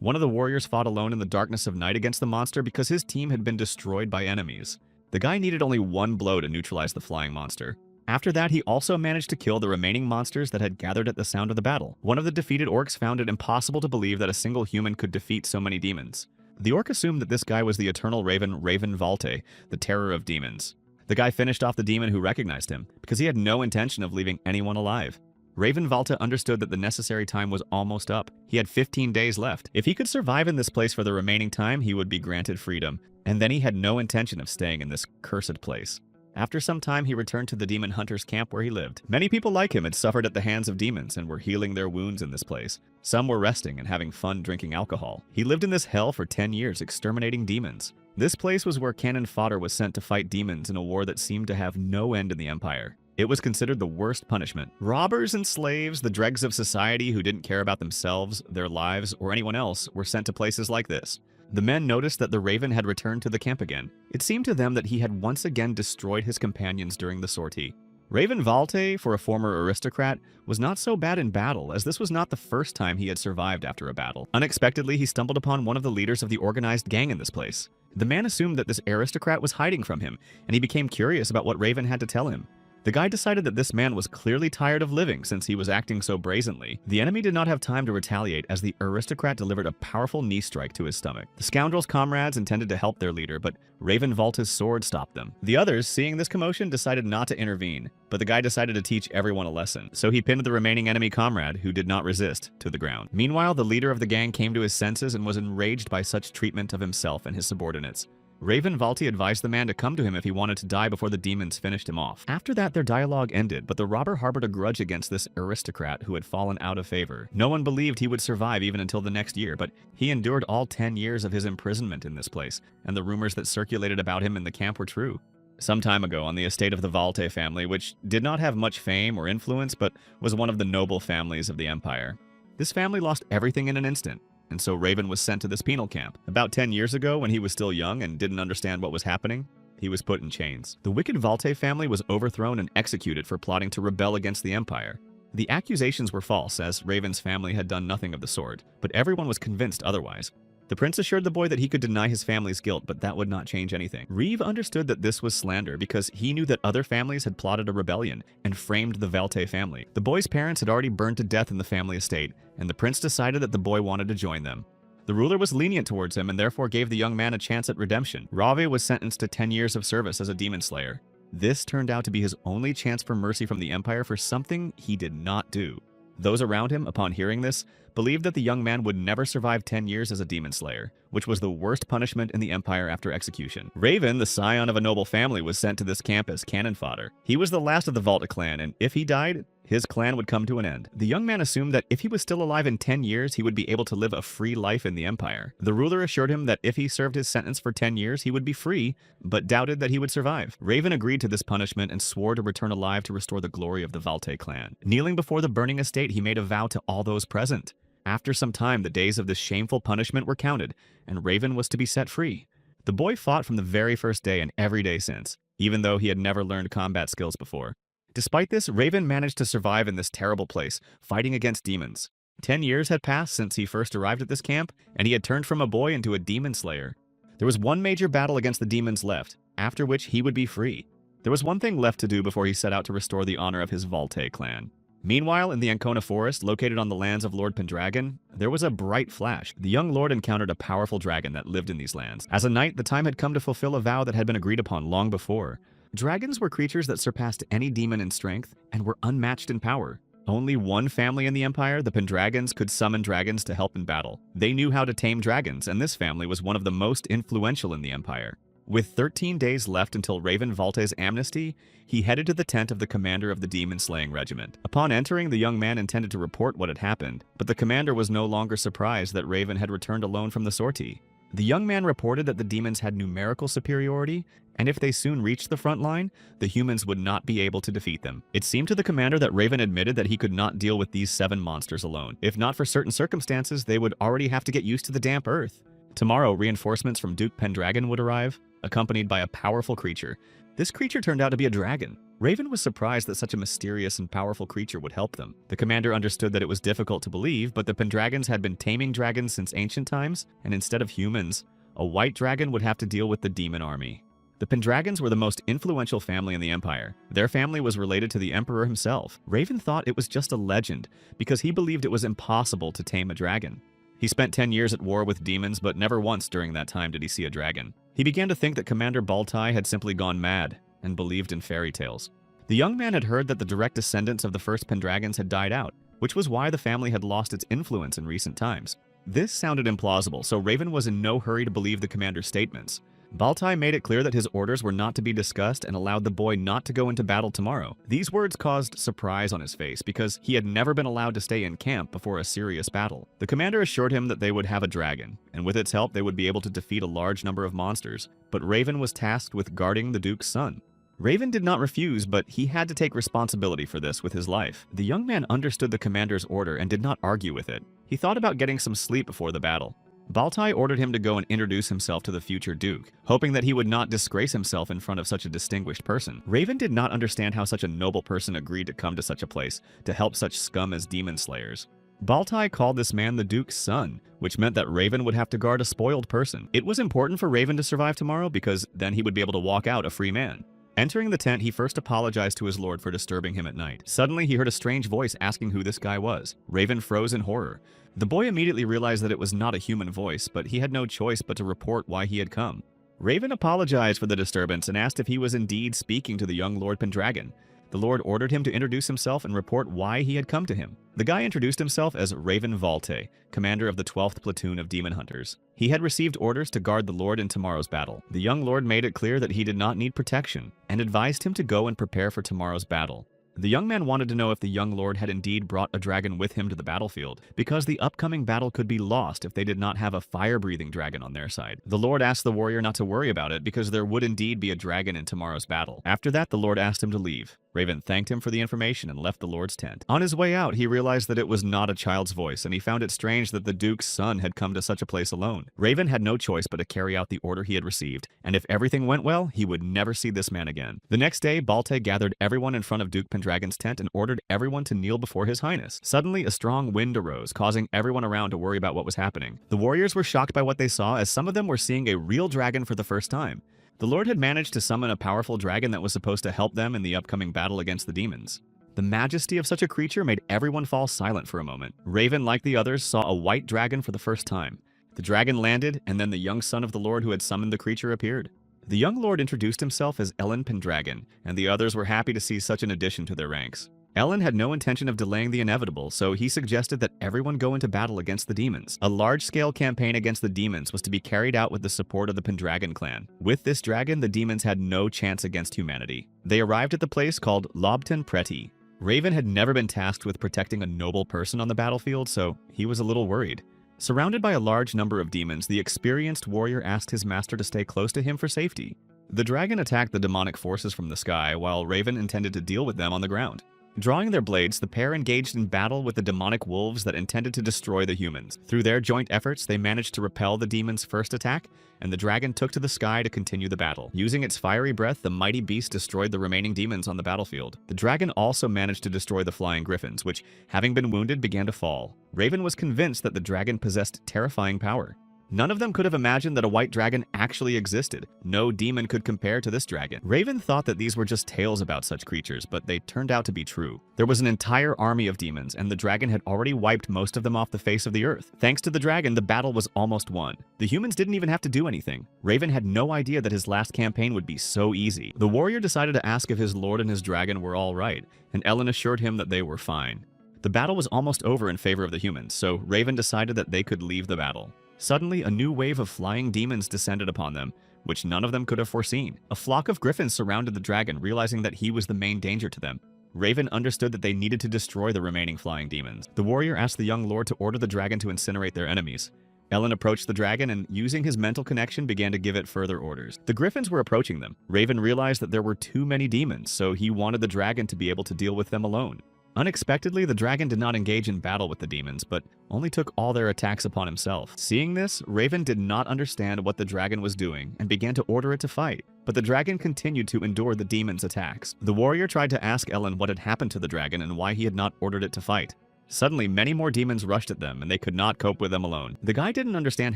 One of the warriors fought alone in the darkness of night against the monster because his team had been destroyed by enemies. The guy needed only one blow to neutralize the flying monster. After that, he also managed to kill the remaining monsters that had gathered at the sound of the battle. One of the defeated orcs found it impossible to believe that a single human could defeat so many demons. The orc assumed that this guy was the eternal raven, Raven Valte, the terror of demons. The guy finished off the demon who recognized him, because he had no intention of leaving anyone alive. Raven Valte understood that the necessary time was almost up. He had 15 days left. If he could survive in this place for the remaining time, he would be granted freedom, and then he had no intention of staying in this cursed place. After some time, he returned to the demon hunter's camp where he lived. Many people like him had suffered at the hands of demons and were healing their wounds in this place. Some were resting and having fun drinking alcohol. He lived in this hell for 10 years, exterminating demons. This place was where cannon fodder was sent to fight demons in a war that seemed to have no end in the Empire. It was considered the worst punishment. Robbers and slaves, the dregs of society who didn't care about themselves, their lives, or anyone else, were sent to places like this. The men noticed that the Raven had returned to the camp again. It seemed to them that he had once again destroyed his companions during the sortie. Raven Valte, for a former aristocrat, was not so bad in battle, as this was not the first time he had survived after a battle. Unexpectedly, he stumbled upon one of the leaders of the organized gang in this place. The man assumed that this aristocrat was hiding from him, and he became curious about what Raven had to tell him. The guy decided that this man was clearly tired of living since he was acting so brazenly. The enemy did not have time to retaliate as the aristocrat delivered a powerful knee strike to his stomach. The scoundrel's comrades intended to help their leader, but Raven Valte's sword stopped them. The others, seeing this commotion, decided not to intervene, but the guy decided to teach everyone a lesson. So he pinned the remaining enemy comrade, who did not resist, to the ground. Meanwhile, the leader of the gang came to his senses and was enraged by such treatment of himself and his subordinates. Raven Valte advised the man to come to him if he wanted to die before the demons finished him off. After that, their dialogue ended, but the robber harbored a grudge against this aristocrat who had fallen out of favor. No one believed he would survive even until the next year, but he endured all 10 years of his imprisonment in this place, and the rumors that circulated about him in the camp were true. Some time ago, on the estate of the Valte family, which did not have much fame or influence, but was one of the noble families of the Empire, this family lost everything in an instant. And so Raven was sent to this penal camp. About 10 years ago, when he was still young and didn't understand what was happening, he was put in chains. The wicked Valte family was overthrown and executed for plotting to rebel against the Empire. The accusations were false, as Raven's family had done nothing of the sort, but everyone was convinced otherwise. The prince assured the boy that he could deny his family's guilt, but that would not change anything. Reeve understood that this was slander because he knew that other families had plotted a rebellion and framed the Valte family. The boy's parents had already burned to death in the family estate, and the prince decided that the boy wanted to join them. The ruler was lenient towards him and therefore gave the young man a chance at redemption. Rave was sentenced to 10 years of service as a demon slayer. This turned out to be his only chance for mercy from the Empire for something he did not do. Those around him, upon hearing this, believed that the young man would never survive 10 years as a demon slayer, which was the worst punishment in the Empire after execution. Raven, the scion of a noble family, was sent to this camp as cannon fodder. He was the last of the Valte clan, and if he died, his clan would come to an end. The young man assumed that if he was still alive in 10 years, he would be able to live a free life in the Empire. The ruler assured him that if he served his sentence for 10 years, he would be free, but doubted that he would survive. Raven agreed to this punishment and swore to return alive to restore the glory of the Valte clan. Kneeling before the burning estate, he made a vow to all those present. After some time, the days of this shameful punishment were counted, and Raven was to be set free. The boy fought from the very first day and every day since, even though he had never learned combat skills before. Despite this, Raven managed to survive in this terrible place, fighting against demons. 10 years had passed since he first arrived at this camp, and he had turned from a boy into a demon slayer. There was one major battle against the demons left, after which he would be free. There was one thing left to do before he set out to restore the honor of his Valte clan. Meanwhile, in the Ancona forest, located on the lands of Lord Pendragon, there was a bright flash. The young lord encountered a powerful dragon that lived in these lands. As a knight, the time had come to fulfill a vow that had been agreed upon long before. Dragons were creatures that surpassed any demon in strength and were unmatched in power. Only one family in the Empire, the Pendragons, could summon dragons to help in battle. They knew how to tame dragons, and this family was one of the most influential in the Empire. With 13 days left until Raven Valte's amnesty, he headed to the tent of the commander of the demon-slaying regiment. Upon entering, the young man intended to report what had happened, but the commander was no longer surprised that Raven had returned alone from the sortie. The young man reported that the demons had numerical superiority, and if they soon reached the front line, the humans would not be able to defeat them. It seemed to the commander that Raven admitted that he could not deal with these 7 monsters alone. If not for certain circumstances, they would already have to get used to the damp earth. Tomorrow, reinforcements from Duke Pendragon would arrive, accompanied by a powerful creature. This creature turned out to be a dragon. Raven was surprised that such a mysterious and powerful creature would help them. The commander understood that it was difficult to believe, but the Pendragons had been taming dragons since ancient times, and instead of humans, a white dragon would have to deal with the demon army. The Pendragons were the most influential family in the Empire. Their family was related to the Emperor himself. Raven thought it was just a legend, because he believed it was impossible to tame a dragon. He spent 10 years at war with demons, but never once during that time did he see a dragon. He began to think that Commander Baltai had simply gone mad, and believed in fairy tales. The young man had heard that the direct descendants of the first Pendragons had died out, which was why the family had lost its influence in recent times. This sounded implausible, so Raven was in no hurry to believe the commander's statements. Baltai made it clear that his orders were not to be discussed and allowed the boy not to go into battle tomorrow. These words caused surprise on his face because he had never been allowed to stay in camp before a serious battle. The commander assured him that they would have a dragon, and with its help they would be able to defeat a large number of monsters, but Raven was tasked with guarding the Duke's son. Raven did not refuse, but he had to take responsibility for this with his life. The young man understood the commander's order and did not argue with it. He thought about getting some sleep before the battle. Baltai ordered him to go and introduce himself to the future Duke, hoping that he would not disgrace himself in front of such a distinguished person. Raven did not understand how such a noble person agreed to come to such a place to help such scum as demon slayers. Baltai called this man the Duke's son, which meant that Raven would have to guard a spoiled person. It was important for Raven to survive tomorrow because then he would be able to walk out a free man. Entering the tent, he first apologized to his lord for disturbing him at night. Suddenly, he heard a strange voice asking who this guy was. Raven froze in horror. The boy immediately realized that it was not a human voice, but he had no choice but to report why he had come. Raven apologized for the disturbance and asked if he was indeed speaking to the young Lord Pendragon. The Lord ordered him to introduce himself and report why he had come to him. The guy introduced himself as Raven Valte, commander of the 12th platoon of demon hunters. He had received orders to guard the Lord in tomorrow's battle. The young Lord made it clear that he did not need protection, and advised him to go and prepare for tomorrow's battle. The young man wanted to know if the young lord had indeed brought a dragon with him to the battlefield, because the upcoming battle could be lost if they did not have a fire-breathing dragon on their side. The lord asked the warrior not to worry about it because there would indeed be a dragon in tomorrow's battle. After that, the lord asked him to leave. Raven thanked him for the information and left the lord's tent. On his way out, he realized that it was not a child's voice, and he found it strange that the Duke's son had come to such a place alone. Raven had no choice but to carry out the order he had received, and if everything went well, he would never see this man again. The next day, Baltai gathered everyone in front of Duke Pendragon's tent and ordered everyone to kneel before his highness. Suddenly, a strong wind arose, causing everyone around to worry about what was happening. The warriors were shocked by what they saw, as some of them were seeing a real dragon for the first time. The Lord had managed to summon a powerful dragon that was supposed to help them in the upcoming battle against the demons. The majesty of such a creature made everyone fall silent for a moment. Raven, like the others, saw a white dragon for the first time. The dragon landed, and then the young son of the Lord who had summoned the creature appeared. The young lord introduced himself as Ellen Pendragon, and the others were happy to see such an addition to their ranks. Ellen had no intention of delaying the inevitable, so he suggested that everyone go into battle against the demons. A large-scale campaign against the demons was to be carried out with the support of the Pendragon clan. With this dragon, the demons had no chance against humanity. They arrived at the place called Lobten Preti. Raven had never been tasked with protecting a noble person on the battlefield, so he was a little worried. Surrounded by a large number of demons, the experienced warrior asked his master to stay close to him for safety. The dragon attacked the demonic forces from the sky, while Raven intended to deal with them on the ground. Drawing their blades, the pair engaged in battle with the demonic wolves that intended to destroy the humans. Through their joint efforts, they managed to repel the demon's first attack, and the dragon took to the sky to continue the battle. Using its fiery breath, the mighty beast destroyed the remaining demons on the battlefield. The dragon also managed to destroy the flying griffins, which, having been wounded, began to fall. Raven was convinced that the dragon possessed terrifying power. None of them could have imagined that a white dragon actually existed. No demon could compare to this dragon. Raven thought that these were just tales about such creatures, but they turned out to be true. There was an entire army of demons, and the dragon had already wiped most of them off the face of the earth. Thanks to the dragon, the battle was almost won. The humans didn't even have to do anything. Raven had no idea that his last campaign would be so easy. The warrior decided to ask if his lord and his dragon were all right, and Ellen assured him that they were fine. The battle was almost over in favor of the humans, so Raven decided that they could leave the battle. Suddenly, a new wave of flying demons descended upon them, which none of them could have foreseen. A flock of griffins surrounded the dragon, realizing that he was the main danger to them. Raven understood that they needed to destroy the remaining flying demons. The warrior asked the young lord to order the dragon to incinerate their enemies. Ellen approached the dragon and, using his mental connection, began to give it further orders. The griffins were approaching them. Raven realized that there were too many demons, so he wanted the dragon to be able to deal with them alone. Unexpectedly, the dragon did not engage in battle with the demons, but only took all their attacks upon himself. Seeing this, Raven did not understand what the dragon was doing and began to order it to fight, but the dragon continued to endure the demon's attacks. The warrior tried to ask Ellen what had happened to the dragon and why he had not ordered it to fight. Suddenly, many more demons rushed at them, and they could not cope with them alone. The guy didn't understand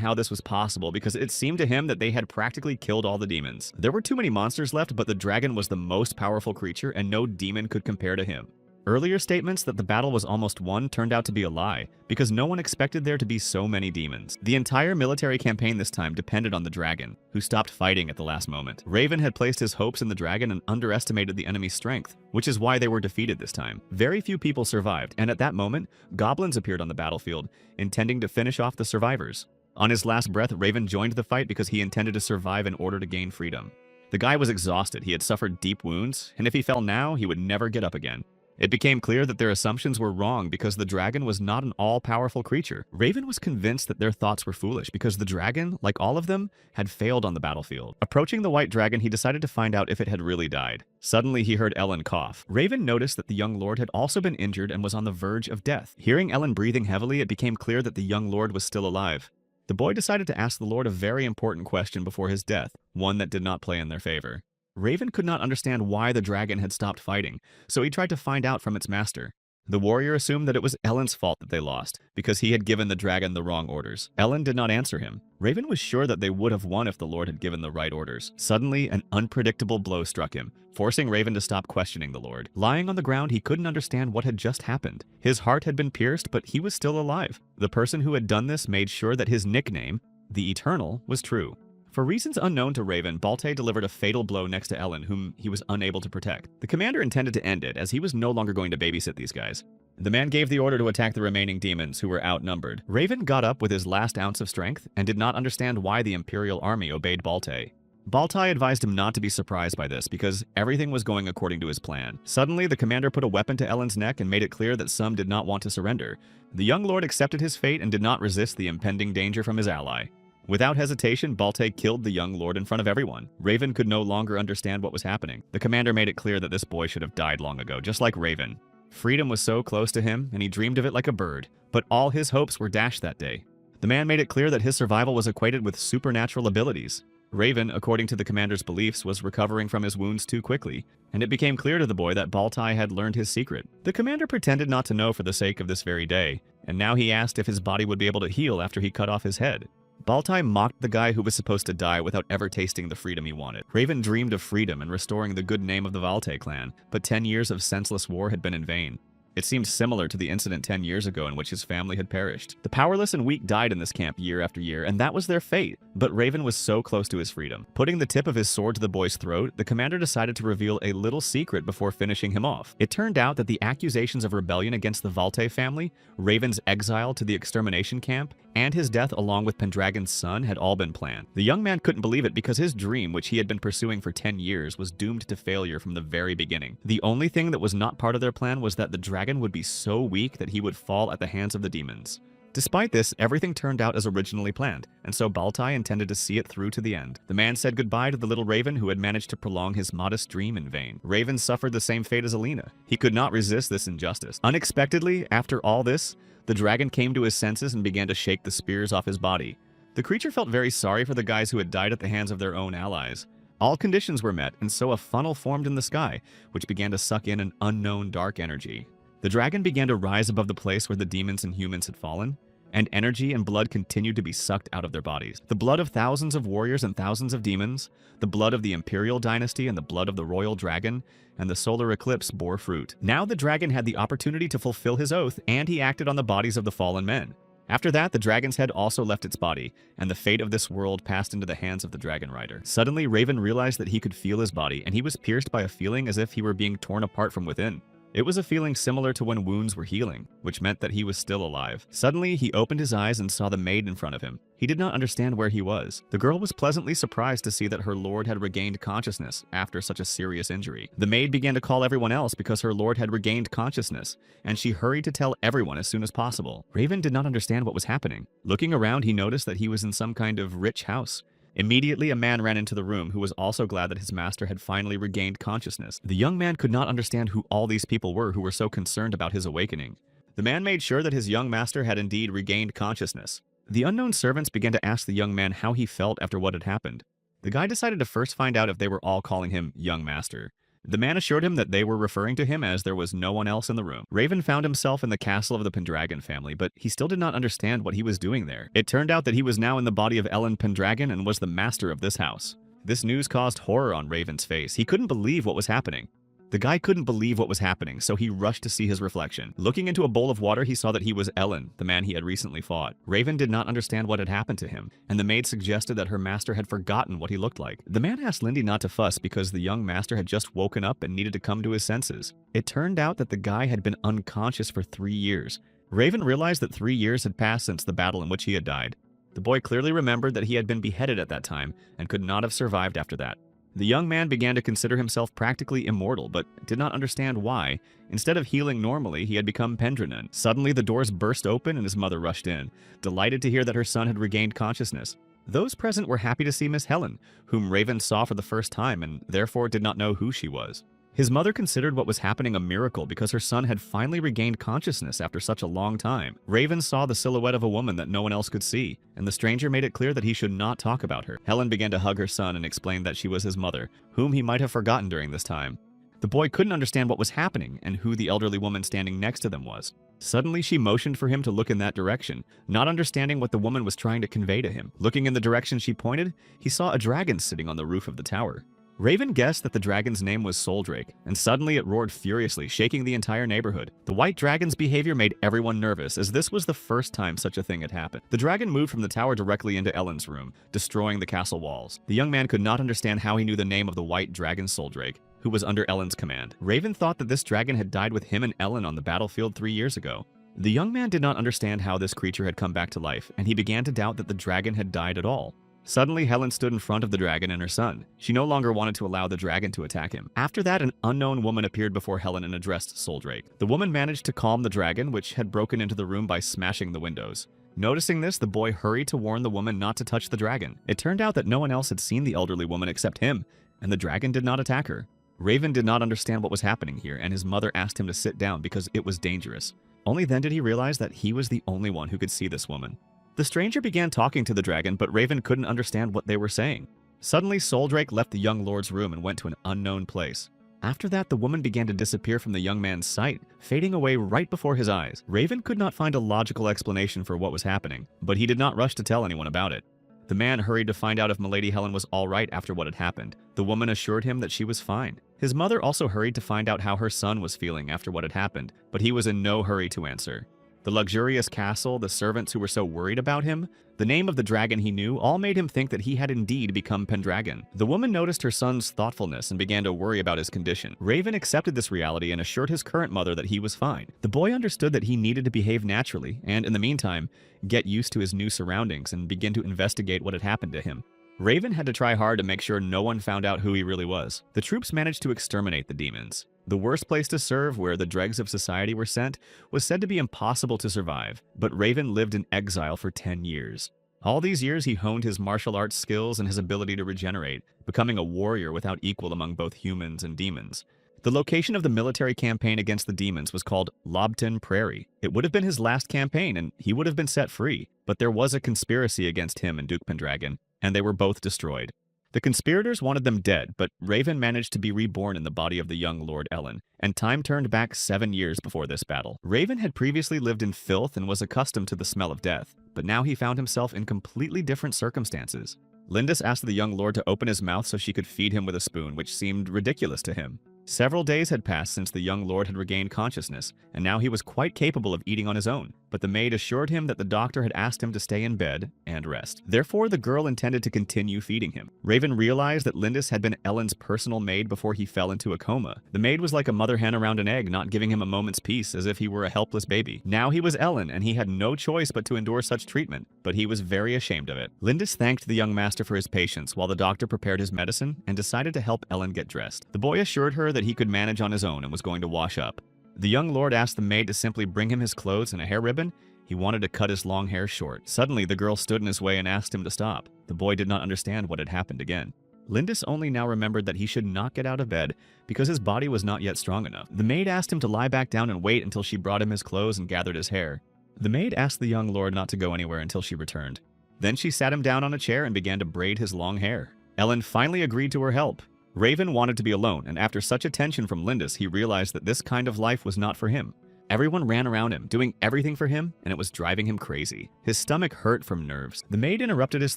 how this was possible because it seemed to him that they had practically killed all the demons. There were too many monsters left, but the dragon was the most powerful creature, and no demon could compare to him. Earlier statements that the battle was almost won turned out to be a lie, because no one expected there to be so many demons. The entire military campaign this time depended on the dragon, who stopped fighting at the last moment. Raven had placed his hopes in the dragon and underestimated the enemy's strength, which is why they were defeated this time. Very few people survived, and at that moment, goblins appeared on the battlefield, intending to finish off the survivors. On his last breath, Raven joined the fight because he intended to survive in order to gain freedom. The guy was exhausted, he had suffered deep wounds, and if he fell now, he would never get up again. It became clear that their assumptions were wrong because the dragon was not an all-powerful creature. Raven was convinced that their thoughts were foolish because the dragon, like all of them, had failed on the battlefield. Approaching the white dragon, he decided to find out if it had really died. Suddenly, he heard Ellen cough. Raven noticed that the young lord had also been injured and was on the verge of death. Hearing Ellen breathing heavily, it became clear that the young lord was still alive. The boy decided to ask the lord a very important question before his death, one that did not play in their favor. Raven could not understand why the dragon had stopped fighting, so he tried to find out from its master. The warrior assumed that it was Ellen's fault that they lost, because he had given the dragon the wrong orders. Ellen did not answer him. Raven was sure that they would have won if the lord had given the right orders. Suddenly, an unpredictable blow struck him, forcing Raven to stop questioning the lord. Lying on the ground, he couldn't understand what had just happened. His heart had been pierced, but he was still alive. The person who had done this made sure that his nickname, the Eternal, was true. For reasons unknown to Raven, Balté delivered a fatal blow next to Ellen, whom he was unable to protect. The commander intended to end it, as he was no longer going to babysit these guys. The man gave the order to attack the remaining demons, who were outnumbered. Raven got up with his last ounce of strength, and did not understand why the Imperial Army obeyed Balté. Baltai advised him not to be surprised by this, because everything was going according to his plan. Suddenly, the commander put a weapon to Ellen's neck and made it clear that some did not want to surrender. The young lord accepted his fate and did not resist the impending danger from his ally. Without hesitation, Balté killed the young lord in front of everyone. Raven could no longer understand what was happening. The commander made it clear that this boy should have died long ago, just like Raven. Freedom was so close to him, and he dreamed of it like a bird, but all his hopes were dashed that day. The man made it clear that his survival was equated with supernatural abilities. Raven, according to the commander's beliefs, was recovering from his wounds too quickly, and it became clear to the boy that Baltai had learned his secret. The commander pretended not to know for the sake of this very day, and now he asked if his body would be able to heal after he cut off his head. Baltai mocked the guy who was supposed to die without ever tasting the freedom he wanted. Raven dreamed of freedom and restoring the good name of the Valte clan, but 10 years of senseless war had been in vain. It seemed similar to the incident 10 years ago in which his family had perished. The powerless and weak died in this camp year after year, and that was their fate. But Raven was so close to his freedom. Putting the tip of his sword to the boy's throat, the commander decided to reveal a little secret before finishing him off. It turned out that the accusations of rebellion against the Valte family, Raven's exile to the extermination camp, and his death along with Pendragon's son had all been planned. The young man couldn't believe it because his dream, which he had been pursuing for 10 years, was doomed to failure from the very beginning. The only thing that was not part of their plan was that the dragon would be so weak that he would fall at the hands of the demons. Despite this, everything turned out as originally planned, and so Baltai intended to see it through to the end. The man said goodbye to the little Raven who had managed to prolong his modest dream in vain. Raven suffered the same fate as Alina. He could not resist this injustice. Unexpectedly, after all this, the dragon came to his senses and began to shake the spears off his body. The creature felt very sorry for the guys who had died at the hands of their own allies. All conditions were met, and so a funnel formed in the sky, which began to suck in an unknown dark energy. The dragon began to rise above the place where the demons and humans had fallen, and energy and blood continued to be sucked out of their bodies. The blood of thousands of warriors and thousands of demons, the blood of the Imperial Dynasty and the blood of the Royal Dragon, and the solar eclipse bore fruit. Now the dragon had the opportunity to fulfill his oath, and he acted on the bodies of the fallen men. After that, the dragon's head also left its body, and the fate of this world passed into the hands of the dragon rider. Suddenly, Raven realized that he could feel his body, and he was pierced by a feeling as if he were being torn apart from within. It was a feeling similar to when wounds were healing, which meant that he was still alive. Suddenly, he opened his eyes and saw the maid in front of him. He did not understand where he was. The girl was pleasantly surprised to see that her lord had regained consciousness after such a serious injury. The maid began to call everyone else because her lord had regained consciousness, and she hurried to tell everyone as soon as possible. Raven did not understand what was happening. Looking around, he noticed that he was in some kind of rich house. Immediately, a man ran into the room who was also glad that his master had finally regained consciousness. The young man could not understand who all these people were who were so concerned about his awakening. The man made sure that his young master had indeed regained consciousness. The unknown servants began to ask the young man how he felt after what had happened. The guy decided to first find out if they were all calling him young master. The man assured him that they were referring to him as there was no one else in the room. Raven found himself in the castle of the Pendragon family, but he still did not understand what he was doing there. It turned out that he was now in the body of Ellen Pendragon and was the master of this house. This news caused horror on Raven's face. He couldn't believe what was happening. The guy couldn't believe what was happening, so he rushed to see his reflection. Looking into a bowl of water, he saw that he was Ellen, the man he had recently fought. Raven did not understand what had happened to him, and the maid suggested that her master had forgotten what he looked like. The man asked Lindy not to fuss because the young master had just woken up and needed to come to his senses. It turned out that the guy had been unconscious for 3 years. Raven realized that 3 years had passed since the battle in which he had died. The boy clearly remembered that he had been beheaded at that time and could not have survived after that. The young man began to consider himself practically immortal, but did not understand why. Instead of healing normally, he had become Pendragon. Suddenly, the doors burst open and his mother rushed in, delighted to hear that her son had regained consciousness. Those present were happy to see Miss Helen, whom Raven saw for the first time and therefore did not know who she was. His mother considered what was happening a miracle because her son had finally regained consciousness after such a long time. Raven saw the silhouette of a woman that no one else could see, and the stranger made it clear that he should not talk about her. Helen began to hug her son and explained that she was his mother, whom he might have forgotten during this time. The boy couldn't understand what was happening and who the elderly woman standing next to them was. Suddenly, she motioned for him to look in that direction, not understanding what the woman was trying to convey to him. Looking in the direction she pointed, he saw a dragon sitting on the roof of the tower. Raven guessed that the dragon's name was Soldrake, and suddenly it roared furiously, shaking the entire neighborhood. The white dragon's behavior made everyone nervous, as this was the first time such a thing had happened. The dragon moved from the tower directly into Ellen's room, destroying the castle walls. The young man could not understand how he knew the name of the white dragon Soldrake, who was under Ellen's command. Raven thought that this dragon had died with him and Ellen on the battlefield 3 years ago. The young man did not understand how this creature had come back to life, and he began to doubt that the dragon had died at all. Suddenly, Helen stood in front of the dragon and her son. She no longer wanted to allow the dragon to attack him. After that, an unknown woman appeared before Helen and addressed Soldrake. The woman managed to calm the dragon, which had broken into the room by smashing the windows. Noticing this, the boy hurried to warn the woman not to touch the dragon. It turned out that no one else had seen the elderly woman except him, and the dragon did not attack her. Raven did not understand what was happening here, and his mother asked him to sit down because it was dangerous. Only then did he realize that he was the only one who could see this woman. The stranger began talking to the dragon, but Raven couldn't understand what they were saying. Suddenly, Soldrake left the young lord's room and went to an unknown place. After that, the woman began to disappear from the young man's sight, fading away right before his eyes. Raven could not find a logical explanation for what was happening, but he did not rush to tell anyone about it. The man hurried to find out if Milady Helen was all right after what had happened. The woman assured him that she was fine. His mother also hurried to find out how her son was feeling after what had happened, but he was in no hurry to answer. The luxurious castle, the servants who were so worried about him, the name of the dragon he knew, all made him think that he had indeed become Pendragon. The woman noticed her son's thoughtfulness and began to worry about his condition. Raven accepted this reality and assured his current mother that he was fine. The boy understood that he needed to behave naturally and, in the meantime, get used to his new surroundings and begin to investigate what had happened to him. Raven had to try hard to make sure no one found out who he really was. The troops managed to exterminate the demons. The worst place to serve, where the dregs of society were sent, was said to be impossible to survive, but Raven lived in exile for 10 years. All these years he honed his martial arts skills and his ability to regenerate, becoming a warrior without equal among both humans and demons. The location of the military campaign against the demons was called Lobton Prairie. It would have been his last campaign, and he would have been set free, but there was a conspiracy against him and Duke Pendragon, and they were both destroyed. The conspirators wanted them dead, but Raven managed to be reborn in the body of the young Lord Ellen, and time turned back 7 years before this battle. Raven had previously lived in filth and was accustomed to the smell of death, but now he found himself in completely different circumstances. Lindis asked the young lord to open his mouth so she could feed him with a spoon, which seemed ridiculous to him. Several days had passed since the young lord had regained consciousness, and now he was quite capable of eating on his own, but the maid assured him that the doctor had asked him to stay in bed and rest. Therefore, the girl intended to continue feeding him. Raven realized that Lindis had been Ellen's personal maid before he fell into a coma. The maid was like a mother hen around an egg, not giving him a moment's peace, as if he were a helpless baby. Now he was Ellen, and he had no choice but to endure such treatment, but he was very ashamed of it. Lindis thanked the young master for his patience while the doctor prepared his medicine and decided to help Ellen get dressed. The boy assured her that he could manage on his own and was going to wash up. The young lord asked the maid to simply bring him his clothes and a hair ribbon, He wanted to cut his long hair short. Suddenly, the girl stood in his way and asked him to stop. The boy did not understand what had happened again. Lindis only now remembered that he should not get out of bed because his body was not yet strong enough. The maid asked him to lie back down and wait until she brought him his clothes and gathered his hair. The maid asked the young lord not to go anywhere until she returned. Then she sat him down on a chair and began to braid his long hair. Ellen finally agreed to her help. Raven wanted to be alone, and after such attention from Lindis, he realized that this kind of life was not for him. Everyone ran around him, doing everything for him, and it was driving him crazy. His stomach hurt from nerves. The maid interrupted his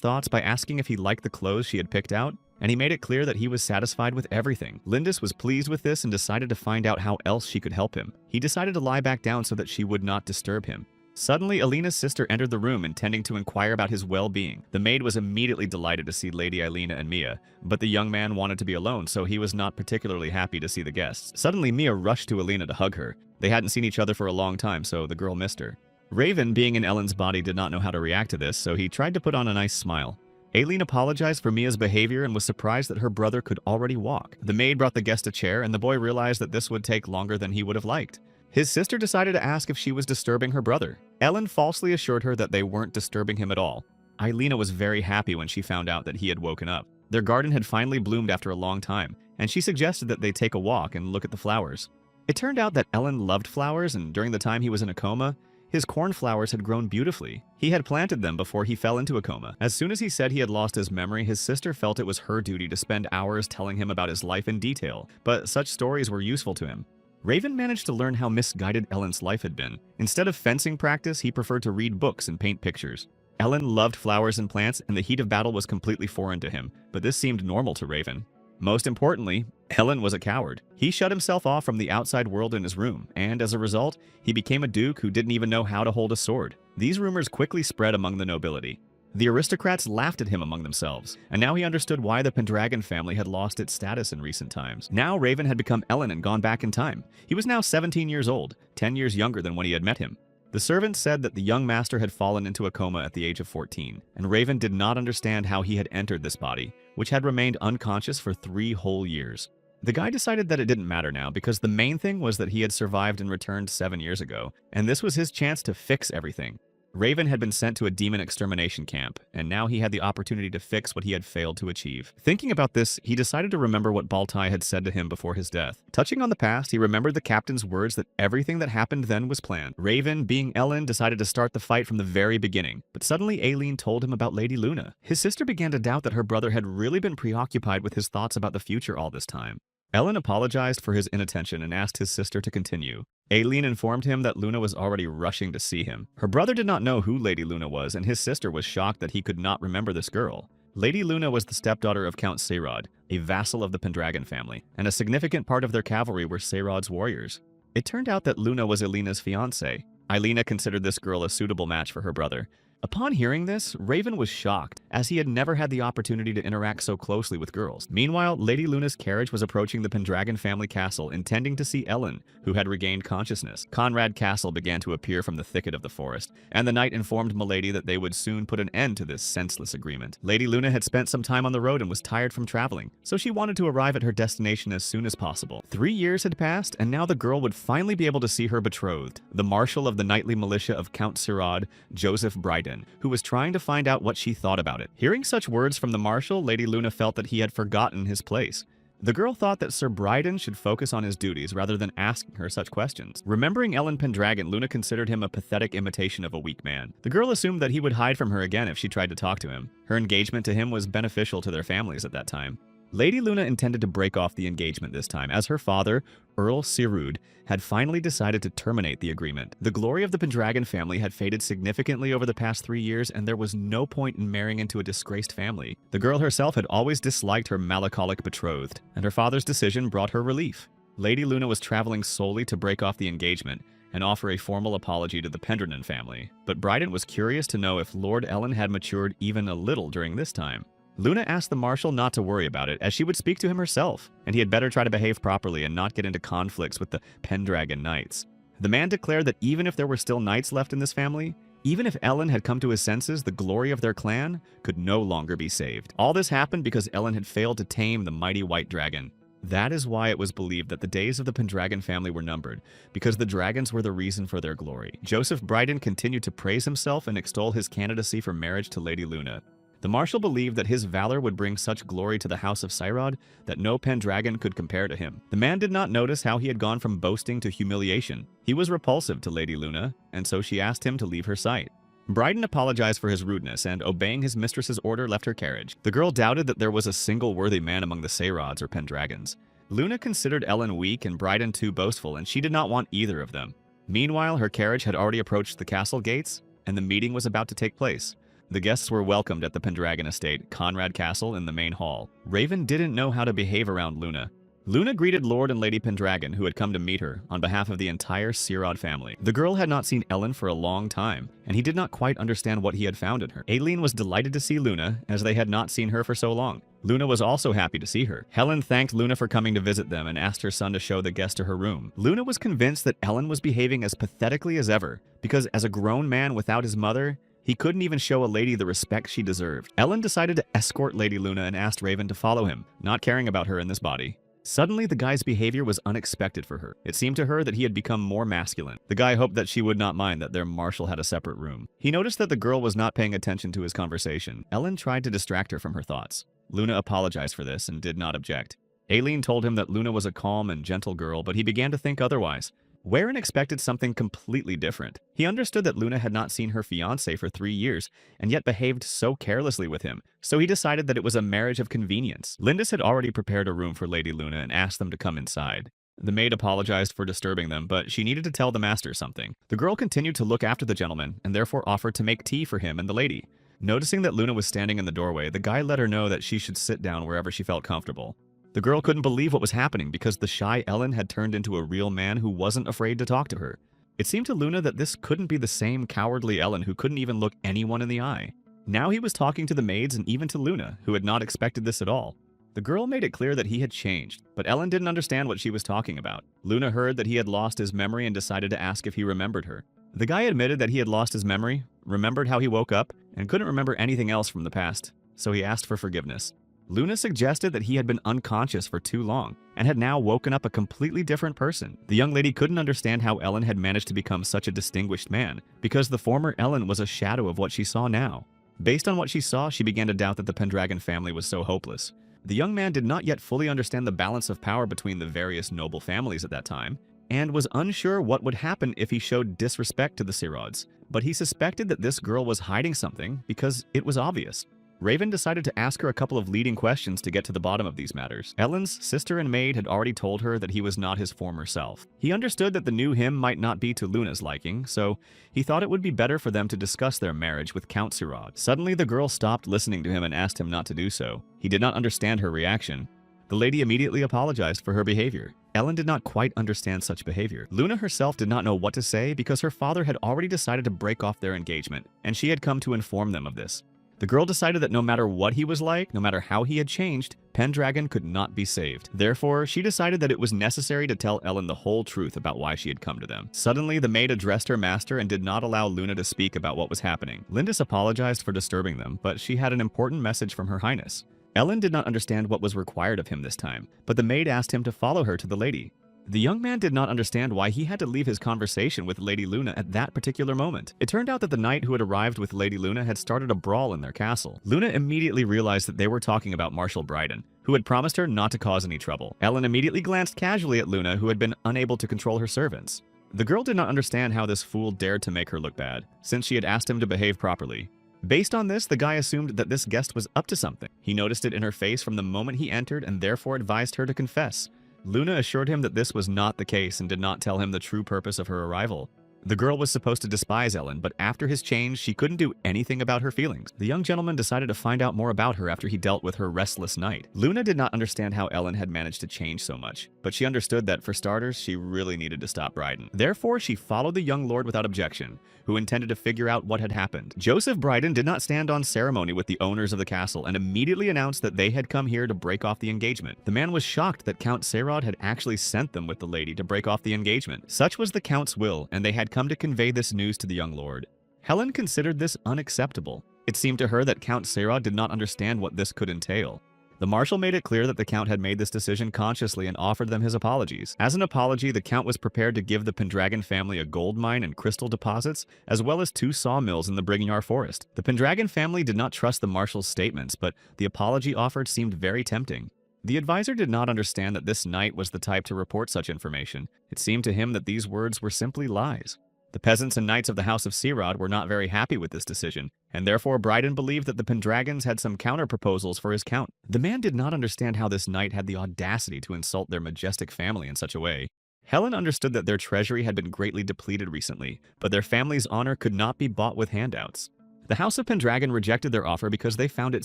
thoughts by asking if he liked the clothes she had picked out, and he made it clear that he was satisfied with everything. Lindis was pleased with this and decided to find out how else she could help him. He decided to lie back down so that she would not disturb him. Suddenly, Alina's sister entered the room, intending to inquire about his well-being. The maid was immediately delighted to see Lady Alina and Mia, but the young man wanted to be alone, so he was not particularly happy to see the guests. Suddenly, Mia rushed to Alina to hug her. They hadn't seen each other for a long time, so the girl missed her. Raven, being in Ellen's body, did not know how to react to this, so he tried to put on a nice smile. Aileen apologized for Mia's behavior and was surprised that her brother could already walk. The maid brought the guest a chair, and the boy realized that this would take longer than he would have liked. His sister decided to ask if she was disturbing her brother. Ellen falsely assured her that they weren't disturbing him at all. Eilina was very happy when she found out that he had woken up. Their garden had finally bloomed after a long time, and she suggested that they take a walk and look at the flowers. It turned out that Ellen loved flowers, and during the time he was in a coma, his cornflowers had grown beautifully. He had planted them before he fell into a coma. As soon as he said he had lost his memory, his sister felt it was her duty to spend hours telling him about his life in detail, but such stories were useful to him. Raven managed to learn how misguided Ellen's life had been. Instead of fencing practice, he preferred to read books and paint pictures. Ellen loved flowers and plants, and the heat of battle was completely foreign to him, but this seemed normal to Raven. Most importantly, Ellen was a coward. He shut himself off from the outside world in his room, and as a result, he became a duke who didn't even know how to hold a sword. These rumors quickly spread among the nobility. The aristocrats laughed at him among themselves, and now he understood why the Pendragon family had lost its status in recent times. Now Raven had become Ellen and gone back in time. He was now 17 years old, 10 years younger than when he had met him. The servants said that the young master had fallen into a coma at the age of 14, and Raven did not understand how he had entered this body, which had remained unconscious for 3 whole years. The guy decided that it didn't matter now because the main thing was that he had survived and returned 7 years ago, and this was his chance to fix everything. Raven had been sent to a demon extermination camp, and now he had the opportunity to fix what he had failed to achieve. Thinking about this, he decided to remember what Baltai had said to him before his death. Touching on the past, he remembered the captain's words that everything that happened then was planned. Raven, being Ellen, decided to start the fight from the very beginning, but suddenly Aileen told him about Lady Luna. His sister began to doubt that her brother had really been preoccupied with his thoughts about the future all this time. Ellen apologized for his inattention and asked his sister to continue. Aileen informed him that Luna was already rushing to see him. Her brother did not know who Lady Luna was, and his sister was shocked that he could not remember this girl. Lady Luna was the stepdaughter of Count Seyrod, a vassal of the Pendragon family, and a significant part of their cavalry were Seyrod's warriors. It turned out that Luna was Alina's fiancée. Eilina considered this girl a suitable match for her brother. Upon hearing this, Raven was shocked, as he had never had the opportunity to interact so closely with girls. Meanwhile, Lady Luna's carriage was approaching the Pendragon family castle, intending to see Ellen, who had regained consciousness. Conrad Castle began to appear from the thicket of the forest, and the knight informed Milady that they would soon put an end to this senseless agreement. Lady Luna had spent some time on the road and was tired from traveling, so she wanted to arrive at her destination as soon as possible. 3 years had passed, and now the girl would finally be able to see her betrothed, the marshal of the knightly militia of Count Seyrod, Joseph Bryden, who was trying to find out what she thought about it. Hearing such words from the marshal, Lady Luna felt that he had forgotten his place. The girl thought that Sir Bryden should focus on his duties rather than asking her such questions. Remembering Ellen Pendragon, Luna considered him a pathetic imitation of a weak man. The girl assumed that he would hide from her again if she tried to talk to him. Her engagement to him was beneficial to their families at that time. Lady Luna intended to break off the engagement this time, as her father, Earl Seyrud, had finally decided to terminate the agreement. The glory of the Pendragon family had faded significantly over the past 3 years, and there was no point in marrying into a disgraced family. The girl herself had always disliked her melancholic betrothed, and her father's decision brought her relief. Lady Luna was traveling solely to break off the engagement and offer a formal apology to the Pendragon family, but Bryden was curious to know if Lord Ellen had matured even a little during this time. Luna asked the marshal not to worry about it, as she would speak to him herself, and he had better try to behave properly and not get into conflicts with the Pendragon knights. The man declared that even if there were still knights left in this family, even if Ellen had come to his senses, the glory of their clan could no longer be saved. All this happened because Ellen had failed to tame the mighty white dragon. That is why it was believed that the days of the Pendragon family were numbered, because the dragons were the reason for their glory. Joseph Brydon continued to praise himself and extol his candidacy for marriage to Lady Luna. The Marshal believed that his valor would bring such glory to the House of Cyrod that no Pendragon could compare to him. The man did not notice how he had gone from boasting to humiliation. He was repulsive to Lady Luna, and so she asked him to leave her sight. Brydon apologized for his rudeness and, obeying his mistress's order, left her carriage. The girl doubted that there was a single worthy man among the Cyrods or Pendragons. Luna considered Ellen weak and Brydon too boastful, and she did not want either of them. Meanwhile, her carriage had already approached the castle gates, and the meeting was about to take place. The guests were welcomed at the Pendragon estate, Conrad Castle, in the main hall. Raven didn't know how to behave around Luna. Luna greeted Lord and Lady Pendragon, who had come to meet her, on behalf of the entire Cyrod family. The girl had not seen Ellen for a long time, and he did not quite understand what he had found in her. Aileen was delighted to see Luna, as they had not seen her for so long. Luna was also happy to see her. Helen thanked Luna for coming to visit them and asked her son to show the guest to her room. Luna was convinced that Ellen was behaving as pathetically as ever, because as a grown man without his mother, he couldn't even show a lady the respect she deserved. Ellen decided to escort Lady Luna and asked Raven to follow him, not caring about her in this body. Suddenly, the guy's behavior was unexpected for her. It seemed to her that he had become more masculine. The guy hoped that she would not mind that their marshal had a separate room. He noticed that the girl was not paying attention to his conversation. Ellen tried to distract her from her thoughts. Luna apologized for this and did not object. Aileen told him that Luna was a calm and gentle girl, but he began to think otherwise. Waring expected something completely different. He understood that Luna had not seen her fiancé for 3 years, and yet behaved so carelessly with him, so he decided that it was a marriage of convenience. Lindis had already prepared a room for Lady Luna and asked them to come inside. The maid apologized for disturbing them, but she needed to tell the master something. The girl continued to look after the gentleman, and therefore offered to make tea for him and the lady. Noticing that Luna was standing in the doorway, the guy let her know that she should sit down wherever she felt comfortable. The girl couldn't believe what was happening because the shy Ellen had turned into a real man who wasn't afraid to talk to her. It seemed to Luna that this couldn't be the same cowardly Ellen who couldn't even look anyone in the eye. Now he was talking to the maids and even to Luna, who had not expected this at all. The girl made it clear that he had changed, but Ellen didn't understand what she was talking about. Luna heard that he had lost his memory and decided to ask if he remembered her. The guy admitted that he had lost his memory, remembered how he woke up, and couldn't remember anything else from the past, so he asked for forgiveness. Luna suggested that he had been unconscious for too long and had now woken up a completely different person. The young lady couldn't understand how Ellen had managed to become such a distinguished man, because the former Ellen was a shadow of what she saw now. Based on what she saw, she began to doubt that the Pendragon family was so hopeless. The young man did not yet fully understand the balance of power between the various noble families at that time, and was unsure what would happen if he showed disrespect to the Cyrods, but he suspected that this girl was hiding something because it was obvious. Raven decided to ask her a couple of leading questions to get to the bottom of these matters. Ellen's sister and maid had already told her that he was not his former self. He understood that the new him might not be to Luna's liking, so he thought it would be better for them to discuss their marriage with Count Cyrod. Suddenly, the girl stopped listening to him and asked him not to do so. He did not understand her reaction. The lady immediately apologized for her behavior. Ellen did not quite understand such behavior. Luna herself did not know what to say because her father had already decided to break off their engagement, and she had come to inform them of this. The girl decided that no matter what he was like, no matter how he had changed, Pendragon could not be saved. Therefore, she decided that it was necessary to tell Ellen the whole truth about why she had come to them. Suddenly, the maid addressed her master and did not allow Luna to speak about what was happening. Lindis apologized for disturbing them, but she had an important message from Her Highness. Ellen did not understand what was required of him this time, but the maid asked him to follow her to the lady. The young man did not understand why he had to leave his conversation with Lady Luna at that particular moment. It turned out that the knight who had arrived with Lady Luna had started a brawl in their castle. Luna immediately realized that they were talking about Marshal Brydon, who had promised her not to cause any trouble. Ellen immediately glanced casually at Luna, who had been unable to control her servants. The girl did not understand how this fool dared to make her look bad, since she had asked him to behave properly. Based on this, the guy assumed that this guest was up to something. He noticed it in her face from the moment he entered and therefore advised her to confess. Luna assured him that this was not the case and did not tell him the true purpose of her arrival. The girl was supposed to despise Ellen, but after his change, she couldn't do anything about her feelings. The young gentleman decided to find out more about her after he dealt with her restless night. Luna did not understand how Ellen had managed to change so much, but she understood that, for starters, she really needed to stop Brydon. Therefore, she followed the young lord without objection, who intended to figure out what had happened. Joseph Brydon did not stand on ceremony with the owners of the castle and immediately announced that they had come here to break off the engagement. The man was shocked that Count Cyrod had actually sent them with the lady to break off the engagement. Such was the Count's will, and they had come to convey this news to the young lord. Helen considered this unacceptable. It seemed to her that Count Cyrod did not understand what this could entail. The marshal made it clear that the Count had made this decision consciously and offered them his apologies. As an apology, the Count was prepared to give the Pendragon family a gold mine and crystal deposits, as well as 2 sawmills in the Brigignard forest. The Pendragon family did not trust the marshal's statements, but the apology offered seemed very tempting. The advisor did not understand that this knight was the type to report such information. It seemed to him that these words were simply lies. The peasants and knights of the House of Sirod were not very happy with this decision, and therefore Bryden believed that the Pendragons had some counter-proposals for his Count. The man did not understand how this knight had the audacity to insult their majestic family in such a way. Helen understood that their treasury had been greatly depleted recently, but their family's honor could not be bought with handouts. The House of Pendragon rejected their offer because they found it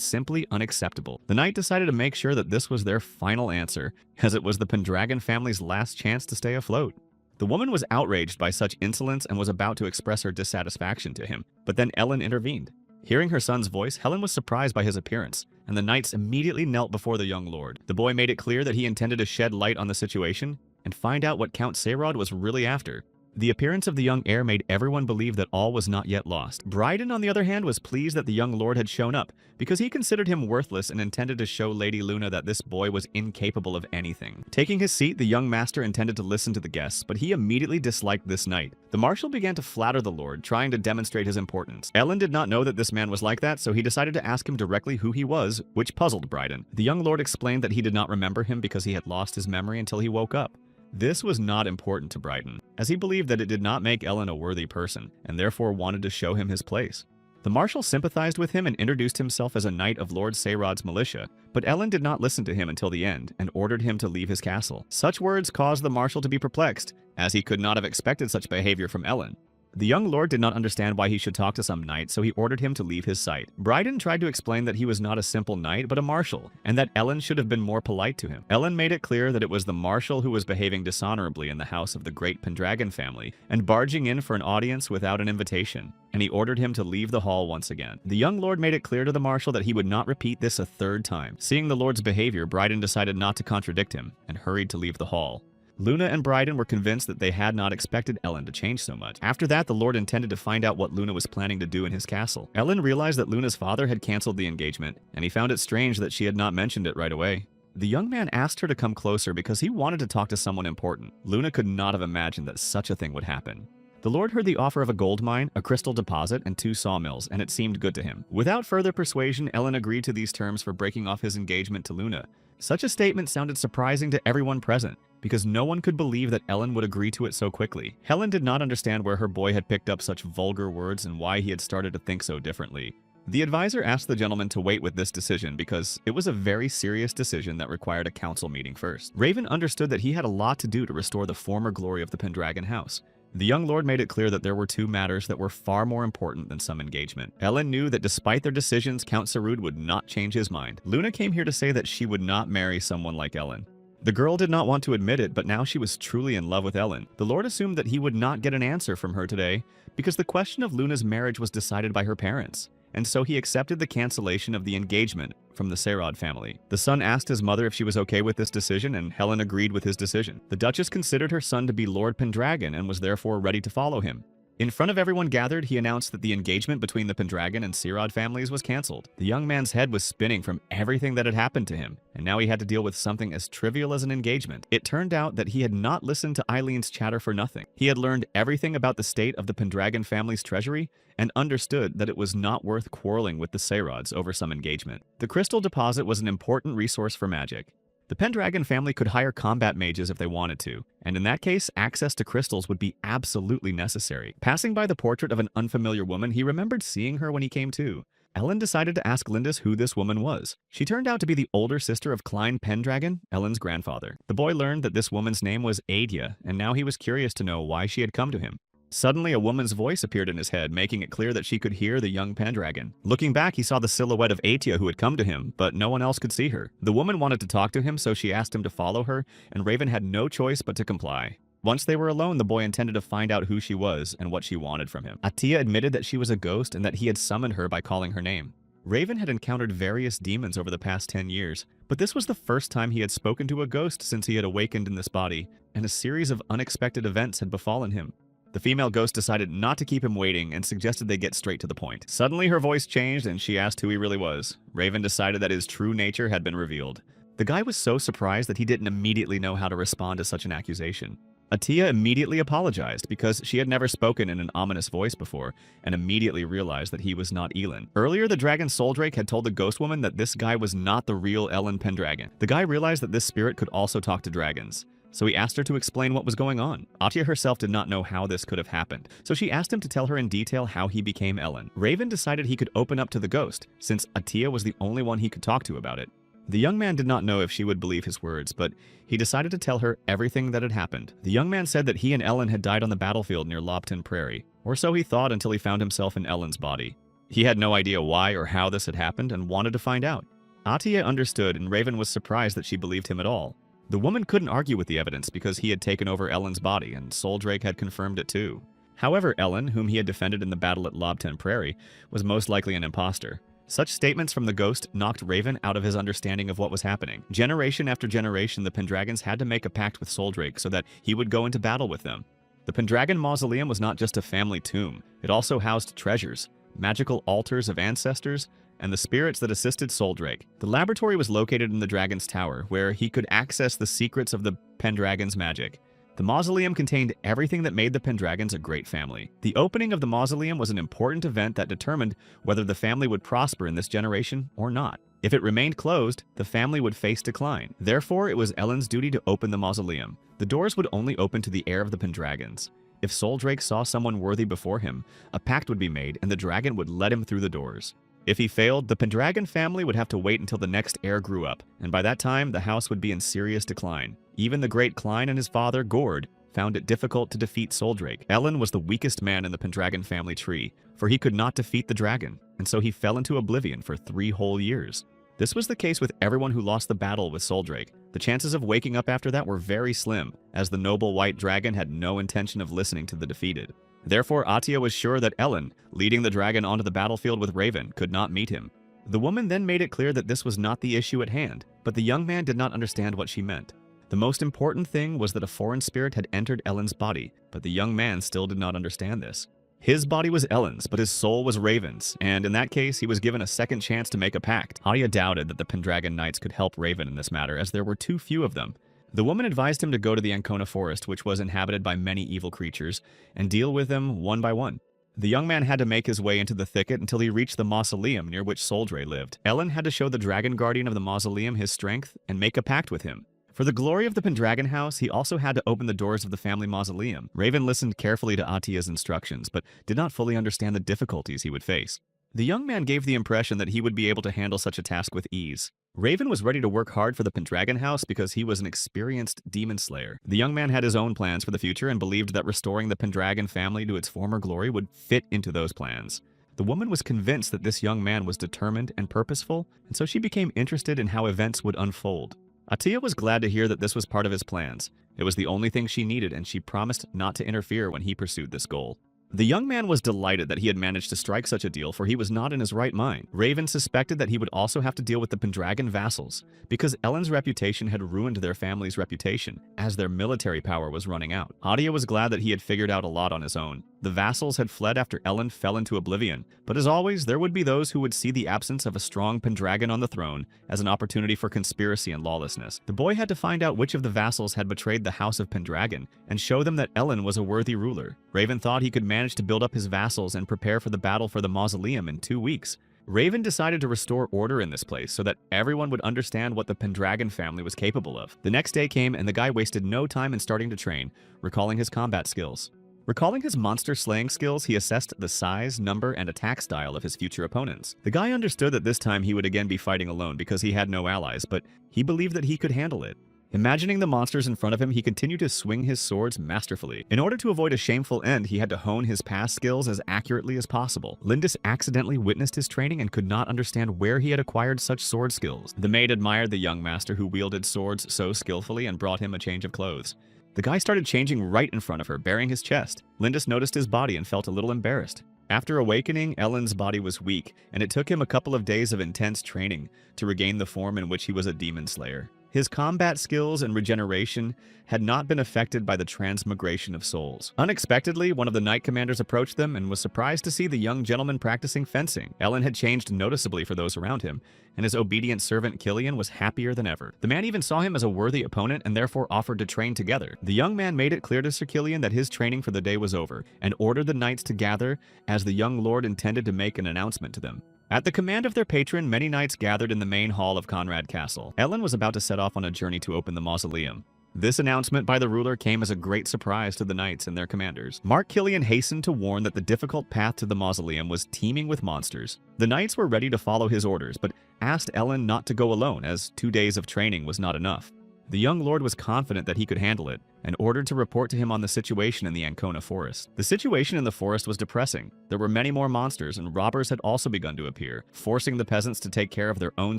simply unacceptable. The knight decided to make sure that this was their final answer, as it was the Pendragon family's last chance to stay afloat. The woman was outraged by such insolence and was about to express her dissatisfaction to him, but then Ellen intervened. Hearing her son's voice, Helen was surprised by his appearance, and the knights immediately knelt before the young lord. The boy made it clear that he intended to shed light on the situation and find out what Count Seyrod was really after. The appearance of the young heir made everyone believe that all was not yet lost. Bryden, on the other hand, was pleased that the young lord had shown up, because he considered him worthless and intended to show Lady Luna that this boy was incapable of anything. Taking his seat, the young master intended to listen to the guests, but he immediately disliked this knight. The marshal began to flatter the lord, trying to demonstrate his importance. Ellen did not know that this man was like that, so he decided to ask him directly who he was, which puzzled Bryden. The young lord explained that he did not remember him because he had lost his memory until he woke up. This was not important to Bryden, as he believed that it did not make Ellen a worthy person, and therefore wanted to show him his place. The marshal sympathized with him and introduced himself as a knight of Lord Seyrod's militia, but Ellen did not listen to him until the end and ordered him to leave his castle. Such words caused the marshal to be perplexed, as he could not have expected such behavior from Ellen. The young lord did not understand why he should talk to some knight, so he ordered him to leave his sight. Bryden tried to explain that he was not a simple knight, but a marshal, and that Ellen should have been more polite to him. Ellen made it clear that it was the marshal who was behaving dishonorably in the house of the great Pendragon family, and barging in for an audience without an invitation, and he ordered him to leave the hall once again. The young lord made it clear to the marshal that he would not repeat this a 3rd time. Seeing the lord's behavior, Bryden decided not to contradict him, and hurried to leave the hall. Luna and Bryden were convinced that they had not expected Ellen to change so much. After that, the lord intended to find out what Luna was planning to do in his castle. Ellen realized that Luna's father had canceled the engagement, and he found it strange that she had not mentioned it right away. The young man asked her to come closer because he wanted to talk to someone important. Luna could not have imagined that such a thing would happen. The lord heard the offer of a gold mine, a crystal deposit, and 2 sawmills, and it seemed good to him. Without further persuasion, Ellen agreed to these terms for breaking off his engagement to Luna. Such a statement sounded surprising to everyone present, because no one could believe that Ellen would agree to it so quickly. Helen did not understand where her boy had picked up such vulgar words and why he had started to think so differently. The advisor asked the gentleman to wait with this decision because it was a very serious decision that required a council meeting first. Raven understood that he had a lot to do to restore the former glory of the Pendragon house. The young lord made it clear that there were 2 matters that were far more important than some engagement. Ellen knew that despite their decisions, Count Sarud would not change his mind. Luna came here to say that she would not marry someone like Ellen. The girl did not want to admit it, but now she was truly in love with Ellen. The lord assumed that he would not get an answer from her today because the question of Luna's marriage was decided by her parents, and so he accepted the cancellation of the engagement from the Seyrod family. The son asked his mother if she was okay with this decision, and Helen agreed with his decision. The Duchess considered her son to be Lord Pendragon and was therefore ready to follow him. In front of everyone gathered, he announced that the engagement between the Pendragon and Seyrod families was cancelled. The young man's head was spinning from everything that had happened to him, and now he had to deal with something as trivial as an engagement. It turned out that he had not listened to Eileen's chatter for nothing. He had learned everything about the state of the Pendragon family's treasury and understood that it was not worth quarreling with the Seyrods over some engagement. The crystal deposit was an important resource for magic. The Pendragon family could hire combat mages if they wanted to, and in that case, access to crystals would be absolutely necessary. Passing by the portrait of an unfamiliar woman, he remembered seeing her when he came to. Ellen decided to ask Lindis who this woman was. She turned out to be the older sister of Klein Pendragon, Ellen's grandfather. The boy learned that this woman's name was Adia, and now he was curious to know why she had come to him. Suddenly, a woman's voice appeared in his head, making it clear that she could hear the young Pendragon. Looking back, he saw the silhouette of Atia who had come to him, but no one else could see her. The woman wanted to talk to him, so she asked him to follow her, and Raven had no choice but to comply. Once they were alone, the boy intended to find out who she was and what she wanted from him. Atia admitted that she was a ghost and that he had summoned her by calling her name. Raven had encountered various demons over the past 10 years, but this was the first time he had spoken to a ghost since he had awakened in this body, and a series of unexpected events had befallen him. The female ghost decided not to keep him waiting and suggested they get straight to the point. Suddenly, her voice changed and she asked who he really was. Raven decided that his true nature had been revealed. The guy was so surprised that he didn't immediately know how to respond to such an accusation. Atiya immediately apologized because she had never spoken in an ominous voice before and immediately realized that he was not Elin. Earlier, the dragon Soldrake had told the ghost woman that this guy was not the real Ellen Pendragon. The guy realized that this spirit could also talk to dragons, so he asked her to explain what was going on. Atiya herself did not know how this could have happened, so she asked him to tell her in detail how he became Ellen. Raven decided he could open up to the ghost, since Atiya was the only one he could talk to about it. The young man did not know if she would believe his words, but he decided to tell her everything that had happened. The young man said that he and Ellen had died on the battlefield near Lobton Prairie, or so he thought until he found himself in Ellen's body. He had no idea why or how this had happened and wanted to find out. Atiya understood, and Raven was surprised that she believed him at all. The woman couldn't argue with the evidence because he had taken over Ellen's body, and Soldrake had confirmed it too. However, Ellen, whom he had defended in the battle at Lobton Prairie, was most likely an imposter. Such statements from the ghost knocked Raven out of his understanding of what was happening. Generation after generation, the Pendragons had to make a pact with Soldrake so that he would go into battle with them. The Pendragon Mausoleum was not just a family tomb. It also housed treasures, magical altars of ancestors, and the spirits that assisted Soldrake. The laboratory was located in the Dragon's Tower, where he could access the secrets of the Pendragon's magic. The mausoleum contained everything that made the Pendragons a great family. The opening of the mausoleum was an important event that determined whether the family would prosper in this generation or not. If it remained closed, the family would face decline. Therefore, it was Ellen's duty to open the mausoleum. The doors would only open to the heir of the Pendragons. If Soldrake saw someone worthy before him, a pact would be made and the dragon would let him through the doors. If he failed, the Pendragon family would have to wait until the next heir grew up, and by that time, the house would be in serious decline. Even the great Klein and his father, Gord, found it difficult to defeat Soldrake. Ellen was the weakest man in the Pendragon family tree, for he could not defeat the dragon, and so he fell into oblivion for 3 whole years. This was the case with everyone who lost the battle with Soldrake. The chances of waking up after that were very slim, as the noble white dragon had no intention of listening to the defeated. Therefore, Atiya was sure that Ellen, leading the dragon onto the battlefield with Raven, could not meet him. The woman then made it clear that this was not the issue at hand, but the young man did not understand what she meant. The most important thing was that a foreign spirit had entered Ellen's body, but the young man still did not understand this. His body was Ellen's, but his soul was Raven's, and in that case, he was given a second chance to make a pact. Atiya doubted that the Pendragon Knights could help Raven in this matter, as there were too few of them. The woman advised him to go to the Ancona forest, which was inhabited by many evil creatures, and deal with them one by one. The young man had to make his way into the thicket until he reached the mausoleum near which Soldrake lived. Ellen had to show the dragon guardian of the mausoleum his strength and make a pact with him. For the glory of the Pendragon house, he also had to open the doors of the family mausoleum. Raven listened carefully to Atiya's instructions, but did not fully understand the difficulties he would face. The young man gave the impression that he would be able to handle such a task with ease. Raven was ready to work hard for the Pendragon house because he was an experienced demon slayer. The young man had his own plans for the future and believed that restoring the Pendragon family to its former glory would fit into those plans. The woman was convinced that this young man was determined and purposeful, and so she became interested in how events would unfold. Atiya was glad to hear that this was part of his plans. It was the only thing she needed, and she promised not to interfere when he pursued this goal. The young man was delighted that he had managed to strike such a deal, for he was not in his right mind. Raven suspected that he would also have to deal with the Pendragon vassals, because Ellen's reputation had ruined their family's reputation, as their military power was running out. Atiya was glad that he had figured out a lot on his own. The vassals had fled after Ellen fell into oblivion, but as always, there would be those who would see the absence of a strong Pendragon on the throne as an opportunity for conspiracy and lawlessness. The boy had to find out which of the vassals had betrayed the house of Pendragon and show them that Ellen was a worthy ruler. Raven thought he could manage to build up his vassals and prepare for the battle for the mausoleum in 2 weeks. Raven decided to restore order in this place so that everyone would understand what the Pendragon family was capable of. The next day came and the guy wasted no time in starting to train, recalling his combat skills. Recalling his monster slaying skills, he assessed the size, number, and attack style of his future opponents. The guy understood that this time he would again be fighting alone because he had no allies, but he believed that he could handle it. Imagining the monsters in front of him, he continued to swing his swords masterfully. In order to avoid a shameful end, he had to hone his past skills as accurately as possible. Lindis accidentally witnessed his training and could not understand where he had acquired such sword skills. The maid admired the young master who wielded swords so skillfully and brought him a change of clothes. The guy started changing right in front of her, baring his chest. Lindis noticed his body and felt a little embarrassed. After awakening, Ellen's body was weak, and it took him a couple of days of intense training to regain the form in which he was a demon slayer. His combat skills and regeneration had not been affected by the transmigration of souls. Unexpectedly, one of the knight commanders approached them and was surprised to see the young gentleman practicing fencing. Ellen had changed noticeably for those around him, and his obedient servant Killian was happier than ever. The man even saw him as a worthy opponent and therefore offered to train together. The young man made it clear to Sir Killian that his training for the day was over, and ordered the knights to gather, as the young lord intended to make an announcement to them. At the command of their patron, many knights gathered in the main hall of Conrad Castle. Ellen was about to set off on a journey to open the mausoleum. This announcement by the ruler came as a great surprise to the knights and their commanders. Mark Killian hastened to warn that the difficult path to the mausoleum was teeming with monsters. The knights were ready to follow his orders, but asked Ellen not to go alone, as 2 days of training was not enough. The young lord was confident that he could handle it, and ordered to report to him on the situation in the Ancona forest. The situation in the forest was depressing. There were many more monsters, and robbers had also begun to appear, forcing the peasants to take care of their own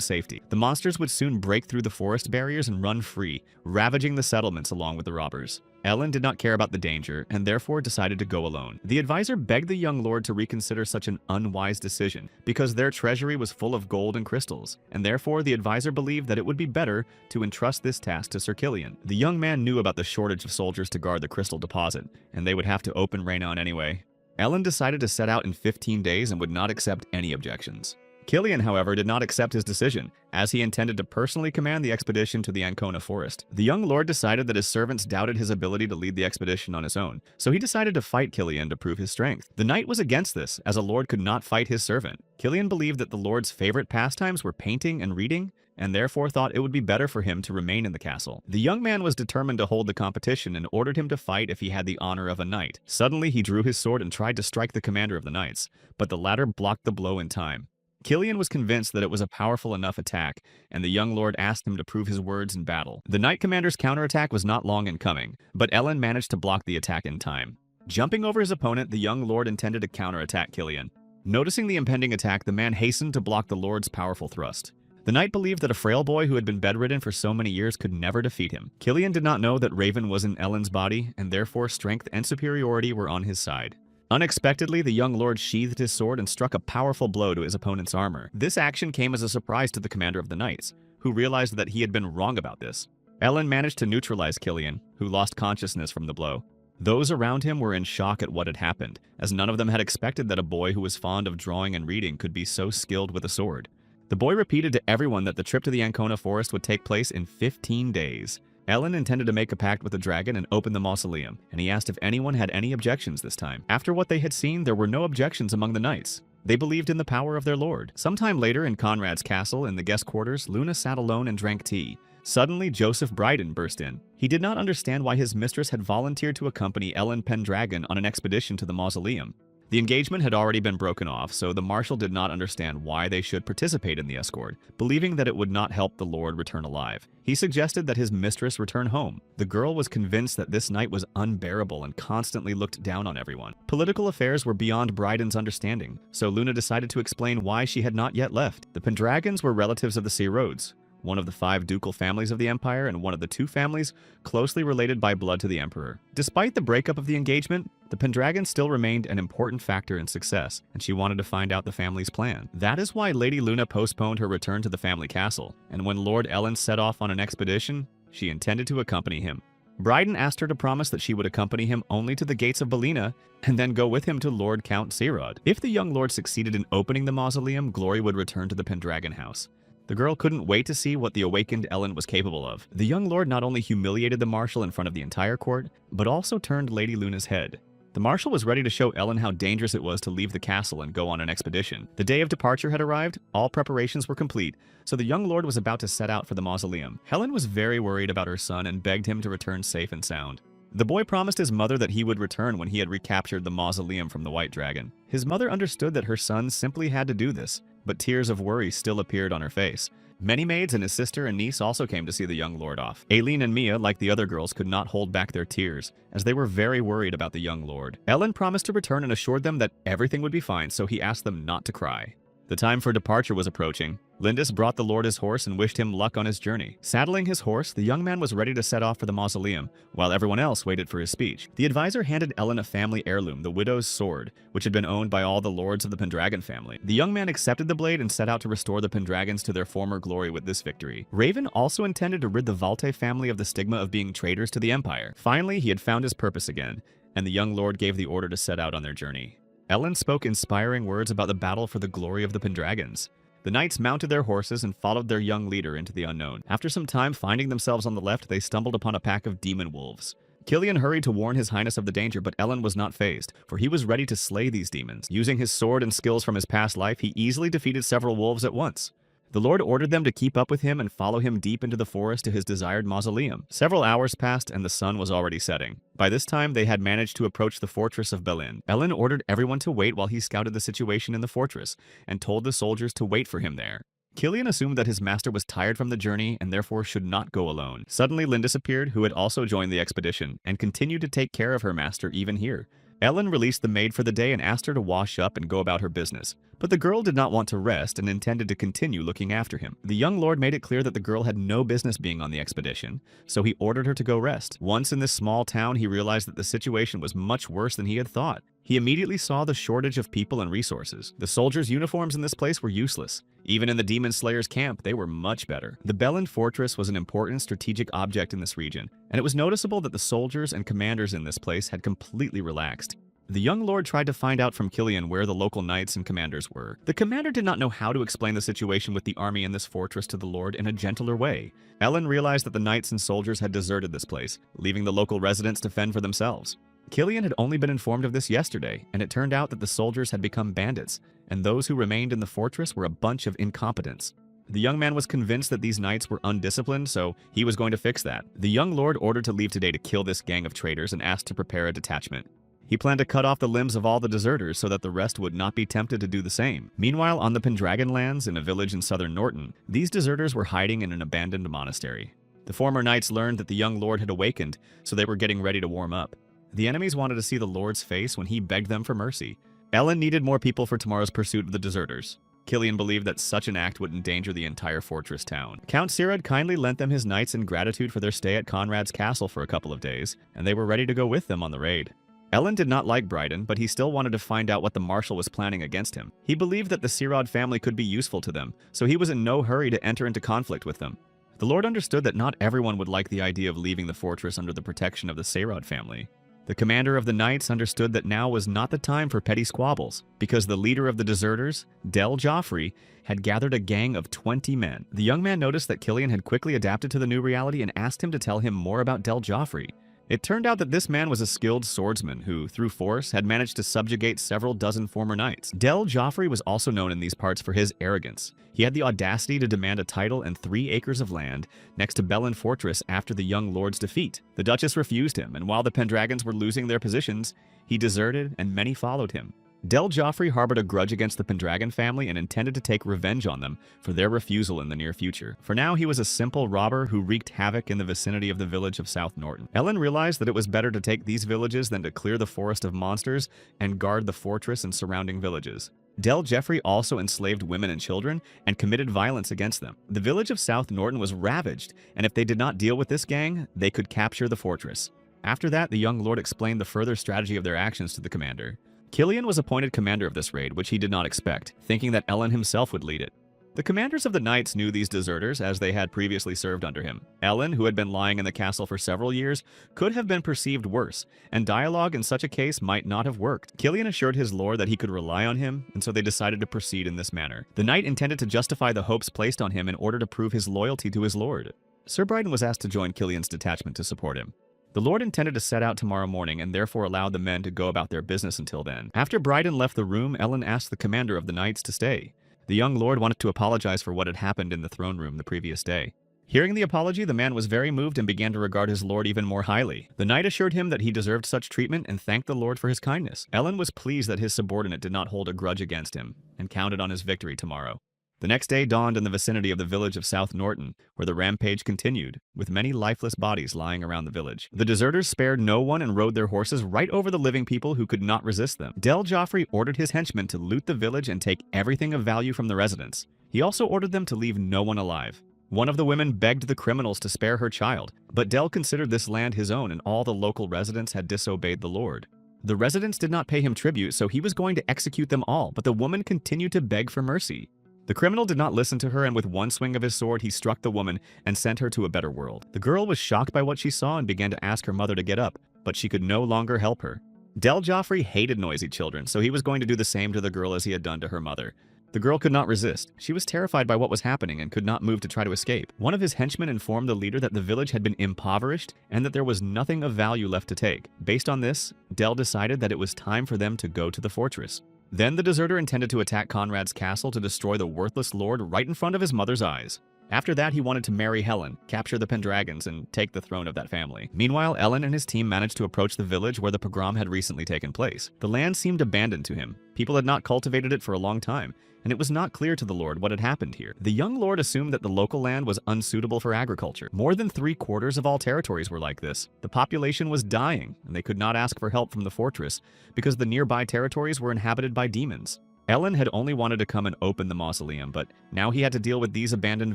safety. The monsters would soon break through the forest barriers and run free, ravaging the settlements along with the robbers. Ellen did not care about the danger, and therefore decided to go alone. The advisor begged the young lord to reconsider such an unwise decision, because their treasury was full of gold and crystals, and therefore the advisor believed that it would be better to entrust this task to Sir Killian. The young man knew about the shortage of soldiers to guard the crystal deposit, and they would have to open Raynon anyway. Ellen decided to set out in 15 days and would not accept any objections. Killian, however, did not accept his decision, as he intended to personally command the expedition to the Ancona forest. The young lord decided that his servants doubted his ability to lead the expedition on his own, so he decided to fight Killian to prove his strength. The knight was against this, as a lord could not fight his servant. Killian believed that the lord's favorite pastimes were painting and reading, and therefore thought it would be better for him to remain in the castle. The young man was determined to hold the competition and ordered him to fight if he had the honor of a knight. Suddenly, he drew his sword and tried to strike the commander of the knights, but the latter blocked the blow in time. Killian was convinced that it was a powerful enough attack, and the young lord asked him to prove his words in battle. The knight commander's counterattack was not long in coming, but Ellen managed to block the attack in time. Jumping over his opponent, the young lord intended to counterattack Killian. Noticing the impending attack, the man hastened to block the lord's powerful thrust. The knight believed that a frail boy who had been bedridden for so many years could never defeat him. Killian did not know that Raven was in Ellen's body, and therefore strength and superiority were on his side. Unexpectedly, the young lord sheathed his sword and struck a powerful blow to his opponent's armor. This action came as a surprise to the commander of the knights, who realized that he had been wrong about this. Ellen managed to neutralize Killian, who lost consciousness from the blow. Those around him were in shock at what had happened, as none of them had expected that a boy who was fond of drawing and reading could be so skilled with a sword. The boy repeated to everyone that the trip to the Ancona forest would take place in 15 days. Ellen intended to make a pact with the dragon and open the mausoleum, and he asked if anyone had any objections this time. After what they had seen, there were no objections among the knights. They believed in the power of their lord. Sometime later in Conrad's castle, in the guest quarters, Luna sat alone and drank tea. Suddenly, Joseph Bryden burst in. He did not understand why his mistress had volunteered to accompany Ellen Pendragon on an expedition to the mausoleum. The engagement had already been broken off, so the marshal did not understand why they should participate in the escort, believing that it would not help the lord return alive. He suggested that his mistress return home. The girl was convinced that this knight was unbearable and constantly looked down on everyone. Political affairs were beyond Bryden's understanding, so Luna decided to explain why she had not yet left. The Pendragons were relatives of the Sea Rhodes, one of the 5 ducal families of the empire and one of the 2 families closely related by blood to the emperor. Despite the breakup of the engagement, the Pendragon still remained an important factor in success, and she wanted to find out the family's plan. That is why Lady Luna postponed her return to the family castle, and when Lord Ellen set off on an expedition, she intended to accompany him. Bryden asked her to promise that she would accompany him only to the gates of Belina, and then go with him to Lord Count Searod. If the young lord succeeded in opening the mausoleum, glory would return to the Pendragon house. The girl couldn't wait to see what the awakened Ellen was capable of. The young lord not only humiliated the marshal in front of the entire court, but also turned Lady Luna's head. The marshal was ready to show Ellen how dangerous it was to leave the castle and go on an expedition. The day of departure had arrived, all preparations were complete, so the young lord was about to set out for the mausoleum. Helen was very worried about her son and begged him to return safe and sound. The boy promised his mother that he would return when he had recaptured the mausoleum from the White Dragon. His mother understood that her son simply had to do this, but tears of worry still appeared on her face. Many maids and his sister and niece also came to see the young lord off. Aileen and Mia, like the other girls, could not hold back their tears, as they were very worried about the young lord. Ellen promised to return and assured them that everything would be fine, so he asked them not to cry. The time for departure was approaching. Lindis brought the Lord his horse and wished him luck on his journey. Saddling his horse, the young man was ready to set off for the mausoleum, while everyone else waited for his speech. The advisor handed Ellen a family heirloom, the widow's sword, which had been owned by all the lords of the Pendragon family. The young man accepted the blade and set out to restore the Pendragons to their former glory with this victory. Raven also intended to rid the Valte family of the stigma of being traitors to the Empire. Finally, he had found his purpose again, and the young lord gave the order to set out on their journey. Ellen spoke inspiring words about the battle for the glory of the Pendragons. The knights mounted their horses and followed their young leader into the unknown. After some time finding themselves on the left, they stumbled upon a pack of demon wolves. Killian hurried to warn his highness of the danger, but Ellen was not fazed, for he was ready to slay these demons. Using his sword and skills from his past life, he easily defeated several wolves at once. The Lord ordered them to keep up with him and follow him deep into the forest to his desired mausoleum. Several hours passed and the sun was already setting. By this time, they had managed to approach the fortress of Belin. Ellen ordered everyone to wait while he scouted the situation in the fortress and told the soldiers to wait for him there. Killian assumed that his master was tired from the journey and therefore should not go alone. Suddenly, Lindis appeared, who had also joined the expedition, and continued to take care of her master even here. Ellen released the maid for the day and asked her to wash up and go about her business. But the girl did not want to rest and intended to continue looking after him. The young lord made it clear that the girl had no business being on the expedition, so he ordered her to go rest. Once in this small town, he realized that the situation was much worse than he had thought. He immediately saw the shortage of people and resources. The soldiers' uniforms in this place were useless. Even in the Demon Slayer's camp, they were much better. The Belin Fortress was an important strategic object in this region, and it was noticeable that the soldiers and commanders in this place had completely relaxed. The young lord tried to find out from Killian where the local knights and commanders were. The commander did not know how to explain the situation with the army in this fortress to the lord in a gentler way. Ellen realized that the knights and soldiers had deserted this place, leaving the local residents to fend for themselves. Killian had only been informed of this yesterday, and it turned out that the soldiers had become bandits, and those who remained in the fortress were a bunch of incompetents. The young man was convinced that these knights were undisciplined, so he was going to fix that. The young lord ordered to leave today to kill this gang of traitors and asked to prepare a detachment. He planned to cut off the limbs of all the deserters so that the rest would not be tempted to do the same. Meanwhile, on the Pendragon lands, in a village in southern Norton, these deserters were hiding in an abandoned monastery. The former knights learned that the young lord had awakened, so they were getting ready to warm up. The enemies wanted to see the lord's face when he begged them for mercy. Ellen needed more people for tomorrow's pursuit of the deserters. Killian believed that such an act would endanger the entire fortress town. Count Sirad kindly lent them his knights in gratitude for their stay at Conrad's castle for a couple of days, and they were ready to go with them on the raid. Ellen did not like Bryden, but he still wanted to find out what the marshal was planning against him. He believed that the Sirad family could be useful to them, so he was in no hurry to enter into conflict with them. The lord understood that not everyone would like the idea of leaving the fortress under the protection of the Sirad family. The commander of the knights understood that now was not the time for petty squabbles, because the leader of the deserters, Del Joffrey, had gathered a gang of 20 men. The young man noticed that Killian had quickly adapted to the new reality and asked him to tell him more about Del Joffrey. It turned out that this man was a skilled swordsman who, through force, had managed to subjugate several dozen former knights. Del Joffrey was also known in these parts for his arrogance. He had the audacity to demand a title and 3 acres of land next to Belin Fortress after the young lord's defeat. The Duchess refused him, and while the Pendragons were losing their positions, he deserted and many followed him. Del Joffrey harbored a grudge against the Pendragon family and intended to take revenge on them for their refusal in the near future. For now, he was a simple robber who wreaked havoc in the vicinity of the village of South Norton. Ellen realized that it was better to take these villages than to clear the forest of monsters and guard the fortress and surrounding villages. Del Joffrey also enslaved women and children and committed violence against them. The village of South Norton was ravaged, and if they did not deal with this gang, they could capture the fortress. After that, the young lord explained the further strategy of their actions to the commander. Killian was appointed commander of this raid, which he did not expect, thinking that Ellen himself would lead it. The commanders of the knights knew these deserters as they had previously served under him. Ellen, who had been lying in the castle for several years, could have been perceived worse, and dialogue in such a case might not have worked. Killian assured his lord that he could rely on him, and so they decided to proceed in this manner. The knight intended to justify the hopes placed on him in order to prove his loyalty to his lord. Sir Bryden was asked to join Killian's detachment to support him. The lord intended to set out tomorrow morning and therefore allowed the men to go about their business until then. After Bryden left the room, Ellen asked the commander of the knights to stay. The young lord wanted to apologize for what had happened in the throne room the previous day. Hearing the apology, the man was very moved and began to regard his lord even more highly. The knight assured him that he deserved such treatment and thanked the lord for his kindness. Ellen was pleased that his subordinate did not hold a grudge against him and counted on his victory tomorrow. The next day dawned in the vicinity of the village of South Norton, where the rampage continued, with many lifeless bodies lying around the village. The deserters spared no one and rode their horses right over the living people who could not resist them. Del Joffrey ordered his henchmen to loot the village and take everything of value from the residents. He also ordered them to leave no one alive. One of the women begged the criminals to spare her child, but Del considered this land his own and all the local residents had disobeyed the Lord. The residents did not pay him tribute, so he was going to execute them all, but the woman continued to beg for mercy. The criminal did not listen to her, and with one swing of his sword, he struck the woman and sent her to a better world. The girl was shocked by what she saw and began to ask her mother to get up, but she could no longer help her. Del Joffrey hated noisy children, so he was going to do the same to the girl as he had done to her mother. The girl could not resist. She was terrified by what was happening and could not move to try to escape. One of his henchmen informed the leader that the village had been impoverished and that there was nothing of value left to take. Based on this, Del decided that it was time for them to go to the fortress. Then the deserter intended to attack Conrad's castle to destroy the worthless lord right in front of his mother's eyes. After that, he wanted to marry Helen, capture the Pendragons, and take the throne of that family. Meanwhile, Ellen and his team managed to approach the village where the pogrom had recently taken place. The land seemed abandoned to him. People had not cultivated it for a long time, and it was not clear to the lord what had happened here. The young lord assumed that the local land was unsuitable for agriculture. More than 3/4 of all territories were like this. The population was dying, and they could not ask for help from the fortress because the nearby territories were inhabited by demons. Ellen had only wanted to come and open the mausoleum, but now he had to deal with these abandoned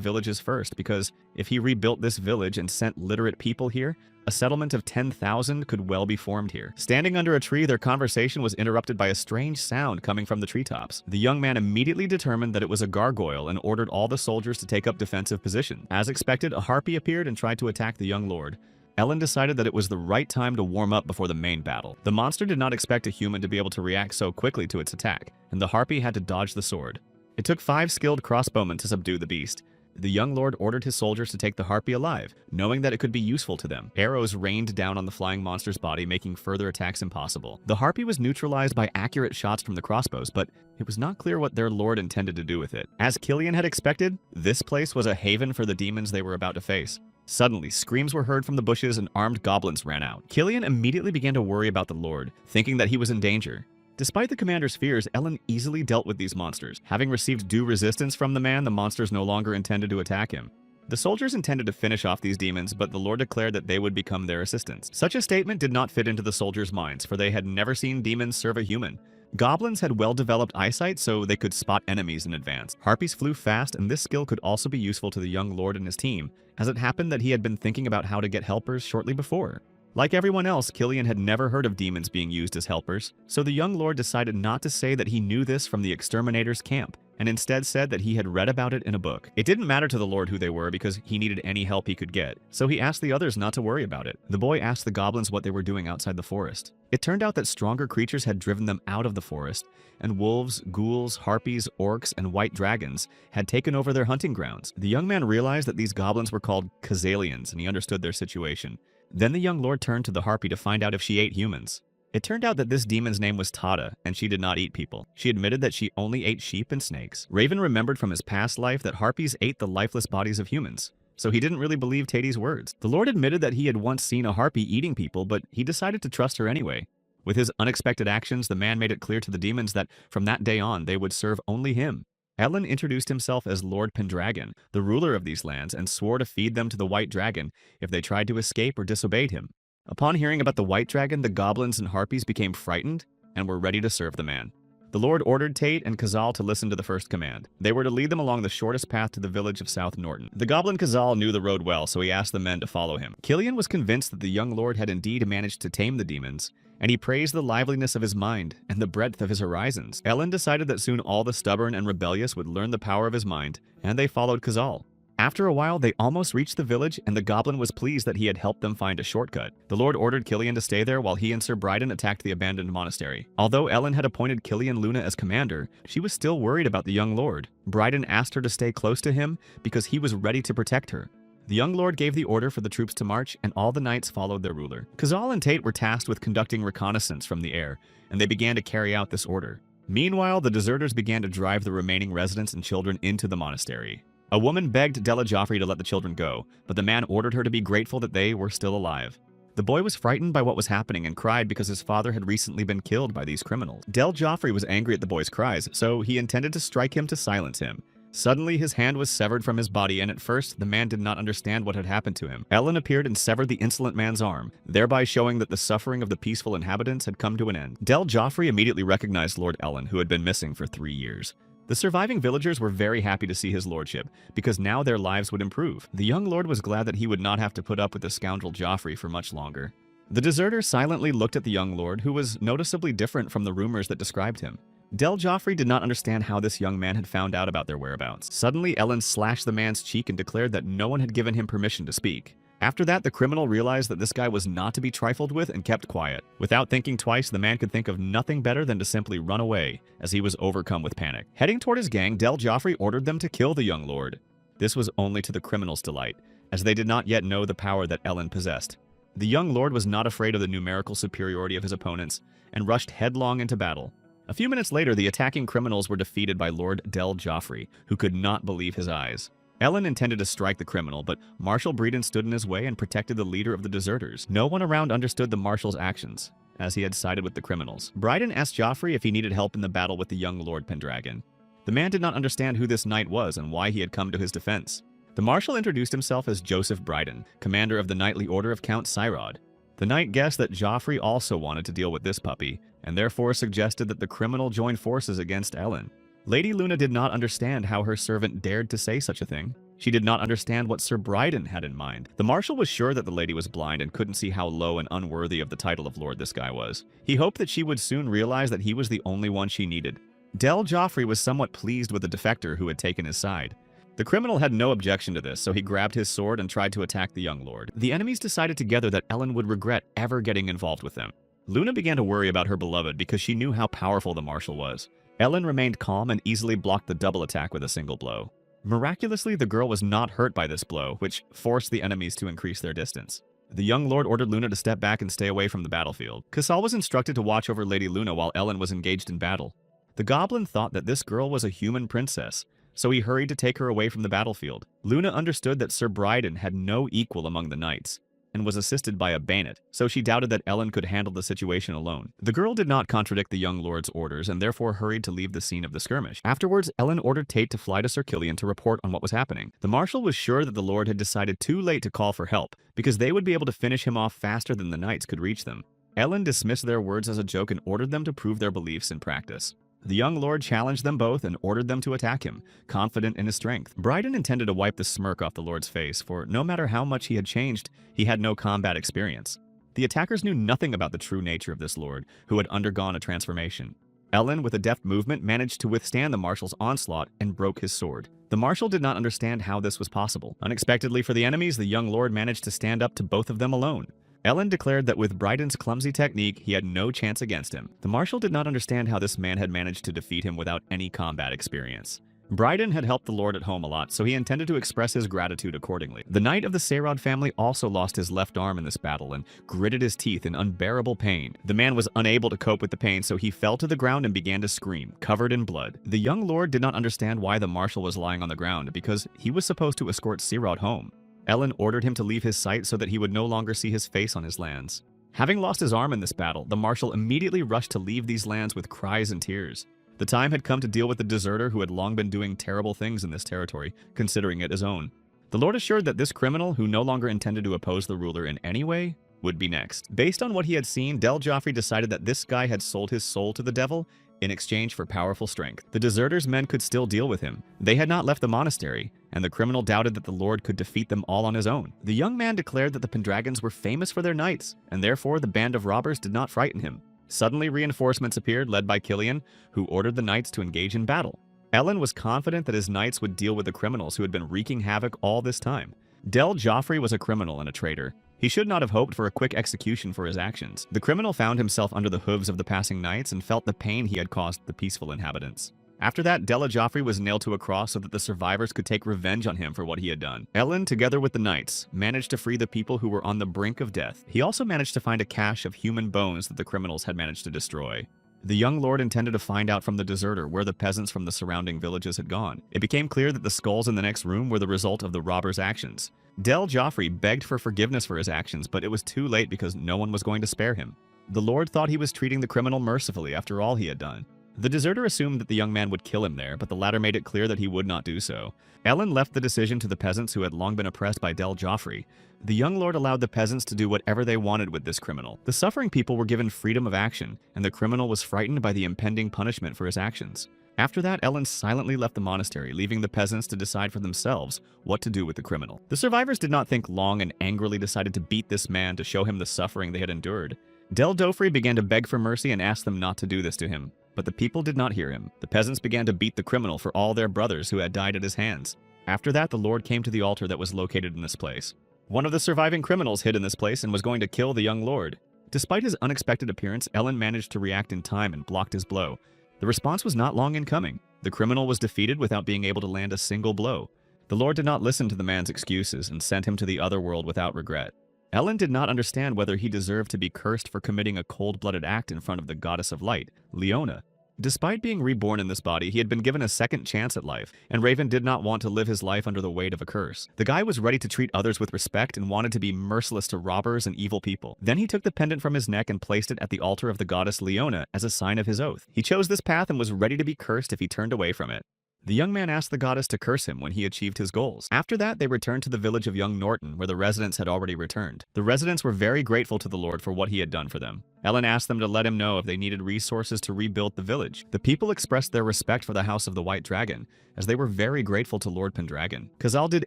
villages first, because if he rebuilt this village and sent literate people here, a settlement of 10,000 could well be formed here. Standing under a tree, their conversation was interrupted by a strange sound coming from the treetops. The young man immediately determined that it was a gargoyle and ordered all the soldiers to take up defensive position. As expected, a harpy appeared and tried to attack the young lord. Ellen decided that it was the right time to warm up before the main battle. The monster did not expect a human to be able to react so quickly to its attack, and the harpy had to dodge the sword. It took 5 skilled crossbowmen to subdue the beast. The young lord ordered his soldiers to take the harpy alive, knowing that it could be useful to them. Arrows rained down on the flying monster's body, making further attacks impossible. The harpy was neutralized by accurate shots from the crossbows, but it was not clear what their lord intended to do with it. As Killian had expected, this place was a haven for the demons they were about to face. Suddenly, screams were heard from the bushes and armed goblins ran out. Killian immediately began to worry about the lord, thinking that he was in danger. Despite the commander's fears, Ellen easily dealt with these monsters. Having received due resistance from the man, the monsters no longer intended to attack him. The soldiers intended to finish off these demons, but the lord declared that they would become their assistants. Such a statement did not fit into the soldiers' minds, for they had never seen demons serve a human. Goblins had well-developed eyesight, so they could spot enemies in advance. Harpies flew fast, and this skill could also be useful to the young lord and his team, as it happened that he had been thinking about how to get helpers shortly before. Like everyone else, Killian had never heard of demons being used as helpers, so the young lord decided not to say that he knew this from the exterminator's camp, and instead said that he had read about it in a book. It didn't matter to the lord who they were because he needed any help he could get, so he asked the others not to worry about it. The boy asked the goblins what they were doing outside the forest. It turned out that stronger creatures had driven them out of the forest, and wolves, ghouls, harpies, orcs, and white dragons had taken over their hunting grounds. The young man realized that these goblins were called Khazalians, and he understood their situation. Then the young lord turned to the harpy to find out if she ate humans. It turned out that this demon's name was Tada, and she did not eat people. She admitted that she only ate sheep and snakes. Raven remembered from his past life that harpies ate the lifeless bodies of humans, so he didn't really believe Tadi's words. The lord admitted that he had once seen a harpy eating people, but he decided to trust her anyway. With his unexpected actions, the man made it clear to the demons that from that day on, they would serve only him. Ellen introduced himself as Lord Pendragon, the ruler of these lands, and swore to feed them to the White Dragon if they tried to escape or disobeyed him. Upon hearing about the White Dragon, the goblins and harpies became frightened and were ready to serve the man. The Lord ordered Tate and Khazal to listen to the first command. They were to lead them along the shortest path to the village of South Norton. The goblin Khazal knew the road well, so he asked the men to follow him. Killian was convinced that the young lord had indeed managed to tame the demons, and he praised the liveliness of his mind and the breadth of his horizons. Ellen decided that soon all the stubborn and rebellious would learn the power of his mind, and they followed Khazal. After a while, they almost reached the village, and the goblin was pleased that he had helped them find a shortcut. The lord ordered Killian to stay there while he and Sir Bryden attacked the abandoned monastery. Although Ellen had appointed Killian Luna as commander, she was still worried about the young lord. Bryden asked her to stay close to him because he was ready to protect her. The young lord gave the order for the troops to march, and all the knights followed their ruler. Khazal and Tate were tasked with conducting reconnaissance from the air, and they began to carry out this order. Meanwhile, the deserters began to drive the remaining residents and children into the monastery. A woman begged Della Joffrey to let the children go, but the man ordered her to be grateful that they were still alive. The boy was frightened by what was happening and cried because his father had recently been killed by these criminals. Del Joffrey was angry at the boy's cries, so he intended to strike him to silence him. Suddenly, his hand was severed from his body, and at first, the man did not understand what had happened to him. Ellen appeared and severed the insolent man's arm, thereby showing that the suffering of the peaceful inhabitants had come to an end. Del Joffrey immediately recognized Lord Ellen, who had been missing for 3 years. The surviving villagers were very happy to see his lordship, because now their lives would improve. The young lord was glad that he would not have to put up with the scoundrel Joffrey for much longer. The deserter silently looked at the young lord, who was noticeably different from the rumors that described him. Del Joffrey did not understand how this young man had found out about their whereabouts. Suddenly, Ellen slashed the man's cheek and declared that no one had given him permission to speak. After that, the criminal realized that this guy was not to be trifled with and kept quiet. Without thinking twice, the man could think of nothing better than to simply run away, as he was overcome with panic. Heading toward his gang, Del Joffrey ordered them to kill the young lord. This was only to the criminals' delight, as they did not yet know the power that Ellen possessed. The young lord was not afraid of the numerical superiority of his opponents, and rushed headlong into battle. A few minutes later, the attacking criminals were defeated by Lord Del Joffrey, who could not believe his eyes. Ellen intended to strike the criminal, but Marshal Breeden stood in his way and protected the leader of the deserters. No one around understood the marshal's actions, as he had sided with the criminals. Breeden asked Joffrey if he needed help in the battle with the young Lord Pendragon. The man did not understand who this knight was and why he had come to his defense. The marshal introduced himself as Joseph Breeden, commander of the knightly order of Count Cyrod. The knight guessed that Joffrey also wanted to deal with this puppy, and therefore suggested that the criminal join forces against Ellen. Lady Luna did not understand how her servant dared to say such a thing. She did not understand what Sir Breeden had in mind. The marshal was sure that the lady was blind and couldn't see how low and unworthy of the title of lord this guy was. He hoped that she would soon realize that he was the only one she needed. Del Joffrey was somewhat pleased with the defector who had taken his side. The criminal had no objection to this, so he grabbed his sword and tried to attack the young lord. The enemies decided together that Ellen would regret ever getting involved with them. Luna began to worry about her beloved because she knew how powerful the marshal was. Ellen remained calm and easily blocked the double attack with a single blow. Miraculously, the girl was not hurt by this blow, which forced the enemies to increase their distance. The young lord ordered Luna to step back and stay away from the battlefield. Casal was instructed to watch over Lady Luna while Ellen was engaged in battle. The goblin thought that this girl was a human princess, so he hurried to take her away from the battlefield. Luna understood that Sir Breeden had no equal among the knights, and was assisted by a bayonet, so she doubted that Ellen could handle the situation alone. The girl did not contradict the young lord's orders and therefore hurried to leave the scene of the skirmish. Afterwards, Ellen ordered Tate to fly to Sir Killian to report on what was happening. The marshal was sure that the lord had decided too late to call for help, because they would be able to finish him off faster than the knights could reach them. Ellen dismissed their words as a joke and ordered them to prove their beliefs in practice. The young lord challenged them both and ordered them to attack him, confident in his strength. Breeden intended to wipe the smirk off the lord's face, for no matter how much he had changed, he had no combat experience. The attackers knew nothing about the true nature of this lord, who had undergone a transformation. Ellen, with a deft movement, managed to withstand the marshal's onslaught and broke his sword. The marshal did not understand how this was possible. Unexpectedly for the enemies, the young lord managed to stand up to both of them alone. Ellen declared that with Breiden's clumsy technique, he had no chance against him. The marshal did not understand how this man had managed to defeat him without any combat experience. Breeden had helped the lord at home a lot, so he intended to express his gratitude accordingly. The knight of the Sayrod family also lost his left arm in this battle and gritted his teeth in unbearable pain. The man was unable to cope with the pain, so he fell to the ground and began to scream, covered in blood. The young lord did not understand why the marshal was lying on the ground, because he was supposed to escort Sayrod home. Ellen ordered him to leave his sight so that he would no longer see his face on his lands. Having lost his arm in this battle, the marshal immediately rushed to leave these lands with cries and tears. The time had come to deal with the deserter who had long been doing terrible things in this territory, considering it his own. The lord assured that this criminal, who no longer intended to oppose the ruler in any way, would be next. Based on what he had seen, Del Joffrey decided that this guy had sold his soul to the devil in exchange for powerful strength. The deserters' men could still deal with him. They had not left the monastery, and the criminal doubted that the lord could defeat them all on his own. The young man declared that the Pendragons were famous for their knights, and therefore the band of robbers did not frighten him. Suddenly, reinforcements appeared, led by Killian, who ordered the knights to engage in battle. Ellen was confident that his knights would deal with the criminals who had been wreaking havoc all this time. Del Joffrey was a criminal and a traitor. He should not have hoped for a quick execution for his actions. The criminal found himself under the hooves of the passing knights and felt the pain he had caused the peaceful inhabitants. After that, Della Joffrey was nailed to a cross so that the survivors could take revenge on him for what he had done. Ellen, together with the knights, managed to free the people who were on the brink of death. He also managed to find a cache of human bones that the criminals had managed to destroy. The young lord intended to find out from the deserter where the peasants from the surrounding villages had gone. It became clear that the skulls in the next room were the result of the robbers' actions. Del Joffrey begged for forgiveness for his actions, but it was too late because no one was going to spare him. The lord thought he was treating the criminal mercifully after all he had done. The deserter assumed that the young man would kill him there, but the latter made it clear that he would not do so. Ellen left the decision to the peasants who had long been oppressed by Del Joffrey. The young lord allowed the peasants to do whatever they wanted with this criminal. The suffering people were given freedom of action, and the criminal was frightened by the impending punishment for his actions. After that, Ellen silently left the monastery, leaving the peasants to decide for themselves what to do with the criminal. The survivors did not think long and angrily decided to beat this man to show him the suffering they had endured. Del Joffrey began to beg for mercy and asked them not to do this to him. But the people did not hear him. The peasants began to beat the criminal for all their brothers who had died at his hands. After that, the Lord came to the altar that was located in this place. One of the surviving criminals hid in this place and was going to kill the young lord. Despite his unexpected appearance, Ellen managed to react in time and blocked his blow. The response was not long in coming. The criminal was defeated without being able to land a single blow. The Lord did not listen to the man's excuses and sent him to the other world without regret. Ellen did not understand whether he deserved to be cursed for committing a cold-blooded act in front of the goddess of light, Leona. Despite being reborn in this body, he had been given a second chance at life, and Raven did not want to live his life under the weight of a curse. The guy was ready to treat others with respect and wanted to be merciless to robbers and evil people. Then he took the pendant from his neck and placed it at the altar of the goddess Leona as a sign of his oath. He chose this path and was ready to be cursed if he turned away from it. The young man asked the goddess to curse him when he achieved his goals. After that, they returned to the village of young Norton, where the residents had already returned. The residents were very grateful to the Lord for what he had done for them. Ellen asked them to let him know if they needed resources to rebuild the village. The people expressed their respect for the House of the White Dragon, as they were very grateful to Lord Pendragon. Khazal did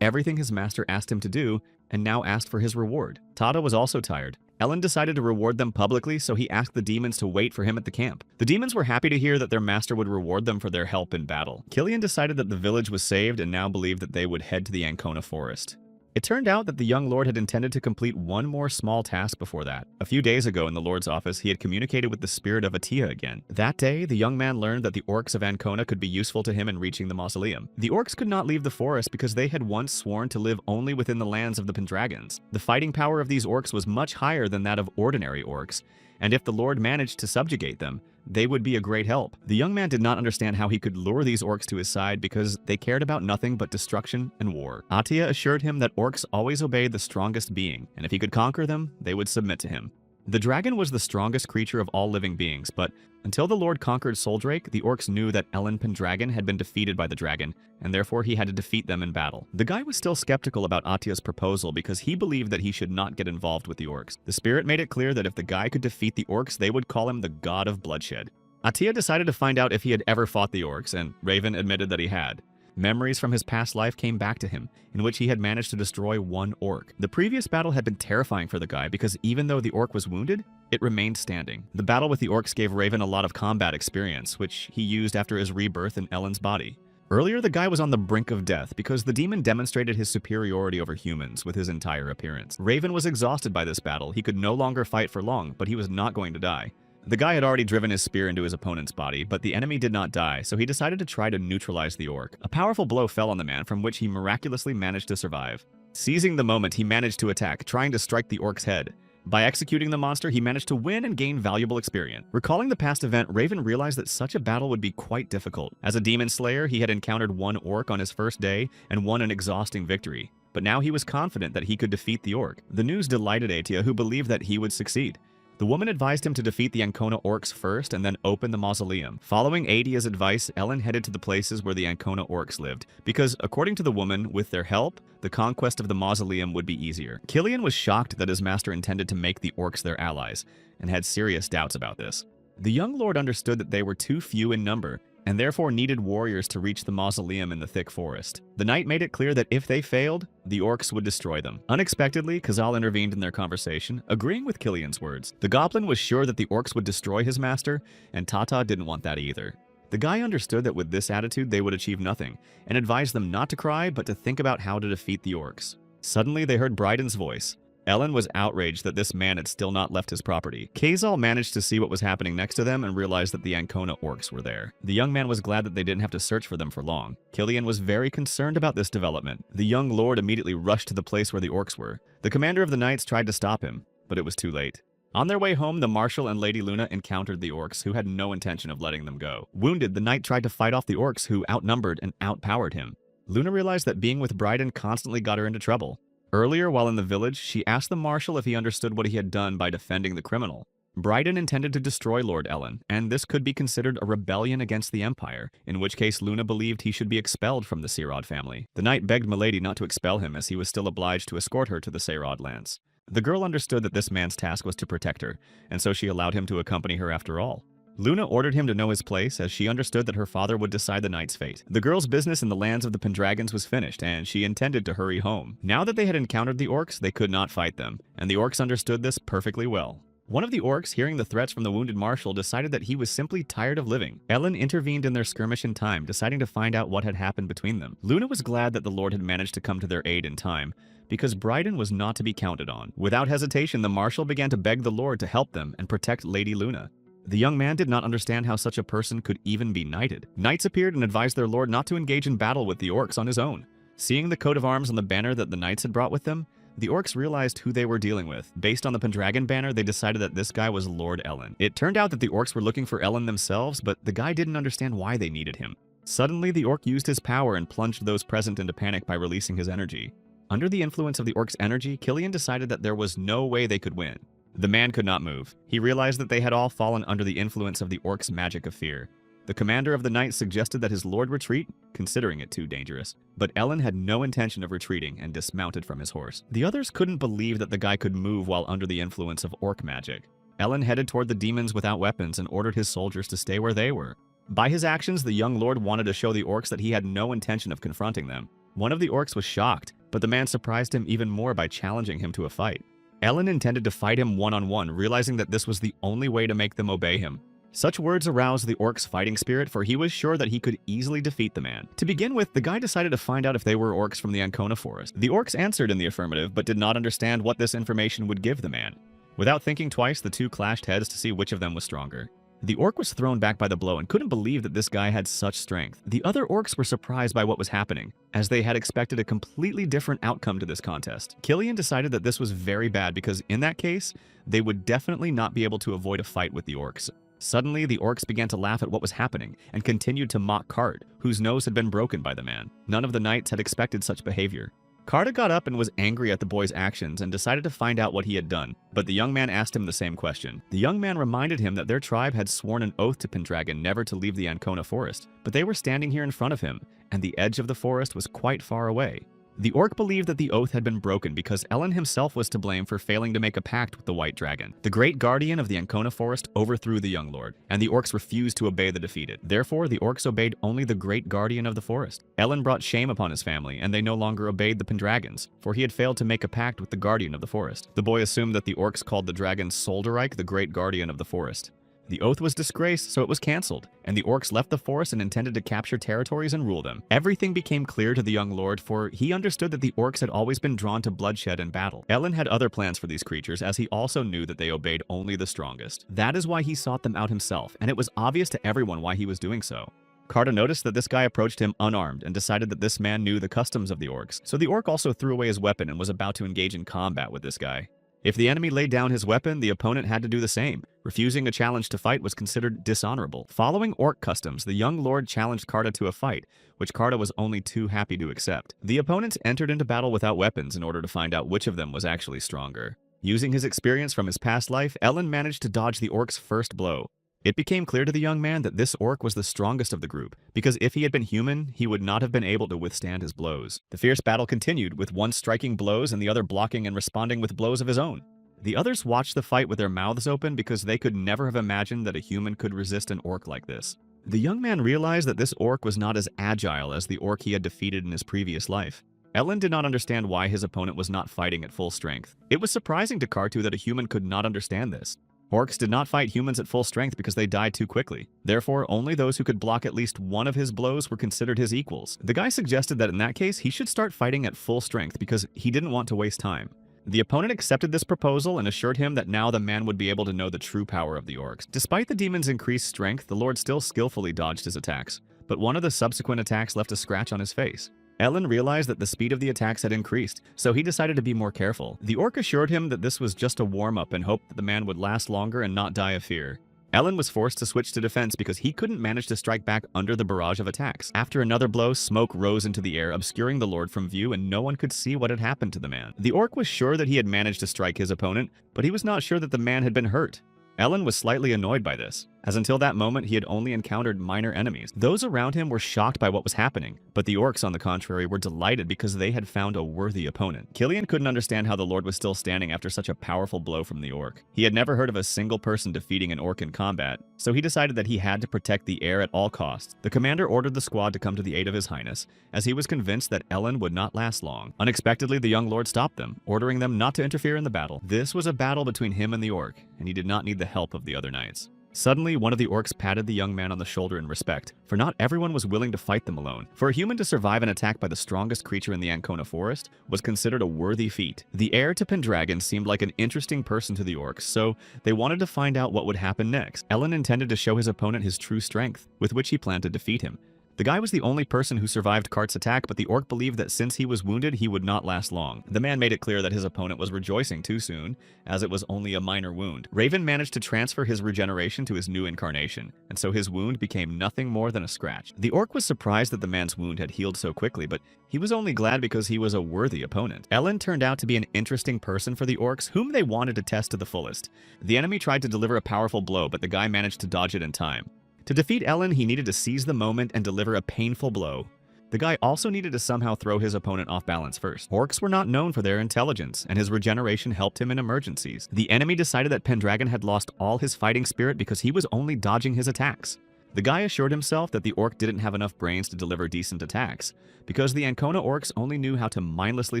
everything his master asked him to do, and now asked for his reward. Tada was also tired. Ellen decided to reward them publicly, so he asked the demons to wait for him at the camp. The demons were happy to hear that their master would reward them for their help in battle. Killian decided that the village was saved and now believed that they would head to the Ancona forest. It turned out that the young lord had intended to complete one more small task before that. A few days ago in the lord's office, he had communicated with the spirit of Atia again. That day, the young man learned that the orcs of Ancona could be useful to him in reaching the mausoleum. The orcs could not leave the forest because they had once sworn to live only within the lands of the Pendragons. The fighting power of these orcs was much higher than that of ordinary orcs, and if the lord managed to subjugate them, they would be a great help. The young man did not understand how he could lure these orcs to his side because they cared about nothing but destruction and war. Atia assured him that orcs always obey the strongest being, and if he could conquer them, they would submit to him. The dragon was the strongest creature of all living beings, but until the Lord conquered Soldrake, the orcs knew that Ellen Pendragon had been defeated by the dragon, and therefore he had to defeat them in battle. The guy was still skeptical about Atia's proposal because he believed that he should not get involved with the orcs. The spirit made it clear that if the guy could defeat the orcs, they would call him the god of bloodshed. Atia decided to find out if he had ever fought the orcs, and Raven admitted that he had. Memories from his past life came back to him, in which he had managed to destroy one orc. The previous battle had been terrifying for the guy because even though the orc was wounded, it remained standing. The battle with the orcs gave Raven a lot of combat experience, which he used after his rebirth in Ellen's body. Earlier, the guy was on the brink of death because the demon demonstrated his superiority over humans with his entire appearance. Raven was exhausted by this battle. He could no longer fight for long, but he was not going to die. The guy had already driven his spear into his opponent's body, but the enemy did not die, so he decided to try to neutralize the orc. A powerful blow fell on the man, from which he miraculously managed to survive. Seizing the moment, he managed to attack, trying to strike the orc's head. By executing the monster, he managed to win and gain valuable experience. Recalling the past event, Raven realized that such a battle would be quite difficult. As a demon slayer, he had encountered one orc on his first day and won an exhausting victory. But now he was confident that he could defeat the orc. The news delighted Atia, who believed that he would succeed. The woman advised him to defeat the Ancona orcs first and then open the mausoleum. Following Adia's advice, Ellen headed to the places where the Ancona orcs lived, because, according to the woman, with their help, the conquest of the mausoleum would be easier. Killian was shocked that his master intended to make the orcs their allies, and had serious doubts about this. The young lord understood that they were too few in number, and therefore needed warriors to reach the mausoleum in the thick forest. The knight made it clear that if they failed, the orcs would destroy them. Unexpectedly, Khazal intervened in their conversation, agreeing with Killian's words. The goblin was sure that the orcs would destroy his master, and Tata didn't want that either. The guy understood that with this attitude they would achieve nothing, and advised them not to cry but to think about how to defeat the orcs. Suddenly they heard Bryden's voice. Ellen was outraged that this man had still not left his property. Khazal managed to see what was happening next to them and realized that the Ancona orcs were there. The young man was glad that they didn't have to search for them for long. Killian was very concerned about this development. The young lord immediately rushed to the place where the orcs were. The commander of the knights tried to stop him, but it was too late. On their way home, the marshal and Lady Luna encountered the orcs, who had no intention of letting them go. Wounded, the knight tried to fight off the orcs, who outnumbered and outpowered him. Luna realized that being with Bryden constantly got her into trouble. Earlier, while in the village, she asked the marshal if he understood what he had done by defending the criminal. Bryden intended to destroy Lord Ellen, and this could be considered a rebellion against the Empire, in which case Luna believed he should be expelled from the Searod family. The knight begged Milady not to expel him as he was still obliged to escort her to the Searod lands. The girl understood that this man's task was to protect her, and so she allowed him to accompany her after all. Luna ordered him to know his place as she understood that her father would decide the knight's fate. The girl's business in the lands of the Pendragons was finished, and she intended to hurry home. Now that they had encountered the orcs, they could not fight them, and the orcs understood this perfectly well. One of the orcs, hearing the threats from the wounded marshal, decided that he was simply tired of living. Ellen intervened in their skirmish in time, deciding to find out what had happened between them. Luna was glad that the lord had managed to come to their aid in time, because Bryden was not to be counted on. Without hesitation, the marshal began to beg the lord to help them and protect Lady Luna. The young man did not understand how such a person could even be knighted. Knights appeared and advised their lord not to engage in battle with the orcs on his own. Seeing the coat of arms on the banner that the knights had brought with them, the orcs realized who they were dealing with. Based on the Pendragon banner, they decided that this guy was Lord Ellen. It turned out that the orcs were looking for Ellen themselves, but the guy didn't understand why they needed him. Suddenly, the orc used his power and plunged those present into panic by releasing his energy. Under the influence of the orc's energy, Killian decided that there was no way they could win. The man could not move. He realized that they had all fallen under the influence of the orc's magic of fear. The commander of the knights suggested that his lord retreat, considering it too dangerous. But Ellen had no intention of retreating and dismounted from his horse. The others couldn't believe that the guy could move while under the influence of orc magic. Ellen headed toward the demons without weapons and ordered his soldiers to stay where they were. By his actions, the young lord wanted to show the orcs that he had no intention of confronting them. One of the orcs was shocked, but the man surprised him even more by challenging him to a fight. Ellen intended to fight him one-on-one, realizing that this was the only way to make them obey him. Such words aroused the orc's fighting spirit, for he was sure that he could easily defeat the man. To begin with, the guy decided to find out if they were orcs from the Ancona forest. The orcs answered in the affirmative, but did not understand what this information would give the man. Without thinking twice, the two clashed heads to see which of them was stronger. The orc was thrown back by the blow and couldn't believe that this guy had such strength. The other orcs were surprised by what was happening, as they had expected a completely different outcome to this contest. Killian decided that this was very bad because in that case, they would definitely not be able to avoid a fight with the orcs. Suddenly, the orcs began to laugh at what was happening and continued to mock Card, whose nose had been broken by the man. None of the knights had expected such behavior. Carta got up and was angry at the boy's actions and decided to find out what he had done, but the young man asked him the same question. The young man reminded him that their tribe had sworn an oath to Pendragon never to leave the Ancona forest, but they were standing here in front of him, and the edge of the forest was quite far away. The orc believed that the oath had been broken because Ellen himself was to blame for failing to make a pact with the White Dragon. The great guardian of the Ancona forest overthrew the young lord, and the orcs refused to obey the defeated. Therefore, the orcs obeyed only the great guardian of the forest. Ellen brought shame upon his family, and they no longer obeyed the Pendragons, for he had failed to make a pact with the guardian of the forest. The boy assumed that the orcs called the dragon Solderike the great guardian of the forest. The oath was disgraced, so it was cancelled, and the orcs left the forest and intended to capture territories and rule them. Everything became clear to the young lord, for he understood that the orcs had always been drawn to bloodshed and battle. Ellen had other plans for these creatures, as he also knew that they obeyed only the strongest. That is why he sought them out himself, and it was obvious to everyone why he was doing so. Carta noticed that this guy approached him unarmed and decided that this man knew the customs of the orcs, so the orc also threw away his weapon and was about to engage in combat with this guy. If the enemy laid down his weapon, the opponent had to do the same. Refusing a challenge to fight was considered dishonorable. Following orc customs, the young lord challenged Carta to a fight, which Carta was only too happy to accept. The opponents entered into battle without weapons in order to find out which of them was actually stronger. Using his experience from his past life, Ellen managed to dodge the orc's first blow. It became clear to the young man that this orc was the strongest of the group, because if he had been human, he would not have been able to withstand his blows. The fierce battle continued, with one striking blows and the other blocking and responding with blows of his own. The others watched the fight with their mouths open because they could never have imagined that a human could resist an orc like this. The young man realized that this orc was not as agile as the orc he had defeated in his previous life. Ellen did not understand why his opponent was not fighting at full strength. It was surprising to Kartu that a human could not understand this. Orcs did not fight humans at full strength because they died too quickly. Therefore, only those who could block at least one of his blows were considered his equals. The guy suggested that in that case, he should start fighting at full strength because he didn't want to waste time. The opponent accepted this proposal and assured him that now the man would be able to know the true power of the orcs. Despite the demon's increased strength, the lord still skillfully dodged his attacks, but one of the subsequent attacks left a scratch on his face. Ellen realized that the speed of the attacks had increased, so he decided to be more careful. The orc assured him that this was just a warm-up and hoped that the man would last longer and not die of fear. Ellen was forced to switch to defense because he couldn't manage to strike back under the barrage of attacks. After another blow, smoke rose into the air, obscuring the lord from view, and no one could see what had happened to the man. The orc was sure that he had managed to strike his opponent, but he was not sure that the man had been hurt. Ellen was slightly annoyed by this, as until that moment he had only encountered minor enemies. Those around him were shocked by what was happening, but the orcs, on the contrary, were delighted because they had found a worthy opponent. Killian couldn't understand how the Lord was still standing after such a powerful blow from the orc. He had never heard of a single person defeating an orc in combat, so he decided that he had to protect the heir at all costs. The commander ordered the squad to come to the aid of His Highness, as he was convinced that Ellen would not last long. Unexpectedly, the young lord stopped them, ordering them not to interfere in the battle. This was a battle between him and the orc, and he did not need the help of the other knights. Suddenly, one of the orcs patted the young man on the shoulder in respect, for not everyone was willing to fight them alone. For a human to survive an attack by the strongest creature in the Ancona forest was considered a worthy feat. The heir to Pendragon seemed like an interesting person to the orcs, so they wanted to find out what would happen next. Ellen intended to show his opponent his true strength, with which he planned to defeat him. The guy was the only person who survived Kart's attack, but the orc believed that since he was wounded, he would not last long. The man made it clear that his opponent was rejoicing too soon, as it was only a minor wound. Raven managed to transfer his regeneration to his new incarnation, and so his wound became nothing more than a scratch. The orc was surprised that the man's wound had healed so quickly, but he was only glad because he was a worthy opponent. Ellen turned out to be an interesting person for the orcs, whom they wanted to test to the fullest. The enemy tried to deliver a powerful blow, but the guy managed to dodge it in time. To defeat Ellen, he needed to seize the moment and deliver a painful blow. The guy also needed to somehow throw his opponent off balance first. Orcs were not known for their intelligence, and his regeneration helped him in emergencies. The enemy decided that Pendragon had lost all his fighting spirit because he was only dodging his attacks. The guy assured himself that the orc didn't have enough brains to deliver decent attacks, because the Ancona orcs only knew how to mindlessly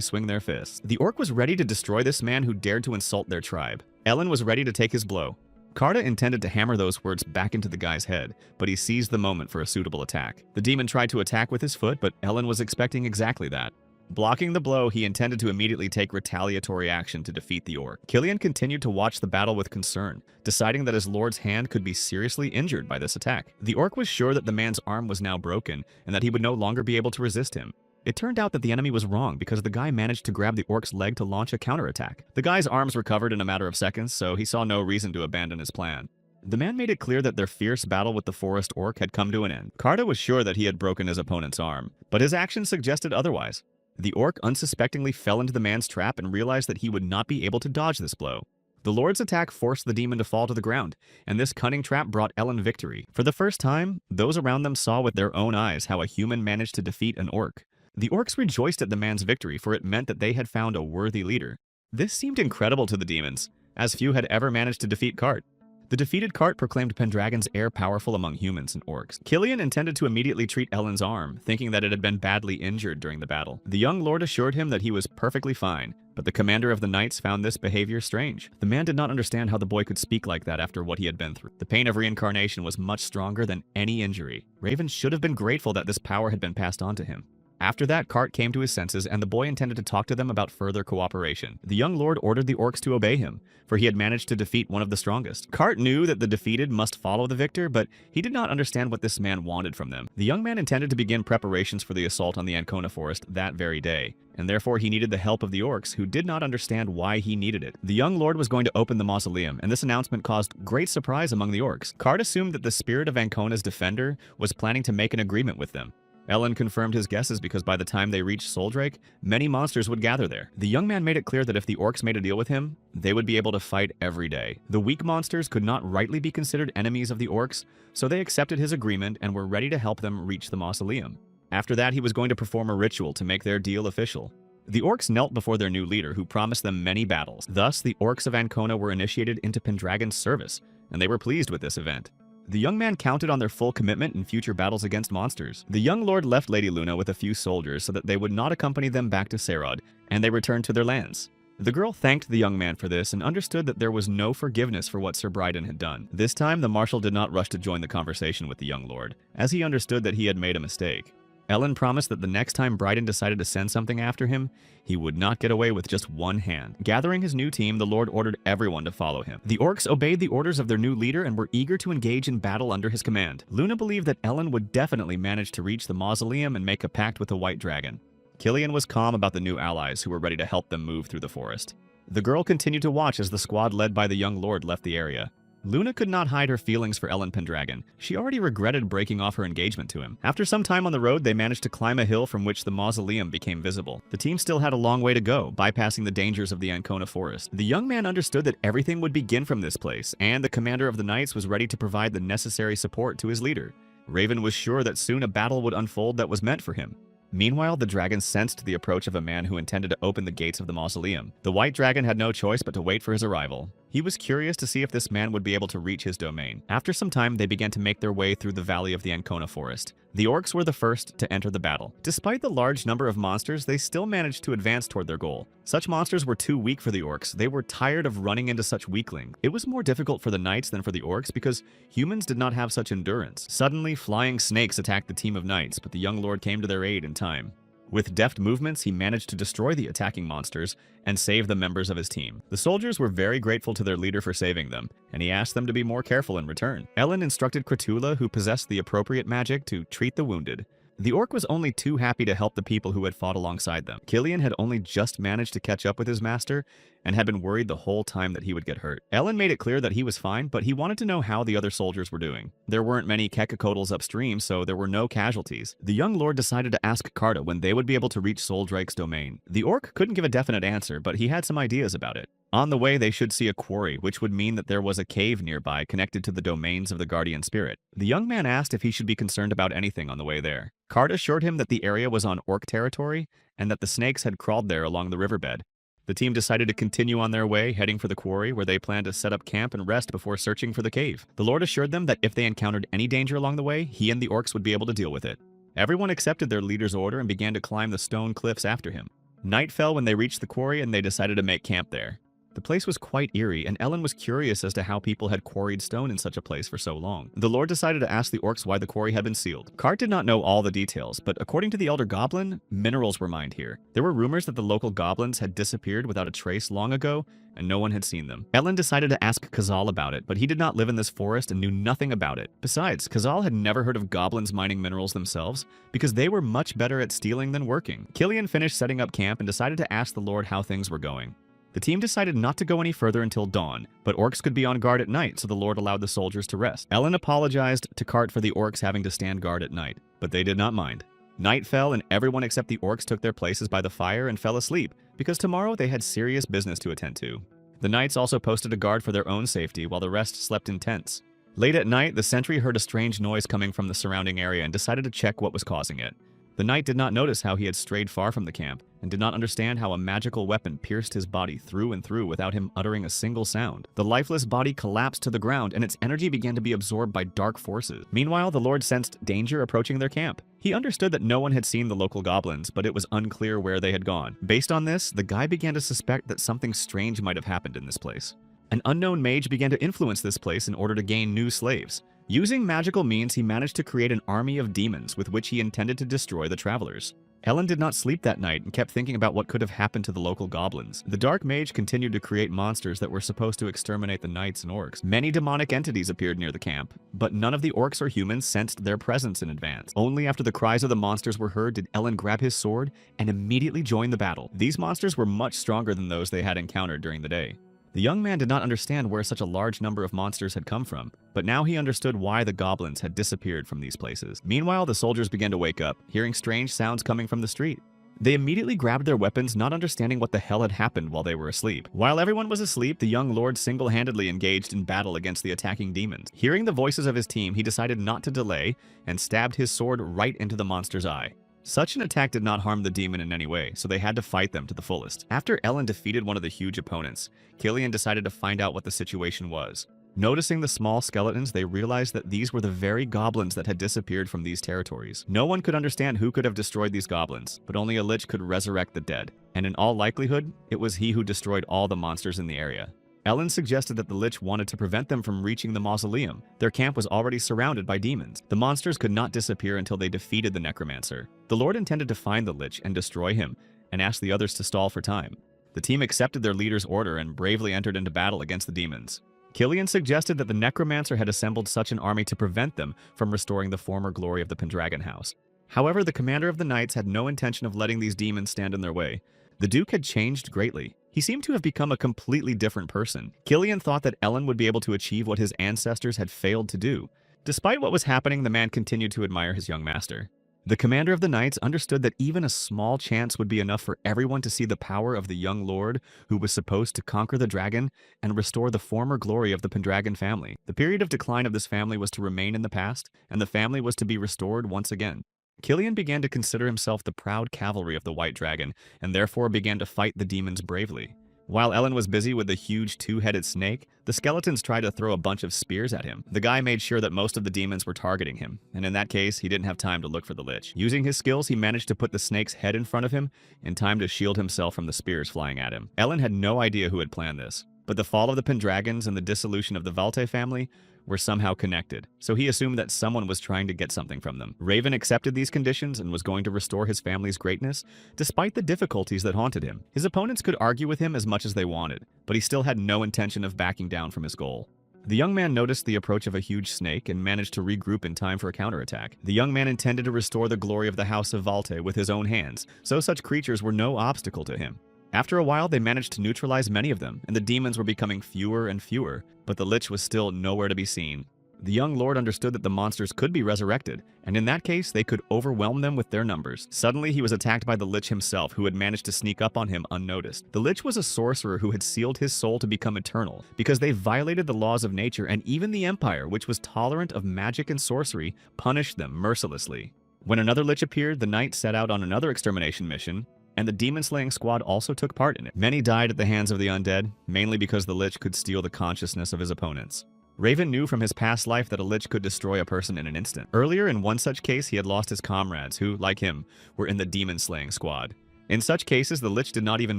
swing their fists. The orc was ready to destroy this man who dared to insult their tribe. Ellen was ready to take his blow. Karta intended to hammer those words back into the guy's head, but he seized the moment for a suitable attack. The demon tried to attack with his foot, but Ellen was expecting exactly that. Blocking the blow, he intended to immediately take retaliatory action to defeat the orc. Killian continued to watch the battle with concern, deciding that his lord's hand could be seriously injured by this attack. The orc was sure that the man's arm was now broken, and that he would no longer be able to resist him. It turned out that the enemy was wrong because the guy managed to grab the orc's leg to launch a counterattack. The guy's arms recovered in a matter of seconds, so he saw no reason to abandon his plan. The man made it clear that their fierce battle with the forest orc had come to an end. Karta was sure that he had broken his opponent's arm, but his actions suggested otherwise. The orc unsuspectingly fell into the man's trap and realized that he would not be able to dodge this blow. The Lord's attack forced the demon to fall to the ground, and this cunning trap brought Ellen victory. For the first time, those around them saw with their own eyes how a human managed to defeat an orc. The orcs rejoiced at the man's victory, for it meant that they had found a worthy leader. This seemed incredible to the demons, as few had ever managed to defeat Kart. The defeated Kart proclaimed Pendragon's heir powerful among humans and orcs. Killian intended to immediately treat Ellen's arm, thinking that it had been badly injured during the battle. The young lord assured him that he was perfectly fine, but the commander of the knights found this behavior strange. The man did not understand how the boy could speak like that after what he had been through. The pain of reincarnation was much stronger than any injury. Raven should have been grateful that this power had been passed on to him. After that, Kart came to his senses, and the boy intended to talk to them about further cooperation. The young lord ordered the orcs to obey him, for he had managed to defeat one of the strongest. Kart knew that the defeated must follow the victor, but he did not understand what this man wanted from them. The young man intended to begin preparations for the assault on the Ancona forest that very day, and therefore he needed the help of the orcs, who did not understand why he needed it. The young lord was going to open the mausoleum, and this announcement caused great surprise among the orcs. Kart assumed that the spirit of Ancona's defender was planning to make an agreement with them. Ellen confirmed his guesses because by the time they reached Soldrake, many monsters would gather there. The young man made it clear that if the orcs made a deal with him, they would be able to fight every day. The weak monsters could not rightly be considered enemies of the orcs, so they accepted his agreement and were ready to help them reach the mausoleum. After that, he was going to perform a ritual to make their deal official. The orcs knelt before their new leader, who promised them many battles. Thus, the orcs of Ancona were initiated into Pendragon's service, and they were pleased with this event. The young man counted on their full commitment in future battles against monsters. The young lord left Lady Luna with a few soldiers so that they would not accompany them back to Serod, and they returned to their lands. The girl thanked the young man for this and understood that there was no forgiveness for what Sir Bryden had done. This time, the marshal did not rush to join the conversation with the young lord, as he understood that he had made a mistake. Ellen promised that the next time Bryden decided to send something after him, he would not get away with just one hand. Gathering his new team, the Lord ordered everyone to follow him. The orcs obeyed the orders of their new leader and were eager to engage in battle under his command. Luna believed that Ellen would definitely manage to reach the mausoleum and make a pact with the White Dragon. Killian was calm about the new allies who were ready to help them move through the forest. The girl continued to watch as the squad led by the young lord left the area. Luna could not hide her feelings for Ellen Pendragon. She already regretted breaking off her engagement to him. After some time on the road, they managed to climb a hill from which the mausoleum became visible. The team still had a long way to go, bypassing the dangers of the Ancona forest. The young man understood that everything would begin from this place, and the commander of the knights was ready to provide the necessary support to his leader. Raven was sure that soon a battle would unfold that was meant for him. Meanwhile, the dragon sensed the approach of a man who intended to open the gates of the mausoleum. The white dragon had no choice but to wait for his arrival. He was curious to see if this man would be able to reach his domain. After some time, they began to make their way through the valley of the Ancona forest. The orcs were the first to enter the battle. Despite the large number of monsters, they still managed to advance toward their goal. Such monsters were too weak for the orcs. They were tired of running into such weaklings. It was more difficult for the knights than for the orcs because humans did not have such endurance. Suddenly, flying snakes attacked the team of knights, but the young lord came to their aid in time. With deft movements, he managed to destroy the attacking monsters and save the members of his team. The soldiers were very grateful to their leader for saving them, and he asked them to be more careful in return. Ellen instructed Kratula, who possessed the appropriate magic, to treat the wounded. The orc was only too happy to help the people who had fought alongside them. Killian had only just managed to catch up with his master and had been worried the whole time that he would get hurt. Ellen made it clear that he was fine, but he wanted to know how the other soldiers were doing. There weren't many Kekakotls upstream, so there were no casualties. The young lord decided to ask Karta when they would be able to reach Soldrake's domain. The orc couldn't give a definite answer, but he had some ideas about it. On the way, they should see a quarry, which would mean that there was a cave nearby connected to the domains of the guardian spirit. The young man asked if he should be concerned about anything on the way there. Cart assured him that the area was on orc territory and that the snakes had crawled there along the riverbed. The team decided to continue on their way, heading for the quarry, where they planned to set up camp and rest before searching for the cave. The lord assured them that if they encountered any danger along the way, he and the orcs would be able to deal with it. Everyone accepted their leader's order and began to climb the stone cliffs after him. Night fell when they reached the quarry and they decided to make camp there. The place was quite eerie, and Ellen was curious as to how people had quarried stone in such a place for so long. The lord decided to ask the orcs why the quarry had been sealed. Cart did not know all the details, but according to the elder goblin, minerals were mined here. There were rumors that the local goblins had disappeared without a trace long ago, and no one had seen them. Ellen decided to ask Kazal about it, but he did not live in this forest and knew nothing about it. Besides, Kazal had never heard of goblins mining minerals themselves, because they were much better at stealing than working. Killian finished setting up camp and decided to ask the lord how things were going. The team decided not to go any further until dawn, but orcs could be on guard at night, so the lord allowed the soldiers to rest. Ellen apologized to Cart for the orcs having to stand guard at night, but they did not mind. Night fell and everyone except the orcs took their places by the fire and fell asleep, because tomorrow they had serious business to attend to. The knights also posted a guard for their own safety, while the rest slept in tents. Late at night, the sentry heard a strange noise coming from the surrounding area and decided to check what was causing it. The knight did not notice how he had strayed far from the camp, and did not understand how a magical weapon pierced his body through and through without him uttering a single sound. The lifeless body collapsed to the ground, and its energy began to be absorbed by dark forces. Meanwhile, the lord sensed danger approaching their camp. He understood that no one had seen the local goblins, but it was unclear where they had gone. Based on this, the guy began to suspect that something strange might have happened in this place. An unknown mage began to influence this place in order to gain new slaves. Using magical means, he managed to create an army of demons with which he intended to destroy the travelers. Ellen did not sleep that night and kept thinking about what could have happened to the local goblins. The dark mage continued to create monsters that were supposed to exterminate the knights and orcs. Many demonic entities appeared near the camp, but none of the orcs or humans sensed their presence in advance. Only after the cries of the monsters were heard did Ellen grab his sword and immediately join the battle. These monsters were much stronger than those they had encountered during the day. The young man did not understand where such a large number of monsters had come from, but now he understood why the goblins had disappeared from these places. Meanwhile, the soldiers began to wake up, hearing strange sounds coming from the street. They immediately grabbed their weapons, not understanding what the hell had happened while they were asleep. While everyone was asleep, the young lord single-handedly engaged in battle against the attacking demons. Hearing the voices of his team, he decided not to delay and stabbed his sword right into the monster's eye. Such an attack did not harm the demon in any way, so they had to fight them to the fullest. After Ellen defeated one of the huge opponents, Killian decided to find out what the situation was. Noticing the small skeletons, they realized that these were the very goblins that had disappeared from these territories. No one could understand who could have destroyed these goblins, but only a lich could resurrect the dead, and in all likelihood, it was he who destroyed all the monsters in the area. Ellen suggested that the lich wanted to prevent them from reaching the mausoleum. Their camp was already surrounded by demons. The monsters could not disappear until they defeated the necromancer. The lord intended to find the lich and destroy him, and asked the others to stall for time. The team accepted their leader's order and bravely entered into battle against the demons. Killian suggested that the necromancer had assembled such an army to prevent them from restoring the former glory of the Pendragon house. However, the commander of the knights had no intention of letting these demons stand in their way. The Duke had changed greatly. He seemed to have become a completely different person. Killian thought that Ellen would be able to achieve what his ancestors had failed to do. Despite what was happening, the man continued to admire his young master. The commander of the knights understood that even a small chance would be enough for everyone to see the power of the young lord who was supposed to conquer the dragon and restore the former glory of the Pendragon family. The period of decline of this family was to remain in the past, and the family was to be restored once again. Killian began to consider himself the proud cavalry of the White Dragon, and therefore began to fight the demons bravely. While Ellen was busy with the huge two-headed snake, the skeletons tried to throw a bunch of spears at him. The guy made sure that most of the demons were targeting him, and in that case, he didn't have time to look for the lich. Using his skills, he managed to put the snake's head in front of him in time to shield himself from the spears flying at him. Ellen had no idea who had planned this, but the fall of the Pendragons and the dissolution of the Valte family were somehow connected, so he assumed that someone was trying to get something from them. Raven accepted these conditions and was going to restore his family's greatness, despite the difficulties that haunted him. His opponents could argue with him as much as they wanted, but he still had no intention of backing down from his goal. The young man noticed the approach of a huge snake and managed to regroup in time for a counterattack. The young man intended to restore the glory of the House of Valte with his own hands, so such creatures were no obstacle to him. After a while, they managed to neutralize many of them, and the demons were becoming fewer and fewer, but the lich was still nowhere to be seen. The young lord understood that the monsters could be resurrected, and in that case, they could overwhelm them with their numbers. Suddenly, he was attacked by the lich himself, who had managed to sneak up on him unnoticed. The lich was a sorcerer who had sealed his soul to become eternal, because they violated the laws of nature, and even the Empire, which was tolerant of magic and sorcery, punished them mercilessly. When another lich appeared, the knight set out on another extermination mission, and the demon-slaying squad also took part in it. Many died at the hands of the undead, mainly because the lich could steal the consciousness of his opponents. Raven knew from his past life that a lich could destroy a person in an instant. Earlier, in one such case, he had lost his comrades who, like him, were in the demon-slaying squad. In such cases, the lich did not even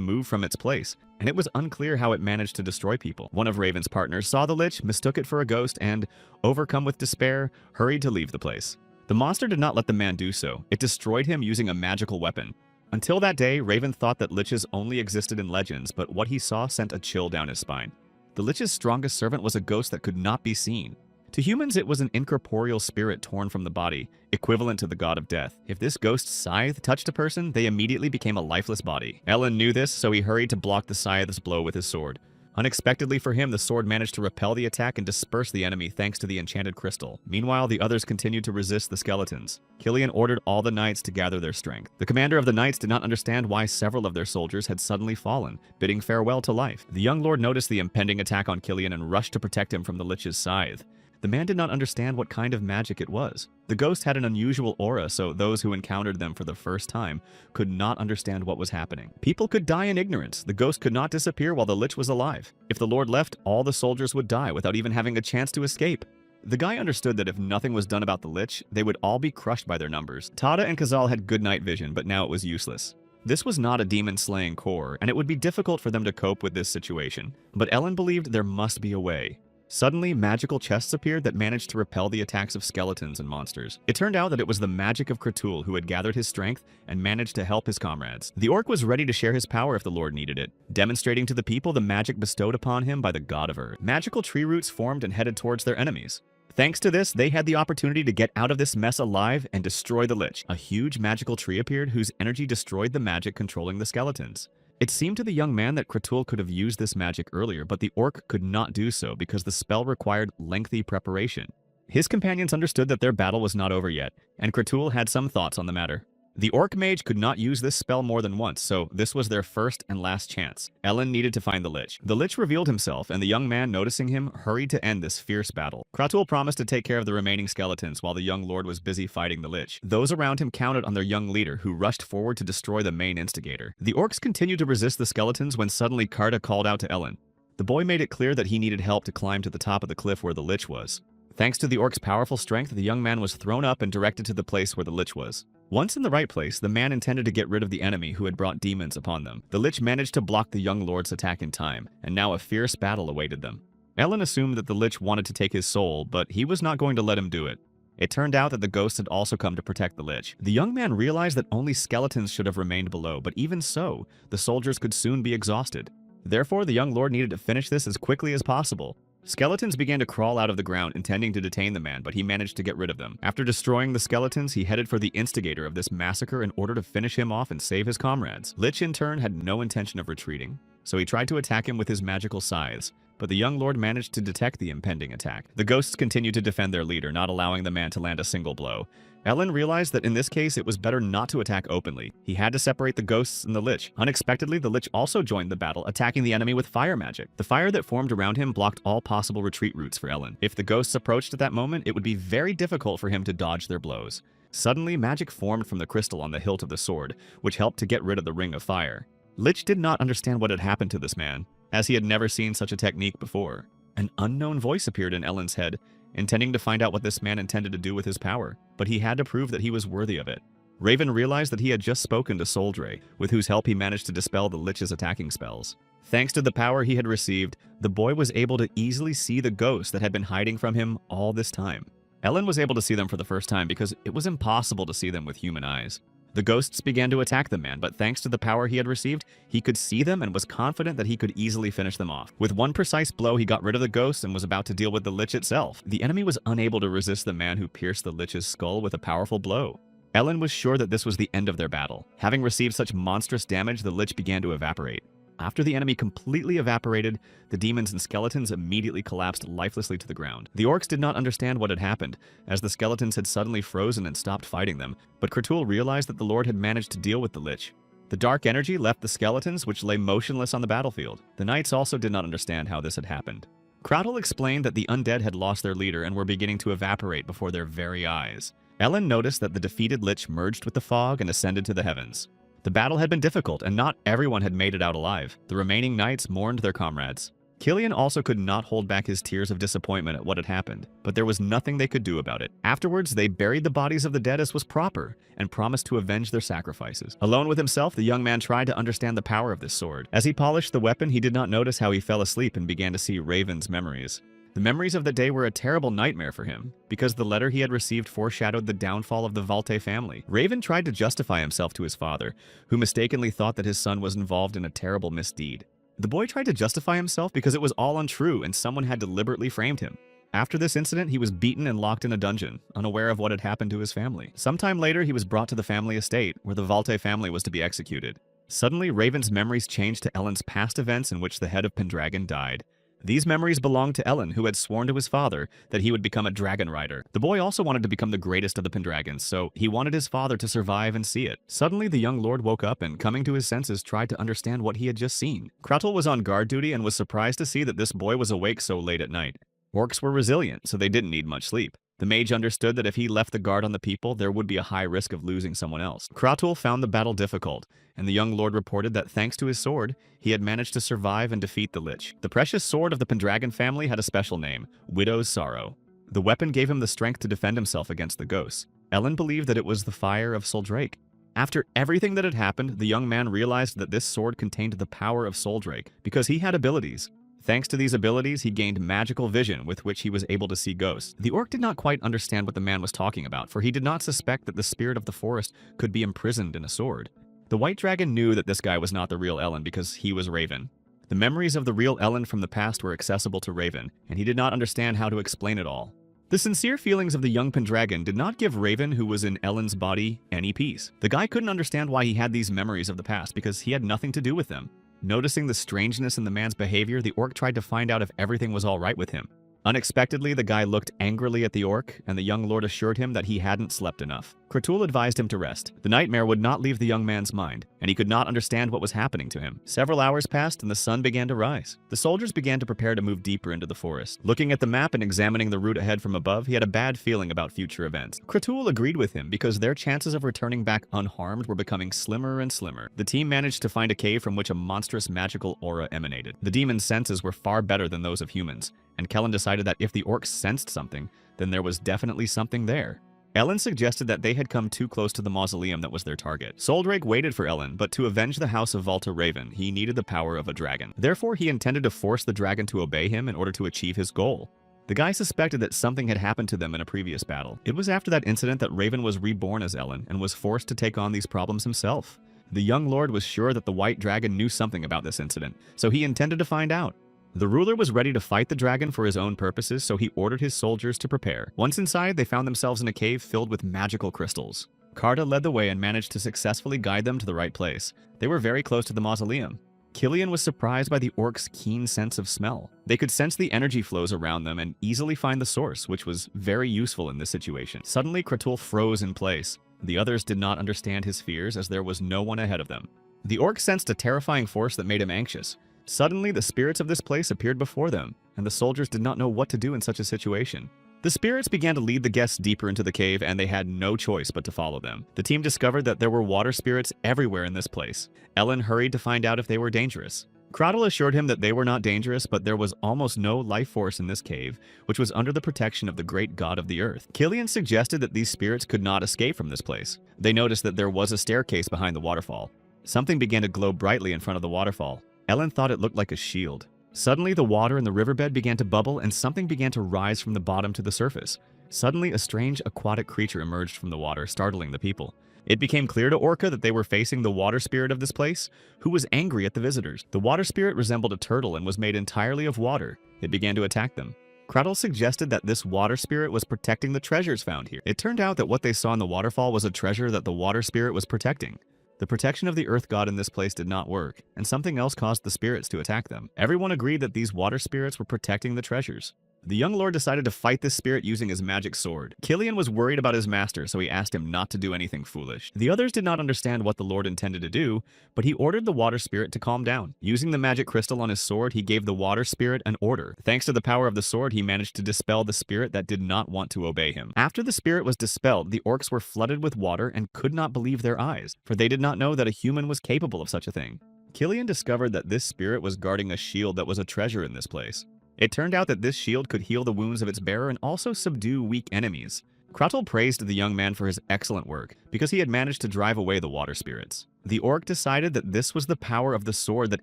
move from its place, and it was unclear how it managed to destroy people. One of Raven's partners saw the lich, mistook it for a ghost, and, overcome with despair, hurried to leave the place. The monster did not let the man do so. It destroyed him using a magical weapon. Until that day, Raven thought that liches only existed in legends, but what he saw sent a chill down his spine. The lich's strongest servant was a ghost that could not be seen. To humans, it was an incorporeal spirit torn from the body, equivalent to the god of death. If this ghost's scythe touched a person, they immediately became a lifeless body. Ellen knew this, so he hurried to block the scythe's blow with his sword. Unexpectedly for him, the sword managed to repel the attack and disperse the enemy thanks to the enchanted crystal. Meanwhile, the others continued to resist the skeletons. Killian ordered all the knights to gather their strength. The commander of the knights did not understand why several of their soldiers had suddenly fallen, bidding farewell to life. The young lord noticed the impending attack on Killian and rushed to protect him from the lich's scythe. The man did not understand what kind of magic it was. The ghost had an unusual aura, so those who encountered them for the first time could not understand what was happening. People could die in ignorance. The ghost could not disappear while the lich was alive. If the lord left, all the soldiers would die without even having a chance to escape. The guy understood that if nothing was done about the lich, they would all be crushed by their numbers. Tada and Kazal had good night vision, but now it was useless. This was not a demon-slaying corps, and it would be difficult for them to cope with this situation. But Ellen believed there must be a way. Suddenly, magical chests appeared that managed to repel the attacks of skeletons and monsters. It turned out that it was the magic of Kratul who had gathered his strength and managed to help his comrades. The orc was ready to share his power if the lord needed it, demonstrating to the people the magic bestowed upon him by the god of earth. Magical tree roots formed and headed towards their enemies. Thanks to this, they had the opportunity to get out of this mess alive and destroy the lich. A huge magical tree appeared whose energy destroyed the magic controlling the skeletons. It seemed to the young man that Kratul could have used this magic earlier, but the orc could not do so because the spell required lengthy preparation. His companions understood that their battle was not over yet, and Kratul had some thoughts on the matter. The orc mage could not use this spell more than once, so this was their first and last chance. Ellen needed to find the lich. The lich revealed himself, and the young man, noticing him, hurried to end this fierce battle. Kratul promised to take care of the remaining skeletons while the young lord was busy fighting the lich. Those around him counted on their young leader, who rushed forward to destroy the main instigator. The orcs continued to resist the skeletons when suddenly Karta called out to Ellen. The boy made it clear that he needed help to climb to the top of the cliff where the lich was. Thanks to the orc's powerful strength, the young man was thrown up and directed to the place where the lich was. Once in the right place, the man intended to get rid of the enemy who had brought demons upon them. The lich managed to block the young lord's attack in time, and now a fierce battle awaited them. Ellen assumed that the lich wanted to take his soul, but he was not going to let him do it. It turned out that the ghost had also come to protect the lich. The young man realized that only skeletons should have remained below, but even so, the soldiers could soon be exhausted. Therefore, the young lord needed to finish this as quickly as possible. Skeletons began to crawl out of the ground, intending to detain the man, but he managed to get rid of them. After destroying the skeletons, he headed for the instigator of this massacre in order to finish him off and save his comrades. Lich, in turn, had no intention of retreating. so he tried to attack him with his magical scythes, but the young lord managed to detect the impending attack. The ghosts continued to defend their leader, not allowing the man to land a single blow. Ellen realized that in this case it was better not to attack openly. He had to separate the ghosts and the lich. Unexpectedly, the lich also joined the battle, attacking the enemy with fire magic. The fire that formed around him blocked all possible retreat routes for Ellen. If the ghosts approached at that moment, it would be very difficult for him to dodge their blows. Suddenly, magic formed from the crystal on the hilt of the sword, which helped to get rid of the ring of fire. Lich did not understand what had happened to this man, as he had never seen such a technique before. An unknown voice appeared in Ellen's head, intending to find out what this man intended to do with his power, but he had to prove that he was worthy of it. Raven realized that he had just spoken to Soldray, with whose help he managed to dispel the Lich's attacking spells. Thanks to the power he had received, the boy was able to easily see the ghosts that had been hiding from him all this time. Ellen was able to see them for the first time because it was impossible to see them with human eyes. The ghosts began to attack the man, but thanks to the power he had received, he could see them and was confident that he could easily finish them off. With one precise blow, he got rid of the ghosts and was about to deal with the lich itself. The enemy was unable to resist the man who pierced the lich's skull with a powerful blow. Ellen was sure that this was the end of their battle. Having received such monstrous damage, the lich began to evaporate. After the enemy completely evaporated, the demons and skeletons immediately collapsed lifelessly to the ground. The orcs did not understand what had happened, as the skeletons had suddenly frozen and stopped fighting them, but Kratul realized that the Lord had managed to deal with the lich. The dark energy left the skeletons, which lay motionless on the battlefield. The knights also did not understand how this had happened. Kratul explained that the undead had lost their leader and were beginning to evaporate before their very eyes. Ellen noticed that the defeated lich merged with the fog and ascended to the heavens. The battle had been difficult, and not everyone had made it out alive. The remaining knights mourned their comrades. Killian also could not hold back his tears of disappointment at what had happened, but there was nothing they could do about it. Afterwards, they buried the bodies of the dead as was proper, and promised to avenge their sacrifices. Alone with himself, the young man tried to understand the power of this sword. As he polished the weapon, he did not notice how he fell asleep and began to see Raven's memories. The memories of the day were a terrible nightmare for him, because the letter he had received foreshadowed the downfall of the Valte family. Raven tried to justify himself to his father, who mistakenly thought that his son was involved in a terrible misdeed. The boy tried to justify himself because it was all untrue and someone had deliberately framed him. After this incident, he was beaten and locked in a dungeon, unaware of what had happened to his family. Sometime later, he was brought to the family estate, where the Valte family was to be executed. Suddenly, Raven's memories changed to Ellen's past events in which the head of Pendragon died. These memories belonged to Ellen, who had sworn to his father that he would become a dragon rider. The boy also wanted to become the greatest of the Pendragons, so he wanted his father to survive and see it. Suddenly, the young lord woke up and, coming to his senses, tried to understand what he had just seen. Kratul was on guard duty and was surprised to see that this boy was awake so late at night. Orcs were resilient, so they didn't need much sleep. The mage understood that if he left the guard on the people, there would be a high risk of losing someone else. Kratul found the battle difficult, and the young lord reported that thanks to his sword, he had managed to survive and defeat the lich. The precious sword of the Pendragon family had a special name, Widow's Sorrow. The weapon gave him the strength to defend himself against the ghosts. Ellen believed that it was the fire of Soldrake. After everything that had happened, the young man realized that this sword contained the power of Soldrake, because he had abilities. Thanks to these abilities, he gained magical vision with which he was able to see ghosts. The orc did not quite understand what the man was talking about, for he did not suspect that the spirit of the forest could be imprisoned in a sword. The white dragon knew that this guy was not the real Ellen because he was Raven. The memories of the real Ellen from the past were accessible to Raven, and he did not understand how to explain it all. The sincere feelings of the young Pendragon did not give Raven, who was in Ellen's body, any peace. The guy couldn't understand why he had these memories of the past because he had nothing to do with them. Noticing the strangeness in the man's behavior, the orc tried to find out if everything was all right with him. Unexpectedly, the guy looked angrily at the orc, and the young lord assured him that he hadn't slept enough. Kratul advised him to rest. The nightmare would not leave the young man's mind, and he could not understand what was happening to him. Several hours passed, and the sun began to rise. The soldiers began to prepare to move deeper into the forest. Looking at the map and examining the route ahead from above, he had a bad feeling about future events. Kratul agreed with him because their chances of returning back unharmed were becoming slimmer and slimmer. The team managed to find a cave from which a monstrous magical aura emanated. The demon's senses were far better than those of humans, and Kellen decided that if the orcs sensed something, then there was definitely something there. Ellen suggested that they had come too close to the mausoleum that was their target. Soldrake waited for Ellen, but to avenge the house of Valta Raven, he needed the power of a dragon. Therefore, he intended to force the dragon to obey him in order to achieve his goal. The guy suspected that something had happened to them in a previous battle. It was after that incident that Raven was reborn as Ellen and was forced to take on these problems himself. The young lord was sure that the white dragon knew something about this incident, so he intended to find out. The ruler was ready to fight the dragon for his own purposes, so he ordered his soldiers to prepare. Once inside, they found themselves in a cave filled with magical crystals. Karta led the way and managed to successfully guide them to the right place. They were very close to the mausoleum. Killian was surprised by the orcs' keen sense of smell. They could sense the energy flows around them and easily find the source, which was very useful in this situation. Suddenly, Kratul froze in place. The others did not understand his fears as there was no one ahead of them. The orc sensed a terrifying force that made him anxious. Suddenly, the spirits of this place appeared before them, and the soldiers did not know what to do in such a situation. The spirits began to lead the guests deeper into the cave, and they had no choice but to follow them. The team discovered that there were water spirits everywhere in this place. Ellen hurried to find out if they were dangerous. Kratul assured him that they were not dangerous, but there was almost no life force in this cave, which was under the protection of the great god of the earth. Killian suggested that these spirits could not escape from this place. They noticed that there was a staircase behind the waterfall. Something began to glow brightly in front of the waterfall. Ellen thought it looked like a shield. Suddenly, the water in the riverbed began to bubble and something began to rise from the bottom to the surface. Suddenly, a strange aquatic creature emerged from the water, startling the people. It became clear to Orca that they were facing the water spirit of this place, who was angry at the visitors. The water spirit resembled a turtle and was made entirely of water. It began to attack them. Kratul suggested that this water spirit was protecting the treasures found here. It turned out that what they saw in the waterfall was a treasure that the water spirit was protecting. The protection of the earth god in this place did not work, and something else caused the spirits to attack them. Everyone agreed that these water spirits were protecting the treasures. The young lord decided to fight this spirit using his magic sword. Killian was worried about his master, so he asked him not to do anything foolish. The others did not understand what the lord intended to do, but he ordered the water spirit to calm down. Using the magic crystal on his sword, he gave the water spirit an order. Thanks to the power of the sword, he managed to dispel the spirit that did not want to obey him. After the spirit was dispelled, the orcs were flooded with water and could not believe their eyes, for they did not know that a human was capable of such a thing. Killian discovered that this spirit was guarding a shield that was a treasure in this place. It turned out that this shield could heal the wounds of its bearer and also subdue weak enemies. Kratul praised the young man for his excellent work, because he had managed to drive away the water spirits. The orc decided that this was the power of the sword that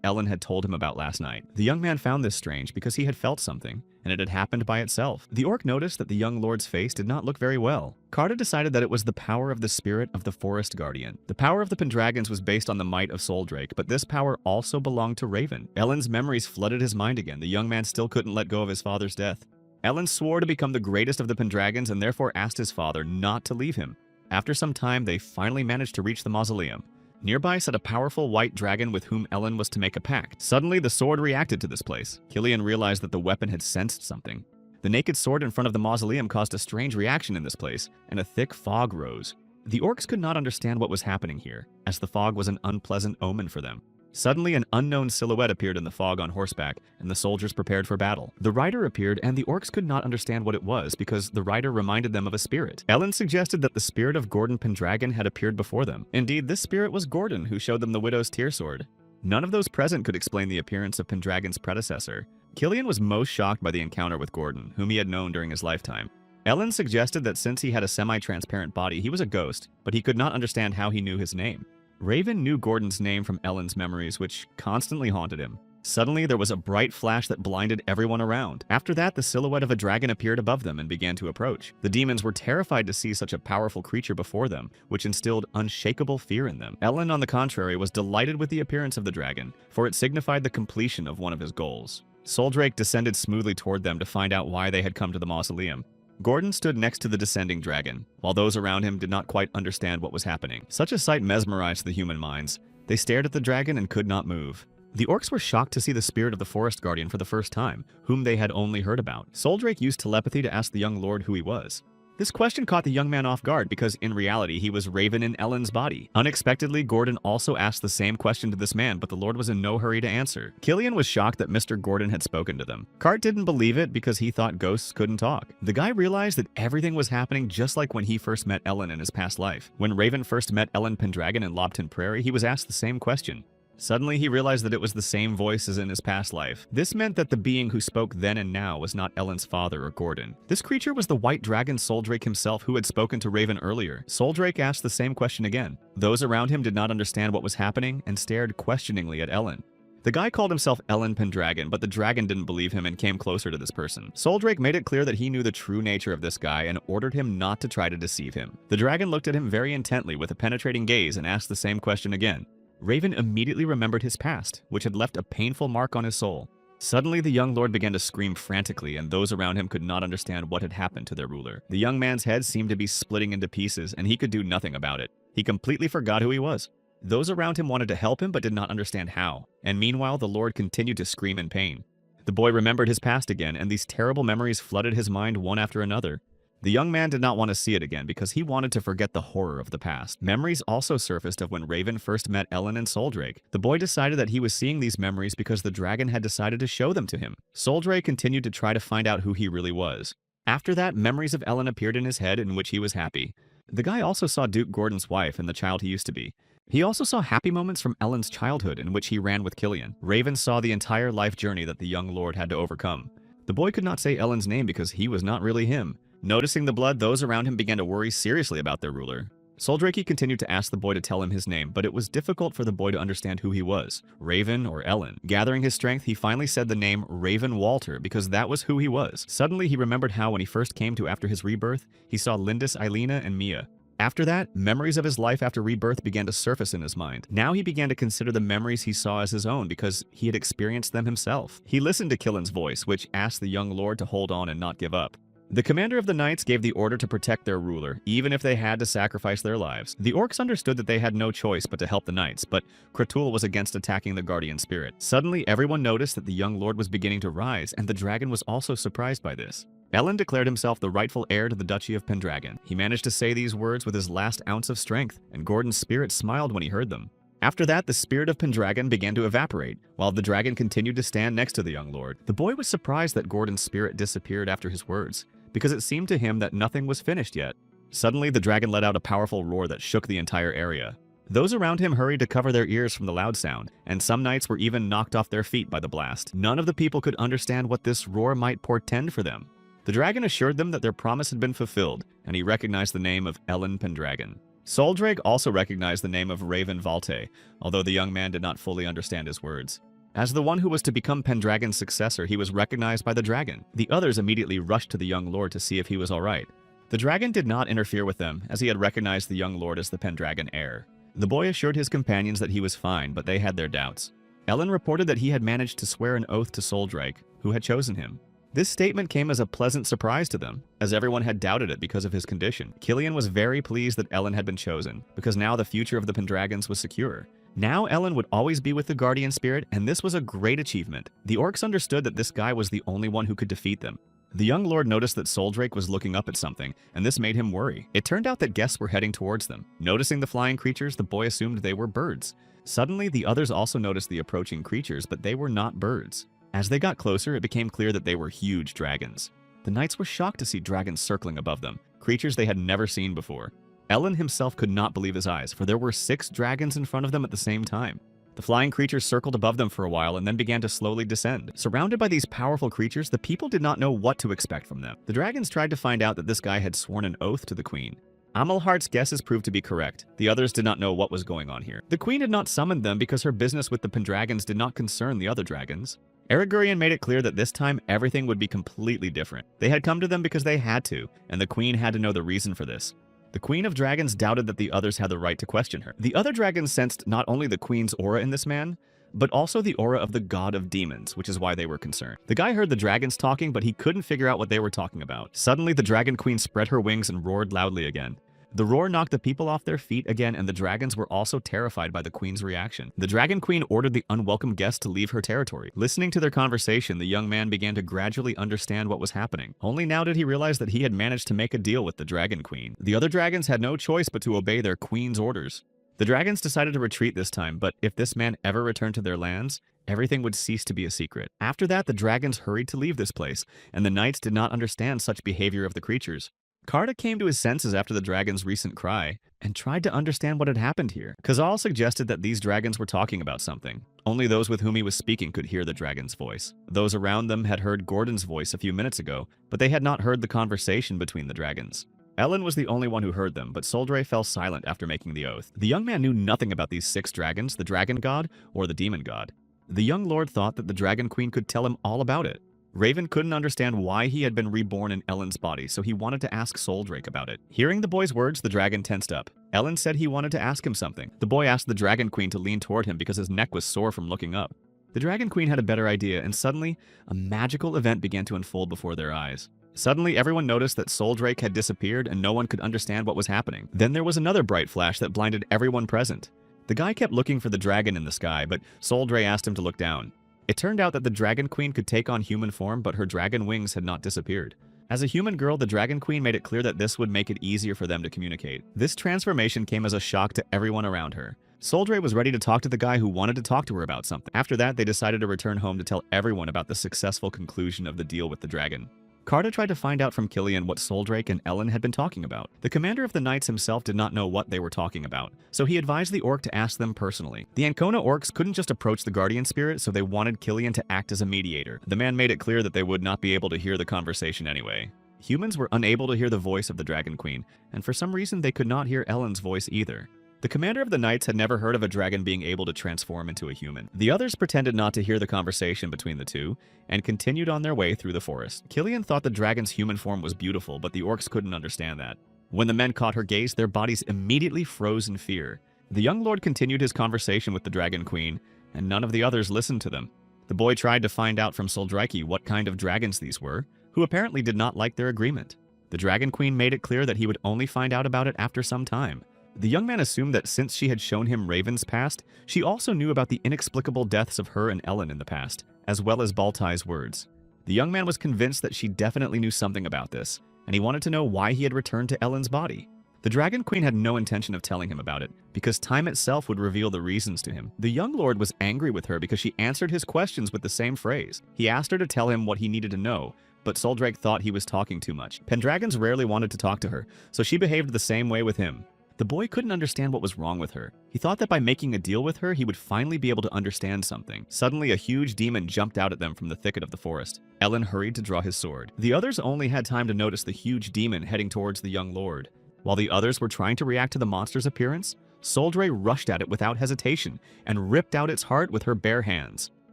Ellen had told him about last night. The young man found this strange because he had felt something, and it had happened by itself. The orc noticed that the young lord's face did not look very well. Carta decided that it was the power of the spirit of the forest guardian. The power of the Pendragons was based on the might of Soldrake, but this power also belonged to Raven. Ellen's memories flooded his mind again. The young man still couldn't let go of his father's death. Ellen swore to become the greatest of the Pendragons and therefore asked his father not to leave him. After some time, they finally managed to reach the mausoleum. Nearby sat a powerful white dragon with whom Ellen was to make a pact. Suddenly, the sword reacted to this place. Killian realized that the weapon had sensed something. The naked sword in front of the mausoleum caused a strange reaction in this place, and a thick fog rose. The orcs could not understand what was happening here, as the fog was an unpleasant omen for them. Suddenly, an unknown silhouette appeared in the fog on horseback, and the soldiers prepared for battle. The rider appeared, and the orcs could not understand what it was because the rider reminded them of a spirit. Ellen suggested that the spirit of Gordon Pendragon had appeared before them. Indeed, this spirit was Gordon, who showed them the widow's tear sword. None of those present could explain the appearance of Pendragon's predecessor. Killian was most shocked by the encounter with Gordon, whom he had known during his lifetime. Ellen suggested that since he had a semi-transparent body, he was a ghost, but he could not understand how he knew his name. Raven knew Gordon's name from Ellen's memories, which constantly haunted him. Suddenly, there was a bright flash that blinded everyone around. After that, the silhouette of a dragon appeared above them and began to approach. The demons were terrified to see such a powerful creature before them, which instilled unshakable fear in them. Ellen, on the contrary, was delighted with the appearance of the dragon, for it signified the completion of one of his goals. Soldrake descended smoothly toward them to find out why they had come to the mausoleum. Gordon stood next to the descending dragon, while those around him did not quite understand what was happening. Such a sight mesmerized the human minds. They stared at the dragon and could not move. The orcs were shocked to see the spirit of the forest guardian for the first time, whom they had only heard about. Soldrake used telepathy to ask the young lord who he was. This question caught the young man off guard because, in reality, he was Raven in Ellen's body. Unexpectedly, Gordon also asked the same question to this man, but the Lord was in no hurry to answer. Killian was shocked that Mr. Gordon had spoken to them. Cart didn't believe it because he thought ghosts couldn't talk. The guy realized that everything was happening just like when he first met Ellen in his past life. When Raven first met Ellen Pendragon in Lobton Prairie, he was asked the same question. Suddenly, he realized that it was the same voice as in his past life. This meant that the being who spoke then and now was not Ellen's father or Gordon. This creature was the white dragon Soldrake himself who had spoken to Raven earlier. Soldrake asked the same question again. Those around him did not understand what was happening and stared questioningly at Ellen. The guy called himself Ellen Pendragon, but the dragon didn't believe him and came closer to this person. Soldrake made it clear that he knew the true nature of this guy and ordered him not to try to deceive him. The dragon looked at him very intently with a penetrating gaze and asked the same question again. Raven immediately remembered his past, which had left a painful mark on his soul. Suddenly, the young lord began to scream frantically, and those around him could not understand what had happened to their ruler. The young man's head seemed to be splitting into pieces, and he could do nothing about it. He completely forgot who he was. Those around him wanted to help him but did not understand how, and meanwhile the Lord continued to scream in pain. The boy remembered his past again, and these terrible memories flooded his mind one after another. The young man did not want to see it again because he wanted to forget the horror of the past. Memories also surfaced of when Raven first met Ellen and Soldrake. The boy decided that he was seeing these memories because the dragon had decided to show them to him. Soldrake continued to try to find out who he really was. After that, memories of Ellen appeared in his head in which he was happy. The guy also saw Duke Gordon's wife and the child he used to be. He also saw happy moments from Ellen's childhood in which he ran with Killian. Raven saw the entire life journey that the young lord had to overcome. The boy could not say Ellen's name because he was not really him. Noticing the blood, those around him began to worry seriously about their ruler. Soldrake continued to ask the boy to tell him his name, but it was difficult for the boy to understand who he was, Raven or Ellen. Gathering his strength, he finally said the name Raven Walter because that was who he was. Suddenly, he remembered how when he first came to after his rebirth, he saw Lindis, Eilina, and Mia. After that, memories of his life after rebirth began to surface in his mind. Now he began to consider the memories he saw as his own because he had experienced them himself. He listened to Killian's voice, which asked the young lord to hold on and not give up. The commander of the knights gave the order to protect their ruler, even if they had to sacrifice their lives. The orcs understood that they had no choice but to help the knights, but Kratul was against attacking the guardian spirit. Suddenly, everyone noticed that the young lord was beginning to rise, and the dragon was also surprised by this. Ellen declared himself the rightful heir to the Duchy of Pendragon. He managed to say these words with his last ounce of strength, and Gordon's spirit smiled when he heard them. After that, the spirit of Pendragon began to evaporate, while the dragon continued to stand next to the young lord. The boy was surprised that Gordon's spirit disappeared after his words, because it seemed to him that nothing was finished yet. Suddenly, the dragon let out a powerful roar that shook the entire area. Those around him hurried to cover their ears from the loud sound, and some knights were even knocked off their feet by the blast. None of the people could understand what this roar might portend for them. The dragon assured them that their promise had been fulfilled, and he recognized the name of Ellen Pendragon. Soldrake also recognized the name of Raven Valte, although the young man did not fully understand his words. As the one who was to become Pendragon's successor, he was recognized by the dragon. The others immediately rushed to the young lord to see if he was all right. The dragon did not interfere with them, as he had recognized the young lord as the Pendragon heir. The boy assured his companions that he was fine, but they had their doubts. Ellen reported that he had managed to swear an oath to Soldrake, who had chosen him. This statement came as a pleasant surprise to them, as everyone had doubted it because of his condition. Killian was very pleased that Ellen had been chosen, because now the future of the Pendragons was secure. Now Ellen would always be with the guardian spirit, and this was a great achievement. The orcs understood that this guy was the only one who could defeat them. The young lord noticed that Soldrake was looking up at something, and this made him worry. It turned out that guests were heading towards them. Noticing the flying creatures, the boy assumed they were birds. Suddenly, the others also noticed the approaching creatures, but they were not birds. As they got closer, it became clear that they were huge dragons. The knights were shocked to see dragons circling above them, creatures they had never seen before. Ellen himself could not believe his eyes, for there were 6 dragons in front of them at the same time. The flying creatures circled above them for a while and then began to slowly descend. Surrounded by these powerful creatures, the people did not know what to expect from them. The dragons tried to find out that this guy had sworn an oath to the queen. Amalhart's guesses proved to be correct. The others did not know what was going on here. The queen had not summoned them because her business with the Pendragons did not concern the other dragons. Aragurian made it clear that this time everything would be completely different. They had come to them because they had to, and the queen had to know the reason for this. The Queen of Dragons doubted that the others had the right to question her. The other dragons sensed not only the queen's aura in this man, but also the aura of the god of demons, which is why they were concerned. The guy heard the dragons talking, but he couldn't figure out what they were talking about. Suddenly, the dragon queen spread her wings and roared loudly again. The roar knocked the people off their feet again, and the dragons were also terrified by the queen's reaction. The dragon queen ordered the unwelcome guests to leave her territory. Listening to their conversation, the young man began to gradually understand what was happening. Only now did he realize that he had managed to make a deal with the dragon queen. The other dragons had no choice but to obey their queen's orders. The dragons decided to retreat this time, but if this man ever returned to their lands, everything would cease to be a secret. After that, the dragons hurried to leave this place, and the knights did not understand such behavior of the creatures. Karda came to his senses after the dragon's recent cry, and tried to understand what had happened here. Kazal suggested that these dragons were talking about something. Only those with whom he was speaking could hear the dragon's voice. Those around them had heard Gordon's voice a few minutes ago, but they had not heard the conversation between the dragons. Ellen was the only one who heard them, but Soldray fell silent after making the oath. The young man knew nothing about these 6 dragons, the dragon god, or the demon god. The young lord thought that the dragon queen could tell him all about it. Raven couldn't understand why he had been reborn in Ellen's body, so he wanted to ask Soldrake about it. Hearing the boy's words, the dragon tensed up. Ellen said he wanted to ask him something. The boy asked the dragon queen to lean toward him because his neck was sore from looking up. The dragon queen had a better idea, and suddenly, a magical event began to unfold before their eyes. Suddenly, everyone noticed that Soldrake had disappeared and no one could understand what was happening. Then there was another bright flash that blinded everyone present. The guy kept looking for the dragon in the sky, but Soldray asked him to look down. It turned out that the Dragon Queen could take on human form, but her dragon wings had not disappeared. As a human girl, the Dragon Queen made it clear that this would make it easier for them to communicate. This transformation came as a shock to everyone around her. Soldray was ready to talk to the guy who wanted to talk to her about something. After that, they decided to return home to tell everyone about the successful conclusion of the deal with the dragon. Carta tried to find out from Killian what Soldrake and Ellen had been talking about. The commander of the Knights himself did not know what they were talking about, so he advised the orc to ask them personally. The Ancona orcs couldn't just approach the guardian spirit, so they wanted Killian to act as a mediator. The man made it clear that they would not be able to hear the conversation anyway. Humans were unable to hear the voice of the Dragon Queen, and for some reason they could not hear Ellen's voice either. The commander of the Knights had never heard of a dragon being able to transform into a human. The others pretended not to hear the conversation between the two, and continued on their way through the forest. Killian thought the dragon's human form was beautiful, but the orcs couldn't understand that. When the men caught her gaze, their bodies immediately froze in fear. The young lord continued his conversation with the Dragon Queen, and none of the others listened to them. The boy tried to find out from Soldrake what kind of dragons these were, who apparently did not like their agreement. The Dragon Queen made it clear that he would only find out about it after some time. The young man assumed that since she had shown him Raven's past, she also knew about the inexplicable deaths of her and Ellen in the past, as well as Baltai's words. The young man was convinced that she definitely knew something about this, and he wanted to know why he had returned to Ellen's body. The Dragon Queen had no intention of telling him about it, because time itself would reveal the reasons to him. The young lord was angry with her because she answered his questions with the same phrase. He asked her to tell him what he needed to know, but Soldrake thought he was talking too much. Pendragons rarely wanted to talk to her, so she behaved the same way with him. The boy couldn't understand what was wrong with her. He thought that by making a deal with her, he would finally be able to understand something. Suddenly, a huge demon jumped out at them from the thicket of the forest. Ellen hurried to draw his sword. The others only had time to notice the huge demon heading towards the young lord. While the others were trying to react to the monster's appearance, Soldray rushed at it without hesitation and ripped out its heart with her bare hands.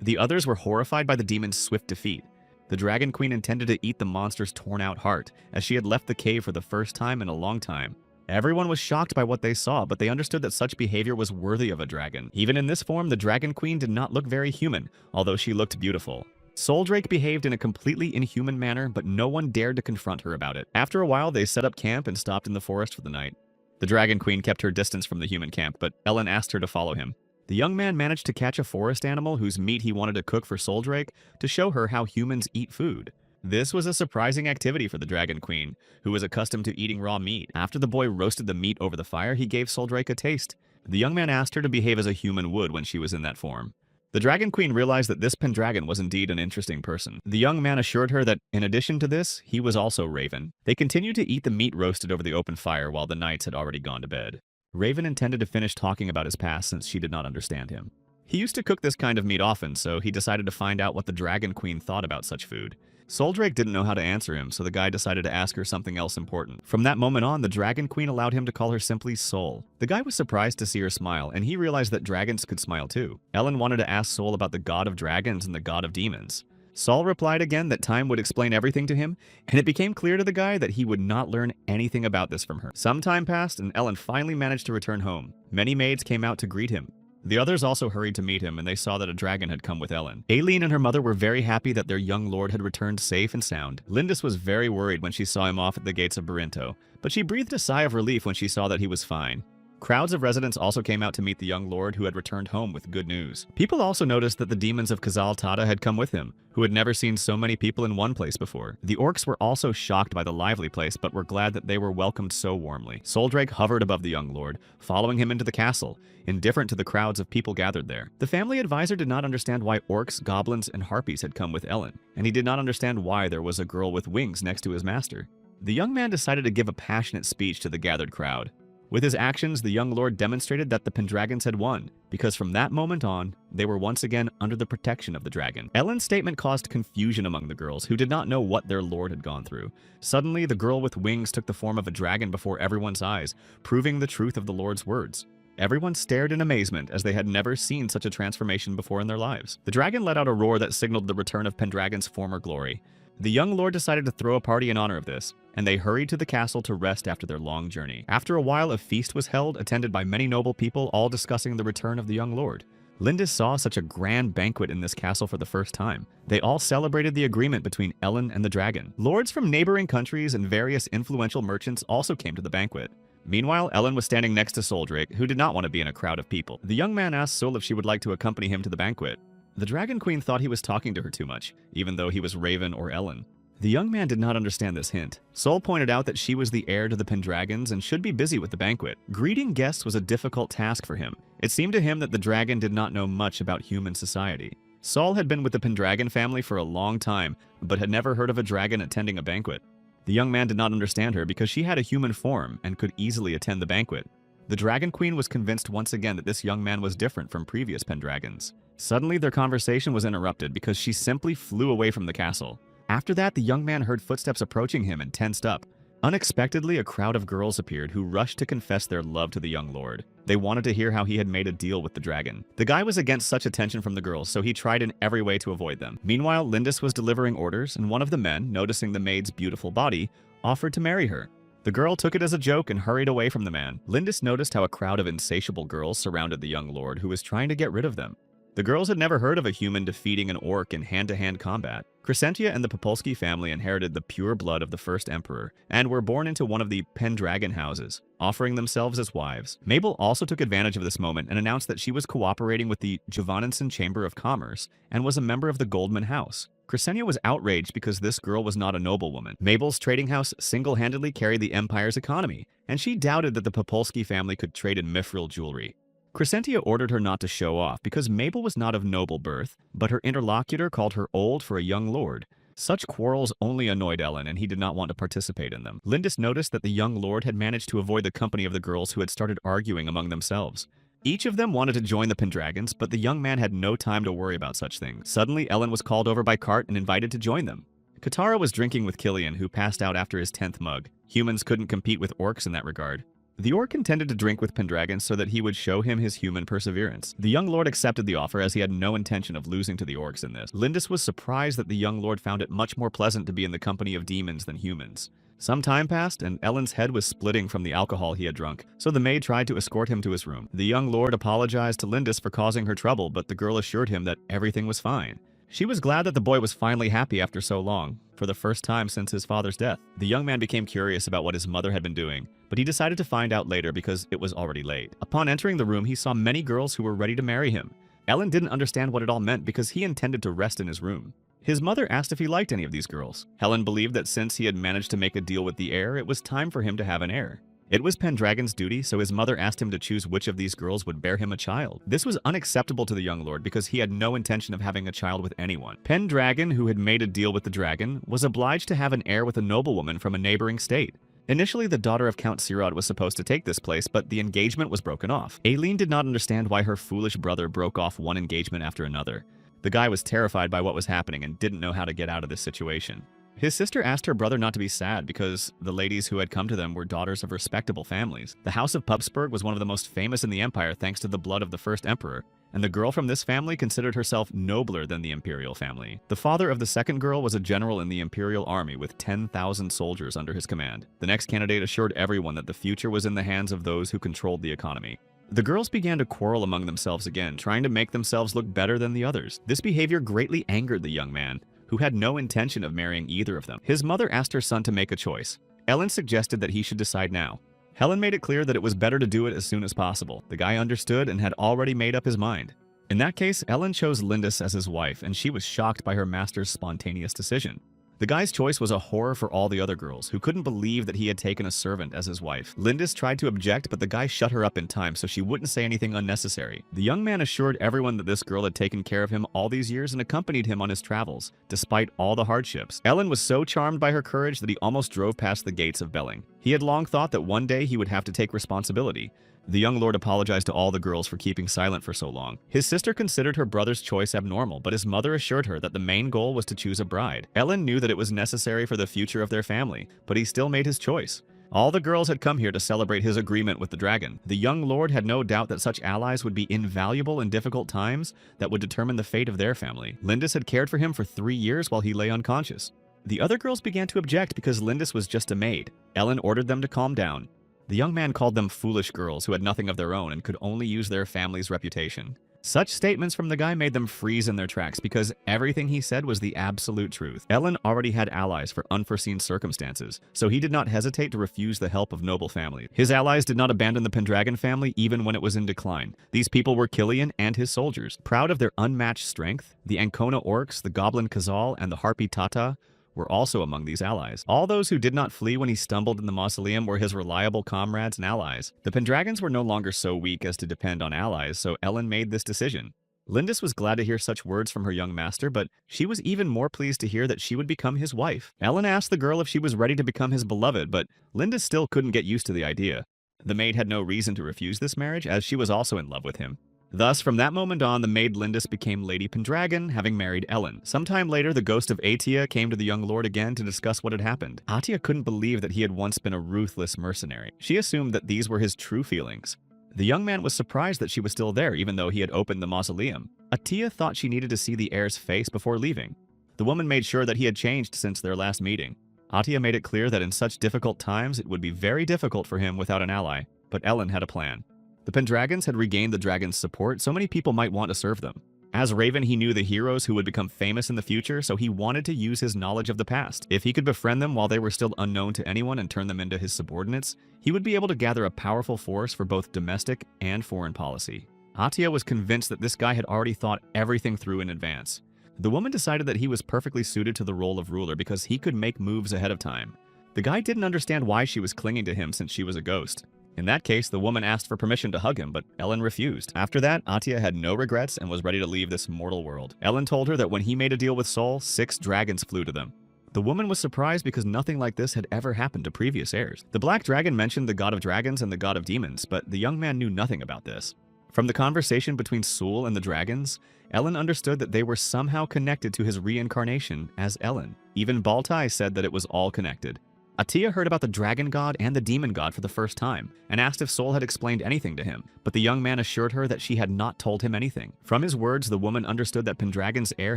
The others were horrified by the demon's swift defeat. The Dragon Queen intended to eat the monster's torn-out heart, as she had left the cave for the first time in a long time. Everyone was shocked by what they saw, but they understood that such behavior was worthy of a dragon. Even in this form, the Dragon Queen did not look very human, although she looked beautiful. Soldrake behaved in a completely inhuman manner, but no one dared to confront her about it. After a while, they set up camp and stopped in the forest for the night. The Dragon Queen kept her distance from the human camp, but Ellen asked her to follow him. The young man managed to catch a forest animal whose meat he wanted to cook for Soldrake to show her how humans eat food. This was a surprising activity for the Dragon Queen, who was accustomed to eating raw meat. After the boy roasted the meat over the fire, he gave Soldrake a taste. The young man asked her to behave as a human would when she was in that form. The Dragon Queen realized that this Pendragon was indeed an interesting person. The young man assured her that, in addition to this, he was also Raven. They continued to eat the meat roasted over the open fire while the knights had already gone to bed. Raven intended to finish talking about his past since she did not understand him. He used to cook this kind of meat often, so he decided to find out what the Dragon Queen thought about such food. Soldrake didn't know how to answer him, so the guy decided to ask her something else important. From that moment on, the Dragon Queen allowed him to call her simply Sol. The guy was surprised to see her smile, and he realized that dragons could smile too. Ellen wanted to ask Sol about the god of dragons and the god of demons. Sol replied again that time would explain everything to him, and it became clear to the guy that he would not learn anything about this from her. Some time passed, and Ellen finally managed to return home. Many maids came out to greet him. The others also hurried to meet him, and they saw that a dragon had come with Ellen. Aileen and her mother were very happy that their young lord had returned safe and sound. Lindis was very worried when she saw him off at the gates of Barinto, but she breathed a sigh of relief when she saw that he was fine. Crowds of residents also came out to meet the young lord who had returned home with good news. People also noticed that the demons of Kazal Tada had come with him, who had never seen so many people in one place before. The orcs were also shocked by the lively place, but were glad that they were welcomed so warmly. Soldrake hovered above the young lord, following him into the castle, indifferent to the crowds of people gathered there. The family advisor did not understand why orcs, goblins, and harpies had come with Ellen, and he did not understand why there was a girl with wings next to his master. The young man decided to give a passionate speech to the gathered crowd. With his actions, the young lord demonstrated that the Pendragons had won, because from that moment on, they were once again under the protection of the dragon. Ellen's statement caused confusion among the girls, who did not know what their lord had gone through. Suddenly, the girl with wings took the form of a dragon before everyone's eyes, proving the truth of the lord's words. Everyone stared in amazement, as they had never seen such a transformation before in their lives. The dragon let out a roar that signaled the return of Pendragon's former glory. The young lord decided to throw a party in honor of this, and they hurried to the castle to rest after their long journey. After a while, a feast was held, attended by many noble people, all discussing the return of the young lord. Lindis saw such a grand banquet in this castle for the first time. They all celebrated the agreement between Ellen and the dragon. Lords from neighboring countries and various influential merchants also came to the banquet. Meanwhile, Ellen was standing next to Soldrake, who did not want to be in a crowd of people. The young man asked Sol if she would like to accompany him to the banquet. The Dragon Queen thought he was talking to her too much, even though he was Raven or Ellen. The young man did not understand this hint. Sol pointed out that she was the heir to the Pendragons and should be busy with the banquet. Greeting guests was a difficult task for him. It seemed to him that the dragon did not know much about human society. Sol had been with the Pendragon family for a long time, but had never heard of a dragon attending a banquet. The young man did not understand her because she had a human form and could easily attend the banquet. The Dragon Queen was convinced once again that this young man was different from previous Pendragons. Suddenly, their conversation was interrupted because she simply flew away from the castle. After that, the young man heard footsteps approaching him and tensed up. Unexpectedly, a crowd of girls appeared who rushed to confess their love to the young lord. They wanted to hear how he had made a deal with the dragon. The guy was against such attention from the girls, so he tried in every way to avoid them. Meanwhile, Lindis was delivering orders, and one of the men, noticing the maid's beautiful body, offered to marry her. The girl took it as a joke and hurried away from the man. Lindis noticed how a crowd of insatiable girls surrounded the young lord, who was trying to get rid of them. The girls had never heard of a human defeating an orc in hand-to-hand combat. Crescentia and the Popolski family inherited the pure blood of the first emperor and were born into one of the Pendragon houses, offering themselves as wives. Mabel also took advantage of this moment and announced that she was cooperating with the Jovanensen Chamber of Commerce and was a member of the Goldman House. Crescentia was outraged because this girl was not a noblewoman. Mabel's trading house single-handedly carried the empire's economy, and she doubted that the Popolski family could trade in mithril jewelry. Crescentia ordered her not to show off because Mabel was not of noble birth, but her interlocutor called her old for a young lord. Such quarrels only annoyed Ellen, and he did not want to participate in them. Lindis noticed that the young lord had managed to avoid the company of the girls who had started arguing among themselves. Each of them wanted to join the Pendragons, but the young man had no time to worry about such things. Suddenly, Ellen was called over by Cart and invited to join them. Katara was drinking with Killian, who passed out after his 10th mug. Humans couldn't compete with orcs in that regard. The orc intended to drink with Pendragon so that he would show him his human perseverance. The young lord accepted the offer as he had no intention of losing to the orcs in this. Lindis was surprised that the young lord found it much more pleasant to be in the company of demons than humans. Some time passed, and Ellen's head was splitting from the alcohol he had drunk, so the maid tried to escort him to his room. The young lord apologized to Lindis for causing her trouble, but the girl assured him that everything was fine. She was glad that the boy was finally happy after so long, for the first time since his father's death. The young man became curious about what his mother had been doing, but he decided to find out later because it was already late. Upon entering the room, he saw many girls who were ready to marry him. Ellen didn't understand what it all meant because he intended to rest in his room. His mother asked if he liked any of these girls. Helen believed that since he had managed to make a deal with the heir, it was time for him to have an heir. It was Pendragon's duty, so his mother asked him to choose which of these girls would bear him a child. This was unacceptable to the young lord because he had no intention of having a child with anyone. Pendragon, who had made a deal with the dragon, was obliged to have an heir with a noblewoman from a neighboring state. Initially, the daughter of Count Sirod was supposed to take this place, but the engagement was broken off. Aileen did not understand why her foolish brother broke off one engagement after another. The guy was terrified by what was happening and didn't know how to get out of this situation. His sister asked her brother not to be sad because the ladies who had come to them were daughters of respectable families. The House of Pupsburg was one of the most famous in the empire thanks to the blood of the first emperor, and the girl from this family considered herself nobler than the imperial family. The father of the second girl was a general in the imperial army with 10,000 soldiers under his command. The next candidate assured everyone that the future was in the hands of those who controlled the economy. The girls began to quarrel among themselves again, trying to make themselves look better than the others. This behavior greatly angered the young man, who had no intention of marrying either of them. His mother asked her son to make a choice. Ellen suggested that he should decide now. Helen made it clear that it was better to do it as soon as possible. The guy understood and had already made up his mind. In that case, Ellen chose Lindis as his wife, and she was shocked by her master's spontaneous decision. The guy's choice was a horror for all the other girls, who couldn't believe that he had taken a servant as his wife. Lindis tried to object, but the guy shut her up in time so she wouldn't say anything unnecessary. The young man assured everyone that this girl had taken care of him all these years and accompanied him on his travels, despite all the hardships. Ellen was so charmed by her courage that he almost drove past the gates of Belling. He had long thought that one day he would have to take responsibility. The young lord apologized to all the girls for keeping silent for so long. His sister considered her brother's choice abnormal, but his mother assured her that the main goal was to choose a bride. Ellen knew that it was necessary for the future of their family, but he still made his choice. All the girls had come here to celebrate his agreement with the dragon. The young lord had no doubt that such allies would be invaluable in difficult times that would determine the fate of their family. Lindis had cared for him for 3 years while he lay unconscious. The other girls began to object because Lindis was just a maid. Ellen ordered them to calm down. The young man called them foolish girls who had nothing of their own and could only use their family's reputation. Such statements from the guy made them freeze in their tracks because everything he said was the absolute truth. Ellen already had allies for unforeseen circumstances, so he did not hesitate to refuse the help of noble family. His allies did not abandon the Pendragon family even when it was in decline. These people were Killian and his soldiers. Proud of their unmatched strength, the Ancona orcs, the Goblin Khazal, and the Harpy Tata were also among these allies. All those who did not flee when he stumbled in the mausoleum were his reliable comrades and allies. The Pendragons were no longer so weak as to depend on allies, so Ellen made this decision. Lindis was glad to hear such words from her young master, but she was even more pleased to hear that she would become his wife. Ellen asked the girl if she was ready to become his beloved, but Lindis still couldn't get used to the idea. The maid had no reason to refuse this marriage, as she was also in love with him. Thus, from that moment on, the maid Lindis became Lady Pendragon, having married Ellen. Sometime later, the ghost of Atia came to the young lord again to discuss what had happened. Atia couldn't believe that he had once been a ruthless mercenary. She assumed that these were his true feelings. The young man was surprised that she was still there, even though he had opened the mausoleum. Atia thought she needed to see the heir's face before leaving. The woman made sure that he had changed since their last meeting. Atia made it clear that in such difficult times, it would be very difficult for him without an ally. But Ellen had a plan. The Pendragons had regained the dragon's support, so many people might want to serve them. As Raven, he knew the heroes who would become famous in the future, so he wanted to use his knowledge of the past. If he could befriend them while they were still unknown to anyone and turn them into his subordinates, he would be able to gather a powerful force for both domestic and foreign policy. Atia was convinced that this guy had already thought everything through in advance. The woman decided that he was perfectly suited to the role of ruler because he could make moves ahead of time. The guy didn't understand why she was clinging to him since she was a ghost. In that case, the woman asked for permission to hug him, but Ellen refused. After that, Atia had no regrets and was ready to leave this mortal world. Ellen told her that when he made a deal with Sol, 6 dragons flew to them. The woman was surprised because nothing like this had ever happened to previous heirs. The Black Dragon mentioned the god of dragons and the god of demons, but the young man knew nothing about this. From the conversation between Sul and the dragons, Ellen understood that they were somehow connected to his reincarnation as Ellen. Even Baltai said that it was all connected. Atia heard about the dragon god and the demon god for the first time, and asked if Sol had explained anything to him, but the young man assured her that she had not told him anything. From his words, the woman understood that Pendragon's heir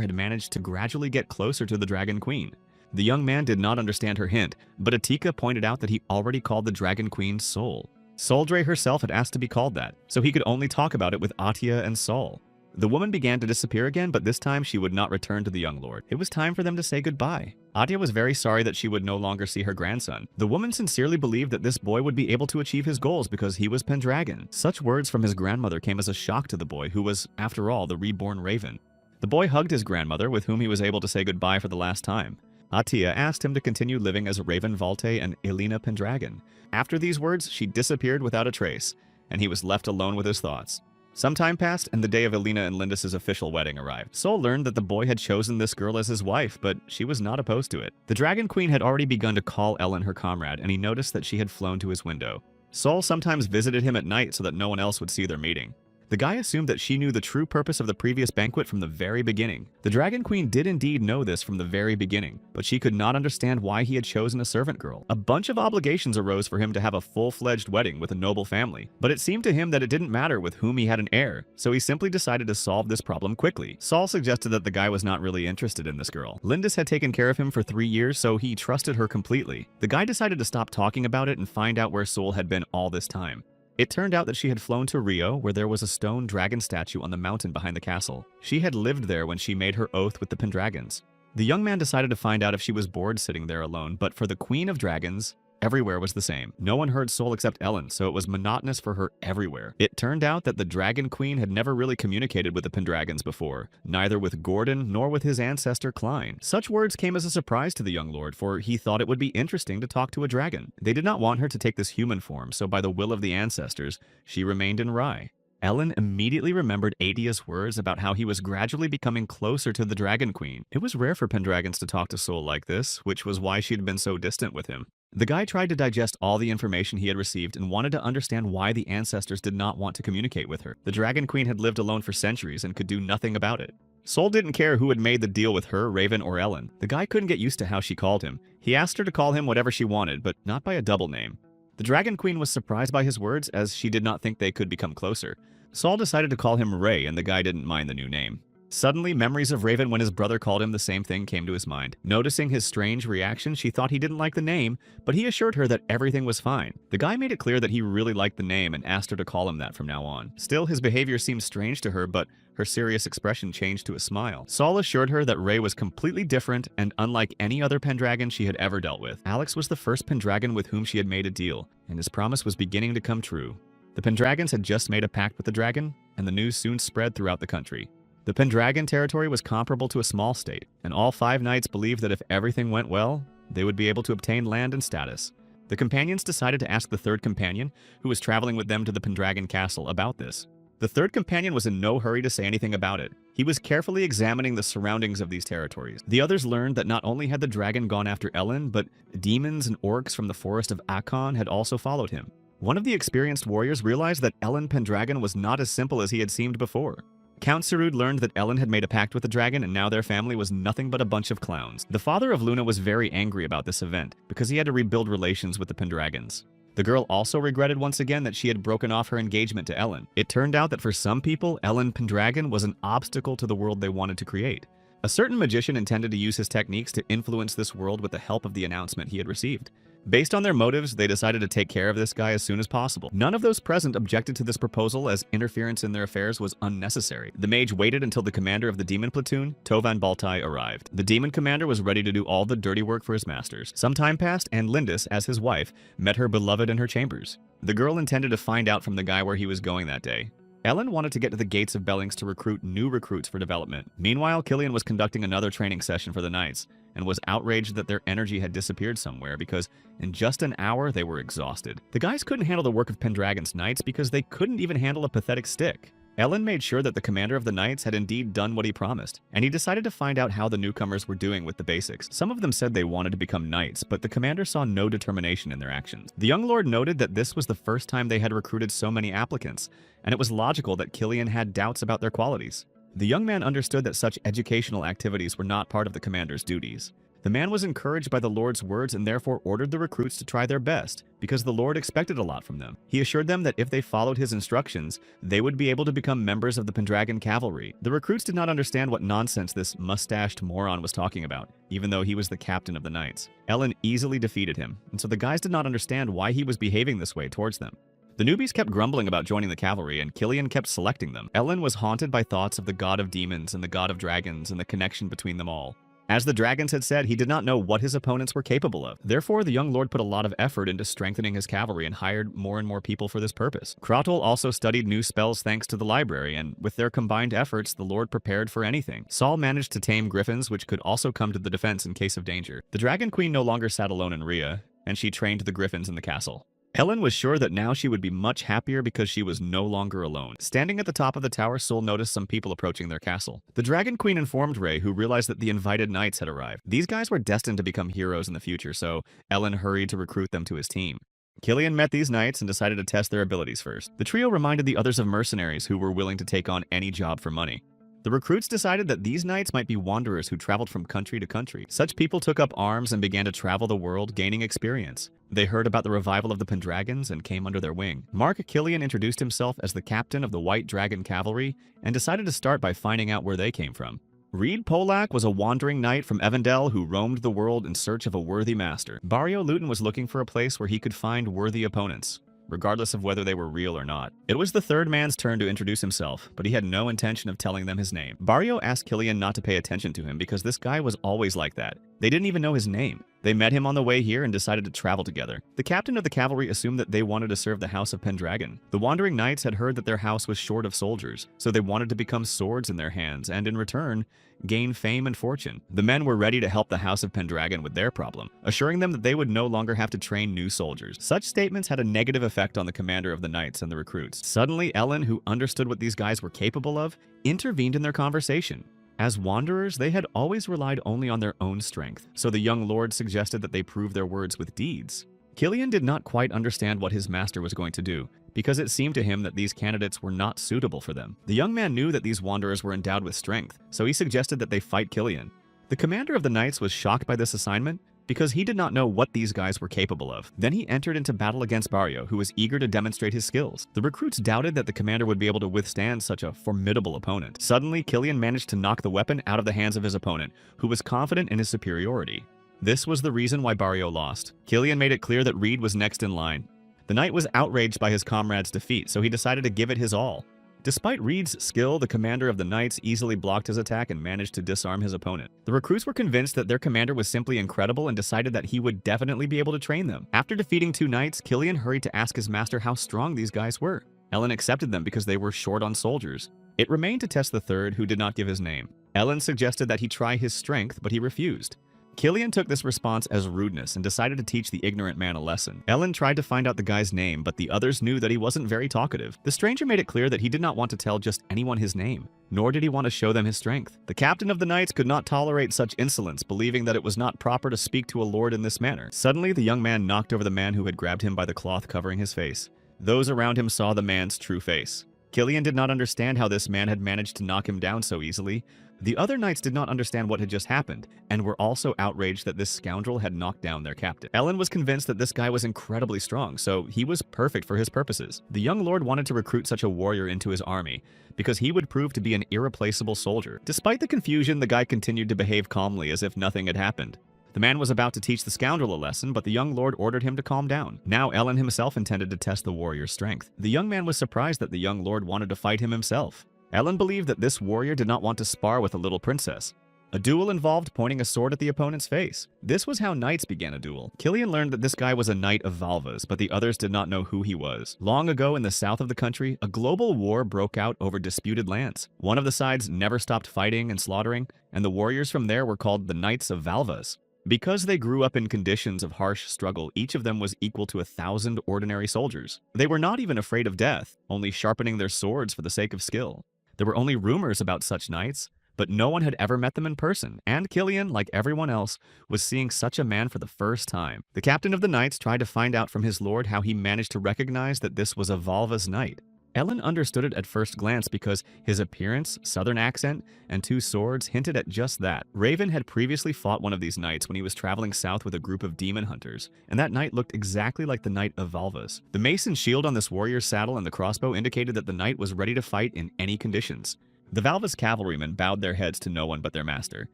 had managed to gradually get closer to the Dragon Queen. The young man did not understand her hint, but Atika pointed out that he already called the Dragon Queen Sol. Soldre herself had asked to be called that, so he could only talk about it with Atia and Sol. The woman began to disappear again, but this time she would not return to the young lord. It was time for them to say goodbye. Atia was very sorry that she would no longer see her grandson. The woman sincerely believed that this boy would be able to achieve his goals because he was Pendragon. Such words from his grandmother came as a shock to the boy, who was, after all, the reborn Raven. The boy hugged his grandmother, with whom he was able to say goodbye for the last time. Atia asked him to continue living as Raven Valte and Elena Pendragon. After these words, she disappeared without a trace, and he was left alone with his thoughts. Some time passed, and the day of Elena and Lindis' official wedding arrived. Sol learned that the boy had chosen this girl as his wife, but she was not opposed to it. The Dragon Queen had already begun to call Ellen her comrade, and he noticed that she had flown to his window. Sol sometimes visited him at night so that no one else would see their meeting. The guy assumed that she knew the true purpose of the previous banquet from the very beginning. The Dragon Queen did indeed know this from the very beginning, but she could not understand why he had chosen a servant girl. A bunch of obligations arose for him to have a full-fledged wedding with a noble family, but it seemed to him that it didn't matter with whom he had an heir, so he simply decided to solve this problem quickly. Sol suggested that the guy was not really interested in this girl. Lindis had taken care of him for 3 years, so he trusted her completely. The guy decided to stop talking about it and find out where Sol had been all this time. It turned out that she had flown to Rio, where there was a stone dragon statue on the mountain behind the castle. She had lived there when she made her oath with the Pendragons. The young man decided to find out if she was bored sitting there alone, but for the Queen of Dragons, everywhere was the same. No one heard Sol except Ellen, so it was monotonous for her everywhere. It turned out that the Dragon Queen had never really communicated with the Pendragons before, neither with Gordon nor with his ancestor Klein. Such words came as a surprise to the young lord, for he thought it would be interesting to talk to a dragon. They did not want her to take this human form, so by the will of the ancestors, she remained in Rai. Ellen immediately remembered Adia's words about how he was gradually becoming closer to the Dragon Queen. It was rare for Pendragons to talk to Sol like this, which was why she had been so distant with him. The guy tried to digest all the information he had received and wanted to understand why the ancestors did not want to communicate with her. The Dragon Queen had lived alone for centuries and could do nothing about it. Sol didn't care who had made the deal with her, Raven, or Ellen. The guy couldn't get used to how she called him. He asked her to call him whatever she wanted, but not by a double name. The Dragon Queen was surprised by his words, as she did not think they could become closer. Sol decided to call him Ray, and the guy didn't mind the new name. Suddenly, memories of Raven when his brother called him the same thing came to his mind. Noticing his strange reaction, she thought he didn't like the name, but he assured her that everything was fine. The guy made it clear that he really liked the name and asked her to call him that from now on. Still, his behavior seemed strange to her, but her serious expression changed to a smile. Saul assured her that Ray was completely different and unlike any other Pendragon she had ever dealt with. Alex was the first Pendragon with whom she had made a deal, and his promise was beginning to come true. The Pendragons had just made a pact with the dragon, and the news soon spread throughout the country. The Pendragon territory was comparable to a small state, and all 5 knights believed that if everything went well, they would be able to obtain land and status. The companions decided to ask the third companion, who was traveling with them to the Pendragon castle, about this. The third companion was in no hurry to say anything about it. He was carefully examining the surroundings of these territories. The others learned that not only had the dragon gone after Ellen, but demons and orcs from the forest of Akon had also followed him. One of the experienced warriors realized that Ellen Pendragon was not as simple as he had seemed before. Count Sarud learned that Ellen had made a pact with the dragon, and now their family was nothing but a bunch of clowns. The father of Luna was very angry about this event, because he had to rebuild relations with the Pendragons. The girl also regretted once again that she had broken off her engagement to Ellen. It turned out that for some people, Ellen Pendragon was an obstacle to the world they wanted to create. A certain magician intended to use his techniques to influence this world with the help of the announcement he had received. Based on their motives, they decided to take care of this guy as soon as possible. None of those present objected to this proposal, as interference in their affairs was unnecessary. The mage waited until the commander of the demon platoon, Tovan Baltai, arrived. The demon commander was ready to do all the dirty work for his masters. Some time passed, and Lindis, as his wife, met her beloved in her chambers. The girl intended to find out from the guy where he was going that day. Ellen wanted to get to the gates of Bellings to recruit new recruits for development. Meanwhile, Killian was conducting another training session for the knights, and was outraged that their energy had disappeared somewhere because in just an hour they were exhausted. The guys couldn't handle the work of Pendragon's knights because they couldn't even handle a pathetic stick. Ellen made sure that the commander of the knights had indeed done what he promised, and he decided to find out how the newcomers were doing with the basics. Some of them said they wanted to become knights, but the commander saw no determination in their actions. The young lord noted that this was the first time they had recruited so many applicants, and it was logical that Killian had doubts about their qualities. The young man understood that such educational activities were not part of the commander's duties. The man was encouraged by the Lord's words and therefore ordered the recruits to try their best, because the Lord expected a lot from them. He assured them that if they followed his instructions, they would be able to become members of the Pendragon cavalry. The recruits did not understand what nonsense this mustached moron was talking about, even though he was the captain of the knights. Ellen easily defeated him, and so the guys did not understand why he was behaving this way towards them. The newbies kept grumbling about joining the cavalry, and Killian kept selecting them. Ellen was haunted by thoughts of the god of demons and the god of dragons and the connection between them all. As the dragons had said, he did not know what his opponents were capable of. Therefore, the young lord put a lot of effort into strengthening his cavalry and hired more and more people for this purpose. Krautl also studied new spells thanks to the library, and with their combined efforts, the lord prepared for anything. Saul managed to tame griffins, which could also come to the defense in case of danger. The dragon queen no longer sat alone in Rhea, and she trained the griffins in the castle. Ellen was sure that now she would be much happier because she was no longer alone. Standing at the top of the tower, Sol noticed some people approaching their castle. The Dragon Queen informed Ray, who realized that the invited knights had arrived. These guys were destined to become heroes in the future, so Ellen hurried to recruit them to his team. Killian met these knights and decided to test their abilities first. The trio reminded the others of mercenaries who were willing to take on any job for money. The recruits decided that these knights might be wanderers who traveled from country to country. Such people took up arms and began to travel the world, gaining experience. They heard about the revival of the Pendragons and came under their wing. Mark Killian introduced himself as the captain of the White Dragon Cavalry and decided to start by finding out where they came from. Reed Polak was a wandering knight from Evandel who roamed the world in search of a worthy master. Barrio Luton was looking for a place where he could find worthy opponents, regardless of whether they were real or not. It was the third man's turn to introduce himself, but he had no intention of telling them his name. Barrio asked Killian not to pay attention to him because this guy was always like that. They didn't even know his name. They met him on the way here and decided to travel together. The captain of the cavalry assumed that they wanted to serve the House of Pendragon. The wandering knights had heard that their house was short of soldiers, so they wanted to become swords in their hands and, in return, gain fame and fortune. The men were ready to help the House of Pendragon with their problem, assuring them that they would no longer have to train new soldiers. Such statements had a negative effect on the commander of the knights and the recruits. Suddenly, Ellen, who understood what these guys were capable of, intervened in their conversation. As wanderers, they had always relied only on their own strength, so the young lord suggested that they prove their words with deeds. Killian did not quite understand what his master was going to do, because it seemed to him that these candidates were not suitable for them. The young man knew that these wanderers were endowed with strength, so he suggested that they fight Killian. The commander of the knights was shocked by this assignment, because he did not know what these guys were capable of. Then he entered into battle against Barrio, who was eager to demonstrate his skills. The recruits doubted that the commander would be able to withstand such a formidable opponent. Suddenly, Killian managed to knock the weapon out of the hands of his opponent, who was confident in his superiority. This was the reason why Barrio lost. Killian made it clear that Reed was next in line. The knight was outraged by his comrade's defeat, so he decided to give it his all. Despite Reed's skill, the commander of the Knights easily blocked his attack and managed to disarm his opponent. The recruits were convinced that their commander was simply incredible and decided that he would definitely be able to train them. After defeating 2 knights, Killian hurried to ask his master how strong these guys were. Ellen accepted them because they were short on soldiers. It remained to test the third, who did not give his name. Ellen suggested that he try his strength, but he refused. Killian took this response as rudeness and decided to teach the ignorant man a lesson. Ellen tried to find out the guy's name, but the others knew that he wasn't very talkative. The stranger made it clear that he did not want to tell just anyone his name, nor did he want to show them his strength. The captain of the knights could not tolerate such insolence, believing that it was not proper to speak to a lord in this manner. Suddenly, the young man knocked over the man who had grabbed him by the cloth covering his face. Those around him saw the man's true face. Killian did not understand how this man had managed to knock him down so easily. The other knights did not understand what had just happened, and were also outraged that this scoundrel had knocked down their captain. Ellen was convinced that this guy was incredibly strong, so he was perfect for his purposes. The young lord wanted to recruit such a warrior into his army, because he would prove to be an irreplaceable soldier. Despite the confusion, the guy continued to behave calmly as if nothing had happened. The man was about to teach the scoundrel a lesson, but the young lord ordered him to calm down. Now Ellen himself intended to test the warrior's strength. The young man was surprised that the young lord wanted to fight him himself. Ellen believed that this warrior did not want to spar with a little princess. A duel involved pointing a sword at the opponent's face. This was how knights began a duel. Killian learned that this guy was a knight of Valvas, but the others did not know who he was. Long ago in the south of the country, a global war broke out over disputed lands. One of the sides never stopped fighting and slaughtering, and the warriors from there were called the Knights of Valvas. Because they grew up in conditions of harsh struggle, each of them was equal to 1,000 ordinary soldiers. They were not even afraid of death, only sharpening their swords for the sake of skill. There were only rumors about such knights, but no one had ever met them in person, and Killian, like everyone else, was seeing such a man for the first time. The captain of the knights tried to find out from his lord how he managed to recognize that this was a Valvas knight. Ellen understood it at first glance because his appearance, southern accent, and 2 swords hinted at just that. Raven had previously fought one of these knights when he was traveling south with a group of demon hunters, and that knight looked exactly like the Knight of Valvas. The mace and shield on this warrior's saddle and the crossbow indicated that the knight was ready to fight in any conditions. The Valvas cavalrymen bowed their heads to no one but their master.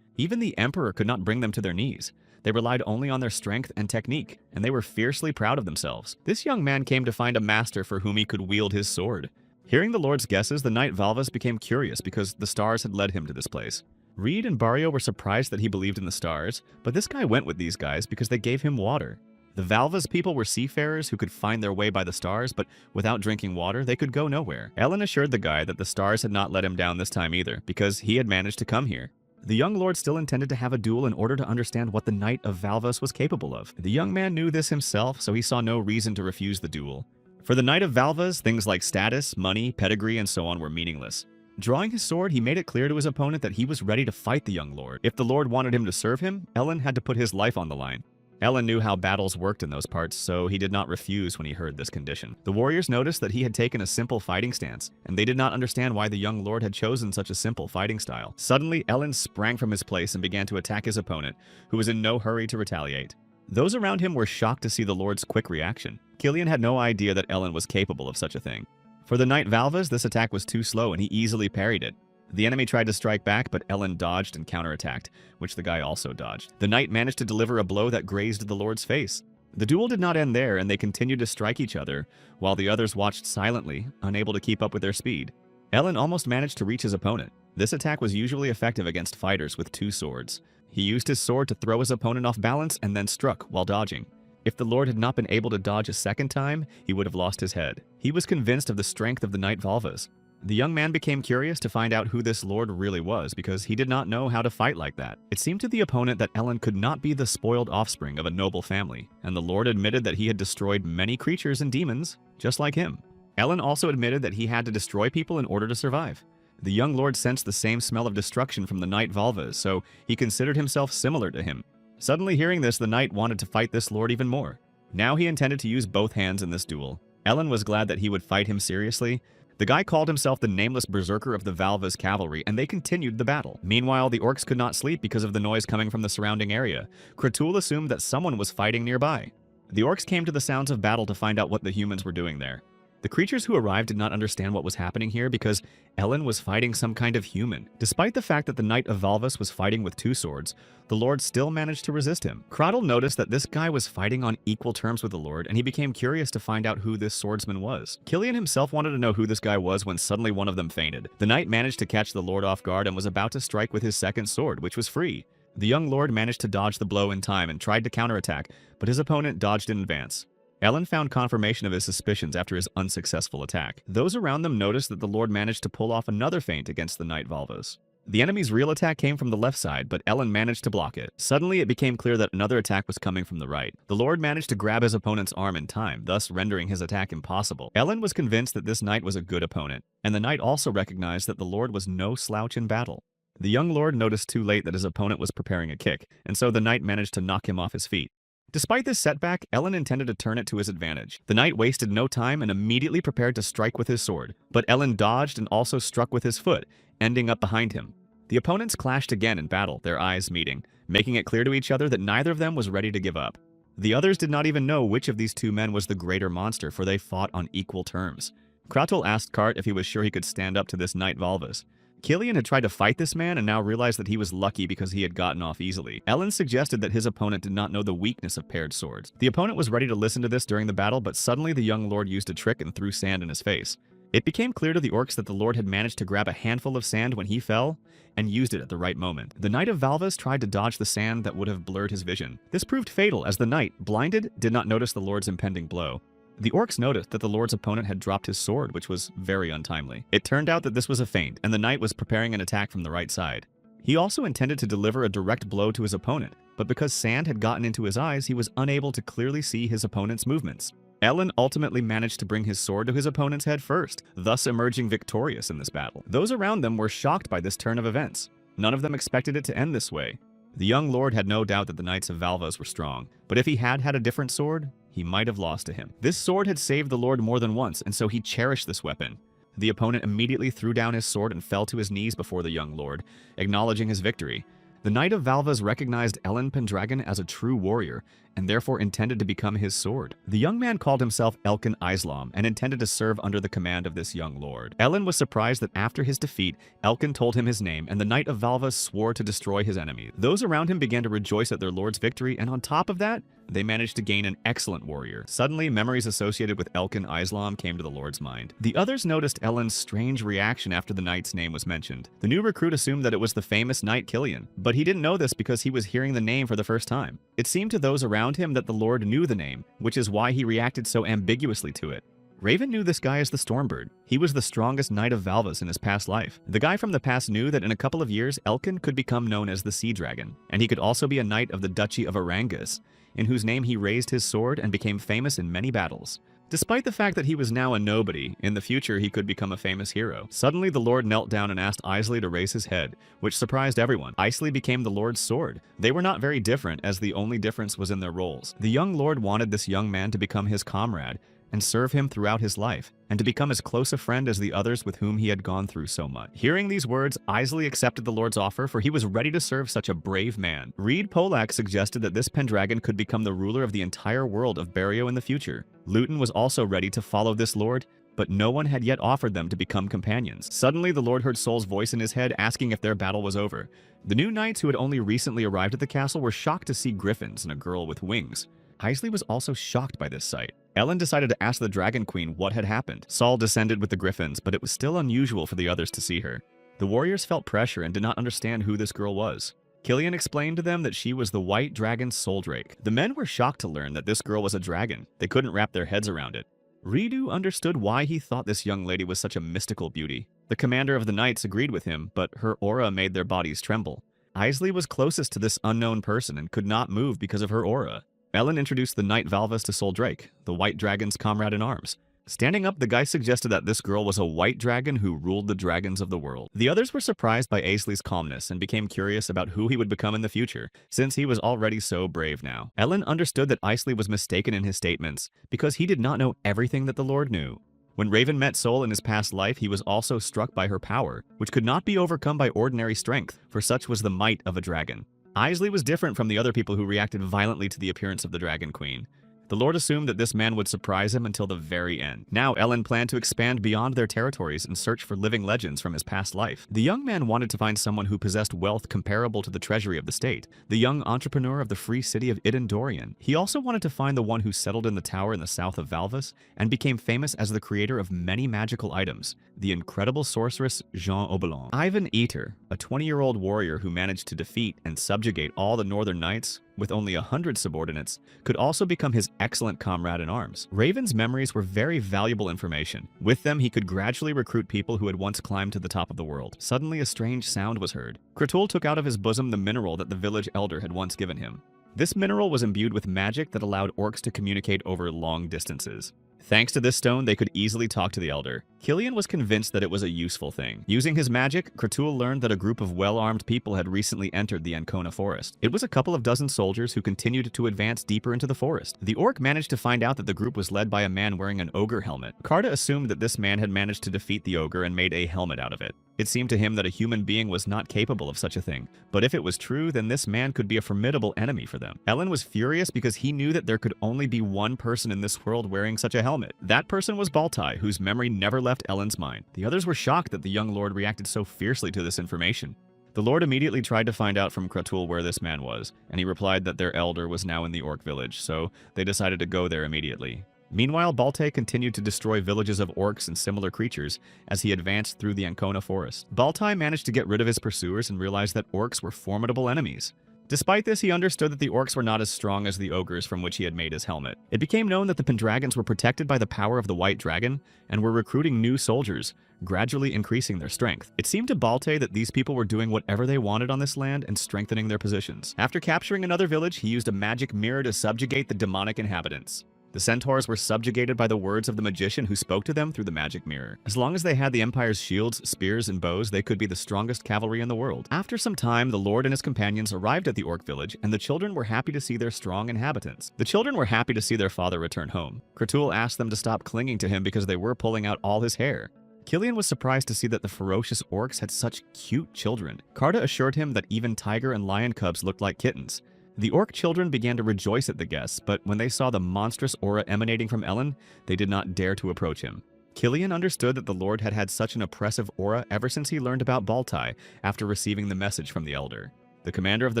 Even the emperor could not bring them to their knees. They relied only on their strength and technique, and they were fiercely proud of themselves. This young man came to find a master for whom he could wield his sword. Hearing the lord's guesses, the knight Valvas became curious because the stars had led him to this place. Reed and Barrio were surprised that he believed in the stars, but this guy went with these guys because they gave him water. The Valvas people were seafarers who could find their way by the stars, but without drinking water, they could go nowhere. Ellen assured the guy that the stars had not let him down this time either, because he had managed to come here. The young lord still intended to have a duel in order to understand what the Knight of Valvas was capable of. The young man knew this himself, so he saw no reason to refuse the duel. For the Knight of Valvas, things like status, money, pedigree, and so on were meaningless. Drawing his sword, he made it clear to his opponent that he was ready to fight the young lord. If the lord wanted him to serve him, Ellen had to put his life on the line. Ellen knew how battles worked in those parts, so he did not refuse when he heard this condition. The warriors noticed that he had taken a simple fighting stance, and they did not understand why the young lord had chosen such a simple fighting style. Suddenly, Ellen sprang from his place and began to attack his opponent, who was in no hurry to retaliate. Those around him were shocked to see the lord's quick reaction. Killian had no idea that Ellen was capable of such a thing. For the Knight Valvas, this attack was too slow and he easily parried it. The enemy tried to strike back, but Ellen dodged and counterattacked, which the guy also dodged. The knight managed to deliver a blow that grazed the lord's face. The duel did not end there, and they continued to strike each other, while the others watched silently, unable to keep up with their speed. Ellen almost managed to reach his opponent. This attack was usually effective against fighters with 2 swords. He used his sword to throw his opponent off balance and then struck while dodging. If the lord had not been able to dodge a second time, he would have lost his head. He was convinced of the strength of the Knight Valvas. The young man became curious to find out who this lord really was because he did not know how to fight like that. It seemed to the opponent that Ellen could not be the spoiled offspring of a noble family, and the lord admitted that he had destroyed many creatures and demons, just like him. Ellen also admitted that he had to destroy people in order to survive. The young lord sensed the same smell of destruction from the Knight Valvas, so he considered himself similar to him. Suddenly hearing this, the knight wanted to fight this lord even more. Now he intended to use both hands in this duel. Ellen was glad that he would fight him seriously. The guy called himself the nameless berserker of the Valva's cavalry, and they continued the battle. Meanwhile, the orcs could not sleep because of the noise coming from the surrounding area. Kratul assumed that someone was fighting nearby. The orcs came to the sounds of battle to find out what the humans were doing there. The creatures who arrived did not understand what was happening here because Ellen was fighting some kind of human. Despite the fact that the Knight of Valvas was fighting with 2 swords, the Lord still managed to resist him. Kratul noticed that this guy was fighting on equal terms with the Lord, and he became curious to find out who this swordsman was. Killian himself wanted to know who this guy was when suddenly one of them fainted. The Knight managed to catch the Lord off guard and was about to strike with his second sword, which was free. The young Lord managed to dodge the blow in time and tried to counterattack, but his opponent dodged in advance. Ellen found confirmation of his suspicions after his unsuccessful attack. Those around them noticed that the Lord managed to pull off another feint against the Knight Valvas. The enemy's real attack came from the left side, but Ellen managed to block it. Suddenly, it became clear that another attack was coming from the right. The Lord managed to grab his opponent's arm in time, thus rendering his attack impossible. Ellen was convinced that this knight was a good opponent, and the knight also recognized that the Lord was no slouch in battle. The young Lord noticed too late that his opponent was preparing a kick, and so the knight managed to knock him off his feet. Despite this setback, Ellen intended to turn it to his advantage. The knight wasted no time and immediately prepared to strike with his sword, but Ellen dodged and also struck with his foot, ending up behind him. The opponents clashed again in battle, their eyes meeting, making it clear to each other that neither of them was ready to give up. The others did not even know which of these 2 men was the greater monster, for they fought on equal terms. Kratul asked Kart if he was sure he could stand up to this Knight Valvas. Killian had tried to fight this man and now realized that he was lucky because he had gotten off easily. Ellen suggested that his opponent did not know the weakness of paired swords. The opponent was ready to listen to this during the battle, but suddenly the young Lord used a trick and threw sand in his face. It became clear to the orcs that the Lord had managed to grab a handful of sand when he fell and used it at the right moment. The Knight of Valvas tried to dodge the sand that would have blurred his vision. This proved fatal as the knight, blinded, did not notice the Lord's impending blow. The orcs noticed that the Lord's opponent had dropped his sword, which was very untimely. It turned out that this was a feint, and the knight was preparing an attack from the right side. He also intended to deliver a direct blow to his opponent, but because sand had gotten into his eyes, he was unable to clearly see his opponent's movements. Ellen ultimately managed to bring his sword to his opponent's head first, thus emerging victorious in this battle. Those around them were shocked by this turn of events. None of them expected it to end this way. The young Lord had no doubt that the Knights of Valvas were strong, but if he had had a different sword, he might have lost to him. This sword had saved the Lord more than once, and so he cherished this weapon. The opponent immediately threw down his sword and fell to his knees before the young Lord, acknowledging his victory. The Knight of Valvas recognized Ellen Pendragon as a true warrior, and therefore intended to become his sword. The young man called himself Elkin Islam and intended to serve under the command of this young lord. Ellen was surprised that after his defeat, Elkin told him his name, and the Knight of Valvas swore to destroy his enemy. Those around him began to rejoice at their lord's victory, and on top of that, they managed to gain an excellent warrior. Suddenly, memories associated with Elkin Islam came to the lord's mind. The others noticed Ellen's strange reaction after the knight's name was mentioned. The new recruit assumed that it was the famous knight Killian, but he didn't know this because he was hearing the name for the first time. It seemed to those around him that the lord knew the name, which is why he reacted so ambiguously to it. Raven knew this guy as the Stormbird. He was the strongest knight of Valvas in his past life. The guy from the past knew that in a couple of years, Elkin could become known as the Sea Dragon, and he could also be a knight of the Duchy of Arangus, in whose name he raised his sword and became famous in many battles. Despite the fact that he was now a nobody, in the future he could become a famous hero. Suddenly the lord knelt down and asked Isley to raise his head, which surprised everyone. Isley became the lord's sword. They were not very different, as the only difference was in their roles. The young lord wanted this young man to become his comrade, and serve him throughout his life, and to become as close a friend as the others with whom he had gone through so much. Hearing these words, Isley accepted the lord's offer, for he was ready to serve such a brave man. Reed Polak suggested that this Pendragon could become the ruler of the entire world of Barrio in the future. Luton was also ready to follow this lord, but no one had yet offered them to become companions. Suddenly, the lord heard Sol's voice in his head asking if their battle was over. The new knights who had only recently arrived at the castle were shocked to see griffins and a girl with wings. Isley was also shocked by this sight. Ellen decided to ask the Dragon Queen what had happened. Sol descended with the griffins, but it was still unusual for the others to see her. The warriors felt pressure and did not understand who this girl was. Killian explained to them that she was the White Dragon's soul drake. The men were shocked to learn that this girl was a dragon. They couldn't wrap their heads around it. Ridu understood why he thought this young lady was such a mystical beauty. The commander of the knights agreed with him, but her aura made their bodies tremble. Isley was closest to this unknown person and could not move because of her aura. Ellen introduced the Knight Valvas to Sol Drake, the White Dragon's comrade in arms. Standing up, the guy suggested that this girl was a white dragon who ruled the dragons of the world. The others were surprised by Isley's calmness and became curious about who he would become in the future, since he was already so brave now. Ellen understood that Isley was mistaken in his statements because he did not know everything that the Lord knew. When Raven met Sol in his past life, he was also struck by her power, which could not be overcome by ordinary strength, for such was the might of a dragon. Isley was different from the other people who reacted violently to the appearance of the Dragon Queen. The Lord assumed that this man would surprise him until the very end. Now, Ellen planned to expand beyond their territories and search for living legends from his past life. The young man wanted to find someone who possessed wealth comparable to the treasury of the state, the young entrepreneur of the free city of Iden Dorian. He also wanted to find the one who settled in the tower in the south of Valvas and became famous as the creator of many magical items, the incredible sorceress Jean Obolon. Ivan Eater, a 20-year-old warrior who managed to defeat and subjugate all the Northern Knights with only 100 subordinates, could also become his excellent comrade in arms. Raven's memories were very valuable information. With them, he could gradually recruit people who had once climbed to the top of the world. Suddenly, a strange sound was heard. Kratul took out of his bosom the mineral that the village elder had once given him. This mineral was imbued with magic that allowed orcs to communicate over long distances. Thanks to this stone, they could easily talk to the elder. Killian was convinced that it was a useful thing. Using his magic, Kratul learned that a group of well-armed people had recently entered the Ancona forest. It was a couple of dozen soldiers who continued to advance deeper into the forest. The orc managed to find out that the group was led by a man wearing an ogre helmet. Karda assumed that this man had managed to defeat the ogre and made a helmet out of it. It seemed to him that a human being was not capable of such a thing, but if it was true, then this man could be a formidable enemy for them. Ellen was furious because he knew that there could only be one person in this world wearing such a helmet. That person was Baltai, whose memory never left Ellen's mind. The others were shocked that the young lord reacted so fiercely to this information. The lord immediately tried to find out from Kratul where this man was, and he replied that their elder was now in the orc village, so they decided to go there immediately. Meanwhile, Baltai continued to destroy villages of orcs and similar creatures as he advanced through the Ancona forest. Baltai managed to get rid of his pursuers and realized that orcs were formidable enemies. Despite this, he understood that the orcs were not as strong as the ogres from which he had made his helmet. It became known that the Pendragons were protected by the power of the White Dragon and were recruiting new soldiers, gradually increasing their strength. It seemed to Baltai that these people were doing whatever they wanted on this land and strengthening their positions. After capturing another village, he used a magic mirror to subjugate the demonic inhabitants. The centaurs were subjugated by the words of the magician who spoke to them through the magic mirror. As long as they had the Empire's shields, spears, and bows, they could be the strongest cavalry in the world. After some time, the lord and his companions arrived at the orc village, and the children were happy to see their strong inhabitants. The children were happy to see their father return home. Kratul asked them to stop clinging to him because they were pulling out all his hair. Killian was surprised to see that the ferocious orcs had such cute children. Karda assured him that even tiger and lion cubs looked like kittens. The orc children began to rejoice at the guests, but when they saw the monstrous aura emanating from Ellen, they did not dare to approach him. Killian understood that the Lord had had such an oppressive aura ever since he learned about Baltai after receiving the message from the Elder. The commander of the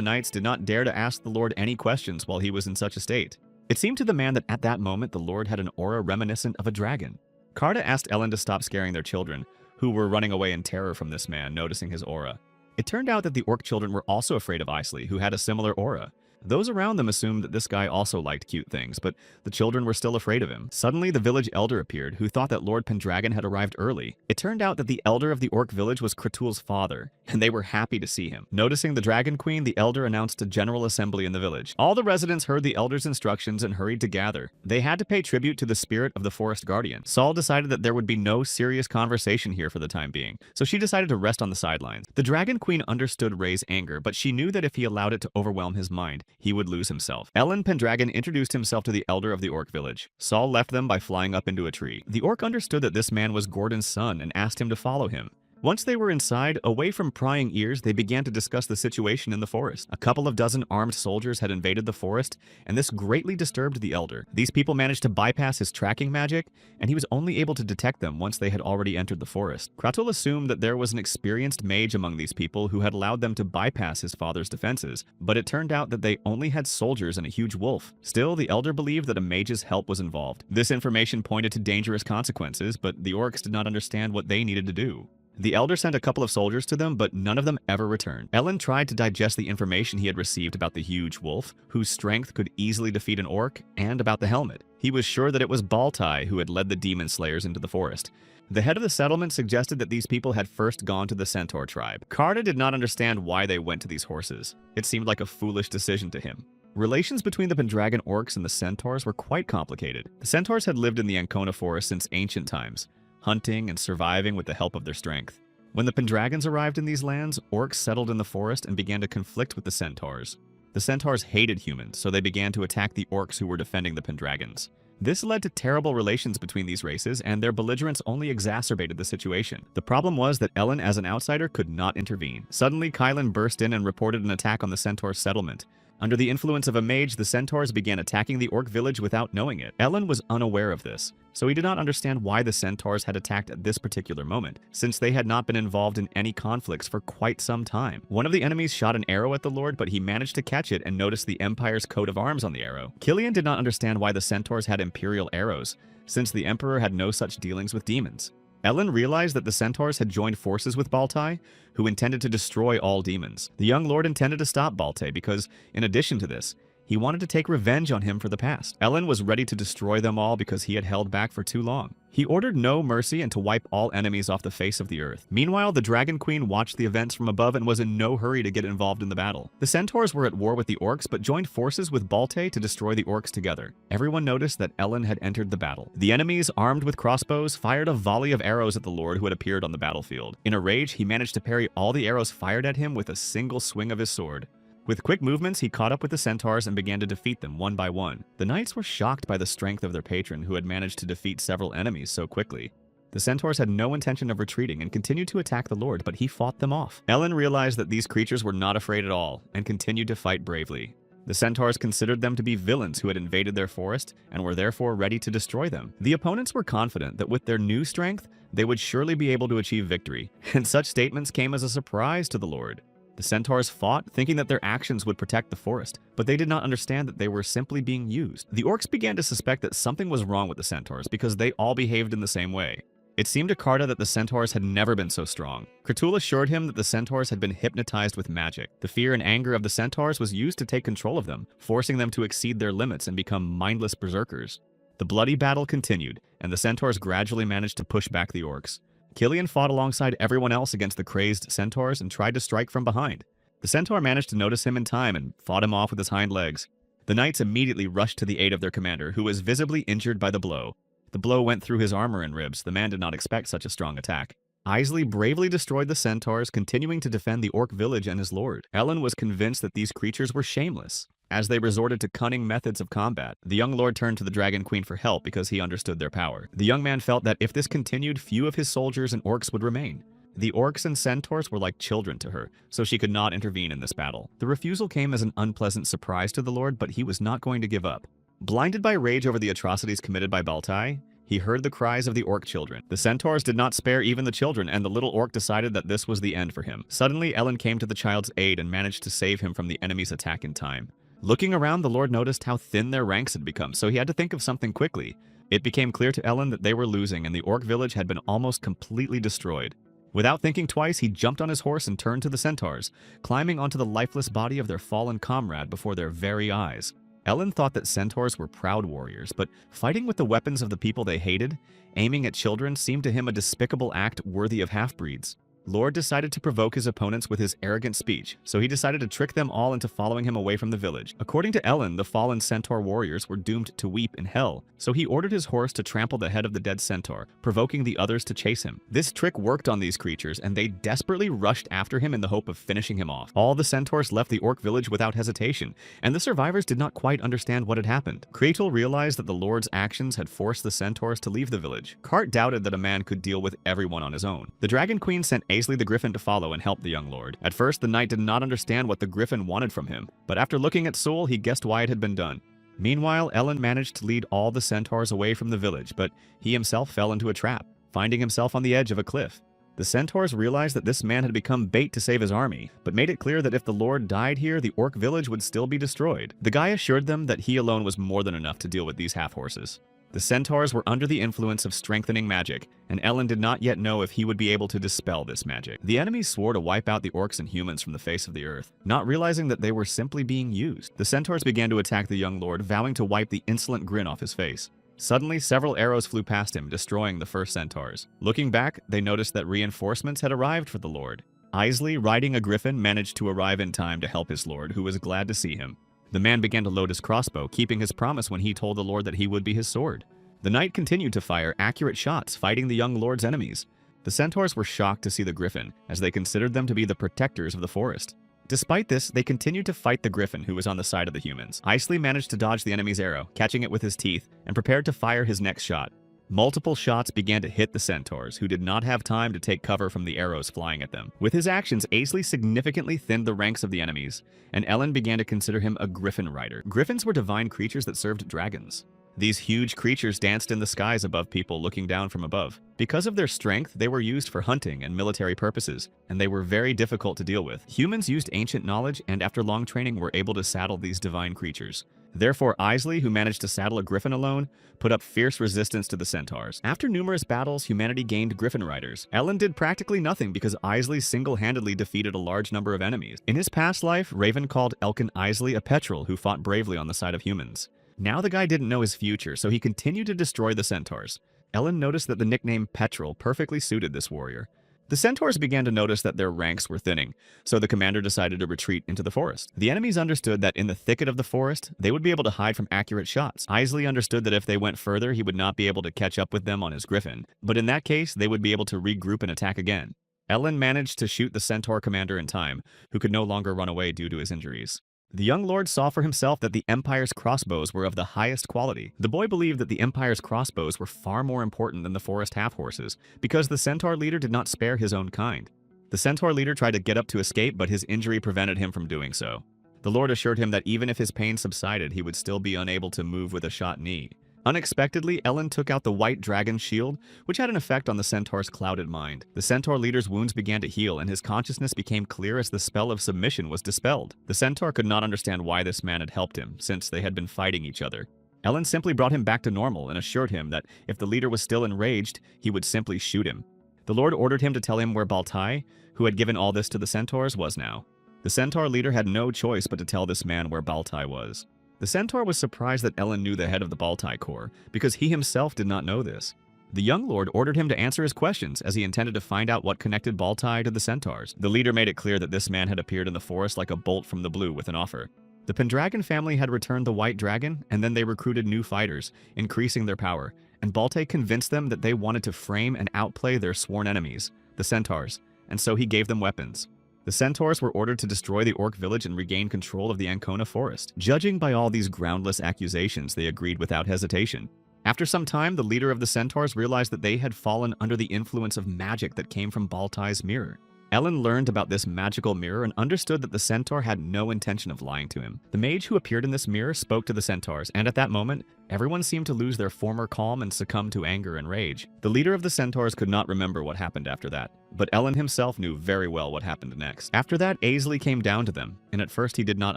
knights did not dare to ask the Lord any questions while he was in such a state. It seemed to the man that at that moment the Lord had an aura reminiscent of a dragon. Karda asked Ellen to stop scaring their children, who were running away in terror from this man, noticing his aura. It turned out that the orc children were also afraid of Isley, who had a similar aura. Those around them assumed that this guy also liked cute things, but the children were still afraid of him. Suddenly, the village elder appeared, who thought that Lord Pendragon had arrived early. It turned out that the elder of the orc village was Kratul's father, and they were happy to see him. Noticing the Dragon Queen, the elder announced a general assembly in the village. All the residents heard the elder's instructions and hurried to gather. They had to pay tribute to the spirit of the forest guardian. Saul decided that there would be no serious conversation here for the time being, so she decided to rest on the sidelines. The Dragon Queen understood Ray's anger, but she knew that if he allowed it to overwhelm his mind, he would lose himself. Ellen Pendragon introduced himself to the elder of the orc village. Saul left them by flying up into a tree. The orc understood that this man was Gordon's son and asked him to follow him. Once they were inside, away from prying ears, they began to discuss the situation in the forest. A couple of dozen armed soldiers had invaded the forest, and this greatly disturbed the elder. These people managed to bypass his tracking magic, and he was only able to detect them once they had already entered the forest. Kratul assumed that there was an experienced mage among these people who had allowed them to bypass his father's defenses, but it turned out that they only had soldiers and a huge wolf. Still, the elder believed that a mage's help was involved. This information pointed to dangerous consequences, but the orcs did not understand what they needed to do. The elder sent a couple of soldiers to them, but none of them ever returned. Ellen tried to digest the information he had received about the huge wolf, whose strength could easily defeat an orc, and about the helmet. He was sure that it was Baltai who had led the demon slayers into the forest. The head of the settlement suggested that these people had first gone to the centaur tribe. Karda did not understand why they went to these horses. It seemed like a foolish decision to him. Relations between the Pendragon orcs and the centaurs were quite complicated. The centaurs had lived in the Ancona forest since ancient times, hunting and surviving with the help of their strength. When the Pendragons arrived in these lands, orcs settled in the forest and began to conflict with the centaurs. The centaurs hated humans, so they began to attack the orcs who were defending the Pendragons. This led to terrible relations between these races, and their belligerence only exacerbated the situation. The problem was that Ellen, as an outsider, could not intervene. Suddenly, Kylan burst in and reported an attack on the Centaur's settlement. Under the influence of a mage, the Centaurs began attacking the orc village without knowing it. Ellen was unaware of this, so he did not understand why the Centaurs had attacked at this particular moment, since they had not been involved in any conflicts for quite some time. One of the enemies shot an arrow at the Lord, but he managed to catch it and noticed the Empire's coat of arms on the arrow. Killian did not understand why the Centaurs had Imperial arrows, since the Emperor had no such dealings with demons. Ellen realized that the Centaurs had joined forces with Baltai, who intended to destroy all demons. The young lord intended to stop Baltai because, in addition to this, he wanted to take revenge on him for the past. Ellen was ready to destroy them all because he had held back for too long. He ordered no mercy and to wipe all enemies off the face of the earth. Meanwhile, the Dragon Queen watched the events from above and was in no hurry to get involved in the battle. The Centaurs were at war with the orcs, but joined forces with Baltai to destroy the orcs together. Everyone noticed that Ellen had entered the battle. The enemies, armed with crossbows, fired a volley of arrows at the Lord who had appeared on the battlefield. In a rage, he managed to parry all the arrows fired at him with a single swing of his sword. With quick movements, he caught up with the Centaurs and began to defeat them one by one. The knights were shocked by the strength of their patron, who had managed to defeat several enemies so quickly. The Centaurs had no intention of retreating and continued to attack the Lord, but he fought them off. Ellen realized that these creatures were not afraid at all and continued to fight bravely. The Centaurs considered them to be villains who had invaded their forest and were therefore ready to destroy them. The opponents were confident that with their new strength, they would surely be able to achieve victory, and such statements came as a surprise to the Lord. The Centaurs fought, thinking that their actions would protect the forest, but they did not understand that they were simply being used. The orcs began to suspect that something was wrong with the Centaurs because they all behaved in the same way. It seemed to Karta that the Centaurs had never been so strong. Kratul assured him that the Centaurs had been hypnotized with magic. The fear and anger of the Centaurs was used to take control of them, forcing them to exceed their limits and become mindless berserkers. The bloody battle continued, and the Centaurs gradually managed to push back the orcs. Killian fought alongside everyone else against the crazed Centaurs and tried to strike from behind. The Centaur managed to notice him in time and fought him off with his hind legs. The knights immediately rushed to the aid of their commander, who was visibly injured by the blow. The blow went through his armor and ribs. The man did not expect such a strong attack. Isley bravely destroyed the Centaurs, continuing to defend the orc village and his lord. Ellen was convinced that these creatures were shameless, as they resorted to cunning methods of combat. The young lord turned to the Dragon Queen for help because he understood their power. The young man felt that if this continued, few of his soldiers and orcs would remain. The orcs and centaurs were like children to her, so she could not intervene in this battle. The refusal came as an unpleasant surprise to the lord, but he was not going to give up. Blinded by rage over the atrocities committed by Baltai, he heard the cries of the orc children. The centaurs did not spare even the children, and the little orc decided that this was the end for him. Suddenly, Ellen came to the child's aid and managed to save him from the enemy's attack in time. Looking around, the Lord noticed how thin their ranks had become, so he had to think of something quickly. It became clear to Ellen that they were losing, and the orc village had been almost completely destroyed. Without thinking twice, he jumped on his horse and turned to the centaurs, climbing onto the lifeless body of their fallen comrade before their very eyes. Ellen thought that centaurs were proud warriors, but fighting with the weapons of the people they hated, aiming at children, seemed to him a despicable act worthy of half-breeds. Lord decided to provoke his opponents with his arrogant speech, so he decided to trick them all into following him away from the village. According to Ellen, the fallen centaur warriors were doomed to weep in hell, so he ordered his horse to trample the head of the dead centaur, provoking the others to chase him. This trick worked on these creatures, and they desperately rushed after him in the hope of finishing him off. All the centaurs left the orc village without hesitation, and the survivors did not quite understand what had happened. Kratel realized that the Lord's actions had forced the centaurs to leave the village. Cart doubted that a man could deal with everyone on his own. The Dragon Queen sent Aisley the Griffin to follow and help the young lord. At first, the knight did not understand what the Griffin wanted from him, but after looking at Soul, he guessed why it had been done. Meanwhile, Ellen managed to lead all the centaurs away from the village, but he himself fell into a trap, finding himself on the edge of a cliff. The centaurs realized that this man had become bait to save his army, but made it clear that if the lord died here, the orc village would still be destroyed. The guy assured them that he alone was more than enough to deal with these half-horses. The centaurs were under the influence of strengthening magic, and Ellen did not yet know if he would be able to dispel this magic. The enemies swore to wipe out the orcs and humans from the face of the earth, not realizing that they were simply being used. The centaurs began to attack the young lord, vowing to wipe the insolent grin off his face. Suddenly, several arrows flew past him, destroying the first centaurs. Looking back, they noticed that reinforcements had arrived for the lord. Isley, riding a griffin, managed to arrive in time to help his lord, who was glad to see him. The man began to load his crossbow, keeping his promise when he told the lord that he would be his sword. The knight continued to fire accurate shots, fighting the young lord's enemies. The centaurs were shocked to see the griffin, as they considered them to be the protectors of the forest. Despite this, they continued to fight the griffin who was on the side of the humans. Isley managed to dodge the enemy's arrow, catching it with his teeth, and prepared to fire his next shot. Multiple shots began to hit the centaurs, who did not have time to take cover from the arrows flying at them. With his actions, Aisley significantly thinned the ranks of the enemies, and Ellen began to consider him a griffin rider. Griffins were divine creatures that served dragons. These huge creatures danced in the skies above people looking down from above. Because of their strength, they were used for hunting and military purposes, and they were very difficult to deal with. Humans used ancient knowledge and after long training were able to saddle these divine creatures. Therefore, Isley, who managed to saddle a griffin alone, put up fierce resistance to the centaurs. After numerous battles, humanity gained griffin riders. Ellen did practically nothing because Isley single-handedly defeated a large number of enemies. In his past life, Raven called Elkin Isley a petrel who fought bravely on the side of humans. Now the guy didn't know his future, so he continued to destroy the centaurs. Ellen noticed that the nickname Petrel perfectly suited this warrior. The centaurs began to notice that their ranks were thinning, so the commander decided to retreat into the forest. The enemies understood that in the thicket of the forest, they would be able to hide from accurate shots. Isley understood that if they went further, he would not be able to catch up with them on his griffin, but in that case, they would be able to regroup and attack again. Ellen managed to shoot the centaur commander in time, who could no longer run away due to his injuries. The young lord saw for himself that the Empire's crossbows were of the highest quality. The boy believed that the Empire's crossbows were far more important than the forest half-horses, because the centaur leader did not spare his own kind. The centaur leader tried to get up to escape, but his injury prevented him from doing so. The lord assured him that even if his pain subsided, he would still be unable to move with a shot knee. Unexpectedly, Ellen took out the white dragon's shield, which had an effect on the centaur's clouded mind. The centaur leader's wounds began to heal, and his consciousness became clear as the spell of submission was dispelled. The centaur could not understand why this man had helped him, since they had been fighting each other. Ellen simply brought him back to normal and assured him that if the leader was still enraged, he would simply shoot him. The lord ordered him to tell him where Baltai, who had given all this to the centaurs, was now. The centaur leader had no choice but to tell this man where Baltai was. The centaur was surprised that Ellen knew the head of the Baltai Corps, because he himself did not know this. The young lord ordered him to answer his questions, as he intended to find out what connected Baltai to the centaurs. The leader made it clear that this man had appeared in the forest like a bolt from the blue with an offer. The Pendragon family had returned the white dragon, and then they recruited new fighters, increasing their power, and Baltai convinced them that they wanted to frame and outplay their sworn enemies, the centaurs, and so he gave them weapons. The centaurs were ordered to destroy the orc village and regain control of the Ancona forest. Judging by all these groundless accusations, they agreed without hesitation. After some time, the leader of the centaurs realized that they had fallen under the influence of magic that came from Baltai's mirror. Ellen learned about this magical mirror and understood that the centaur had no intention of lying to him. The mage who appeared in this mirror spoke to the centaurs, and at that moment, everyone seemed to lose their former calm and succumb to anger and rage. The leader of the centaurs could not remember what happened after that, but Ellen himself knew very well what happened next. After that, Aisley came down to them, and at first he did not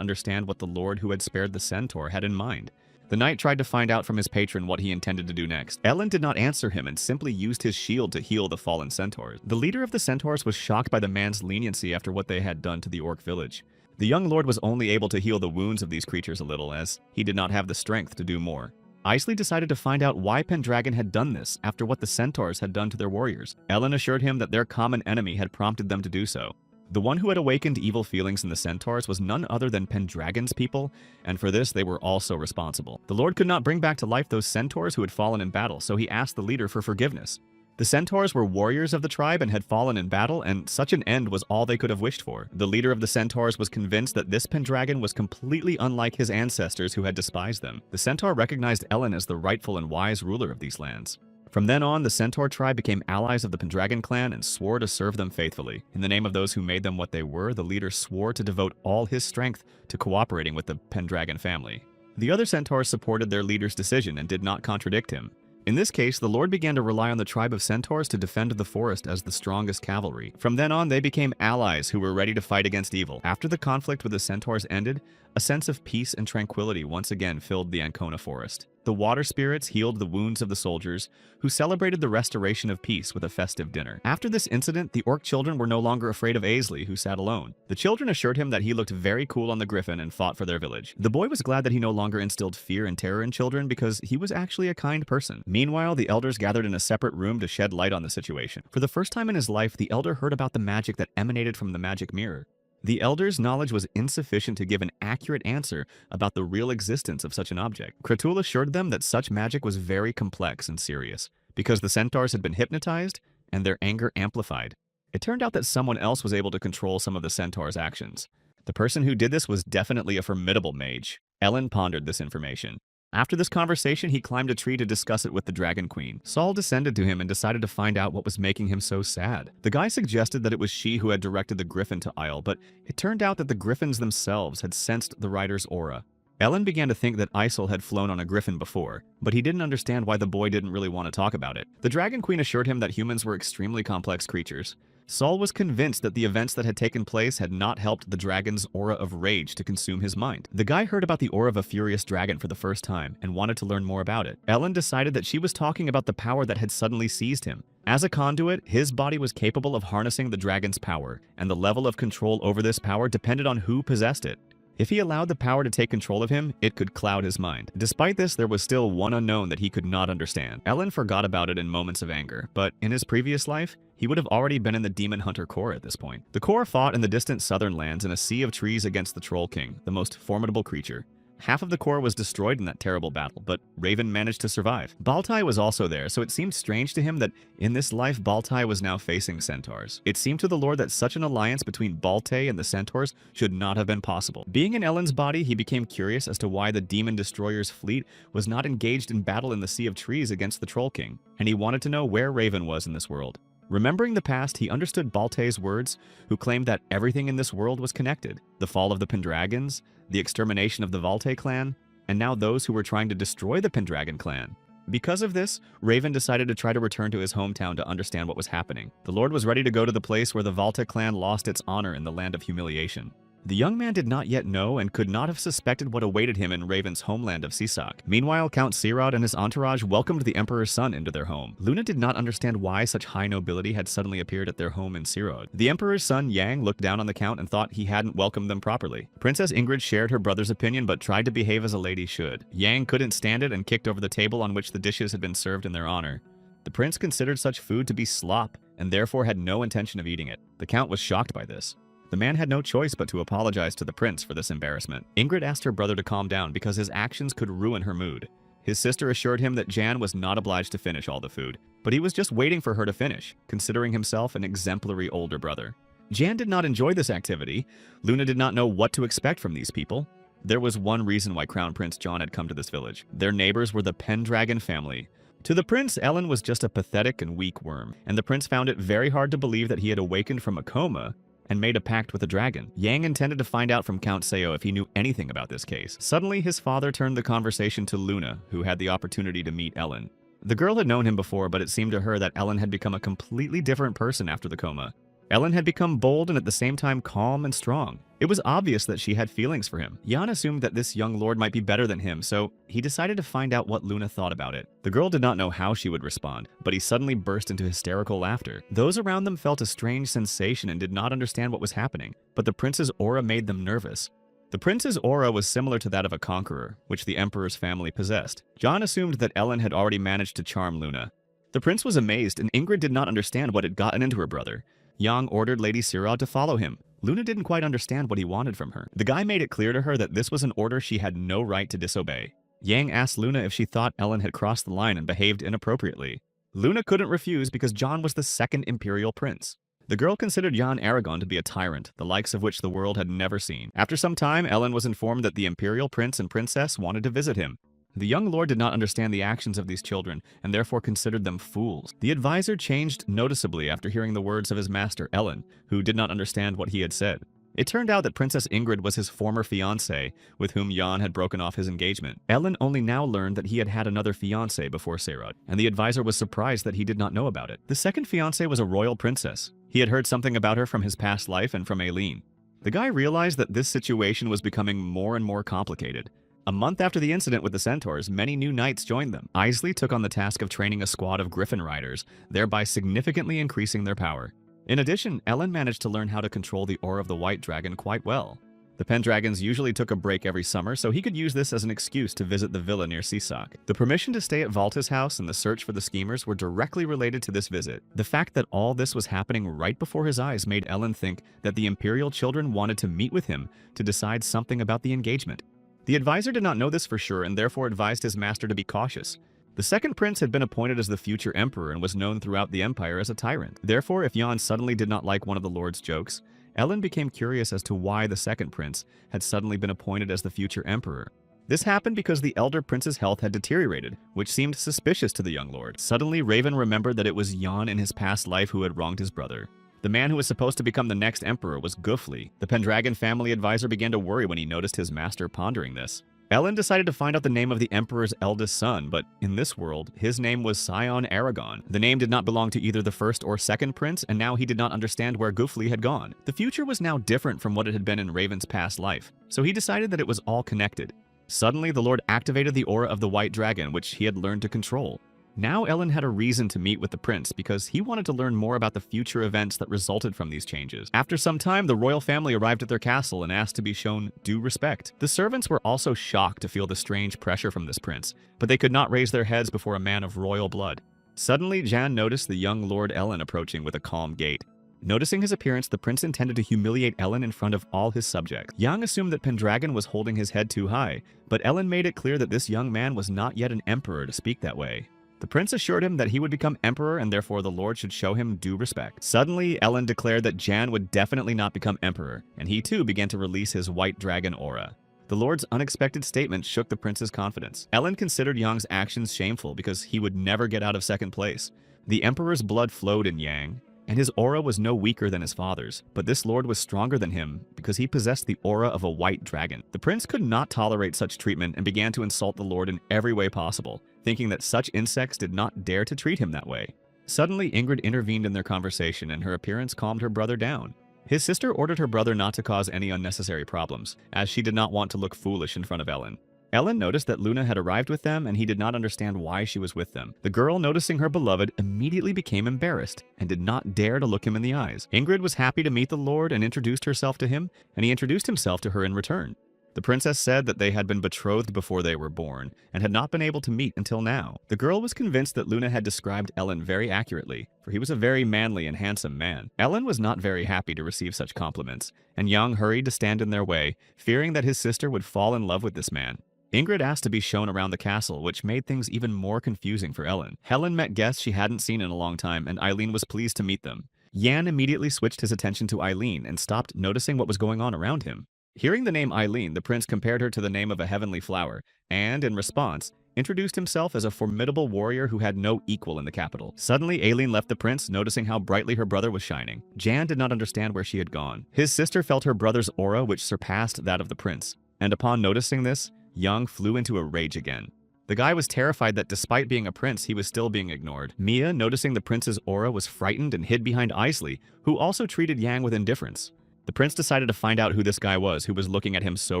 understand what the lord who had spared the centaur had in mind. The knight tried to find out from his patron what he intended to do next. Ellen did not answer him and simply used his shield to heal the fallen centaurs. The leader of the centaurs was shocked by the man's leniency after what they had done to the orc village. The young lord was only able to heal the wounds of these creatures a little, as he did not have the strength to do more. Isley decided to find out why Pendragon had done this after what the centaurs had done to their warriors. Ellen assured him that their common enemy had prompted them to do so. The one who had awakened evil feelings in the centaurs was none other than Pendragon's people, and for this they were also responsible. The lord could not bring back to life those centaurs who had fallen in battle, so he asked the leader for forgiveness. The centaurs were warriors of the tribe and had fallen in battle, and such an end was all they could have wished for. The leader of the centaurs was convinced that this Pendragon was completely unlike his ancestors who had despised them. The centaur recognized Ellen as the rightful and wise ruler of these lands. From then on, the centaur tribe became allies of the Pendragon clan and swore to serve them faithfully. In the name of those who made them what they were, the leader swore to devote all his strength to cooperating with the Pendragon family. The other centaurs supported their leader's decision and did not contradict him. In this case, the lord began to rely on the tribe of centaurs to defend the forest as the strongest cavalry. From then on, they became allies who were ready to fight against evil. After the conflict with the centaurs ended, a sense of peace and tranquility once again filled the Ancona forest. The water spirits healed the wounds of the soldiers, who celebrated the restoration of peace with a festive dinner. After this incident, the orc children were no longer afraid of Aisley, who sat alone. The children assured him that he looked very cool on the griffin and fought for their village. The boy was glad that he no longer instilled fear and terror in children because he was actually a kind person. Meanwhile, the elders gathered in a separate room to shed light on the situation. For the first time in his life, the elder heard about the magic that emanated from the magic mirror. The elder's knowledge was insufficient to give an accurate answer about the real existence of such an object. Kratul assured them that such magic was very complex and serious, because the centaurs had been hypnotized and their anger amplified. It turned out that someone else was able to control some of the centaurs' actions. The person who did this was definitely a formidable mage. Ellen pondered this information. After this conversation, he climbed a tree to discuss it with the Dragon Queen. Saul descended to him and decided to find out what was making him so sad. The guy suggested that it was she who had directed the griffin to Isle, but it turned out that the griffins themselves had sensed the rider's aura. Ellen began to think that Isel had flown on a griffin before, but he didn't understand why the boy didn't really want to talk about it. The Dragon Queen assured him that humans were extremely complex creatures. Saul was convinced that the events that had taken place had not helped the dragon's aura of rage to consume his mind. The guy heard about the aura of a furious dragon for the first time and wanted to learn more about it. Ellen decided that she was talking about the power that had suddenly seized him. As a conduit, his body was capable of harnessing the dragon's power, and the level of control over this power depended on who possessed it. If he allowed the power to take control of him, it could cloud his mind. Despite this, there was still one unknown that he could not understand. Ellen forgot about it in moments of anger, but in his previous life, he would have already been in the Demon Hunter Corps at this point. The Corps fought in the distant southern lands in a sea of trees against the Troll King, the most formidable creature. Half of the Corps was destroyed in that terrible battle, but Raven managed to survive. Baltai was also there, so it seemed strange to him that in this life Baltai was now facing centaurs. It seemed to the Lord that such an alliance between Baltai and the centaurs should not have been possible. Being in Ellen's body, he became curious as to why the Demon Destroyer's fleet was not engaged in battle in the Sea of Trees against the Troll King, and he wanted to know where Raven was in this world. Remembering the past, he understood Baltai's words, who claimed that everything in this world was connected. The fall of the Pendragons, the extermination of the Valtai clan, and now those who were trying to destroy the Pendragon clan. Because of this, Raven decided to try to return to his hometown to understand what was happening. The Lord was ready to go to the place where the Valtai clan lost its honor in the land of humiliation. The young man did not yet know and could not have suspected what awaited him in Raven's homeland of Sisak. Meanwhile, Count Sirod and his entourage welcomed the Emperor's son into their home. Luna did not understand why such high nobility had suddenly appeared at their home in Sirod. The Emperor's son, Yang, looked down on the Count and thought he hadn't welcomed them properly. Princess Ingrid shared her brother's opinion but tried to behave as a lady should. Yang couldn't stand it and kicked over the table on which the dishes had been served in their honor. The prince considered such food to be slop and therefore had no intention of eating it. The Count was shocked by this. The man had no choice but to apologize to the prince for this embarrassment. Ingrid asked her brother to calm down because his actions could ruin her mood. His sister assured him that Jan was not obliged to finish all the food, but he was just waiting for her to finish, considering himself an exemplary older brother. Jan did not enjoy this activity. Luna did not know what to expect from these people. There was one reason why Crown Prince John had come to this village. Their neighbors were the Pendragon family. To the prince, Ellen was just a pathetic and weak worm, and the prince found it very hard to believe that he had awakened from a coma and made a pact with a dragon. Yang intended to find out from Count Seo if he knew anything about this case. Suddenly, his father turned the conversation to Luna, who had the opportunity to meet Ellen. The girl had known him before, but it seemed to her that Ellen had become a completely different person after the coma. Ellen had become bold and at the same time calm and strong. It was obvious that she had feelings for him. Jan assumed that this young lord might be better than him, so he decided to find out what Luna thought about it. The girl did not know how she would respond, but he suddenly burst into hysterical laughter. Those around them felt a strange sensation and did not understand what was happening, but the prince's aura made them nervous. The prince's aura was similar to that of a conqueror, which the emperor's family possessed. John assumed that Ellen had already managed to charm Luna. The prince was amazed, and Ingrid did not understand what had gotten into her brother. Yang ordered Lady Sirod to follow him. Luna didn't quite understand what he wanted from her. The guy made it clear to her that this was an order she had no right to disobey. Yang asked Luna if she thought Ellen had crossed the line and behaved inappropriately. Luna couldn't refuse because John was the second imperial prince. The girl considered Jan Aragon to be a tyrant, the likes of which the world had never seen. After some time, Ellen was informed that the imperial prince and princess wanted to visit him. The young lord did not understand the actions of these children, and therefore considered them fools. The advisor changed noticeably after hearing the words of his master, Ellen, who did not understand what he had said. It turned out that Princess Ingrid was his former fiancée, with whom Jan had broken off his engagement. Ellen only now learned that he had had another fiancée before Serod, and the advisor was surprised that he did not know about it. The second fiancée was a royal princess. He had heard something about her from his past life and from Aileen. The guy realized that this situation was becoming more and more complicated. A month after the incident with the centaurs, many new knights joined them. Isley took on the task of training a squad of griffin riders, thereby significantly increasing their power. In addition, Ellen managed to learn how to control the aura of the white dragon quite well. The Pendragons usually took a break every summer, so he could use this as an excuse to visit the villa near Sisak. The permission to stay at Valta's house and the search for the schemers were directly related to this visit. The fact that all this was happening right before his eyes made Ellen think that the imperial children wanted to meet with him to decide something about the engagement. The advisor did not know this for sure and therefore advised his master to be cautious. The second prince had been appointed as the future emperor and was known throughout the empire as a tyrant. Therefore, if Jan suddenly did not like one of the lord's jokes, Ellen became curious as to why the second prince had suddenly been appointed as the future emperor. This happened because the elder prince's health had deteriorated, which seemed suspicious to the young lord. Suddenly, Raven remembered that it was Jan in his past life who had wronged his brother. The man who was supposed to become the next emperor was Gufli. The Pendragon family advisor began to worry when he noticed his master pondering this. Ellen decided to find out the name of the emperor's eldest son, but in this world, his name was Scion Aragon. The name did not belong to either the first or second prince, and now he did not understand where Gufli had gone. The future was now different from what it had been in Raven's past life, so he decided that it was all connected. Suddenly, the Lord activated the aura of the White Dragon, which he had learned to control. Now Ellen had a reason to meet with the prince because he wanted to learn more about the future events that resulted from these changes. After some time, the royal family arrived at their castle and asked to be shown due respect. The servants were also shocked to feel the strange pressure from this prince, but they could not raise their heads before a man of royal blood. Suddenly, Jan noticed the young Lord Ellen approaching with a calm gait. Noticing his appearance, the prince intended to humiliate Ellen in front of all his subjects. Yang assumed that Pendragon was holding his head too high, but Ellen made it clear that this young man was not yet an emperor to speak that way. The prince assured him that he would become emperor and therefore the Lord should show him due respect. Suddenly, Ellen declared that Jan would definitely not become emperor, and he too began to release his white dragon aura. The Lord's unexpected statement shook the prince's confidence. Ellen considered Yang's actions shameful because he would never get out of second place. The emperor's blood flowed in Yang, and his aura was no weaker than his father's, but this lord was stronger than him because he possessed the aura of a white dragon. The prince could not tolerate such treatment and began to insult the lord in every way possible, thinking that such insects did not dare to treat him that way. Suddenly, Ingrid intervened in their conversation and her appearance calmed her brother down. His sister ordered her brother not to cause any unnecessary problems, as she did not want to look foolish in front of Ellen. Ellen noticed that Luna had arrived with them and he did not understand why she was with them. The girl, noticing her beloved, immediately became embarrassed and did not dare to look him in the eyes. Ingrid was happy to meet the Lord and introduced herself to him, and he introduced himself to her in return. The princess said that they had been betrothed before they were born and had not been able to meet until now. The girl was convinced that Luna had described Ellen very accurately, for he was a very manly and handsome man. Ellen was not very happy to receive such compliments, and Yang hurried to stand in their way, fearing that his sister would fall in love with this man. Ingrid asked to be shown around the castle, which made things even more confusing for Ellen. Helen met guests she hadn't seen in a long time, and Eileen was pleased to meet them. Yan immediately switched his attention to Eileen and stopped noticing what was going on around him. Hearing the name Eileen, the prince compared her to the name of a heavenly flower, and, in response, introduced himself as a formidable warrior who had no equal in the capital. Suddenly, Aileen left the prince, noticing how brightly her brother was shining. Jan did not understand where she had gone. His sister felt her brother's aura, which surpassed that of the prince, and upon noticing this, Young flew into a rage again. The guy was terrified that despite being a prince, he was still being ignored. Mia, noticing the prince's aura, was frightened and hid behind Isley, who also treated Yang with indifference. The prince decided to find out who this guy was who was looking at him so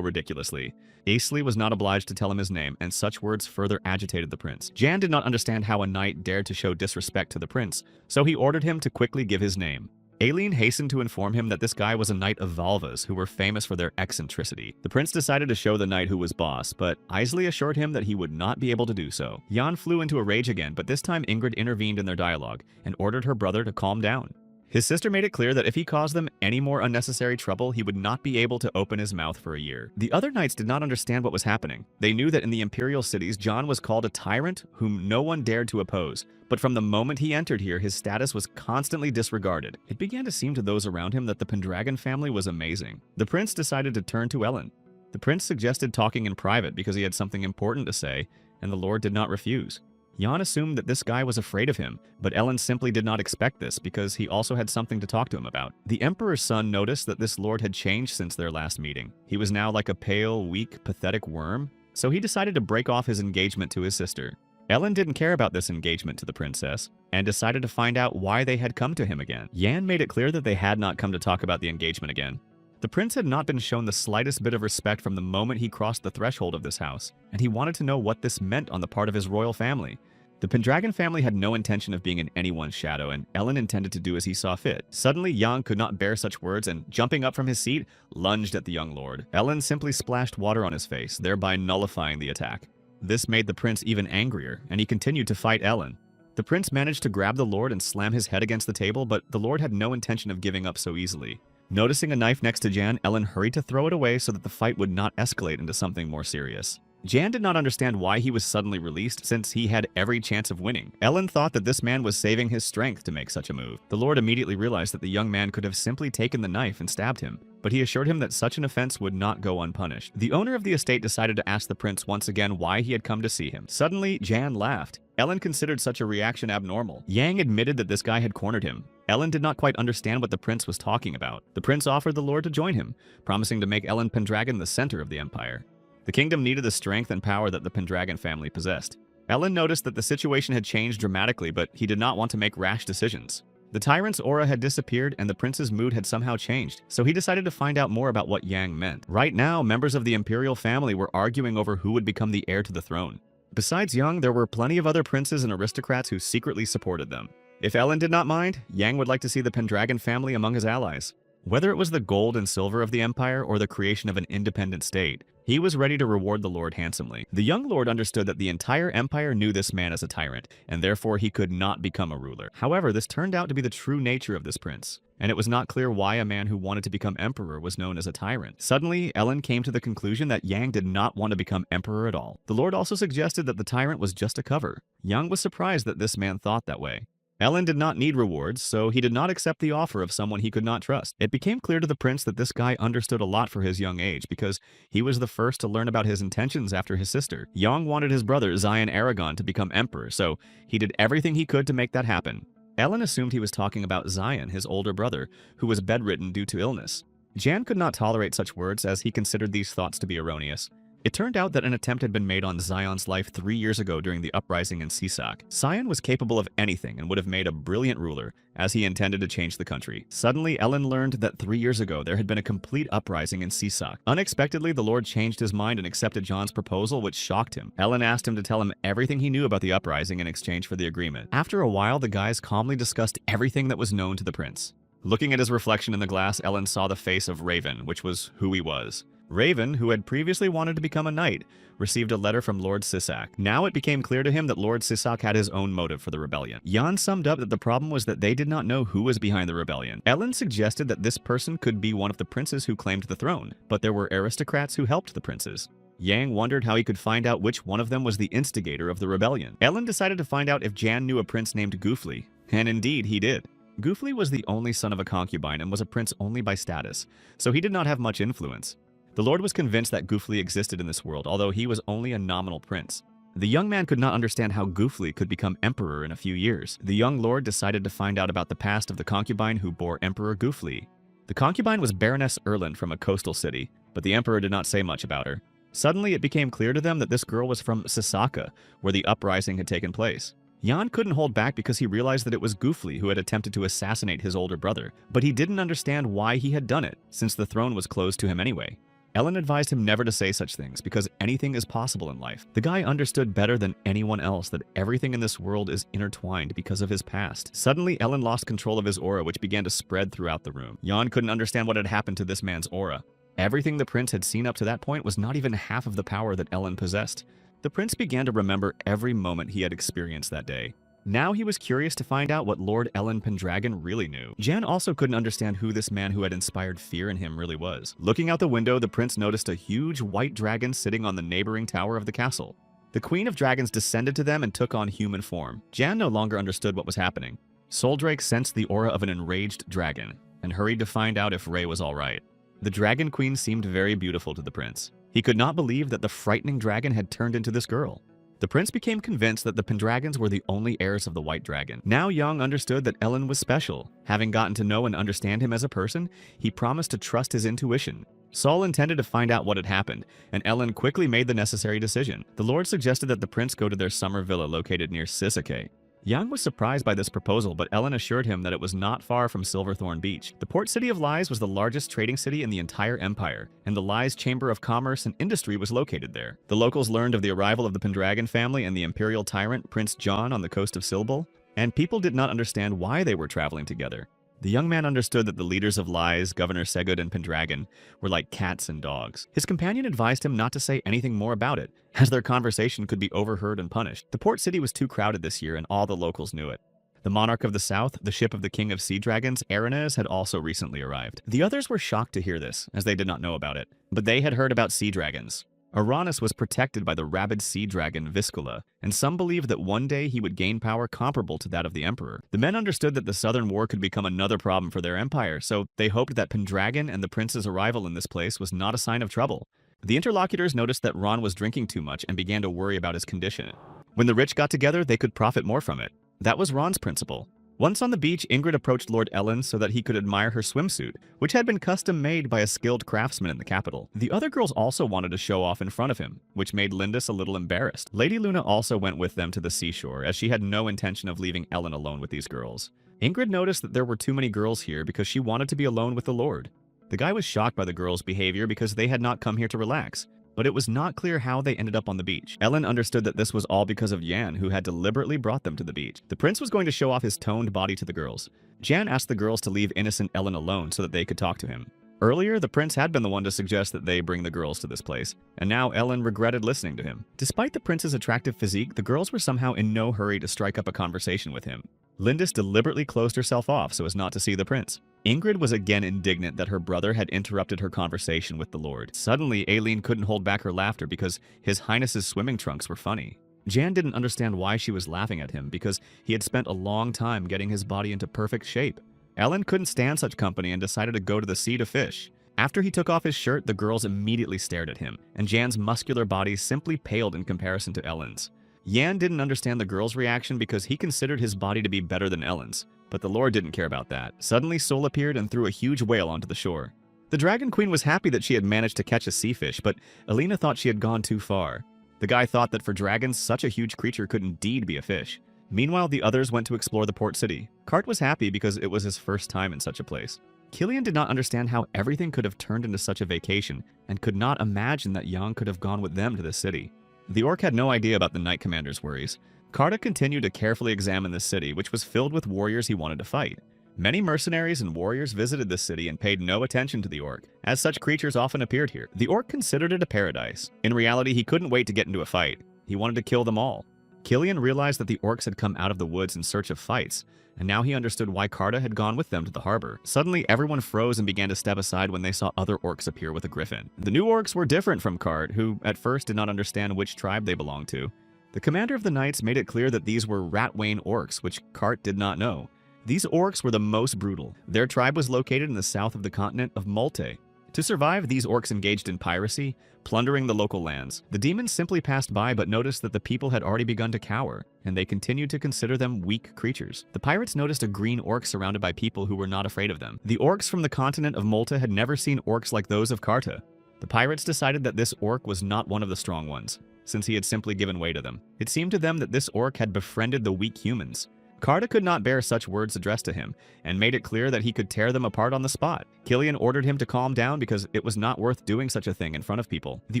ridiculously. Isley was not obliged to tell him his name, and such words further agitated the prince. Jan did not understand how a knight dared to show disrespect to the prince, so he ordered him to quickly give his name. Aileen hastened to inform him that this guy was a knight of Valvas who were famous for their eccentricity. The prince decided to show the knight who was boss, but Isley assured him that he would not be able to do so. Jan flew into a rage again, but this time Ingrid intervened in their dialogue and ordered her brother to calm down. His sister made it clear that if he caused them any more unnecessary trouble, he would not be able to open his mouth for a year. The other knights did not understand what was happening. They knew that in the imperial cities, John was called a tyrant whom no one dared to oppose. But from the moment he entered here, his status was constantly disregarded. It began to seem to those around him that the Pendragon family was amazing. The prince decided to turn to Ellen. The prince suggested talking in private because he had something important to say, and the lord did not refuse. Jan assumed that this guy was afraid of him, but Ellen simply did not expect this because he also had something to talk to him about. The emperor's son noticed that this lord had changed since their last meeting. He was now like a pale, weak, pathetic worm, so he decided to break off his engagement to his sister. Ellen didn't care about this engagement to the princess and decided to find out why they had come to him again. Yan made it clear that they had not come to talk about the engagement again. The prince had not been shown the slightest bit of respect from the moment he crossed the threshold of this house, and he wanted to know what this meant on the part of his royal family. The Pendragon family had no intention of being in anyone's shadow, and Ellen intended to do as he saw fit. Suddenly, Yang could not bear such words and, jumping up from his seat, lunged at the young lord. Ellen simply splashed water on his face, thereby nullifying the attack. This made the prince even angrier, and he continued to fight Ellen. The prince managed to grab the lord and slam his head against the table, but the lord had no intention of giving up so easily. Noticing a knife next to Jan, Ellen hurried to throw it away so that the fight would not escalate into something more serious. Jan did not understand why he was suddenly released since he had every chance of winning. Ellen thought that this man was saving his strength to make such a move. The Lord immediately realized that the young man could have simply taken the knife and stabbed him, but he assured him that such an offense would not go unpunished. The owner of the estate decided to ask the prince once again why he had come to see him. Suddenly, Jan laughed. Ellen considered such a reaction abnormal. Yang admitted that this guy had cornered him. Ellen did not quite understand what the prince was talking about. The prince offered the Lord to join him, promising to make Ellen Pendragon the center of the empire. The kingdom needed the strength and power that the Pendragon family possessed. Ellen noticed that the situation had changed dramatically, but he did not want to make rash decisions. The tyrant's aura had disappeared and the prince's mood had somehow changed, so he decided to find out more about what Yang meant. Right now, members of the imperial family were arguing over who would become the heir to the throne. Besides Yang, there were plenty of other princes and aristocrats who secretly supported them. If Ellen did not mind, Yang would like to see the Pendragon family among his allies. Whether it was the gold and silver of the empire or the creation of an independent state, he was ready to reward the Lord handsomely. The young lord understood that the entire empire knew this man as a tyrant, and therefore he could not become a ruler. However, this turned out to be the true nature of this prince, and it was not clear why a man who wanted to become emperor was known as a tyrant. Suddenly, Ellen came to the conclusion that Yang did not want to become emperor at all. The Lord also suggested that the tyrant was just a cover. Yang was surprised that this man thought that way. Ellen did not need rewards, so he did not accept the offer of someone he could not trust. It became clear to the prince that this guy understood a lot for his young age because he was the first to learn about his intentions after his sister. Yang wanted his brother Xian Aragon to become emperor, so he did everything he could to make that happen. Ellen assumed he was talking about Xian, his older brother, who was bedridden due to illness. Jan could not tolerate such words as he considered these thoughts to be erroneous. It turned out that an attempt had been made on Zion's life 3 years ago during the uprising in Sisak. Zion was capable of anything and would have made a brilliant ruler, as he intended to change the country. Suddenly, Ellen learned that 3 years ago there had been a complete uprising in Sisak. Unexpectedly, the Lord changed his mind and accepted John's proposal, which shocked him. Ellen asked him to tell him everything he knew about the uprising in exchange for the agreement. After a while, the guys calmly discussed everything that was known to the prince. Looking at his reflection in the glass, Ellen saw the face of Raven, which was who he was. Raven, who had previously wanted to become a knight, received a letter from Lord Sisak. Now it became clear to him that Lord Sisak had his own motive for the rebellion. Jan summed up that the problem was that they did not know who was behind the rebellion. Ellen suggested that this person could be one of the princes who claimed the throne, but there were aristocrats who helped the princes. Yang wondered how he could find out which one of them was the instigator of the rebellion. Ellen decided to find out if Jan knew a prince named Goofly, and indeed he did. Goofly was the only son of a concubine and was a prince only by status, so he did not have much influence. The Lord was convinced that Goofly existed in this world, although he was only a nominal prince. The young man could not understand how Goofly could become emperor in a few years. The young lord decided to find out about the past of the concubine who bore Emperor Goofly. The concubine was Baroness Erland from a coastal city, but the emperor did not say much about her. Suddenly, it became clear to them that this girl was from Sasaka, where the uprising had taken place. Jan couldn't hold back because he realized that it was Goofly who had attempted to assassinate his older brother, but he didn't understand why he had done it, since the throne was closed to him anyway. Ellen advised him never to say such things because anything is possible in life. The guy understood better than anyone else that everything in this world is intertwined because of his past. Suddenly, Ellen lost control of his aura, which began to spread throughout the room. Jan couldn't understand what had happened to this man's aura. Everything the prince had seen up to that point was not even half of the power that Ellen possessed. The prince began to remember every moment he had experienced that day. Now he was curious to find out what Lord Ellen Pendragon really knew. Jan also couldn't understand who this man who had inspired fear in him really was. Looking out the window, the prince noticed a huge white dragon sitting on the neighboring tower of the castle. The Queen of Dragons descended to them and took on human form. Jan no longer understood what was happening. Soldrake sensed the aura of an enraged dragon and hurried to find out if Ray was alright. The Dragon Queen seemed very beautiful to the prince. He could not believe that the frightening dragon had turned into this girl. The prince became convinced that the Pendragons were the only heirs of the White Dragon. Now Young understood that Ellen was special. Having gotten to know and understand him as a person, he promised to trust his intuition. Saul intended to find out what had happened, and Ellen quickly made the necessary decision. The Lord suggested that the prince go to their summer villa located near Sisake. Young was surprised by this proposal, but Ellen assured him that it was not far from Silverthorn Beach. The port city of Lies was the largest trading city in the entire empire, and the Lies Chamber of Commerce and Industry was located there. The locals learned of the arrival of the Pendragon family and the imperial tyrant Prince John on the coast of Silbul, and people did not understand why they were traveling together. The young man understood that the leaders of Lies, Governor Segud and Pendragon, were like cats and dogs. His companion advised him not to say anything more about it, as their conversation could be overheard and punished. The port city was too crowded this year, and all the locals knew it. The monarch of the south, the ship of the king of sea dragons, Aranez, had also recently arrived. The others were shocked to hear this, as they did not know about it, but they had heard about sea dragons. Uranus was protected by the rabid sea dragon Viscula, and some believed that one day he would gain power comparable to that of the Emperor. The men understood that the Southern War could become another problem for their empire, so they hoped that Pendragon and the prince's arrival in this place was not a sign of trouble. The interlocutors noticed that Ron was drinking too much and began to worry about his condition. When the rich got together, they could profit more from it. That was Ron's principle. Once on the beach, Ingrid approached Lord Ellen so that he could admire her swimsuit, which had been custom-made by a skilled craftsman in the capital. The other girls also wanted to show off in front of him, which made Lindis a little embarrassed. Lady Luna also went with them to the seashore, as she had no intention of leaving Ellen alone with these girls. Ingrid noticed that there were too many girls here because she wanted to be alone with the Lord. The guy was shocked by the girls' behavior because they had not come here to relax, but it was not clear how they ended up on the beach. Ellen understood that this was all because of Yan, who had deliberately brought them to the beach. The prince was going to show off his toned body to the girls. Jan asked the girls to leave innocent Ellen alone so that they could talk to him. Earlier, the prince had been the one to suggest that they bring the girls to this place, and now Ellen regretted listening to him. Despite the prince's attractive physique, the girls were somehow in no hurry to strike up a conversation with him. Lindis deliberately closed herself off so as not to see the prince. Ingrid was again indignant that her brother had interrupted her conversation with the Lord. Suddenly, Aileen couldn't hold back her laughter because His Highness's swimming trunks were funny. Jan didn't understand why she was laughing at him because he had spent a long time getting his body into perfect shape. Ellen couldn't stand such company and decided to go to the sea to fish. After he took off his shirt, the girls immediately stared at him, and Jan's muscular body simply paled in comparison to Ellen's. Yan didn't understand the girl's reaction because he considered his body to be better than Ellen's, but the Lord didn't care about that. Suddenly, Sol appeared and threw a huge whale onto the shore. The Dragon Queen was happy that she had managed to catch a sea fish, but Alina thought she had gone too far. The guy thought that for dragons, such a huge creature could indeed be a fish. Meanwhile, the others went to explore the port city. Cart was happy because it was his first time in such a place. Killian did not understand how everything could have turned into such a vacation, and could not imagine that Yang could have gone with them to the city. The orc had no idea about the Knight Commander's worries. Carta continued to carefully examine the city, which was filled with warriors he wanted to fight. Many mercenaries and warriors visited the city and paid no attention to the orc, as such creatures often appeared here. The orc considered it a paradise. In reality, he couldn't wait to get into a fight. He wanted to kill them all. Killian realized that the orcs had come out of the woods in search of fights, and now he understood why Carta had gone with them to the harbor. Suddenly, everyone froze and began to step aside when they saw other orcs appear with a griffin. The new orcs were different from Cart, who at first did not understand which tribe they belonged to. The commander of the knights made it clear that these were Ratwain orcs, which Cart did not know. These orcs were the most brutal. Their tribe was located in the south of the continent of Molte. To survive, these orcs engaged in piracy, plundering the local lands. The demons simply passed by but noticed that the people had already begun to cower, and they continued to consider them weak creatures. The pirates noticed a green orc surrounded by people who were not afraid of them. The orcs from the continent of Malta had never seen orcs like those of Carta. The pirates decided that this orc was not one of the strong ones, since he had simply given way to them. It seemed to them that this orc had befriended the weak humans. Carta could not bear such words addressed to him, and made it clear that he could tear them apart on the spot. Killian ordered him to calm down because it was not worth doing such a thing in front of people. The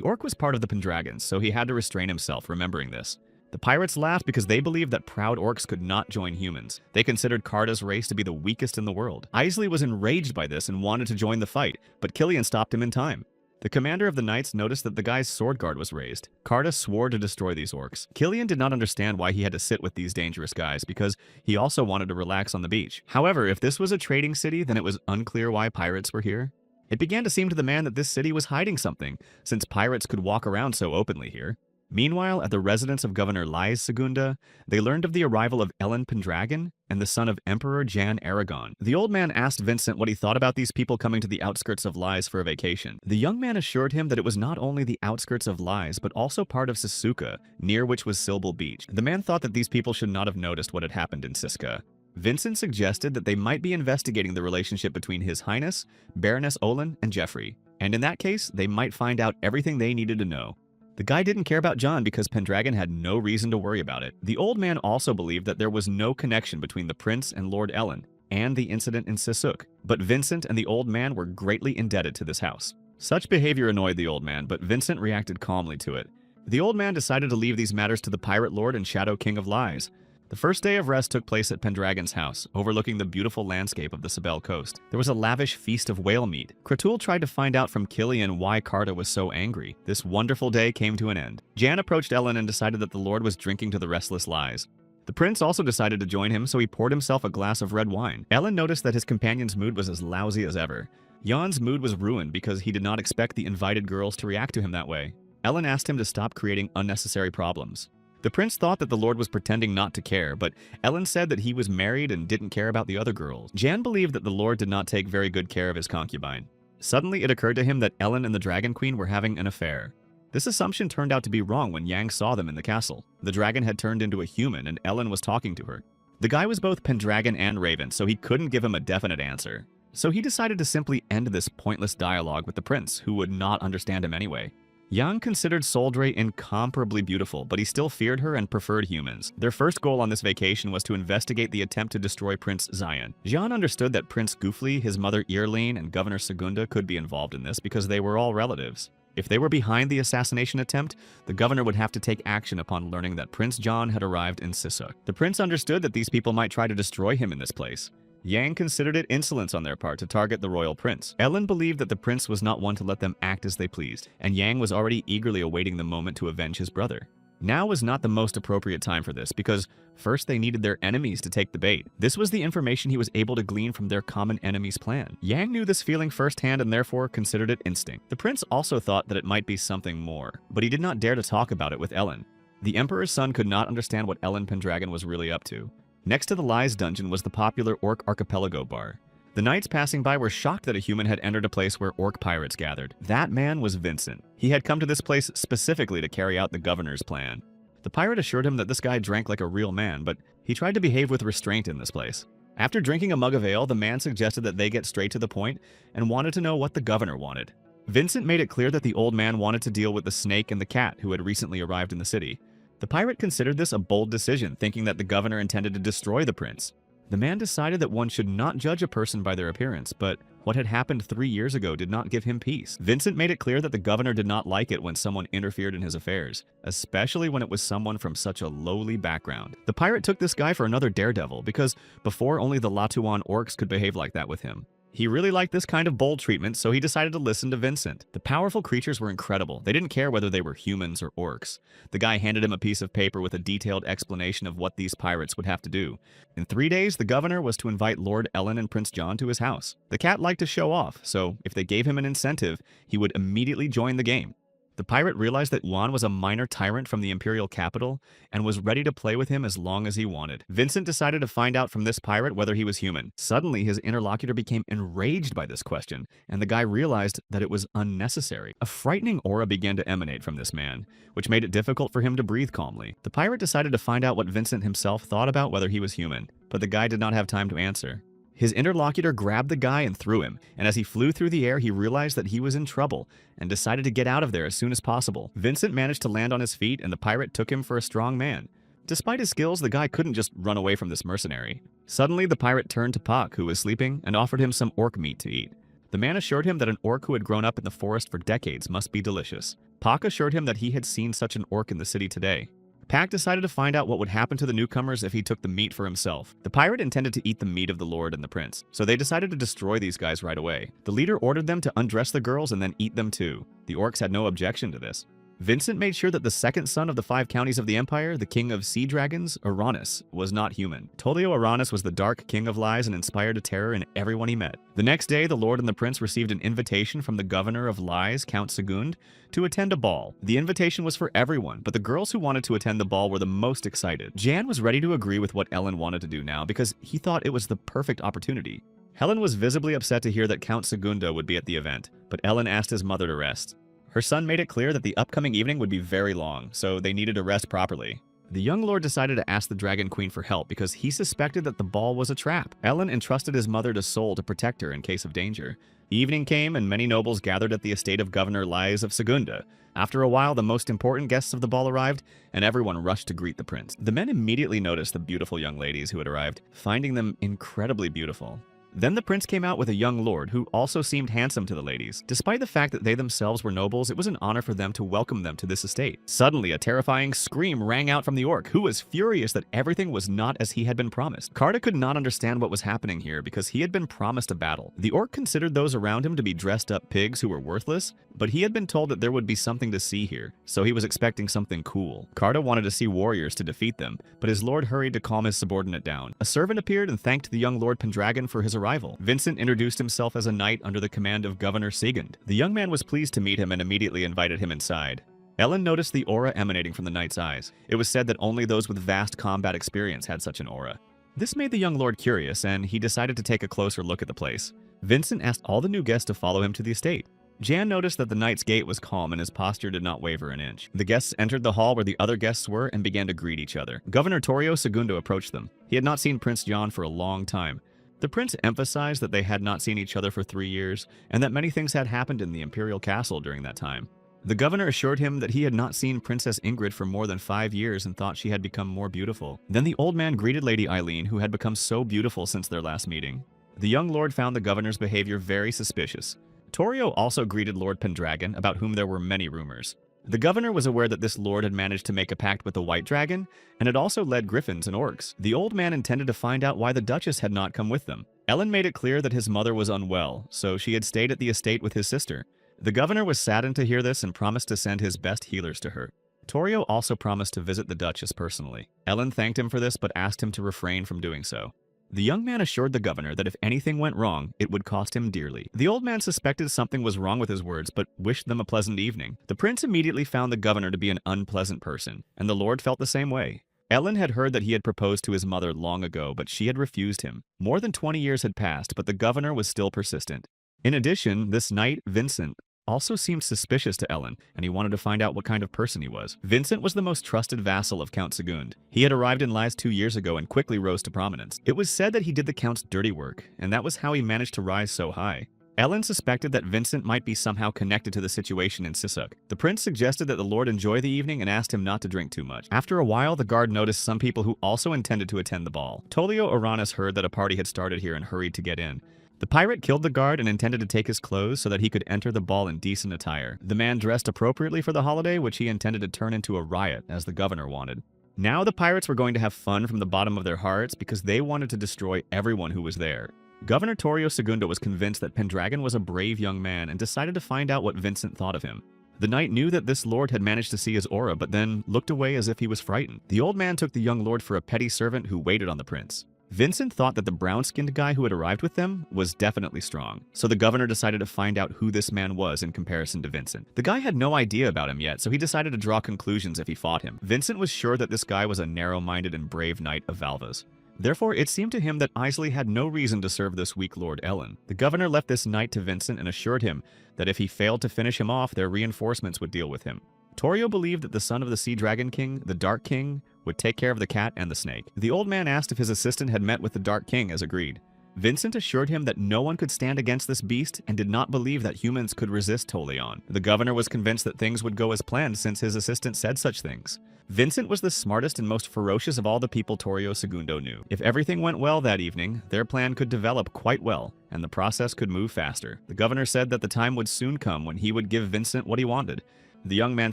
orc was part of the Pendragons, so he had to restrain himself, remembering this. The pirates laughed because they believed that proud orcs could not join humans. They considered Carta's race to be the weakest in the world. Isley was enraged by this and wanted to join the fight, but Killian stopped him in time. The commander of the knights noticed that the guy's sword guard was raised. Carta swore to destroy these orcs. Killian did not understand why he had to sit with these dangerous guys, because he also wanted to relax on the beach. However, if this was a trading city, then it was unclear why pirates were here. It began to seem to the man that this city was hiding something, since pirates could walk around so openly here. Meanwhile, at the residence of Governor Lais Segunda, they learned of the arrival of Ellen Pendragon and the son of Emperor Jan Aragon. The old man asked Vincent what he thought about these people coming to the outskirts of Lais for a vacation. The young man assured him that it was not only the outskirts of Lais, but also part of Sisuka, near which was Silbel Beach. The man thought that these people should not have noticed what had happened in Siska. Vincent suggested that they might be investigating the relationship between His Highness, Baroness Olin, and Geoffrey, and in that case, they might find out everything they needed to know. The guy didn't care about John because Pendragon had no reason to worry about it. The old man also believed that there was no connection between the prince and Lord Ellen and the incident in Sisuk, but Vincent and the old man were greatly indebted to this house. Such behavior annoyed the old man, but Vincent reacted calmly to it. The old man decided to leave these matters to the Pirate Lord and Shadow King of Lies. The first day of rest took place at Pendragon's house, overlooking the beautiful landscape of the Sibel coast. There was a lavish feast of whale meat. Kratul tried to find out from Killian why Carta was so angry. This wonderful day came to an end. Jan approached Ellen and decided that the Lord was drinking to the restless Lies. The prince also decided to join him, so he poured himself a glass of red wine. Ellen noticed that his companion's mood was as lousy as ever. Jan's mood was ruined because he did not expect the invited girls to react to him that way. Ellen asked him to stop creating unnecessary problems. The prince thought that the lord was pretending not to care, but Ellen said that he was married and didn't care about the other girls. Jan believed that the lord did not take very good care of his concubine. Suddenly, it occurred to him that Ellen and the Dragon Queen were having an affair. This assumption turned out to be wrong when Yang saw them in the castle. The dragon had turned into a human and Ellen was talking to her. The guy was both Pendragon and Raven, so he couldn't give him a definite answer. So he decided to simply end this pointless dialogue with the prince, who would not understand him anyway. Yang considered Soldre incomparably beautiful, but he still feared her and preferred humans. Their first goal on this vacation was to investigate the attempt to destroy Prince Xian. Jian understood that Prince Goofly, his mother Earline, and Governor Segunda could be involved in this because they were all relatives. If they were behind the assassination attempt, the governor would have to take action upon learning that Prince John had arrived in Sisuk. The prince understood that these people might try to destroy him in this place. Yang considered it insolence on their part to target the royal prince. Ellen believed that the prince was not one to let them act as they pleased, and Yang was already eagerly awaiting the moment to avenge his brother. Now was not the most appropriate time for this, because first they needed their enemies to take the bait. This was the information he was able to glean from their common enemy's plan. Yang knew this feeling firsthand and therefore considered it instinct. The prince also thought that it might be something more, but he did not dare to talk about it with Ellen. The emperor's son could not understand what Ellen Pendragon was really up to. Next to the Lies dungeon was the popular Orc Archipelago bar. The knights passing by were shocked that a human had entered a place where orc pirates gathered. That man was Vincent. He had come to this place specifically to carry out the governor's plan. The pirate assured him that this guy drank like a real man, but he tried to behave with restraint in this place. After drinking a mug of ale, the man suggested that they get straight to the point and wanted to know what the governor wanted. Vincent made it clear that the old man wanted to deal with the snake and the cat who had recently arrived in the city. The pirate considered this a bold decision, thinking that the governor intended to destroy the prince. The man decided that one should not judge a person by their appearance, but what had happened 3 years ago did not give him peace. Vincent made it clear that the governor did not like it when someone interfered in his affairs, especially when it was someone from such a lowly background. The pirate took this guy for another daredevil, because before only the Latuan orcs could behave like that with him. He really liked this kind of bold treatment, so he decided to listen to Vincent. The powerful creatures were incredible. They didn't care whether they were humans or orcs. The guy handed him a piece of paper with a detailed explanation of what these pirates would have to do. In 3 days, the governor was to invite Lord Ellen and Prince John to his house. The cat liked to show off, so if they gave him an incentive, he would immediately join the game. The pirate realized that Yuan was a minor tyrant from the imperial capital and was ready to play with him as long as he wanted. Vincent decided to find out from this pirate whether he was human. Suddenly, his interlocutor became enraged by this question, and the guy realized that it was unnecessary. A frightening aura began to emanate from this man, which made it difficult for him to breathe calmly. The pirate decided to find out what Vincent himself thought about whether he was human, but the guy did not have time to answer. His interlocutor grabbed the guy and threw him, and as he flew through the air, he realized that he was in trouble and decided to get out of there as soon as possible. Vincent managed to land on his feet, and the pirate took him for a strong man. Despite his skills, the guy couldn't just run away from this mercenary. Suddenly, the pirate turned to Pak, who was sleeping, and offered him some orc meat to eat. The man assured him that an orc who had grown up in the forest for decades must be delicious. Pak assured him that he had seen such an orc in the city today. Pak decided to find out what would happen to the newcomers if he took the meat for himself. The pirate intended to eat the meat of the lord and the prince, so they decided to destroy these guys right away. The leader ordered them to undress the girls and then eat them too. The orcs had no objection to this. Vincent made sure that the second son of the 5 counties of the empire, the king of sea dragons, Uranus, was not human. Tolio Uranus was the dark king of lies and inspired a terror in everyone he met. The next day, the lord and the prince received an invitation from the governor of lies, Count Segund, to attend a ball. The invitation was for everyone, but the girls who wanted to attend the ball were the most excited. Jan was ready to agree with what Ellen wanted to do now because he thought it was the perfect opportunity. Helen was visibly upset to hear that Count Segunda would be at the event, but Ellen asked his mother to rest. Her son made it clear that the upcoming evening would be very long, so they needed to rest properly. The young lord decided to ask the Dragon Queen for help because he suspected that the ball was a trap. Ellen entrusted his mother to Sol to protect her in case of danger. Evening came and many nobles gathered at the estate of Governor Lies of Segunda. After a while, the most important guests of the ball arrived, and everyone rushed to greet the prince. The men immediately noticed the beautiful young ladies who had arrived, finding them incredibly beautiful. Then the prince came out with a young lord who also seemed handsome to the ladies. Despite the fact that they themselves were nobles, it was an honor for them to welcome them to this estate. Suddenly, a terrifying scream rang out from the orc, who was furious that everything was not as he had been promised. Karda could not understand what was happening here because he had been promised a battle. The orc considered those around him to be dressed up pigs who were worthless, but he had been told that there would be something to see here, so he was expecting something cool. Karda wanted to see warriors to defeat them, but his lord hurried to calm his subordinate down. A servant appeared and thanked the young Lord Pendragon for his arrival. Vincent introduced himself as a knight under the command of Governor Segund. The young man was pleased to meet him and immediately invited him inside. Ellen noticed the aura emanating from the knight's eyes. It was said that only those with vast combat experience had such an aura. This made the young lord curious, and he decided to take a closer look at the place. Vincent asked all the new guests to follow him to the estate. Jan noticed that the knight's gait was calm and his posture did not waver an inch. The guests entered the hall where the other guests were and began to greet each other. Governor Torio Segundo approached them. He had not seen Prince John for a long time. The prince emphasized that they had not seen each other for 3 years and that many things had happened in the imperial castle during that time. The governor assured him that he had not seen Princess Ingrid for more than 5 years and thought she had become more beautiful. Then the old man greeted Lady Eileen, who had become so beautiful since their last meeting. The young lord found the governor's behavior very suspicious. Torio also greeted Lord Pendragon, about whom there were many rumors. The governor was aware that this lord had managed to make a pact with the White Dragon, and had also led griffins and orcs. The old man intended to find out why the Duchess had not come with them. Ellen made it clear that his mother was unwell, so she had stayed at the estate with his sister. The governor was saddened to hear this and promised to send his best healers to her. Torio also promised to visit the Duchess personally. Ellen thanked him for this but asked him to refrain from doing so. The young man assured the governor that if anything went wrong, it would cost him dearly. The old man suspected something was wrong with his words, but wished them a pleasant evening. The prince immediately found the governor to be an unpleasant person, and the lord felt the same way. Ellen had heard that he had proposed to his mother long ago, but she had refused him. More than 20 years had passed, but the governor was still persistent. In addition, this knight, Vincent, also seemed suspicious to Ellen, and he wanted to find out what kind of person he was. Vincent was the most trusted vassal of Count Segund. He had arrived in Laz 2 years ago and quickly rose to prominence. It was said that he did the Count's dirty work, and that was how he managed to rise so high. Ellen suspected that Vincent might be somehow connected to the situation in Sisuk. The prince suggested that the lord enjoy the evening and asked him not to drink too much. After a while, the guard noticed some people who also intended to attend the ball. Tolio Uranus heard that a party had started here and hurried to get in. The pirate killed the guard and intended to take his clothes so that he could enter the ball in decent attire. The man dressed appropriately for the holiday, which he intended to turn into a riot, as the governor wanted. Now the pirates were going to have fun from the bottom of their hearts because they wanted to destroy everyone who was there. Governor Torio Segundo was convinced that Pendragon was a brave young man and decided to find out what Vincent thought of him. The knight knew that this lord had managed to see his aura, but then looked away as if he was frightened. The old man took the young lord for a petty servant who waited on the prince. Vincent thought that the brown-skinned guy who had arrived with them was definitely strong, so the governor decided to find out who this man was in comparison to Vincent. The guy had no idea about him yet, so he decided to draw conclusions if he fought him. Vincent was sure that this guy was a narrow-minded and brave knight of Valvas. Therefore, it seemed to him that Isley had no reason to serve this weak Lord Ellen. The governor left this knight to Vincent and assured him that if he failed to finish him off, their reinforcements would deal with him. Torio believed that the son of the Sea Dragon King, the Dark King, would take care of the cat and the snake. The old man asked if his assistant had met with the Dark King as agreed. Vincent assured him that no one could stand against this beast and did not believe that humans could resist Tolion. The governor was convinced that things would go as planned since his assistant said such things. Vincent was the smartest and most ferocious of all the people Torio Segundo knew. If everything went well that evening, their plan could develop quite well, and the process could move faster. The governor said that the time would soon come when he would give Vincent what he wanted. The young man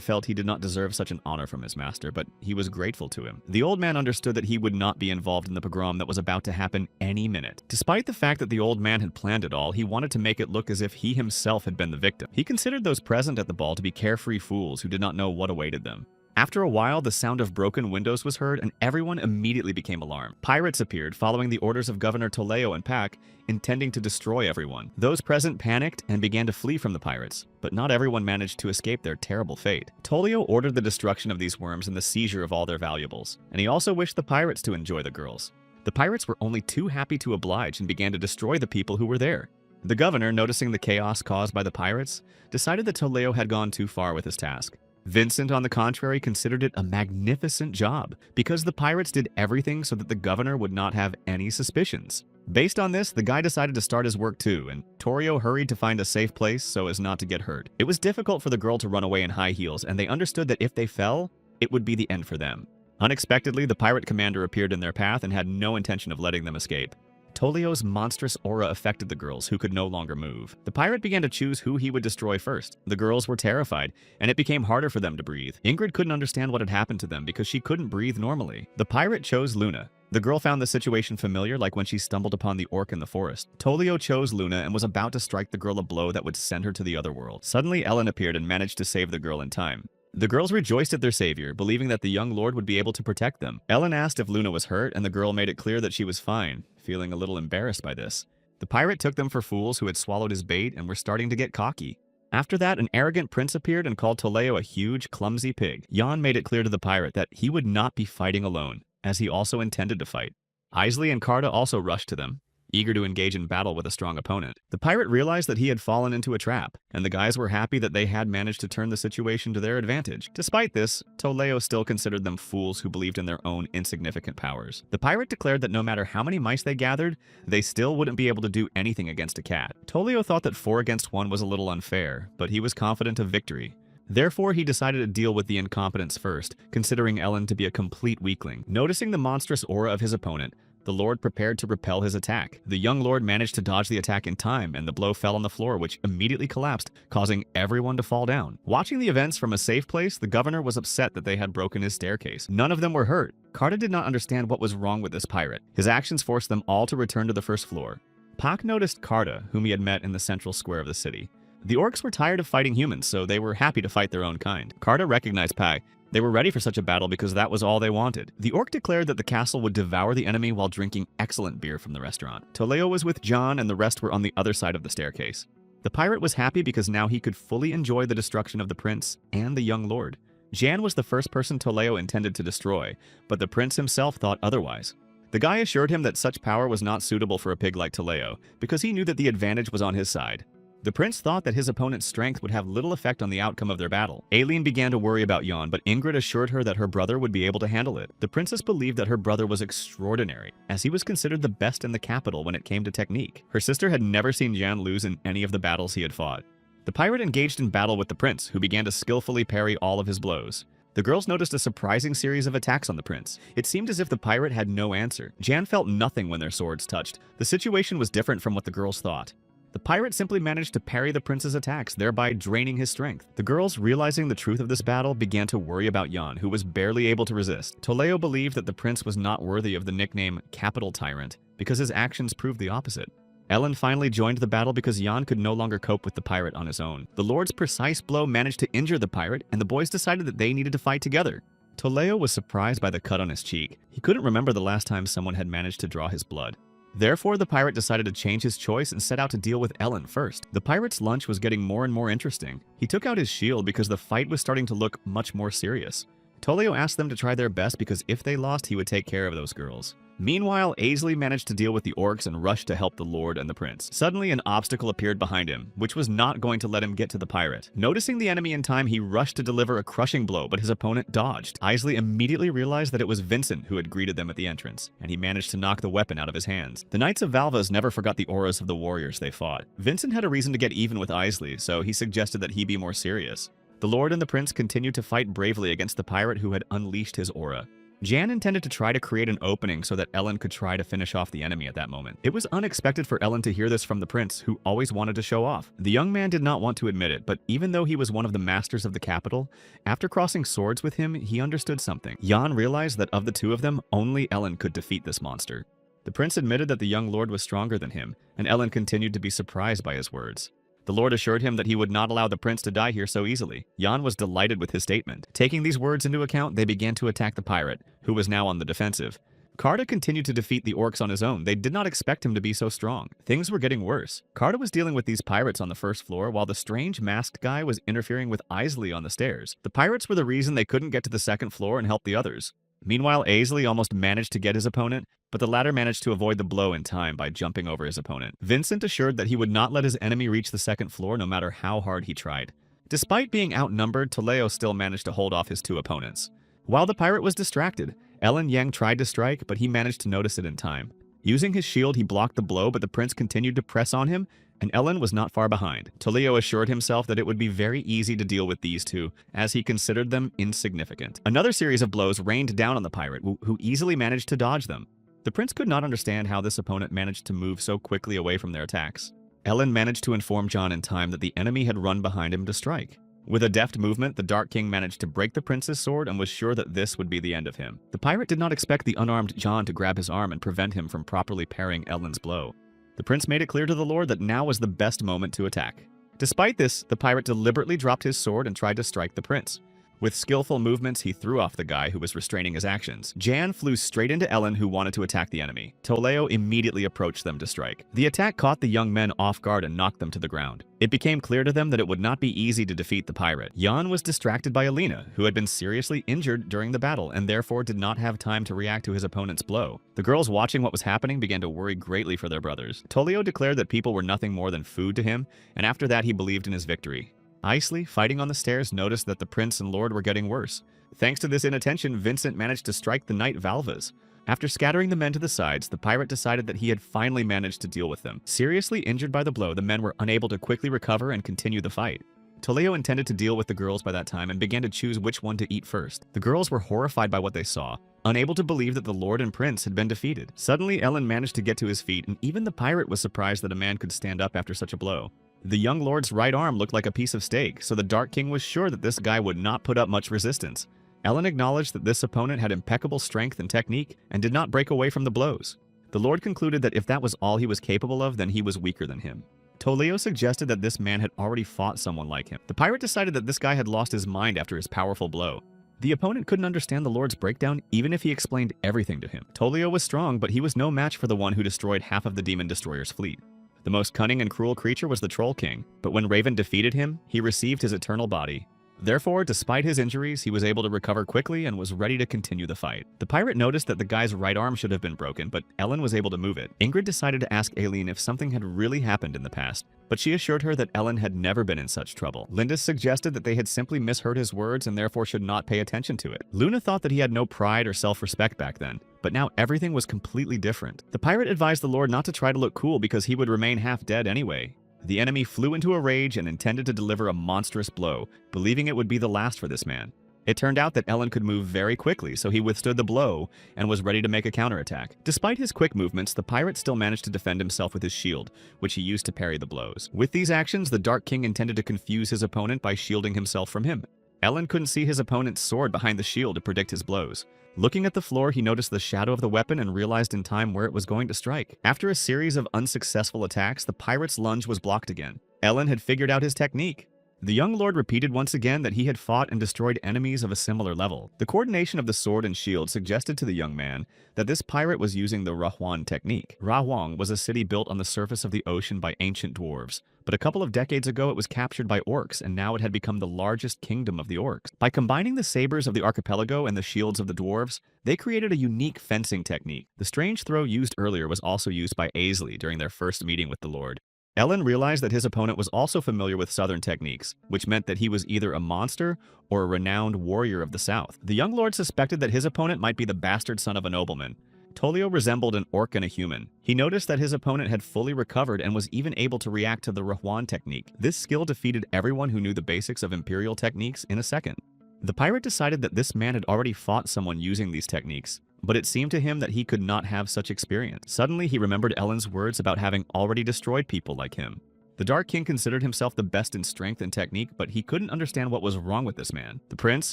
felt he did not deserve such an honor from his master, but he was grateful to him. The old man understood that he would not be involved in the pogrom that was about to happen any minute. Despite the fact that the old man had planned it all, he wanted to make it look as if he himself had been the victim. He considered those present at the ball to be carefree fools who did not know what awaited them. After a while, the sound of broken windows was heard, and everyone immediately became alarmed. Pirates appeared, following the orders of Governor Toleo and Pac, intending to destroy everyone. Those present panicked and began to flee from the pirates, but not everyone managed to escape their terrible fate. Toleo ordered the destruction of these worms and the seizure of all their valuables, and he also wished the pirates to enjoy the girls. The pirates were only too happy to oblige and began to destroy the people who were there. The governor, noticing the chaos caused by the pirates, decided that Toleo had gone too far with his task. Vincent, on the contrary, considered it a magnificent job because the pirates did everything so that the governor would not have any suspicions. Based on this, the guy decided to start his work too, and Torio hurried to find a safe place so as not to get hurt. It was difficult for the girl to run away in high heels, and they understood that if they fell, it would be the end for them. Unexpectedly, the pirate commander appeared in their path and had no intention of letting them escape. Tolio's monstrous aura affected the girls, who could no longer move. The pirate began to choose who he would destroy first. The girls were terrified, and it became harder for them to breathe. Ingrid couldn't understand what had happened to them because she couldn't breathe normally. The pirate chose Luna. The girl found the situation familiar, like when she stumbled upon the orc in the forest. Tolio chose Luna and was about to strike the girl a blow that would send her to the other world. Suddenly, Ellen appeared and managed to save the girl in time. The girls rejoiced at their savior, believing that the young lord would be able to protect them. Ellen asked if Luna was hurt, and the girl made it clear that she was fine, feeling a little embarrassed by this. The pirate took them for fools who had swallowed his bait and were starting to get cocky. After that, an arrogant prince appeared and called Toledo a huge, clumsy pig. Jan made it clear to the pirate that he would not be fighting alone, as he also intended to fight. Isley and Carta also rushed to them, eager to engage in battle with a strong opponent. The pirate realized that he had fallen into a trap, and the guys were happy that they had managed to turn the situation to their advantage. Despite this, Toledo still considered them fools who believed in their own insignificant powers. The pirate declared that no matter how many mice they gathered, they still wouldn't be able to do anything against a cat. Toledo thought that 4 against 1 was a little unfair, but he was confident of victory. Therefore, he decided to deal with the incompetence first, considering Ellen to be a complete weakling. Noticing the monstrous aura of his opponent, the Lord prepared to repel his attack. The young Lord managed to dodge the attack in time, and the blow fell on the floor, which immediately collapsed, causing everyone to fall down. Watching the events from a safe place, the governor was upset that they had broken his staircase. None of them were hurt. Carta did not understand what was wrong with this pirate. His actions forced them all to return to the first floor. Pak noticed Carta, whom he had met in the central square of the city. The orcs were tired of fighting humans, so they were happy to fight their own kind. Carta recognized Pak. They were ready for such a battle because that was all they wanted. The orc declared that the castle would devour the enemy while drinking excellent beer from the restaurant. Toledo was with John and the rest were on the other side of the staircase. The pirate was happy because now he could fully enjoy the destruction of the prince and the young lord. Jan was the first person Toledo intended to destroy, but the prince himself thought otherwise. The guy assured him that such power was not suitable for a pig like Toledo because he knew that the advantage was on his side. The prince thought that his opponent's strength would have little effect on the outcome of their battle. Aileen began to worry about Jan, but Ingrid assured her that her brother would be able to handle it. The princess believed that her brother was extraordinary, as he was considered the best in the capital when it came to technique. Her sister had never seen Jan lose in any of the battles he had fought. The pirate engaged in battle with the prince, who began to skillfully parry all of his blows. The girls noticed a surprising series of attacks on the prince. It seemed as if the pirate had no answer. Jan felt nothing when their swords touched. The situation was different from what the girls thought. The pirate simply managed to parry the prince's attacks, thereby draining his strength. The girls, realizing the truth of this battle, began to worry about Jan, who was barely able to resist. Toledo believed that the prince was not worthy of the nickname Capital Tyrant, because his actions proved the opposite. Ellen finally joined the battle because Jan could no longer cope with the pirate on his own. The Lord's precise blow managed to injure the pirate, and the boys decided that they needed to fight together. Toledo was surprised by the cut on his cheek. He couldn't remember the last time someone had managed to draw his blood. Therefore, the pirate decided to change his choice and set out to deal with Ellen first. The pirate's lunch was getting more and more interesting. He took out his shield because the fight was starting to look much more serious. Toledo asked them to try their best because if they lost, he would take care of those girls. Meanwhile, Aisley managed to deal with the orcs and rushed to help the Lord and the prince. Suddenly, an obstacle appeared behind him, which was not going to let him get to the pirate. Noticing the enemy in time, he rushed to deliver a crushing blow, but his opponent dodged. Aisley immediately realized that it was Vincent who had greeted them at the entrance, and he managed to knock the weapon out of his hands. The Knights of Valvas never forgot the auras of the warriors they fought. Vincent had a reason to get even with Aisley, so he suggested that he be more serious. The Lord and the prince continued to fight bravely against the pirate who had unleashed his aura. Jan intended to try to create an opening so that Ellen could try to finish off the enemy at that moment. It was unexpected for Ellen to hear this from the prince, who always wanted to show off. The young man did not want to admit it, but even though he was one of the masters of the capital, after crossing swords with him, he understood something. Jan realized that of the two of them, only Ellen could defeat this monster. The prince admitted that the young lord was stronger than him, and Ellen continued to be surprised by his words. The Lord assured him that he would not allow the prince to die here so easily. Jan was delighted with his statement. Taking these words into account, they began to attack the pirate, who was now on the defensive. Carta continued to defeat the orcs on his own. They did not expect him to be so strong. Things were getting worse. Carta was dealing with these pirates on the first floor, while the strange masked guy was interfering with Aisley on the stairs. The pirates were the reason they couldn't get to the second floor and help the others. Meanwhile, Aisley almost managed to get his opponent, but the latter managed to avoid the blow in time by jumping over his opponent. Vincent assured that he would not let his enemy reach the second floor no matter how hard he tried. Despite being outnumbered, Toledo still managed to hold off his two opponents. While the pirate was distracted, Ellen Yang tried to strike, but he managed to notice it in time. Using his shield, he blocked the blow, but the prince continued to press on him, and Ellen was not far behind. Toledo assured himself that it would be very easy to deal with these two, as he considered them insignificant. Another series of blows rained down on the pirate, who easily managed to dodge them. The prince could not understand how this opponent managed to move so quickly away from their attacks. Ellen managed to inform John in time that the enemy had run behind him to strike. With a deft movement, the Dark King managed to break the prince's sword and was sure that this would be the end of him. The pirate did not expect the unarmed John to grab his arm and prevent him from properly parrying Ellen's blow. The prince made it clear to the Lord that now was the best moment to attack. Despite this, the pirate deliberately dropped his sword and tried to strike the prince. With skillful movements, he threw off the guy who was restraining his actions. Jan flew straight into Ellen, who wanted to attack the enemy. Toledo immediately approached them to strike. The attack caught the young men off guard and knocked them to the ground. It became clear to them that it would not be easy to defeat the pirate. Jan was distracted by Alina, who had been seriously injured during the battle and therefore did not have time to react to his opponent's blow. The girls watching what was happening began to worry greatly for their brothers. Toledo declared that people were nothing more than food to him, and after that he believed in his victory. Isley, fighting on the stairs, noticed that the prince and lord were getting worse. Thanks to this inattention, Vincent managed to strike the knight Valvas. After scattering the men to the sides, the pirate decided that he had finally managed to deal with them. Seriously injured by the blow, the men were unable to quickly recover and continue the fight. Toledo intended to deal with the girls by that time and began to choose which one to eat first. The girls were horrified by what they saw, unable to believe that the lord and prince had been defeated. Suddenly, Ellen managed to get to his feet, and even the pirate was surprised that a man could stand up after such a blow. The young lord's right arm looked like a piece of steak, so the Dark King was sure that this guy would not put up much resistance. Ellen acknowledged that this opponent had impeccable strength and technique and did not break away from the blows. The lord concluded that if that was all he was capable of, then he was weaker than him. Toledo suggested that this man had already fought someone like him. The pirate decided that this guy had lost his mind after his powerful blow. The opponent couldn't understand the lord's breakdown even if he explained everything to him. Toledo was strong, but he was no match for the one who destroyed half of the demon destroyer's fleet. The most cunning and cruel creature was the Troll King, but when Raven defeated him, he received his eternal body. Therefore, despite his injuries, he was able to recover quickly and was ready to continue the fight. The pirate noticed that the guy's right arm should have been broken, but Ellen was able to move it. Ingrid decided to ask Aileen if something had really happened in the past, but she assured her that Ellen had never been in such trouble. Linda suggested that they had simply misheard his words and therefore should not pay attention to it. Luna thought that he had no pride or self-respect back then, but now everything was completely different. The pirate advised the lord not to try to look cool because he would remain half dead anyway. The enemy flew into a rage and intended to deliver a monstrous blow, believing it would be the last for this man. It turned out that Ellen could move very quickly, so he withstood the blow and was ready to make a counterattack. Despite his quick movements, the pirate still managed to defend himself with his shield, which he used to parry the blows. With these actions, the Dark King intended to confuse his opponent by shielding himself from him. Ellen couldn't see his opponent's sword behind the shield to predict his blows. Looking at the floor, he noticed the shadow of the weapon and realized in time where it was going to strike. After a series of unsuccessful attacks, the pirate's lunge was blocked again. Ellen had figured out his technique. The young lord repeated once again that he had fought and destroyed enemies of a similar level. The coordination of the sword and shield suggested to the young man that this pirate was using the Rahwan technique. Rahwang was a city built on the surface of the ocean by ancient dwarves, but a couple of decades ago it was captured by orcs, and now it had become the largest kingdom of the orcs. By combining the sabers of the archipelago and the shields of the dwarves, they created a unique fencing technique. The strange throw used earlier was also used by Aisley during their first meeting with the lord. Ellen realized that his opponent was also familiar with southern techniques, which meant that he was either a monster or a renowned warrior of the south. The young lord suspected that his opponent might be the bastard son of a nobleman. Toledo resembled an orc and a human. He noticed that his opponent had fully recovered and was even able to react to the Rahwan technique. This skill defeated everyone who knew the basics of imperial techniques in a second. The pirate decided that this man had already fought someone using these techniques, but it seemed to him that he could not have such experience. Suddenly, he remembered Ellen's words about having already destroyed people like him. The Dark King considered himself the best in strength and technique, but he couldn't understand what was wrong with this man. The prince,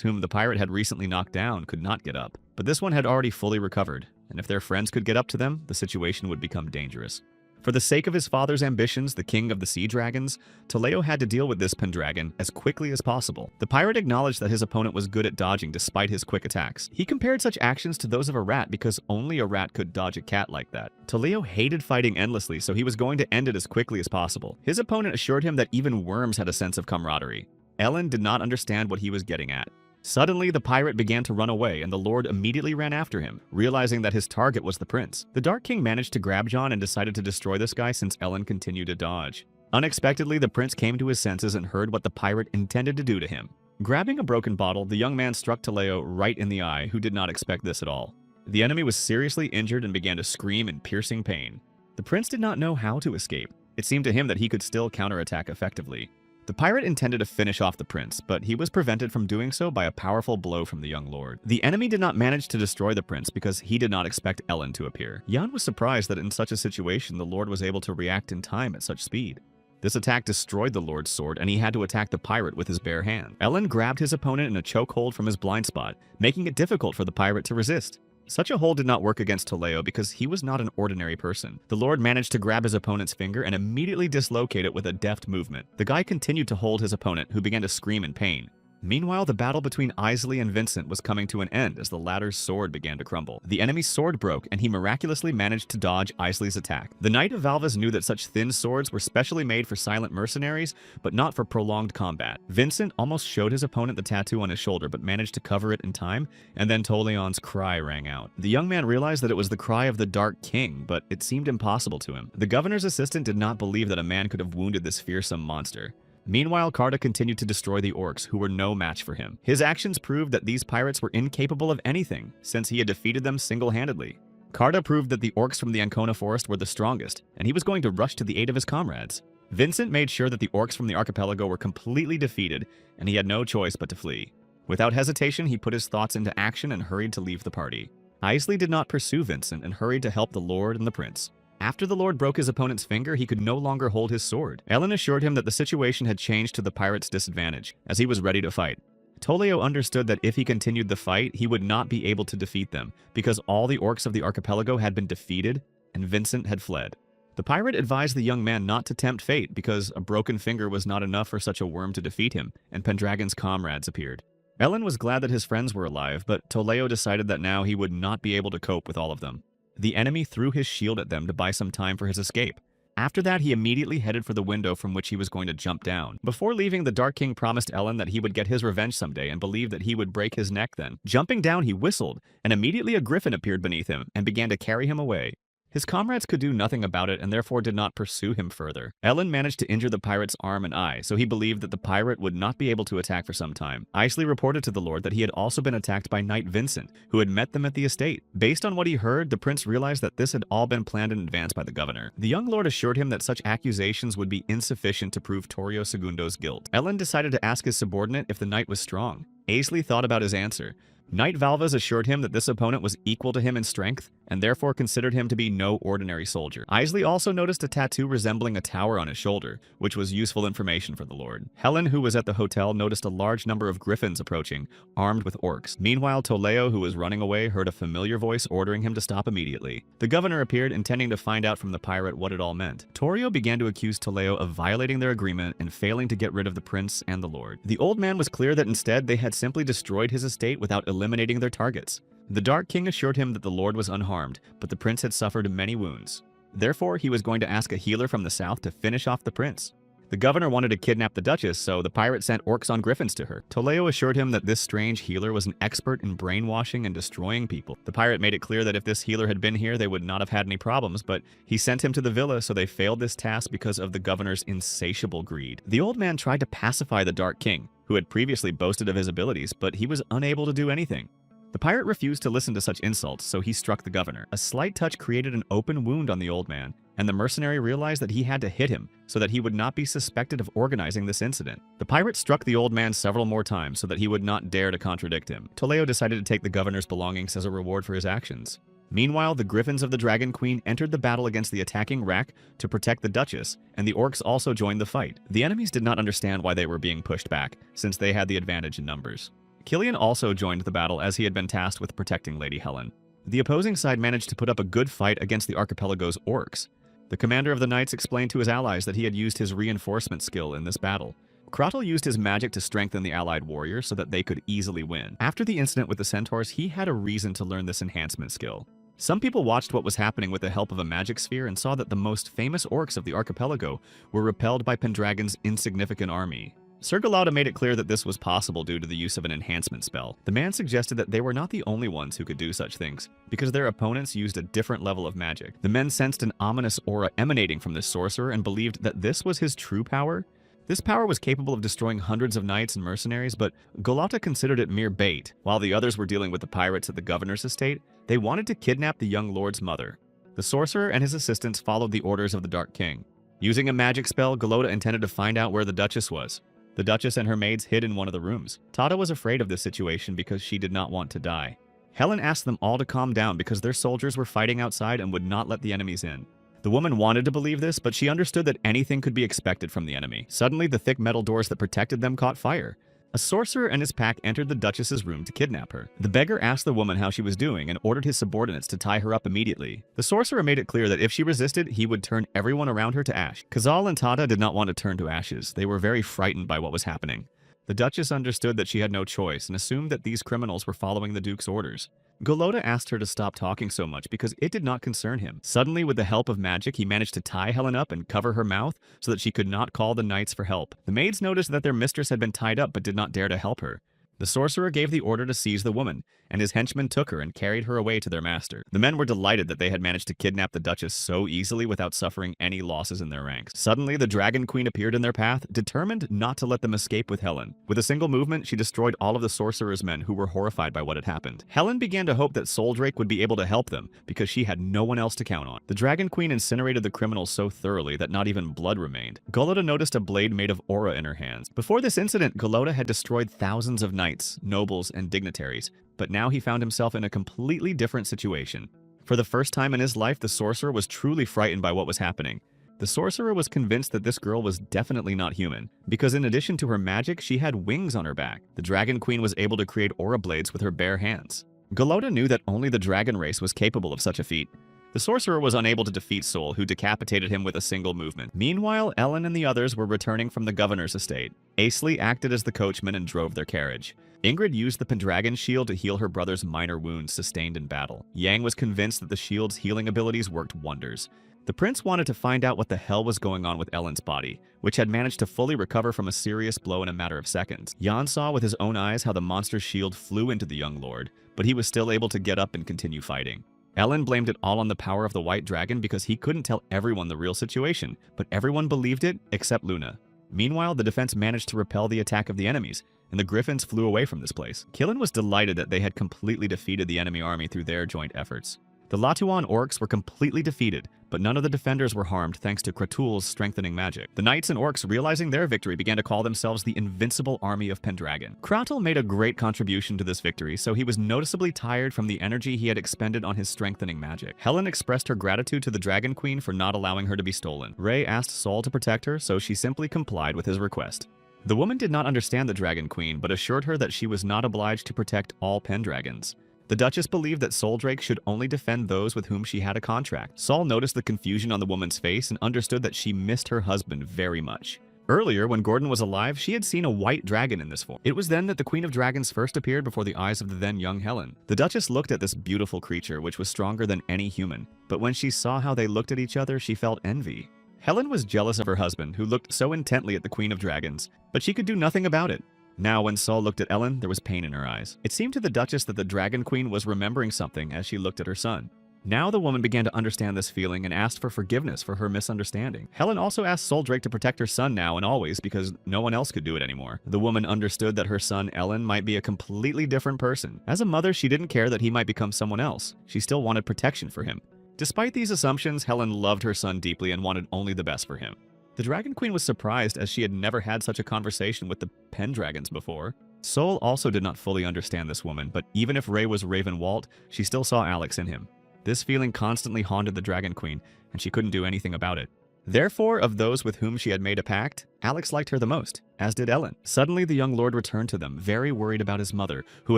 whom the pirate had recently knocked down, could not get up, but this one had already fully recovered, and if their friends could get up to them, the situation would become dangerous. For the sake of his father's ambitions, the king of the sea dragons, Toledo had to deal with this Pendragon as quickly as possible. The pirate acknowledged that his opponent was good at dodging despite his quick attacks. He compared such actions to those of a rat because only a rat could dodge a cat like that. Toledo hated fighting endlessly, so he was going to end it as quickly as possible. His opponent assured him that even worms had a sense of camaraderie. Ellen did not understand what he was getting at. Suddenly, the pirate began to run away, and the lord immediately ran after him, realizing that his target was the prince. The Dark King managed to grab John and decided to destroy this guy since Ellen continued to dodge. Unexpectedly, the prince came to his senses and heard what the pirate intended to do to him. Grabbing a broken bottle, the young man struck Toledo right in the eye, who did not expect this at all. The enemy was seriously injured and began to scream in piercing pain. The prince did not know how to escape. It seemed to him that he could still counterattack effectively. The pirate intended to finish off the prince, but he was prevented from doing so by a powerful blow from the young lord. The enemy did not manage to destroy the prince because he did not expect Ellen to appear. Jan was surprised that in such a situation the lord was able to react in time at such speed. This attack destroyed the lord's sword, and he had to attack the pirate with his bare hand. Ellen grabbed his opponent in a chokehold from his blind spot, making it difficult for the pirate to resist. Such a hold did not work against Toledo because he was not an ordinary person. The lord managed to grab his opponent's finger and immediately dislocate it with a deft movement. The guy continued to hold his opponent, who began to scream in pain. Meanwhile, the battle between Isley and Vincent was coming to an end as the latter's sword began to crumble. The enemy's sword broke, and he miraculously managed to dodge Isley's attack. The Knight of Valvas knew that such thin swords were specially made for silent mercenaries, but not for prolonged combat. Vincent almost showed his opponent the tattoo on his shoulder, but managed to cover it in time, and then Toleon's cry rang out. The young man realized that it was the cry of the Dark King, but it seemed impossible to him. The governor's assistant did not believe that a man could have wounded this fearsome monster. Meanwhile, Carta continued to destroy the orcs, who were no match for him. His actions proved that these pirates were incapable of anything, since he had defeated them single-handedly. Carta proved that the orcs from the Ancona forest were the strongest, and he was going to rush to the aid of his comrades. Vincent made sure that the orcs from the archipelago were completely defeated, and he had no choice but to flee. Without hesitation, he put his thoughts into action and hurried to leave the party. Isley did not pursue Vincent and hurried to help the Lord and the Prince. After the Lord broke his opponent's finger, he could no longer hold his sword. Ellen assured him that the situation had changed to the pirate's disadvantage, as he was ready to fight. Toleo understood that if he continued the fight, he would not be able to defeat them, because all the orcs of the archipelago had been defeated, and Vincent had fled. The pirate advised the young man not to tempt fate, because a broken finger was not enough for such a worm to defeat him, and Pendragon's comrades appeared. Ellen was glad that his friends were alive, but Toleo decided that now he would not be able to cope with all of them. The enemy threw his shield at them to buy some time for his escape. After that, he immediately headed for the window from which he was going to jump down. Before leaving, the Dark King promised Ellen that he would get his revenge someday and believed that he would break his neck then. Jumping down, he whistled, and immediately a griffin appeared beneath him and began to carry him away. His comrades could do nothing about it and therefore did not pursue him further. Ellen managed to injure the pirate's arm and eye, so he believed that the pirate would not be able to attack for some time. Isley reported to the Lord that he had also been attacked by Knight Vincent, who had met them at the estate. Based on what he heard, the prince realized that this had all been planned in advance by the governor. The young lord assured him that such accusations would be insufficient to prove Torrio Segundo's guilt. Ellen decided to ask his subordinate if the knight was strong. Isley thought about his answer. Knight Valvas assured him that this opponent was equal to him in strength, and therefore considered him to be no ordinary soldier. Isley also noticed a tattoo resembling a tower on his shoulder, which was useful information for the Lord. Helen, who was at the hotel, noticed a large number of griffins approaching, armed with orcs. Meanwhile, Toleo, who was running away, heard a familiar voice ordering him to stop immediately. The governor appeared, intending to find out from the pirate what it all meant. Torrio began to accuse Toleo of violating their agreement and failing to get rid of the prince and the Lord. The old man was clear that instead they had simply destroyed his estate without eliminating their targets. The Dark King assured him that the Lord was unharmed, but the prince had suffered many wounds. Therefore, he was going to ask a healer from the south to finish off the prince. The governor wanted to kidnap the duchess, so the pirate sent orcs on griffins to her. Toleo assured him that this strange healer was an expert in brainwashing and destroying people. The pirate made it clear that if this healer had been here, they would not have had any problems, but he sent him to the villa, so they failed this task because of the governor's insatiable greed. The old man tried to pacify the Dark King, who had previously boasted of his abilities, but he was unable to do anything. The pirate refused to listen to such insults, so he struck the governor. A slight touch created an open wound on the old man, and the mercenary realized that he had to hit him so that he would not be suspected of organizing this incident. The pirate struck the old man several more times so that he would not dare to contradict him. Toleo decided to take the governor's belongings as a reward for his actions. Meanwhile, the griffins of the Dragon Queen entered the battle against the attacking Rack to protect the Duchess, and the orcs also joined the fight. The enemies did not understand why they were being pushed back, since they had the advantage in numbers. Killian also joined the battle as he had been tasked with protecting Lady Helen. The opposing side managed to put up a good fight against the archipelago's orcs. The commander of the knights explained to his allies that he had used his reinforcement skill in this battle. Kratel used his magic to strengthen the allied warriors so that they could easily win. After the incident with the centaurs, he had a reason to learn this enhancement skill. Some people watched what was happening with the help of a magic sphere and saw that the most famous orcs of the archipelago were repelled by Pendragon's insignificant army. Sir Galata made it clear that this was possible due to the use of an enhancement spell. The man suggested that they were not the only ones who could do such things, because their opponents used a different level of magic. The men sensed an ominous aura emanating from this sorcerer and believed that this was his true power. This power was capable of destroying hundreds of knights and mercenaries, but Galata considered it mere bait. While the others were dealing with the pirates at the governor's estate, they wanted to kidnap the young lord's mother. The sorcerer and his assistants followed the orders of the Dark King. Using a magic spell, Galata intended to find out where the Duchess was. The Duchess and her maids hid in one of the rooms. Tata was afraid of this situation because she did not want to die. Helen asked them all to calm down because their soldiers were fighting outside and would not let the enemies in. The woman wanted to believe this, but she understood that anything could be expected from the enemy. Suddenly, the thick metal doors that protected them caught fire. A sorcerer and his pack entered the Duchess's room to kidnap her. The beggar asked the woman how she was doing and ordered his subordinates to tie her up immediately. The sorcerer made it clear that if she resisted, he would turn everyone around her to ash. Kazal and Tata did not want to turn to ashes. They were very frightened by what was happening. The Duchess understood that she had no choice and assumed that these criminals were following the Duke's orders. Golota asked her to stop talking so much because it did not concern him. Suddenly, with the help of magic, he managed to tie Helen up and cover her mouth so that she could not call the knights for help. The maids noticed that their mistress had been tied up but did not dare to help her. The sorcerer gave the order to seize the woman, and his henchmen took her and carried her away to their master. The men were delighted that they had managed to kidnap the Duchess so easily without suffering any losses in their ranks. Suddenly, the Dragon Queen appeared in their path, determined not to let them escape with Helen. With a single movement, she destroyed all of the sorcerer's men who were horrified by what had happened. Helen began to hope that Soldrake would be able to help them, because she had no one else to count on. The Dragon Queen incinerated the criminals so thoroughly that not even blood remained. Golota noticed a blade made of aura in her hands. Before this incident, Golota had destroyed thousands of knights, nobles, and dignitaries, but now he found himself in a completely different situation. For the first time in his life, the sorcerer was truly frightened by what was happening. The sorcerer was convinced that this girl was definitely not human, because in addition to her magic, she had wings on her back. The Dragon Queen was able to create aura blades with her bare hands. Golota knew that only the dragon race was capable of such a feat. The sorcerer was unable to defeat Sol, who decapitated him with a single movement. Meanwhile, Ellen and the others were returning from the governor's estate. Aisley acted as the coachman and drove their carriage. Ingrid used the Pendragon shield to heal her brother's minor wounds sustained in battle. Yang was convinced that the shield's healing abilities worked wonders. The prince wanted to find out what the hell was going on with Ellen's body, which had managed to fully recover from a serious blow in a matter of seconds. Jan saw with his own eyes how the monster's shield flew into the young lord, but he was still able to get up and continue fighting. Ellen blamed it all on the power of the White Dragon because he couldn't tell everyone the real situation, but everyone believed it except Luna. Meanwhile, the defense managed to repel the attack of the enemies, and the griffins flew away from this place. Killen was delighted that they had completely defeated the enemy army through their joint efforts. The Latuan orcs were completely defeated, but none of the defenders were harmed thanks to Kratul's strengthening magic. The knights and orcs, realizing their victory, began to call themselves the Invincible Army of Pendragon. Kratul made a great contribution to this victory, so he was noticeably tired from the energy he had expended on his strengthening magic. Helen expressed her gratitude to the Dragon Queen for not allowing her to be stolen. Ray asked Sol to protect her, so she simply complied with his request. The woman did not understand the Dragon Queen, but assured her that she was not obliged to protect all Pendragons. The Duchess believed that Soldrake should only defend those with whom she had a contract. Sol noticed the confusion on the woman's face and understood that she missed her husband very much. Earlier, when Gordon was alive, she had seen a white dragon in this form. It was then that the Queen of Dragons first appeared before the eyes of the then young Helen. The Duchess looked at this beautiful creature, which was stronger than any human, but when she saw how they looked at each other, she felt envy. Helen was jealous of her husband, who looked so intently at the Queen of Dragons, but she could do nothing about it. Now, when Sol looked at Ellen, there was pain in her eyes. It seemed to the Duchess that the Dragon Queen was remembering something as she looked at her son. Now the woman began to understand this feeling and asked for forgiveness for her misunderstanding. Helen also asked Soldrake to protect her son now and always because no one else could do it anymore. The woman understood that her son, Ellen, might be a completely different person. As a mother, she didn't care that he might become someone else. She still wanted protection for him. Despite these assumptions, Helen loved her son deeply and wanted only the best for him. The Dragon Queen was surprised as she had never had such a conversation with the Pendragons before. Sol also did not fully understand this woman, but even if Ray was Ravenwalt, she still saw Alex in him. This feeling constantly haunted the Dragon Queen, and she couldn't do anything about it. Therefore, of those with whom she had made a pact, Alex liked her the most, as did Ellen. Suddenly, the young lord returned to them, very worried about his mother, who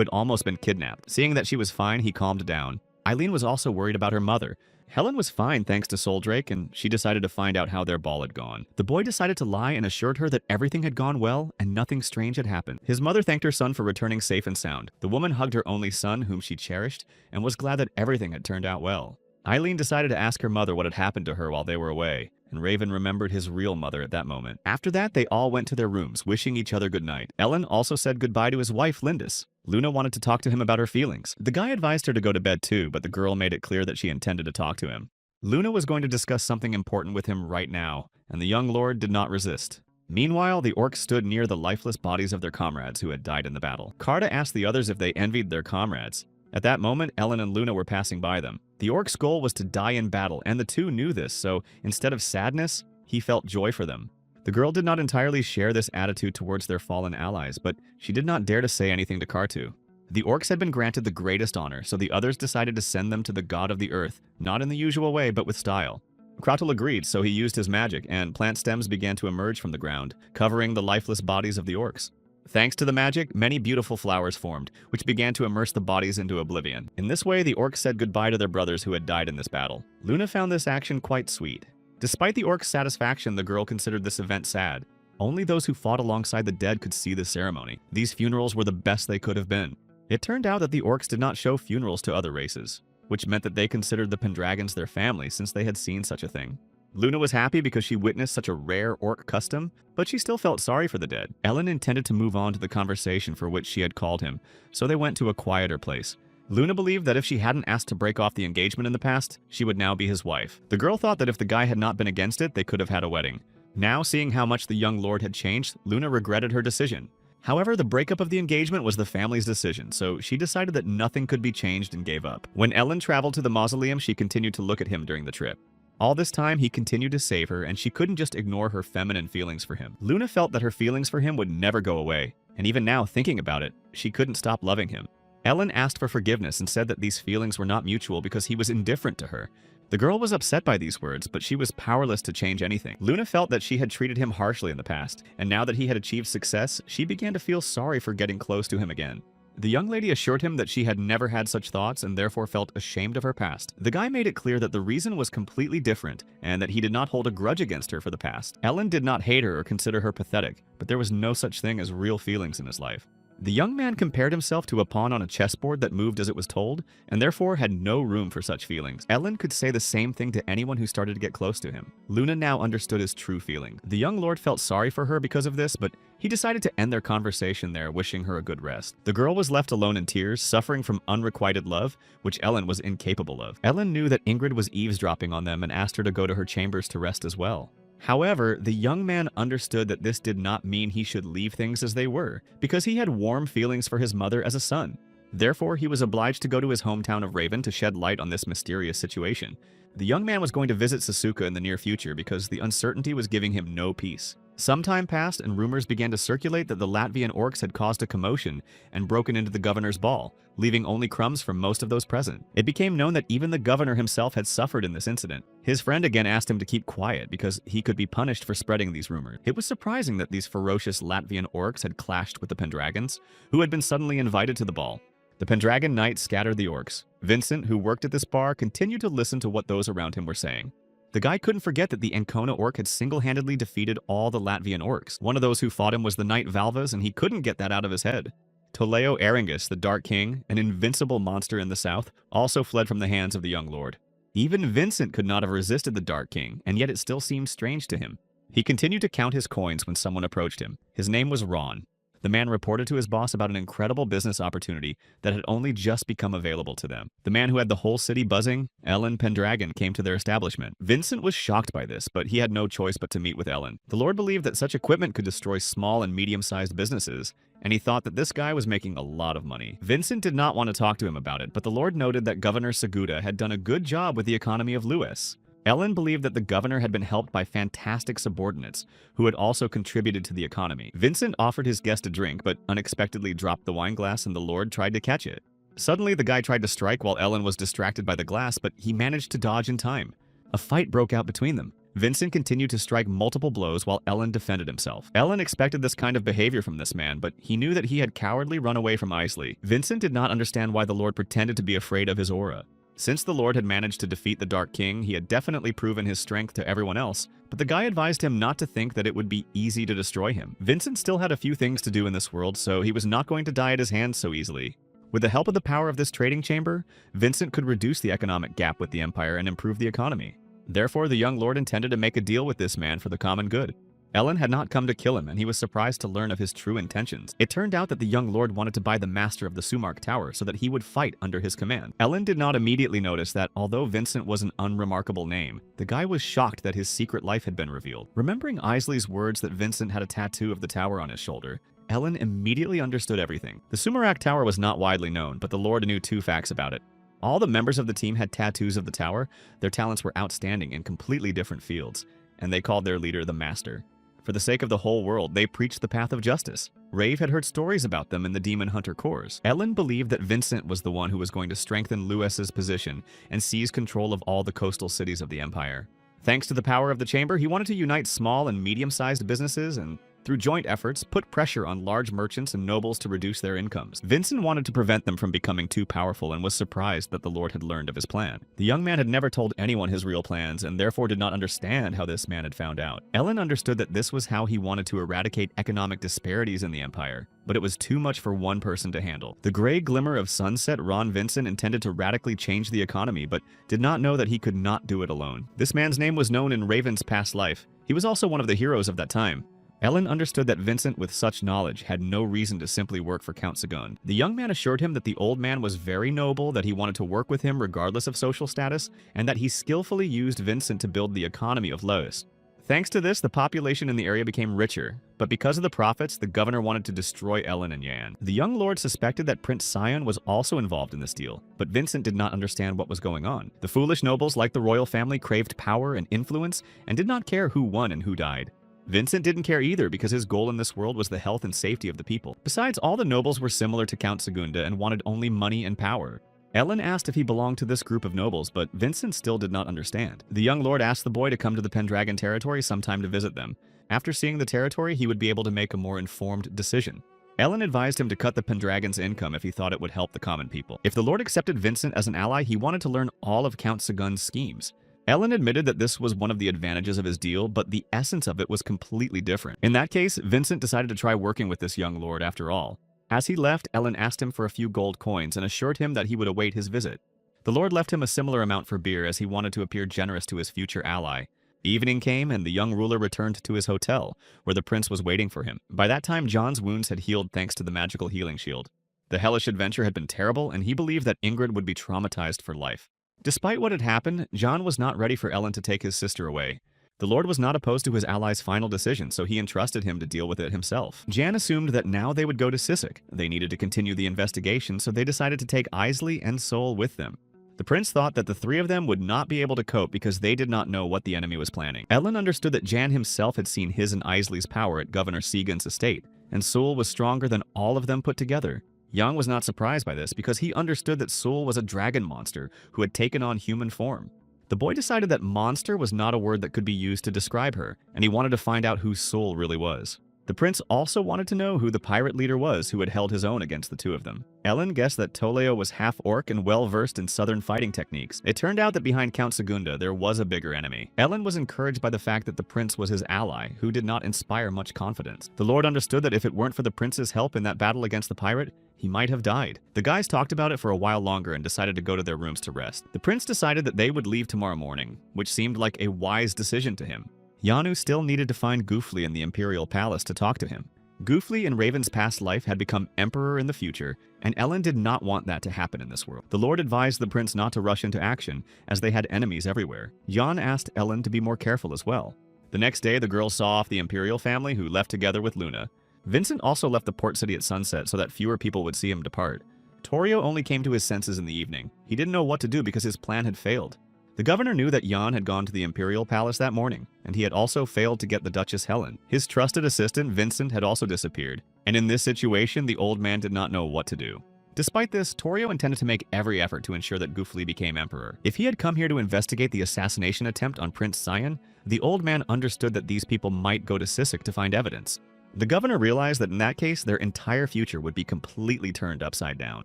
had almost been kidnapped. Seeing that she was fine, he calmed down. Eileen was also worried about her mother. Helen was fine thanks to Soldrake, and she decided to find out how their ball had gone. The boy decided to lie and assured her that everything had gone well and nothing strange had happened. His mother thanked her son for returning safe and sound. The woman hugged her only son, whom she cherished, and was glad that everything had turned out well. Eileen decided to ask her mother what had happened to her while they were away, and Raven remembered his real mother at that moment. After that, they all went to their rooms, wishing each other good night. Ellen also said goodbye to his wife, Lindis. Luna wanted to talk to him about her feelings. The guy advised her to go to bed too, but the girl made it clear that she intended to talk to him. Luna was going to discuss something important with him right now, and the young lord did not resist. Meanwhile, the orcs stood near the lifeless bodies of their comrades who had died in the battle. Carta asked the others if they envied their comrades. At that moment, Ellen and Luna were passing by them. The orc's goal was to die in battle, and the two knew this, so instead of sadness, he felt joy for them. The girl did not entirely share this attitude towards their fallen allies, but she did not dare to say anything to Kartu. The orcs had been granted the greatest honor, so the others decided to send them to the god of the earth, not in the usual way, but with style. Kratul agreed, so he used his magic, and plant stems began to emerge from the ground, covering the lifeless bodies of the orcs. Thanks to the magic, many beautiful flowers formed, which began to immerse the bodies into oblivion. In this way, the orcs said goodbye to their brothers who had died in this battle. Luna found this action quite sweet. Despite the orcs' satisfaction, the girl considered this event sad. Only those who fought alongside the dead could see the ceremony. These funerals were the best they could have been. It turned out that the orcs did not show funerals to other races, which meant that they considered the Pendragons their family since they had seen such a thing. Luna was happy because she witnessed such a rare orc custom, but she still felt sorry for the dead. Ellen intended to move on to the conversation for which she had called him, so they went to a quieter place. Luna believed that if she hadn't asked to break off the engagement in the past, she would now be his wife. The girl thought that if the guy had not been against it, they could have had a wedding. Now, seeing how much the young lord had changed, Luna regretted her decision. However, the breakup of the engagement was the family's decision, so she decided that nothing could be changed and gave up. When Ellen traveled to the mausoleum, she continued to look at him during the trip. All this time, he continued to save her, and she couldn't just ignore her feminine feelings for him. Luna felt that her feelings for him would never go away, and even now, thinking about it, she couldn't stop loving him. Ellen asked for forgiveness and said that these feelings were not mutual because he was indifferent to her. The girl was upset by these words, but she was powerless to change anything. Luna felt that she had treated him harshly in the past, and now that he had achieved success, she began to feel sorry for getting close to him again. The young lady assured him that she had never had such thoughts and therefore felt ashamed of her past. The guy made it clear that the reason was completely different and that he did not hold a grudge against her for the past. Ellen did not hate her or consider her pathetic, but there was no such thing as real feelings in his life. The young man compared himself to a pawn on a chessboard that moved as it was told, and therefore had no room for such feelings. Ellen could say the same thing to anyone who started to get close to him. Luna now understood his true feeling. The young lord felt sorry for her because of this, but he decided to end their conversation there, wishing her a good rest. The girl was left alone in tears, suffering from unrequited love, which Ellen was incapable of. Ellen knew that Ingrid was eavesdropping on them and asked her to go to her chambers to rest as well. However, the young man understood that this did not mean he should leave things as they were, because he had warm feelings for his mother as a son. Therefore, he was obliged to go to his hometown of Raven to shed light on this mysterious situation. The young man was going to visit Sasuke in the near future because the uncertainty was giving him no peace. Some time passed and rumors began to circulate that the Latvian orcs had caused a commotion and broken into the governor's ball, leaving only crumbs from most of those present. It became known that even the governor himself had suffered in this incident. His friend again asked him to keep quiet because he could be punished for spreading these rumors. It was surprising that these ferocious Latvian orcs had clashed with the Pendragons, who had been suddenly invited to the ball. The Pendragon knight scattered the orcs. Vincent, who worked at this bar, continued to listen to what those around him were saying. The guy couldn't forget that the Ancona orc had single-handedly defeated all the Latvian orcs. One of those who fought him was the knight Valvas, and he couldn't get that out of his head. Toleo Arangus, the Dark King, an invincible monster in the south, also fled from the hands of the young lord. Even Vincent could not have resisted the Dark King, and yet it still seemed strange to him. He continued to count his coins when someone approached him. His name was Ron. The man reported to his boss about an incredible business opportunity that had only just become available to them. The man who had the whole city buzzing, Ellen Pendragon, came to their establishment. Vincent was shocked by this, but he had no choice but to meet with Ellen. The Lord believed that such equipment could destroy small and medium-sized businesses, and he thought that this guy was making a lot of money. Vincent did not want to talk to him about it, but the Lord noted that Governor Seguda had done a good job with the economy of Lewis. Ellen believed that the governor had been helped by fantastic subordinates who had also contributed to the economy. Vincent offered his guest a drink, but unexpectedly dropped the wine glass and the Lord tried to catch it. Suddenly, the guy tried to strike while Ellen was distracted by the glass, but he managed to dodge in time. A fight broke out between them. Vincent continued to strike multiple blows while Ellen defended himself. Ellen expected this kind of behavior from this man, but he knew that he had cowardly run away from Isley. Vincent did not understand why the Lord pretended to be afraid of his aura. Since the Lord had managed to defeat the Dark King, he had definitely proven his strength to everyone else, but the guy advised him not to think that it would be easy to destroy him. Vincent still had a few things to do in this world, so he was not going to die at his hands so easily. With the help of the power of this trading chamber, Vincent could reduce the economic gap with the Empire and improve the economy. Therefore, the young lord intended to make a deal with this man for the common good. Ellen had not come to kill him, and he was surprised to learn of his true intentions. It turned out that the young lord wanted to buy the master of the Sumark Tower so that he would fight under his command. Ellen did not immediately notice that, although Vincent was an unremarkable name, the guy was shocked that his secret life had been revealed. Remembering Isley's words that Vincent had a tattoo of the tower on his shoulder, Ellen immediately understood everything. The Sumarak Tower was not widely known, but the lord knew 2 facts about it. All the members of the team had tattoos of the tower. Their talents were outstanding in completely different fields, and they called their leader the Master. For the sake of the whole world, they preached the path of justice. Rave had heard stories about them in the Demon Hunter Corps. Ellen believed that Vincent was the one who was going to strengthen Lewis's position and seize control of all the coastal cities of the Empire. Thanks to the power of the chamber, he wanted to unite small and medium-sized businesses and through joint efforts, put pressure on large merchants and nobles to reduce their incomes. Vincent wanted to prevent them from becoming too powerful and was surprised that the Lord had learned of his plan. The young man had never told anyone his real plans and therefore did not understand how this man had found out. Ellen understood that this was how he wanted to eradicate economic disparities in the empire, but it was too much for one person to handle. The gray glimmer of sunset Ron Vincent intended to radically change the economy, but did not know that he could not do it alone. This man's name was known in Raven's past life. He was also one of the heroes of that time. Ellen understood that Vincent, with such knowledge, had no reason to simply work for Count Sagun. The young man assured him that the old man was very noble, that he wanted to work with him regardless of social status, and that he skillfully used Vincent to build the economy of Laos. Thanks to this, the population in the area became richer, but because of the profits, the governor wanted to destroy Ellen and Yan. The young lord suspected that Prince Sion was also involved in this deal, but Vincent did not understand what was going on. The foolish nobles, like the royal family, craved power and influence and did not care who won and who died. Vincent didn't care either because his goal in this world was the health and safety of the people. Besides, all the nobles were similar to Count Segunda and wanted only money and power. Ellen asked if he belonged to this group of nobles, but Vincent still did not understand. The young lord asked the boy to come to the Pendragon territory sometime to visit them. After seeing the territory, he would be able to make a more informed decision. Ellen advised him to cut the Pendragon's income if he thought it would help the common people. If the lord accepted Vincent as an ally, he wanted to learn all of Count Sagun's schemes. Ellen admitted that this was one of the advantages of his deal, but the essence of it was completely different. In that case, Vincent decided to try working with this young lord after all. As he left, Ellen asked him for a few gold coins and assured him that he would await his visit. The lord left him a similar amount for beer as he wanted to appear generous to his future ally. Evening came and the young ruler returned to his hotel, where the prince was waiting for him. By that time, John's wounds had healed thanks to the magical healing shield. The hellish adventure had been terrible, and he believed that Ingrid would be traumatized for life. Despite what had happened, John was not ready for Ellen to take his sister away. The lord was not opposed to his ally's final decision, so he entrusted him to deal with it himself. Jan assumed that now they would go to Sisek. They needed to continue the investigation, so they decided to take Isley and Sol with them. The prince thought that the three of them would not be able to cope because they did not know what the enemy was planning. Ellen understood that Jan himself had seen his and Isley's power at Governor Segan's estate, and Sol was stronger than all of them put together. Yang was not surprised by this because he understood that Sol was a dragon monster who had taken on human form. The boy decided that monster was not a word that could be used to describe her, and he wanted to find out who Sol really was. The prince also wanted to know who the pirate leader was who had held his own against the two of them. Ellen guessed that Toleo was half-orc and well-versed in southern fighting techniques. It turned out that behind Count Segunda there was a bigger enemy. Ellen was encouraged by the fact that the prince was his ally, who did not inspire much confidence. The lord understood that if it weren't for the prince's help in that battle against the pirate, he might have died. The guys talked about it for a while longer and decided to go to their rooms to rest. The prince decided that they would leave tomorrow morning, which seemed like a wise decision to him. Yanu still needed to find Goofly in the Imperial Palace to talk to him. Goofly in Raven's past life had become emperor in the future, and Ellen did not want that to happen in this world. The lord advised the prince not to rush into action, as they had enemies everywhere. Jan asked Ellen to be more careful as well. The next day, the girls saw off the Imperial family, who left together with Luna. Vincent also left the port city at sunset so that fewer people would see him depart. Torio only came to his senses in the evening. He didn't know what to do because his plan had failed. The governor knew that Jan had gone to the Imperial Palace that morning, and he had also failed to get the Duchess Helen. His trusted assistant, Vincent, had also disappeared, and in this situation, the old man did not know what to do. Despite this, Torio intended to make every effort to ensure that Goofly became emperor. If he had come here to investigate the assassination attempt on Prince Sion, the old man understood that these people might go to Sisek to find evidence. The governor realized that in that case, their entire future would be completely turned upside down.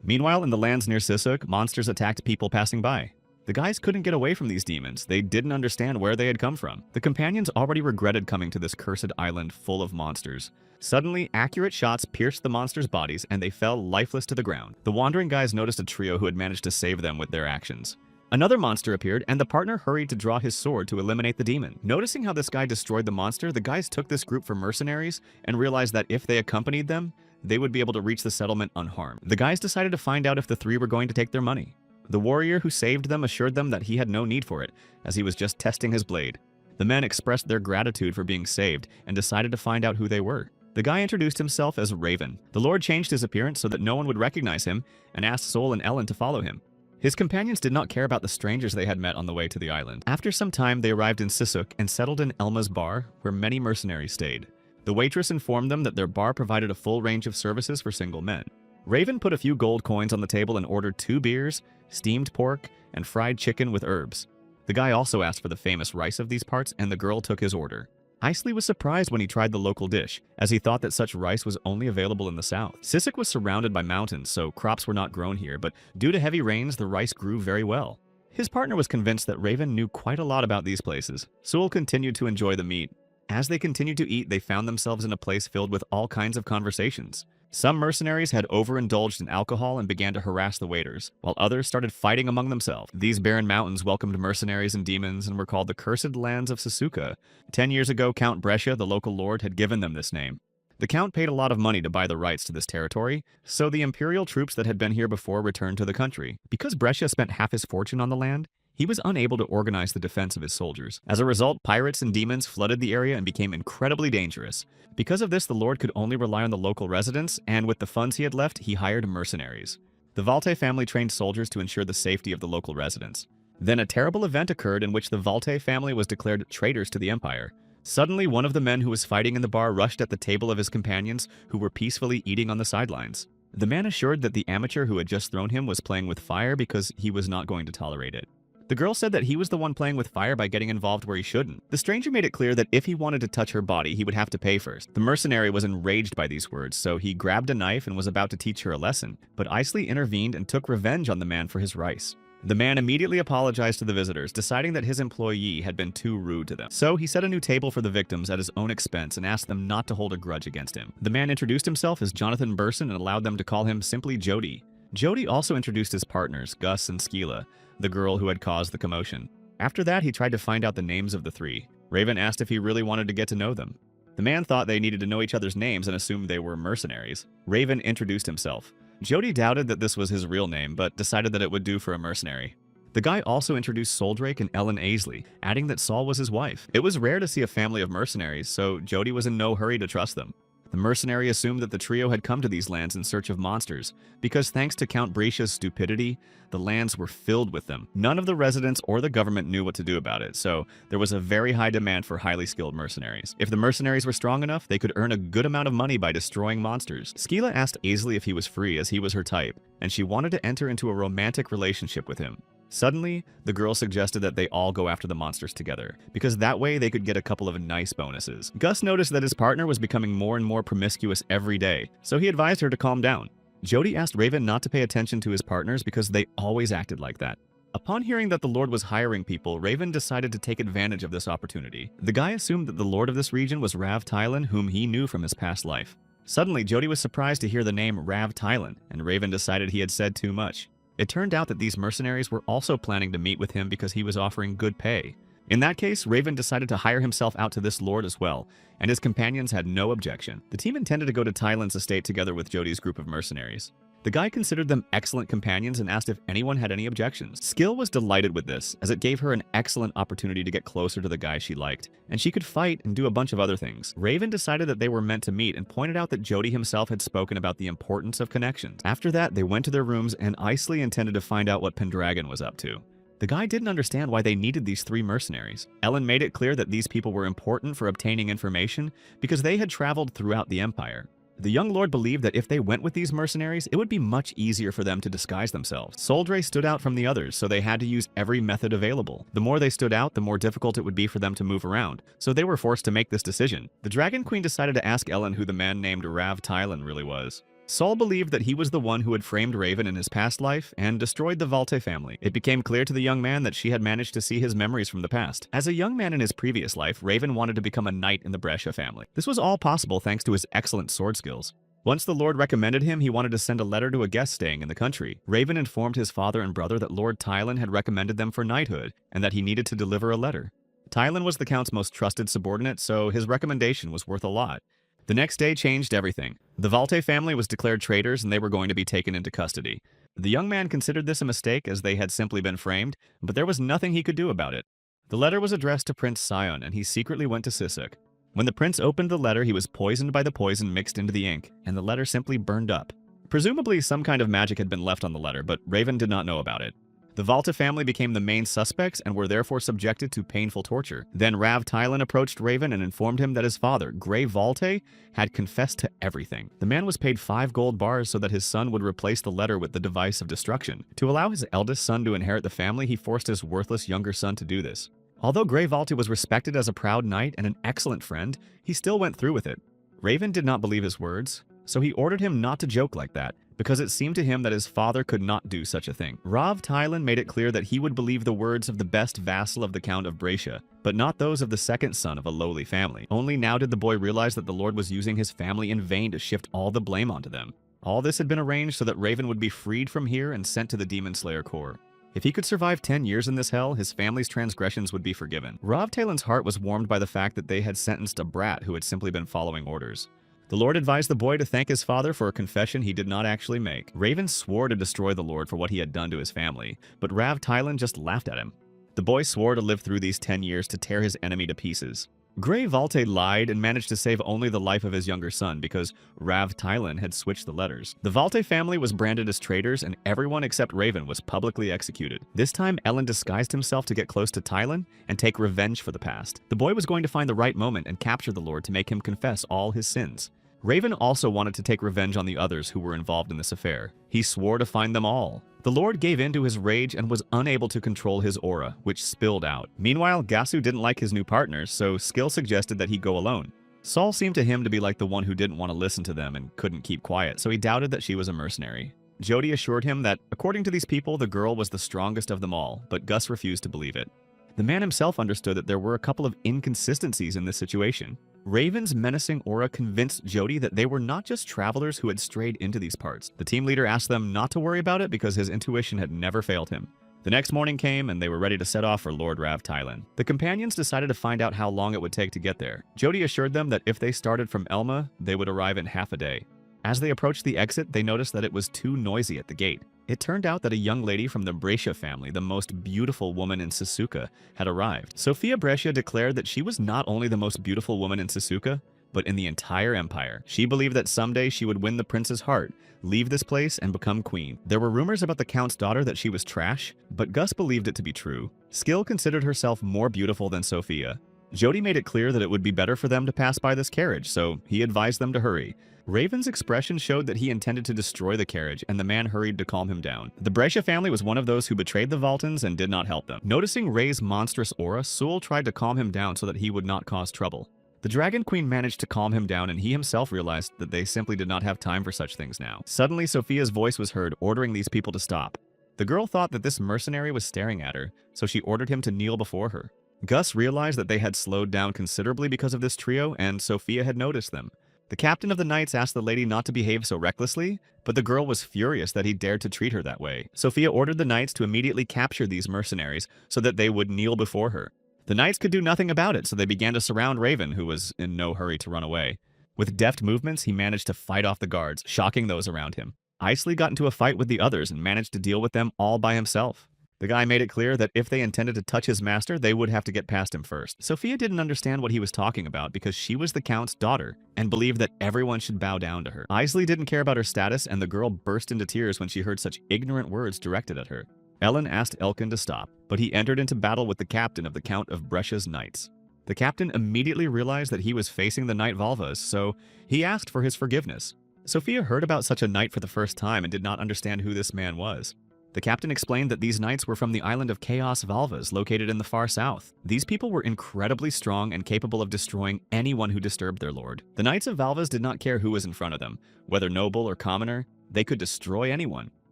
Meanwhile, in the lands near Sisek, monsters attacked people passing by. The guys couldn't get away from these demons. They didn't understand where they had come from. The companions already regretted coming to this cursed island full of monsters. Suddenly, accurate shots pierced the monsters' bodies and they fell lifeless to the ground. The wandering guys noticed a trio who had managed to save them with their actions. Another monster appeared, and the partner hurried to draw his sword to eliminate the demon. Noticing how this guy destroyed the monster, the guys took this group for mercenaries and realized that if they accompanied them, they would be able to reach the settlement unharmed. The guys decided to find out if the three were going to take their money. The warrior who saved them assured them that he had no need for it, as he was just testing his blade. The men expressed their gratitude for being saved and decided to find out who they were. The guy introduced himself as Raven. The lord changed his appearance so that no one would recognize him and asked Sol and Ellen to follow him. His companions did not care about the strangers they had met on the way to the island. After some time, they arrived in Sisuk and settled in Elma's bar, where many mercenaries stayed. The waitress informed them that their bar provided a full range of services for single men. Raven put a few gold coins on the table and ordered 2 beers, steamed pork, and fried chicken with herbs. The guy also asked for the famous rice of these parts, and the girl took his order. Isley was surprised when he tried the local dish, as he thought that such rice was only available in the south. Sisek was surrounded by mountains, so crops were not grown here, but due to heavy rains, the rice grew very well. His partner was convinced that Raven knew quite a lot about these places. Sewell continued to enjoy the meat. As they continued to eat, they found themselves in a place filled with all kinds of conversations. Some mercenaries had overindulged in alcohol and began to harass the waiters, while others started fighting among themselves. These barren mountains welcomed mercenaries and demons and were called the Cursed Lands of Sasuka. 10 years ago, Count Brescia, the local lord, had given them this name. The Count paid a lot of money to buy the rights to this territory, so the imperial troops that had been here before returned to the country. Because Brescia spent half his fortune on the land, he was unable to organize the defense of his soldiers. As a result, pirates and demons flooded the area and became incredibly dangerous. Because of this, the Lord could only rely on the local residents, and with the funds he had left, he hired mercenaries. The Valte family trained soldiers to ensure the safety of the local residents. Then a terrible event occurred in which the Valte family was declared traitors to the Empire. Suddenly, one of the men who was fighting in the bar rushed at the table of his companions, who were peacefully eating on the sidelines. The man assured that the amateur who had just thrown him was playing with fire because he was not going to tolerate it. The girl said that he was the one playing with fire by getting involved where he shouldn't. The stranger made it clear that if he wanted to touch her body, he would have to pay first. The mercenary was enraged by these words, so he grabbed a knife and was about to teach her a lesson, but Isley intervened and took revenge on the man for his rice. The man immediately apologized to the visitors, deciding that his employee had been too rude to them. So he set a new table for the victims at his own expense and asked them not to hold a grudge against him. The man introduced himself as Jonathan Burson and allowed them to call him simply Jody. Jody also introduced his partners, Gus and Skeela, the girl who had caused the commotion. After that, he tried to find out the names of the three. Raven asked if he really wanted to get to know them. The man thought they needed to know each other's names and assumed they were mercenaries. Raven introduced himself. Jody doubted that this was his real name, but decided that it would do for a mercenary. The guy also introduced Soldrake and Ellen Aisley, adding that Saul was his wife. It was rare to see a family of mercenaries, so Jody was in no hurry to trust them. The mercenary assumed that the trio had come to these lands in search of monsters, because thanks to Count Brescia's stupidity, the lands were filled with them. None of the residents or the government knew what to do about it, so there was a very high demand for highly skilled mercenaries. If the mercenaries were strong enough, they could earn a good amount of money by destroying monsters. Skeela asked Aisley if he was free, as he was her type, and she wanted to enter into a romantic relationship with him. Suddenly, the girl suggested that they all go after the monsters together, because that way they could get a couple of nice bonuses. Gus noticed that his partner was becoming more and more promiscuous every day, so he advised her to calm down. Jody asked Raven not to pay attention to his partners because they always acted like that. Upon hearing that the Lord was hiring people, Raven decided to take advantage of this opportunity. The guy assumed that the Lord of this region was Rav Tylan, whom he knew from his past life. Suddenly, Jody was surprised to hear the name Rav Tylan, and Raven decided he had said too much. It turned out that these mercenaries were also planning to meet with him because he was offering good pay. In that case, Raven decided to hire himself out to this lord as well, and his companions had no objection. The team intended to go to Tylan's estate together with Jody's group of mercenaries. The guy considered them excellent companions and asked if anyone had any objections. Skill was delighted with this, as it gave her an excellent opportunity to get closer to the guy she liked, and she could fight and do a bunch of other things. Raven decided that they were meant to meet and pointed out that Jody himself had spoken about the importance of connections. After that, they went to their rooms, and Isley intended to find out what Pendragon was up to. The guy didn't understand why they needed these three mercenaries. Ellen made it clear that these people were important for obtaining information because they had traveled throughout the Empire. The young lord believed that if they went with these mercenaries, it would be much easier for them to disguise themselves. Soldray stood out from the others, so they had to use every method available. The more they stood out, the more difficult it would be for them to move around, so they were forced to make this decision. The Dragon Queen decided to ask Ellen who the man named Rav Tylan really was. Saul believed that he was the one who had framed Raven in his past life and destroyed the Valte family. It became clear to the young man that she had managed to see his memories from the past. As a young man in his previous life, Raven wanted to become a knight in the Brescia family. This was all possible thanks to his excellent sword skills. Once the Lord recommended him, he wanted to send a letter to a guest staying in the country. Raven informed his father and brother that Lord Tylan had recommended them for knighthood, and that he needed to deliver a letter. Tylan was the Count's most trusted subordinate, so his recommendation was worth a lot. The next day changed everything. The Valte family was declared traitors and they were going to be taken into custody. The young man considered this a mistake as they had simply been framed, but there was nothing he could do about it. The letter was addressed to Prince Sion and he secretly went to Sisek. When the prince opened the letter, he was poisoned by the poison mixed into the ink, and the letter simply burned up. Presumably, some kind of magic had been left on the letter, but Raven did not know about it. The Valte family became the main suspects and were therefore subjected to painful torture. Then Rav Tylan approached Raven and informed him that his father, Grey Valte, had confessed to everything. The man was paid 5 gold bars so that his son would replace the letter with the device of destruction. To allow his eldest son to inherit the family, he forced his worthless younger son to do this. Although Grey Valte was respected as a proud knight and an excellent friend, he still went through with it. Raven did not believe his words, so he ordered him not to joke like that, because it seemed to him that his father could not do such a thing. Rav Tylan made it clear that he would believe the words of the best vassal of the Count of Brescia, but not those of the second son of a lowly family. Only now did the boy realize that the Lord was using his family in vain to shift all the blame onto them. All this had been arranged so that Raven would be freed from here and sent to the Demon Slayer Corps. If he could survive 10 years in this hell, his family's transgressions would be forgiven. Rav Tylan's heart was warmed by the fact that they had sentenced a brat who had simply been following orders. The Lord advised the boy to thank his father for a confession he did not actually make. Raven swore to destroy the Lord for what he had done to his family, but Rav Tylan just laughed at him. The boy swore to live through these 10 years to tear his enemy to pieces. Grey Valte lied and managed to save only the life of his younger son because Rav Tylan had switched the letters. The Valte family was branded as traitors and everyone except Raven was publicly executed. This time, Ellen disguised himself to get close to Tylan and take revenge for the past. The boy was going to find the right moment and capture the Lord to make him confess all his sins. Raven also wanted to take revenge on the others who were involved in this affair. He swore to find them all. The Lord gave in to his rage and was unable to control his aura, which spilled out. Meanwhile, Gasu didn't like his new partners, so Skill suggested that he go alone. Saul seemed to him to be like the one who didn't want to listen to them and couldn't keep quiet, so he doubted that she was a mercenary. Jody assured him that, according to these people, the girl was the strongest of them all, but Gus refused to believe it. The man himself understood that there were a couple of inconsistencies in this situation. Raven's menacing aura convinced Jody that they were not just travelers who had strayed into these parts. The team leader asked them not to worry about it because his intuition had never failed him. The next morning came and they were ready to set off for Lord Rav Tylan. The companions decided to find out how long it would take to get there. Jody assured them that if they started from Elma, they would arrive in half a day. As they approached the exit, they noticed that it was too noisy at the gate. It turned out that a young lady from the Brescia family, the most beautiful woman in Suzuka, had arrived. Sophia Brescia declared that she was not only the most beautiful woman in Suzuka, but in the entire empire. She believed that someday she would win the prince's heart, leave this place, and become queen. There were rumors about the count's daughter that she was trash, but Gus believed it to be true. Skill considered herself more beautiful than Sophia. Jody made it clear that it would be better for them to pass by this carriage, so he advised them to hurry. Raven's expression showed that he intended to destroy the carriage, and the man hurried to calm him down. The Brescia family was one of those who betrayed the Valtans and did not help them. Noticing Ray's monstrous aura, Sewell tried to calm him down so that he would not cause trouble. The Dragon Queen managed to calm him down, and he himself realized that they simply did not have time for such things now. Suddenly, Sophia's voice was heard, ordering these people to stop. The girl thought that this mercenary was staring at her, so she ordered him to kneel before her. Gus realized that they had slowed down considerably because of this trio, and Sophia had noticed them. The captain of the knights asked the lady not to behave so recklessly, but the girl was furious that he dared to treat her that way. Sophia ordered the knights to immediately capture these mercenaries so that they would kneel before her. The knights could do nothing about it, so they began to surround Raven, who was in no hurry to run away. With deft movements, he managed to fight off the guards, shocking those around him. Isley got into a fight with the others and managed to deal with them all by himself. The guy made it clear that if they intended to touch his master, they would have to get past him first. Sophia didn't understand what he was talking about because she was the Count's daughter and believed that everyone should bow down to her. Isley didn't care about her status, and the girl burst into tears when she heard such ignorant words directed at her. Ellen asked Elkin to stop, but he entered into battle with the captain of the Count of Brescia's knights. The captain immediately realized that he was facing the Knight Valvas, so he asked for his forgiveness. Sophia heard about such a knight for the first time and did not understand who this man was. The captain explained that these knights were from the island of Chaos Valvas, located in the far south. These people were incredibly strong and capable of destroying anyone who disturbed their lord. The Knights of Valvas did not care who was in front of them. Whether noble or commoner, they could destroy anyone.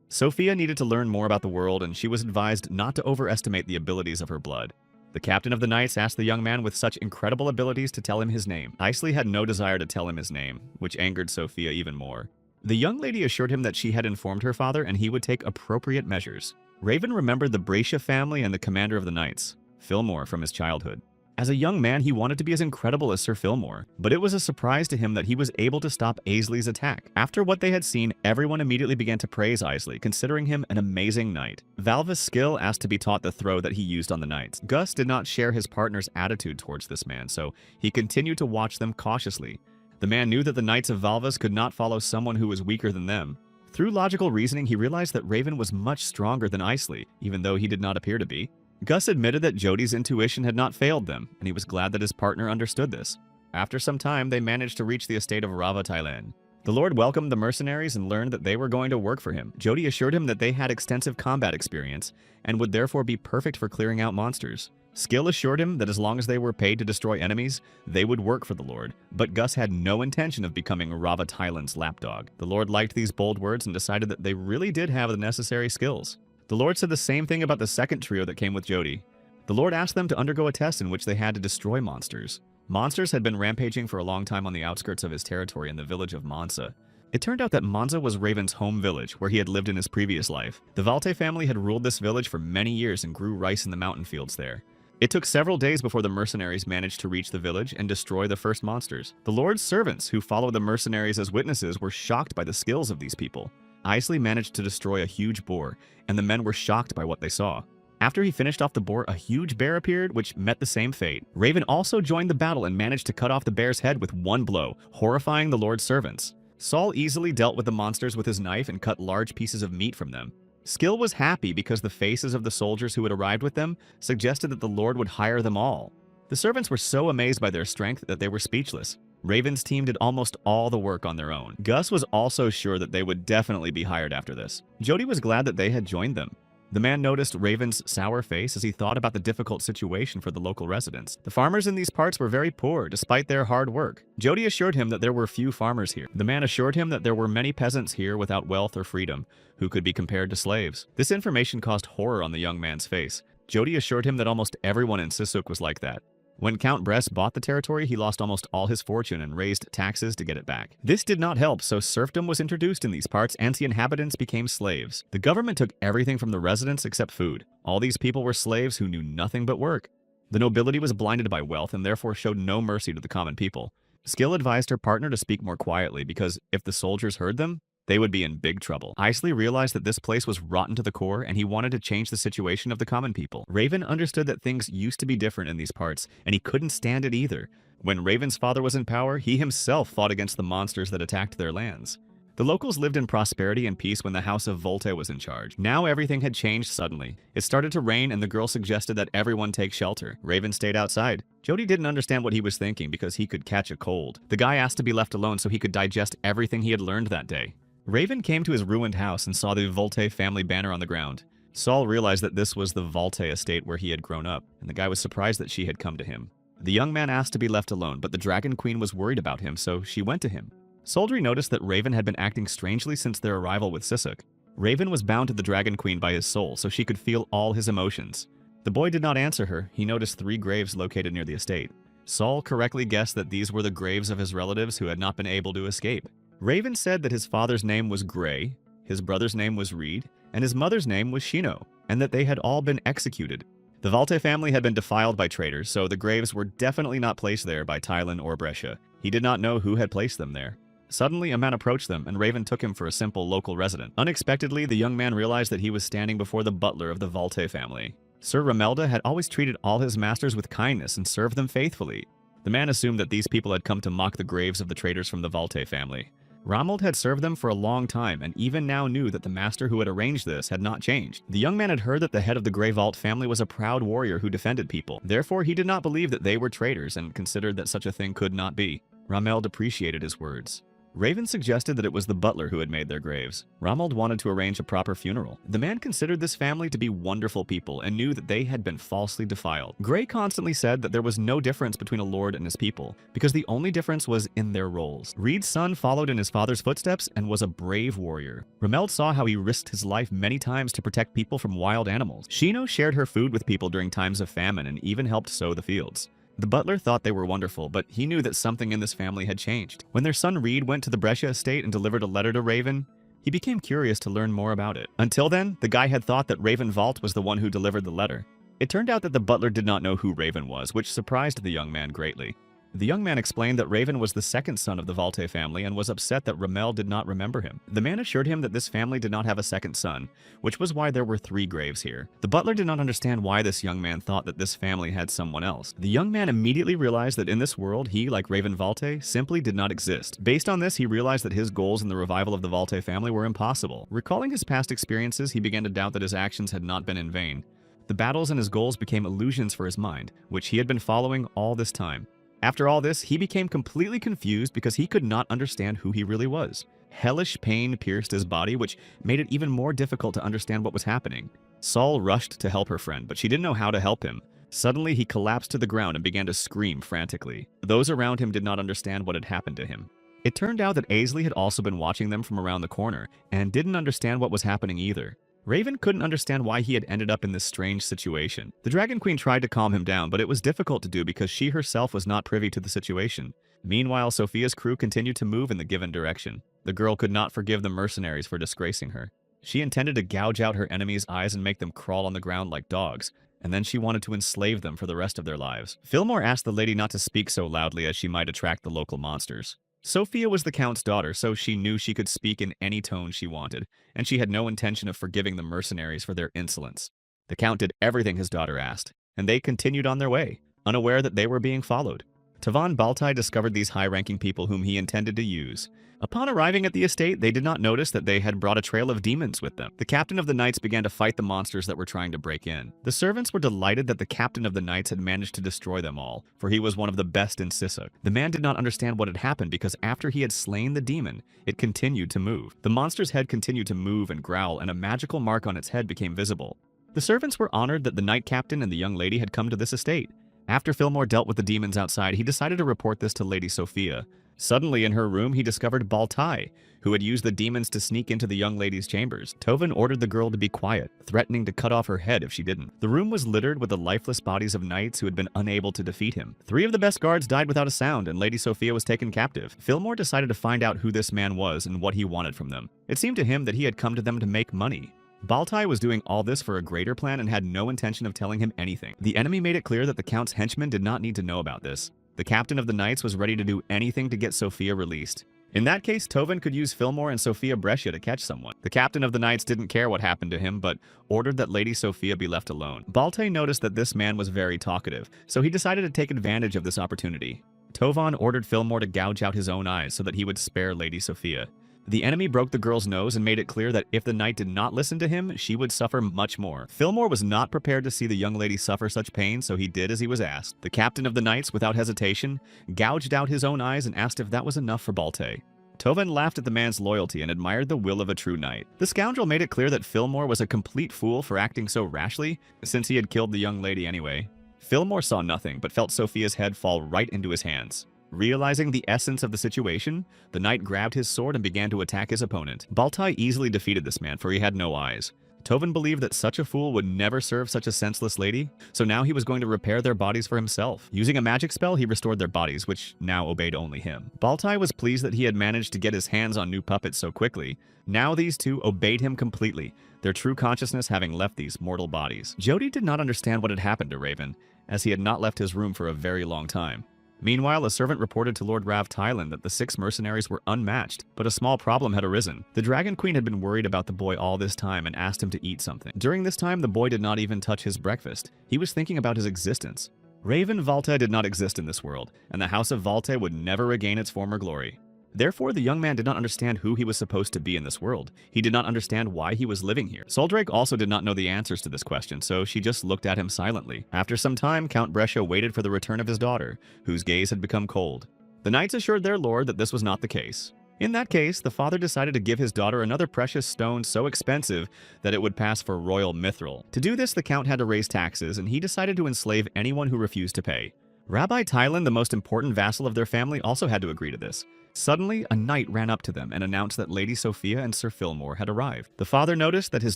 Sophia needed to learn more about the world, and she was advised not to overestimate the abilities of her blood. The captain of the knights asked the young man with such incredible abilities to tell him his name. Isley had no desire to tell him his name, which angered Sophia even more. The young lady assured him that she had informed her father and he would take appropriate measures. Raven remembered the Brescia family and the commander of the knights, Fillmore, from his childhood. As a young man, he wanted to be as incredible as Sir Fillmore, but it was a surprise to him that he was able to stop Isley's attack. After what they had seen, everyone immediately began to praise Isley, considering him an amazing knight. Valva's Skill asked to be taught the throw that he used on the knights. Gus did not share his partner's attitude towards this man, so he continued to watch them cautiously. The man knew that the Knights of Valvas could not follow someone who was weaker than them. Through logical reasoning, he realized that Raven was much stronger than Isley, even though he did not appear to be. Gus admitted that Jody's intuition had not failed them, and he was glad that his partner understood this. After some time, they managed to reach the estate of Rava Thailand. The Lord welcomed the mercenaries and learned that they were going to work for him. Jody assured him that they had extensive combat experience and would therefore be perfect for clearing out monsters. Skill assured him that as long as they were paid to destroy enemies, they would work for the Lord, but Gus had no intention of becoming Rava Thailand's lapdog. The Lord liked these bold words and decided that they really did have the necessary skills. The Lord said the same thing about the second trio that came with Jody. The Lord asked them to undergo a test in which they had to destroy monsters. Monsters had been rampaging for a long time on the outskirts of his territory in the village of Mansa. It turned out that Manza was Raven's home village, where he had lived in his previous life. The Valte family had ruled this village for many years and grew rice in the mountain fields there. It took several days before the mercenaries managed to reach the village and destroy the first monsters. The Lord's servants, who followed the mercenaries as witnesses, were shocked by the skills of these people. Isley managed to destroy a huge boar, and the men were shocked by what they saw. After he finished off the boar, a huge bear appeared, which met the same fate. Raven also joined the battle and managed to cut off the bear's head with one blow, horrifying the Lord's servants. Saul easily dealt with the monsters with his knife and cut large pieces of meat from them. Skill was happy because the faces of the soldiers who had arrived with them suggested that the Lord would hire them all. The servants were so amazed by their strength that they were speechless. Raven's team did almost all the work on their own. Gus was also sure that they would definitely be hired after this. Jody was glad that they had joined them. The man noticed Raven's sour face as he thought about the difficult situation for the local residents. The farmers in these parts were very poor, despite their hard work. Jody assured him that there were few farmers here. The man assured him that there were many peasants here without wealth or freedom, who could be compared to slaves. This information caused horror on the young man's face. Jody assured him that almost everyone in Sisuk was like that. When Count Bress bought the territory, he lost almost all his fortune and raised taxes to get it back. This did not help, so serfdom was introduced in these parts and the inhabitants became slaves. The government took everything from the residents except food. All these people were slaves who knew nothing but work. The nobility was blinded by wealth and therefore showed no mercy to the common people. Skill advised her partner to speak more quietly because if the soldiers heard them, they would be in big trouble. Isley realized that this place was rotten to the core and he wanted to change the situation of the common people. Raven understood that things used to be different in these parts and he couldn't stand it either. When Raven's father was in power, he himself fought against the monsters that attacked their lands. The locals lived in prosperity and peace when the House of Volte was in charge. Now everything had changed suddenly. It started to rain and the girl suggested that everyone take shelter. Raven stayed outside. Jody didn't understand what he was thinking because he could catch a cold. The guy asked to be left alone so he could digest everything he had learned that day. Raven came to his ruined house and saw the Volte family banner on the ground. Saul realized that this was the Volte estate where he had grown up, and the guy was surprised that she had come to him. The young man asked to be left alone, but the Dragon Queen was worried about him, so she went to him. Soldry noticed that Raven had been acting strangely since their arrival with Sisuk. Raven was bound to the Dragon Queen by his soul, so she could feel all his emotions. The boy did not answer her. He noticed 3 graves located near the estate. Saul correctly guessed that these were the graves of his relatives who had not been able to escape. Raven said that his father's name was Gray, his brother's name was Reed, and his mother's name was Shino, and that they had all been executed. The Valte family had been defiled by traitors, so the graves were definitely not placed there by Thailand or Brescia. He did not know who had placed them there. Suddenly, a man approached them, and Raven took him for a simple local resident. Unexpectedly, the young man realized that he was standing before the butler of the Valte family. Sir Ramelda had always treated all his masters with kindness and served them faithfully. The man assumed that these people had come to mock the graves of the traitors from the Valte family. Romuald had served them for a long time and even now knew that the master who had arranged this had not changed. The young man had heard that the head of the Grey Vault family was a proud warrior who defended people. Therefore, he did not believe that they were traitors and considered that such a thing could not be. Romuald appreciated his words. Raven suggested that it was the butler who had made their graves. Romuald wanted to arrange a proper funeral. The man considered this family to be wonderful people and knew that they had been falsely defiled. Gray constantly said that there was no difference between a lord and his people, because the only difference was in their roles. Reed's son followed in his father's footsteps and was a brave warrior. Rameld saw how he risked his life many times to protect people from wild animals. Shino shared her food with people during times of famine and even helped sow the fields. The butler thought they were wonderful, but he knew that something in this family had changed. When their son Reed went to the Brescia estate and delivered a letter to Raven, he became curious to learn more about it. Until then, the guy had thought that Raven Vault was the one who delivered the letter. It turned out that the butler did not know who Raven was, which surprised the young man greatly. The young man explained that Raven was the second son of the Valte family and was upset that Ramel did not remember him. The man assured him that this family did not have a second son, which was why there were 3 graves here. The butler did not understand why this young man thought that this family had someone else. The young man immediately realized that in this world, he, like Raven Valte, simply did not exist. Based on this, he realized that his goals in the revival of the Valte family were impossible. Recalling his past experiences, he began to doubt that his actions had not been in vain. The battles and his goals became illusions for his mind, which he had been following all this time. After all this, he became completely confused because he could not understand who he really was. Hellish pain pierced his body, which made it even more difficult to understand what was happening. Saul rushed to help her friend, but she didn't know how to help him. Suddenly, he collapsed to the ground and began to scream frantically. Those around him did not understand what had happened to him. It turned out that Aisley had also been watching them from around the corner and didn't understand what was happening either. Raven couldn't understand why he had ended up in this strange situation. The Dragon Queen tried to calm him down, but it was difficult to do because she herself was not privy to the situation. Meanwhile, Sophia's crew continued to move in the given direction. The girl could not forgive the mercenaries for disgracing her. She intended to gouge out her enemies' eyes and make them crawl on the ground like dogs, and then she wanted to enslave them for the rest of their lives. Fillmore asked the lady not to speak so loudly as she might attract the local monsters. Sophia was the Count's daughter, so she knew she could speak in any tone she wanted, and she had no intention of forgiving the mercenaries for their insolence. The Count did everything his daughter asked, and they continued on their way, unaware that they were being followed. Tavan Baltai discovered these high-ranking people whom he intended to use. Upon arriving at the estate, they did not notice that they had brought a trail of demons with them. The captain of the knights began to fight the monsters that were trying to break in. The servants were delighted that the captain of the knights had managed to destroy them all, for he was one of the best in Sisuk. The man did not understand what had happened because after he had slain the demon, it continued to move. The monster's head continued to move and growl, and a magical mark on its head became visible. The servants were honored that the knight captain and the young lady had come to this estate. After Fillmore dealt with the demons outside, he decided to report this to Lady Sophia. Suddenly, in her room, he discovered Baltai, who had used the demons to sneak into the young lady's chambers. Tovin ordered the girl to be quiet, threatening to cut off her head if she didn't. The room was littered with the lifeless bodies of knights who had been unable to defeat him. 3 of the best guards died without a sound, and Lady Sophia was taken captive. Fillmore decided to find out who this man was and what he wanted from them. It seemed to him that he had come to them to make money. Baltai was doing all this for a greater plan and had no intention of telling him anything. The enemy made it clear that the Count's henchmen did not need to know about this. The captain of the knights was ready to do anything to get Sophia released. In that case, Tovin could use Fillmore and Sophia Brescia to catch someone. The captain of the knights didn't care what happened to him, but ordered that Lady Sophia be left alone. Baltai noticed that this man was very talkative, so he decided to take advantage of this opportunity. Tovan ordered Fillmore to gouge out his own eyes so that he would spare Lady Sophia. The enemy broke the girl's nose and made it clear that if the knight did not listen to him, she would suffer much more. Fillmore was not prepared to see the young lady suffer such pain, so he did as he was asked. The captain of the knights, without hesitation, gouged out his own eyes and asked if that was enough for Baltai. Tovin laughed at the man's loyalty and admired the will of a true knight. The scoundrel made it clear that Fillmore was a complete fool for acting so rashly, since he had killed the young lady anyway. Fillmore saw nothing, but felt Sophia's head fall right into his hands. Realizing the essence of the situation, the knight grabbed his sword and began to attack his opponent. Baltai easily defeated this man, for he had no eyes. Tovin believed that such a fool would never serve such a senseless lady, so now he was going to repair their bodies for himself. Using a magic spell, he restored their bodies, which now obeyed only him. Baltai was pleased that he had managed to get his hands on new puppets so quickly. Now these two obeyed him completely, their true consciousness having left these mortal bodies. Jody did not understand what had happened to Raven, as he had not left his room for a very long time. Meanwhile, a servant reported to Lord Rav Tylan that the 6 mercenaries were unmatched, but a small problem had arisen. The Dragon Queen had been worried about the boy all this time and asked him to eat something. During this time, the boy did not even touch his breakfast. He was thinking about his existence. Raven Valta did not exist in this world, and the House of Valta would never regain its former glory. Therefore, the young man did not understand who he was supposed to be in this world. He did not understand why he was living here. Soldrake also did not know the answers to this question, so she just looked at him silently. After some time, Count Brescia waited for the return of his daughter, whose gaze had become cold. The knights assured their lord that this was not the case. In that case, the father decided to give his daughter another precious stone so expensive that it would pass for royal mithril. To do this, the count had to raise taxes, and he decided to enslave anyone who refused to pay. Rabbi Tylan, the most important vassal of their family, also had to agree to this. Suddenly, a knight ran up to them and announced that Lady Sophia and Sir Fillmore had arrived. The father noticed that his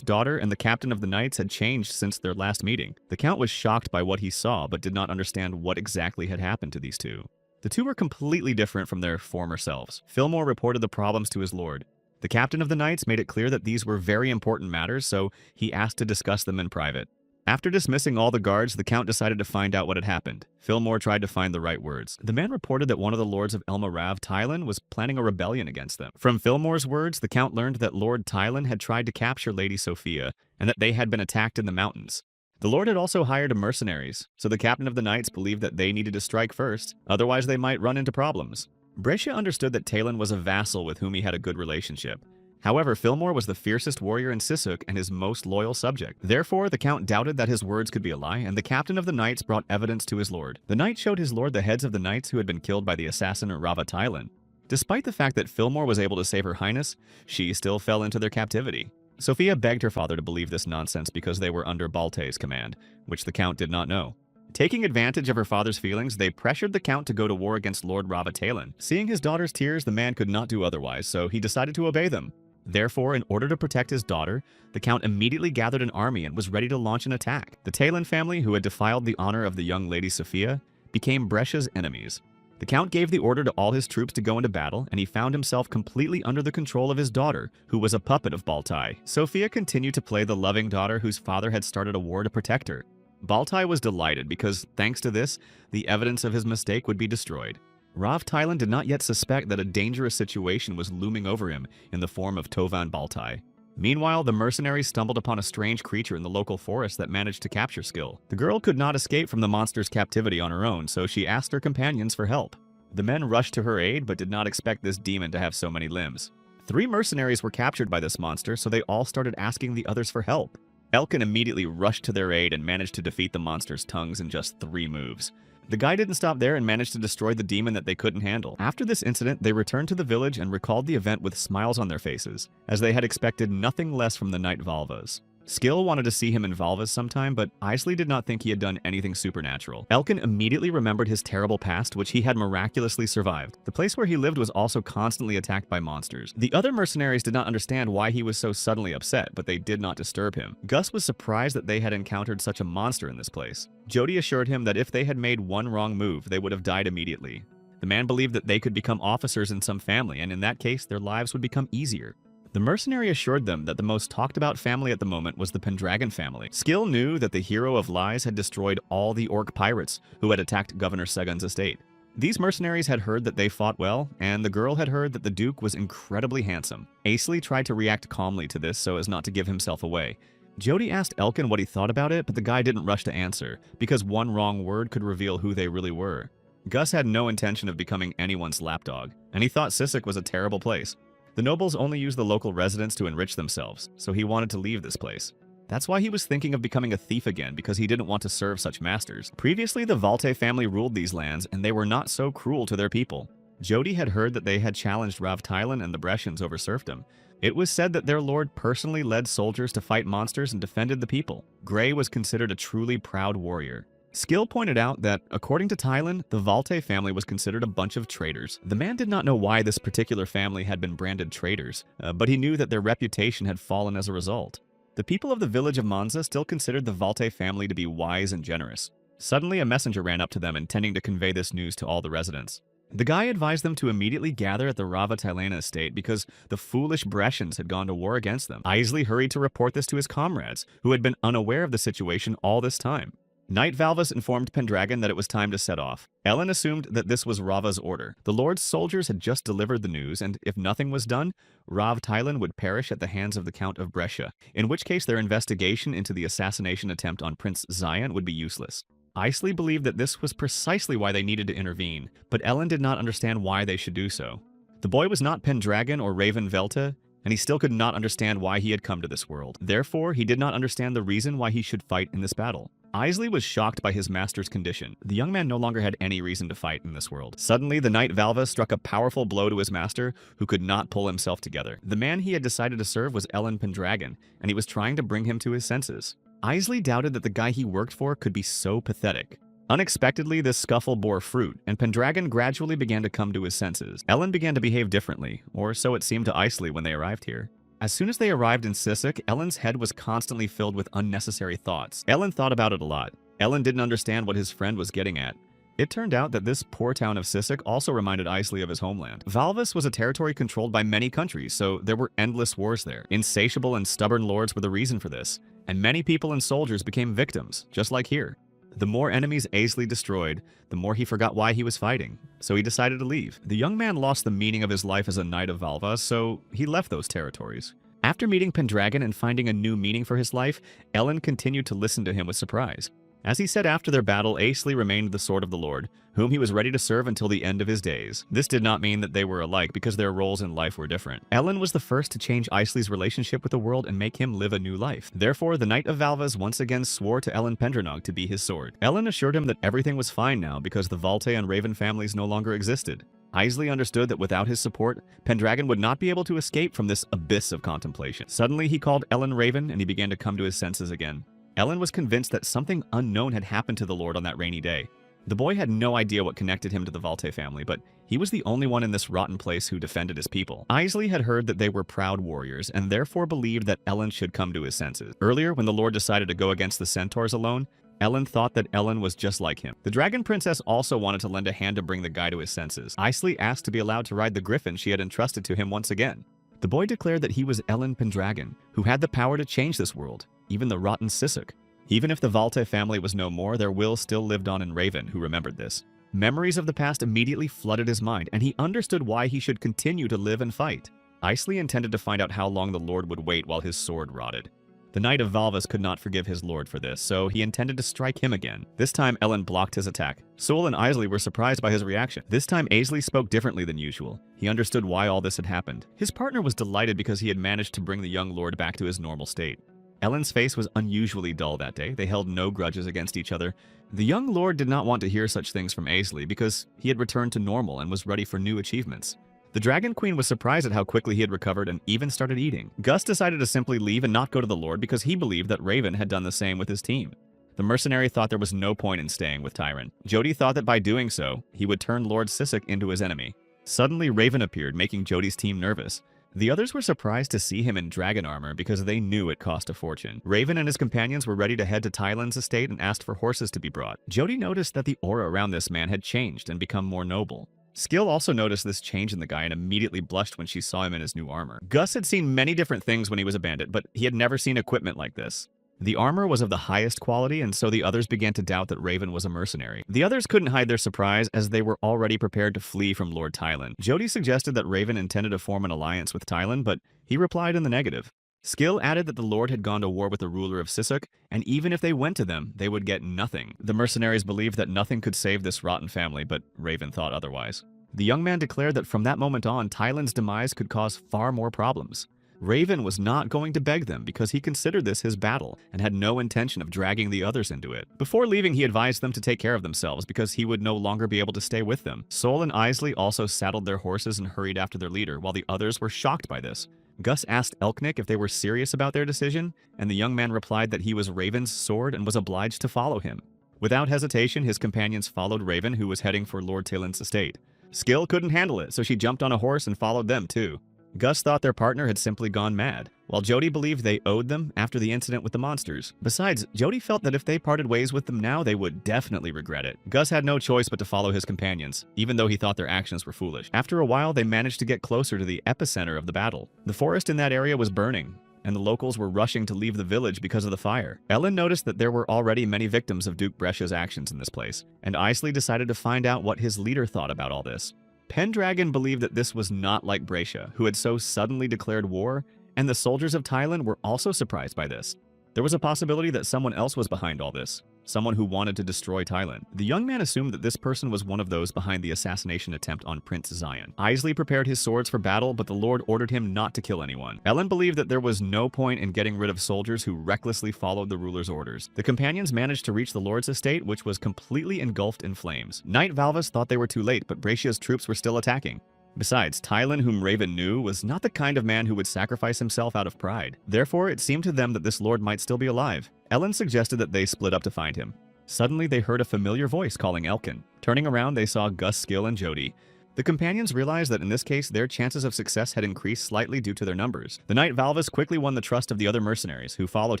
daughter and the captain of the knights had changed since their last meeting. The count was shocked by what he saw, but did not understand what exactly had happened to these two. The two were completely different from their former selves. Fillmore reported the problems to his lord. The captain of the knights made it clear that these were very important matters, so he asked to discuss them in private. After dismissing all the guards, the count decided to find out what had happened. Fillmore tried to find the right words. The man reported that one of the lords of Elma Rav, Tylan, was planning a rebellion against them. From Fillmore's words, the count learned that Lord Tylan had tried to capture Lady Sophia, and that they had been attacked in the mountains. The lord had also hired mercenaries, so the captain of the knights believed that they needed to strike first, otherwise they might run into problems. Brescia understood that Tylan was a vassal with whom he had a good relationship. However, Fillmore was the fiercest warrior in Sisuk and his most loyal subject. Therefore, the count doubted that his words could be a lie, and the captain of the knights brought evidence to his lord. The knight showed his lord the heads of the knights who had been killed by the assassin Rava Tylan. Despite the fact that Fillmore was able to save her highness, she still fell into their captivity. Sophia begged her father to believe this nonsense because they were under Baltai's command, which the count did not know. Taking advantage of her father's feelings, they pressured the Count to go to war against Lord Ravatalan. Seeing his daughter's tears, the man could not do otherwise, so he decided to obey them. Therefore, in order to protect his daughter, the Count immediately gathered an army and was ready to launch an attack. The Talon family, who had defiled the honor of the young Lady Sophia, became Brescia's enemies. The Count gave the order to all his troops to go into battle, and he found himself completely under the control of his daughter, who was a puppet of Baltai. Sophia continued to play the loving daughter whose father had started a war to protect her. Baltai was delighted because, thanks to this, the evidence of his mistake would be destroyed. Ravatalan did not yet suspect that a dangerous situation was looming over him in the form of Tovan Baltai. Meanwhile, the mercenaries stumbled upon a strange creature in the local forest that managed to capture Skill. The girl could not escape from the monster's captivity on her own, so she asked her companions for help. The men rushed to her aid, but did not expect this demon to have so many limbs. 3 mercenaries were captured by this monster, so they all started asking the others for help. Elkin immediately rushed to their aid and managed to defeat the monster's tongues in just 3 moves. The guy didn't stop there and managed to destroy the demon that they couldn't handle. After this incident, they returned to the village and recalled the event with smiles on their faces, as they had expected nothing less from the Knight Valvas. Skill wanted to see him in Valvas sometime, but Isley did not think he had done anything supernatural. Elkin immediately remembered his terrible past, which he had miraculously survived. The place where he lived was also constantly attacked by monsters. The other mercenaries did not understand why he was so suddenly upset, but they did not disturb him. Gus was surprised that they had encountered such a monster in this place. Jody assured him that if they had made one wrong move, they would have died immediately. The man believed that they could become officers in some family, and in that case, their lives would become easier. The mercenary assured them that the most talked about family at the moment was the Pendragon family. Skill knew that the hero of lies had destroyed all the orc pirates who had attacked Governor Segun's estate. These mercenaries had heard that they fought well, and the girl had heard that the Duke was incredibly handsome. Aisley tried to react calmly to this so as not to give himself away. Jody asked Elkin what he thought about it, but the guy didn't rush to answer, because one wrong word could reveal who they really were. Gus had no intention of becoming anyone's lapdog, and he thought Sisek was a terrible place. The nobles only used the local residents to enrich themselves, so he wanted to leave this place. That's why he was thinking of becoming a thief again, because he didn't want to serve such masters. Previously, the Valte family ruled these lands, and they were not so cruel to their people. Jody had heard that they had challenged Ravatalan and the Brescians over serfdom. It was said that their lord personally led soldiers to fight monsters and defended the people. Gray was considered a truly proud warrior. Skill pointed out that, according to Tylan, the Valte family was considered a bunch of traitors. The man did not know why this particular family had been branded traitors, but he knew that their reputation had fallen as a result. The people of the village of Monza still considered the Valte family to be wise and generous. Suddenly, a messenger ran up to them intending to convey this news to all the residents. The guy advised them to immediately gather at the Ravatalan estate because the foolish Brescians had gone to war against them. Isley hurried to report this to his comrades, who had been unaware of the situation all this time. Knight Valvas informed Pendragon that it was time to set off. Ellen assumed that this was Rava's order. The Lord's soldiers had just delivered the news, and if nothing was done, Ravatalan would perish at the hands of the Count of Brescia, in which case their investigation into the assassination attempt on Prince Zion would be useless. Isley believed that this was precisely why they needed to intervene, but Ellen did not understand why they should do so. The boy was not Pendragon or Raven Velta, and he still could not understand why he had come to this world. Therefore, he did not understand the reason why he should fight in this battle. Isley was shocked by his master's condition. The young man no longer had any reason to fight in this world. Suddenly, the Knight Valva struck a powerful blow to his master, who could not pull himself together. The man he had decided to serve was Ellen Pendragon, and he was trying to bring him to his senses. Isley doubted that the guy he worked for could be so pathetic. Unexpectedly, this scuffle bore fruit, and Pendragon gradually began to come to his senses. Ellen began to behave differently, or so it seemed to Isley when they arrived here. As soon as they arrived in Sisek, Ellen's head was constantly filled with unnecessary thoughts. Ellen thought about it a lot. Ellen didn't understand what his friend was getting at. It turned out that this poor town of Sisek also reminded Isley of his homeland. Valvas was a territory controlled by many countries, so there were endless wars there. Insatiable and stubborn lords were the reason for this, and many people and soldiers became victims, just like here. The more enemies Aisley destroyed, the more he forgot why he was fighting, so he decided to leave. The young man lost the meaning of his life as a knight of Valva, so he left those territories. After meeting Pendragon and finding a new meaning for his life, Ellen continued to listen to him with surprise. As he said after their battle, Aisley remained the sword of the Lord, whom he was ready to serve until the end of his days. This did not mean that they were alike, because their roles in life were different. Ellen was the first to change Isley's relationship with the world and make him live a new life. Therefore, the Knight of Valvas once again swore to Ellen Pendranog to be his sword. Ellen assured him that everything was fine now because the Valte and Raven families no longer existed. Isley understood that without his support, Pendragon would not be able to escape from this abyss of contemplation. Suddenly, he called Ellen Raven, and he began to come to his senses again. Ellen was convinced that something unknown had happened to the Lord on that rainy day. The boy had no idea what connected him to the Valte family, but he was the only one in this rotten place who defended his people. Isley had heard that they were proud warriors and therefore believed that Ellen should come to his senses. Earlier, when the Lord decided to go against the centaurs alone, Ellen thought that Ellen was just like him. The Dragon Princess also wanted to lend a hand to bring the guy to his senses. Isley asked to be allowed to ride the griffin she had entrusted to him once again. The boy declared that he was Ellen Pendragon, who had the power to change this world, even the rotten Sissuk. Even if the Valte family was no more, their will still lived on in Raven, who remembered this. Memories of the past immediately flooded his mind, and he understood why he should continue to live and fight. Isley intended to find out how long the Lord would wait while his sword rotted. The Knight of Valvas could not forgive his lord for this, so he intended to strike him again. This time, Ellen blocked his attack. Soul and Isley were surprised by his reaction. This time, Isley spoke differently than usual. He understood why all this had happened. His partner was delighted because he had managed to bring the young lord back to his normal state. Ellen's face was unusually dull that day. They held no grudges against each other. The young lord did not want to hear such things from Isley because he had returned to normal and was ready for new achievements. The Dragon Queen was surprised at how quickly he had recovered and even started eating. Gus decided to simply leave and not go to the Lord because he believed that Raven had done the same with his team. The mercenary thought there was no point in staying with Tyron. Jody thought that by doing so, he would turn Lord Sissuk into his enemy. Suddenly, Raven appeared, making Jody's team nervous. The others were surprised to see him in dragon armor because they knew it cost a fortune. Raven and his companions were ready to head to Tylan's estate and asked for horses to be brought. Jody noticed that the aura around this man had changed and become more noble. Skill also noticed this change in the guy and immediately blushed when she saw him in his new armor. Gus had seen many different things when he was a bandit, but he had never seen equipment like this. The armor was of the highest quality, and so the others began to doubt that Raven was a mercenary. The others couldn't hide their surprise as they were already prepared to flee from Lord Tylan. Jody suggested that Raven intended to form an alliance with Tylan, but he replied in the negative. Skill added that the Lord had gone to war with the ruler of Sissuk, and even if they went to them, they would get nothing. The mercenaries believed that nothing could save this rotten family, but Raven thought otherwise. The young man declared that from that moment on, Tylan's demise could cause far more problems. Raven was not going to beg them because he considered this his battle and had no intention of dragging the others into it. Before leaving, he advised them to take care of themselves because he would no longer be able to stay with them. Soul and Isley also saddled their horses and hurried after their leader, while the others were shocked by this. Gus asked Elknick if they were serious about their decision, and the young man replied that he was Raven's sword and was obliged to follow him. Without hesitation, his companions followed Raven, who was heading for Lord Tylan's estate. Skill couldn't handle it, so she jumped on a horse and followed them too. Gus thought their partner had simply gone mad, while Jody believed they owed them after the incident with the monsters. Besides, Jody felt that if they parted ways with them now, they would definitely regret it. Gus had no choice but to follow his companions, even though he thought their actions were foolish. After a while, they managed to get closer to the epicenter of the battle. The forest in that area was burning, and the locals were rushing to leave the village because of the fire. Ellen noticed that there were already many victims of Duke Brescia's actions in this place, and Isley decided to find out what his leader thought about all this. Pendragon believed that this was not like Brescia, who had so suddenly declared war, and the soldiers of Tylan were also surprised by this. There was a possibility that someone else was behind all this, someone who wanted to destroy Tylan. The young man assumed that this person was one of those behind the assassination attempt on Prince Zion. Isley prepared his swords for battle, but the Lord ordered him not to kill anyone. Ellen believed that there was no point in getting rid of soldiers who recklessly followed the ruler's orders. The companions managed to reach the Lord's estate, which was completely engulfed in flames. Knight Valvas thought they were too late, but Brescia's troops were still attacking. Besides, Tylan, whom Raven knew, was not the kind of man who would sacrifice himself out of pride. Therefore, it seemed to them that this lord might still be alive. Ellen suggested that they split up to find him. Suddenly, they heard a familiar voice calling Elkin. Turning around, they saw Gus, Skill, and Jody. The companions realized that in this case, their chances of success had increased slightly due to their numbers. The Knight Valvas quickly won the trust of the other mercenaries, who followed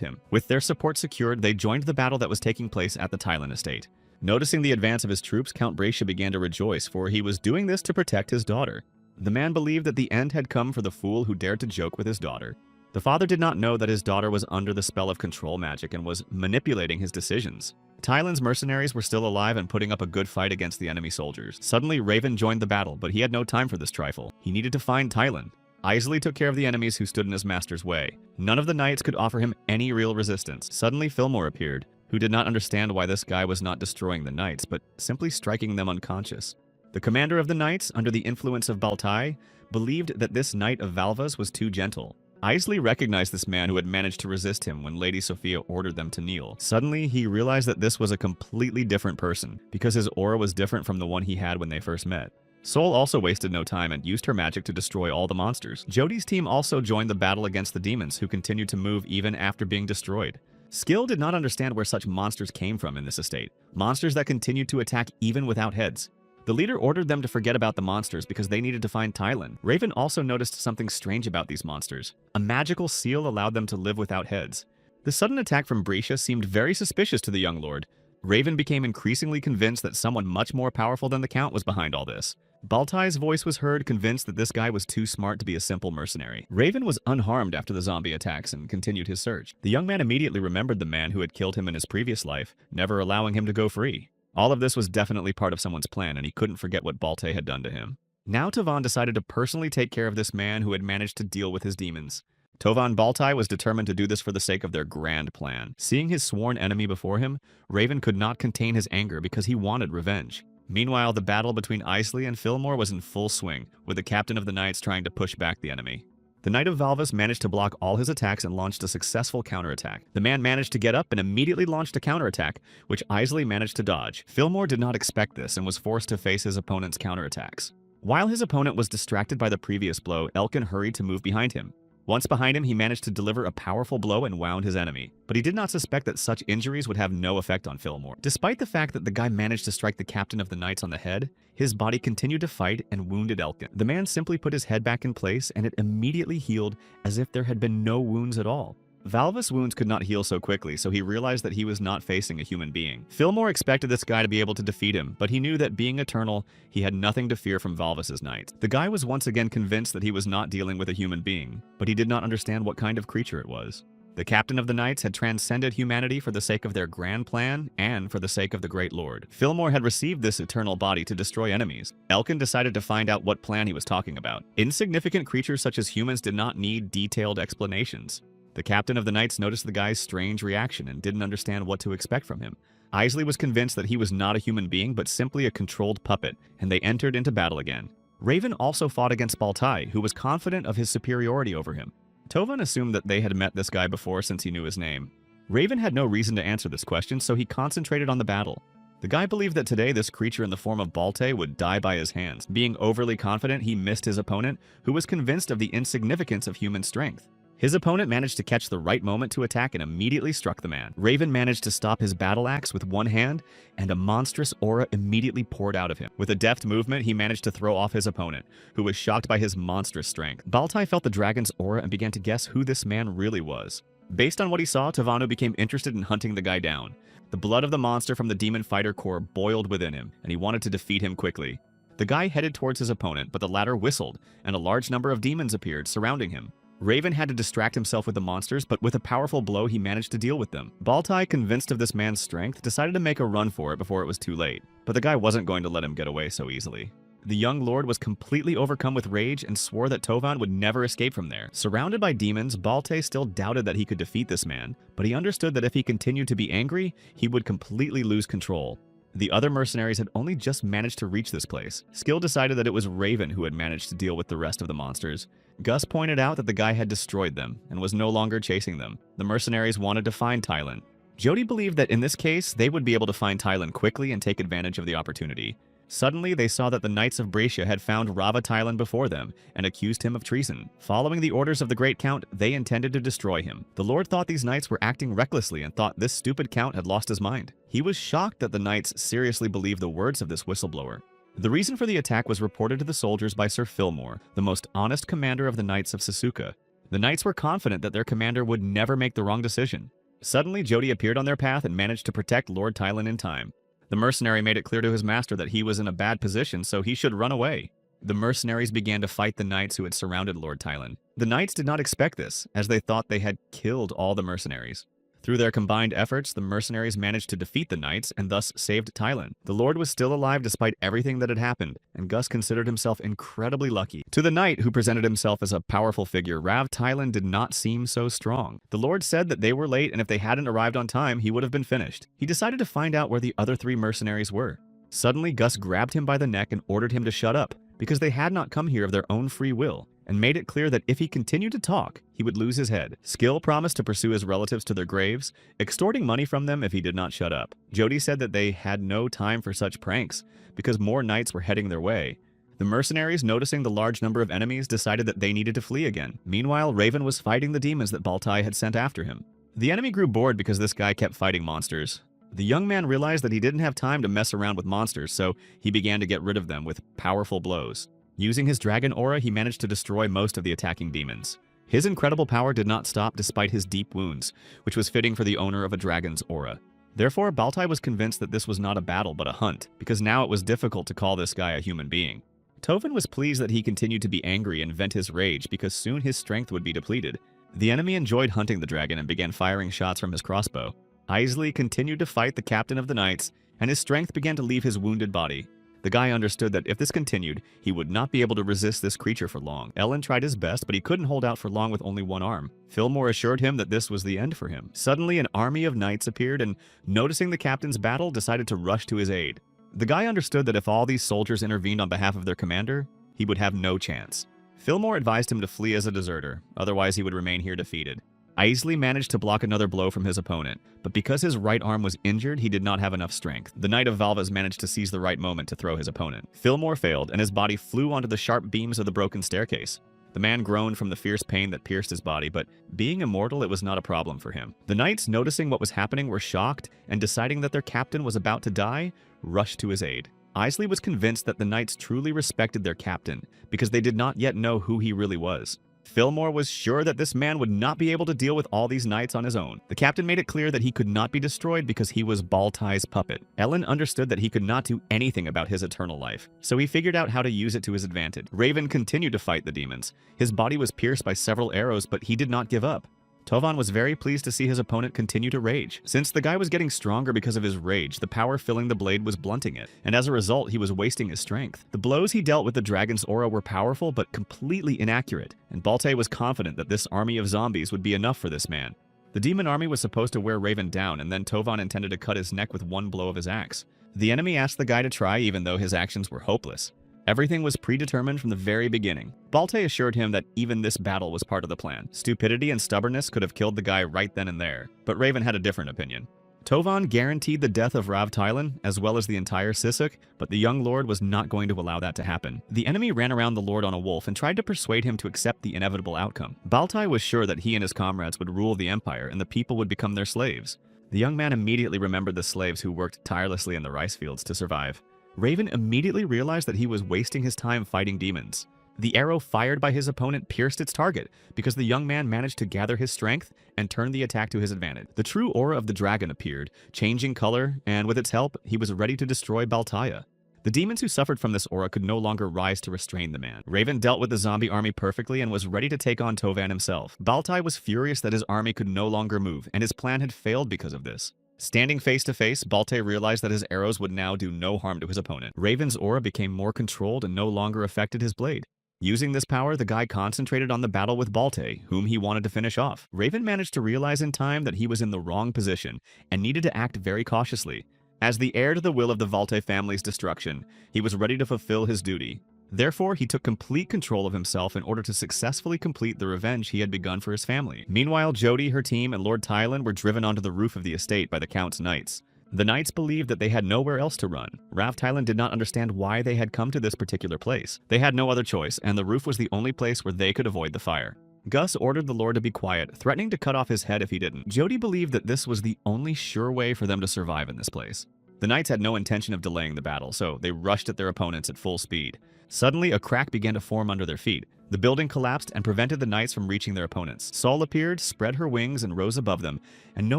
him. With their support secured, they joined the battle that was taking place at the Tylan estate. Noticing the advance of his troops, Count Brescia began to rejoice, for he was doing this to protect his daughter. The man believed that the end had come for the fool who dared to joke with his daughter. The father did not know that his daughter was under the spell of control magic and was manipulating his decisions. Tylan's mercenaries were still alive and putting up a good fight against the enemy soldiers. Suddenly, Raven joined the battle, but he had no time for this trifle. He needed to find Tylan. Isley took care of the enemies who stood in his master's way. None of the knights could offer him any real resistance. Suddenly, Fillmore appeared, who did not understand why this guy was not destroying the knights, but simply striking them unconscious. The commander of the knights, under the influence of Baltai, believed that this knight of Valvas was too gentle. Isley recognized this man who had managed to resist him when Lady Sophia ordered them to kneel. Suddenly, he realized that this was a completely different person, because his aura was different from the one he had when they first met. Soul also wasted no time and used her magic to destroy all the monsters. Jody's team also joined the battle against the demons, who continued to move even after being destroyed. Skill did not understand where such monsters came from in this estate, monsters that continued to attack even without heads. The leader ordered them to forget about the monsters because they needed to find Tylan. Raven also noticed something strange about these monsters. A magical seal allowed them to live without heads. The sudden attack from Brescia seemed very suspicious to the young lord. Raven became increasingly convinced that someone much more powerful than the Count was behind all this. Baltai's voice was heard, convinced that this guy was too smart to be a simple mercenary. Raven was unharmed after the zombie attacks and continued his search. The young man immediately remembered the man who had killed him in his previous life, never allowing him to go free. All of this was definitely part of someone's plan, and he couldn't forget what Baltai had done to him. Now Tovan decided to personally take care of this man who had managed to deal with his demons. Tovan Baltai was determined to do this for the sake of their grand plan. Seeing his sworn enemy before him, Raven could not contain his anger because he wanted revenge. Meanwhile, the battle between Isley and Fillmore was in full swing, with the captain of the Knights trying to push back the enemy. The Knight of Valvas managed to block all his attacks and launched a successful counterattack. The man managed to get up and immediately launched a counterattack, which Isley managed to dodge. Fillmore did not expect this and was forced to face his opponent's counterattacks. While his opponent was distracted by the previous blow, Elkin hurried to move behind him. Once behind him, he managed to deliver a powerful blow and wound his enemy, but he did not suspect that such injuries would have no effect on Fillmore. Despite the fact that the guy managed to strike the captain of the Knights on the head, his body continued to fight and wounded Elkin. The man simply put his head back in place and it immediately healed as if there had been no wounds at all. Valvas' wounds could not heal so quickly, so he realized that he was not facing a human being. Fillmore expected this guy to be able to defeat him, but he knew that being eternal, he had nothing to fear from Valvas' knights. The guy was once again convinced that he was not dealing with a human being, but he did not understand what kind of creature it was. The captain of the Knights had transcended humanity for the sake of their grand plan and for the sake of the Great Lord. Fillmore had received this eternal body to destroy enemies. Elkin decided to find out what plan he was talking about. Insignificant creatures such as humans did not need detailed explanations. The captain of the Knights noticed the guy's strange reaction and didn't understand what to expect from him. Isley was convinced that he was not a human being but simply a controlled puppet, and they entered into battle again. Raven also fought against Baltai, who was confident of his superiority over him. Tovan assumed that they had met this guy before since he knew his name. Raven had no reason to answer this question, so he concentrated on the battle. The guy believed that today this creature in the form of Baltai would die by his hands. Being overly confident, he missed his opponent, who was convinced of the insignificance of human strength. His opponent managed to catch the right moment to attack and immediately struck the man. Raven managed to stop his battle axe with one hand, and a monstrous aura immediately poured out of him. With a deft movement, he managed to throw off his opponent, who was shocked by his monstrous strength. Baltai felt the dragon's aura and began to guess who this man really was. Based on what he saw, Tavano became interested in hunting the guy down. The blood of the monster from the Demon Fighter Corps boiled within him, and he wanted to defeat him quickly. The guy headed towards his opponent, but the latter whistled, and a large number of demons appeared, surrounding him. Raven had to distract himself with the monsters, but with a powerful blow he managed to deal with them. Baltai, convinced of this man's strength, decided to make a run for it before it was too late, but the guy wasn't going to let him get away so easily. The young lord was completely overcome with rage and swore that Tovan would never escape from there. Surrounded by demons, Baltai still doubted that he could defeat this man, but he understood that if he continued to be angry, he would completely lose control. The other mercenaries had only just managed to reach this place. Skill decided that it was Raven who had managed to deal with the rest of the monsters. Gus pointed out that the guy had destroyed them and was no longer chasing them. The mercenaries wanted to find Tylan. Jody believed that in this case, they would be able to find Tylan quickly and take advantage of the opportunity. Suddenly, they saw that the Knights of Brescia had found Rava Tylan before them and accused him of treason. Following the orders of the Great Count, they intended to destroy him. The Lord thought these knights were acting recklessly and thought this stupid Count had lost his mind. He was shocked that the knights seriously believed the words of this whistleblower. The reason for the attack was reported to the soldiers by Sir Fillmore, the most honest commander of the Knights of Sasuka. The knights were confident that their commander would never make the wrong decision. Suddenly, Jody appeared on their path and managed to protect Lord Tylan in time. The mercenary made it clear to his master that he was in a bad position, so he should run away. The mercenaries began to fight the knights who had surrounded Lord Tylan. The knights did not expect this, as they thought they had killed all the mercenaries. Through their combined efforts, the mercenaries managed to defeat the knights and thus saved Tylan. The Lord was still alive despite everything that had happened, and Gus considered himself incredibly lucky. To the knight who presented himself as a powerful figure, Rav Tylan did not seem so strong. The Lord said that they were late, and if they hadn't arrived on time, he would have been finished. He decided to find out where the other three mercenaries were. Suddenly, Gus grabbed him by the neck and ordered him to shut up, because they had not come here of their own free will, and made it clear that if he continued to talk, he would lose his head. Skill promised to pursue his relatives to their graves, extorting money from them if he did not shut up. Jody said that they had no time for such pranks, because more knights were heading their way. The mercenaries, noticing the large number of enemies, decided that they needed to flee again. Meanwhile, Raven was fighting the demons that Baltai had sent after him. The enemy grew bored because this guy kept fighting monsters. The young man realized that he didn't have time to mess around with monsters, so he began to get rid of them with powerful blows. Using his dragon aura, he managed to destroy most of the attacking demons. His incredible power did not stop despite his deep wounds, which was fitting for the owner of a dragon's aura. Therefore, Baltai was convinced that this was not a battle but a hunt, because now it was difficult to call this guy a human being. Tovan was pleased that he continued to be angry and vent his rage because soon his strength would be depleted. The enemy enjoyed hunting the dragon and began firing shots from his crossbow. Isley continued to fight the captain of the knights, and his strength began to leave his wounded body. The guy understood that if this continued, he would not be able to resist this creature for long. Ellen tried his best, but he couldn't hold out for long with only one arm. Fillmore assured him that this was the end for him. Suddenly, an army of knights appeared and, noticing the captain's battle, decided to rush to his aid. The guy understood that if all these soldiers intervened on behalf of their commander, he would have no chance. Fillmore advised him to flee as a deserter, otherwise he would remain here defeated. Isley managed to block another blow from his opponent, but because his right arm was injured, he did not have enough strength. The Knight of Valvas managed to seize the right moment to throw his opponent. Fillmore failed, and his body flew onto the sharp beams of the broken staircase. The man groaned from the fierce pain that pierced his body, but being immortal, it was not a problem for him. The knights, noticing what was happening, were shocked, and deciding that their captain was about to die, rushed to his aid. Isley was convinced that the knights truly respected their captain, because they did not yet know who he really was. Fillmore was sure that this man would not be able to deal with all these knights on his own. The captain made it clear that he could not be destroyed because he was Baltai's puppet. Ellen understood that he could not do anything about his eternal life, so he figured out how to use it to his advantage. Raven continued to fight the demons. His body was pierced by several arrows, but he did not give up. Tovan was very pleased to see his opponent continue to rage. Since the guy was getting stronger because of his rage, the power filling the blade was blunting it, and as a result, he was wasting his strength. The blows he dealt with the dragon's aura were powerful but completely inaccurate, and Baltai was confident that this army of zombies would be enough for this man. The demon army was supposed to wear Raven down, and then Tovan intended to cut his neck with one blow of his axe. The enemy asked the guy to try even though his actions were hopeless. Everything was predetermined from the very beginning. Baltai assured him that even this battle was part of the plan. Stupidity and stubbornness could have killed the guy right then and there, but Raven had a different opinion. Tovan guaranteed the death of Rav Tylan, as well as the entire Sisuk, but the young lord was not going to allow that to happen. The enemy ran around the lord on a wolf and tried to persuade him to accept the inevitable outcome. Baltai was sure that he and his comrades would rule the empire and the people would become their slaves. The young man immediately remembered the slaves who worked tirelessly in the rice fields to survive. Raven immediately realized that he was wasting his time fighting demons. The arrow fired by his opponent pierced its target because the young man managed to gather his strength and turn the attack to his advantage. The true aura of the dragon appeared, changing color, and with its help, he was ready to destroy Baltaia. The demons who suffered from this aura could no longer rise to restrain the man. Raven dealt with the zombie army perfectly and was ready to take on Tovan himself. Baltai was furious that his army could no longer move, and his plan had failed because of this. Standing face to face, Baltai realized that his arrows would now do no harm to his opponent. Raven's aura became more controlled and no longer affected his blade. Using this power, the guy concentrated on the battle with Baltai, whom he wanted to finish off. Raven managed to realize in time that he was in the wrong position and needed to act very cautiously. As the heir to the will of the Baltai family's destruction, he was ready to fulfill his duty. Therefore, he took complete control of himself in order to successfully complete the revenge he had begun for his family. Meanwhile, Jody, her team, and Lord Tylan were driven onto the roof of the estate by the Count's knights. The knights believed that they had nowhere else to run. Rav Tylan did not understand why they had come to this particular place. They had no other choice, and the roof was the only place where they could avoid the fire. Gus ordered the Lord to be quiet, threatening to cut off his head if he didn't. Jody believed that this was the only sure way for them to survive in this place. The knights had no intention of delaying the battle, so they rushed at their opponents at full speed. Suddenly, a crack began to form under their feet. The building collapsed and prevented the knights from reaching their opponents. Sol appeared, spread her wings, and rose above them, and no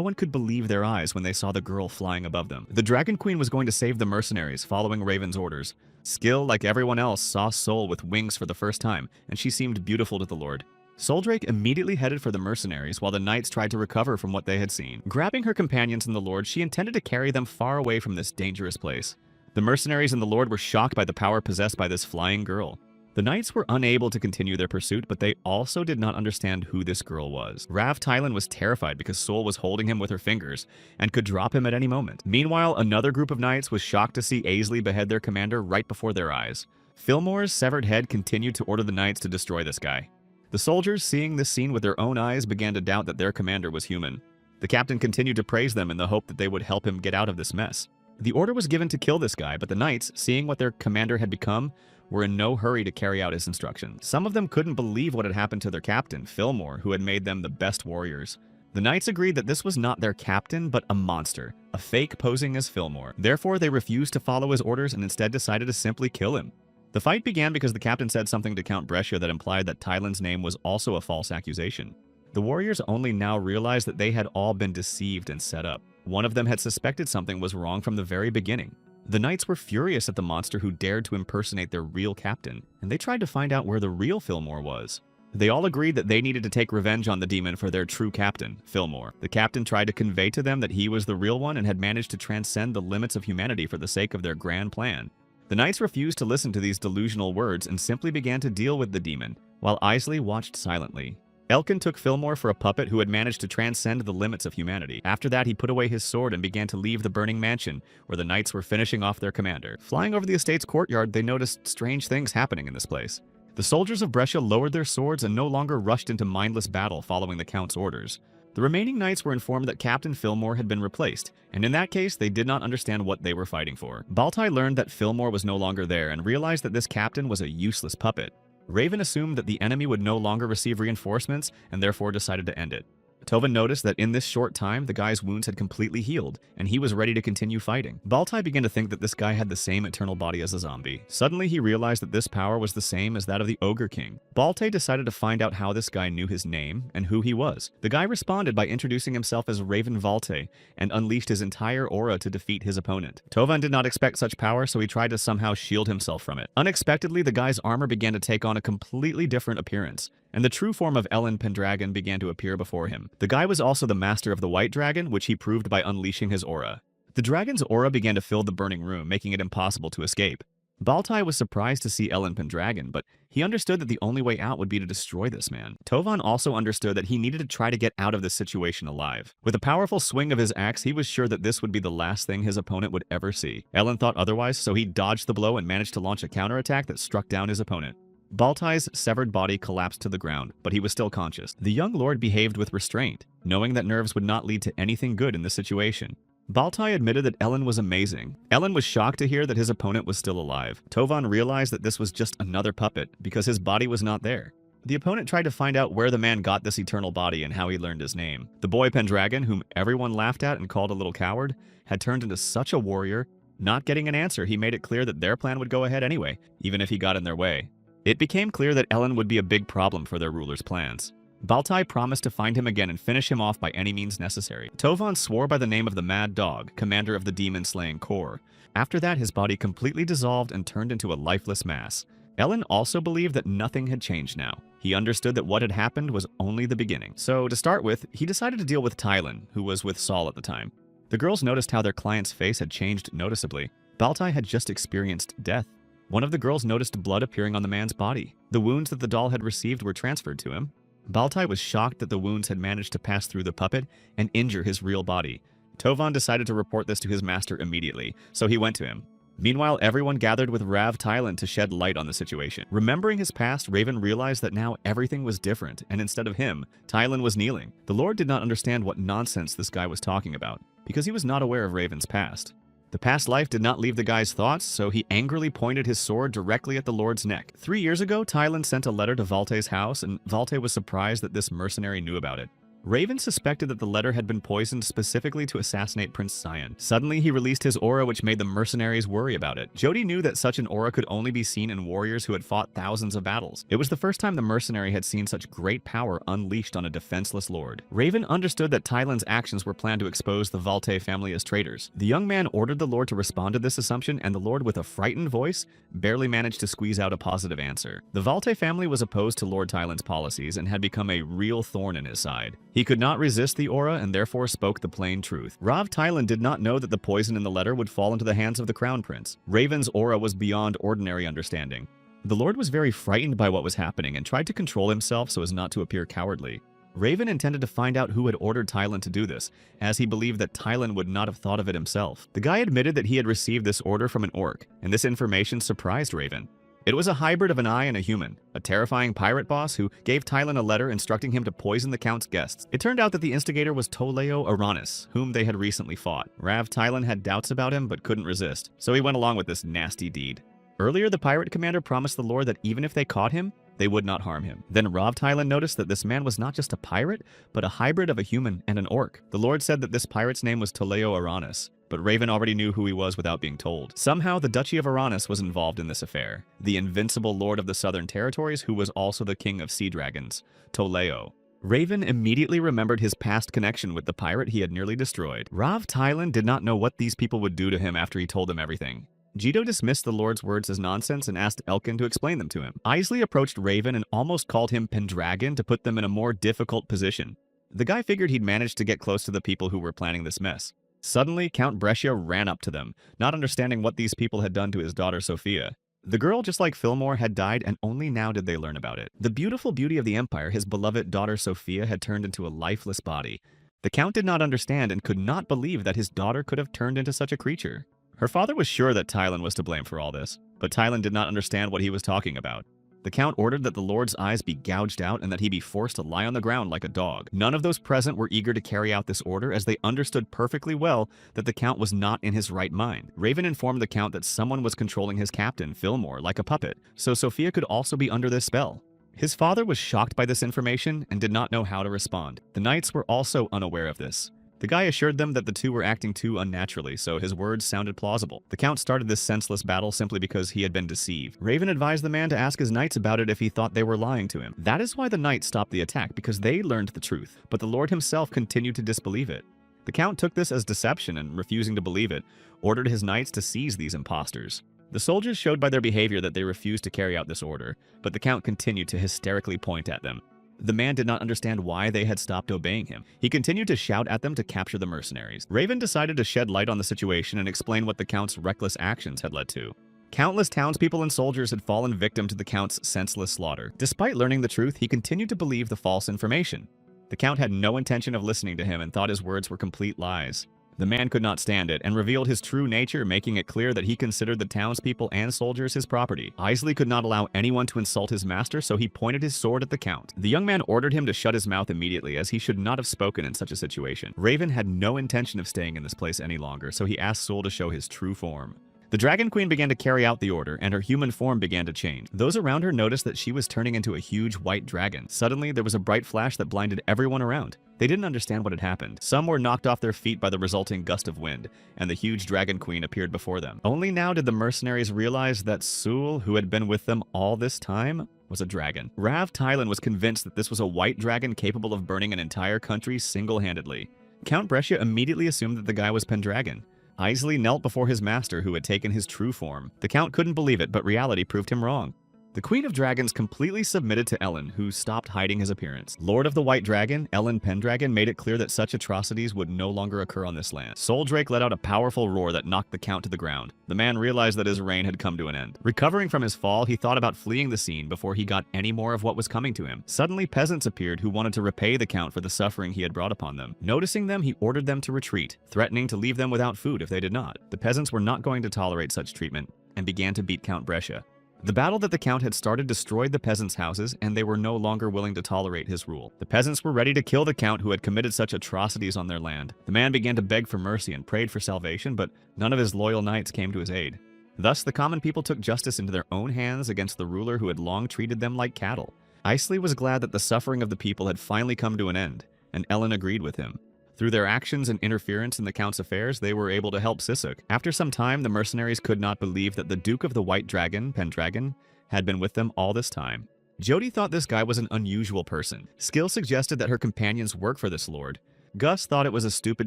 one could believe their eyes when they saw the girl flying above them. The Dragon Queen was going to save the mercenaries, following Raven's orders. Skill, like everyone else, saw Sol with wings for the first time, and she seemed beautiful to the Lord. Soldrake immediately headed for the mercenaries while the knights tried to recover from what they had seen. Grabbing her companions and the Lord, she intended to carry them far away from this dangerous place. The mercenaries and the Lord were shocked by the power possessed by this flying girl. The knights were unable to continue their pursuit, but they also did not understand who this girl was. Rav Tylan was terrified because Sol was holding him with her fingers and could drop him at any moment. Meanwhile, another group of knights was shocked to see Aisley behead their commander right before their eyes. Fillmore's severed head continued to order the knights to destroy this guy. The soldiers, seeing this scene with their own eyes, began to doubt that their commander was human. The captain continued to praise them in the hope that they would help him get out of this mess. The order was given to kill this guy, but the knights, seeing what their commander had become, were in no hurry to carry out his instructions. Some of them couldn't believe what had happened to their captain, Fillmore, who had made them the best warriors. The knights agreed that this was not their captain, but a monster, a fake posing as Fillmore. Therefore, they refused to follow his orders and instead decided to simply kill him. The fight began because the captain said something to Count Brescia that implied that Tylan's name was also a false accusation. The warriors only now realized that they had all been deceived and set up. One of them had suspected something was wrong from the very beginning. The knights were furious at the monster who dared to impersonate their real captain, and they tried to find out where the real Fillmore was. They all agreed that they needed to take revenge on the demon for their true captain, Fillmore. The captain tried to convey to them that he was the real one and had managed to transcend the limits of humanity for the sake of their grand plan. The knights refused to listen to these delusional words and simply began to deal with the demon, while Isley watched silently. Elkin took Fillmore for a puppet who had managed to transcend the limits of humanity. After that, he put away his sword and began to leave the burning mansion, where the knights were finishing off their commander. Flying over the estate's courtyard, they noticed strange things happening in this place. The soldiers of Brescia lowered their swords and no longer rushed into mindless battle following the Count's orders. The remaining knights were informed that Captain Fillmore had been replaced, and in that case, they did not understand what they were fighting for. Baltai learned that Fillmore was no longer there and realized that this captain was a useless puppet. Raven assumed that the enemy would no longer receive reinforcements and therefore decided to end it. Tovan noticed that in this short time, the guy's wounds had completely healed, and he was ready to continue fighting. Baltai began to think that this guy had the same eternal body as a zombie. Suddenly, he realized that this power was the same as that of the Ogre King. Baltai decided to find out how this guy knew his name and who he was. The guy responded by introducing himself as Raven Valte and unleashed his entire aura to defeat his opponent. Tovan did not expect such power, so he tried to somehow shield himself from it. Unexpectedly, the guy's armor began to take on a completely different appearance, and the true form of Ellen Pendragon began to appear before him. The guy was also the master of the White Dragon, which he proved by unleashing his aura. The dragon's aura began to fill the burning room, making it impossible to escape. Baltai was surprised to see Ellen Pendragon, but he understood that the only way out would be to destroy this man. Tovan also understood that he needed to try to get out of this situation alive. With a powerful swing of his axe, he was sure that this would be the last thing his opponent would ever see. Ellen thought otherwise, so he dodged the blow and managed to launch a counterattack that struck down his opponent. Baltai's severed body collapsed to the ground, but he was still conscious. The young lord behaved with restraint, knowing that nerves would not lead to anything good in this situation. Baltai admitted that Ellen was amazing. Ellen was shocked to hear that his opponent was still alive. Tovan realized that this was just another puppet, because his body was not there. The opponent tried to find out where the man got this eternal body and how he learned his name. The boy Pendragon, whom everyone laughed at and called a little coward, had turned into such a warrior. Not getting an answer, he made it clear that their plan would go ahead anyway, even if he got in their way. It became clear that Ellen would be a big problem for their ruler's plans. Baltai promised to find him again and finish him off by any means necessary. Tovan swore by the name of the Mad Dog, commander of the demon-slaying corps. After that, his body completely dissolved and turned into a lifeless mass. Ellen also believed that nothing had changed now. He understood that what had happened was only the beginning. So, to start with, he decided to deal with Tylan, who was with Saul at the time. The girls noticed how their client's face had changed noticeably. Baltai had just experienced death. One of the girls noticed blood appearing on the man's body. The wounds that the doll had received were transferred to him. Baltai was shocked that the wounds had managed to pass through the puppet and injure his real body. Tovan decided to report this to his master immediately, so he went to him. Meanwhile, everyone gathered with Rav Tylan to shed light on the situation. Remembering his past, Raven realized that now everything was different, and instead of him, Tylan was kneeling. The Lord did not understand what nonsense this guy was talking about, because he was not aware of Raven's past. The past life did not leave the guy's thoughts, so he angrily pointed his sword directly at the Lord's neck. 3 years ago, Tylan sent a letter to Valte's house, and Valte was surprised that this mercenary knew about it. Raven suspected that the letter had been poisoned specifically to assassinate Prince Sion. Suddenly, he released his aura, which made the mercenaries worry about it. Jody knew that such an aura could only be seen in warriors who had fought thousands of battles. It was the first time the mercenary had seen such great power unleashed on a defenseless lord. Raven understood that Tylan's actions were planned to expose the Valte family as traitors. The young man ordered the lord to respond to this assumption, and the lord, with a frightened voice, barely managed to squeeze out a positive answer. The Valte family was opposed to Lord Tylan's policies and had become a real thorn in his side. He could not resist the aura and therefore spoke the plain truth. Rav Tylan did not know that the poison in the letter would fall into the hands of the crown prince. Raven's aura was beyond ordinary understanding. The lord was very frightened by what was happening and tried to control himself so as not to appear cowardly. Raven intended to find out who had ordered Tylan to do this, as he believed that Tylan would not have thought of it himself. The guy admitted that he had received this order from an orc, and this information surprised Raven. It was a hybrid of an eye and a human, a terrifying pirate boss who gave Tylan a letter instructing him to poison the Count's guests. It turned out that the instigator was Toleo Aranis, whom they had recently fought. Rav Tylan had doubts about him but couldn't resist, so he went along with this nasty deed. Earlier, the pirate commander promised the lord that even if they caught him, They would not harm him. Then Rav Tylan noticed that this man was not just a pirate, but a hybrid of a human and an orc. The Lord said that this pirate's name was Toleo Aranis, but Raven already knew who he was without being told. Somehow, the Duchy of Aranis was involved in this affair. The invincible lord of the Southern Territories, who was also the king of sea dragons, Toleo. Raven immediately remembered his past connection with the pirate he had nearly destroyed. Rav Tylan did not know what these people would do to him after he told them everything. Jito dismissed the Lord's words as nonsense and asked Elkin to explain them to him. Isley approached Raven and almost called him Pendragon to put them in a more difficult position. The guy figured he'd managed to get close to the people who were planning this mess. Suddenly, Count Brescia ran up to them, not understanding what these people had done to his daughter Sophia. The girl, just like Fillmore, had died, and only now did they learn about it. The beautiful beauty of the Empire, his beloved daughter Sophia, had turned into a lifeless body. The Count did not understand and could not believe that his daughter could have turned into such a creature. Her father was sure that Tylan was to blame for all this, but Tylan did not understand what he was talking about. The Count ordered that the Lord's eyes be gouged out and that he be forced to lie on the ground like a dog. None of those present were eager to carry out this order, as they understood perfectly well that the Count was not in his right mind. Raven informed the Count that someone was controlling his captain, Fillmore, like a puppet, so Sophia could also be under this spell. His father was shocked by this information and did not know how to respond. The knights were also unaware of this. The guy assured them that the two were acting too unnaturally, so his words sounded plausible. The Count started this senseless battle simply because he had been deceived. Raven advised the man to ask his knights about it if he thought they were lying to him. That is why the knights stopped the attack, because they learned the truth, but the Lord himself continued to disbelieve it. The Count took this as deception and, refusing to believe it, ordered his knights to seize these impostors. The soldiers showed by their behavior that they refused to carry out this order, but the Count continued to hysterically point at them. The man did not understand why they had stopped obeying him. He continued to shout at them to capture the mercenaries. Raven decided to shed light on the situation and explain what the Count's reckless actions had led to. Countless townspeople and soldiers had fallen victim to the Count's senseless slaughter. Despite learning the truth, he continued to believe the false information. The Count had no intention of listening to him and thought his words were complete lies. The man could not stand it and revealed his true nature, making it clear that he considered the townspeople and soldiers his property. Isley could not allow anyone to insult his master, so he pointed his sword at the Count. The young man ordered him to shut his mouth immediately, as he should not have spoken in such a situation. Raven had no intention of staying in this place any longer, so he asked Soul to show his true form. The Dragon Queen began to carry out the order, and her human form began to change. Those around her noticed that she was turning into a huge white dragon. Suddenly, there was a bright flash that blinded everyone around. They didn't understand what had happened. Some were knocked off their feet by the resulting gust of wind, and the huge Dragon Queen appeared before them. Only now did the mercenaries realize that Sul, who had been with them all this time, was a dragon. Rav Tylan was convinced that this was a white dragon capable of burning an entire country single-handedly. Count Brescia immediately assumed that the guy was Pendragon. Isley knelt before his master, who had taken his true form. The Count couldn't believe it, but reality proved him wrong. The Queen of Dragons completely submitted to Ellen, who stopped hiding his appearance. Lord of the White Dragon, Ellen Pendragon, made it clear that such atrocities would no longer occur on this land. Soul Drake let out a powerful roar that knocked the Count to the ground. The man realized that his reign had come to an end. Recovering from his fall, he thought about fleeing the scene before he got any more of what was coming to him. Suddenly, peasants appeared who wanted to repay the Count for the suffering he had brought upon them. Noticing them, he ordered them to retreat, threatening to leave them without food if they did not. The peasants were not going to tolerate such treatment and began to beat Count Brescia. The battle that the Count had started destroyed the peasants' houses, and they were no longer willing to tolerate his rule. The peasants were ready to kill the Count who had committed such atrocities on their land. The man began to beg for mercy and prayed for salvation, but none of his loyal knights came to his aid. Thus, the common people took justice into their own hands against the ruler who had long treated them like cattle. Isley was glad that the suffering of the people had finally come to an end, and Ellen agreed with him. Through their actions and interference in the Count's affairs, they were able to help Sissuk. After some time, the mercenaries could not believe that the Duke of the White Dragon, Pendragon, had been with them all this time. Jody thought this guy was an unusual person. Skill suggested that her companions work for this lord. Gus thought it was a stupid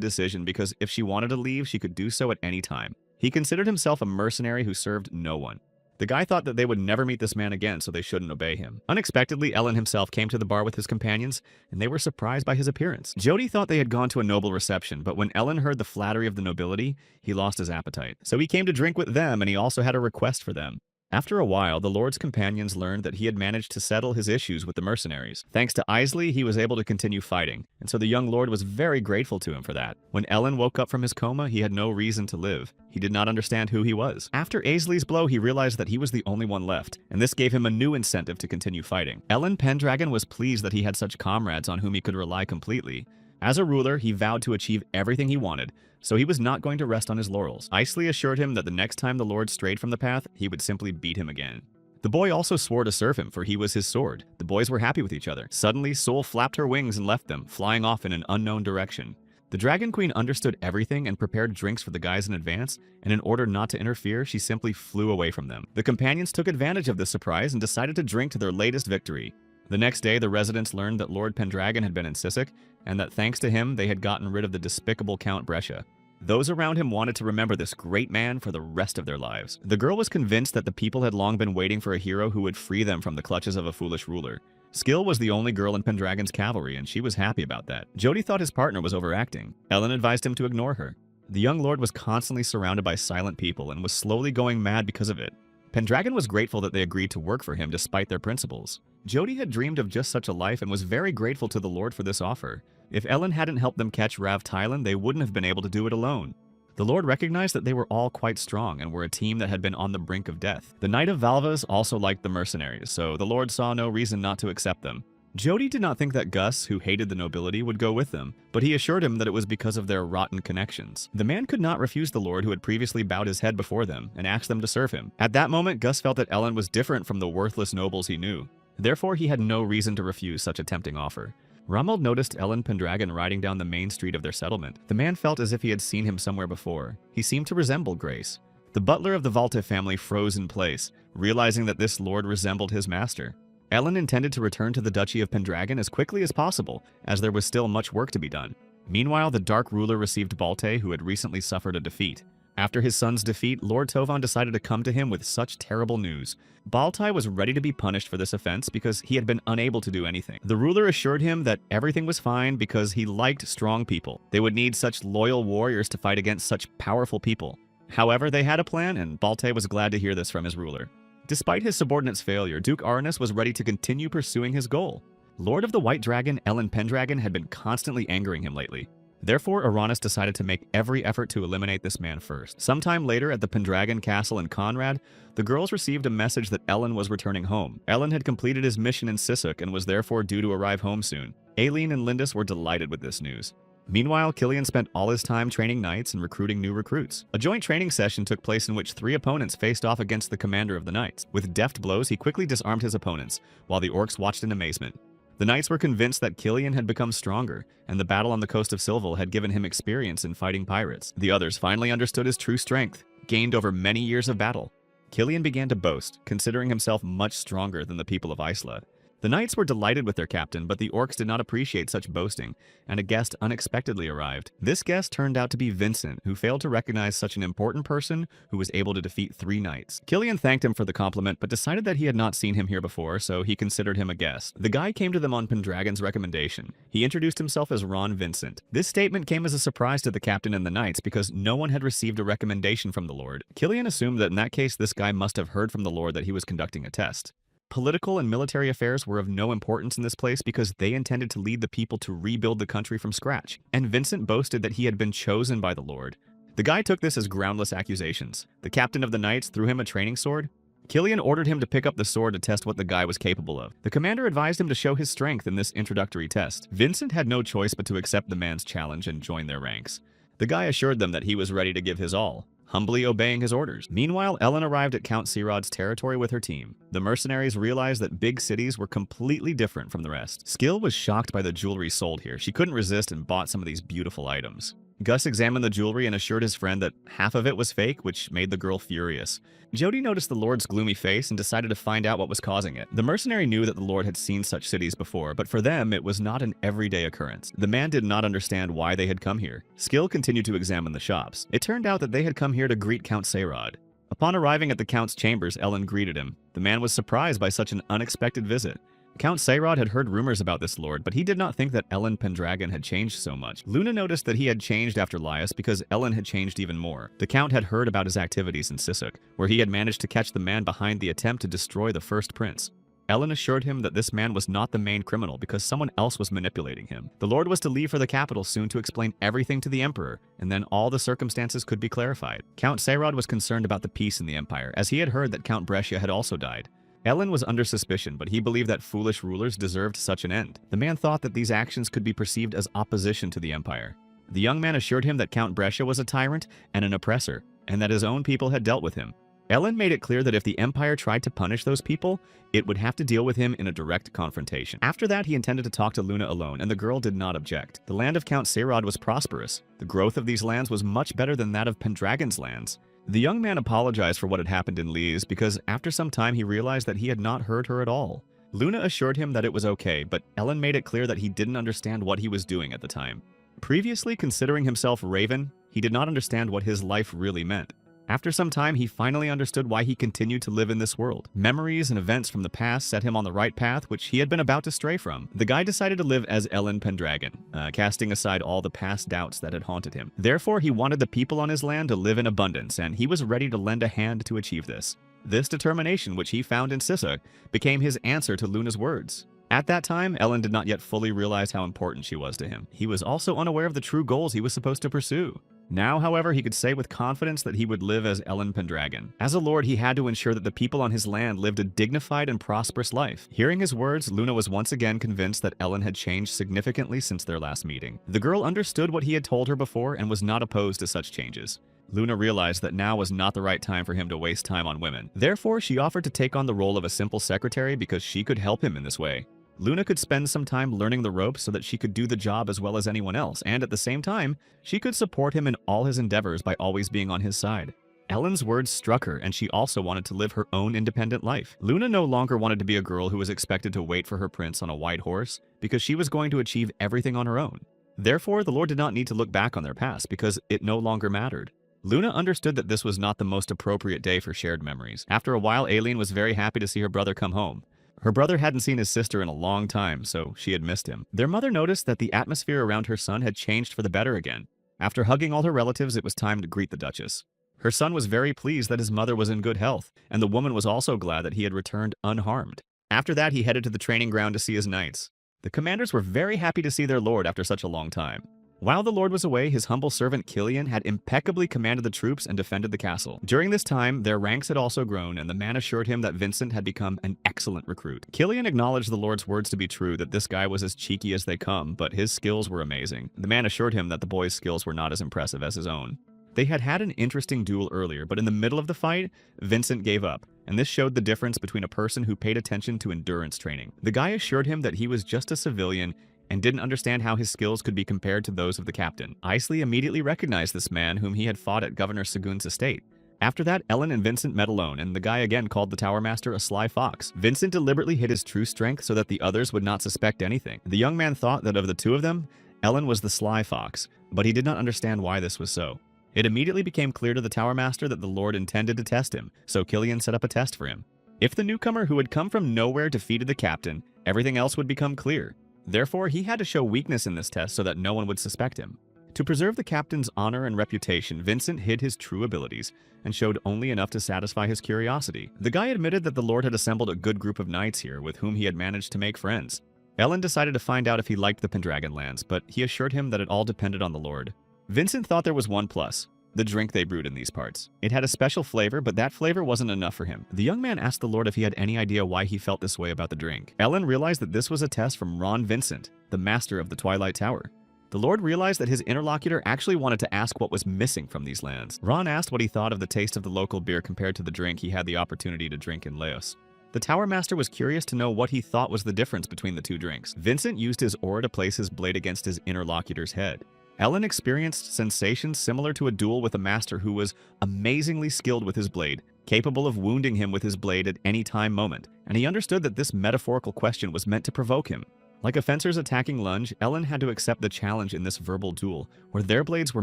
decision because if she wanted to leave, she could do so at any time. He considered himself a mercenary who served no one. The guy thought that they would never meet this man again, so they shouldn't obey him. Unexpectedly, Ellen himself came to the bar with his companions, and they were surprised by his appearance. Jody thought they had gone to a noble reception, but when Ellen heard the flattery of the nobility, he lost his appetite. So he came to drink with them, and he also had a request for them. After a while, the Lord's companions learned that he had managed to settle his issues with the mercenaries. Thanks to Isley, he was able to continue fighting, and so the young lord was very grateful to him for that. When Ellen woke up from his coma, he had no reason to live. He did not understand who he was. After Isley's blow, he realized that he was the only one left, and this gave him a new incentive to continue fighting. Ellen Pendragon was pleased that he had such comrades on whom he could rely completely. As a ruler, he vowed to achieve everything he wanted, so he was not going to rest on his laurels. Isley assured him that the next time the Lord strayed from the path, he would simply beat him again. The boy also swore to serve him, for he was his sword. The boys were happy with each other. Suddenly, Soul flapped her wings and left them, flying off in an unknown direction. The Dragon Queen understood everything and prepared drinks for the guys in advance, and in order not to interfere, she simply flew away from them. The companions took advantage of this surprise and decided to drink to their latest victory. The next day, the residents learned that Lord Pendragon had been in Sisek, and that thanks to him, they had gotten rid of the despicable Count Brescia. Those around him wanted to remember this great man for the rest of their lives. The girl was convinced that the people had long been waiting for a hero who would free them from the clutches of a foolish ruler. Skill was the only girl in Pendragon's cavalry, and she was happy about that. Jody thought his partner was overacting. Ellen advised him to ignore her. The young lord was constantly surrounded by silent people and was slowly going mad because of it. Pendragon was grateful that they agreed to work for him despite their principles. Jody had dreamed of just such a life and was very grateful to the lord for this offer. If Ellen hadn't helped them catch Rav Tylan, they wouldn't have been able to do it alone. The Lord recognized that they were all quite strong and were a team that had been on the brink of death. The Knight of Valvas also liked the mercenaries, so the Lord saw no reason not to accept them. Jody did not think that Gus, who hated the nobility, would go with them, but he assured him that it was because of their rotten connections. The man could not refuse the Lord who had previously bowed his head before them and asked them to serve him. At that moment, Gus felt that Ellen was different from the worthless nobles he knew. Therefore, he had no reason to refuse such a tempting offer. Romuald noticed Ellen Pendragon riding down the main street of their settlement. The man felt as if he had seen him somewhere before. He seemed to resemble Grace. The butler of the Valte family froze in place, realizing that this lord resembled his master. Ellen intended to return to the Duchy of Pendragon as quickly as possible, as there was still much work to be done. Meanwhile, the Dark Ruler received Balte, who had recently suffered a defeat. After his son's defeat, Lord Tovan decided to come to him with such terrible news. Baltai was ready to be punished for this offense because he had been unable to do anything. The ruler assured him that everything was fine because he liked strong people. They would need such loyal warriors to fight against such powerful people. However, they had a plan, and Baltai was glad to hear this from his ruler. Despite his subordinate's failure, Duke Aranus was ready to continue pursuing his goal. Lord of the White Dragon, Ellen Pendragon, had been constantly angering him lately. Therefore, Aranus decided to make every effort to eliminate this man first. Sometime later, at the Pendragon Castle in Conrad, the girls received a message that Ellen was returning home. Ellen had completed his mission in Sisek and was therefore due to arrive home soon. Aileen and Lindis were delighted with this news. Meanwhile, Killian spent all his time training knights and recruiting new recruits. A joint training session took place in which 3 opponents faced off against the commander of the knights. With deft blows, he quickly disarmed his opponents, while the orcs watched in amazement. The knights were convinced that Killian had become stronger, and the battle on the coast of Silval had given him experience in fighting pirates. The others finally understood his true strength, gained over many years of battle. Killian began to boast, considering himself much stronger than the people of Isla. The knights were delighted with their captain, but the orcs did not appreciate such boasting, and a guest unexpectedly arrived. This guest turned out to be Vincent, who failed to recognize such an important person who was able to defeat 3 knights. Killian thanked him for the compliment, but decided that he had not seen him here before, so he considered him a guest. The guy came to them on Pendragon's recommendation. He introduced himself as Ron Vincent. This statement came as a surprise to the captain and the knights because no one had received a recommendation from the lord. Killian assumed that in that case this guy must have heard from the lord that he was conducting a test. Political and military affairs were of no importance in this place because they intended to lead the people to rebuild the country from scratch, and Vincent boasted that he had been chosen by the Lord. The guy took this as groundless accusations. The captain of the knights threw him a training sword. Killian ordered him to pick up the sword to test what the guy was capable of. The commander advised him to show his strength in this introductory test. Vincent had no choice but to accept the man's challenge and join their ranks. The guy assured them that he was ready to give his all, humbly obeying his orders. Meanwhile, Ellen arrived at Count Sirod's territory with her team. The mercenaries realized that big cities were completely different from the rest. Skill was shocked by the jewelry sold here. She couldn't resist and bought some of these beautiful items. Gus examined the jewelry and assured his friend that half of it was fake, which made the girl furious. Jody noticed the Lord's gloomy face and decided to find out what was causing it. The mercenary knew that the Lord had seen such cities before, but for them, it was not an everyday occurrence. The man did not understand why they had come here. Skill continued to examine the shops. It turned out that they had come here to greet Count Seyrod. Upon arriving at the Count's chambers, Ellen greeted him. The man was surprised by such an unexpected visit. Count Seyrod had heard rumors about this lord, but he did not think that Ellen Pendragon had changed so much. Luna noticed that he had changed after Laius because Ellen had changed even more. The Count had heard about his activities in Sisek, where he had managed to catch the man behind the attempt to destroy the first prince. Ellen assured him that this man was not the main criminal because someone else was manipulating him. The lord was to leave for the capital soon to explain everything to the emperor, and then all the circumstances could be clarified. Count Seyrod was concerned about the peace in the empire, as he had heard that Count Brescia had also died. Ellen was under suspicion, but he believed that foolish rulers deserved such an end. The man thought that these actions could be perceived as opposition to the empire. The young man assured him that Count Brescia was a tyrant and an oppressor, and that his own people had dealt with him. Ellen made it clear that if the Empire tried to punish those people, it would have to deal with him in a direct confrontation. After that, he intended to talk to Luna alone, and the girl did not object. The land of Count Seyrod was prosperous. The growth of these lands was much better than that of Pendragon's lands. The young man apologized for what had happened in Lys because after some time he realized that he had not heard her at all. Luna assured him that it was okay, but Ellen made it clear that he didn't understand what he was doing at the time. Previously considering himself Raven, he did not understand what his life really meant. After some time, he finally understood why he continued to live in this world. Memories and events from the past set him on the right path, which he had been about to stray from. The guy decided to live as Ellen Pendragon, casting aside all the past doubts that had haunted him. Therefore, he wanted the people on his land to live in abundance, and he was ready to lend a hand to achieve this. This determination, which he found in Sissa, became his answer to Luna's words. At that time, Ellen did not yet fully realize how important she was to him. He was also unaware of the true goals he was supposed to pursue. Now, however, he could say with confidence that he would live as Ellen Pendragon. As a lord, he had to ensure that the people on his land lived a dignified and prosperous life. Hearing his words, Luna was once again convinced that Ellen had changed significantly since their last meeting. The girl understood what he had told her before and was not opposed to such changes. Luna realized that now was not the right time for him to waste time on women. Therefore, she offered to take on the role of a simple secretary because she could help him in this way. Luna could spend some time learning the ropes so that she could do the job as well as anyone else, and at the same time, she could support him in all his endeavors by always being on his side. Ellen's words struck her, and she also wanted to live her own independent life. Luna no longer wanted to be a girl who was expected to wait for her prince on a white horse, because she was going to achieve everything on her own. Therefore, the Lord did not need to look back on their past, because it no longer mattered. Luna understood that this was not the most appropriate day for shared memories. After a while, Aileen was very happy to see her brother come home. Her brother hadn't seen his sister in a long time, so she had missed him. Their mother noticed that the atmosphere around her son had changed for the better again. After hugging all her relatives, it was time to greet the Duchess. Her son was very pleased that his mother was in good health, and the woman was also glad that he had returned unharmed. After that, he headed to the training ground to see his knights. The commanders were very happy to see their lord after such a long time. While the lord was away, his humble servant Killian had impeccably commanded the troops and defended the castle. During this time, their ranks had also grown, and the man assured him that Vincent had become an excellent recruit. Killian acknowledged the lord's words to be true, that this guy was as cheeky as they come, but his skills were amazing. The man assured him that the boy's skills were not as impressive as his own. They had had an interesting duel earlier, but in the middle of the fight, Vincent gave up, and this showed the difference between a person who paid attention to endurance training. The guy assured him that he was just a civilian and didn't understand how his skills could be compared to those of the captain. Isley immediately recognized this man whom he had fought at Governor Sagun's estate. After that, Ellen and Vincent met alone, and the guy again called the Tower Master a sly fox. Vincent deliberately hid his true strength so that the others would not suspect anything. The young man thought that of the two of them, Ellen was the sly fox, but he did not understand why this was so. It immediately became clear to the Tower Master that the Lord intended to test him, so Killian set up a test for him. If the newcomer who had come from nowhere defeated the captain, everything else would become clear. Therefore, he had to show weakness in this test so that no one would suspect him. To preserve the captain's honor and reputation, Vincent hid his true abilities and showed only enough to satisfy his curiosity. The guy admitted that the Lord had assembled a good group of knights here with whom he had managed to make friends. Ellen decided to find out if he liked the Pendragon lands, but he assured him that it all depended on the Lord. Vincent thought there was one plus: the drink they brewed in these parts. It had a special flavor, but that flavor wasn't enough for him. The young man asked the Lord if he had any idea why he felt this way about the drink. Ellen realized that this was a test from Ron Vincent, the master of the Twilight Tower. The Lord realized that his interlocutor actually wanted to ask what was missing from these lands. Ron asked what he thought of the taste of the local beer compared to the drink he had the opportunity to drink in Laos. The Tower Master was curious to know what he thought was the difference between the two drinks. Vincent used his aura to place his blade against his interlocutor's head. Ellen experienced sensations similar to a duel with a master who was amazingly skilled with his blade, capable of wounding him with his blade at any time moment, and he understood that this metaphorical question was meant to provoke him. Like a fencer's attacking lunge, Ellen had to accept the challenge in this verbal duel, where their blades were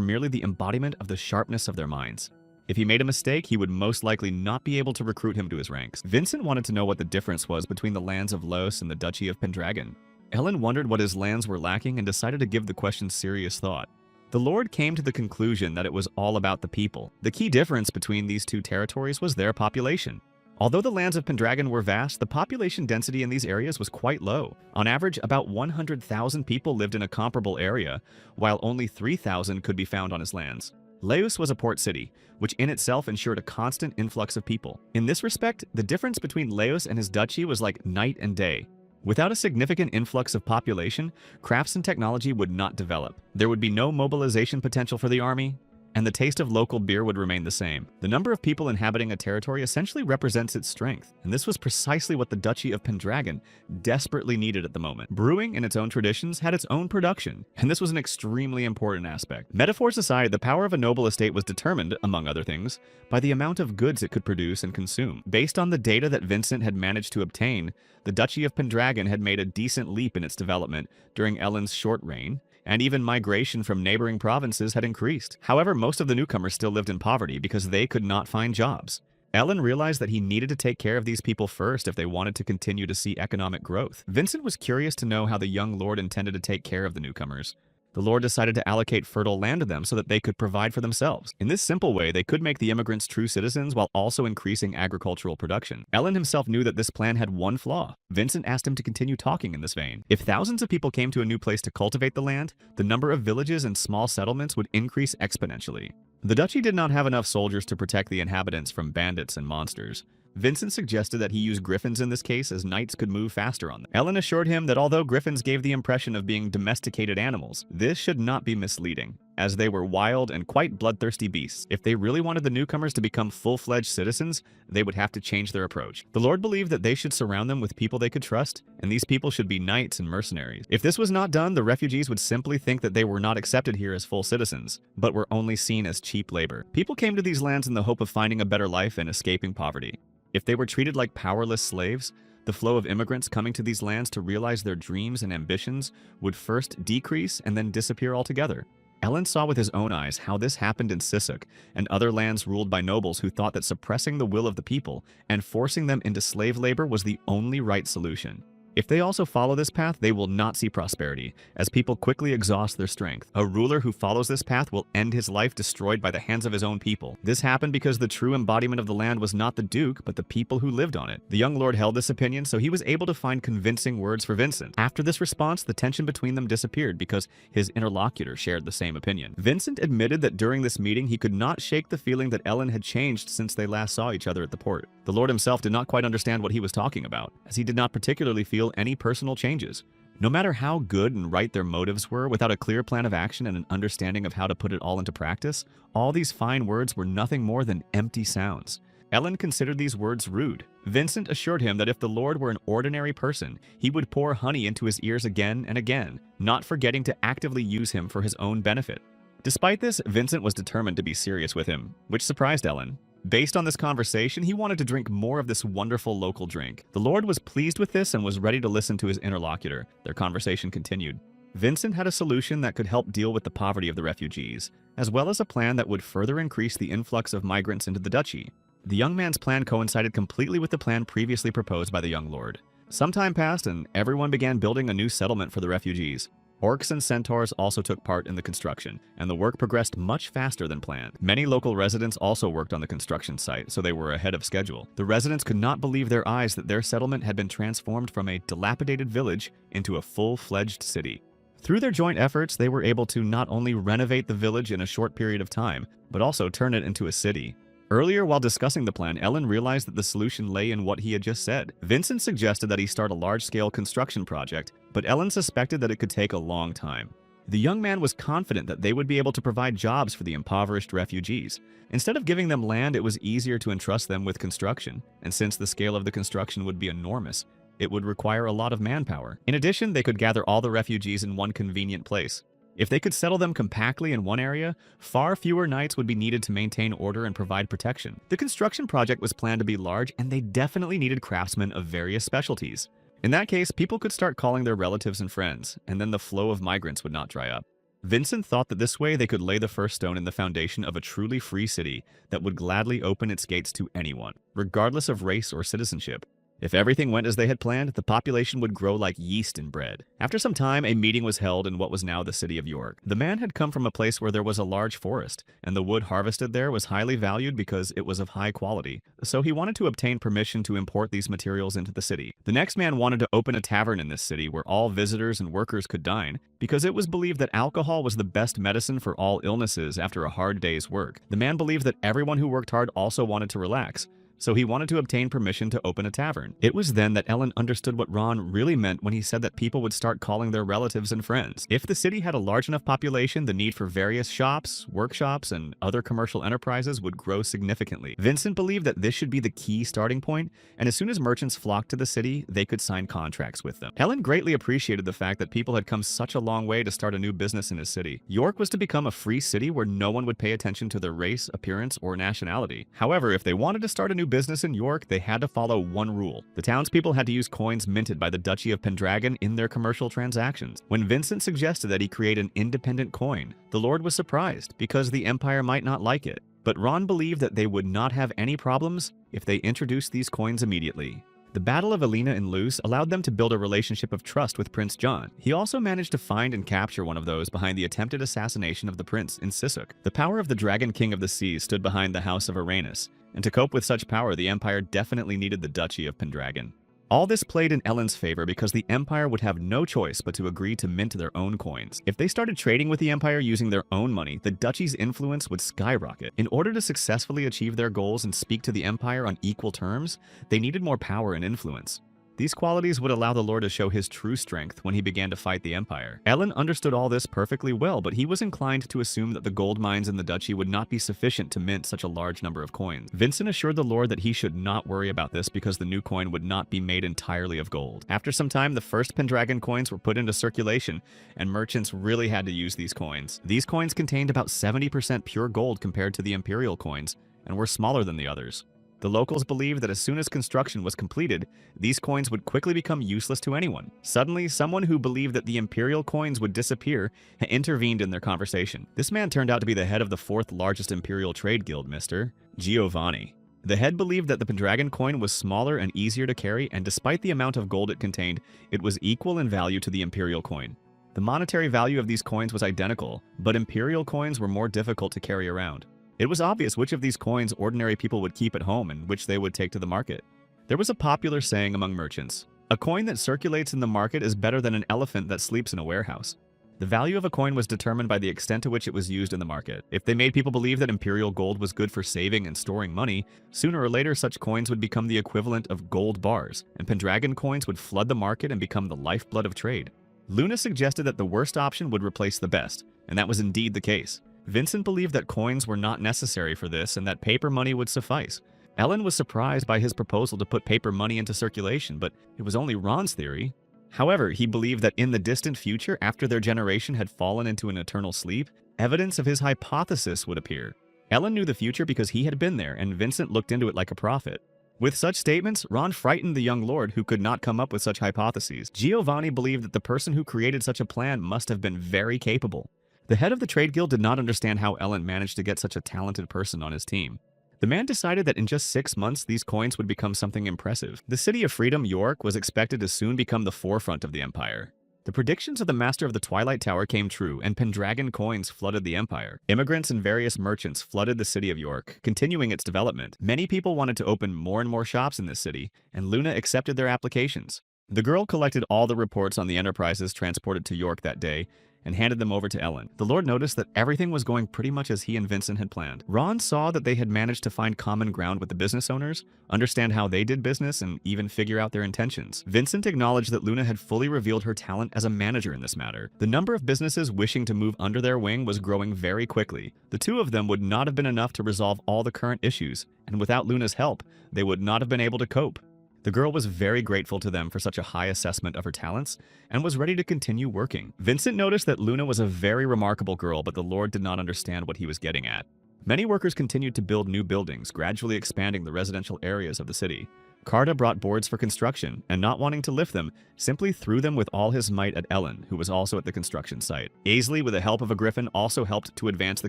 merely the embodiment of the sharpness of their minds. If he made a mistake, he would most likely not be able to recruit him to his ranks. Vincent wanted to know what the difference was between the lands of Laos and the Duchy of Pendragon. Ellen wondered what his lands were lacking and decided to give the question serious thought. The Lord came to the conclusion that it was all about the people. The key difference between these two territories was their population. Although the lands of Pendragon were vast, the population density in these areas was quite low. On average, about 100,000 people lived in a comparable area, while only 3,000 could be found on his lands. Laos was a port city, which in itself ensured a constant influx of people. In this respect, the difference between Laos and his duchy was like night and day. Without a significant influx of population, crafts and technology would not develop. There would be no mobilization potential for the army, and the taste of local beer would remain the same. The number of people inhabiting a territory essentially represents its strength, and this was precisely what the Duchy of Pendragon desperately needed at the moment. Brewing, in its own traditions, had its own production, and this was an extremely important aspect. Metaphors aside, the power of a noble estate was determined, among other things, by the amount of goods it could produce and consume. Based on the data that Vincent had managed to obtain, the Duchy of Pendragon had made a decent leap in its development during Ellen's short reign, and even migration from neighboring provinces had increased. However, most of the newcomers still lived in poverty because they could not find jobs. Ellen realized that he needed to take care of these people first if they wanted to continue to see economic growth. Vincent was curious to know how the young lord intended to take care of the newcomers. The lord decided to allocate fertile land to them so that they could provide for themselves. In this simple way, they could make the immigrants true citizens while also increasing agricultural production. Ellen himself knew that this plan had one flaw. Vincent asked him to continue talking in this vein. If thousands of people came to a new place to cultivate the land, the number of villages and small settlements would increase exponentially. The duchy did not have enough soldiers to protect the inhabitants from bandits and monsters. Vincent suggested that he use griffins in this case, as knights could move faster on them. Ellen assured him that although griffins gave the impression of being domesticated animals, this should not be misleading, as they were wild and quite bloodthirsty beasts. If they really wanted the newcomers to become full-fledged citizens, they would have to change their approach. The lord believed that they should surround them with people they could trust, and these people should be knights and mercenaries. If this was not done, the refugees would simply think that they were not accepted here as full citizens, but were only seen as cheap labor. People came to these lands in the hope of finding a better life and escaping poverty. If they were treated like powerless slaves, the flow of immigrants coming to these lands to realize their dreams and ambitions would first decrease and then disappear altogether. Ellen saw with his own eyes how this happened in Sisuk and other lands ruled by nobles who thought that suppressing the will of the people and forcing them into slave labor was the only right solution. If they also follow this path, they will not see prosperity, as people quickly exhaust their strength. A ruler who follows this path will end his life destroyed by the hands of his own people. This happened because the true embodiment of the land was not the duke, but the people who lived on it. The young lord held this opinion, so he was able to find convincing words for Vincent. After this response, the tension between them disappeared because his interlocutor shared the same opinion. Vincent admitted that during this meeting he could not shake the feeling that Ellen had changed since they last saw each other at the port. The lord himself did not quite understand what he was talking about, as he did not particularly feel any personal changes. No matter how good and right their motives were, without a clear plan of action and an understanding of how to put it all into practice, all these fine words were nothing more than empty sounds. Ellen considered these words rude. Vincent assured him that if the lord were an ordinary person, he would pour honey into his ears again and again, not forgetting to actively use him for his own benefit. Despite this, Vincent was determined to be serious with him, which surprised Ellen. Based on this conversation, he wanted to drink more of this wonderful local drink. The lord was pleased with this and was ready to listen to his interlocutor. Their conversation continued. Vincent had a solution that could help deal with the poverty of the refugees, as well as a plan that would further increase the influx of migrants into the duchy. The young man's plan coincided completely with the plan previously proposed by the young lord. Some time passed and everyone began building a new settlement for the refugees. Orcs and centaurs also took part in the construction, and the work progressed much faster than planned. Many local residents also worked on the construction site, so they were ahead of schedule. The residents could not believe their eyes that their settlement had been transformed from a dilapidated village into a full-fledged city. Through their joint efforts, they were able to not only renovate the village in a short period of time, but also turn it into a city. Earlier, while discussing the plan, Ellen realized that the solution lay in what he had just said. Vincent suggested that he start a large-scale construction project, but Ellen suspected that it could take a long time. The young man was confident that they would be able to provide jobs for the impoverished refugees. Instead of giving them land, it was easier to entrust them with construction, and since the scale of the construction would be enormous, it would require a lot of manpower. In addition, they could gather all the refugees in one convenient place. If they could settle them compactly in one area, far fewer knights would be needed to maintain order and provide protection. The construction project was planned to be large, and they definitely needed craftsmen of various specialties. In that case, people could start calling their relatives and friends, and then the flow of migrants would not dry up. Vincent thought that this way they could lay the first stone in the foundation of a truly free city that would gladly open its gates to anyone, regardless of race or citizenship. If everything went as they had planned, the population would grow like yeast in bread. After some time, a meeting was held in what was now the city of York. The man had come from a place where there was a large forest, and the wood harvested there was highly valued because it was of high quality, so he wanted to obtain permission to import these materials into the city. The next man wanted to open a tavern in this city where all visitors and workers could dine, because it was believed that alcohol was the best medicine for all illnesses after a hard day's work. The man believed that everyone who worked hard also wanted to relax, so he wanted to obtain permission to open a tavern. It was then that Ellen understood what Ron really meant when he said that people would start calling their relatives and friends. If the city had a large enough population, the need for various shops, workshops, and other commercial enterprises would grow significantly. Vincent believed that this should be the key starting point, and as soon as merchants flocked to the city, they could sign contracts with them. Ellen greatly appreciated the fact that people had come such a long way to start a new business in his city. York was to become a free city where no one would pay attention to their race, appearance, or nationality. However, if they wanted to start a new business in York, they had to follow one rule. The townspeople had to use coins minted by the Duchy of Pendragon in their commercial transactions. When Vincent suggested that he create an independent coin, the Lord was surprised because the Empire might not like it. But Ron believed that they would not have any problems if they introduced these coins immediately. The Battle of Alina and Luce allowed them to build a relationship of trust with Prince John. He also managed to find and capture one of those behind the attempted assassination of the prince in Sisuk. The power of the Dragon King of the Seas stood behind the House of Uranus, and to cope with such power, the Empire definitely needed the Duchy of Pendragon. All this played in Ellen's favor because the Empire would have no choice but to agree to mint their own coins. If they started trading with the Empire using their own money, the Duchy's influence would skyrocket. In order to successfully achieve their goals and speak to the Empire on equal terms, they needed more power and influence. These qualities would allow the Lord to show his true strength when he began to fight the Empire. Ellen understood all this perfectly well, but he was inclined to assume that the gold mines in the duchy would not be sufficient to mint such a large number of coins. Vincent assured the Lord that he should not worry about this because the new coin would not be made entirely of gold. After some time, the first Pendragon coins were put into circulation, and merchants really had to use these coins. These coins contained about 70% pure gold compared to the imperial coins, and were smaller than the others. The locals believed that as soon as construction was completed, these coins would quickly become useless to anyone. Suddenly, someone who believed that the imperial coins would disappear intervened in their conversation. This man turned out to be the head of the fourth largest imperial trade guild, Mr. Giovanni. The head believed that the Pendragon coin was smaller and easier to carry, and despite the amount of gold it contained, it was equal in value to the imperial coin. The monetary value of these coins was identical, but imperial coins were more difficult to carry around. It was obvious which of these coins ordinary people would keep at home and which they would take to the market. There was a popular saying among merchants: "A coin that circulates in the market is better than an elephant that sleeps in a warehouse." The value of a coin was determined by the extent to which it was used in the market. If they made people believe that imperial gold was good for saving and storing money, sooner or later such coins would become the equivalent of gold bars, and Pendragon coins would flood the market and become the lifeblood of trade. Luna suggested that the worst option would replace the best, and that was indeed the case. Vincent believed that coins were not necessary for this and that paper money would suffice. Ellen was surprised by his proposal to put paper money into circulation, but it was only Ron's theory. However, he believed that in the distant future, after their generation had fallen into an eternal sleep, evidence of his hypothesis would appear. Ellen knew the future because he had been there, and Vincent looked into it like a prophet. With such statements, Ron frightened the young lord who could not come up with such hypotheses. Giovanni believed that the person who created such a plan must have been very capable. The head of the trade guild did not understand how Ellen managed to get such a talented person on his team. The man decided that in just 6 months, these coins would become something impressive. The city of freedom, York, was expected to soon become the forefront of the empire. The predictions of the Master of the Twilight Tower came true, and Pendragon coins flooded the empire. Immigrants and various merchants flooded the city of York, continuing its development. Many people wanted to open more and more shops in this city, and Luna accepted their applications. The girl collected all the reports on the enterprises transported to York that day, and handed them over to Ellen. The Lord noticed that everything was going pretty much as he and Vincent had planned. Ron saw that they had managed to find common ground with the business owners, understand how they did business, and even figure out their intentions. Vincent acknowledged that Luna had fully revealed her talent as a manager in this matter. The number of businesses wishing to move under their wing was growing very quickly. The two of them would not have been enough to resolve all the current issues, and without Luna's help, they would not have been able to cope. The girl was very grateful to them for such a high assessment of her talents and was ready to continue working. Vincent noticed that Luna was a very remarkable girl, but the Lord did not understand what he was getting at. Many workers continued to build new buildings, gradually expanding the residential areas of the city. Carta brought boards for construction, and not wanting to lift them, simply threw them with all his might at Ellen, who was also at the construction site. Aisley, with the help of a griffin, also helped to advance the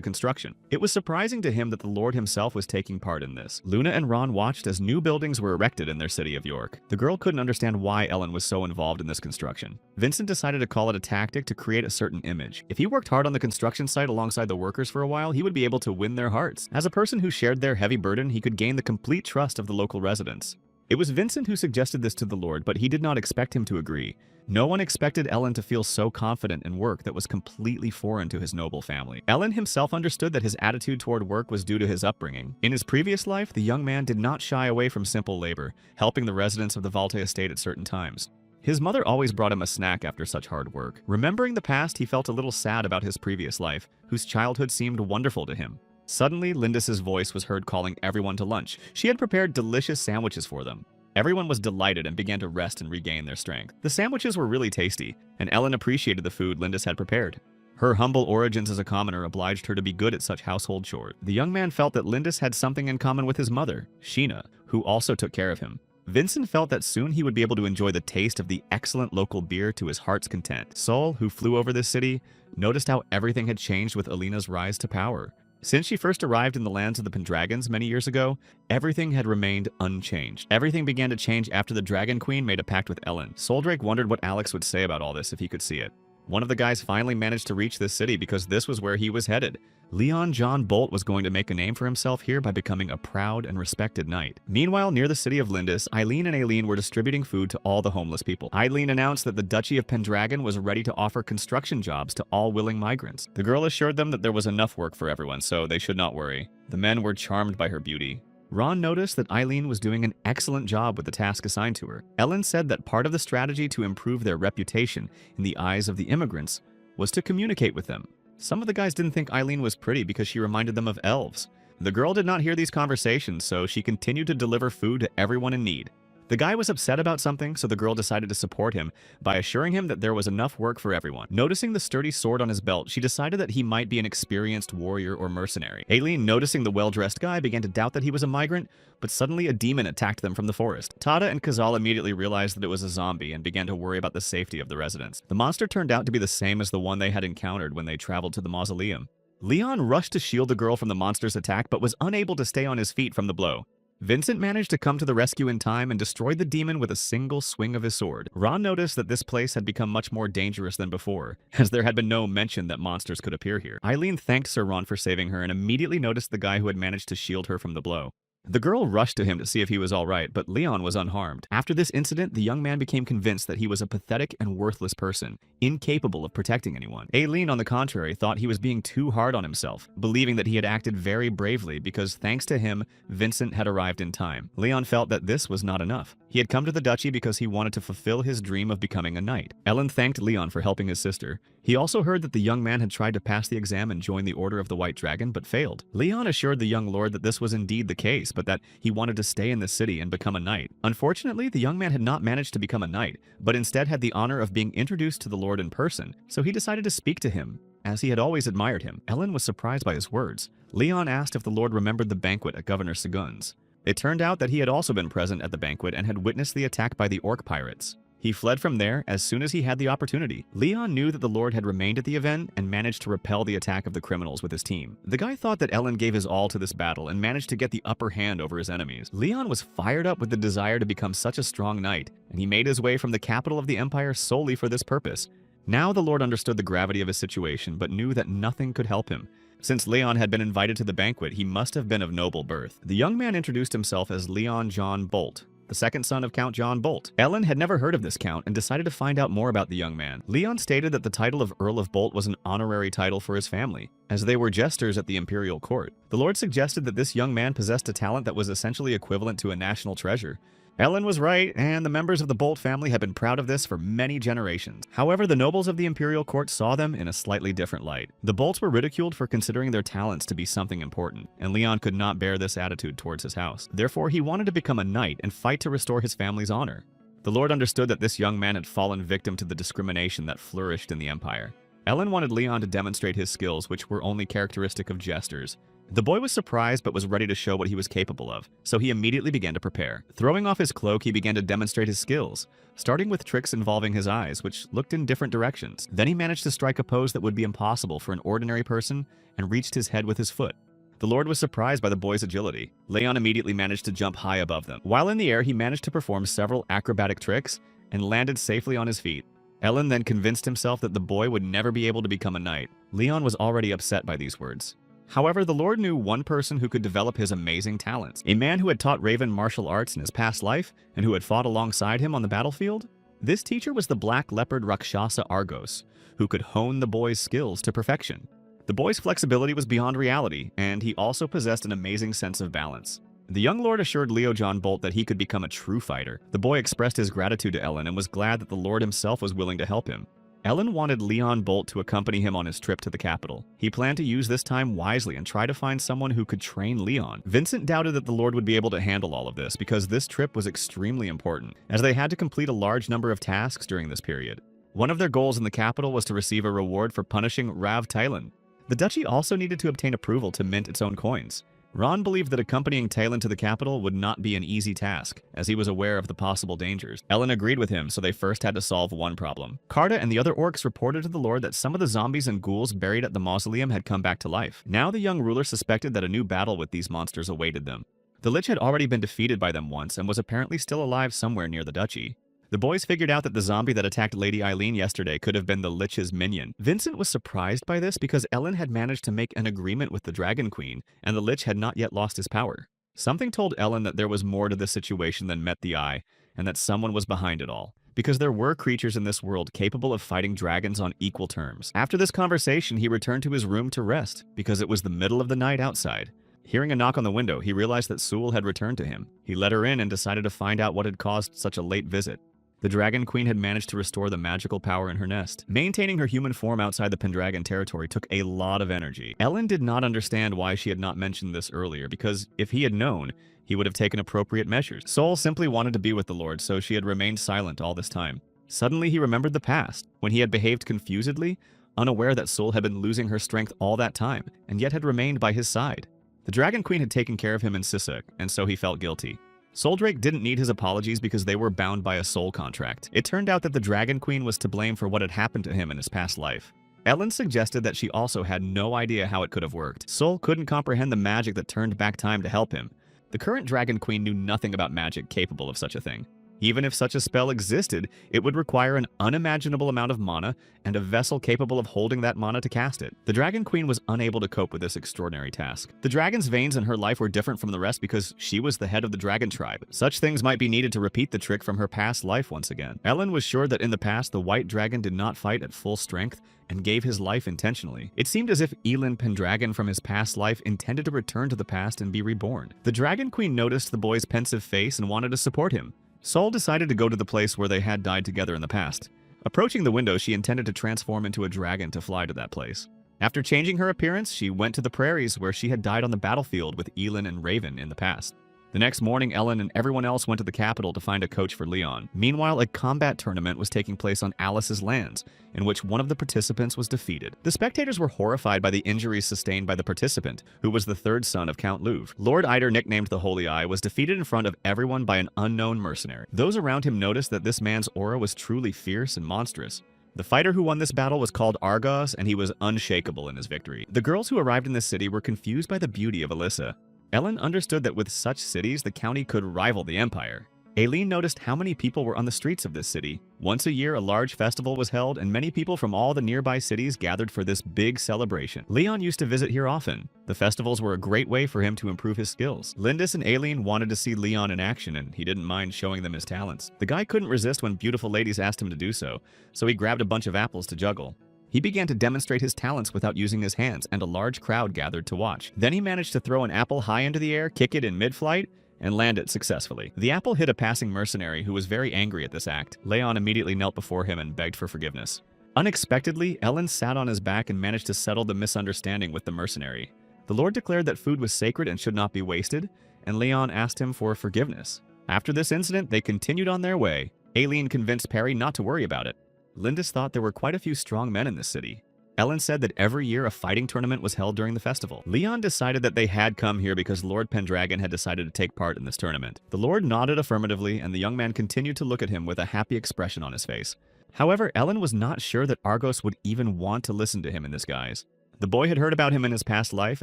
construction. It was surprising to him that the Lord himself was taking part in this. Luna and Ron watched as new buildings were erected in their city of York. The girl couldn't understand why Ellen was so involved in this construction. Vincent decided to call it a tactic to create a certain image. If he worked hard on the construction site alongside the workers for a while, he would be able to win their hearts. As a person who shared their heavy burden, he could gain the complete trust of the local residents. It was Vincent who suggested this to the Lord, but he did not expect him to agree. No one expected Ellen to feel so confident in work that was completely foreign to his noble family. Ellen himself understood that his attitude toward work was due to his upbringing. In his previous life, the young man did not shy away from simple labor, helping the residents of the Valte estate at certain times. His mother always brought him a snack after such hard work. Remembering the past, he felt a little sad about his previous life, whose childhood seemed wonderful to him. Suddenly, Lindis's voice was heard calling everyone to lunch. She had prepared delicious sandwiches for them. Everyone was delighted and began to rest and regain their strength. The sandwiches were really tasty, and Ellen appreciated the food Lindis had prepared. Her humble origins as a commoner obliged her to be good at such household chores. The young man felt that Lindis had something in common with his mother, Sheena, who also took care of him. Vincent felt that soon he would be able to enjoy the taste of the excellent local beer to his heart's content. Sol, who flew over this city, noticed how everything had changed with Alina's rise to power. Since she first arrived in the lands of the Pendragons many years ago, everything had remained unchanged. Everything began to change after the Dragon Queen made a pact with Ellen. Soldrake wondered what Alex would say about all this if he could see it. One of the guys finally managed to reach this city because this was where he was headed. Leon John Bolt was going to make a name for himself here by becoming a proud and respected knight. Meanwhile, near the city of Lindis, Eileen and Aileen were distributing food to all the homeless people. Eileen announced that the Duchy of Pendragon was ready to offer construction jobs to all willing migrants. The girl assured them that there was enough work for everyone, so they should not worry. The men were charmed by her beauty. Ron noticed that Eileen was doing an excellent job with the task assigned to her. Ellen said that part of the strategy to improve their reputation in the eyes of the immigrants was to communicate with them. Some of the guys didn't think Eileen was pretty because she reminded them of elves. The girl did not hear these conversations, so she continued to deliver food to everyone in need. The guy was upset about something, so the girl decided to support him by assuring him that there was enough work for everyone. Noticing the sturdy sword on his belt, she decided that he might be an experienced warrior or mercenary. Aileen, noticing the well-dressed guy, began to doubt that he was a migrant, but suddenly a demon attacked them from the forest. Tada and Kazal immediately realized that it was a zombie and began to worry about the safety of the residents. The monster turned out to be the same as the one they had encountered when they traveled to the mausoleum. Leon rushed to shield the girl from the monster's attack, but was unable to stay on his feet from the blow. Vincent managed to come to the rescue in time and destroyed the demon with a single swing of his sword. Ron noticed that this place had become much more dangerous than before, as there had been no mention that monsters could appear here. Eileen thanked Sir Ron for saving her and immediately noticed the guy who had managed to shield her from the blow. The girl rushed to him to see if he was all right, but Leon was unharmed. After this incident, the young man became convinced that he was a pathetic and worthless person, incapable of protecting anyone. Aileen, on the contrary, thought he was being too hard on himself, believing that he had acted very bravely because, thanks to him, Vincent had arrived in time. Leon felt that this was not enough. He had come to the duchy because he wanted to fulfill his dream of becoming a knight. Ellen thanked Leon for helping his sister. He also heard that the young man had tried to pass the exam and join the Order of the White Dragon, but failed. Leon assured the young lord that this was indeed the case, but that he wanted to stay in the city and become a knight. Unfortunately, the young man had not managed to become a knight, but instead had the honor of being introduced to the lord in person, so he decided to speak to him, as he had always admired him. Ellen was surprised by his words. Leon asked if the lord remembered the banquet at Governor Segun's. It turned out that he had also been present at the banquet and had witnessed the attack by the orc pirates. He fled from there as soon as he had the opportunity. Leon knew that the Lord had remained at the event and managed to repel the attack of the criminals with his team. The guy thought that Ellen gave his all to this battle and managed to get the upper hand over his enemies. Leon was fired up with the desire to become such a strong knight, and he made his way from the capital of the empire solely for this purpose. Now the Lord understood the gravity of his situation, but knew that nothing could help him. Since Leon had been invited to the banquet, he must have been of noble birth. The young man introduced himself as Leon John Bolt, the second son of Count John Bolt. Ellen had never heard of this count and decided to find out more about the young man. Leon stated that the title of Earl of Bolt was an honorary title for his family, as they were jesters at the imperial court. The Lord suggested that this young man possessed a talent that was essentially equivalent to a national treasure. Ellen was right, and the members of the Bolt family had been proud of this for many generations. However, the nobles of the imperial court saw them in a slightly different light. The Bolts were ridiculed for considering their talents to be something important, and Leon could not bear this attitude towards his house. Therefore, he wanted to become a knight and fight to restore his family's honor. The Lord understood that this young man had fallen victim to the discrimination that flourished in the empire. Ellen wanted Leon to demonstrate his skills, which were only characteristic of jesters. The boy was surprised but was ready to show what he was capable of, so he immediately began to prepare. Throwing off his cloak, he began to demonstrate his skills, starting with tricks involving his eyes, which looked in different directions. Then he managed to strike a pose that would be impossible for an ordinary person and reached his head with his foot. The Lord was surprised by the boy's agility. Leon immediately managed to jump high above them. While in the air, he managed to perform several acrobatic tricks and landed safely on his feet. Ellen then convinced himself that the boy would never be able to become a knight. Leon was already upset by these words. However, the Lord knew one person who could develop his amazing talents, a man who had taught Raven martial arts in his past life and who had fought alongside him on the battlefield. This teacher was the black leopard Rakshasa Argos, who could hone the boy's skills to perfection. The boy's flexibility was beyond reality, and he also possessed an amazing sense of balance. The young lord assured Leo John Bolt that he could become a true fighter. The boy expressed his gratitude to Ellen and was glad that the Lord himself was willing to help him. Ellen wanted Leon Bolt to accompany him on his trip to the capital. He planned to use this time wisely and try to find someone who could train Leon. Vincent doubted that the Lord would be able to handle all of this because this trip was extremely important, as they had to complete a large number of tasks during this period. One of their goals in the capital was to receive a reward for punishing Rav Tylan. The duchy also needed to obtain approval to mint its own coins. Ron believed that accompanying Tylan to the capital would not be an easy task, as he was aware of the possible dangers. Ellen agreed with him, so they first had to solve one problem. Carta and the other orcs reported to the Lord that some of the zombies and ghouls buried at the mausoleum had come back to life. Now the young ruler suspected that a new battle with these monsters awaited them. The Lich had already been defeated by them once and was apparently still alive somewhere near the duchy. The boys figured out that the zombie that attacked Lady Eileen yesterday could have been the Lich's minion. Vincent was surprised by this because Ellen had managed to make an agreement with the Dragon Queen, and the Lich had not yet lost his power. Something told Ellen that there was more to this situation than met the eye, and that someone was behind it all, because there were creatures in this world capable of fighting dragons on equal terms. After this conversation, he returned to his room to rest, because it was the middle of the night outside. Hearing a knock on the window, he realized that Sewell had returned to him. He let her in and decided to find out what had caused such a late visit. The Dragon Queen had managed to restore the magical power in her nest. Maintaining her human form outside the Pendragon territory took a lot of energy. Ellen did not understand why she had not mentioned this earlier, because if he had known, he would have taken appropriate measures. Soul simply wanted to be with the Lord, so she had remained silent all this time. Suddenly, he remembered the past, when he had behaved confusedly, unaware that Soul had been losing her strength all that time, and yet had remained by his side. The Dragon Queen had taken care of him in Sisek, and so he felt guilty. Souldrake didn't need his apologies because they were bound by a soul contract. It turned out that the Dragon Queen was to blame for what had happened to him in his past life. Ellen suggested that she also had no idea how it could have worked. Soul couldn't comprehend the magic that turned back time to help him. The current Dragon Queen knew nothing about magic capable of such a thing. Even if such a spell existed, it would require an unimaginable amount of mana and a vessel capable of holding that mana to cast it. The Dragon Queen was unable to cope with this extraordinary task. The dragon's veins in her life were different from the rest because she was the head of the dragon tribe. Such things might be needed to repeat the trick from her past life once again. Ellen was sure that in the past the white dragon did not fight at full strength and gave his life intentionally. It seemed as if Elin Pendragon from his past life intended to return to the past and be reborn. The Dragon Queen noticed the boy's pensive face and wanted to support him. Soul decided to go to the place where they had died together in the past. Approaching the window, she intended to transform into a dragon to fly to that place. After changing her appearance, she went to the prairies where she had died on the battlefield with Elin and Raven in the past. The next morning, Ellen and everyone else went to the capital to find a coach for Leon. Meanwhile, a combat tournament was taking place on Alice's lands, in which one of the participants was defeated. The spectators were horrified by the injuries sustained by the participant, who was the third son of Count Louvre. Lord Eider, nicknamed the Holy Eye, was defeated in front of everyone by an unknown mercenary. Those around him noticed that this man's aura was truly fierce and monstrous. The fighter who won this battle was called Argos, and he was unshakable in his victory. The girls who arrived in this city were confused by the beauty of Alyssa. Ellen understood that with such cities, the county could rival the empire. Aileen noticed how many people were on the streets of this city. Once a year, a large festival was held, and many people from all the nearby cities gathered for this big celebration. Leon used to visit here often. The festivals were a great way for him to improve his skills. Lindis and Aileen wanted to see Leon in action, and he didn't mind showing them his talents. The guy couldn't resist when beautiful ladies asked him to do so, so he grabbed a bunch of apples to juggle. He began to demonstrate his talents without using his hands, and a large crowd gathered to watch. Then he managed to throw an apple high into the air, kick it in mid-flight, and land it successfully. The apple hit a passing mercenary who was very angry at this act. Leon immediately knelt before him and begged for forgiveness. Unexpectedly, Ellen sat on his back and managed to settle the misunderstanding with the mercenary. The Lord declared that food was sacred and should not be wasted, and Leon asked him for forgiveness. After this incident, they continued on their way. Aileen convinced Perry not to worry about it. Lindis thought there were quite a few strong men in this city. Ellen said that every year a fighting tournament was held during the festival. Leon decided that they had come here because Lord Pendragon had decided to take part in this tournament. The Lord nodded affirmatively, and the young man continued to look at him with a happy expression on his face. However, Ellen was not sure that Argos would even want to listen to him in this guise. The boy had heard about him in his past life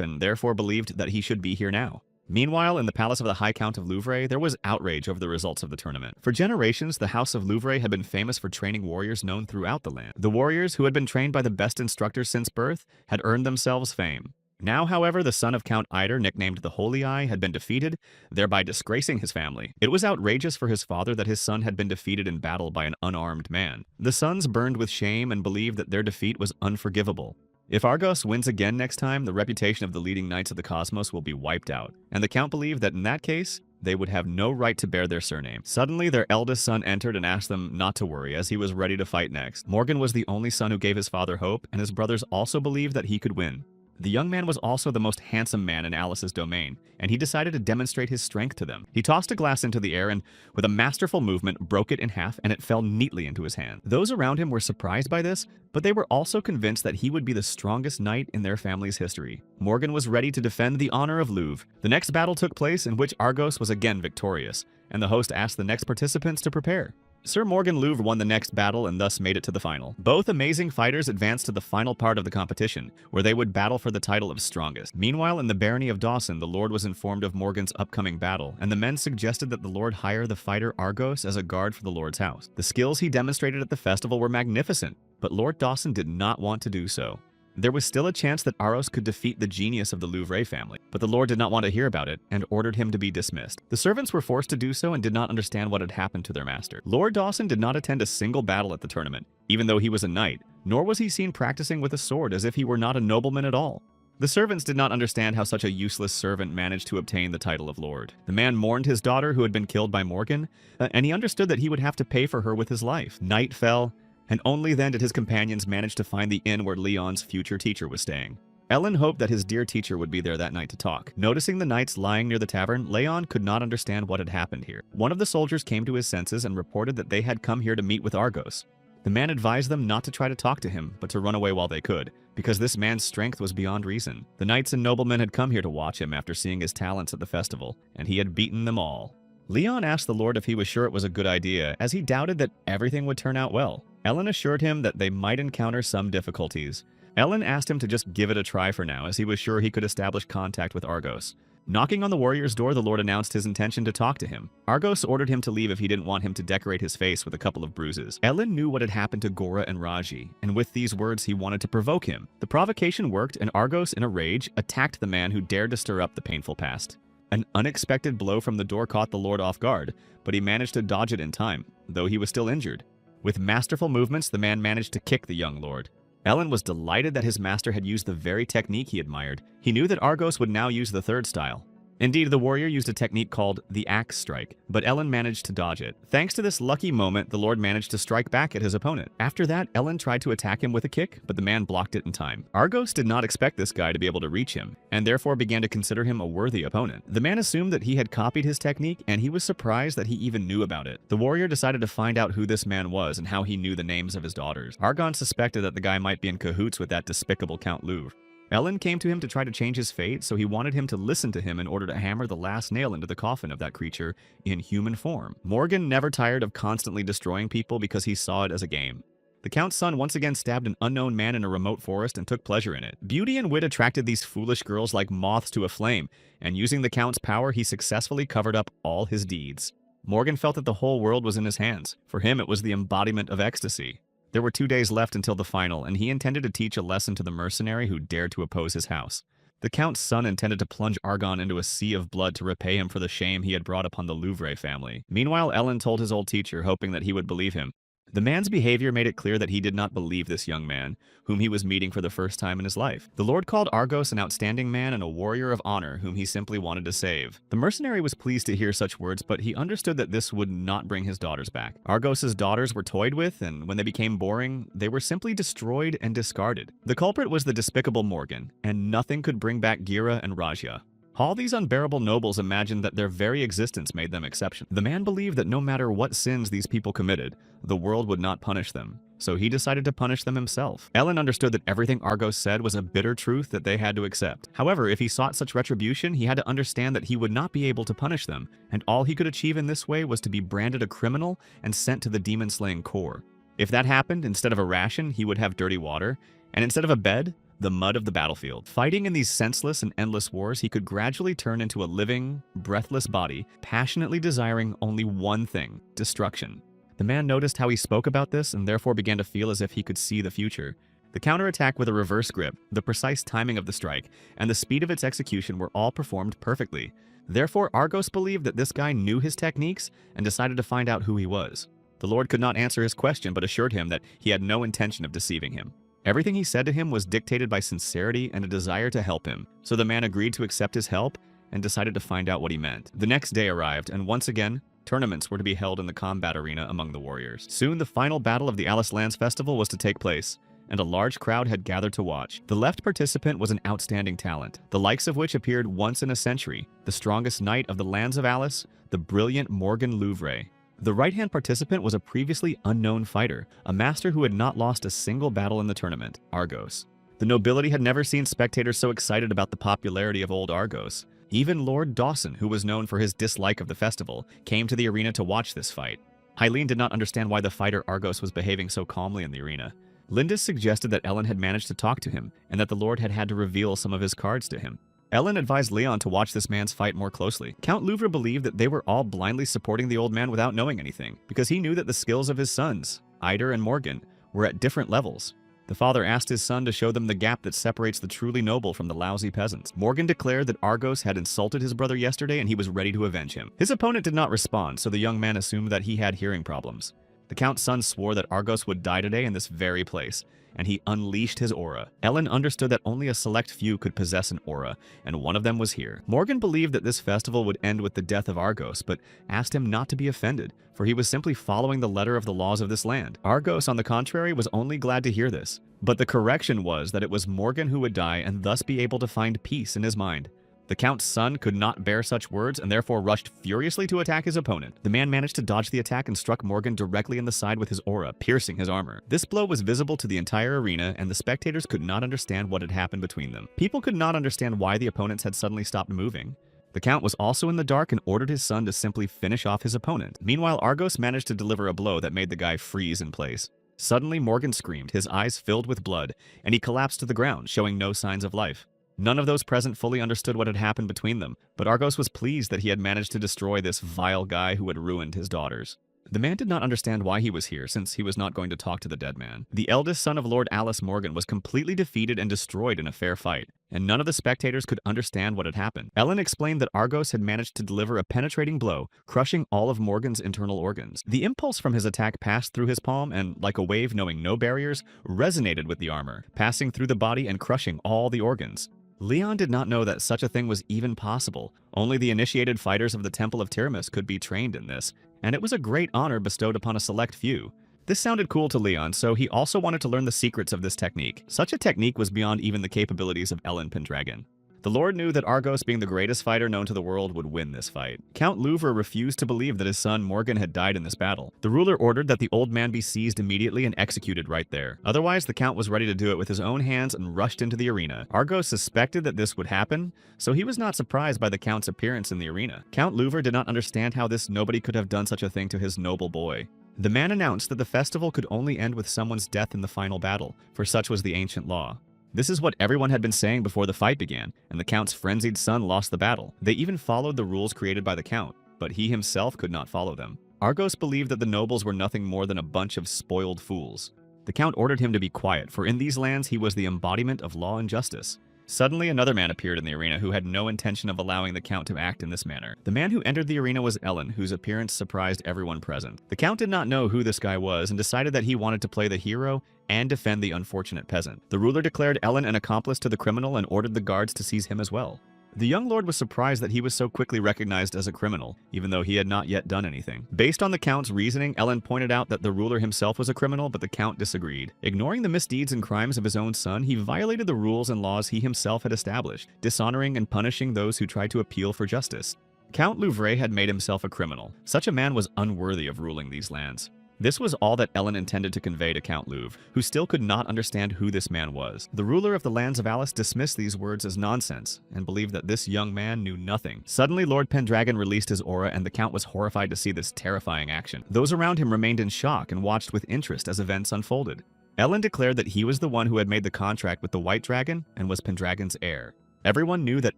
and therefore believed that he should be here now. Meanwhile, in the palace of the High Count of Louvre, there was outrage over the results of the tournament. For generations, the House of Louvre had been famous for training warriors known throughout the land. The warriors, who had been trained by the best instructors since birth, had earned themselves fame. Now, however, the son of Count Eider, nicknamed the Holy Eye, had been defeated, thereby disgracing his family. It was outrageous for his father that his son had been defeated in battle by an unarmed man. The sons burned with shame and believed that their defeat was unforgivable. If Argos wins again next time, the reputation of the leading knights of the cosmos will be wiped out, and the Count believed that in that case, they would have no right to bear their surname. Suddenly, their eldest son entered and asked them not to worry, as he was ready to fight next. Morgan was the only son who gave his father hope, and his brothers also believed that he could win. The young man was also the most handsome man in Alice's domain, and he decided to demonstrate his strength to them. He tossed a glass into the air and, with a masterful movement, broke it in half, and it fell neatly into his hand. Those around him were surprised by this, but they were also convinced that he would be the strongest knight in their family's history. Morgan was ready to defend the honor of Louvre. The next battle took place, in which Argos was again victorious, and the host asked the next participants to prepare. Sir Morgan Louvre won the next battle and thus made it to the final. Both amazing fighters advanced to the final part of the competition, where they would battle for the title of strongest. Meanwhile, in the barony of Dawson, the Lord was informed of Morgan's upcoming battle, and the men suggested that the Lord hire the fighter Argos as a guard for the Lord's house. The skills he demonstrated at the festival were magnificent, but Lord Dawson did not want to do so. There was still a chance that Aros could defeat the genius of the Louvre family, but the Lord did not want to hear about it and ordered him to be dismissed. The servants were forced to do so and did not understand what had happened to their master. Lord Dawson did not attend a single battle at the tournament, even though he was a knight, nor was he seen practicing with a sword as if he were not a nobleman at all. The servants did not understand how such a useless servant managed to obtain the title of lord. The man mourned his daughter who had been killed by Morgan, and he understood that he would have to pay for her with his life. Night fell, and only then did his companions manage to find the inn where Leon's future teacher was staying. Ellen hoped that his dear teacher would be there that night to talk. Noticing the knights lying near the tavern, Leon could not understand what had happened here. One of the soldiers came to his senses and reported that they had come here to meet with Argos. The man advised them not to try to talk to him, but to run away while they could, because this man's strength was beyond reason. The knights and noblemen had come here to watch him after seeing his talents at the festival, and he had beaten them all. Leon asked the Lord if he was sure it was a good idea, as he doubted that everything would turn out well. Ellen assured him that they might encounter some difficulties. Ellen asked him to just give it a try for now, as he was sure he could establish contact with Argos. Knocking on the warrior's door, the Lord announced his intention to talk to him. Argos ordered him to leave if he didn't want him to decorate his face with a couple of bruises. Ellen knew what had happened to Gora and Raji, and with these words he wanted to provoke him. The provocation worked, and Argos, in a rage, attacked the man who dared to stir up the painful past. An unexpected blow from the door caught the Lord off guard, but he managed to dodge it in time, though he was still injured. With masterful movements, the man managed to kick the young lord. Ellen was delighted that his master had used the very technique he admired. He knew that Argos would now use the third style. Indeed, the warrior used a technique called the axe strike, but Ellen managed to dodge it. Thanks to this lucky moment, the Lord managed to strike back at his opponent. After that, Ellen tried to attack him with a kick, but the man blocked it in time. Argos did not expect this guy to be able to reach him, and therefore began to consider him a worthy opponent. The man assumed that he had copied his technique, and he was surprised that he even knew about it. The warrior decided to find out who this man was and how he knew the names of his daughters. Argon suspected that the guy might be in cahoots with that despicable Count Louvre. Ellen came to him to try to change his fate, so he wanted him to listen to him in order to hammer the last nail into the coffin of that creature in human form. Morgan never tired of constantly destroying people because he saw it as a game. The Count's son once again stabbed an unknown man in a remote forest and took pleasure in it. Beauty and wit attracted these foolish girls like moths to a flame, and using the Count's power, he successfully covered up all his deeds. Morgan felt that the whole world was in his hands. For him, it was the embodiment of ecstasy. There were 2 days left until the final, and he intended to teach a lesson to the mercenary who dared to oppose his house. The Count's son intended to plunge Argon into a sea of blood to repay him for the shame he had brought upon the Louvre family. Meanwhile, Ellen told his old teacher, hoping that he would believe him. The man's behavior made it clear that he did not believe this young man, whom he was meeting for the first time in his life. The Lord called Argos an outstanding man and a warrior of honor whom he simply wanted to save. The mercenary was pleased to hear such words, but he understood that this would not bring his daughters back. Argos's daughters were toyed with, and when they became boring, they were simply destroyed and discarded. The culprit was the despicable Morgan, and nothing could bring back Gira and Raja. All these unbearable nobles imagined that their very existence made them exceptional. The man believed that no matter what sins these people committed, the world would not punish them, so he decided to punish them himself. Ellen understood that everything Argos said was a bitter truth that they had to accept. However, if he sought such retribution, he had to understand that he would not be able to punish them, and all he could achieve in this way was to be branded a criminal and sent to the demon-slaying corps. If that happened, instead of a ration, he would have dirty water, and instead of a bed, the mud of the battlefield. Fighting in these senseless and endless wars, he could gradually turn into a living, breathless body, passionately desiring only one thing: destruction. The man noticed how he spoke about this and therefore began to feel as if he could see the future. The counterattack with a reverse grip, the precise timing of the strike, and the speed of its execution were all performed perfectly. Therefore, Argos believed that this guy knew his techniques and decided to find out who he was. The Lord could not answer his question but assured him that he had no intention of deceiving him. Everything he said to him was dictated by sincerity and a desire to help him, so the man agreed to accept his help and decided to find out what he meant. The next day arrived, and once again, tournaments were to be held in the combat arena among the warriors. Soon, the final battle of the Alice Lands Festival was to take place, and a large crowd had gathered to watch. The left participant was an outstanding talent, the likes of which appeared once in a century, the strongest knight of the lands of Alice, the brilliant Morgan Louvre. The right-hand participant was a previously unknown fighter, a master who had not lost a single battle in the tournament, Argos. The nobility had never seen spectators so excited about the popularity of old Argos. Even Lord Dawson, who was known for his dislike of the festival, came to the arena to watch this fight. Eileen did not understand why the fighter Argos was behaving so calmly in the arena. Linda suggested that Ellen had managed to talk to him, and that the Lord had had to reveal some of his cards to him. Ellen advised Leon to watch this man's fight more closely. Count Louvre believed that they were all blindly supporting the old man without knowing anything, because he knew that the skills of his sons, Eider and Morgan, were at different levels. The father asked his son to show them the gap that separates the truly noble from the lousy peasants. Morgan declared that Argos had insulted his brother yesterday and he was ready to avenge him. His opponent did not respond, so the young man assumed that he had hearing problems. The Count's son swore that Argos would die today in this very place, and he unleashed his aura. Ellen understood that only a select few could possess an aura, and one of them was here. Morgan believed that this festival would end with the death of Argos, but asked him not to be offended, for he was simply following the letter of the laws of this land. Argos, on the contrary, was only glad to hear this. But the correction was that it was Morgan who would die and thus be able to find peace in his mind. The Count's son could not bear such words and therefore rushed furiously to attack his opponent. The man managed to dodge the attack and struck Morgan directly in the side with his aura, piercing his armor. This blow was visible to the entire arena, and the spectators could not understand what had happened between them. People could not understand why the opponents had suddenly stopped moving. The Count was also in the dark and ordered his son to simply finish off his opponent. Meanwhile, Argos managed to deliver a blow that made the guy freeze in place. Suddenly, Morgan screamed, his eyes filled with blood, and he collapsed to the ground, showing no signs of life. None of those present fully understood what had happened between them, but Argos was pleased that he had managed to destroy this vile guy who had ruined his daughters. The man did not understand why he was here, since he was not going to talk to the dead man. The eldest son of Lord Alice Morgan was completely defeated and destroyed in a fair fight, and none of the spectators could understand what had happened. Ellen explained that Argos had managed to deliver a penetrating blow, crushing all of Morgan's internal organs. The impulse from his attack passed through his palm and, like a wave knowing no barriers, resonated with the armor, passing through the body and crushing all the organs. Leon did not know that such a thing was even possible. Only the initiated fighters of the Temple of Tiramis could be trained in this, and it was a great honor bestowed upon a select few. This sounded cool to Leon, so he also wanted to learn the secrets of this technique. Such a technique was beyond even the capabilities of Ellen Pendragon. The Lord knew that Argos, being the greatest fighter known to the world, would win this fight. Count Louvre refused to believe that his son Morgan had died in this battle. The ruler ordered that the old man be seized immediately and executed right there. Otherwise, the Count was ready to do it with his own hands and rushed into the arena. Argos suspected that this would happen, so he was not surprised by the Count's appearance in the arena. Count Louvre did not understand how this nobody could have done such a thing to his noble boy. The man announced that the festival could only end with someone's death in the final battle, for such was the ancient law. This is what everyone had been saying before the fight began, and the Count's frenzied son lost the battle. They even followed the rules created by the Count, but he himself could not follow them. Argos believed that the nobles were nothing more than a bunch of spoiled fools. The Count ordered him to be quiet, for in these lands he was the embodiment of law and justice. Suddenly, another man appeared in the arena who had no intention of allowing the Count to act in this manner. The man who entered the arena was Ellen, whose appearance surprised everyone present. The Count did not know who this guy was and decided that he wanted to play the hero and defend the unfortunate peasant. The ruler declared Ellen an accomplice to the criminal and ordered the guards to seize him as well. The young lord was surprised that he was so quickly recognized as a criminal, even though he had not yet done anything. Based on the Count's reasoning, Ellen pointed out that the ruler himself was a criminal, but the Count disagreed. Ignoring the misdeeds and crimes of his own son, he violated the rules and laws he himself had established, dishonoring and punishing those who tried to appeal for justice. Count Louvre had made himself a criminal. Such a man was unworthy of ruling these lands. This was all that Ellen intended to convey to Count Louvre, who still could not understand who this man was. The ruler of the lands of Alice dismissed these words as nonsense, and believed that this young man knew nothing. Suddenly, Lord Pendragon released his aura, and the Count was horrified to see this terrifying action. Those around him remained in shock and watched with interest as events unfolded. Ellen declared that he was the one who had made the contract with the White Dragon and was Pendragon's heir. Everyone knew that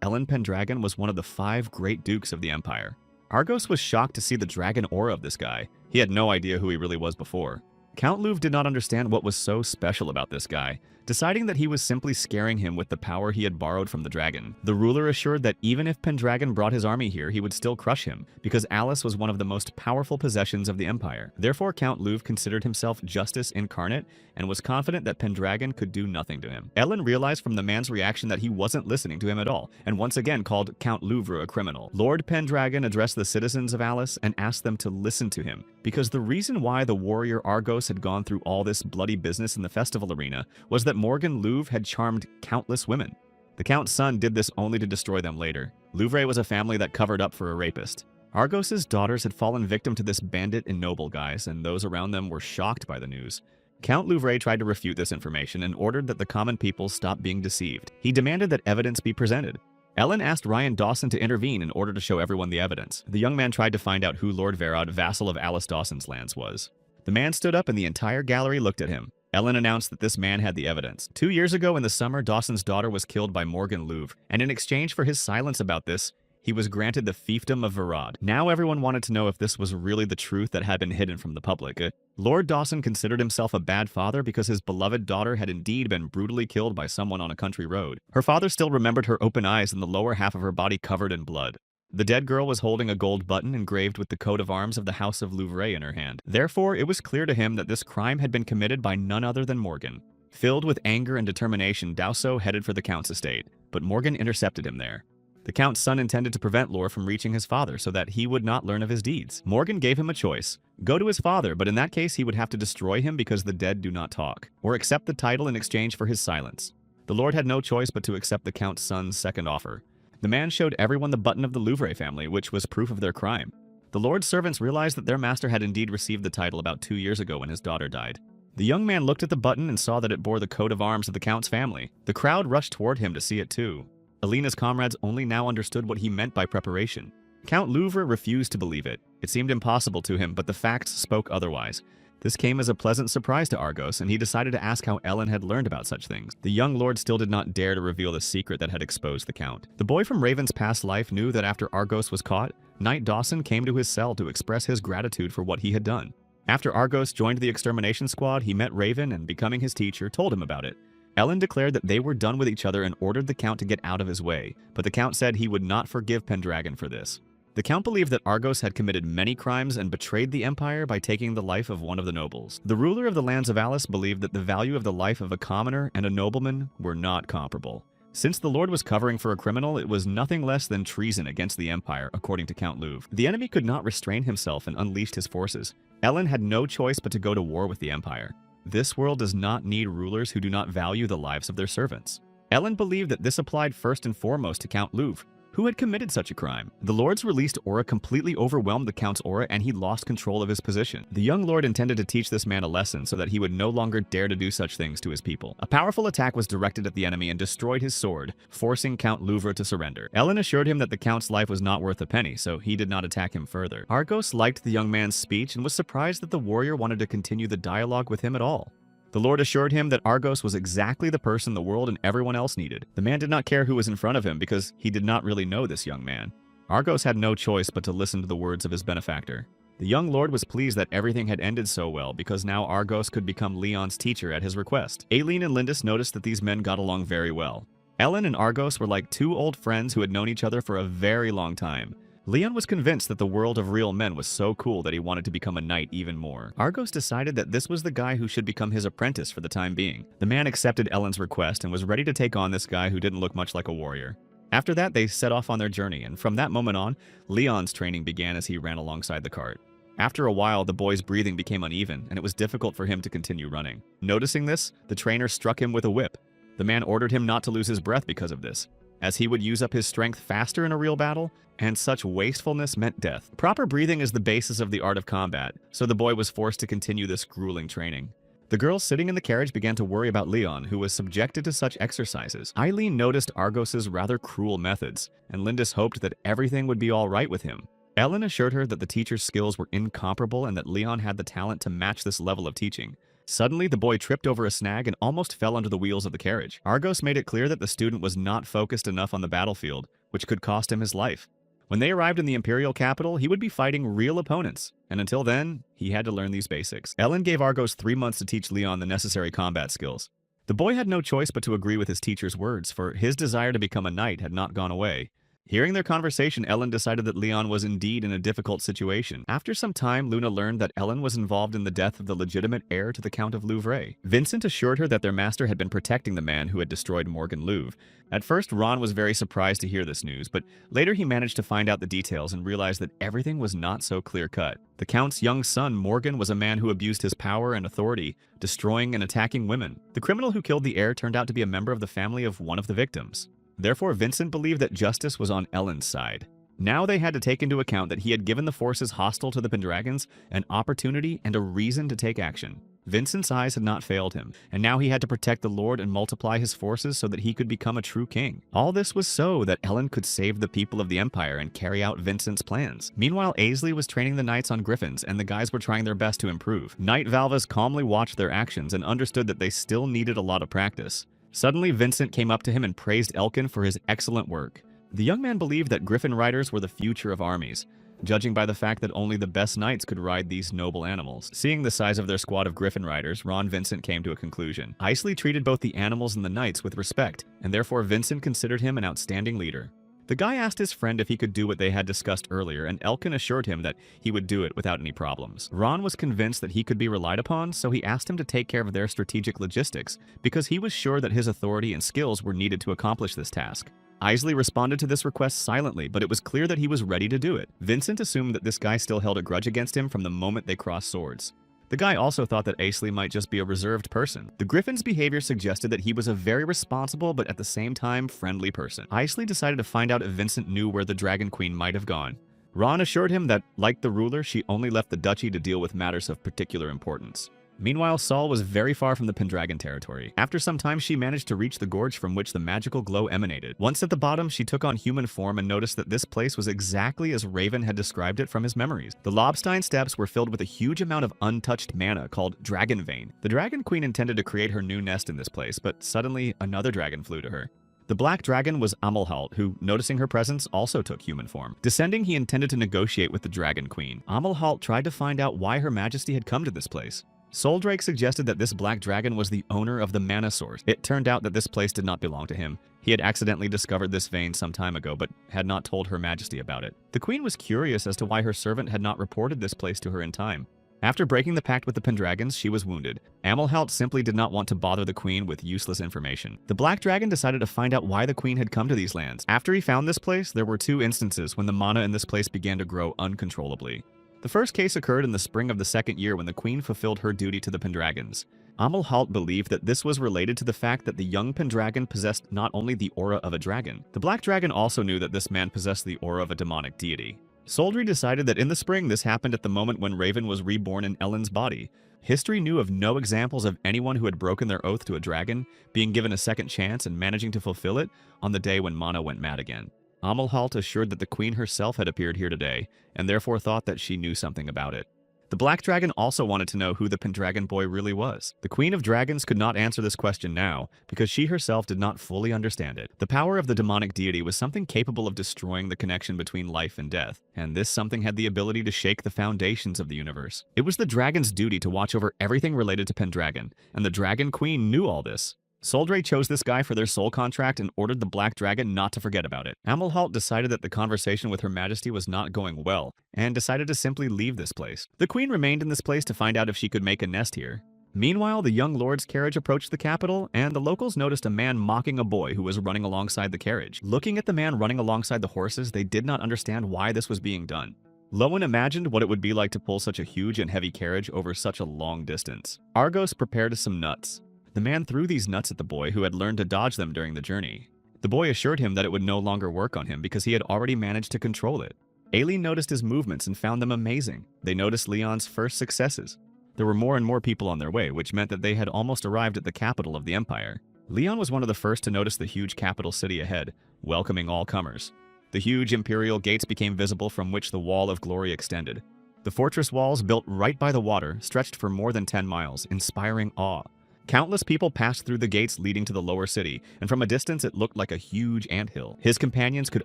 Ellen Pendragon was one of the 5 great dukes of the Empire. Argos was shocked to see the dragon aura of this guy. He had no idea who he really was before. Count Louvre did not understand what was so special about this guy. deciding that he was simply scaring him with the power he had borrowed from the dragon. The ruler assured that even if Pendragon brought his army here, he would still crush him, because Alice was one of the most powerful possessions of the Empire. Therefore, Count Louvre considered himself justice incarnate and was confident that Pendragon could do nothing to him. Ellen realized from the man's reaction that he wasn't listening to him at all, and once again called Count Louvre a criminal. Lord Pendragon addressed the citizens of Alice and asked them to listen to him, because the reason why the warrior Argos had gone through all this bloody business in the festival arena was that Morgan Louvre had charmed countless women. The Count's son did this only to destroy them later. Louvre was a family that covered up for a rapist. Argos's daughters had fallen victim to this bandit and noble guys, and those around them were shocked by the news. Count Louvre tried to refute this information and ordered that the common people stop being deceived. He demanded that evidence be presented. Ellen asked Ryan Dawson to intervene in order to show everyone the evidence. The young man tried to find out who Lord Verod, vassal of Alice Dawson's lands, was. The man stood up and the entire gallery looked at him. Ellen announced that this man had the evidence. 2 years ago in the summer, Dawson's daughter was killed by Morgan Louvre, and in exchange for his silence about this, he was granted the fiefdom of Verod. Now everyone wanted to know if this was really the truth that had been hidden from the public. Lord Dawson considered himself a bad father because his beloved daughter had indeed been brutally killed by someone on a country road. Her father still remembered her open eyes and the lower half of her body covered in blood. The dead girl was holding a gold button engraved with the coat of arms of the House of Louvre in her hand. Therefore, it was clear to him that this crime had been committed by none other than Morgan. Filled with anger and determination, Dowso headed for the Count's estate, but Morgan intercepted him there. The Count's son intended to prevent Lore from reaching his father so that he would not learn of his deeds. Morgan gave him a choice. Go to his father, but in that case he would have to destroy him because the dead do not talk, or accept the title in exchange for his silence. The Lord had no choice but to accept the Count's son's second offer. The man showed everyone the button of the Louvre family, which was proof of their crime. The Lord's servants realized that their master had indeed received the title about 2 years ago when his daughter died. The young man looked at the button and saw that it bore the coat of arms of the Count's family. The crowd rushed toward him to see it too. Alina's comrades only now understood what he meant by preparation. Count Louvre refused to believe it. It seemed impossible to him, but the facts spoke otherwise. This came as a pleasant surprise to Argos, and he decided to ask how Ellen had learned about such things. The young lord still did not dare to reveal the secret that had exposed the Count. The boy from Raven's past life knew that after Argos was caught, Knight Dawson came to his cell to express his gratitude for what he had done. After Argos joined the extermination squad, he met Raven and, becoming his teacher, told him about it. Ellen declared that they were done with each other and ordered the Count to get out of his way, but the Count said he would not forgive Pendragon for this. The Count believed that Argos had committed many crimes and betrayed the Empire by taking the life of one of the nobles. The ruler of the lands of Alice believed that the value of the life of a commoner and a nobleman were not comparable. Since the Lord was covering for a criminal, it was nothing less than treason against the Empire, according to Count Louvre. The enemy could not restrain himself and unleashed his forces. Ellen had no choice but to go to war with the Empire. This world does not need rulers who do not value the lives of their servants. Ellen believed that this applied first and foremost to Count Louvre, who had committed such a crime. The Lord's released aura completely overwhelmed the Count's aura and he lost control of his position. The young lord intended to teach this man a lesson so that he would no longer dare to do such things to his people. A powerful attack was directed at the enemy and destroyed his sword, forcing Count Louvre to surrender. Ellen assured him that the Count's life was not worth a penny, so he did not attack him further. Argos liked the young man's speech and was surprised that the warrior wanted to continue the dialogue with him at all. The Lord assured him that Argos was exactly the person the world and everyone else needed. The man did not care who was in front of him because he did not really know this young man. Argos had no choice but to listen to the words of his benefactor. The young lord was pleased that everything had ended so well because now Argos could become Leon's teacher at his request. Aileen and Lindis noticed that these men got along very well. Ellen and Argos were like two old friends who had known each other for a very long time. Leon was convinced that the world of real men was so cool that he wanted to become a knight even more. Argos decided that this was the guy who should become his apprentice for the time being. The man accepted Ellen's request and was ready to take on this guy who didn't look much like a warrior. After that, they set off on their journey, and from that moment on, Leon's training began as he ran alongside the cart. After a while, the boy's breathing became uneven, and it was difficult for him to continue running. Noticing this, the trainer struck him with a whip. The man ordered him not to lose his breath because of this, as he would use up his strength faster in a real battle, and such wastefulness meant death. Proper breathing is the basis of the art of combat, so the boy was forced to continue this grueling training. The girls sitting in the carriage began to worry about Leon, who was subjected to such exercises. Eileen noticed Argos's rather cruel methods, and Lindis hoped that everything would be all right with him. Ellen assured her that the teacher's skills were incomparable and that Leon had the talent to match this level of teaching. Suddenly, the boy tripped over a snag and almost fell under the wheels of the carriage. Argos made it clear that the student was not focused enough on the battlefield, which could cost him his life. When they arrived in the imperial capital, he would be fighting real opponents, and until then, he had to learn these basics. Ellen gave Argos 3 months to teach Leon the necessary combat skills. The boy had no choice but to agree with his teacher's words, for his desire to become a knight had not gone away. Hearing their conversation, Ellen decided that Leon was indeed in a difficult situation. After some time, Luna learned that Ellen was involved in the death of the legitimate heir to the Count of Louvre. Vincent assured her that their master had been protecting the man who had destroyed Morgan Louvre. At first, Ron was very surprised to hear this news, but later he managed to find out the details and realized that everything was not so clear-cut. The Count's young son, Morgan, was a man who abused his power and authority, destroying and attacking women. The criminal who killed the heir turned out to be a member of the family of one of the victims. Therefore, Vincent believed that justice was on Ellen's side. Now they had to take into account that he had given the forces hostile to the Pendragons an opportunity and a reason to take action. Vincent's eyes had not failed him, and now he had to protect the Lord and multiply his forces so that he could become a true king. All this was so that Ellen could save the people of the Empire and carry out Vincent's plans. Meanwhile, Aisley was training the knights on griffins, and the guys were trying their best to improve. Knight Valvas calmly watched their actions and understood that they still needed a lot of practice. Suddenly, Vincent came up to him and praised Elkin for his excellent work. The young man believed that griffin riders were the future of armies, judging by the fact that only the best knights could ride these noble animals. Seeing the size of their squad of griffin riders, Ron Vincent came to a conclusion. Isley treated both the animals and the knights with respect, and therefore Vincent considered him an outstanding leader. The guy asked his friend if he could do what they had discussed earlier, and Elkin assured him that he would do it without any problems. Ron was convinced that he could be relied upon, so he asked him to take care of their strategic logistics, because he was sure that his authority and skills were needed to accomplish this task. Isley responded to this request silently, but it was clear that he was ready to do it. Vincent assumed that this guy still held a grudge against him from the moment they crossed swords. The guy also thought that Aisley might just be a reserved person. The Griffin's behavior suggested that he was a very responsible but at the same time friendly person. Aisley decided to find out if Vincent knew where the Dragon Queen might have gone. Ron assured him that, like the ruler, she only left the duchy to deal with matters of particular importance. Meanwhile, Saul was very far from the Pendragon territory. After some time, she managed to reach the gorge from which the magical glow emanated. Once at the bottom, she took on human form and noticed that this place was exactly as Raven had described it from his memories. The Lobstein steps were filled with a huge amount of untouched mana called Dragon Vein. The Dragon Queen intended to create her new nest in this place, but suddenly another dragon flew to her. The black dragon was Amelhalt, who, noticing her presence, also took human form. Descending, he intended to negotiate with the Dragon Queen. Amelhalt tried to find out why Her Majesty had come to this place. Soldrake suggested that this black dragon was the owner of the mana source. It turned out that this place did not belong to him. He had accidentally discovered this vein some time ago, but had not told Her Majesty about it. The queen was curious as to why her servant had not reported this place to her in time. After breaking the pact with the Pendragons, she was wounded. Amelhalt simply did not want to bother the queen with useless information. The black dragon decided to find out why the queen had come to these lands. After he found this place, there were 2 instances when the mana in this place began to grow uncontrollably. The first case occurred in the spring of the 2nd year when the queen fulfilled her duty to the Pendragons. Amelhalt believed that this was related to the fact that the young Pendragon possessed not only the aura of a dragon. The black dragon also knew that this man possessed the aura of a demonic deity. Soldry decided that in the spring this happened at the moment when Raven was reborn in Ellen's body. History knew of no examples of anyone who had broken their oath to a dragon being given a second chance and managing to fulfill it on the day when Mana went mad again. Amelhalt assured that the queen herself had appeared here today, and therefore thought that she knew something about it. The Black Dragon also wanted to know who the Pendragon boy really was. The Queen of Dragons could not answer this question now, because she herself did not fully understand it. The power of the demonic deity was something capable of destroying the connection between life and death, and this something had the ability to shake the foundations of the universe. It was the dragon's duty to watch over everything related to Pendragon, and the Dragon Queen knew all this. Soldray chose this guy for their soul contract and ordered the Black Dragon not to forget about it. Amelhalt decided that the conversation with Her Majesty was not going well, and decided to simply leave this place. The Queen remained in this place to find out if she could make a nest here. Meanwhile, the young lord's carriage approached the capital, and the locals noticed a man mocking a boy who was running alongside the carriage. Looking at the man running alongside the horses, they did not understand why this was being done. Lowen imagined what it would be like to pull such a huge and heavy carriage over such a long distance. Argos prepared some nuts. The man threw these nuts at the boy, who had learned to dodge them during the journey. The boy assured him that it would no longer work on him because he had already managed to control it. Aileen noticed his movements and found them amazing. They noticed Leon's first successes. There were more and more people on their way, which meant that they had almost arrived at the capital of the empire. Leon was one of the first to notice the huge capital city ahead, welcoming all comers. The huge imperial gates became visible from which the Wall of Glory extended. The fortress walls, built right by the water, stretched for more than 10 miles, inspiring awe. Countless people passed through the gates leading to the lower city, and from a distance it looked like a huge anthill. His companions could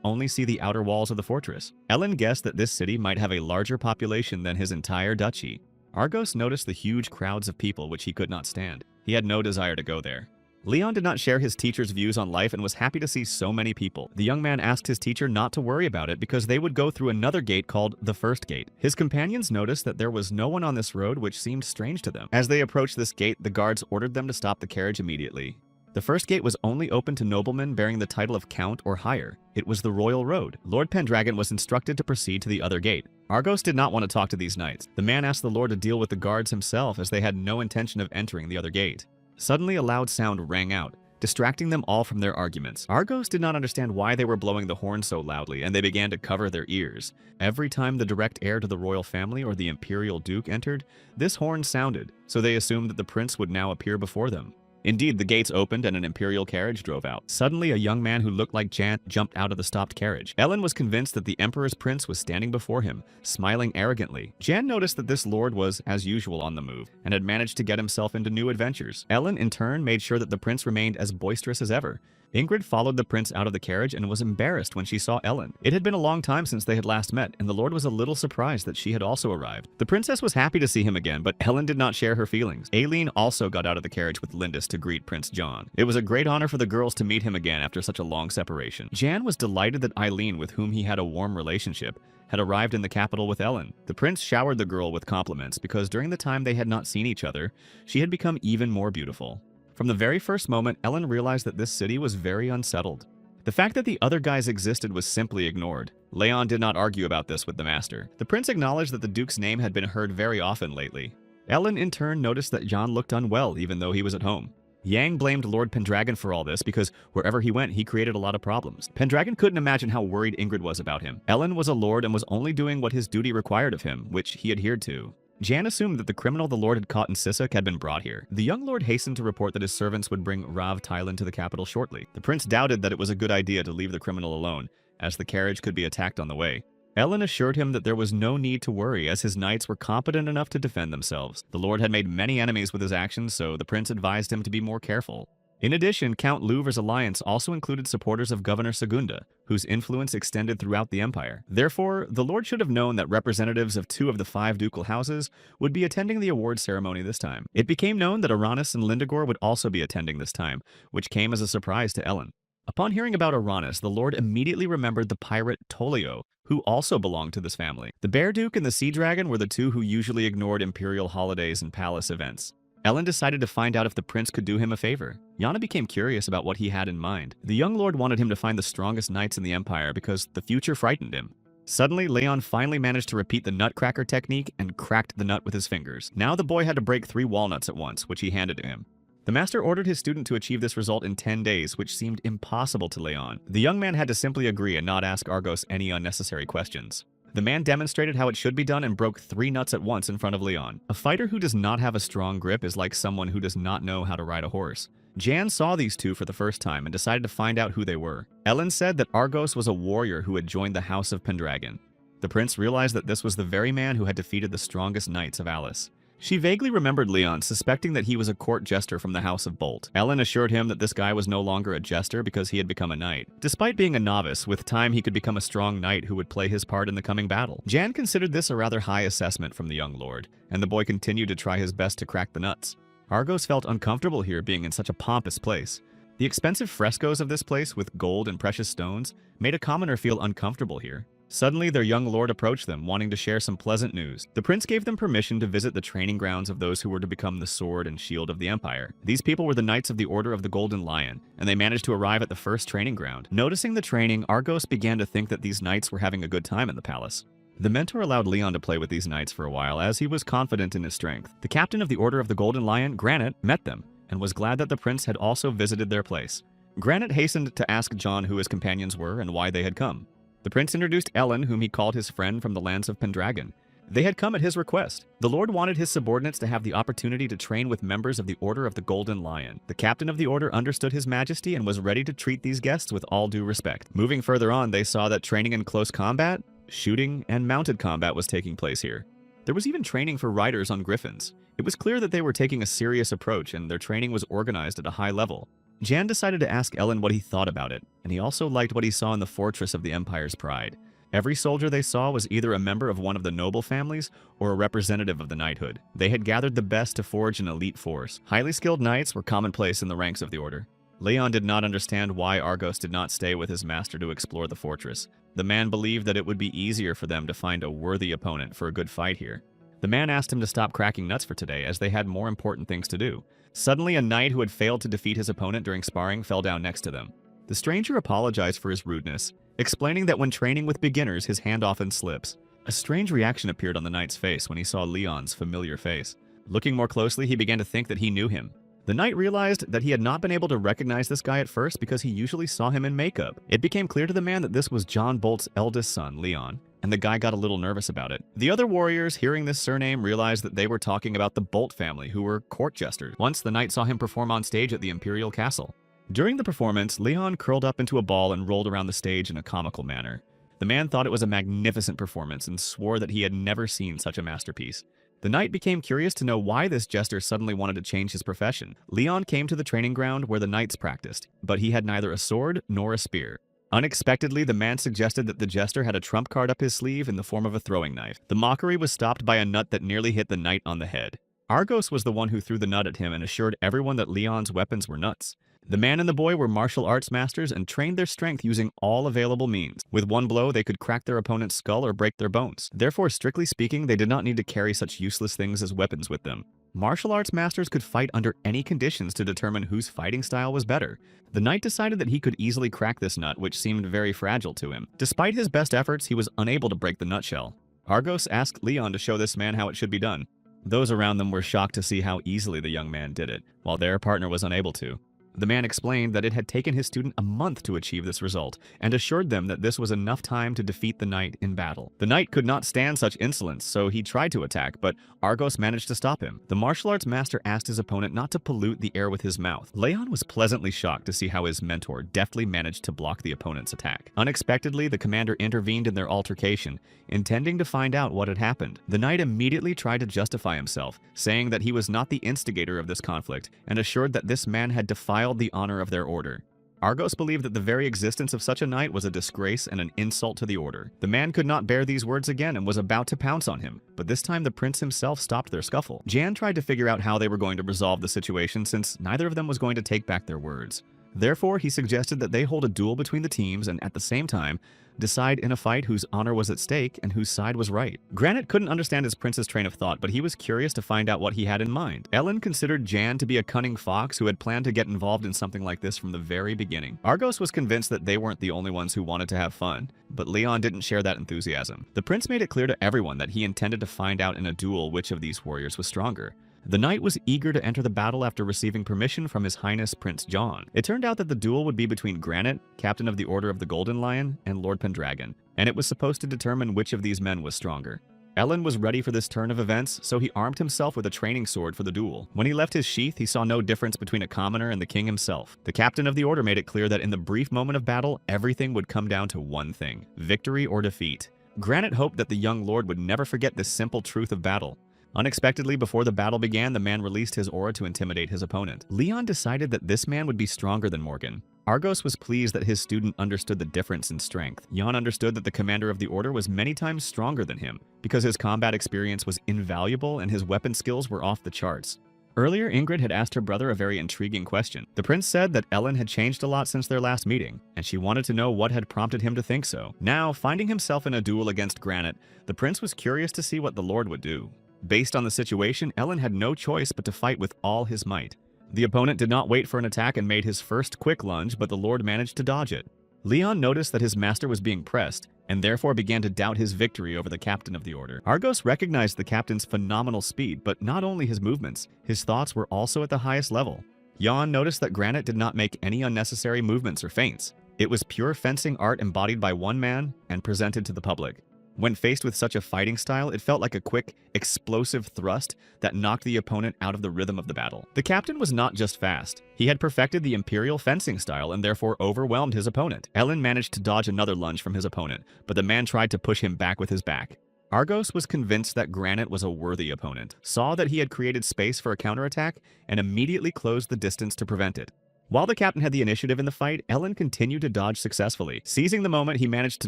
only see the outer walls of the fortress. Ellen guessed that this city might have a larger population than his entire duchy. Argos noticed the huge crowds of people which he could not stand. He had no desire to go there. Leon did not share his teacher's views on life and was happy to see so many people. The young man asked his teacher not to worry about it because they would go through another gate called the First Gate. His companions noticed that there was no one on this road, which seemed strange to them. As they approached this gate, the guards ordered them to stop the carriage immediately. The first gate was only open to noblemen bearing the title of Count or higher. It was the Royal Road. Lord Pendragon was instructed to proceed to the other gate. Argos did not want to talk to these knights. The man asked the Lord to deal with the guards himself as they had no intention of entering the other gate. Suddenly, a loud sound rang out, distracting them all from their arguments. Argos did not understand why they were blowing the horn so loudly, and they began to cover their ears. Every time the direct heir to the royal family or the imperial duke entered, this horn sounded, so they assumed that the prince would now appear before them. Indeed, the gates opened and an imperial carriage drove out. Suddenly, a young man who looked like Jan jumped out of the stopped carriage. Ellen was convinced that the emperor's prince was standing before him, smiling arrogantly. Jan noticed that this lord was, as usual, on the move, and had managed to get himself into new adventures. Ellen, in turn, made sure that the prince remained as boisterous as ever. Ingrid followed the prince out of the carriage and was embarrassed when she saw Ellen. It had been a long time since they had last met, and the lord was a little surprised that she had also arrived. The princess was happy to see him again, but Ellen did not share her feelings. Aileen also got out of the carriage with Lindis to greet Prince John. It was a great honor for the girls to meet him again after such a long separation. Jan was delighted that Eileen, with whom he had a warm relationship, had arrived in the capital with Ellen. The prince showered the girl with compliments because during the time they had not seen each other, she had become even more beautiful. From the very first moment, Ellen realized that this city was very unsettled. The fact that the other guys existed was simply ignored. Leon did not argue about this with the master. The prince acknowledged that the duke's name had been heard very often lately. Ellen, in turn, noticed that John looked unwell even though he was at home. Yang blamed Lord Pendragon for all this because wherever he went, he created a lot of problems. Pendragon couldn't imagine how worried Ingrid was about him. Ellen was a lord and was only doing what his duty required of him, which he adhered to. Jan assumed that the criminal the lord had caught in Sissak had been brought here. The young lord hastened to report that his servants would bring Rav Tylan to the capital shortly. The prince doubted that it was a good idea to leave the criminal alone, as the carriage could be attacked on the way. Ellen assured him that there was no need to worry, as his knights were competent enough to defend themselves. The lord had made many enemies with his actions, so the prince advised him to be more careful. In addition, Count Louvre's alliance also included supporters of Governor Segunda, whose influence extended throughout the empire. Therefore, the lord should have known that representatives of 2 of the 5 ducal houses would be attending the award ceremony this time. It became known that Aranis and Lindegor would also be attending this time, which came as a surprise to Ellen. Upon hearing about Aranis, the lord immediately remembered the pirate Tolio, who also belonged to this family. The Bear Duke and the Sea Dragon were the 2 who usually ignored imperial holidays and palace events. Ellen decided to find out if the prince could do him a favor. Yana became curious about what he had in mind. The young lord wanted him to find the strongest knights in the empire because the future frightened him. Suddenly, Leon finally managed to repeat the nutcracker technique and cracked the nut with his fingers. Now the boy had to break 3 walnuts at once, which he handed to him. The master ordered his student to achieve this result in 10 days, which seemed impossible to Leon. The young man had to simply agree and not ask Argos any unnecessary questions. The man demonstrated how it should be done and broke 3 nuts at once in front of Leon. A fighter who does not have a strong grip is like someone who does not know how to ride a horse. Jan saw these 2 for the first time and decided to find out who they were. Ellen said that Argos was a warrior who had joined the House of Pendragon. The prince realized that this was the very man who had defeated the strongest knights of Alice. She vaguely remembered Leon, suspecting that he was a court jester from the House of Bolt. Ellen assured him that this guy was no longer a jester because he had become a knight. Despite being a novice, with time he could become a strong knight who would play his part in the coming battle. Jan considered this a rather high assessment from the young lord, and the boy continued to try his best to crack the nuts. Argos felt uncomfortable here being in such a pompous place. The expensive frescoes of this place with gold and precious stones made a commoner feel uncomfortable here. Suddenly, their young lord approached them, wanting to share some pleasant news. The prince gave them permission to visit the training grounds of those who were to become the sword and shield of the empire. These people were the Knights of the Order of the Golden Lion, and they managed to arrive at the first training ground. Noticing the training, Argos began to think that these knights were having a good time in the palace. The mentor allowed Leon to play with these knights for a while, as he was confident in his strength. The captain of the Order of the Golden Lion, Granite, met them, and was glad that the prince had also visited their place. Granite hastened to ask John who his companions were and why they had come. The prince introduced Ellen, whom he called his friend from the lands of Pendragon. They had come at his request. The lord wanted his subordinates to have the opportunity to train with members of the Order of the Golden Lion. The captain of the order understood his majesty and was ready to treat these guests with all due respect. Moving further on, they saw that training in close combat, shooting, and mounted combat was taking place here. There was even training for riders on griffins. It was clear that they were taking a serious approach, and their training was organized at a high level. Jan decided to ask Ellen what he thought about it, and he also liked what he saw in the fortress of the Empire's Pride. Every soldier they saw was either a member of one of the noble families or a representative of the knighthood. They had gathered the best to forge an elite force. Highly skilled knights were commonplace in the ranks of the order. Leon did not understand why Argos did not stay with his master to explore the fortress. The man believed that it would be easier for them to find a worthy opponent for a good fight here. The man asked him to stop cracking nuts for today, as they had more important things to do. Suddenly, a knight who had failed to defeat his opponent during sparring fell down next to them. The stranger apologized for his rudeness, explaining that when training with beginners, his hand often slips. A strange reaction appeared on the knight's face when he saw Leon's familiar face. Looking more closely, he began to think that he knew him. The knight realized that he had not been able to recognize this guy at first because he usually saw him in makeup. It became clear to the man that this was John Bolt's eldest son, Leon, and the guy got a little nervous about it. The other warriors, hearing this surname, realized that they were talking about the Bolt family, who were court jesters. Once the knight saw him perform on stage at the Imperial Castle. During the performance, Leon curled up into a ball and rolled around the stage in a comical manner. The man thought it was a magnificent performance and swore that he had never seen such a masterpiece. The knight became curious to know why this jester suddenly wanted to change his profession. Leon came to the training ground where the knights practiced, but he had neither a sword nor a spear. Unexpectedly, the man suggested that the jester had a trump card up his sleeve in the form of a throwing knife. The mockery was stopped by a nut that nearly hit the knight on the head. Argos was the one who threw the nut at him and assured everyone that Leon's weapons were nuts. The man and the boy were martial arts masters and trained their strength using all available means. With one blow, they could crack their opponent's skull or break their bones. Therefore, strictly speaking, they did not need to carry such useless things as weapons with them. Martial arts masters could fight under any conditions to determine whose fighting style was better. The knight decided that he could easily crack this nut, which seemed very fragile to him. Despite his best efforts, he was unable to break the nutshell. Argos asked Leon to show this man how it should be done. Those around them were shocked to see how easily the young man did it, while their partner was unable to. The man explained that it had taken his student a month to achieve this result, and assured them that this was enough time to defeat the knight in battle. The knight could not stand such insolence, so he tried to attack, but Argos managed to stop him. The martial arts master asked his opponent not to pollute the air with his mouth. Leon was pleasantly shocked to see how his mentor deftly managed to block the opponent's attack. Unexpectedly, the commander intervened in their altercation, intending to find out what had happened. The knight immediately tried to justify himself, saying that he was not the instigator of this conflict, and assured that this man had defiled the honor of their order. Argos believed that the very existence of such a knight was a disgrace and an insult to the order. The man could not bear these words again and was about to pounce on him, but this time the prince himself stopped their scuffle. Jan tried to figure out how they were going to resolve the situation since neither of them was going to take back their words. Therefore, he suggested that they hold a duel between the teams and at the same time decide in a fight whose honor was at stake and whose side was right. Granite couldn't understand his prince's train of thought, but he was curious to find out what he had in mind. Ellen considered Jan to be a cunning fox who had planned to get involved in something like this from the very beginning. Argos was convinced that they weren't the only ones who wanted to have fun, but Leon didn't share that enthusiasm. The prince made it clear to everyone that he intended to find out in a duel which of these warriors was stronger. The knight was eager to enter the battle after receiving permission from His Highness Prince John. It turned out that the duel would be between Granite, Captain of the Order of the Golden Lion, and Lord Pendragon, and it was supposed to determine which of these men was stronger. Ellen was ready for this turn of events, so he armed himself with a training sword for the duel. When he left his sheath, he saw no difference between a commoner and the king himself. The captain of the order made it clear that in the brief moment of battle, everything would come down to one thing: victory or defeat. Granite hoped that the young lord would never forget this simple truth of battle. Unexpectedly, before the battle began, the man released his aura to intimidate his opponent. Leon decided that this man would be stronger than Morgan. Argos was pleased that his student understood the difference in strength. Jan understood that the commander of the order was many times stronger than him, because his combat experience was invaluable and his weapon skills were off the charts. Earlier, Ingrid had asked her brother a very intriguing question. The prince said that Ellen had changed a lot since their last meeting, and she wanted to know what had prompted him to think so. Now, finding himself in a duel against Granite, the prince was curious to see what the lord would do. Based on the situation, Ellen had no choice but to fight with all his might. The opponent did not wait for an attack and made his first quick lunge, but the lord managed to dodge it. Leon noticed that his master was being pressed, and therefore began to doubt his victory over the captain of the order. Argos recognized the captain's phenomenal speed, but not only his movements, his thoughts were also at the highest level. Jan noticed that Granite did not make any unnecessary movements or feints. It was pure fencing art embodied by one man and presented to the public. When faced with such a fighting style, it felt like a quick, explosive thrust that knocked the opponent out of the rhythm of the battle. The captain was not just fast. He had perfected the imperial fencing style and therefore overwhelmed his opponent. Ellen managed to dodge another lunge from his opponent, but the man tried to push him back with his back. Argos was convinced that Granite was a worthy opponent, saw that he had created space for a counterattack, and immediately closed the distance to prevent it. While the captain had the initiative in the fight, Ellen continued to dodge successfully. Seizing the moment, he managed to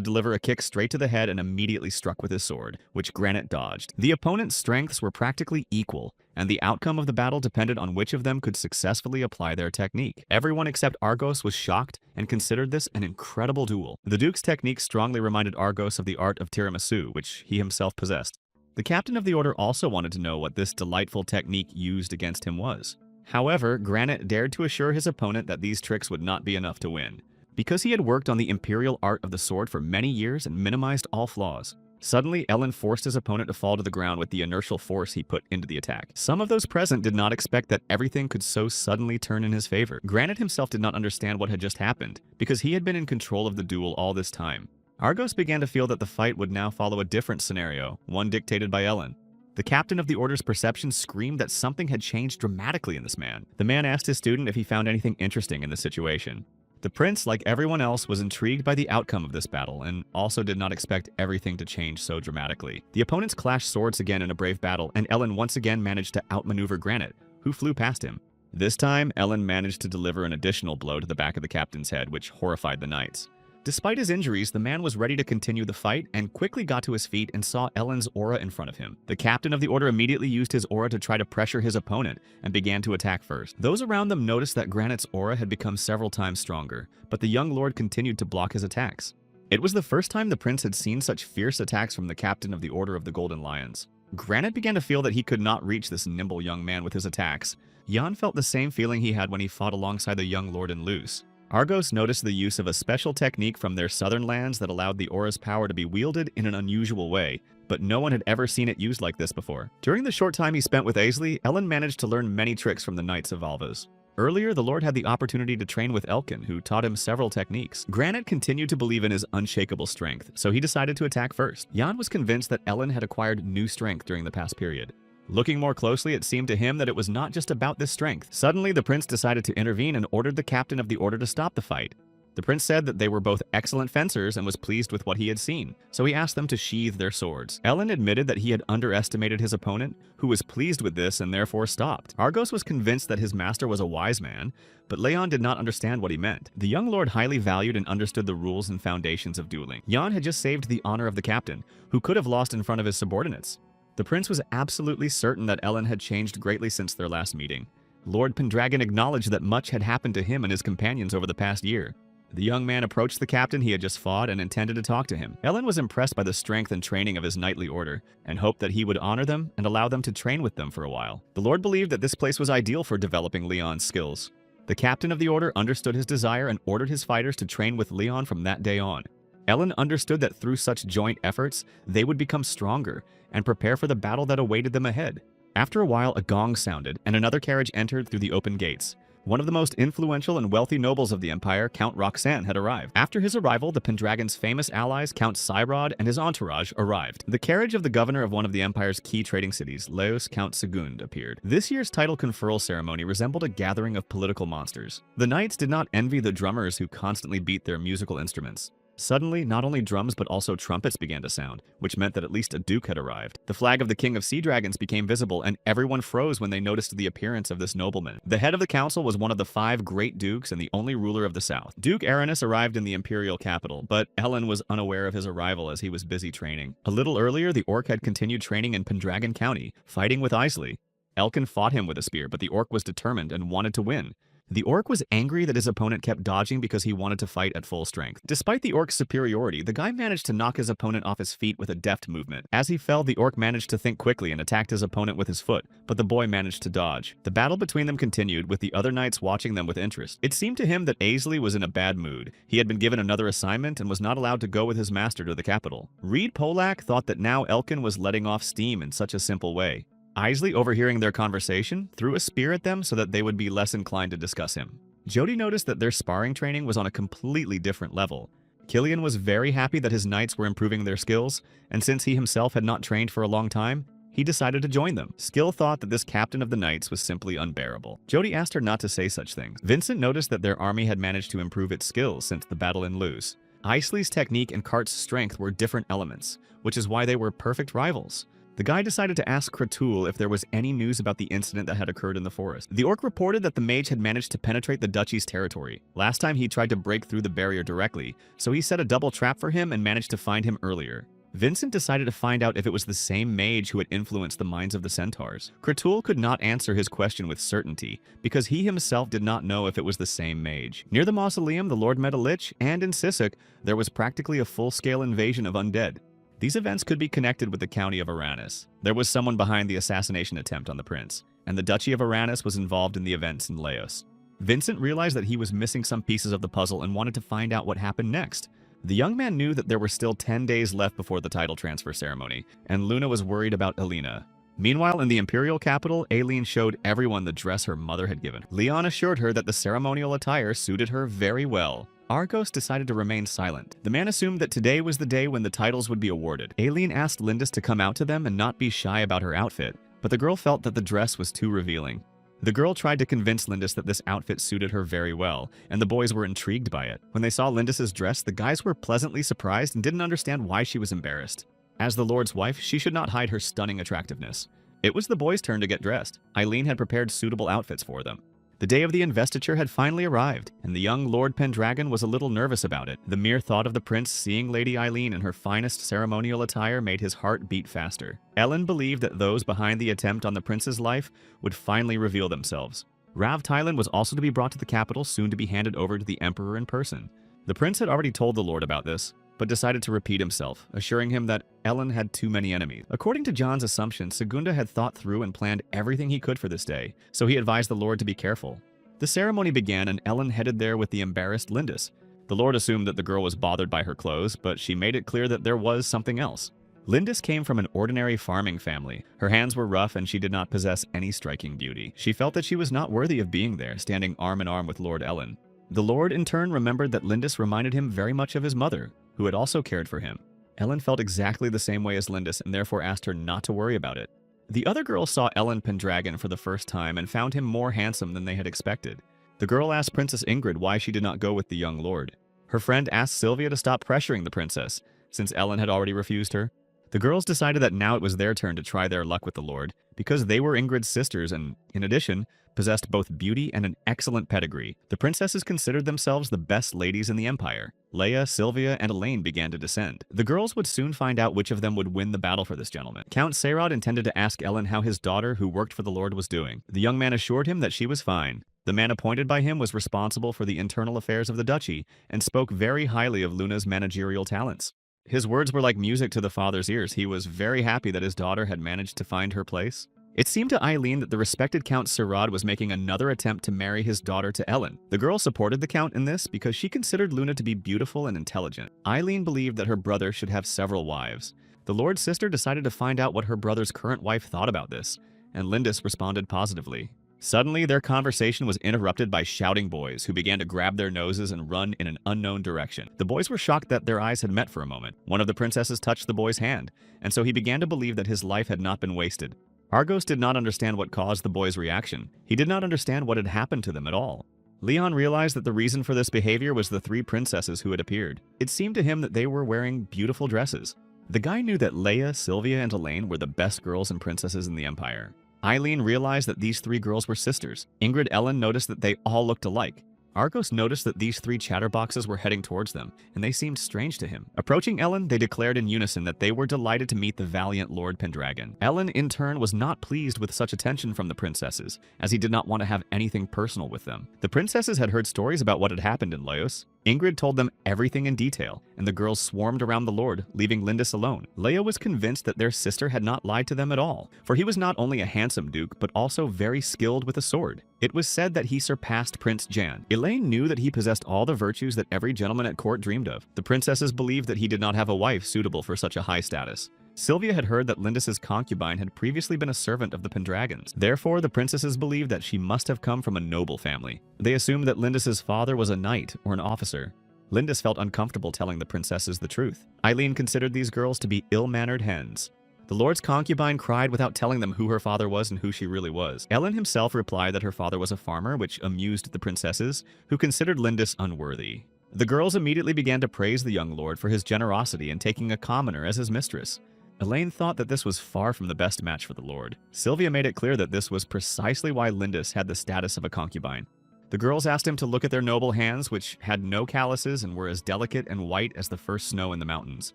deliver a kick straight to the head and immediately struck with his sword, which Granite dodged. The opponent's strengths were practically equal, and the outcome of the battle depended on which of them could successfully apply their technique. Everyone except Argos was shocked and considered this an incredible duel. The Duke's technique strongly reminded Argos of the art of tiramisu, which he himself possessed. The captain of the order also wanted to know what this delightful technique used against him was. However, Granite dared to assure his opponent that these tricks would not be enough to win, because he had worked on the imperial art of the sword for many years and minimized all flaws. Suddenly, Ellen forced his opponent to fall to the ground with the inertial force he put into the attack. Some of those present did not expect that everything could so suddenly turn in his favor. Granite himself did not understand what had just happened, because he had been in control of the duel all this time. Argos began to feel that the fight would now follow a different scenario, one dictated by Ellen. The captain of the order's perception screamed that something had changed dramatically in this man. The man asked his student if he found anything interesting in the situation. The prince, like everyone else, was intrigued by the outcome of this battle and also did not expect everything to change so dramatically. The opponents clashed swords again in a brave battle, and Ellen once again managed to outmaneuver Granite, who flew past him. This time, Ellen managed to deliver an additional blow to the back of the captain's head, which horrified the knights. Despite his injuries, the man was ready to continue the fight and quickly got to his feet and saw Ellen's aura in front of him. The captain of the order immediately used his aura to try to pressure his opponent and began to attack first. Those around them noticed that Granite's aura had become several times stronger, but the young lord continued to block his attacks. It was the first time the prince had seen such fierce attacks from the captain of the Order of the Golden Lions. Granite began to feel that he could not reach this nimble young man with his attacks. Jan felt the same feeling he had when he fought alongside the young lord in Luce. Argos noticed the use of a special technique from their southern lands that allowed the aura's power to be wielded in an unusual way, but no one had ever seen it used like this before. During the short time he spent with Aisley, Ellen managed to learn many tricks from the Knights of Alvas. Earlier, the Lord had the opportunity to train with Elkin, who taught him several techniques. Granite continued to believe in his unshakable strength, so he decided to attack first. Jan was convinced that Ellen had acquired new strength during the past period. Looking more closely, it seemed to him that it was not just about this strength. Suddenly, the prince decided to intervene and ordered the captain of the order to stop the fight. The prince said that they were both excellent fencers and was pleased with what he had seen, so he asked them to sheathe their swords. Ellen admitted that he had underestimated his opponent, who was pleased with this and therefore stopped. Argos was convinced that his master was a wise man, but Leon did not understand what he meant. The young lord highly valued and understood the rules and foundations of dueling. Jan had just saved the honor of the captain, who could have lost in front of his subordinates. The prince was absolutely certain that Ellen had changed greatly since their last meeting. Lord Pendragon acknowledged that much had happened to him and his companions over the past year. The young man approached the captain he had just fought and intended to talk to him. Ellen was impressed by the strength and training of his knightly order, and hoped that he would honor them and allow them to train with them for a while. The lord believed that this place was ideal for developing Leon's skills. The captain of the order understood his desire and ordered his fighters to train with Leon from that day on. Ellen understood that through such joint efforts, they would become stronger and prepare for the battle that awaited them ahead. After a while, a gong sounded, and another carriage entered through the open gates. One of the most influential and wealthy nobles of the empire, Count Roxanne, had arrived. After his arrival, the Pendragon's famous allies, Count Cyrod and his entourage, arrived. The carriage of the governor of one of the empire's key trading cities, Laos Count Segund, appeared. This year's title conferral ceremony resembled a gathering of political monsters. The knights did not envy the drummers who constantly beat their musical instruments. Suddenly, not only drums but also trumpets began to sound, which meant that at least a duke had arrived. The flag of the King of Sea Dragons became visible, and everyone froze when they noticed the appearance of this nobleman. The head of the council was one of the 5 great dukes and the only ruler of the south. Duke Aranis arrived in the imperial capital, but Ellen was unaware of his arrival as he was busy training. A little earlier, the orc had continued training in Pendragon County, fighting with Isley. Elkin fought him with a spear, but the orc was determined and wanted to win. The orc was angry that his opponent kept dodging because he wanted to fight at full strength. Despite the orc's superiority, the guy managed to knock his opponent off his feet with a deft movement. As he fell, the orc managed to think quickly and attacked his opponent with his foot, but the boy managed to dodge. The battle between them continued, with the other knights watching them with interest. It seemed to him that Aisley was in a bad mood. He had been given another assignment and was not allowed to go with his master to the capital. Reed Polak thought that now Elkin was letting off steam in such a simple way. Isley, overhearing their conversation, threw a spear at them so that they would be less inclined to discuss him. Jody noticed that their sparring training was on a completely different level. Killian was very happy that his knights were improving their skills, and since he himself had not trained for a long time, he decided to join them. Skill thought that this captain of the knights was simply unbearable. Jody asked her not to say such things. Vincent noticed that their army had managed to improve its skills since the battle in Luce. Isley's technique and Cart's strength were different elements, which is why they were perfect rivals. The guy decided to ask Kratul if there was any news about the incident that had occurred in the forest. The orc reported that the mage had managed to penetrate the duchy's territory. Last time he tried to break through the barrier directly, so he set a double trap for him and managed to find him earlier. Vincent decided to find out if it was the same mage who had influenced the minds of the centaurs. Kratul could not answer his question with certainty, because he himself did not know if it was the same mage. Near the mausoleum, the Lord met a lich, and in Sisek, there was practically a full-scale invasion of undead. These events could be connected with the county of Aranis. There was someone behind the assassination attempt on the prince, and the Duchy of Aranis was involved in the events in Laos. Vincent realized that he was missing some pieces of the puzzle and wanted to find out what happened next. The young man knew that there were still 10 days left before the title transfer ceremony, and Luna was worried about Alina. Meanwhile, in the imperial capital, Aileen showed everyone the dress her mother had given. Leon assured her that the ceremonial attire suited her very well. Argos decided to remain silent. The man assumed that today was the day when the titles would be awarded. Aileen asked Lindis to come out to them and not be shy about her outfit, but the girl felt that the dress was too revealing. The girl tried to convince Lindis that this outfit suited her very well, and the boys were intrigued by it. When they saw Lindis's dress, the guys were pleasantly surprised and didn't understand why she was embarrassed. As the Lord's wife, she should not hide her stunning attractiveness. It was the boys' turn to get dressed. Aileen had prepared suitable outfits for them. The day of the investiture had finally arrived, and the young Lord Pendragon was a little nervous about it. The mere thought of the prince seeing Lady Aileen in her finest ceremonial attire made his heart beat faster. Ellen believed that those behind the attempt on the prince's life would finally reveal themselves. Rav Tylan was also to be brought to the capital, soon to be handed over to the emperor in person. The prince had already told the lord about this, but decided to repeat himself, assuring him that Ellen had too many enemies. According to John's assumption, Segunda had thought through and planned everything he could for this day, so he advised the lord to be careful. The ceremony began, and Ellen headed there with the embarrassed Lindis. The lord assumed that the girl was bothered by her clothes, but she made it clear that there was something else. Lindis came from an ordinary farming family. Her hands were rough, and she did not possess any striking beauty. She felt that she was not worthy of being there, standing arm in arm with Lord Ellen. The lord, in turn, remembered that Lindis reminded him very much of his mother, who had also cared for him. Ellen felt exactly the same way as Lindis and therefore asked her not to worry about it. The other girls saw Ellen Pendragon for the first time and found him more handsome than they had expected. The girl asked Princess Ingrid why she did not go with the young lord. Her friend asked Sylvia to stop pressuring the princess, since Ellen had already refused her. The girls decided that now it was their turn to try their luck with the lord, because they were Ingrid's sisters and, in addition, possessed both beauty and an excellent pedigree. The princesses considered themselves the best ladies in the empire. Leia, Sylvia, and Elaine began to descend. The girls would soon find out which of them would win the battle for this gentleman. Count Seyrod intended to ask Ellen how his daughter, who worked for the lord, was doing. The young man assured him that she was fine. The man appointed by him was responsible for the internal affairs of the duchy and spoke very highly of Luna's managerial talents. His words were like music to the father's ears. He was very happy that his daughter had managed to find her place. It seemed to Eileen that the respected Count Seyrod was making another attempt to marry his daughter to Ellen. The girl supported the Count in this because she considered Luna to be beautiful and intelligent. Eileen believed that her brother should have several wives. The Lord's sister decided to find out what her brother's current wife thought about this, and Lindis responded positively. Suddenly, their conversation was interrupted by shouting boys who began to grab their noses and run in an unknown direction. The boys were shocked that their eyes had met for a moment. One of the princesses touched the boy's hand, and so he began to believe that his life had not been wasted. Argos did not understand what caused the boy's reaction. He did not understand what had happened to them at all. Leon realized that the reason for this behavior was the three princesses who had appeared. It seemed to him that they were wearing beautiful dresses. The guy knew that Leia, Sylvia, and Elaine were the best girls and princesses in the empire. Eileen realized that these three girls were sisters. Ingrid Ellen noticed that they all looked alike. Argos noticed that these three chatterboxes were heading towards them, and they seemed strange to him. Approaching Ellen, they declared in unison that they were delighted to meet the valiant Lord Pendragon. Ellen, in turn, was not pleased with such attention from the princesses, as he did not want to have anything personal with them. The princesses had heard stories about what had happened in Laos. Ingrid told them everything in detail, and the girls swarmed around the lord, leaving Lindis alone. Leia was convinced that their sister had not lied to them at all, for he was not only a handsome duke, but also very skilled with a sword. It was said that he surpassed Prince Jan. Elaine knew that he possessed all the virtues that every gentleman at court dreamed of. The princesses believed that he did not have a wife suitable for such a high status. Sylvia had heard that Lindis's concubine had previously been a servant of the Pendragons. Therefore, the princesses believed that she must have come from a noble family. They assumed that Lindis's father was a knight or an officer. Lindis felt uncomfortable telling the princesses the truth. Eileen considered these girls to be ill-mannered hens. The lord's concubine cried without telling them who her father was and who she really was. Ellen himself replied that her father was a farmer, which amused the princesses, who considered Lindis unworthy. The girls immediately began to praise the young lord for his generosity in taking a commoner as his mistress. Elaine thought that this was far from the best match for the Lord. Sylvia made it clear that this was precisely why Lindis had the status of a concubine. The girls asked him to look at their noble hands, which had no calluses and were as delicate and white as the first snow in the mountains.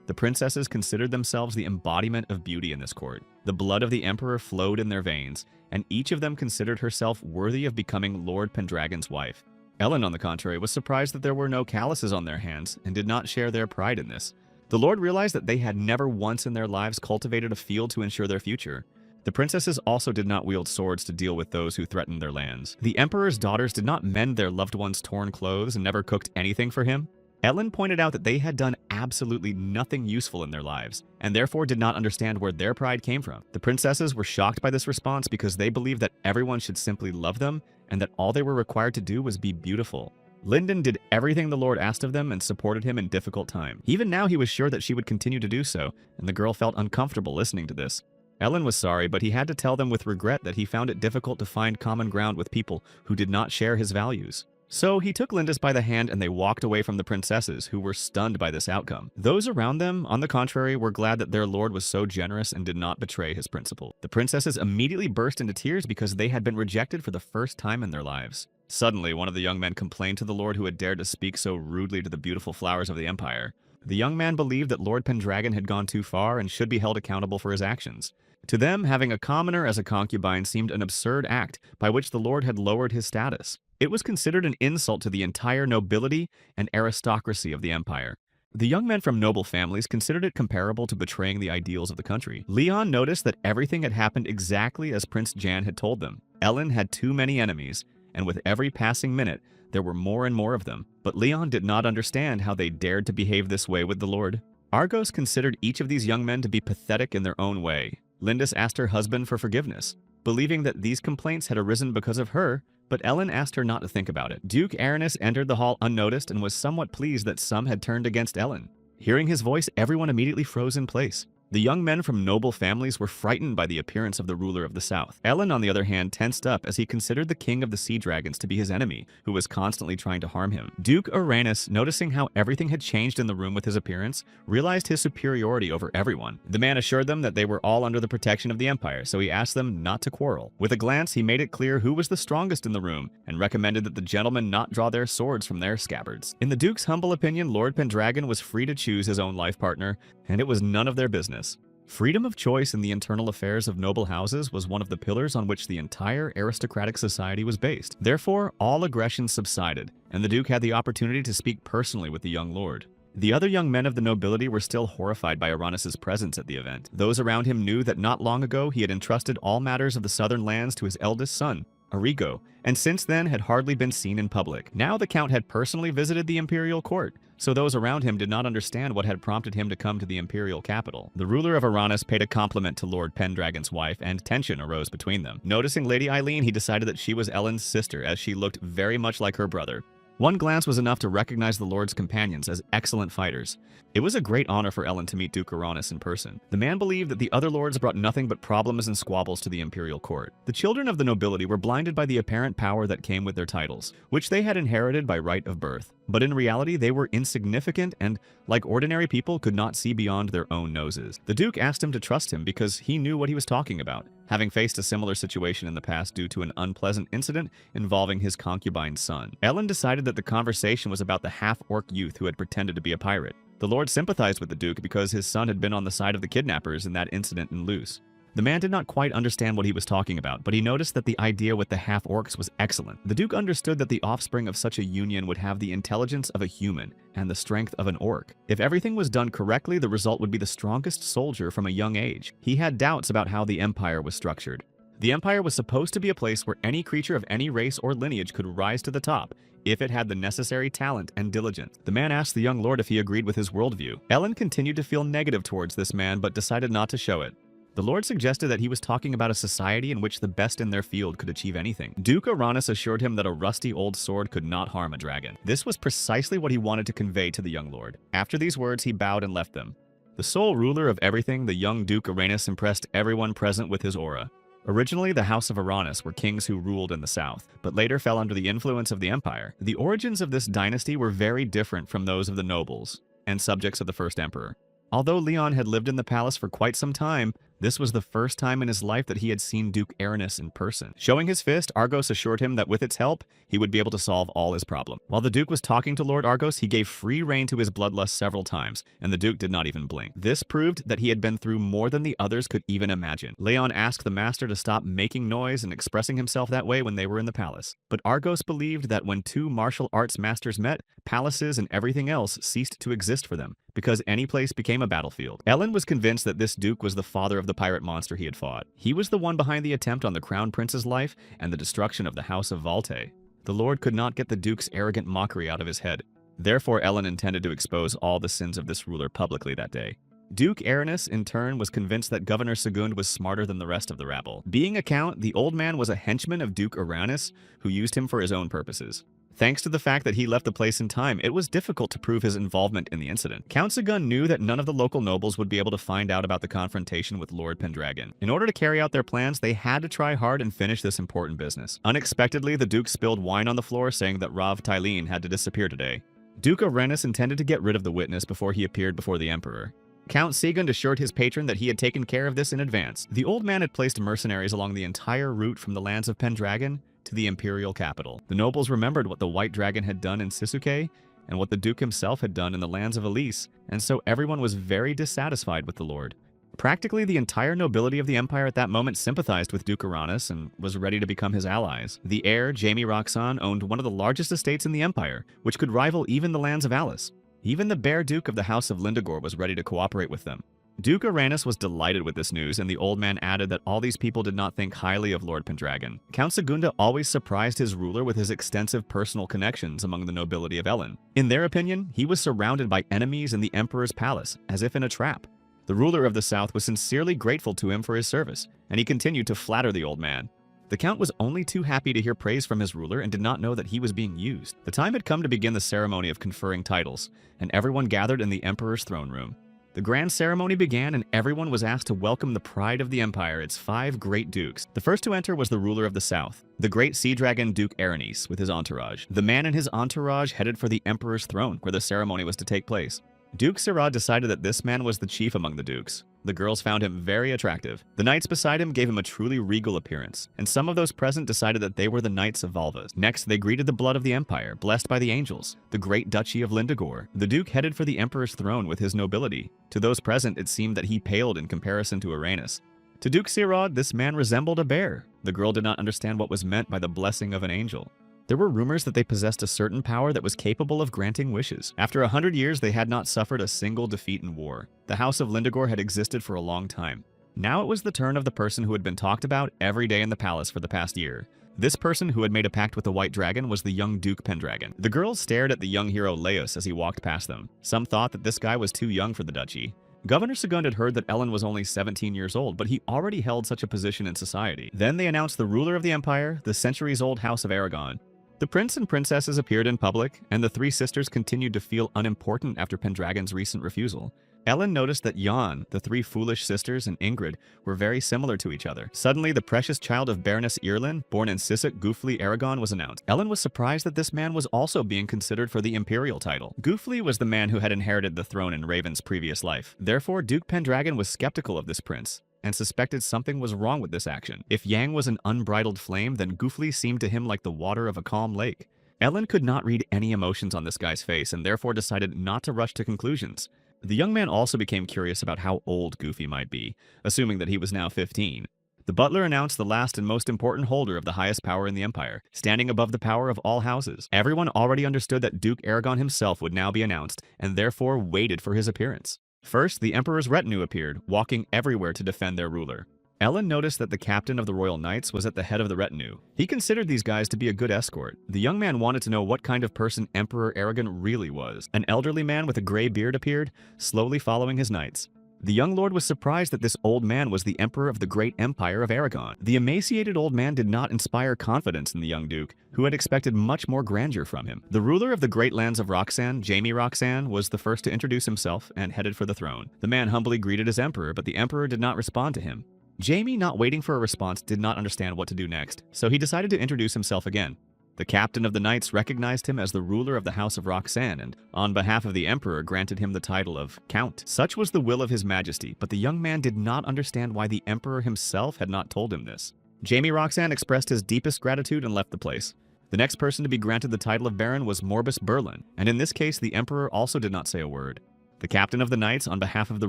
The princesses considered themselves the embodiment of beauty in this court. The blood of the emperor flowed in their veins, and each of them considered herself worthy of becoming Lord Pendragon's wife. Ellen, on the contrary, was surprised that there were no calluses on their hands and did not share their pride in this. The Lord realized that they had never once in their lives cultivated a field to ensure their future. The princesses also did not wield swords to deal with those who threatened their lands. The emperor's daughters did not mend their loved ones' torn clothes and never cooked anything for him. Ellen pointed out that they had done absolutely nothing useful in their lives, and therefore did not understand where their pride came from. The princesses were shocked by this response because they believed that everyone should simply love them, and that all they were required to do was be beautiful. Lyndon did everything the Lord asked of them and supported him in difficult time. Even now he was sure that she would continue to do so, and the girl felt uncomfortable listening to this. Ellen was sorry, but he had to tell them with regret that he found it difficult to find common ground with people who did not share his values. So he took Lindis by the hand and they walked away from the princesses, who were stunned by this outcome. Those around them, on the contrary, were glad that their lord was so generous and did not betray his principle. The princesses immediately burst into tears because they had been rejected for the first time in their lives. Suddenly, one of the young men complained to the lord who had dared to speak so rudely to the beautiful flowers of the empire. The young man believed that Lord Pendragon had gone too far and should be held accountable for his actions. To them, having a commoner as a concubine seemed an absurd act by which the lord had lowered his status. It was considered an insult to the entire nobility and aristocracy of the empire. The young men from noble families considered it comparable to betraying the ideals of the country. Leon noticed that everything had happened exactly as Prince Jan had told them. Ellen had too many enemies, and with every passing minute, there were more and more of them. But Leon did not understand how they dared to behave this way with the Lord. Argos considered each of these young men to be pathetic in their own way. Lindis asked her husband for forgiveness, believing that these complaints had arisen because of her, but Ellen asked her not to think about it. Duke Aranis entered the hall unnoticed and was somewhat pleased that some had turned against Ellen. Hearing his voice, everyone immediately froze in place. The young men from noble families were frightened by the appearance of the ruler of the south. Ellen, on the other hand, tensed up as he considered the king of the sea dragons to be his enemy, who was constantly trying to harm him. Duke Aranis, noticing how everything had changed in the room with his appearance, realized his superiority over everyone. The man assured them that they were all under the protection of the empire, so he asked them not to quarrel. With a glance, he made it clear who was the strongest in the room, and recommended that the gentlemen not draw their swords from their scabbards. In the Duke's humble opinion, Lord Pendragon was free to choose his own life partner, and it was none of their business. Freedom of choice in the internal affairs of noble houses was one of the pillars on which the entire aristocratic society was based. Therefore, all aggression subsided, and the Duke had the opportunity to speak personally with the young lord. The other young men of the nobility were still horrified by Aranis's presence at the event. Those around him knew that not long ago he had entrusted all matters of the southern lands to his eldest son, Arrigo, and since then had hardly been seen in public. Now the Count had personally visited the imperial court, so those around him did not understand what had prompted him to come to the imperial capital. The ruler of Aranis paid a compliment to Lord Pendragon's wife, and tension arose between them. Noticing Lady Eileen, he decided that she was Ellen's sister, as she looked very much like her brother. One glance was enough to recognize the Lord's companions as excellent fighters. It was a great honor for Ellen to meet Duke Aranis in person. The man believed that the other lords brought nothing but problems and squabbles to the imperial court. The children of the nobility were blinded by the apparent power that came with their titles, which they had inherited by right of birth. But in reality, they were insignificant and, like ordinary people, could not see beyond their own noses. The Duke asked him to trust him because he knew what he was talking about, having faced a similar situation in the past due to an unpleasant incident involving his concubine's son. Ellen decided that the conversation was about the half-orc youth who had pretended to be a pirate. The Lord sympathized with the Duke because his son had been on the side of the kidnappers in that incident in Luce. The man did not quite understand what he was talking about, but he noticed that the idea with the half-orcs was excellent. The Duke understood that the offspring of such a union would have the intelligence of a human and the strength of an orc. If everything was done correctly, the result would be the strongest soldier from a young age. He had doubts about how the empire was structured. The empire was supposed to be a place where any creature of any race or lineage could rise to the top if it had the necessary talent and diligence. The man asked the young lord if he agreed with his worldview. Ellen continued to feel negative towards this man, but decided not to show it. The Lord suggested that he was talking about a society in which the best in their field could achieve anything. Duke Aranis assured him that a rusty old sword could not harm a dragon. This was precisely what he wanted to convey to the young lord. After these words, he bowed and left them. The sole ruler of everything, the young Duke Aranis impressed everyone present with his aura. Originally, the House of Aranis were kings who ruled in the south, but later fell under the influence of the empire. The origins of this dynasty were very different from those of the nobles and subjects of the first emperor. Although Leon had lived in the palace for quite some time, this was the first time in his life that he had seen Duke Aranus in person. Showing his fist, Argos assured him that with its help, he would be able to solve all his problems. While the Duke was talking to Lord Argos, he gave free rein to his bloodlust several times, and the Duke did not even blink. This proved that he had been through more than the others could even imagine. Leon asked the master to stop making noise and expressing himself that way when they were in the palace. But Argos believed that when two martial arts masters met, palaces and everything else ceased to exist for them, because any place became a battlefield. Ellen was convinced that this Duke was the father of the pirate monster he had fought. He was the one behind the attempt on the Crown Prince's life and the destruction of the House of Valte. The Lord could not get the Duke's arrogant mockery out of his head. Therefore, Ellen intended to expose all the sins of this ruler publicly that day. Duke Aranus, in turn, was convinced that Governor Segund was smarter than the rest of the rabble. Being a count, the old man was a henchman of Duke Aranus, who used him for his own purposes. Thanks to the fact that he left the place in time, it was difficult to prove his involvement in the incident. Count Segund knew that none of the local nobles would be able to find out about the confrontation with Lord Pendragon. In order to carry out their plans, they had to try hard and finish this important business. Unexpectedly, the Duke spilled wine on the floor, saying that Rav Tylene had to disappear today. Duke Aranus intended to get rid of the witness before he appeared before the Emperor. Count Segund assured his patron that he had taken care of this in advance. The old man had placed mercenaries along the entire route from the lands of Pendragon to the imperial capital. The nobles remembered what the White Dragon had done in Sisuke and what the Duke himself had done in the lands of Elise, and so everyone was very dissatisfied with the Lord. Practically the entire nobility of the empire at that moment sympathized with Duke Aranus and was ready to become his allies. The heir, Jaime Roxanne, owned one of the largest estates in the empire, which could rival even the lands of Alice. Even the Bear Duke of the House of Lindegor was ready to cooperate with them. Duke Aranus was delighted with this news, and the old man added that all these people did not think highly of Lord Pendragon. Count Segunda always surprised his ruler with his extensive personal connections among the nobility of Ellen. In their opinion, he was surrounded by enemies in the emperor's palace, as if in a trap. The ruler of the south was sincerely grateful to him for his service, and he continued to flatter the old man. The count was only too happy to hear praise from his ruler and did not know that he was being used. The time had come to begin the ceremony of conferring titles, and everyone gathered in the emperor's throne room. The grand ceremony began, and everyone was asked to welcome the pride of the empire, its 5 great dukes. The first to enter was the ruler of the south, the great sea dragon Duke Aranis, with his entourage. The man and his entourage headed for the emperor's throne, where the ceremony was to take place. Duke Sirad decided that this man was the chief among the dukes. The girls found him very attractive. The knights beside him gave him a truly regal appearance, and some of those present decided that they were the Knights of Valvas. Next, they greeted the blood of the empire, blessed by the angels, the great duchy of Lindegor. The duke headed for the emperor's throne with his nobility. To those present, it seemed that he paled in comparison to Aranus. To Duke Sirad, this man resembled a bear. The girl did not understand what was meant by the blessing of an angel. There were rumors that they possessed a certain power that was capable of granting wishes. After 100 years, they had not suffered a single defeat in war. The House of Lindegor had existed for a long time. Now it was the turn of the person who had been talked about every day in the palace for the past year. This person who had made a pact with the White Dragon was the young Duke Pendragon. The girls stared at the young hero Laos as he walked past them. Some thought that this guy was too young for the duchy. Governor Segund had heard that Ellen was only 17 years old, but he already held such a position in society. Then they announced the ruler of the empire, the centuries-old House of Aragon. The prince and princesses appeared in public, and the 3 sisters continued to feel unimportant after Pendragon's recent refusal. Ellen noticed that Jan, the 3 foolish sisters, and Ingrid were very similar to each other. Suddenly, the precious child of Baroness Irlin, born in Sisek Gufli Aragon, was announced. Ellen was surprised that this man was also being considered for the imperial title. Gufli was the man who had inherited the throne in Raven's previous life. Therefore, Duke Pendragon was skeptical of this prince, and suspected something was wrong with this action. If Yang was an unbridled flame, then Gufli seemed to him like the water of a calm lake. Ellen could not read any emotions on this guy's face and therefore decided not to rush to conclusions. The young man also became curious about how old Goofy might be, assuming that he was now 15. The butler announced the last and most important holder of the highest power in the empire, standing above the power of all houses. Everyone already understood that Duke Aragon himself would now be announced, and therefore waited for his appearance. First, the emperor's retinue appeared, walking everywhere to defend their ruler. Ellen noticed that the captain of the Royal Knights was at the head of the retinue. He considered these guys to be a good escort. The young man wanted to know what kind of person Emperor Aragon really was. An elderly man with a gray beard appeared, slowly following his knights. The young lord was surprised that this old man was the emperor of the great empire of Aragon. The emaciated old man did not inspire confidence in the young duke, who had expected much more grandeur from him. The ruler of the great lands of Roxanne, Jaime Roxanne, was the first to introduce himself and headed for the throne. The man humbly greeted his emperor, but the emperor did not respond to him. Jaime, not waiting for a response, did not understand what to do next, so he decided to introduce himself again. The captain of the knights recognized him as the ruler of the House of Roxanne and, on behalf of the emperor, granted him the title of Count. Such was the will of his majesty, but the young man did not understand why the emperor himself had not told him this. Jamie Roxanne expressed his deepest gratitude and left the place. The next person to be granted the title of Baron was Morbus Berlin, and in this case the emperor also did not say a word. The captain of the knights, on behalf of the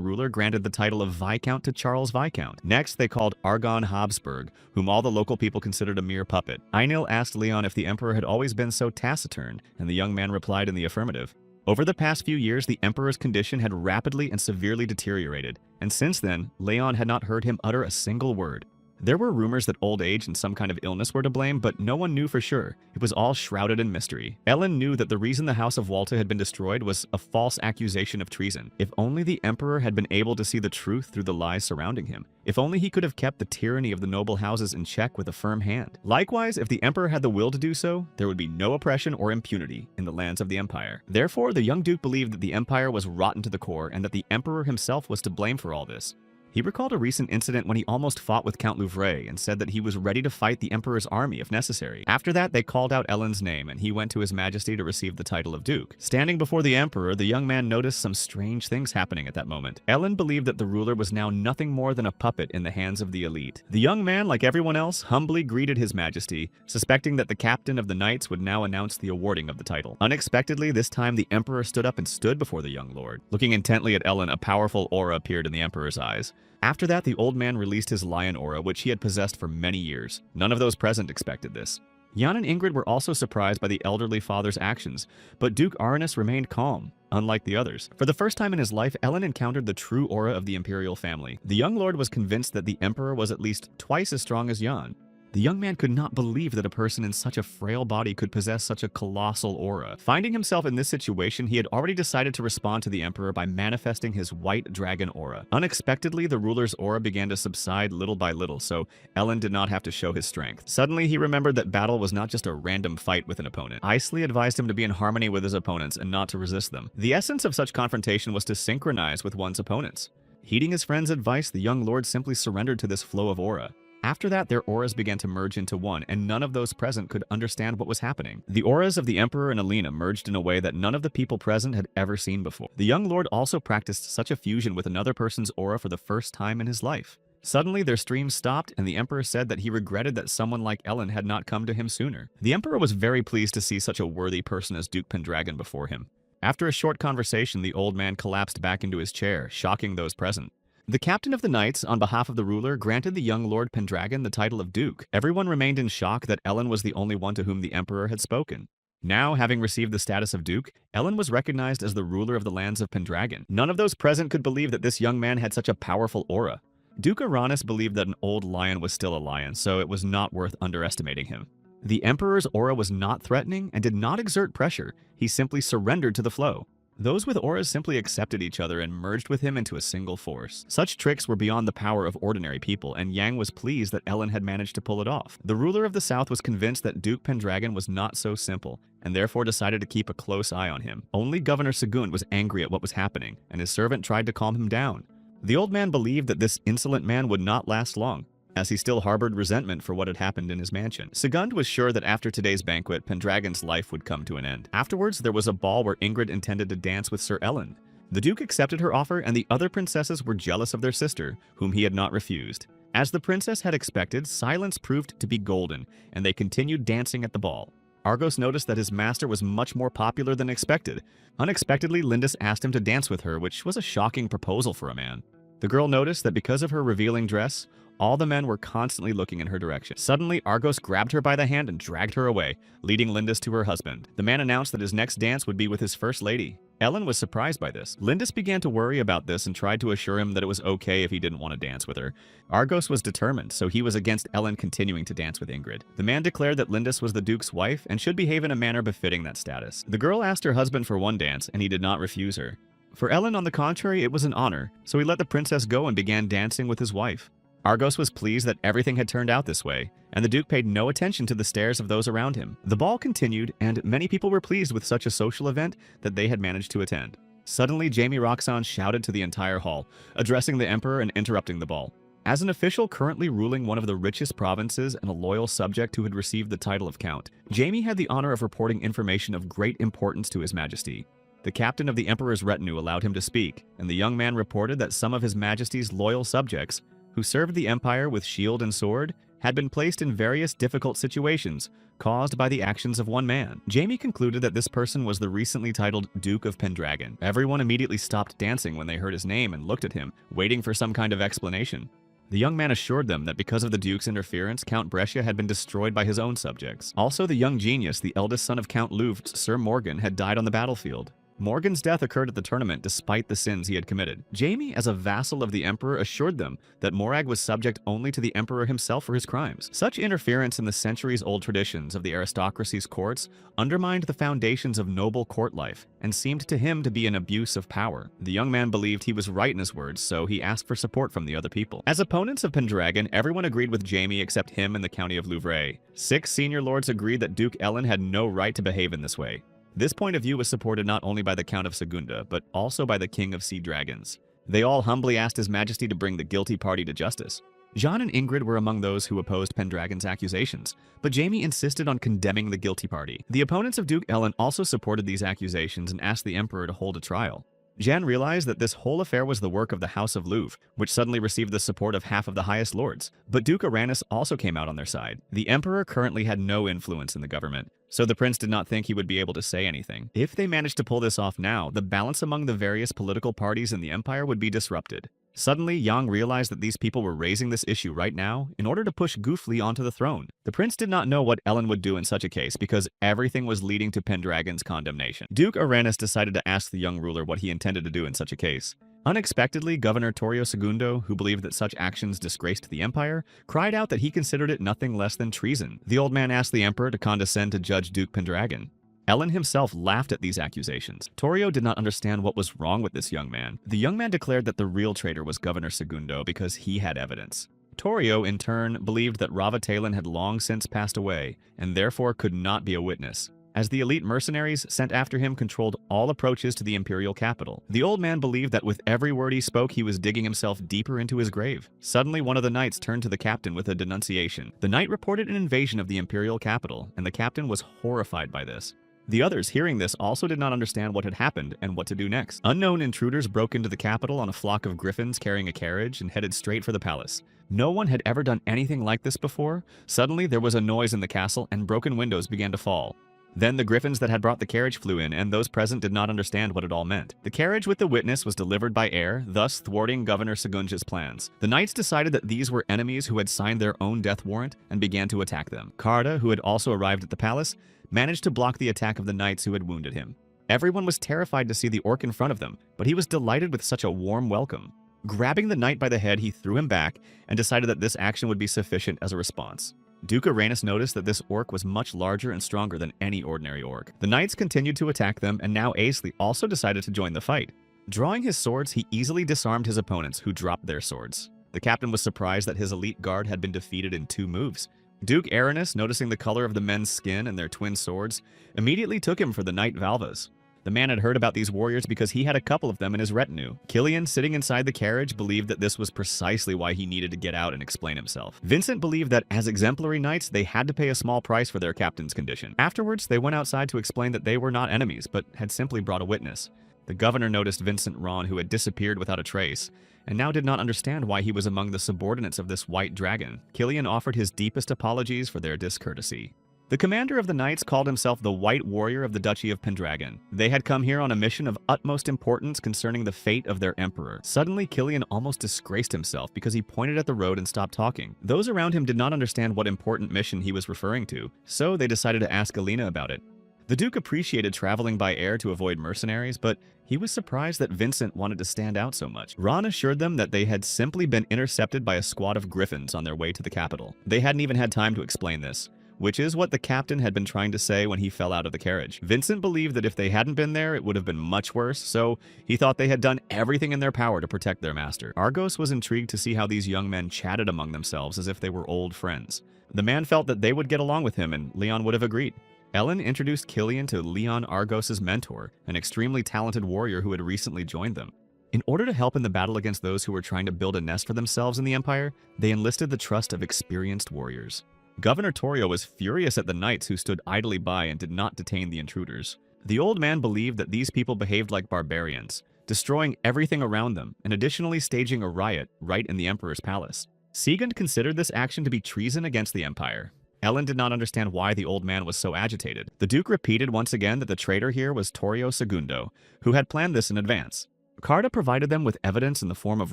ruler, granted the title of Viscount to Charles Viscount. Next, they called Argon Habsburg, whom all the local people considered a mere puppet. Einil asked Leon if the emperor had always been so taciturn, and the young man replied in the affirmative. Over the past few years, the emperor's condition had rapidly and severely deteriorated, and since then, Leon had not heard him utter a single word. There were rumors that old age and some kind of illness were to blame, but no one knew for sure. It was all shrouded in mystery. Ellen knew that the reason the House of Walta had been destroyed was a false accusation of treason. If only the emperor had been able to see the truth through the lies surrounding him. If only he could have kept the tyranny of the noble houses in check with a firm hand. Likewise, if the emperor had the will to do so, there would be no oppression or impunity in the lands of the empire. Therefore, the young duke believed that the empire was rotten to the core and that the emperor himself was to blame for all this. He recalled a recent incident when he almost fought with Count Louvre and said that he was ready to fight the Emperor's army if necessary. After that, they called out Ellen's name and he went to His Majesty to receive the title of Duke. Standing before the Emperor, the young man noticed some strange things happening at that moment. Ellen believed that the ruler was now nothing more than a puppet in the hands of the elite. The young man, like everyone else, humbly greeted His Majesty, suspecting that the captain of the knights would now announce the awarding of the title. Unexpectedly, this time the Emperor stood up and stood before the young lord. Looking intently at Ellen, a powerful aura appeared in the Emperor's eyes. After that, the old man released his lion aura, which he had possessed for many years. None of those present expected this. Jan and Ingrid were also surprised by the elderly father's actions, but Duke Aranus remained calm, unlike the others. For the first time in his life, Ellen encountered the true aura of the imperial family. The young lord was convinced that the emperor was at least twice as strong as Jan. The young man could not believe that a person in such a frail body could possess such a colossal aura. Finding himself in this situation, he had already decided to respond to the emperor by manifesting his white dragon aura. Unexpectedly, the ruler's aura began to subside little by little, so Ellen did not have to show his strength. Suddenly, he remembered that battle was not just a random fight with an opponent. Isley advised him to be in harmony with his opponents and not to resist them. The essence of such confrontation was to synchronize with one's opponents. Heeding his friend's advice, the young lord simply surrendered to this flow of aura. After that, their auras began to merge into one, and none of those present could understand what was happening. The auras of the Emperor and Alina merged in a way that none of the people present had ever seen before. The young lord also practiced such a fusion with another person's aura for the first time in his life. Suddenly, their stream stopped, and the Emperor said that he regretted that someone like Ellen had not come to him sooner. The Emperor was very pleased to see such a worthy person as Duke Pendragon before him. After a short conversation, the old man collapsed back into his chair, shocking those present. The captain of the knights, on behalf of the ruler, granted the young Lord Pendragon the title of Duke. Everyone remained in shock that Ellen was the only one to whom the Emperor had spoken. Now, having received the status of Duke, Ellen was recognized as the ruler of the lands of Pendragon. None of those present could believe that this young man had such a powerful aura. Duke Aranus believed that an old lion was still a lion, so it was not worth underestimating him. The Emperor's aura was not threatening and did not exert pressure. He simply surrendered to the flow. Those with auras simply accepted each other and merged with him into a single force. Such tricks were beyond the power of ordinary people, and Yang was pleased that Ellen had managed to pull it off. The ruler of the South was convinced that Duke Pendragon was not so simple, and therefore decided to keep a close eye on him. Only Governor Segund was angry at what was happening, and his servant tried to calm him down. The old man believed that this insolent man would not last long, as he still harbored resentment for what had happened in his mansion. Segund was sure that after today's banquet, Pendragon's life would come to an end. Afterwards, there was a ball where Ingrid intended to dance with Sir Ellen. The Duke accepted her offer, and the other princesses were jealous of their sister, whom he had not refused. As the princess had expected, silence proved to be golden, and they continued dancing at the ball. Argos noticed that his master was much more popular than expected. Unexpectedly, Lindis asked him to dance with her, which was a shocking proposal for a man. The girl noticed that because of her revealing dress, all the men were constantly looking in her direction. Suddenly, Argos grabbed her by the hand and dragged her away, leading Lindis to her husband. The man announced that his next dance would be with his first lady. Ellen was surprised by this. Lindis began to worry about this and tried to assure him that it was okay if he didn't want to dance with her. Argos was determined, so he was against Ellen continuing to dance with Ingrid. The man declared that Lindis was the Duke's wife and should behave in a manner befitting that status. The girl asked her husband for one dance, and he did not refuse her. For Ellen, on the contrary, it was an honor, so he let the princess go and began dancing with his wife. Argos was pleased that everything had turned out this way, and the Duke paid no attention to the stares of those around him. The ball continued, and many people were pleased with such a social event that they had managed to attend. Suddenly, Jamie Roxanne shouted to the entire hall, addressing the Emperor and interrupting the ball. As an official currently ruling one of the richest provinces and a loyal subject who had received the title of Count, Jaime had the honor of reporting information of great importance to His Majesty. The captain of the Emperor's retinue allowed him to speak, and the young man reported that some of His Majesty's loyal subjects, who served the Empire with shield and sword, had been placed in various difficult situations caused by the actions of one man. Jaime concluded that this person was the recently titled Duke of Pendragon. Everyone immediately stopped dancing when they heard his name and looked at him, waiting for some kind of explanation. The young man assured them that because of the Duke's interference, Count Brescia had been destroyed by his own subjects. Also, the young genius, the eldest son of Count Louvre's Sir Morgan, had died on the battlefield. Morgan's death occurred at the tournament despite the sins he had committed. Jaime, as a vassal of the Emperor, assured them that Morag was subject only to the Emperor himself for his crimes. Such interference in the centuries-old traditions of the aristocracy's courts undermined the foundations of noble court life and seemed to him to be an abuse of power. The young man believed he was right in his words, so he asked for support from the other people. As opponents of Pendragon, everyone agreed with Jaime except him and the County of Louvre. 6 senior lords agreed that Duke Ellen had no right to behave in this way. This point of view was supported not only by the Count of Segunda, but also by the King of Sea Dragons. They all humbly asked His Majesty to bring the guilty party to justice. Jean and Ingrid were among those who opposed Pendragon's accusations, but Jaime insisted on condemning the guilty party. The opponents of Duke Ellen also supported these accusations and asked the Emperor to hold a trial. Jean realized that this whole affair was the work of the House of Louvre, which suddenly received the support of half of the highest lords. But Duke Uranus also came out on their side. The Emperor currently had no influence in the government, so the prince did not think he would be able to say anything. If they managed to pull this off now, the balance among the various political parties in the empire would be disrupted. Suddenly, Yang realized that these people were raising this issue right now in order to push Goofly onto the throne. The prince did not know what Ellen would do in such a case because everything was leading to Pendragon's condemnation. Duke Uranus decided to ask the young ruler what he intended to do in such a case. Unexpectedly, Governor Torrio Segundo, who believed that such actions disgraced the empire, cried out that he considered it nothing less than treason. The old man asked the emperor to condescend to judge Duke Pendragon. Ellen himself laughed at these accusations. Torrio did not understand what was wrong with this young man. The young man declared that the real traitor was Governor Segundo because he had evidence. Torrio, in turn, believed that Ravatelan had long since passed away and therefore could not be a witness, as the elite mercenaries sent after him controlled all approaches to the imperial capital. The old man believed that with every word he spoke, he was digging himself deeper into his grave. Suddenly, one of the knights turned to the captain with a denunciation. The knight reported an invasion of the imperial capital, and the captain was horrified by this. The others, hearing this, also did not understand what had happened and what to do next. Unknown intruders broke into the capital on a flock of griffins carrying a carriage and headed straight for the palace. No one had ever done anything like this before. Suddenly, there was a noise in the castle and broken windows began to fall. Then the griffins that had brought the carriage flew in, and those present did not understand what it all meant. The carriage with the witness was delivered by air, thus thwarting Governor Segunja's plans. The knights decided that these were enemies who had signed their own death warrant and began to attack them. Carda, who had also arrived at the palace, managed to block the attack of the knights who had wounded him. Everyone was terrified to see the orc in front of them, but he was delighted with such a warm welcome. Grabbing the knight by the head, he threw him back and decided that this action would be sufficient as a response. Duke Uranus noticed that this orc was much larger and stronger than any ordinary orc. The knights continued to attack them, and now Aisley also decided to join the fight. Drawing his swords, he easily disarmed his opponents, who dropped their swords. The captain was surprised that his elite guard had been defeated in 2 moves. Duke Aranus, noticing the color of the men's skin and their twin swords, immediately took him for the Knight Valvas. The man had heard about these warriors because he had a couple of them in his retinue. Killian, sitting inside the carriage, believed that this was precisely why he needed to get out and explain himself. Vincent believed that as exemplary knights, they had to pay a small price for their captain's condition. Afterwards, they went outside to explain that they were not enemies, but had simply brought a witness. The governor noticed Vincent Ron, who had disappeared without a trace, and now did not understand why he was among the subordinates of this white dragon. Killian offered his deepest apologies for their discourtesy. The commander of the knights called himself the White Warrior of the Duchy of Pendragon. They had come here on a mission of utmost importance concerning the fate of their emperor. Suddenly, Killian almost disgraced himself because he pointed at the road and stopped talking. Those around him did not understand what important mission he was referring to, so they decided to ask Alina about it. The Duke appreciated traveling by air to avoid mercenaries, but he was surprised that Vincent wanted to stand out so much. Ron assured them that they had simply been intercepted by a squad of griffins on their way to the capital. They hadn't even had time to explain this, which is what the captain had been trying to say when he fell out of the carriage. Vincent believed that if they hadn't been there, it would have been much worse, so he thought they had done everything in their power to protect their master. Argos was intrigued to see how these young men chatted among themselves as if they were old friends. The man felt that they would get along with him, and Leon would have agreed. Ellen introduced Killian to Leon Argos's mentor, an extremely talented warrior who had recently joined them. In order to help in the battle against those who were trying to build a nest for themselves in the empire, they enlisted the trust of experienced warriors. Governor Torio was furious at the knights who stood idly by and did not detain the intruders. The old man believed that these people behaved like barbarians, destroying everything around them and additionally staging a riot right in the emperor's palace. Sigund considered this action to be treason against the empire. Ellen did not understand why the old man was so agitated. The duke repeated once again that the traitor here was Torio Segundo, who had planned this in advance. Carta provided them with evidence in the form of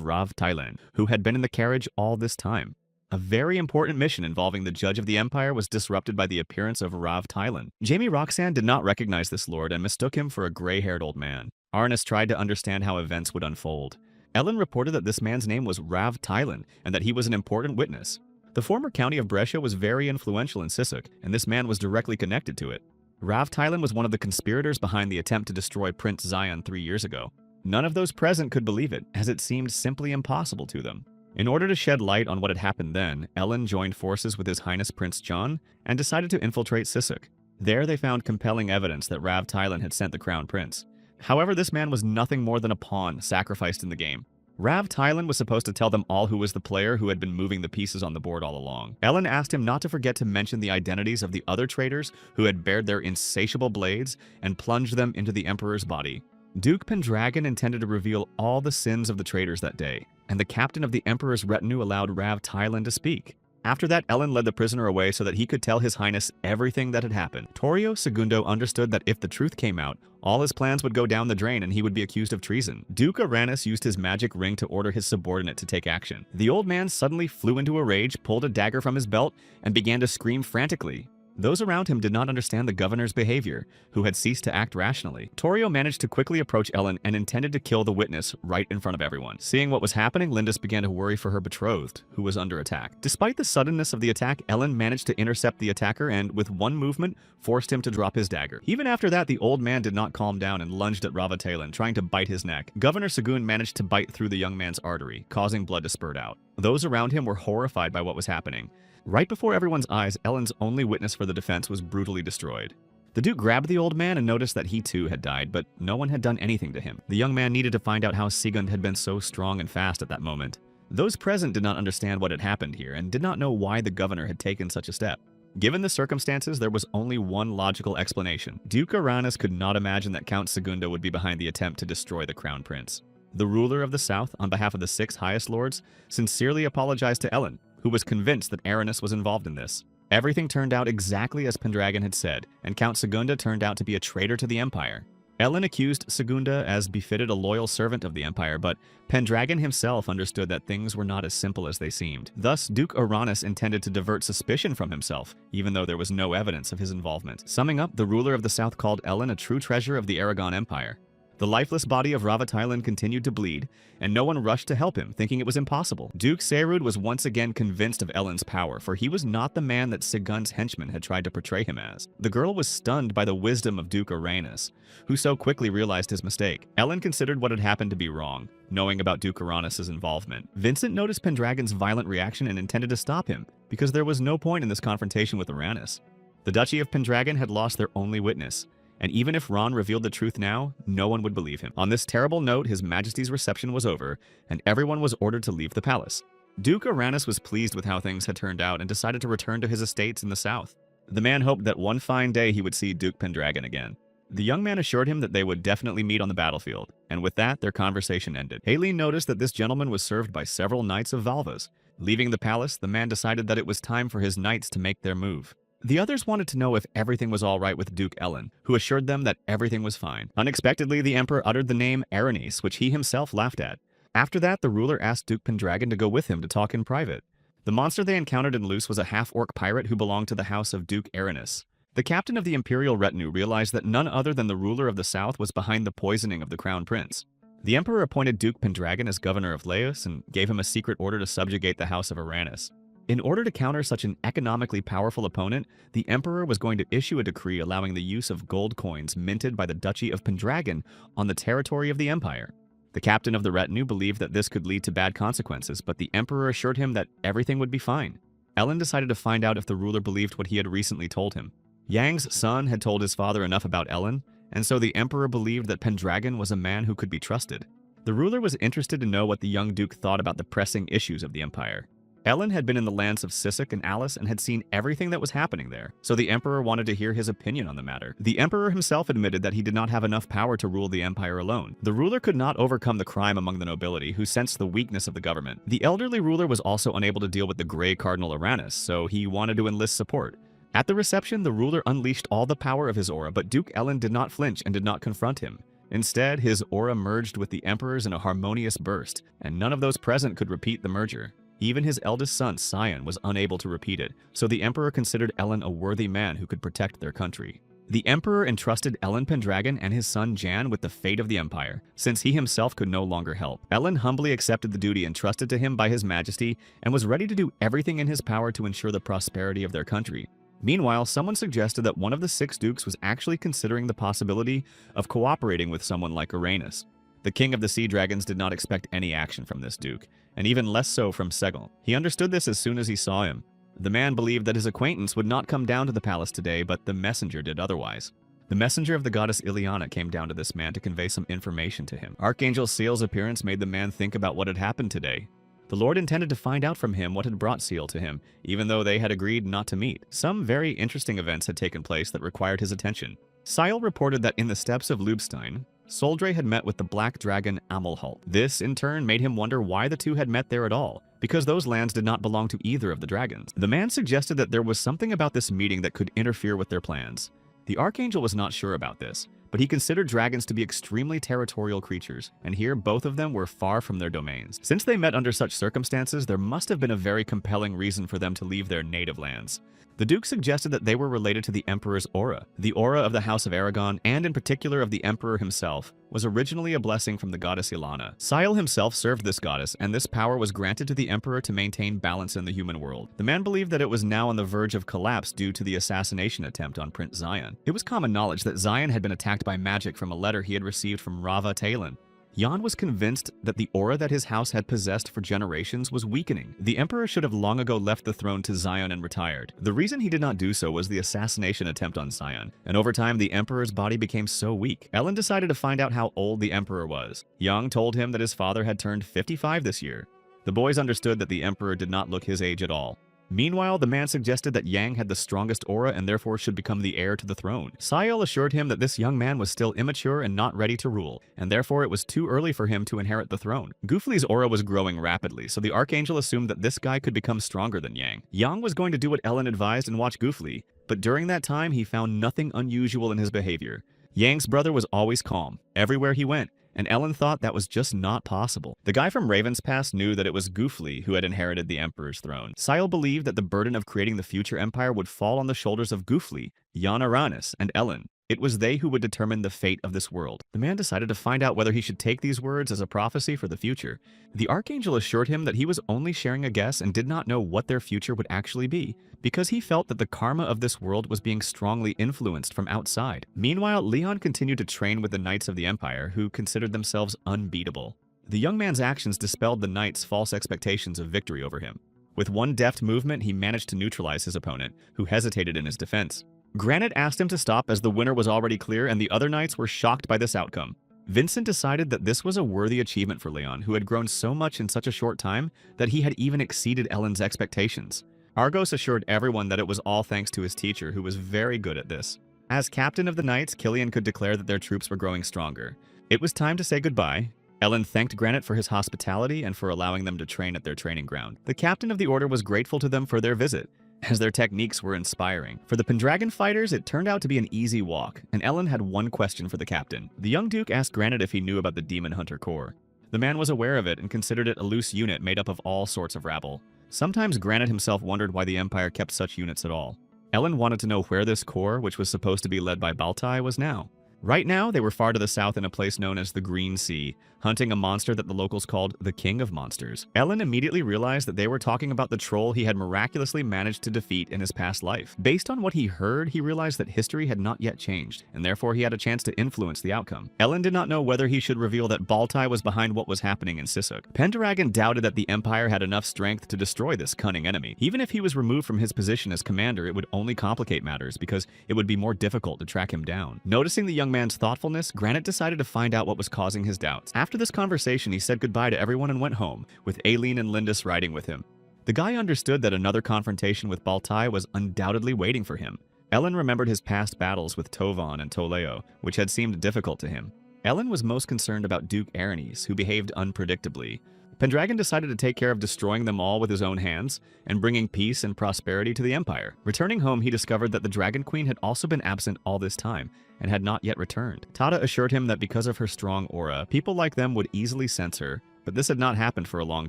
Rav Thailand, who had been in the carriage all this time. A very important mission involving the judge of the empire was disrupted by the appearance of Rav Thailand. Jamie Roxanne did not recognize this lord and mistook him for a gray-haired old man. Arnis tried to understand how events would unfold. Ellen reported that this man's name was Rav Thailand and that he was an important witness. The former county of Brescia was very influential in Sisuk, and this man was directly connected to it. Rav Thailand was one of the conspirators behind the attempt to destroy Prince Zion 3 years ago. None of those present could believe it, as it seemed simply impossible to them. In order to shed light on what had happened then, Ellen joined forces with His Highness Prince John and decided to infiltrate Sisuk. There they found compelling evidence that Rav Thailand had sent the crown prince. However, this man was nothing more than a pawn sacrificed in the game. Rav Thailand was supposed to tell them all who was the player who had been moving the pieces on the board all along. Ellen asked him not to forget to mention the identities of the other traitors who had bared their insatiable blades and plunged them into the emperor's body. Duke Pendragon intended to reveal all the sins of the traitors that day, and the captain of the emperor's retinue allowed Rav Thailand to speak. After that, Ellen led the prisoner away so that he could tell His Highness everything that had happened. Torio Segundo understood that if the truth came out, all his plans would go down the drain and he would be accused of treason. Duke Uranus used his magic ring to order his subordinate to take action. The old man suddenly flew into a rage, pulled a dagger from his belt, and began to scream frantically. Those around him did not understand the governor's behavior, who had ceased to act rationally. Torio managed to quickly approach Ellen and intended to kill the witness right in front of everyone. Seeing what was happening, Lindis began to worry for her betrothed, who was under attack. Despite the suddenness of the attack, Ellen managed to intercept the attacker and, with one movement, forced him to drop his dagger. Even after that, the old man did not calm down and lunged at Ravatalan, trying to bite his neck. Governor Sagun managed to bite through the young man's artery, causing blood to spurt out. Those around him were horrified by what was happening. Right before everyone's eyes, Ellen's only witness for the defense was brutally destroyed. The Duke grabbed the old man and noticed that he too had died, but no one had done anything to him. The young man needed to find out how Sigund had been so strong and fast at that moment. Those present did not understand what had happened here and did not know why the governor had taken such a step. Given the circumstances, there was only one logical explanation. Duke Uranus could not imagine that Count Segundo would be behind the attempt to destroy the crown prince. The ruler of the south, on behalf of the 6 highest lords, sincerely apologized to Ellen, who was convinced that Aranis was involved in this. Everything turned out exactly as Pendragon had said, and Count Segunda turned out to be a traitor to the Empire. Ellen accused Segunda as befitted a loyal servant of the Empire, but Pendragon himself understood that things were not as simple as they seemed. Thus, Duke Uranus intended to divert suspicion from himself, even though there was no evidence of his involvement. Summing up, the ruler of the South called Ellen a true treasure of the Aragon Empire. The lifeless body of Ravatalan continued to bleed, and no one rushed to help him, thinking it was impossible. Duke Serud was once again convinced of Ellen's power, for he was not the man that Sigund's henchman had tried to portray him as. The girl was stunned by the wisdom of Duke Uranus, who so quickly realized his mistake. Ellen considered what had happened to be wrong, knowing about Duke Uranus's involvement. Vincent noticed Pendragon's violent reaction and intended to stop him, because there was no point in this confrontation with Uranus. The Duchy of Pendragon had lost their only witness, and even if Ron revealed the truth now, no one would believe him. On this terrible note, His Majesty's reception was over, and everyone was ordered to leave the palace. Duke Uranus was pleased with how things had turned out and decided to return to his estates in the south. The man hoped that one fine day he would see Duke Pendragon again. The young man assured him that they would definitely meet on the battlefield, and with that, their conversation ended. Haley noticed that this gentleman was served by several knights of Valvas. Leaving the palace, the man decided that it was time for his knights to make their move. The others wanted to know if everything was all right with Duke Ellen, who assured them that everything was fine. Unexpectedly, the emperor uttered the name Aranis, which he himself laughed at. After that, the ruler asked Duke Pendragon to go with him to talk in private. The monster they encountered in Luce was a half-orc pirate who belonged to the house of Duke Aranis. The captain of the imperial retinue realized that none other than the ruler of the south was behind the poisoning of the crown prince. The emperor appointed Duke Pendragon as governor of Laos and gave him a secret order to subjugate the house of Aranis. In order to counter such an economically powerful opponent, the emperor was going to issue a decree allowing the use of gold coins minted by the Duchy of Pendragon on the territory of the empire. The captain of the retinue believed that this could lead to bad consequences, but the emperor assured him that everything would be fine. Ellen decided to find out if the ruler believed what he had recently told him. Yang's son had told his father enough about Ellen, and so the emperor believed that Pendragon was a man who could be trusted. The ruler was interested to know what the young duke thought about the pressing issues of the empire. Ellen had been in the lands of Sisek and Alice and had seen everything that was happening there, so the emperor wanted to hear his opinion on the matter. The emperor himself admitted that he did not have enough power to rule the empire alone. The ruler could not overcome the crime among the nobility, who sensed the weakness of the government. The elderly ruler was also unable to deal with the Grey Cardinal Uranus, so he wanted to enlist support. At the reception, the ruler unleashed all the power of his aura, but Duke Ellen did not flinch and did not confront him. Instead, his aura merged with the emperor's in a harmonious burst, and none of those present could repeat the merger. Even his eldest son, Sion, was unable to repeat it, so the emperor considered Ellen a worthy man who could protect their country. The emperor entrusted Ellen Pendragon and his son Jan with the fate of the empire, since he himself could no longer help. Ellen humbly accepted the duty entrusted to him by his majesty and was ready to do everything in his power to ensure the prosperity of their country. Meanwhile, someone suggested that one of the 6 dukes was actually considering the possibility of cooperating with someone like Uranus. The king of the sea dragons did not expect any action from this duke, and even less so from Segel. He understood this as soon as he saw him. The man believed that his acquaintance would not come down to the palace today, but the messenger did otherwise. The messenger of the goddess Ileana came down to this man to convey some information to him. Archangel Seal's appearance made the man think about what had happened today. The Lord intended to find out from him what had brought Seal to him, even though they had agreed not to meet. Some very interesting events had taken place that required his attention. Seal reported that in the steppes of Lubstein, Soldre had met with the black dragon Amalhult. This, in turn, made him wonder why the two had met there at all, because those lands did not belong to either of the dragons. The man suggested that there was something about this meeting that could interfere with their plans. The Archangel was not sure about this, but he considered dragons to be extremely territorial creatures, and here both of them were far from their domains. Since they met under such circumstances, there must have been a very compelling reason for them to leave their native lands. The Duke suggested that they were related to the Emperor's aura. The aura of the House of Aragon, and in particular of the Emperor himself, was originally a blessing from the goddess Ilana. Seal himself served this goddess, and this power was granted to the Emperor to maintain balance in the human world. The man believed that it was now on the verge of collapse due to the assassination attempt on Prince Zion. It was common knowledge that Zion had been attacked by magic from a letter he had received from Rava Talon. Jan was convinced that the aura that his house had possessed for generations was weakening. The Emperor should have long ago left the throne to Zion and retired. The reason he did not do so was the assassination attempt on Zion, and over time the Emperor's body became so weak. Ellen decided to find out how old the Emperor was. Yang told him that his father had turned 55 this year. The boys understood that the Emperor did not look his age at all. Meanwhile, the man suggested that Yang had the strongest aura and therefore should become the heir to the throne. Seal assured him that this young man was still immature and not ready to rule, and therefore it was too early for him to inherit the throne. Goofly's aura was growing rapidly, so the Archangel assumed that this guy could become stronger than Yang. Yang was going to do what Ellen advised and watch Goofly, but during that time he found nothing unusual in his behavior. Yang's brother was always calm, everywhere he went, and Ellen thought that was just not possible. The guy from Raven's Pass knew that it was Goofly who had inherited the Emperor's throne. Seal believed that the burden of creating the future empire would fall on the shoulders of Goofly, Jan Uranus, and Ellen. It was they who would determine the fate of this world. The man decided to find out whether he should take these words as a prophecy for the future. The Archangel assured him that he was only sharing a guess and did not know what their future would actually be, because he felt that the karma of this world was being strongly influenced from outside. Meanwhile, Leon continued to train with the Knights of the Empire, who considered themselves unbeatable. The young man's actions dispelled the Knights' false expectations of victory over him. With one deft movement, he managed to neutralize his opponent, who hesitated in his defense. Granite asked him to stop as the winner was already clear, and the other knights were shocked by this outcome. Vincent decided that this was a worthy achievement for Leon, who had grown so much in such a short time that he had even exceeded Ellen's expectations. Argos assured everyone that it was all thanks to his teacher, who was very good at this. As captain of the knights, Killian could declare that their troops were growing stronger. It was time to say goodbye. Ellen thanked Granite for his hospitality and for allowing them to train at their training ground. The captain of the order was grateful to them for their visit, as their techniques were inspiring. For the Pendragon fighters, it turned out to be an easy walk, and Ellen had one question for the captain. The young duke asked Granite if he knew about the Demon Hunter Corps. The man was aware of it and considered it a loose unit made up of all sorts of rabble. Sometimes Granite himself wondered why the Empire kept such units at all. Ellen wanted to know where this corps, which was supposed to be led by Baltai, was now. Right now, they were far to the south in a place known as the Green Sea, hunting a monster that the locals called the King of Monsters. Ellen immediately realized that they were talking about the troll he had miraculously managed to defeat in his past life. Based on what he heard, he realized that history had not yet changed, and therefore he had a chance to influence the outcome. Ellen did not know whether he should reveal that Baltai was behind what was happening in Sisuk. Pendragon doubted that the Empire had enough strength to destroy this cunning enemy. Even if he was removed from his position as commander, it would only complicate matters because it would be more difficult to track him down. Noticing the young young man's thoughtfulness, Granite decided to find out what was causing his doubts. After this conversation, he said goodbye to everyone and went home, with Aileen and Lindis riding with him. The guy understood that another confrontation with Baltai was undoubtedly waiting for him. Ellen remembered his past battles with Tovan and Toleo, which had seemed difficult to him. Ellen was most concerned about Duke Aranes, who behaved unpredictably. Pendragon decided to take care of destroying them all with his own hands and bringing peace and prosperity to the Empire. Returning home, he discovered that the Dragon Queen had also been absent all this time and had not yet returned. Tada assured him that because of her strong aura, people like them would easily sense her, but this had not happened for a long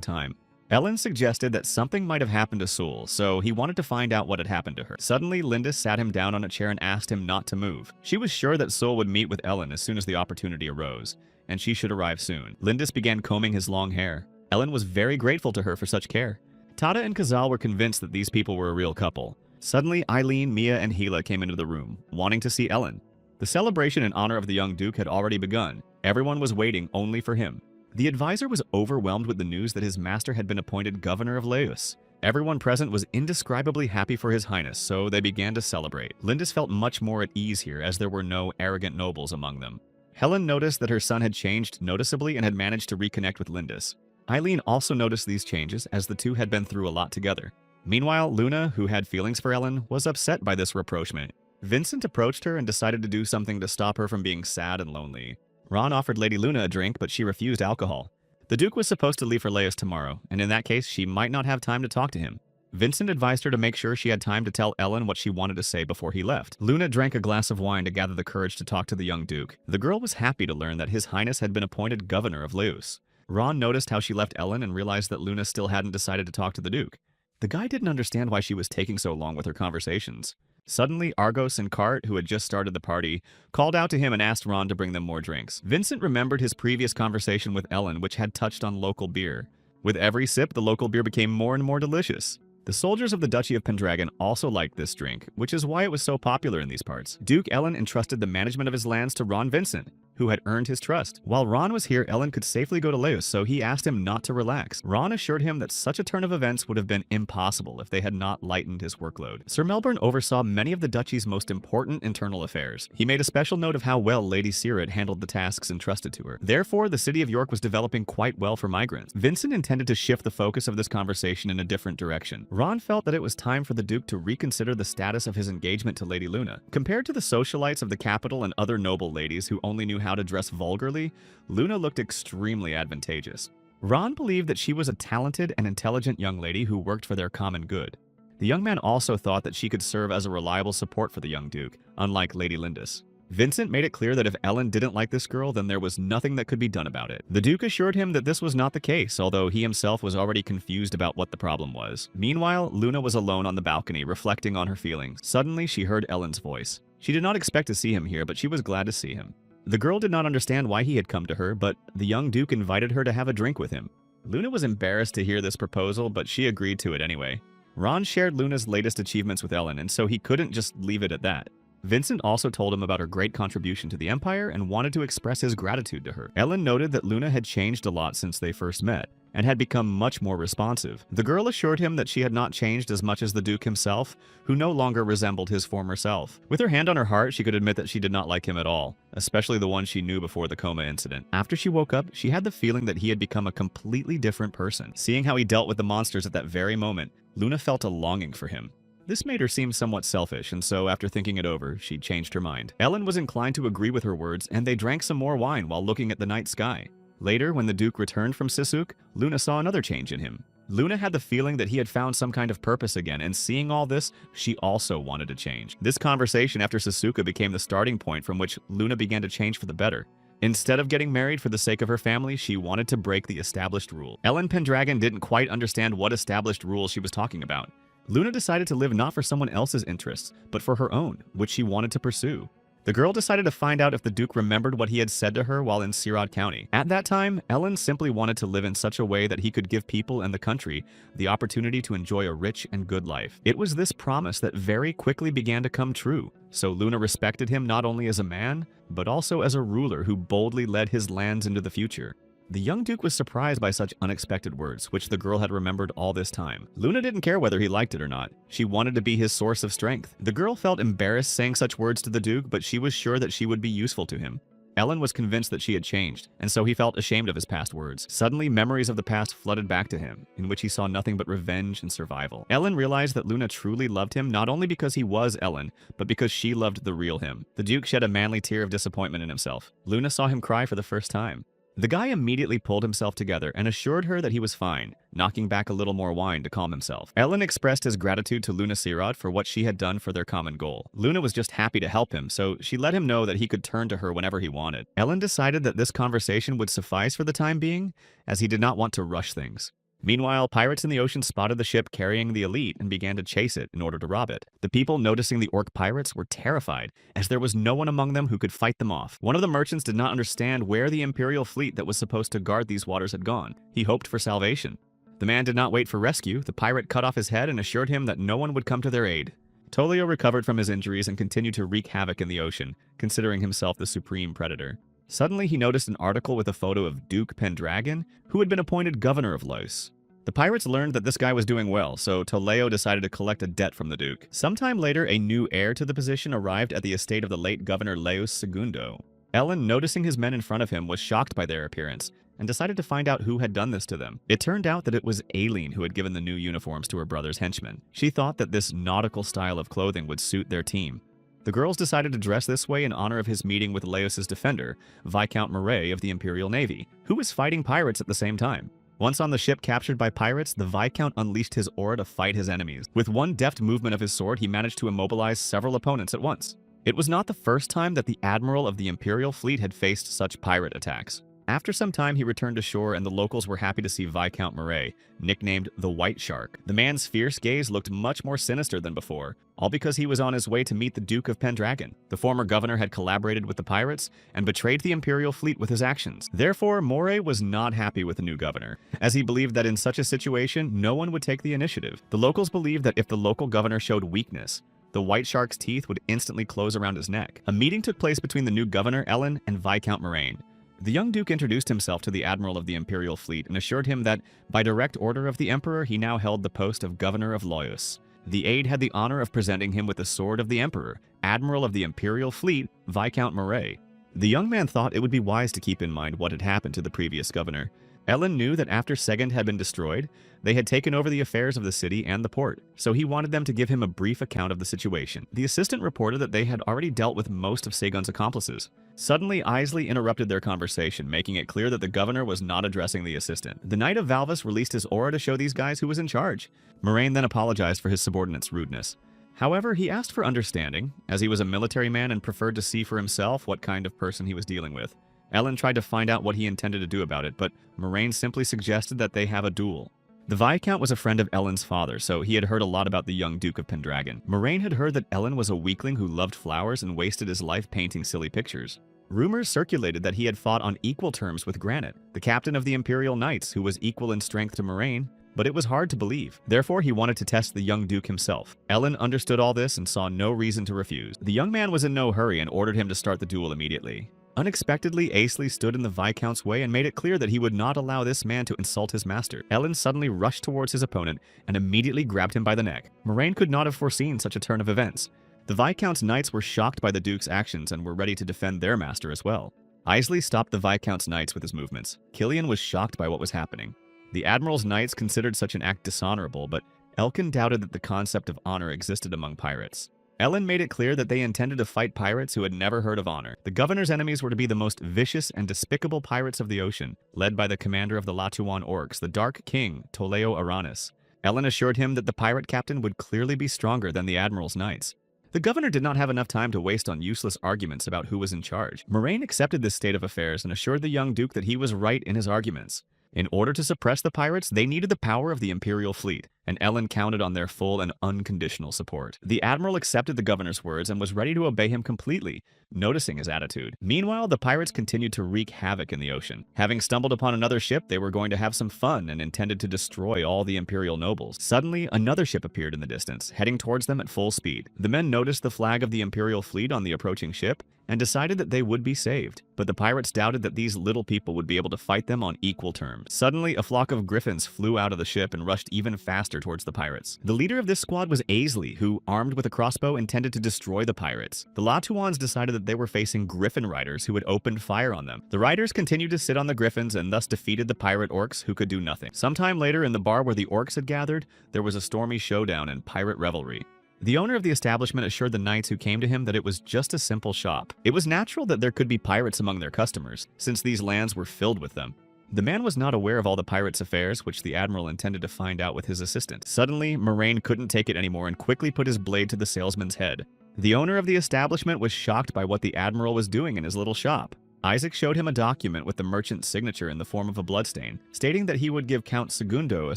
time. Ellen suggested that something might have happened to Sul, so he wanted to find out what had happened to her. Suddenly, Lindis sat him down on a chair and asked him not to move. She was sure that Sul would meet with Ellen as soon as the opportunity arose, and she should arrive soon. Lindis began combing his long hair. Ellen was very grateful to her for such care. Tada and Kazal were convinced that these people were a real couple. Suddenly, Eileen, Mia, and Hila came into the room, wanting to see Ellen. The celebration in honor of the young Duke had already begun. Everyone was waiting only for him. The advisor was overwhelmed with the news that his master had been appointed governor of Laos. Everyone present was indescribably happy for his highness, so they began to celebrate. Lindis felt much more at ease here, as there were no arrogant nobles among them. Helen noticed that her son had changed noticeably and had managed to reconnect with Lindis. Eileen also noticed these changes, as the two had been through a lot together. Meanwhile, Luna, who had feelings for Ellen, was upset by this rapprochement. Vincent approached her and decided to do something to stop her from being sad and lonely. Ron offered Lady Luna a drink, but she refused alcohol. The Duke was supposed to leave for Laos tomorrow, and in that case, she might not have time to talk to him. Vincent advised her to make sure she had time to tell Ellen what she wanted to say before he left. Luna drank a glass of wine to gather the courage to talk to the young Duke. The girl was happy to learn that His Highness had been appointed governor of Laos. Ron noticed how she left Ellen and realized that Luna still hadn't decided to talk to the Duke. The guy didn't understand why she was taking so long with her conversations. Suddenly, Argos and Cart, who had just started the party, called out to him and asked Ron to bring them more drinks. Vincent remembered his previous conversation with Ellen, which had touched on local beer. With every sip, the local beer became more and more delicious. The soldiers of the Duchy of Pendragon also liked this drink, which is why it was so popular in these parts. Duke Ellen entrusted the management of his lands to Ron Vincent, who had earned his trust. While Ron was here, Ellen could safely go to Laos, so he asked him not to relax. Ron assured him that such a turn of events would have been impossible if they had not lightened his workload. Sir Melbourne oversaw many of the duchy's most important internal affairs. He made a special note of how well Lady Sirid handled the tasks entrusted to her. Therefore, the city of York was developing quite well for migrants. Vincent intended to shift the focus of this conversation in a different direction. Ron felt that it was time for the Duke to reconsider the status of his engagement to Lady Luna. Compared to the socialites of the capital and other noble ladies who only knew how to dress vulgarly, Luna looked extremely advantageous. Ron believed that she was a talented and intelligent young lady who worked for their common good. The young man also thought that she could serve as a reliable support for the young Duke, unlike Lady Lindis. Vincent made it clear that if Ellen didn't like this girl, then there was nothing that could be done about it. The Duke assured him that this was not the case, although he himself was already confused about what the problem was. Meanwhile, Luna was alone on the balcony, reflecting on her feelings. Suddenly, she heard Ellen's voice. She did not expect to see him here, but she was glad to see him. The girl did not understand why he had come to her, but the young Duke invited her to have a drink with him. Luna was embarrassed to hear this proposal, but she agreed to it anyway. Ron shared Luna's latest achievements with Ellen, and so he couldn't just leave it at that. Vincent also told him about her great contribution to the Empire and wanted to express his gratitude to her. Ellen noted that Luna had changed a lot since they first met, and had become much more responsive. The girl assured him that she had not changed as much as the Duke himself, who no longer resembled his former self. With her hand on her heart, she could admit that she did not like him at all, especially the one she knew before the coma incident. After she woke up, she had the feeling that he had become a completely different person. Seeing how he dealt with the monsters at that very moment, Luna felt a longing for him. This made her seem somewhat selfish, and so after thinking it over, she changed her mind. Ellen was inclined to agree with her words, and they drank some more wine while looking at the night sky. Later, when the Duke returned from Sisuk, Luna saw another change in him. Luna had the feeling that he had found some kind of purpose again, and seeing all this, she also wanted to change. This conversation after Sisuka became the starting point from which Luna began to change for the better. Instead of getting married for the sake of her family, she wanted to break the established rule. Ellen Pendragon didn't quite understand what established rules she was talking about. Luna decided to live not for someone else's interests, but for her own, which she wanted to pursue. The girl decided to find out if the Duke remembered what he had said to her while in Sirad County. At that time, Ellen simply wanted to live in such a way that he could give people and the country the opportunity to enjoy a rich and good life. It was this promise that very quickly began to come true, so Luna respected him not only as a man, but also as a ruler who boldly led his lands into the future. The young Duke was surprised by such unexpected words, which the girl had remembered all this time. Luna didn't care whether he liked it or not. She wanted to be his source of strength. The girl felt embarrassed saying such words to the Duke, but she was sure that she would be useful to him. Ellen was convinced that she had changed, and so he felt ashamed of his past words. Suddenly, memories of the past flooded back to him, in which he saw nothing but revenge and survival. Ellen realized that Luna truly loved him not only because he was Ellen, but because she loved the real him. The Duke shed a manly tear of disappointment in himself. Luna saw him cry for the first time. The guy immediately pulled himself together and assured her that he was fine, knocking back a little more wine to calm himself. Ellen expressed his gratitude to Luna Sirod for what she had done for their common goal. Luna was just happy to help him, so she let him know that he could turn to her whenever he wanted. Ellen decided that this conversation would suffice for the time being, as he did not want to rush things. Meanwhile, pirates in the ocean spotted the ship carrying the elite and began to chase it in order to rob it. The people noticing the orc pirates were terrified, as there was no one among them who could fight them off. One of the merchants did not understand where the Imperial fleet that was supposed to guard these waters had gone. He hoped for salvation. The man did not wait for rescue. The pirate cut off his head and assured him that no one would come to their aid. Tolio recovered from his injuries and continued to wreak havoc in the ocean, considering himself the supreme predator. Suddenly, he noticed an article with a photo of Duke Pendragon, who had been appointed governor of Laos. The pirates learned that this guy was doing well, so Toleo decided to collect a debt from the Duke. Sometime later, a new heir to the position arrived at the estate of the late Governor Laos Segundo. Ellen, noticing his men in front of him, was shocked by their appearance and decided to find out who had done this to them. It turned out that it was Aileen who had given the new uniforms to her brother's henchmen. She thought that this nautical style of clothing would suit their team. The girls decided to dress this way in honor of his meeting with Laos's defender, Viscount Murray of the Imperial Navy, who was fighting pirates at the same time. Once on the ship captured by pirates, the Viscount unleashed his aura to fight his enemies. With one deft movement of his sword, he managed to immobilize several opponents at once. It was not the first time that the admiral of the Imperial fleet had faced such pirate attacks. After some time, he returned to shore, and the locals were happy to see Viscount Murray, nicknamed the White Shark. The man's fierce gaze looked much more sinister than before, all because he was on his way to meet the Duke of Pendragon. The former governor had collaborated with the pirates and betrayed the Imperial fleet with his actions. Therefore, Moray was not happy with the new governor, as he believed that in such a situation, no one would take the initiative. The locals believed that if the local governor showed weakness, the White Shark's teeth would instantly close around his neck. A meeting took place between the new governor, Ellen, and Viscount Moraine. The young Duke introduced himself to the admiral of the Imperial fleet and assured him that, by direct order of the Emperor, he now held the post of Governor of Laos. The aide had the honor of presenting him with the sword of the Emperor, Admiral of the Imperial fleet, Viscount Moray. The young man thought it would be wise to keep in mind what had happened to the previous governor. Ellen knew that after Segund had been destroyed, they had taken over the affairs of the city and the port, so he wanted them to give him a brief account of the situation. The assistant reported that they had already dealt with most of Segund's accomplices. Suddenly, Isley interrupted their conversation, making it clear that the governor was not addressing the assistant. The Knight of Valvas released his aura to show these guys who was in charge. Moraine then apologized for his subordinate's rudeness. However, he asked for understanding, as he was a military man and preferred to see for himself what kind of person he was dealing with. Ellen tried to find out what he intended to do about it, but Moraine simply suggested that they have a duel. The Viscount was a friend of Ellen's father, so he had heard a lot about the young Duke of Pendragon. Moraine had heard that Ellen was a weakling who loved flowers and wasted his life painting silly pictures. Rumors circulated that he had fought on equal terms with Granite, the captain of the Imperial Knights, who was equal in strength to Moraine, but it was hard to believe. Therefore, he wanted to test the young Duke himself. Ellen understood all this and saw no reason to refuse. The young man was in no hurry and ordered him to start the duel immediately. Unexpectedly, Aisley stood in the Viscount's way and made it clear that he would not allow this man to insult his master. Ellen suddenly rushed towards his opponent and immediately grabbed him by the neck. Moraine could not have foreseen such a turn of events. The Viscount's knights were shocked by the Duke's actions and were ready to defend their master as well. Isley stopped the Viscount's knights with his movements. Killian was shocked by what was happening. The Admiral's knights considered such an act dishonorable, but Elkin doubted that the concept of honor existed among pirates. Ellen made it clear that they intended to fight pirates who had never heard of honor. The governor's enemies were to be the most vicious and despicable pirates of the ocean, led by the commander of the Latuan orcs, the Dark King, Toleo Aranis. Ellen assured him that the pirate captain would clearly be stronger than the admiral's knights. The governor did not have enough time to waste on useless arguments about who was in charge. Moraine accepted this state of affairs and assured the young Duke that he was right in his arguments. In order to suppress the pirates, they needed the power of the Imperial fleet. and Ellen counted on their full and unconditional support. The admiral accepted the governor's words and was ready to obey him completely, noticing his attitude. Meanwhile, the pirates continued to wreak havoc in the ocean. Having stumbled upon another ship, they were going to have some fun and intended to destroy all the imperial nobles. Suddenly, another ship appeared in the distance, heading towards them at full speed. The men noticed the flag of the imperial fleet on the approaching ship and decided that they would be saved. But the pirates doubted that these little people would be able to fight them on equal terms. Suddenly, a flock of griffins flew out of the ship and rushed even faster towards the pirates. The leader of this squad was Aisley, who, armed with a crossbow, intended to destroy the pirates. The Latuans decided that they were facing griffin riders who had opened fire on them. The riders continued to sit on the griffins and thus defeated the pirate orcs, who could do nothing. Sometime later, in the bar where the orcs had gathered, there was a stormy showdown and pirate revelry. The owner of the establishment assured the knights who came to him that it was just a simple shop. It was natural that there could be pirates among their customers, since these lands were filled with them. The man was not aware of all the pirates' affairs, which the admiral intended to find out with his assistant. Suddenly, Moraine couldn't take it anymore and quickly put his blade to the salesman's head. The owner of the establishment was shocked by what the admiral was doing in his little shop. Isaac showed him a document with the merchant's signature in the form of a bloodstain, stating that he would give Count Segundo a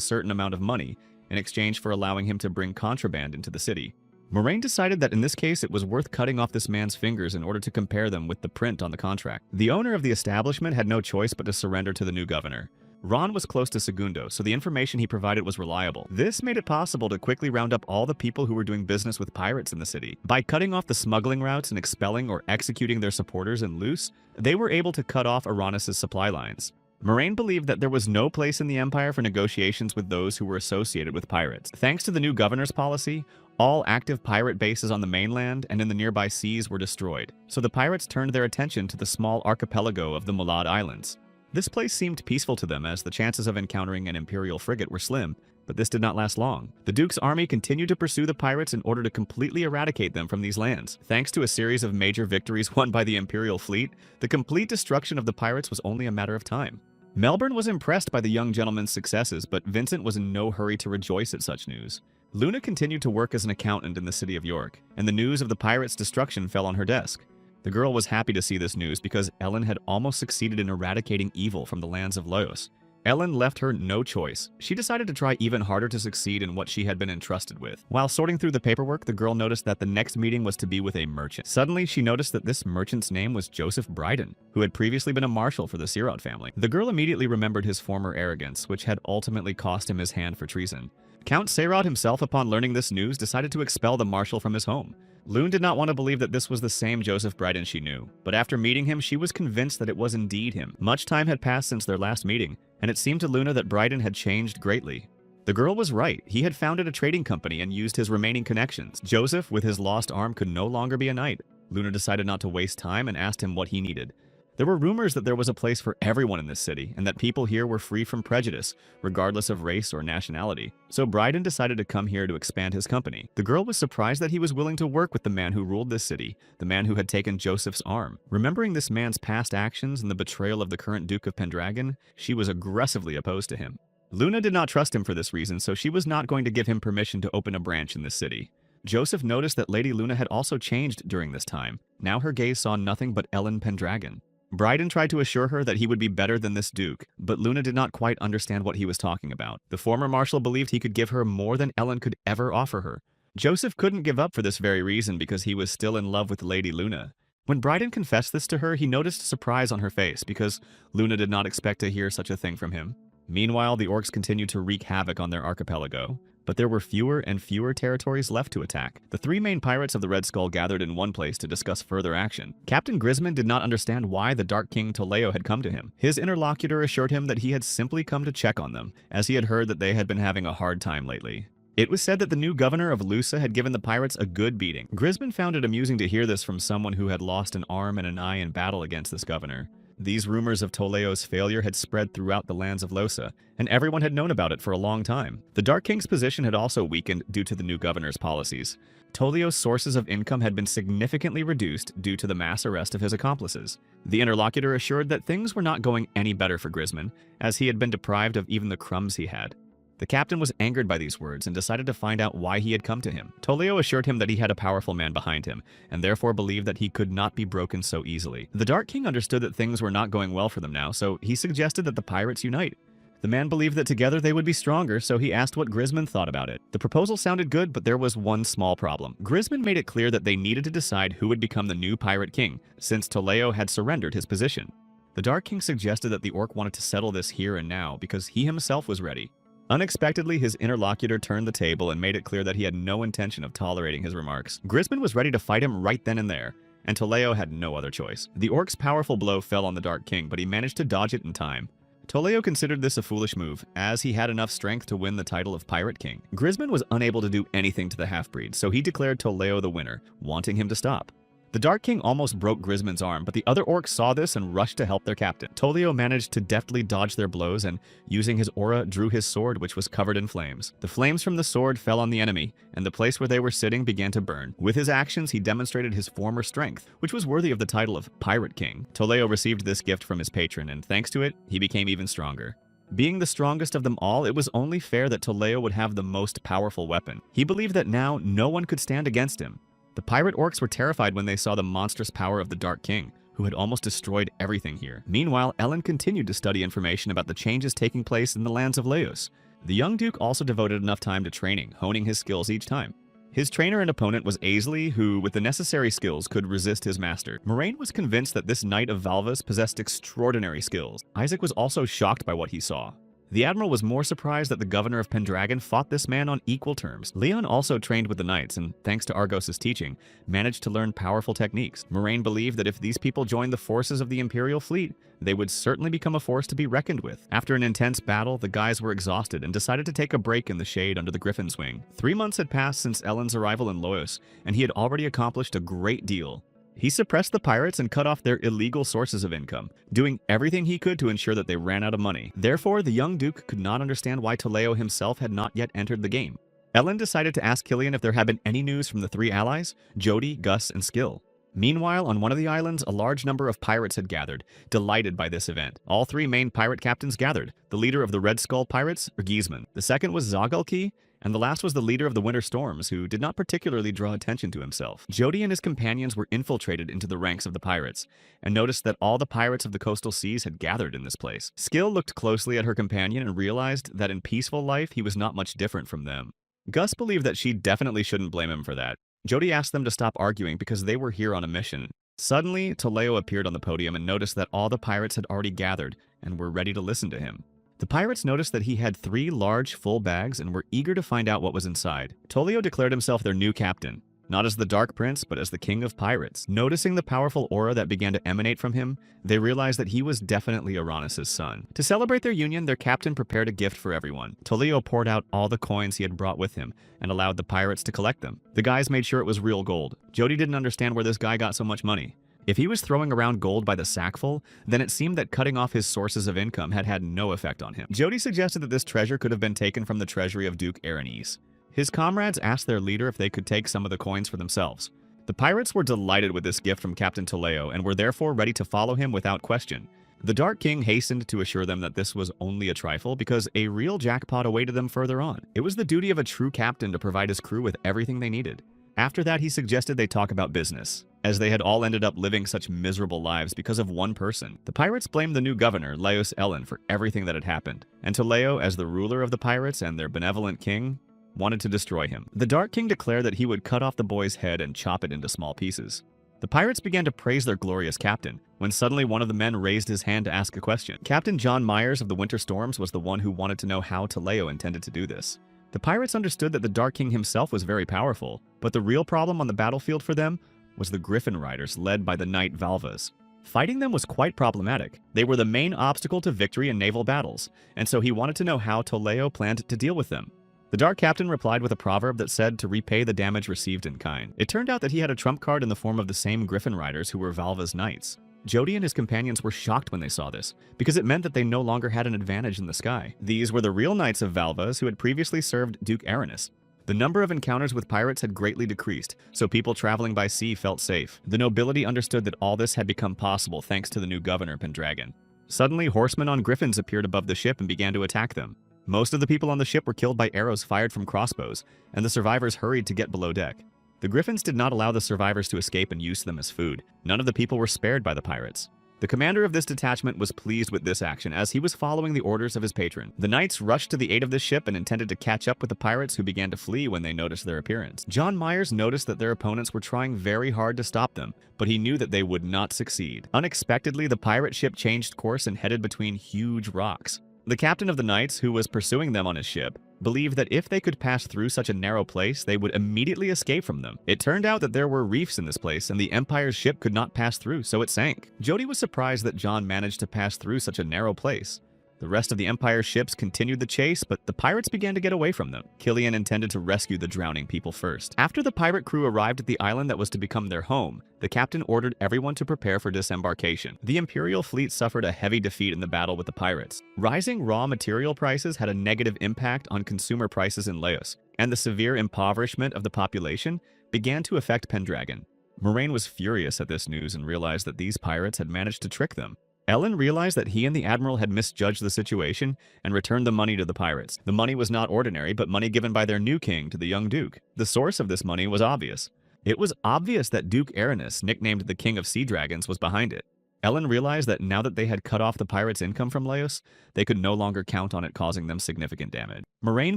certain amount of money in exchange for allowing him to bring contraband into the city. Moraine decided that in this case it was worth cutting off this man's fingers in order to compare them with the print on the contract. The owner of the establishment had no choice but to surrender to the new governor. Ron was close to Segundo, so the information he provided was reliable. This made it possible to quickly round up all the people who were doing business with pirates in the city. By cutting off the smuggling routes and expelling or executing their supporters in loose, they were able to cut off Aranis' supply lines. Moraine believed that there was no place in the Empire for negotiations with those who were associated with pirates. Thanks to the new governor's policy, all active pirate bases on the mainland and in the nearby seas were destroyed, so the pirates turned their attention to the small archipelago of the Mulad Islands. This place seemed peaceful to them as the chances of encountering an imperial frigate were slim, but this did not last long. The Duke's army continued to pursue the pirates in order to completely eradicate them from these lands. Thanks to a series of major victories won by the imperial fleet, the complete destruction of the pirates was only a matter of time. Melbourne was impressed by the young gentleman's successes, but Vincent was in no hurry to rejoice at such news. Luna continued to work as an accountant in the city of York, and the news of the pirates' destruction fell on her desk. The girl was happy to see this news because Ellen had almost succeeded in eradicating evil from the lands of Laos. Ellen left her no choice. She decided to try even harder to succeed in what she had been entrusted with. While sorting through the paperwork, the girl noticed that the next meeting was to be with a merchant. Suddenly, she noticed that this merchant's name was Joseph Bryden, who had previously been a marshal for the Sirot family. The girl immediately remembered his former arrogance, which had ultimately cost him his hand for treason. Count Sirot himself, upon learning this news, decided to expel the marshal from his home. Lune did not want to believe that this was the same Joseph Bryden she knew, but after meeting him, she was convinced that it was indeed him. Much time had passed since their last meeting, and it seemed to Luna that Bryden had changed greatly. The girl was right. He had founded a trading company and used his remaining connections. Joseph, with his lost arm, could no longer be a knight. Luna decided not to waste time and asked him what he needed. There were rumors that there was a place for everyone in this city, and that people here were free from prejudice, regardless of race or nationality. So Bryden decided to come here to expand his company. The girl was surprised that he was willing to work with the man who ruled this city, the man who had taken Joseph's arm. Remembering this man's past actions and the betrayal of the current Duke of Pendragon, she was aggressively opposed to him. Luna did not trust him for this reason, so she was not going to give him permission to open a branch in this city. Joseph noticed that Lady Luna had also changed during this time. Now her gaze saw nothing but Ellen Pendragon. Bryden tried to assure her that he would be better than this duke, but Luna did not quite understand what he was talking about. The former marshal believed he could give her more than Ellen could ever offer her. Joseph couldn't give up for this very reason because he was still in love with Lady Luna. When Bryden confessed this to her, he noticed surprise on her face because Luna did not expect to hear such a thing from him. Meanwhile, the orcs continued to wreak havoc on their archipelago, but there were fewer and fewer territories left to attack. The three main pirates of the Red Skull gathered in one place to discuss further action. Captain Grisman did not understand why the Dark King Toleo had come to him. His interlocutor assured him that he had simply come to check on them, as he had heard that they had been having a hard time lately. It was said that the new governor of Lusa had given the pirates a good beating. Grisman found it amusing to hear this from someone who had lost an arm and an eye in battle against this governor. These rumors of Toleo's failure had spread throughout the lands of Losa, and everyone had known about it for a long time. The Dark King's position had also weakened due to the new governor's policies. Toleo's sources of income had been significantly reduced due to the mass arrest of his accomplices. The interlocutor assured that things were not going any better for Grisman, as he had been deprived of even the crumbs he had. The captain was angered by these words and decided to find out why he had come to him. Toleo assured him that he had a powerful man behind him, and therefore believed that he could not be broken so easily. The Dark King understood that things were not going well for them now, so he suggested that the pirates unite. The man believed that together they would be stronger, so he asked what Grisman thought about it. The proposal sounded good, but there was one small problem. Grisman made it clear that they needed to decide who would become the new pirate king, since Toleo had surrendered his position. The Dark King suggested that the orc wanted to settle this here and now because he himself was ready. Unexpectedly, his interlocutor turned the table and made it clear that he had no intention of tolerating his remarks. Grisman was ready to fight him right then and there, and Toleo had no other choice. The orc's powerful blow fell on the Dark King, but he managed to dodge it in time. Toleo considered this a foolish move, as he had enough strength to win the title of Pirate King. Grisman was unable to do anything to the half-breed, so he declared Toleo the winner, wanting him to stop. The Dark King almost broke Grisman's arm, but the other orcs saw this and rushed to help their captain. Toleo managed to deftly dodge their blows and, using his aura, drew his sword, which was covered in flames. The flames from the sword fell on the enemy, and the place where they were sitting began to burn. With his actions, he demonstrated his former strength, which was worthy of the title of Pirate King. Toleo received this gift from his patron, and thanks to it, he became even stronger. Being the strongest of them all, it was only fair that Toleo would have the most powerful weapon. He believed that now no one could stand against him. The pirate orcs were terrified when they saw the monstrous power of the Dark King, who had almost destroyed everything here. Meanwhile, Ellen continued to study information about the changes taking place in the lands of Laos. The young duke also devoted enough time to training, honing his skills each time. His trainer and opponent was Aisley, who, with the necessary skills, could resist his master. Moraine was convinced that this knight of Valvas possessed extraordinary skills. Isaac was also shocked by what he saw. The admiral was more surprised that the governor of Pendragon fought this man on equal terms. Leon also trained with the knights and, thanks to Argos's teaching, managed to learn powerful techniques. Moraine believed that if these people joined the forces of the Imperial fleet, they would certainly become a force to be reckoned with. After an intense battle, the guys were exhausted and decided to take a break in the shade under the Griffin's wing. 3 months had passed since Ellen's arrival in Laos, and he had already accomplished a great deal. He suppressed the pirates and cut off their illegal sources of income, doing everything he could to ensure that they ran out of money. Therefore, the young duke could not understand why Toleo himself had not yet entered the game. Ellen decided to ask Killian if there had been any news from the 3 allies, Jody, Gus, and Skill. Meanwhile, on one of the islands, a large number of pirates had gathered, delighted by this event. All 3 main pirate captains gathered. The leader of the Red Skull Pirates, Gisman. The second was Zagalki, and the last was the leader of the Winter Storms, who did not particularly draw attention to himself. Jody and his companions were infiltrated into the ranks of the pirates, and noticed that all the pirates of the coastal seas had gathered in this place. Skill looked closely at her companion and realized that in peaceful life he was not much different from them. Gus believed that she definitely shouldn't blame him for that. Jody asked them to stop arguing because they were here on a mission. Suddenly, Toleo appeared on the podium and noticed that all the pirates had already gathered and were ready to listen to him. The pirates noticed that he had 3 large, full bags and were eager to find out what was inside. Toleo declared himself their new captain, not as the Dark Prince, but as the King of Pirates. Noticing the powerful aura that began to emanate from him, they realized that he was definitely Uranus' son. To celebrate their union, their captain prepared a gift for everyone. Toleo poured out all the coins he had brought with him and allowed the pirates to collect them. The guys made sure it was real gold. Jody didn't understand where this guy got so much money. If he was throwing around gold by the sackful, then it seemed that cutting off his sources of income had had no effect on him. Jody suggested that this treasure could have been taken from the treasury of Duke Aranese. His comrades asked their leader if they could take some of the coins for themselves. The pirates were delighted with this gift from Captain Toleo and were therefore ready to follow him without question. The Dark King hastened to assure them that this was only a trifle because a real jackpot awaited them further on. It was the duty of a true captain to provide his crew with everything they needed. After that, he suggested they talk about business, as they had all ended up living such miserable lives because of one person. The pirates blamed the new governor, Laos Ellen, for everything that had happened, and Toleo, as the ruler of the pirates and their benevolent king, wanted to destroy him. The Dark King declared that he would cut off the boy's head and chop it into small pieces. The pirates began to praise their glorious captain, when suddenly one of the men raised his hand to ask a question. Captain John Myers of the Winter Storms was the one who wanted to know how Toleo intended to do this. The pirates understood that the Dark King himself was very powerful, but the real problem on the battlefield for them was the Griffin Riders led by the knight Valvas. Fighting them was quite problematic. They were the main obstacle to victory in naval battles, and so he wanted to know how Toleo planned to deal with them. The Dark Captain replied with a proverb that said to repay the damage received in kind. It turned out that he had a trump card in the form of the same Griffin Riders who were Valva's knights. Jody and his companions were shocked when they saw this, because it meant that they no longer had an advantage in the sky. These were the real knights of Valvas who had previously served Duke Aranus. The number of encounters with pirates had greatly decreased, so people traveling by sea felt safe. The nobility understood that all this had become possible thanks to the new governor, Pendragon. Suddenly, horsemen on griffins appeared above the ship and began to attack them. Most of the people on the ship were killed by arrows fired from crossbows, and the survivors hurried to get below deck. The griffins did not allow the survivors to escape and use them as food. None of the people were spared by the pirates. The commander of this detachment was pleased with this action as he was following the orders of his patron. The knights rushed to the aid of the ship and intended to catch up with the pirates, who began to flee when they noticed their appearance. John Myers noticed that their opponents were trying very hard to stop them, but he knew that they would not succeed. Unexpectedly, the pirate ship changed course and headed between huge rocks. The captain of the knights, who was pursuing them on his ship, believed that if they could pass through such a narrow place, they would immediately escape from them. It turned out that there were reefs in this place, and the Empire's ship could not pass through, so it sank. Jody was surprised that John managed to pass through such a narrow place. The rest of the Empire's ships continued the chase, but the pirates began to get away from them. Killian intended to rescue the drowning people first. After the pirate crew arrived at the island that was to become their home, the captain ordered everyone to prepare for disembarkation. The Imperial fleet suffered a heavy defeat in the battle with the pirates. Rising raw material prices had a negative impact on consumer prices in Laos, and the severe impoverishment of the population began to affect Pendragon. Moraine was furious at this news and realized that these pirates had managed to trick them. Ellen realized that he and the Admiral had misjudged the situation and returned the money to the pirates. The money was not ordinary, but money given by their new king to the young Duke. The source of this money was obvious. It was obvious that Duke Aranus, nicknamed the King of Sea Dragons, was behind it. Ellen realized that now that they had cut off the pirates' income from Laos, they could no longer count on it causing them significant damage. Moraine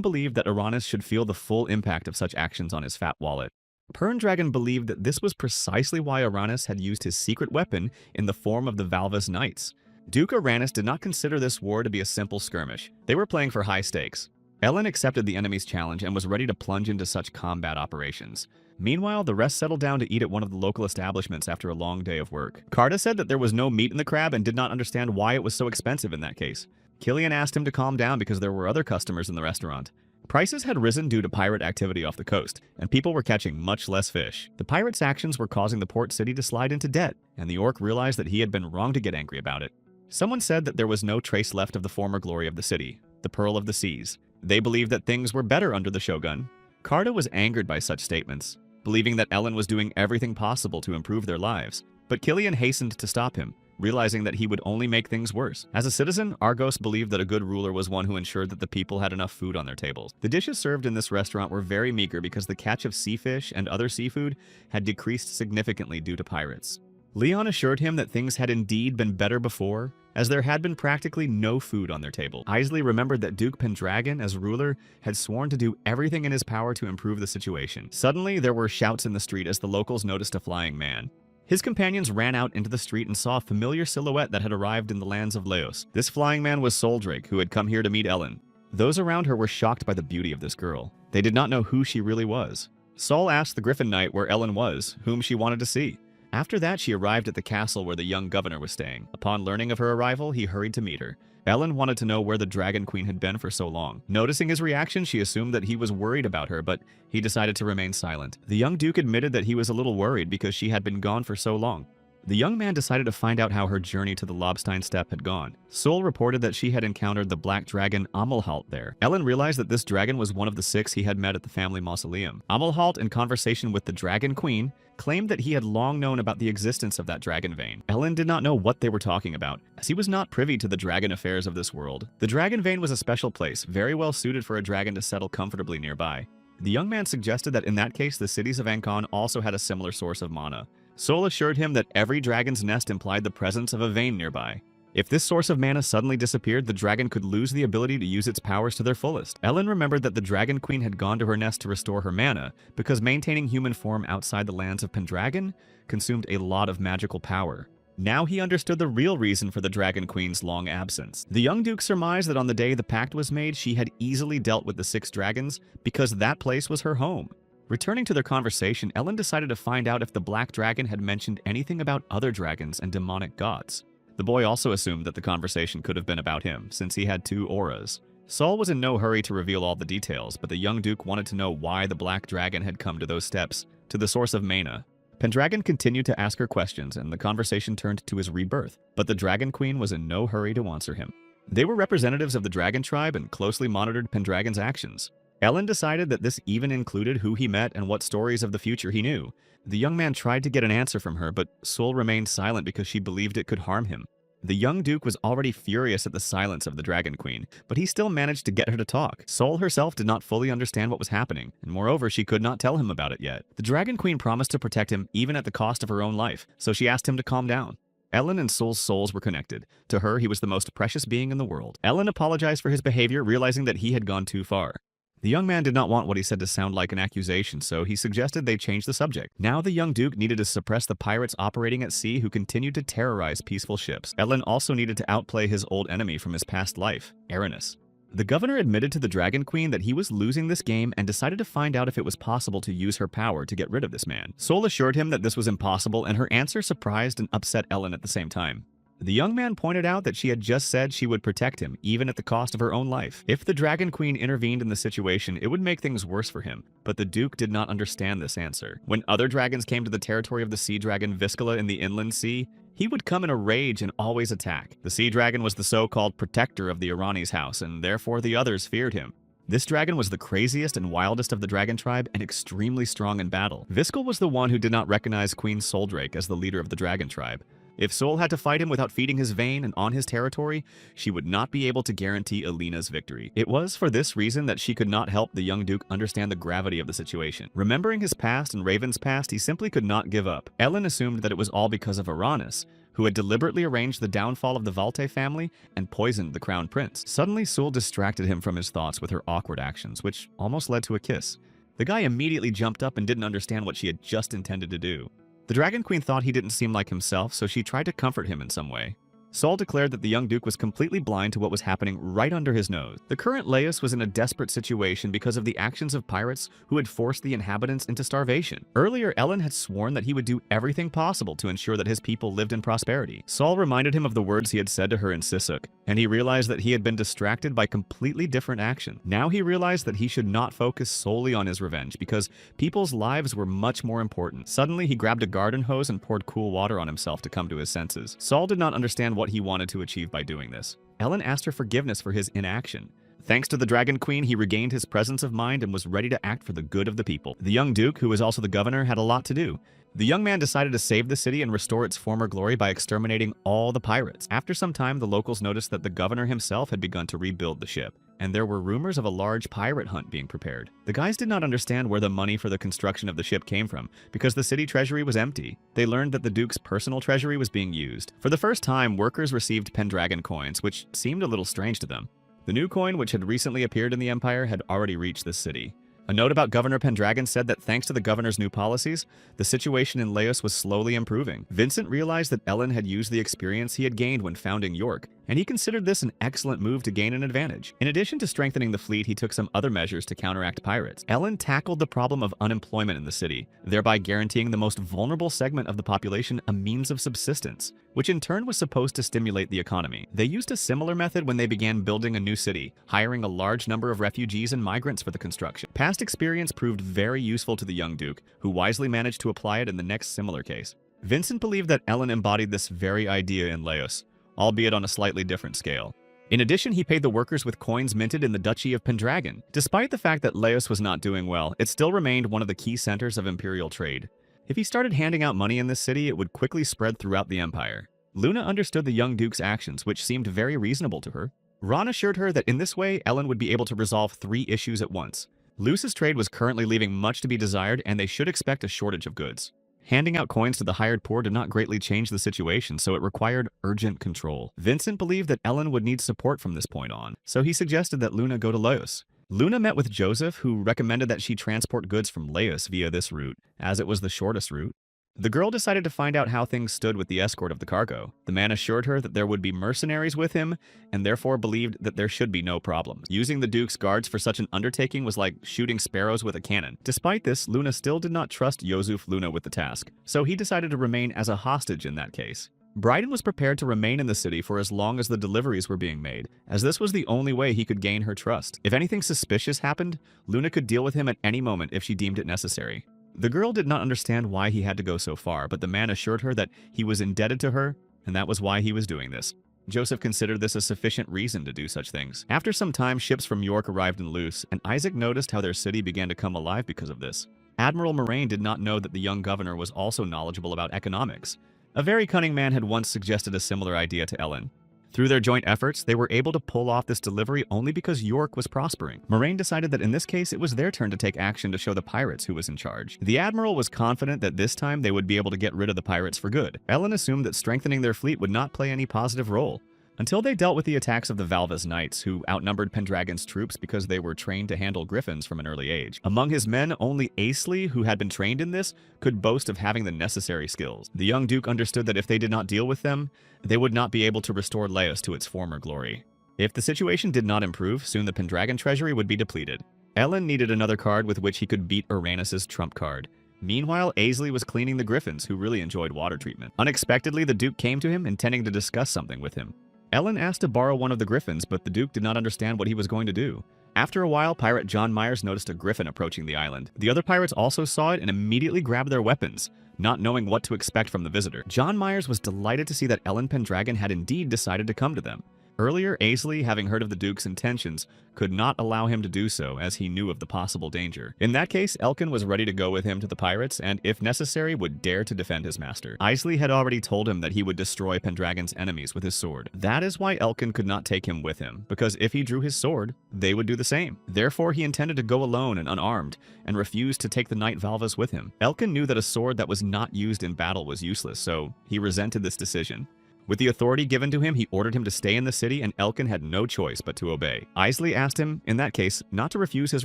believed that Aranus should feel the full impact of such actions on his fat wallet. Pendragon believed that this was precisely why Aranus had used his secret weapon in the form of the Valvas Knights. Duke Aranus did not consider this war to be a simple skirmish. They were playing for high stakes. Ellen accepted the enemy's challenge and was ready to plunge into such combat operations. Meanwhile, the rest settled down to eat at one of the local establishments after a long day of work. Carta said that there was no meat in the crab and did not understand why it was so expensive in that case. Killian asked him to calm down because there were other customers in the restaurant. Prices had risen due to pirate activity off the coast, and people were catching much less fish. The pirates' actions were causing the port city to slide into debt, and the orc realized that he had been wrong to get angry about it. Someone said that there was no trace left of the former glory of the city, the Pearl of the Seas. They believed that things were better under the shogun. Carta was angered by such statements, believing that Ellen was doing everything possible to improve their lives. But Killian hastened to stop him, realizing that he would only make things worse. As a citizen, Argos believed that a good ruler was one who ensured that the people had enough food on their tables. The dishes served in this restaurant were very meager because the catch of sea fish and other seafood had decreased significantly due to pirates. Leon assured him that things had indeed been better before, as there had been practically no food on their table. Isley remembered that Duke Pendragon, as ruler, had sworn to do everything in his power to improve the situation. Suddenly, there were shouts in the street as the locals noticed a flying man. His companions ran out into the street and saw a familiar silhouette that had arrived in the lands of Laos. This flying man was Soldrake, who had come here to meet Ellen. Those around her were shocked by the beauty of this girl. They did not know who she really was. Saul asked the Griffin Knight where Ellen was, whom she wanted to see. After that, she arrived at the castle where the young governor was staying. Upon learning of her arrival, he hurried to meet her. Ellen wanted to know where the Dragon Queen had been for so long. Noticing his reaction, she assumed that he was worried about her, but he decided to remain silent. The young duke admitted that he was a little worried because she had been gone for so long. The young man decided to find out how her journey to the Lobstein Steppe had gone. Sol reported that she had encountered the black dragon Amelhalt there. Ellen realized that this dragon was one of the 6 he had met at the family mausoleum. Amelhalt, in conversation with the Dragon Queen, claimed that he had long known about the existence of that dragon vein. Ellen did not know what they were talking about, as he was not privy to the dragon affairs of this world. The dragon vein was a special place, very well suited for a dragon to settle comfortably nearby. The young man suggested that in that case, the cities of Ancon also had a similar source of mana. Sol assured him that every dragon's nest implied the presence of a vein nearby. If this source of mana suddenly disappeared, the dragon could lose the ability to use its powers to their fullest. Ellen remembered that the Dragon Queen had gone to her nest to restore her mana, because maintaining human form outside the lands of Pendragon consumed a lot of magical power. Now he understood the real reason for the Dragon Queen's long absence. The young duke surmised that on the day the pact was made, she had easily dealt with the 6 dragons because that place was her home. Returning to their conversation, Ellen decided to find out if the Black Dragon had mentioned anything about other dragons and demonic gods. The boy also assumed that the conversation could have been about him, since he had 2 auras. Saul was in no hurry to reveal all the details, but the young duke wanted to know why the Black Dragon had come to those steps, to the source of mana. Pendragon continued to ask her questions, and the conversation turned to his rebirth, but the Dragon Queen was in no hurry to answer him. They were representatives of the Dragon tribe and closely monitored Pendragon's actions. Ellen decided that this even included who he met and what stories of the future he knew. The young man tried to get an answer from her, but Sol remained silent because she believed it could harm him. The young duke was already furious at the silence of the Dragon Queen, but he still managed to get her to talk. Sol herself did not fully understand what was happening, and moreover, she could not tell him about it yet. The Dragon Queen promised to protect him even at the cost of her own life, so she asked him to calm down. Ellen and Sol's souls were connected. To her, he was the most precious being in the world. Ellen apologized for his behavior, realizing that he had gone too far. The young man did not want what he said to sound like an accusation, so he suggested they change the subject. Now the young duke needed to suppress the pirates operating at sea who continued to terrorize peaceful ships. Ellen also needed to outplay his old enemy from his past life, Aranis. The governor admitted to the Dragon Queen that he was losing this game and decided to find out if it was possible to use her power to get rid of this man. Sol assured him that this was impossible, and her answer surprised and upset Ellen at the same time. The young man pointed out that she had just said she would protect him, even at the cost of her own life. If the Dragon Queen intervened in the situation, it would make things worse for him, but the Duke did not understand this answer. When other dragons came to the territory of the sea dragon Viscala in the inland sea, he would come in a rage and always attack. The sea dragon was the so-called protector of the Irani's house, and therefore the others feared him. This dragon was the craziest and wildest of the dragon tribe and extremely strong in battle. Viscal was the one who did not recognize Queen Soldrake as the leader of the dragon tribe. If Sol had to fight him without feeding his vein and on his territory, she would not be able to guarantee Alina's victory. It was for this reason that she could not help the young duke understand the gravity of the situation. Remembering his past and Raven's past, he simply could not give up. Ellen assumed that it was all because of Aranis, who had deliberately arranged the downfall of the Valte family and poisoned the crown prince. Suddenly, Sol distracted him from his thoughts with her awkward actions, which almost led to a kiss. The guy immediately jumped up and didn't understand what she had just intended to do. The Dragon Queen thought he didn't seem like himself, so she tried to comfort him in some way. Sol declared that the young duke was completely blind to what was happening right under his nose. The current Laius was in a desperate situation because of the actions of pirates who had forced the inhabitants into starvation. Earlier, Ellen had sworn that he would do everything possible to ensure that his people lived in prosperity. Sol reminded him of the words he had said to her in Sisuk, and he realized that he had been distracted by completely different action. Now he realized that he should not focus solely on his revenge because people's lives were much more important. Suddenly, he grabbed a garden hose and poured cool water on himself to come to his senses. Sol did not understand what he wanted to achieve by doing this. Ellen asked her forgiveness for his inaction. Thanks to the Dragon Queen, he regained his presence of mind and was ready to act for the good of the people. The young duke, who was also the governor, had a lot to do. The young man decided to save the city and restore its former glory by exterminating all the pirates. After some time, the locals noticed that the governor himself had begun to rebuild the ship, and there were rumors of a large pirate hunt being prepared. The guys did not understand where the money for the construction of the ship came from, because the city treasury was empty. They learned that the Duke's personal treasury was being used. For the first time, workers received Pendragon coins, which seemed a little strange to them. The new coin, which had recently appeared in the Empire, had already reached this city. A note about Governor Pendragon said that thanks to the governor's new policies, the situation in Laos was slowly improving. Vincent realized that Ellen had used the experience he had gained when founding York, and he considered this an excellent move to gain an advantage. In addition to strengthening the fleet, he took some other measures to counteract pirates. Ellen tackled the problem of unemployment in the city, thereby guaranteeing the most vulnerable segment of the population a means of subsistence, which in turn was supposed to stimulate the economy. They used a similar method when they began building a new city, hiring a large number of refugees and migrants for the construction. Past experience proved very useful to the young Duke, who wisely managed to apply it in the next similar case. Vincent believed that Ellen embodied this very idea in Laos, albeit on a slightly different scale. In addition, he paid the workers with coins minted in the Duchy of Pendragon. Despite the fact that Laos was not doing well, it still remained one of the key centers of imperial trade. If he started handing out money in this city, it would quickly spread throughout the empire. Luna understood the young Duke's actions, which seemed very reasonable to her. Ron assured her that in this way, Ellen would be able to resolve 3 issues at once. Luce's trade was currently leaving much to be desired, and they should expect a shortage of goods. Handing out coins to the hired poor did not greatly change the situation, so it required urgent control. Vincent believed that Ellen would need support from this point on, so he suggested that Luna go to Laos. Luna met with Joseph, who recommended that she transport goods from Laos via this route, as it was the shortest route. The girl decided to find out how things stood with the escort of the cargo. The man assured her that there would be mercenaries with him, and therefore believed that there should be no problems. Using the Duke's guards for such an undertaking was like shooting sparrows with a cannon. Despite this, Luna still did not trust Yosuf Luna with the task, so he decided to remain as a hostage in that case. Bryden was prepared to remain in the city for as long as the deliveries were being made, as this was the only way he could gain her trust. If anything suspicious happened, Luna could deal with him at any moment if she deemed it necessary. The girl did not understand why he had to go so far, but the man assured her that he was indebted to her, and that was why he was doing this. Joseph considered this a sufficient reason to do such things. After some time, ships from York arrived in Luce, and Isaac noticed how their city began to come alive because of this. Admiral Moraine did not know that the young governor was also knowledgeable about economics. A very cunning man had once suggested a similar idea to Ellen. Through their joint efforts, they were able to pull off this delivery only because York was prospering. Moraine decided that in this case it was their turn to take action to show the pirates who was in charge. The admiral was confident that this time they would be able to get rid of the pirates for good. Ellen assumed that strengthening their fleet would not play any positive role, until they dealt with the attacks of the Valvas Knights, who outnumbered Pendragon's troops because they were trained to handle griffins from an early age. Among his men, only Aisley, who had been trained in this, could boast of having the necessary skills. The young duke understood that if they did not deal with them, they would not be able to restore Laos to its former glory. If the situation did not improve, soon the Pendragon treasury would be depleted. Ellen needed another card with which he could beat Uranus's trump card. Meanwhile, Aisley was cleaning the griffins, who really enjoyed water treatment. Unexpectedly, the duke came to him, intending to discuss something with him. Ellen asked to borrow one of the griffins, but the duke did not understand what he was going to do. After a while, pirate John Myers noticed a griffin approaching the island. The other pirates also saw it and immediately grabbed their weapons, not knowing what to expect from the visitor. John Myers was delighted to see that Ellen Pendragon had indeed decided to come to them. Earlier, Aisley, having heard of the Duke's intentions, could not allow him to do so as he knew of the possible danger. In that case, Elkin was ready to go with him to the pirates and, if necessary, would dare to defend his master. Aisley had already told him that he would destroy Pendragon's enemies with his sword. That is why Elkin could not take him with him, because if he drew his sword, they would do the same. Therefore, he intended to go alone and unarmed, and refused to take the Knight Valvas with him. Elkin knew that a sword that was not used in battle was useless, so he resented this decision. With the authority given to him, he ordered him to stay in the city, and Elkin had no choice but to obey. Aisley asked him, in that case, not to refuse his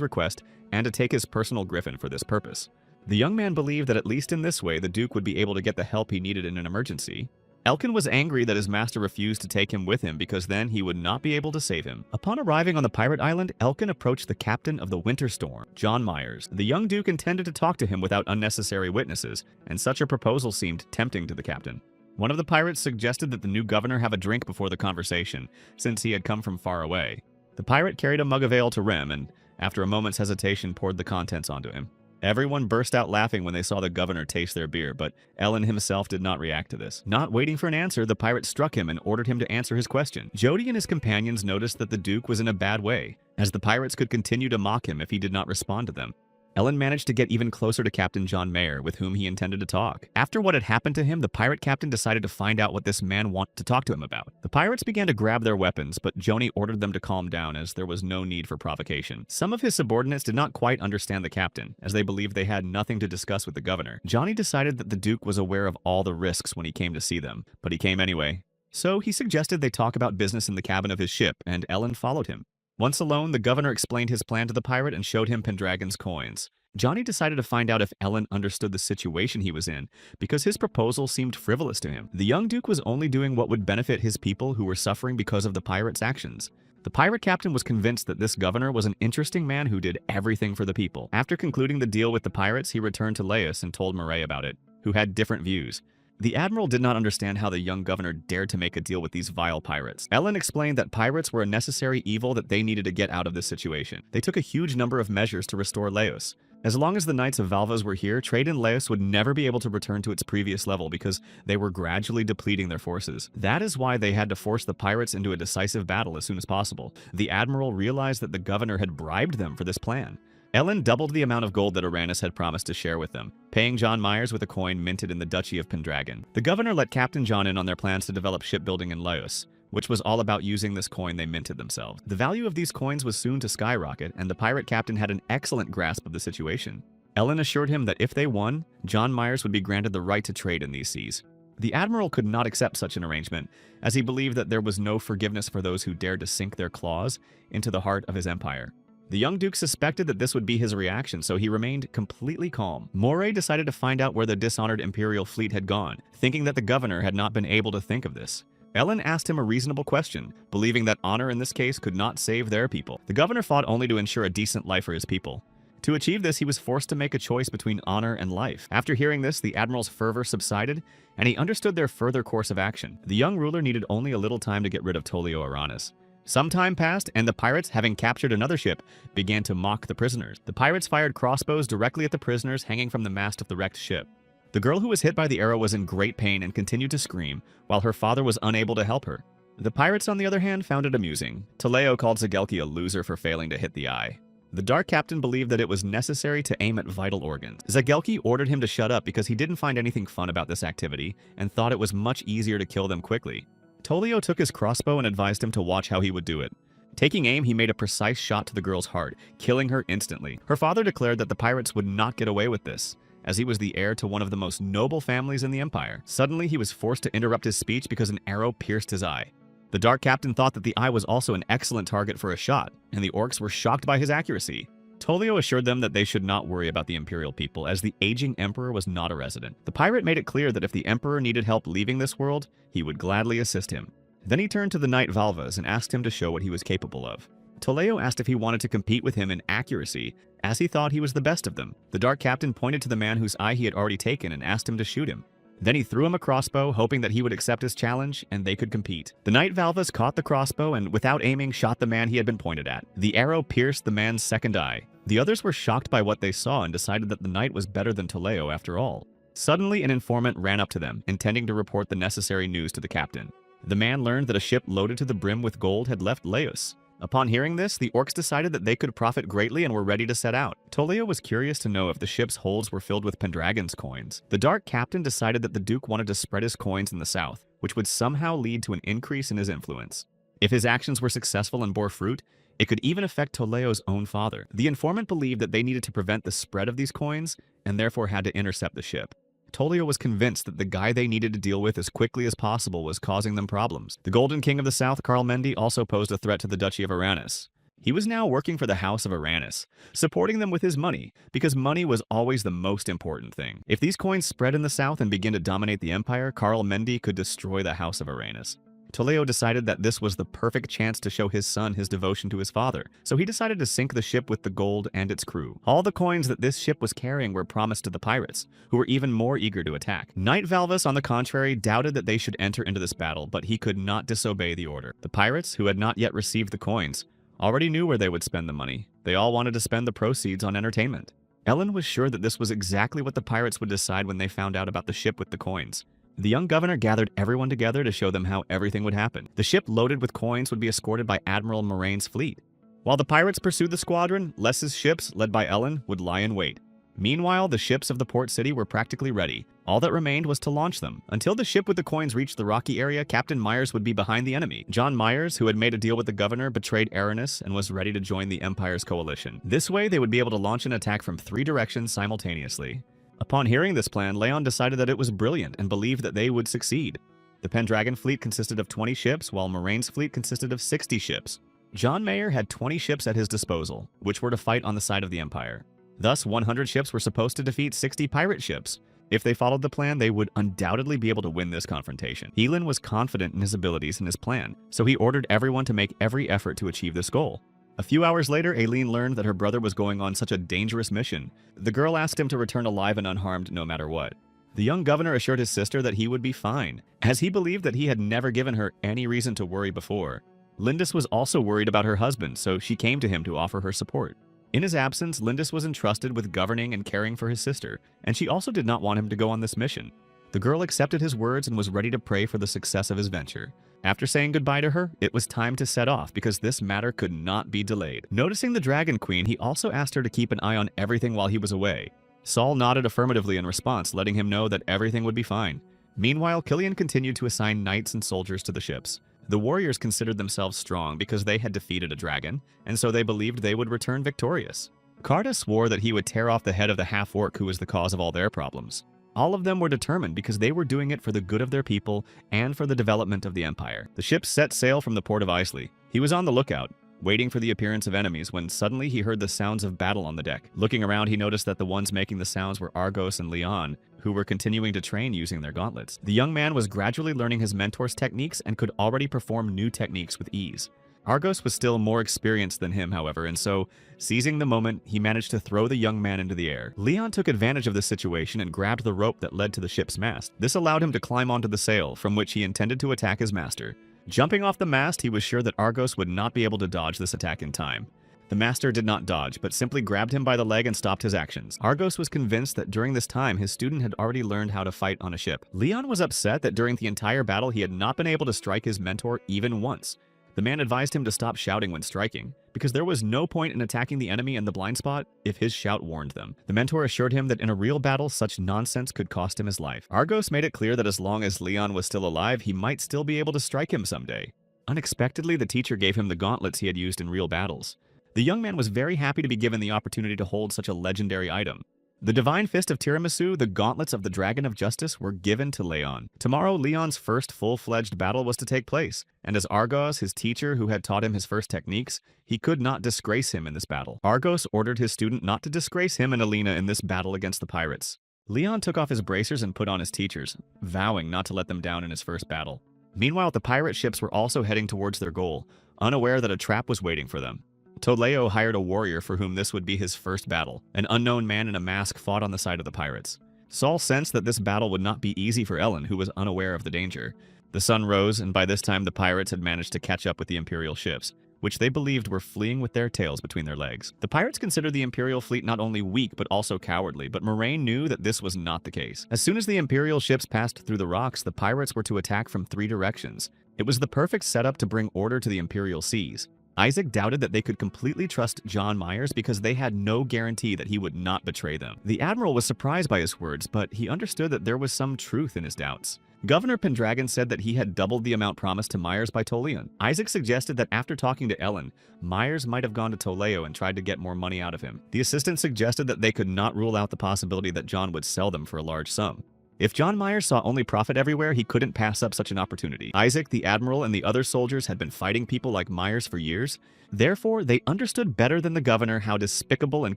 request and to take his personal griffin for this purpose. The young man believed that at least in this way, the Duke would be able to get the help he needed in an emergency. Elkin was angry that his master refused to take him with him because then he would not be able to save him. Upon arriving on the pirate island, Elkin approached the captain of the Winter Storm, John Myers. The young Duke intended to talk to him without unnecessary witnesses, and such a proposal seemed tempting to the captain. One of the pirates suggested that the new governor have a drink before the conversation, since he had come from far away. The pirate carried a mug of ale to Rem and, after a moment's hesitation, poured the contents onto him. Everyone burst out laughing when they saw the governor taste their beer, but Ellen himself did not react to this. Not waiting for an answer, the pirate struck him and ordered him to answer his question. Jody and his companions noticed that the Duke was in a bad way, as the pirates could continue to mock him if he did not respond to them. Ellen managed to get even closer to Captain John Mayer, with whom he intended to talk. After what had happened to him, the pirate captain decided to find out what this man wanted to talk to him about. The pirates began to grab their weapons, but Joni ordered them to calm down as there was no need for provocation. Some of his subordinates did not quite understand the captain, as they believed they had nothing to discuss with the governor. Johnny decided that the Duke was aware of all the risks when he came to see them, but he came anyway. So he suggested they talk about business in the cabin of his ship, and Ellen followed him. Once alone, the governor explained his plan to the pirate and showed him Pendragon's coins. Johnny decided to find out if Ellen understood the situation he was in, because his proposal seemed frivolous to him. The young Duke was only doing what would benefit his people who were suffering because of the pirates' actions. The pirate captain was convinced that this governor was an interesting man who did everything for the people. After concluding the deal with the pirates, he returned to Laos and told Murray about it, who had different views. The admiral did not understand how the young governor dared to make a deal with these vile pirates. Ellen explained that pirates were a necessary evil that they needed to get out of this situation. They took a huge number of measures to restore Laos. As long as the Knights of Valvas were here, trade in Laos would never be able to return to its previous level because they were gradually depleting their forces. That is why they had to force the pirates into a decisive battle as soon as possible. The admiral realized that the governor had bribed them for this plan. Ellen doubled the amount of gold that Uranus had promised to share with them, paying John Myers with a coin minted in the Duchy of Pendragon. The governor let Captain John in on their plans to develop shipbuilding in Laos, which was all about using this coin they minted themselves. The value of these coins was soon to skyrocket, and the pirate captain had an excellent grasp of the situation. Ellen assured him that if they won, John Myers would be granted the right to trade in these seas. The admiral could not accept such an arrangement, as he believed that there was no forgiveness for those who dared to sink their claws into the heart of his empire. The young Duke suspected that this would be his reaction, so he remained completely calm. Moray decided to find out where the dishonored imperial fleet had gone, thinking that the governor had not been able to think of this. Ellen asked him a reasonable question, believing that honor in this case could not save their people. The governor fought only to ensure a decent life for his people. To achieve this, he was forced to make a choice between honor and life. After hearing this, the admiral's fervor subsided, and he understood their further course of action. The young ruler needed only a little time to get rid of Tolio Uranus. Some time passed, and the pirates, having captured another ship, began to mock the prisoners. The pirates fired crossbows directly at the prisoners hanging from the mast of the wrecked ship. The girl who was hit by the arrow was in great pain and continued to scream, while her father was unable to help her. The pirates, on the other hand, found it amusing. Toleo called Zagelki a loser for failing to hit the eye. The Dark Captain believed that it was necessary to aim at vital organs. Zagelki ordered him to shut up because he didn't find anything fun about this activity and thought it was much easier to kill them quickly. Tolio took his crossbow and advised him to watch how he would do it. Taking aim, he made a precise shot to the girl's heart, killing her instantly. Her father declared that the pirates would not get away with this, as he was the heir to one of the most noble families in the empire. Suddenly, he was forced to interrupt his speech because an arrow pierced his eye. The Dark Captain thought that the eye was also an excellent target for a shot, and the orcs were shocked by his accuracy. Tolio assured them that they should not worry about the Imperial people, as the aging Emperor was not a resident. The pirate made it clear that if the Emperor needed help leaving this world, he would gladly assist him. Then he turned to the Knight Valvas and asked him to show what he was capable of. Tolio asked if he wanted to compete with him in accuracy, as he thought he was the best of them. The Dark Captain pointed to the man whose eye he had already taken and asked him to shoot him. Then he threw him a crossbow, hoping that he would accept his challenge, and they could compete. The Knight Valvas caught the crossbow and, without aiming, shot the man he had been pointed at. The arrow pierced the man's second eye. The others were shocked by what they saw and decided that the knight was better than Tolio after all. Suddenly, an informant ran up to them, intending to report the necessary news to the captain. The man learned that a ship loaded to the brim with gold had left Laos. Upon hearing this, the orcs decided that they could profit greatly and were ready to set out. Tolio was curious to know if the ship's holds were filled with Pendragon's coins. The Dark Captain decided that the Duke wanted to spread his coins in the south, which would somehow lead to an increase in his influence. If his actions were successful and bore fruit, it could even affect Tolio's own father. The informant believed that they needed to prevent the spread of these coins and therefore had to intercept the ship. Tolio was convinced that the guy they needed to deal with as quickly as possible was causing them problems. The Golden King of the South, Carl-Mendi, also posed a threat to the Duchy of Aranis. He was now working for the House of Aranis, supporting them with his money, because money was always the most important thing. If these coins spread in the south and begin to dominate the empire, Carl-Mendi could destroy the House of Aranis. Tolio decided that this was the perfect chance to show his son his devotion to his father, so he decided to sink the ship with the gold and its crew. All the coins that this ship was carrying were promised to the pirates, who were even more eager to attack. Knight Valvas, on the contrary, doubted that they should enter into this battle, but he could not disobey the order. The pirates, who had not yet received the coins, already knew where they would spend the money. They all wanted to spend the proceeds on entertainment. Ellen was sure that this was exactly what the pirates would decide when they found out about the ship with the coins. The young governor gathered everyone together to show them how everything would happen. The ship loaded with coins would be escorted by Admiral Moraine's fleet. While the pirates pursued the squadron, Les's ships, led by Ellen, would lie in wait. Meanwhile, the ships of the port city were practically ready. All that remained was to launch them. Until the ship with the coins reached the rocky area, Captain Myers would be behind the enemy. John Myers, who had made a deal with the governor, betrayed Aranis and was ready to join the Empire's coalition. This way, they would be able to launch an attack from 3 directions simultaneously. Upon hearing this plan, Leon decided that it was brilliant and believed that they would succeed. The Pendragon fleet consisted of 20 ships, while Moraine's fleet consisted of 60 ships. John Mayer had 20 ships at his disposal, which were to fight on the side of the Empire. Thus, 100 ships were supposed to defeat 60 pirate ships. If they followed the plan, they would undoubtedly be able to win this confrontation. Elin was confident in his abilities and his plan, so he ordered everyone to make every effort to achieve this goal. A few hours later, Aileen learned that her brother was going on such a dangerous mission. The girl asked him to return alive and unharmed no matter what. The young governor assured his sister that he would be fine, as he believed that he had never given her any reason to worry before. Lindis was also worried about her husband, so she came to him to offer her support. In his absence, Lindis was entrusted with governing and caring for his sister, and she also did not want him to go on this mission. The girl accepted his words and was ready to pray for the success of his venture. After saying goodbye to her, it was time to set off because this matter could not be delayed. Noticing the Dragon Queen, he also asked her to keep an eye on everything while he was away. Saul nodded affirmatively in response, letting him know that everything would be fine. Meanwhile, Killian continued to assign knights and soldiers to the ships. The warriors considered themselves strong because they had defeated a dragon, and so they believed they would return victorious. Carta swore that he would tear off the head of the half-orc who was the cause of all their problems. All of them were determined because they were doing it for the good of their people and for the development of the empire. The ship set sail from the port of Isley. He was on the lookout, waiting for the appearance of enemies when suddenly he heard the sounds of battle on the deck. Looking around, he noticed that the ones making the sounds were Argos and Leon, who were continuing to train using their gauntlets. The young man was gradually learning his mentor's techniques and could already perform new techniques with ease. Argos was still more experienced than him, however, and so, seizing the moment, he managed to throw the young man into the air. Leon took advantage of this situation and grabbed the rope that led to the ship's mast. This allowed him to climb onto the sail, from which he intended to attack his master. Jumping off the mast, he was sure that Argos would not be able to dodge this attack in time. The master did not dodge, but simply grabbed him by the leg and stopped his actions. Argos was convinced that during this time, his student had already learned how to fight on a ship. Leon was upset that during the entire battle, he had not been able to strike his mentor even once. The man advised him to stop shouting when striking, because there was no point in attacking the enemy in the blind spot if his shout warned them. The mentor assured him that in a real battle, such nonsense could cost him his life. Argos made it clear that as long as Leon was still alive, he might still be able to strike him someday. Unexpectedly, the teacher gave him the gauntlets he had used in real battles. The young man was very happy to be given the opportunity to hold such a legendary item. The Divine Fist of Tiramisu, the Gauntlets of the Dragon of Justice, were given to Leon. Tomorrow, Leon's first full-fledged battle was to take place, and as Argos, his teacher who had taught him his first techniques, he could not disgrace him in this battle. Argos ordered his student not to disgrace him and Alina in this battle against the pirates. Leon took off his bracers and put on his teachers, vowing not to let them down in his first battle. Meanwhile, the pirate ships were also heading towards their goal, unaware that a trap was waiting for them. Toleo hired a warrior for whom this would be his first battle. An unknown man in a mask fought on the side of the pirates. Saul sensed that this battle would not be easy for Ellen, who was unaware of the danger. The sun rose, and by this time the pirates had managed to catch up with the Imperial ships, which they believed were fleeing with their tails between their legs. The pirates considered the Imperial fleet not only weak but also cowardly, but Moraine knew that this was not the case. As soon as the Imperial ships passed through the rocks, the pirates were to attack from 3 directions. It was the perfect setup to bring order to the Imperial seas. Isaac doubted that they could completely trust John Myers because they had no guarantee that he would not betray them. The Admiral was surprised by his words, but he understood that there was some truth in his doubts. Governor Pendragon said that he had doubled the amount promised to Myers by Toleon. Isaac suggested that after talking to Ellen, Myers might have gone to Toleo and tried to get more money out of him. The assistant suggested that they could not rule out the possibility that John would sell them for a large sum. If John Myers saw only profit everywhere, he couldn't pass up such an opportunity. Isaac, the Admiral, and the other soldiers had been fighting people like Myers for years. Therefore, they understood better than the governor how despicable and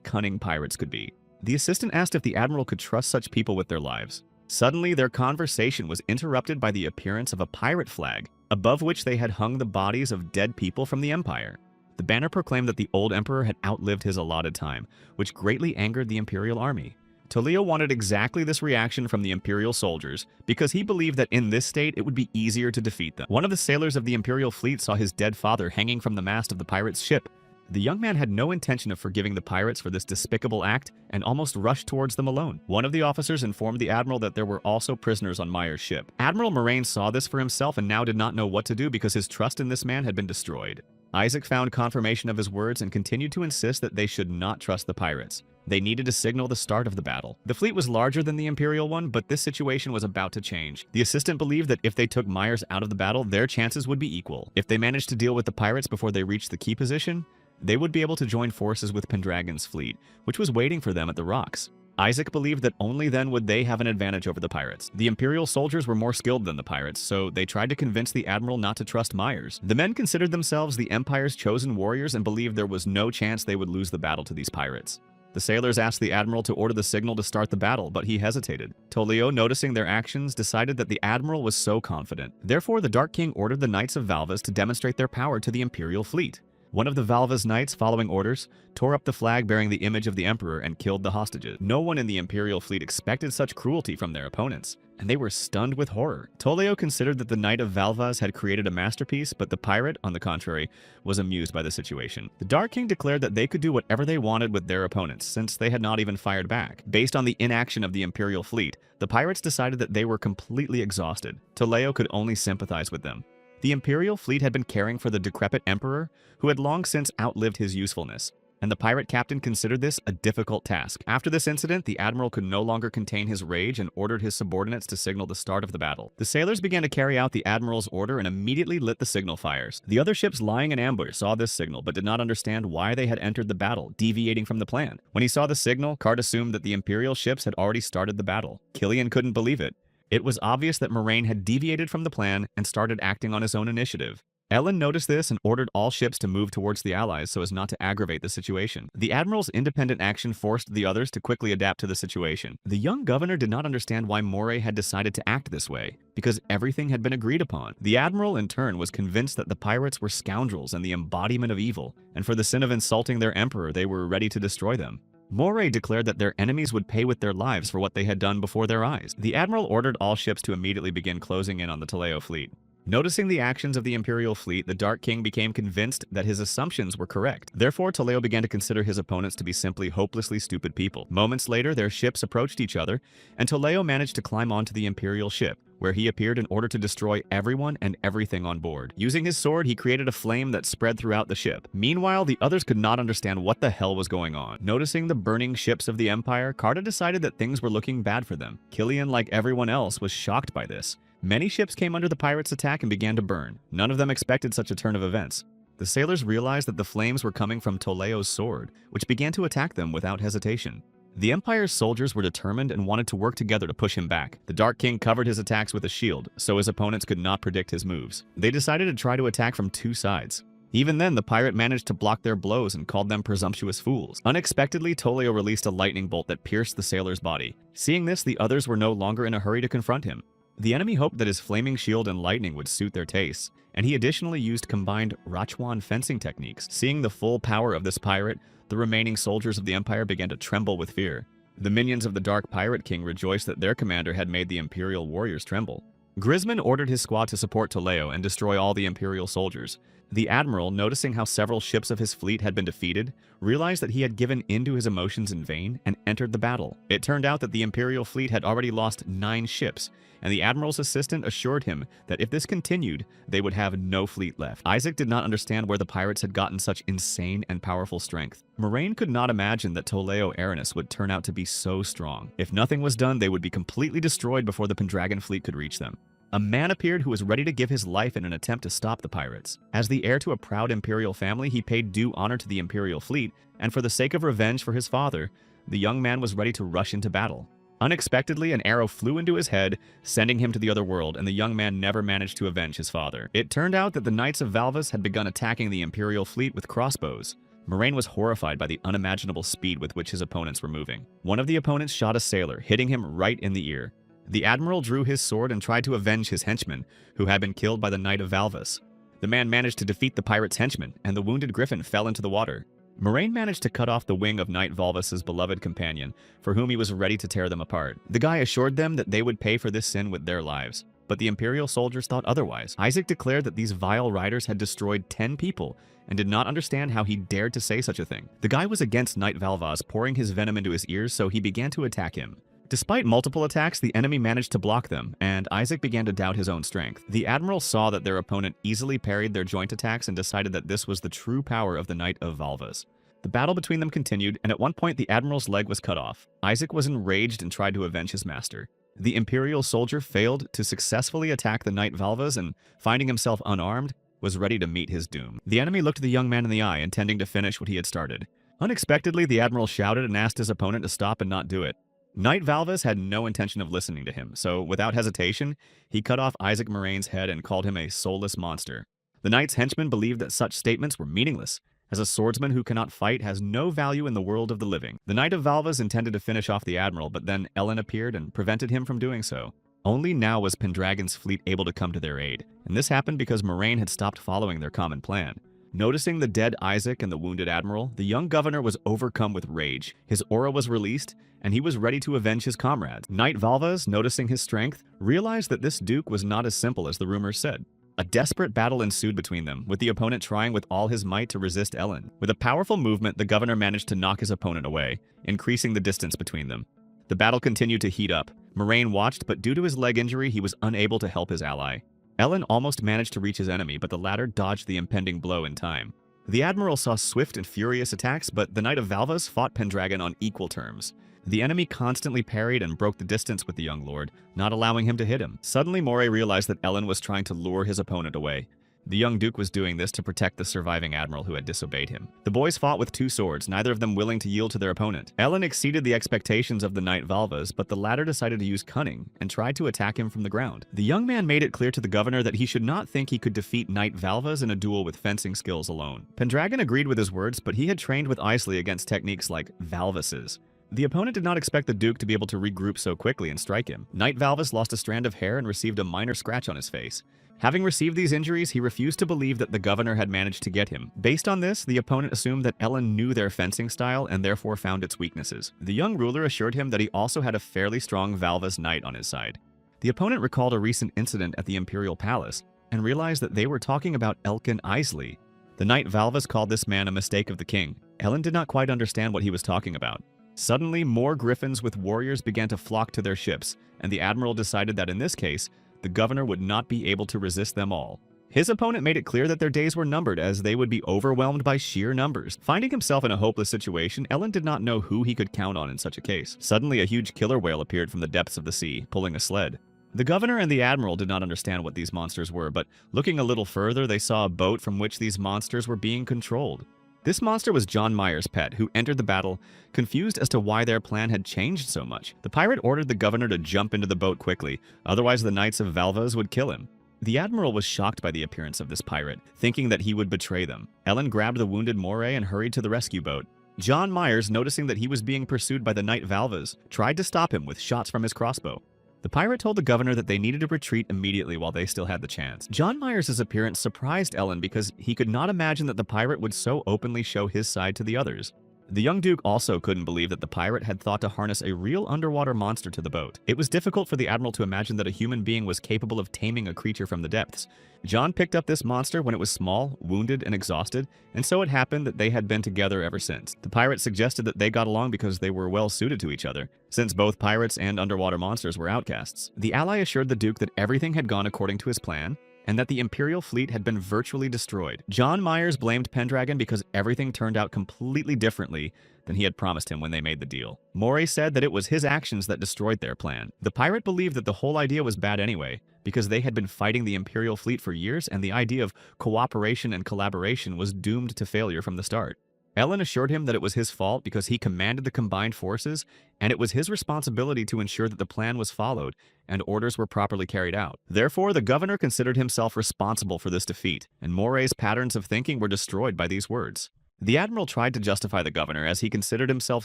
cunning pirates could be. The assistant asked if the Admiral could trust such people with their lives. Suddenly, their conversation was interrupted by the appearance of a pirate flag, above which they had hung the bodies of dead people from the Empire. The banner proclaimed that the old emperor had outlived his allotted time, which greatly angered the Imperial army. Toleo wanted exactly this reaction from the Imperial soldiers because he believed that in this state it would be easier to defeat them. One of the sailors of the Imperial fleet saw his dead father hanging from the mast of the pirate's ship. The young man had no intention of forgiving the pirates for this despicable act and almost rushed towards them alone. One of the officers informed the Admiral that there were also prisoners on Myers' ship. Admiral Moraine saw this for himself and now did not know what to do because his trust in this man had been destroyed. Isaac found confirmation of his words and continued to insist that they should not trust the pirates. They needed to signal the start of the battle. The fleet was larger than the Imperial one, but this situation was about to change. The assistant believed that if they took Myers out of the battle, their chances would be equal. If they managed to deal with the pirates before they reached the key position, they would be able to join forces with Pendragon's fleet, which was waiting for them at the rocks. Isaac believed that only then would they have an advantage over the pirates. The Imperial soldiers were more skilled than the pirates, so they tried to convince the Admiral not to trust Myers. The men considered themselves the Empire's chosen warriors and believed there was no chance they would lose the battle to these pirates. The sailors asked the Admiral to order the signal to start the battle, but he hesitated. Toleo, noticing their actions, decided that the Admiral was so confident. Therefore, the Dark King ordered the Knights of Valvas to demonstrate their power to the Imperial fleet. One of the Valvas knights, following orders, tore up the flag bearing the image of the Emperor and killed the hostages. No one in the Imperial fleet expected such cruelty from their opponents, and they were stunned with horror. Toleo considered that the Knight of Valvas had created a masterpiece, but the pirate, on the contrary, was amused by the situation. The Dark King declared that they could do whatever they wanted with their opponents, since they had not even fired back. Based on the inaction of the Imperial fleet, the pirates decided that they were completely exhausted. Toleo could only sympathize with them. The Imperial fleet had been caring for the decrepit emperor, who had long since outlived his usefulness, and the pirate captain considered this a difficult task. After this incident, the Admiral could no longer contain his rage and ordered his subordinates to signal the start of the battle. The sailors began to carry out the Admiral's order and immediately lit the signal fires. The other ships lying in ambush saw this signal but did not understand why they had entered the battle, deviating from the plan. When he saw the signal, Cart assumed that the Imperial ships had already started the battle. Killian couldn't believe it. It was obvious that Moraine had deviated from the plan and started acting on his own initiative. Ellen noticed this and ordered all ships to move towards the Allies so as not to aggravate the situation. The Admiral's independent action forced the others to quickly adapt to the situation. The young governor did not understand why Moray had decided to act this way, because everything had been agreed upon. The Admiral, in turn, was convinced that the pirates were scoundrels and the embodiment of evil, and for the sin of insulting their emperor, they were ready to destroy them. Moray declared that their enemies would pay with their lives for what they had done before their eyes. The Admiral ordered all ships to immediately begin closing in on the Toleo fleet. Noticing the actions of the Imperial fleet, the Dark King became convinced that his assumptions were correct. Therefore, Toleo began to consider his opponents to be simply hopelessly stupid people. Moments later, their ships approached each other, and Toleo managed to climb onto the Imperial ship, where he appeared in order to destroy everyone and everything on board. Using his sword, he created a flame that spread throughout the ship. Meanwhile, the others could not understand what the hell was going on. Noticing the burning ships of the Empire, Carta decided that things were looking bad for them. Killian, like everyone else, was shocked by this. Many ships came under the pirates' attack and began to burn. None of them expected such a turn of events. The sailors realized that the flames were coming from Toleo's sword, which began to attack them without hesitation. The Empire's soldiers were determined and wanted to work together to push him back. The Dark King covered his attacks with a shield, so his opponents could not predict his moves. They decided to try to attack from two sides. Even then, the pirate managed to block their blows and called them presumptuous fools. Unexpectedly, Toleo released a lightning bolt that pierced the sailor's body. Seeing this, the others were no longer in a hurry to confront him. The enemy hoped that his flaming shield and lightning would suit their tastes, and he additionally used combined Rachuan fencing techniques. Seeing the full power of this pirate, the remaining soldiers of the Empire began to tremble with fear. The minions of the Dark Pirate King rejoiced that their commander had made the Imperial warriors tremble. Grisman ordered his squad to support Toleo and destroy all the Imperial soldiers. The Admiral, noticing how several ships of his fleet had been defeated, realized that he had given in to his emotions in vain and entered the battle. It turned out that the Imperial fleet had already lost 9 ships, and the Admiral's assistant assured him that if this continued, they would have no fleet left. Isaac did not understand where the pirates had gotten such insane and powerful strength. Moraine could not imagine that Toleo Aranus would turn out to be so strong. If nothing was done, they would be completely destroyed before the Pendragon fleet could reach them. A man appeared who was ready to give his life in an attempt to stop the pirates. As the heir to a proud imperial family, he paid due honor to the imperial fleet, and for the sake of revenge for his father, the young man was ready to rush into battle. Unexpectedly, an arrow flew into his head, sending him to the other world, and the young man never managed to avenge his father. It turned out that the Knights of Valvas had begun attacking the imperial fleet with crossbows. Moraine was horrified by the unimaginable speed with which his opponents were moving. One of the opponents shot a sailor, hitting him right in the ear. The Admiral drew his sword and tried to avenge his henchman, who had been killed by the Knight of Valvas. The man managed to defeat the pirate's henchman, and the wounded griffin fell into the water. Moraine managed to cut off the wing of Knight Valvas's beloved companion, for whom he was ready to tear them apart. The guy assured them that they would pay for this sin with their lives, but the Imperial soldiers thought otherwise. Isaac declared that these vile riders had destroyed 10 people, and did not understand how he dared to say such a thing. The guy was against Knight Valvas, pouring his venom into his ears, so he began to attack him. Despite multiple attacks, the enemy managed to block them, and Isaac began to doubt his own strength. The Admiral saw that their opponent easily parried their joint attacks and decided that this was the true power of the Knight of Valvas. The battle between them continued, and at one point the Admiral's leg was cut off. Isaac was enraged and tried to avenge his master. The Imperial soldier failed to successfully attack the Knight Valvas and, finding himself unarmed, was ready to meet his doom. The enemy looked the young man in the eye, intending to finish what he had started. Unexpectedly, the Admiral shouted and asked his opponent to stop and not do it. Knight Valvas had no intention of listening to him, so without hesitation, he cut off Isaac Moraine's head and called him a soulless monster. The Knight's henchmen believed that such statements were meaningless, as a swordsman who cannot fight has no value in the world of the living. The Knight of Valvas intended to finish off the Admiral, but then Ellen appeared and prevented him from doing so. Only now was Pendragon's fleet able to come to their aid, and this happened because Moraine had stopped following their common plan. Noticing the dead Isaac and the wounded Admiral, the young governor was overcome with rage. His aura was released, and he was ready to avenge his comrades. Knight Valvas, noticing his strength, realized that this duke was not as simple as the rumors said. A desperate battle ensued between them, with the opponent trying with all his might to resist Ellen. With a powerful movement, the governor managed to knock his opponent away, increasing the distance between them. The battle continued to heat up. Moraine watched, but due to his leg injury, he was unable to help his ally. Ellen almost managed to reach his enemy, but the latter dodged the impending blow in time. The Admiral saw swift and furious attacks, but the Knight of Valvas fought Pendragon on equal terms. The enemy constantly parried and broke the distance with the young lord, not allowing him to hit him. Suddenly, Moray realized that Ellen was trying to lure his opponent away. The young duke was doing this to protect the surviving admiral who had disobeyed him. The boys fought with 2 swords, neither of them willing to yield to their opponent. Ellen exceeded the expectations of the Knight Valvas, but the latter decided to use cunning and tried to attack him from the ground. The young man made it clear to the governor that he should not think he could defeat Knight Valvas in a duel with fencing skills alone. Pendragon agreed with his words, but he had trained with Isley against techniques like Valvases. The opponent did not expect the Duke to be able to regroup so quickly and strike him. Knight Valvas lost a strand of hair and received a minor scratch on his face. Having received these injuries, he refused to believe that the governor had managed to get him. Based on this, the opponent assumed that Ellen knew their fencing style and therefore found its weaknesses. The young ruler assured him that he also had a fairly strong Valvas knight on his side. The opponent recalled a recent incident at the Imperial Palace and realized that they were talking about Elkin Isley. The Knight Valvas called this man a mistake of the king. Ellen did not quite understand what he was talking about. Suddenly, more griffins with warriors began to flock to their ships, and the admiral decided that in this case, the governor would not be able to resist them all. His opponent made it clear that their days were numbered as they would be overwhelmed by sheer numbers. Finding himself in a hopeless situation, Ellen did not know who he could count on in such a case. Suddenly, a huge killer whale appeared from the depths of the sea, pulling a sled. The governor and the admiral did not understand what these monsters were, but looking a little further, they saw a boat from which these monsters were being controlled. This monster was John Myers' pet, who entered the battle, confused as to why their plan had changed so much. The pirate ordered the governor to jump into the boat quickly, otherwise the Knights of Valvas would kill him. The admiral was shocked by the appearance of this pirate, thinking that he would betray them. Ellen grabbed the wounded Moray and hurried to the rescue boat. John Myers, noticing that he was being pursued by the Knight Valvas, tried to stop him with shots from his crossbow. The pirate told the governor that they needed to retreat immediately while they still had the chance. John Myers' appearance surprised Ellen because he could not imagine that the pirate would so openly show his side to the others. The young duke also couldn't believe that the pirate had thought to harness a real underwater monster to the boat. It was difficult for the admiral to imagine that a human being was capable of taming a creature from the depths. John picked up this monster when it was small, wounded, and exhausted, and so it happened that they had been together ever since. The pirate suggested that they got along because they were well suited to each other, since both pirates and underwater monsters were outcasts. The ally assured the duke that everything had gone according to his plan, and that the Imperial fleet had been virtually destroyed. John Myers blamed Pendragon because everything turned out completely differently than he had promised him when they made the deal. Moray said that it was his actions that destroyed their plan. The pirate believed that the whole idea was bad anyway, because they had been fighting the Imperial fleet for years and the idea of cooperation and collaboration was doomed to failure from the start. Ellen assured him that it was his fault because he commanded the combined forces, and it was his responsibility to ensure that the plan was followed and orders were properly carried out. Therefore, the governor considered himself responsible for this defeat, and Moray's patterns of thinking were destroyed by these words. The admiral tried to justify the governor as he considered himself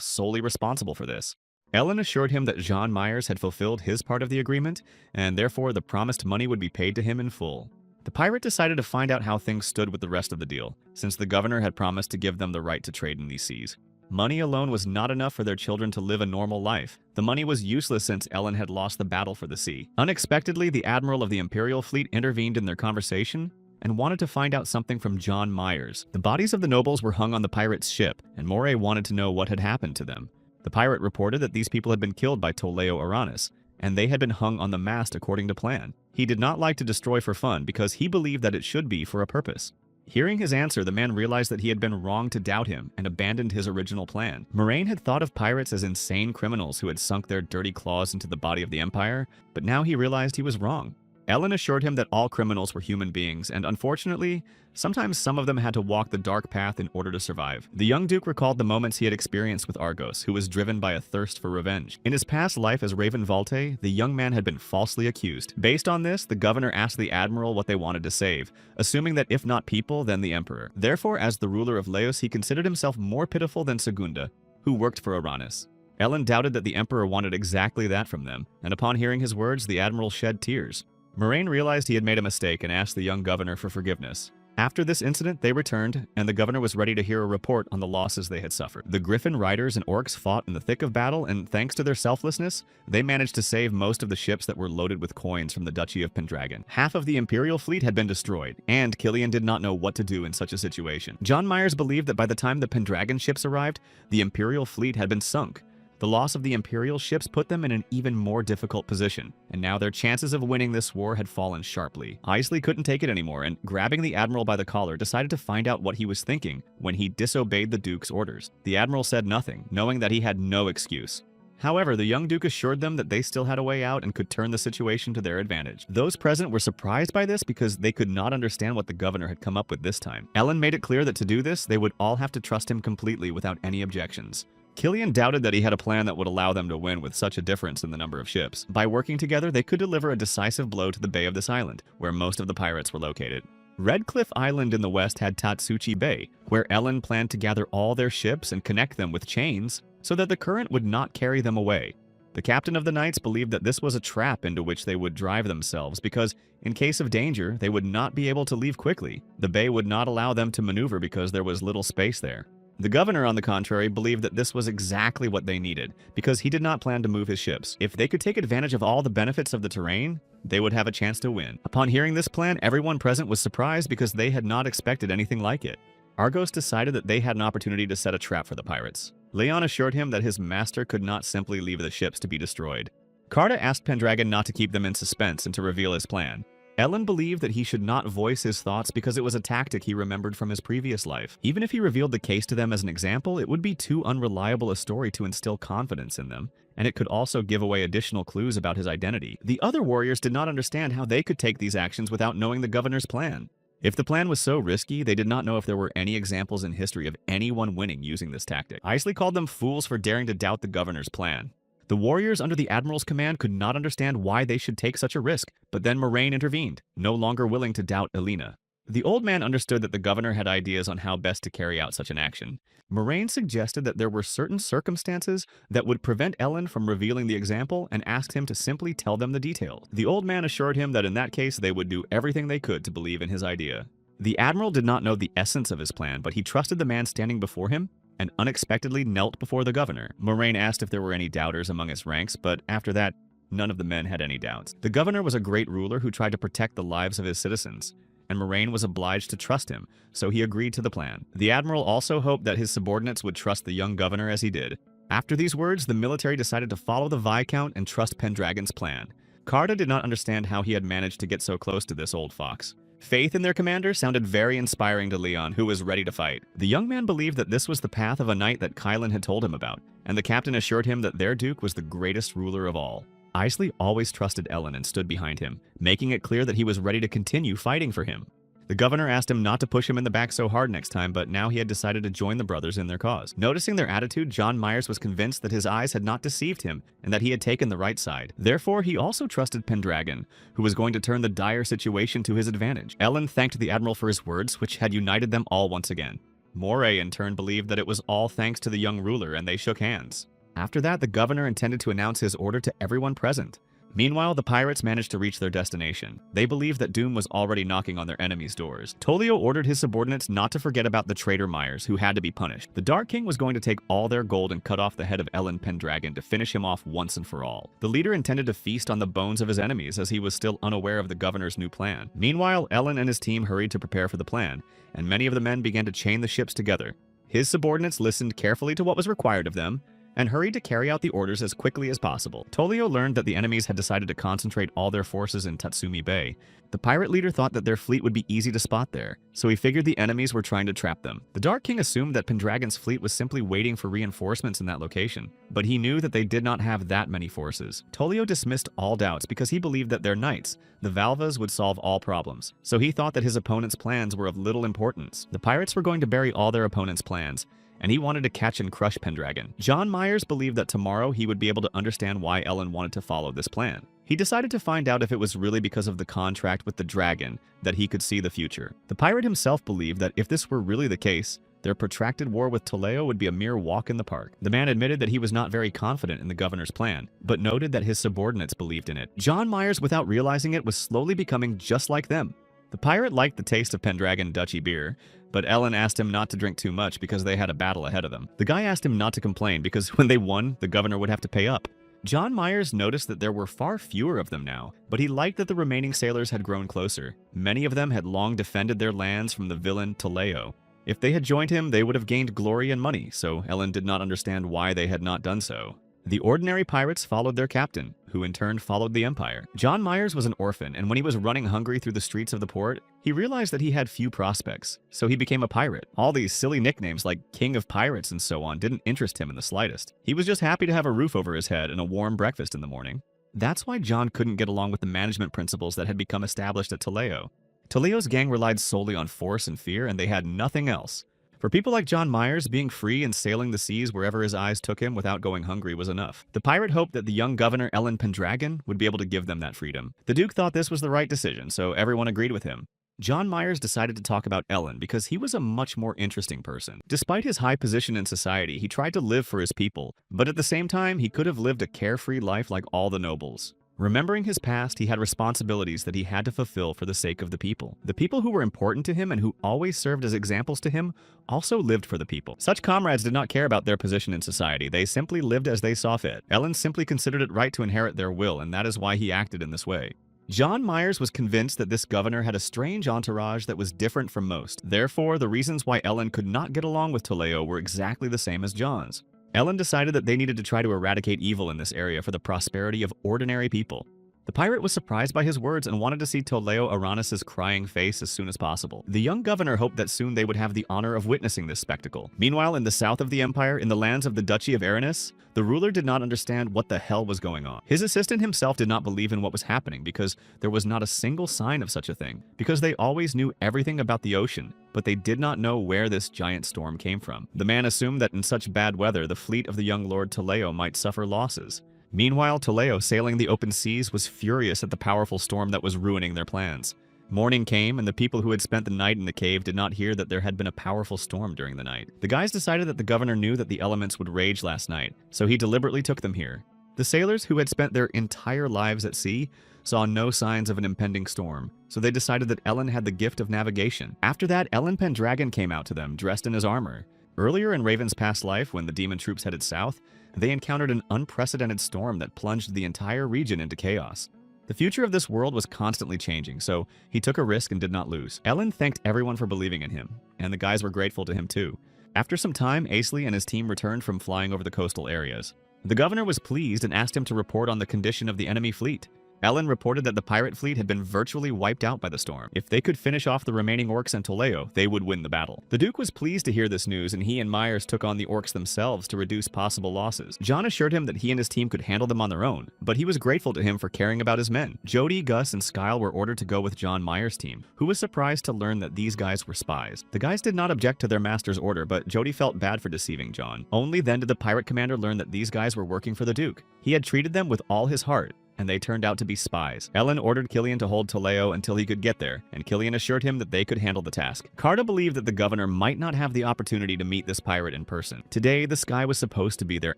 solely responsible for this. Ellen assured him that John Myers had fulfilled his part of the agreement, and therefore the promised money would be paid to him in full. The pirate decided to find out how things stood with the rest of the deal, since the governor had promised to give them the right to trade in these seas. Money alone was not enough for their children to live a normal life. The money was useless since Ellen had lost the battle for the sea. Unexpectedly, the admiral of the Imperial fleet intervened in their conversation and wanted to find out something from John Myers. The bodies of the nobles were hung on the pirate's ship, and Moray wanted to know what had happened to them. The pirate reported that these people had been killed by Toleo Uranus, and they had been hung on the mast according to plan. He did not like to destroy for fun because he believed that it should be for a purpose. Hearing his answer, the man realized that he had been wrong to doubt him and abandoned his original plan. Moraine had thought of pirates as insane criminals who had sunk their dirty claws into the body of the Empire, but now he realized he was wrong. Ellen assured him that all criminals were human beings, and unfortunately, sometimes some of them had to walk the dark path in order to survive. The young duke recalled the moments he had experienced with Argos, who was driven by a thirst for revenge. In his past life as Raven Valte, the young man had been falsely accused. Based on this, the governor asked the admiral what they wanted to save, assuming that if not people, then the emperor. Therefore, as the ruler of Laos, he considered himself more pitiful than Segunda, who worked for Uranus. Ellen doubted that the emperor wanted exactly that from them, and upon hearing his words, the admiral shed tears. Moraine realized he had made a mistake and asked the young governor for forgiveness. After this incident, they returned, and the governor was ready to hear a report on the losses they had suffered. The Griffin riders and orcs fought in the thick of battle, and thanks to their selflessness, they managed to save most of the ships that were loaded with coins from the Duchy of Pendragon. Half of the Imperial fleet had been destroyed, and Killian did not know what to do in such a situation. John Myers believed that by the time the Pendragon ships arrived, the Imperial fleet had been sunk. The loss of the Imperial ships put them in an even more difficult position, and now their chances of winning this war had fallen sharply. Isley couldn't take it anymore, and grabbing the admiral by the collar, decided to find out what he was thinking when he disobeyed the duke's orders. The admiral said nothing, knowing that he had no excuse. However, the young duke assured them that they still had a way out and could turn the situation to their advantage. Those present were surprised by this because they could not understand what the governor had come up with this time. Ellen made it clear that to do this, they would all have to trust him completely without any objections. Killian doubted that he had a plan that would allow them to win with such a difference in the number of ships. By working together, they could deliver a decisive blow to the bay of this island, where most of the pirates were located. Red Cliff Island in the west had Tatsuchi Bay, where Ellen planned to gather all their ships and connect them with chains so that the current would not carry them away. The captain of the Knights believed that this was a trap into which they would drive themselves because, in case of danger, they would not be able to leave quickly. The bay would not allow them to maneuver because there was little space there. The governor, on the contrary, believed that this was exactly what they needed, because he did not plan to move his ships. If they could take advantage of all the benefits of the terrain, they would have a chance to win. Upon hearing this plan, everyone present was surprised because they had not expected anything like it. Argos decided that they had an opportunity to set a trap for the pirates. Leon assured him that his master could not simply leave the ships to be destroyed. Carta asked Pendragon not to keep them in suspense and to reveal his plan. Ellen believed that he should not voice his thoughts because it was a tactic he remembered from his previous life. Even if he revealed the case to them as an example, it would be too unreliable a story to instill confidence in them, and it could also give away additional clues about his identity. The other warriors did not understand how they could take these actions without knowing the governor's plan. If the plan was so risky, they did not know if there were any examples in history of anyone winning using this tactic. Isley called them fools for daring to doubt the governor's plan. The warriors under the admiral's command could not understand why they should take such a risk, but then Moraine intervened, no longer willing to doubt Elena. The old man understood that the governor had ideas on how best to carry out such an action. Moraine suggested that there were certain circumstances that would prevent Ellen from revealing the example and asked him to simply tell them the details. The old man assured him that in that case they would do everything they could to believe in his idea. The admiral did not know the essence of his plan, but he trusted the man standing before him and unexpectedly knelt before the governor. Moraine asked if there were any doubters among his ranks, but after that, none of the men had any doubts. The governor was a great ruler who tried to protect the lives of his citizens, and Moraine was obliged to trust him, so he agreed to the plan. The admiral also hoped that his subordinates would trust the young governor as he did. After these words, the military decided to follow the Viscount and trust Pendragon's plan. Carta did not understand how he had managed to get so close to this old fox. Faith in their commander sounded very inspiring to Leon, who was ready to fight. The young man believed that this was the path of a knight that Kylan had told him about, and the captain assured him that their duke was the greatest ruler of all. Isley always trusted Ellen and stood behind him, making it clear that he was ready to continue fighting for him. The governor asked him not to push him in the back so hard next time, but now he had decided to join the brothers in their cause. Noticing their attitude, John Myers was convinced that his eyes had not deceived him and that he had taken the right side. Therefore, he also trusted Pendragon, who was going to turn the dire situation to his advantage. Ellen thanked the admiral for his words, which had united them all once again. Moray, in turn, believed that it was all thanks to the young ruler, and they shook hands. After that, the governor intended to announce his order to everyone present. Meanwhile, the pirates managed to reach their destination. They believed that doom was already knocking on their enemies' doors. Tolio ordered his subordinates not to forget about the traitor Myers, who had to be punished. The Dark King was going to take all their gold and cut off the head of Ellen Pendragon to finish him off once and for all. The leader intended to feast on the bones of his enemies, as he was still unaware of the governor's new plan. Meanwhile, Ellen and his team hurried to prepare for the plan, and many of the men began to chain the ships together. His subordinates listened carefully to what was required of them, and hurried to carry out the orders as quickly as possible. Tolio learned that the enemies had decided to concentrate all their forces in Tatsumi Bay. The pirate leader thought that their fleet would be easy to spot there, so he figured the enemies were trying to trap them. The Dark King assumed that Pendragon's fleet was simply waiting for reinforcements in that location, but he knew that they did not have that many forces. Tolio dismissed all doubts because he believed that their knights, the Valvas, would solve all problems, so he thought that his opponent's plans were of little importance. The pirates were going to bury all their opponent's plans, and he wanted to catch and crush Pendragon. John Myers believed that tomorrow he would be able to understand why Ellen wanted to follow this plan. He decided to find out if it was really because of the contract with the dragon that he could see the future. The pirate himself believed that if this were really the case, their protracted war with Toleo would be a mere walk in the park. The man admitted that he was not very confident in the governor's plan, but noted that his subordinates believed in it. John Myers, without realizing it, was slowly becoming just like them. The pirate liked the taste of Pendragon Dutchy beer, but Ellen asked him not to drink too much because they had a battle ahead of them. The guy asked him not to complain because when they won, the governor would have to pay up. John Myers noticed that there were far fewer of them now, but he liked that the remaining sailors had grown closer. Many of them had long defended their lands from the villain Toleo. If they had joined him, they would have gained glory and money, so Ellen did not understand why they had not done so. The ordinary pirates followed their captain, who in turn followed the empire. John Myers was an orphan, and when he was running hungry through the streets of the port, he realized that he had few prospects, so he became a pirate. All these silly nicknames like King of Pirates and so on didn't interest him in the slightest. He was just happy to have a roof over his head and a warm breakfast in the morning. That's why John couldn't get along with the management principles that had become established at Toleo. Toleo's gang relied solely on force and fear, and they had nothing else. For people like John Myers, being free and sailing the seas wherever his eyes took him without going hungry was enough. The pirate hoped that the young governor Ellen Pendragon would be able to give them that freedom. The Duke thought this was the right decision, so everyone agreed with him. John Myers decided to talk about Ellen because he was a much more interesting person. Despite his high position in society, he tried to live for his people, but at the same time, he could have lived a carefree life like all the nobles. Remembering his past, he had responsibilities that he had to fulfill for the sake of the people. The people who were important to him and who always served as examples to him also lived for the people. Such comrades did not care about their position in society. They simply lived as they saw fit. Ellen simply considered it right to inherit their will, and that is why he acted in this way. John Myers was convinced that this governor had a strange entourage that was different from most. Therefore, the reasons why Ellen could not get along with Toleo were exactly the same as John's. Ellen decided that they needed to try to eradicate evil in this area for the prosperity of ordinary people. The pirate was surprised by his words and wanted to see Toleo Aranis's crying face as soon as possible. The young governor hoped that soon they would have the honor of witnessing this spectacle. Meanwhile, in the south of the empire, in the lands of the Duchy of Aranis, the ruler did not understand what the hell was going on. His assistant himself did not believe in what was happening because there was not a single sign of such a thing, because they always knew everything about the ocean, but they did not know where this giant storm came from. The man assumed that in such bad weather, the fleet of the young Lord Toleo might suffer losses. Meanwhile, Toleo, sailing the open seas, was furious at the powerful storm that was ruining their plans. Morning came, and the people who had spent the night in the cave did not hear that there had been a powerful storm during the night. The guys decided that the governor knew that the elements would rage last night, so he deliberately took them here. The sailors, who had spent their entire lives at sea, saw no signs of an impending storm, so they decided that Ellen had the gift of navigation. After that, Ellen Pendragon came out to them, dressed in his armor. Earlier in Raven's past life, when the demon troops headed south, they encountered an unprecedented storm that plunged the entire region into chaos. The future of this world was constantly changing, so he took a risk and did not lose. Ellen thanked everyone for believing in him, and the guys were grateful to him too. After some time, Aisley and his team returned from flying over the coastal areas. The governor was pleased and asked him to report on the condition of the enemy fleet. Ellen reported that the pirate fleet had been virtually wiped out by the storm. If they could finish off the remaining orcs and Toleo, they would win the battle. The Duke was pleased to hear this news, and he and Myers took on the orcs themselves to reduce possible losses. John assured him that he and his team could handle them on their own, but he was grateful to him for caring about his men. Jody, Gus, and Skyle were ordered to go with John Myers' team, who was surprised to learn that these guys were spies. The guys did not object to their master's order, but Jody felt bad for deceiving John. Only then did the pirate commander learn that these guys were working for the Duke. He had treated them with all his heart, and they turned out to be spies. Ellen ordered Killian to hold Toleo until he could get there, and Killian assured him that they could handle the task. Carta believed that the governor might not have the opportunity to meet this pirate in person. Today, the sky was supposed to be their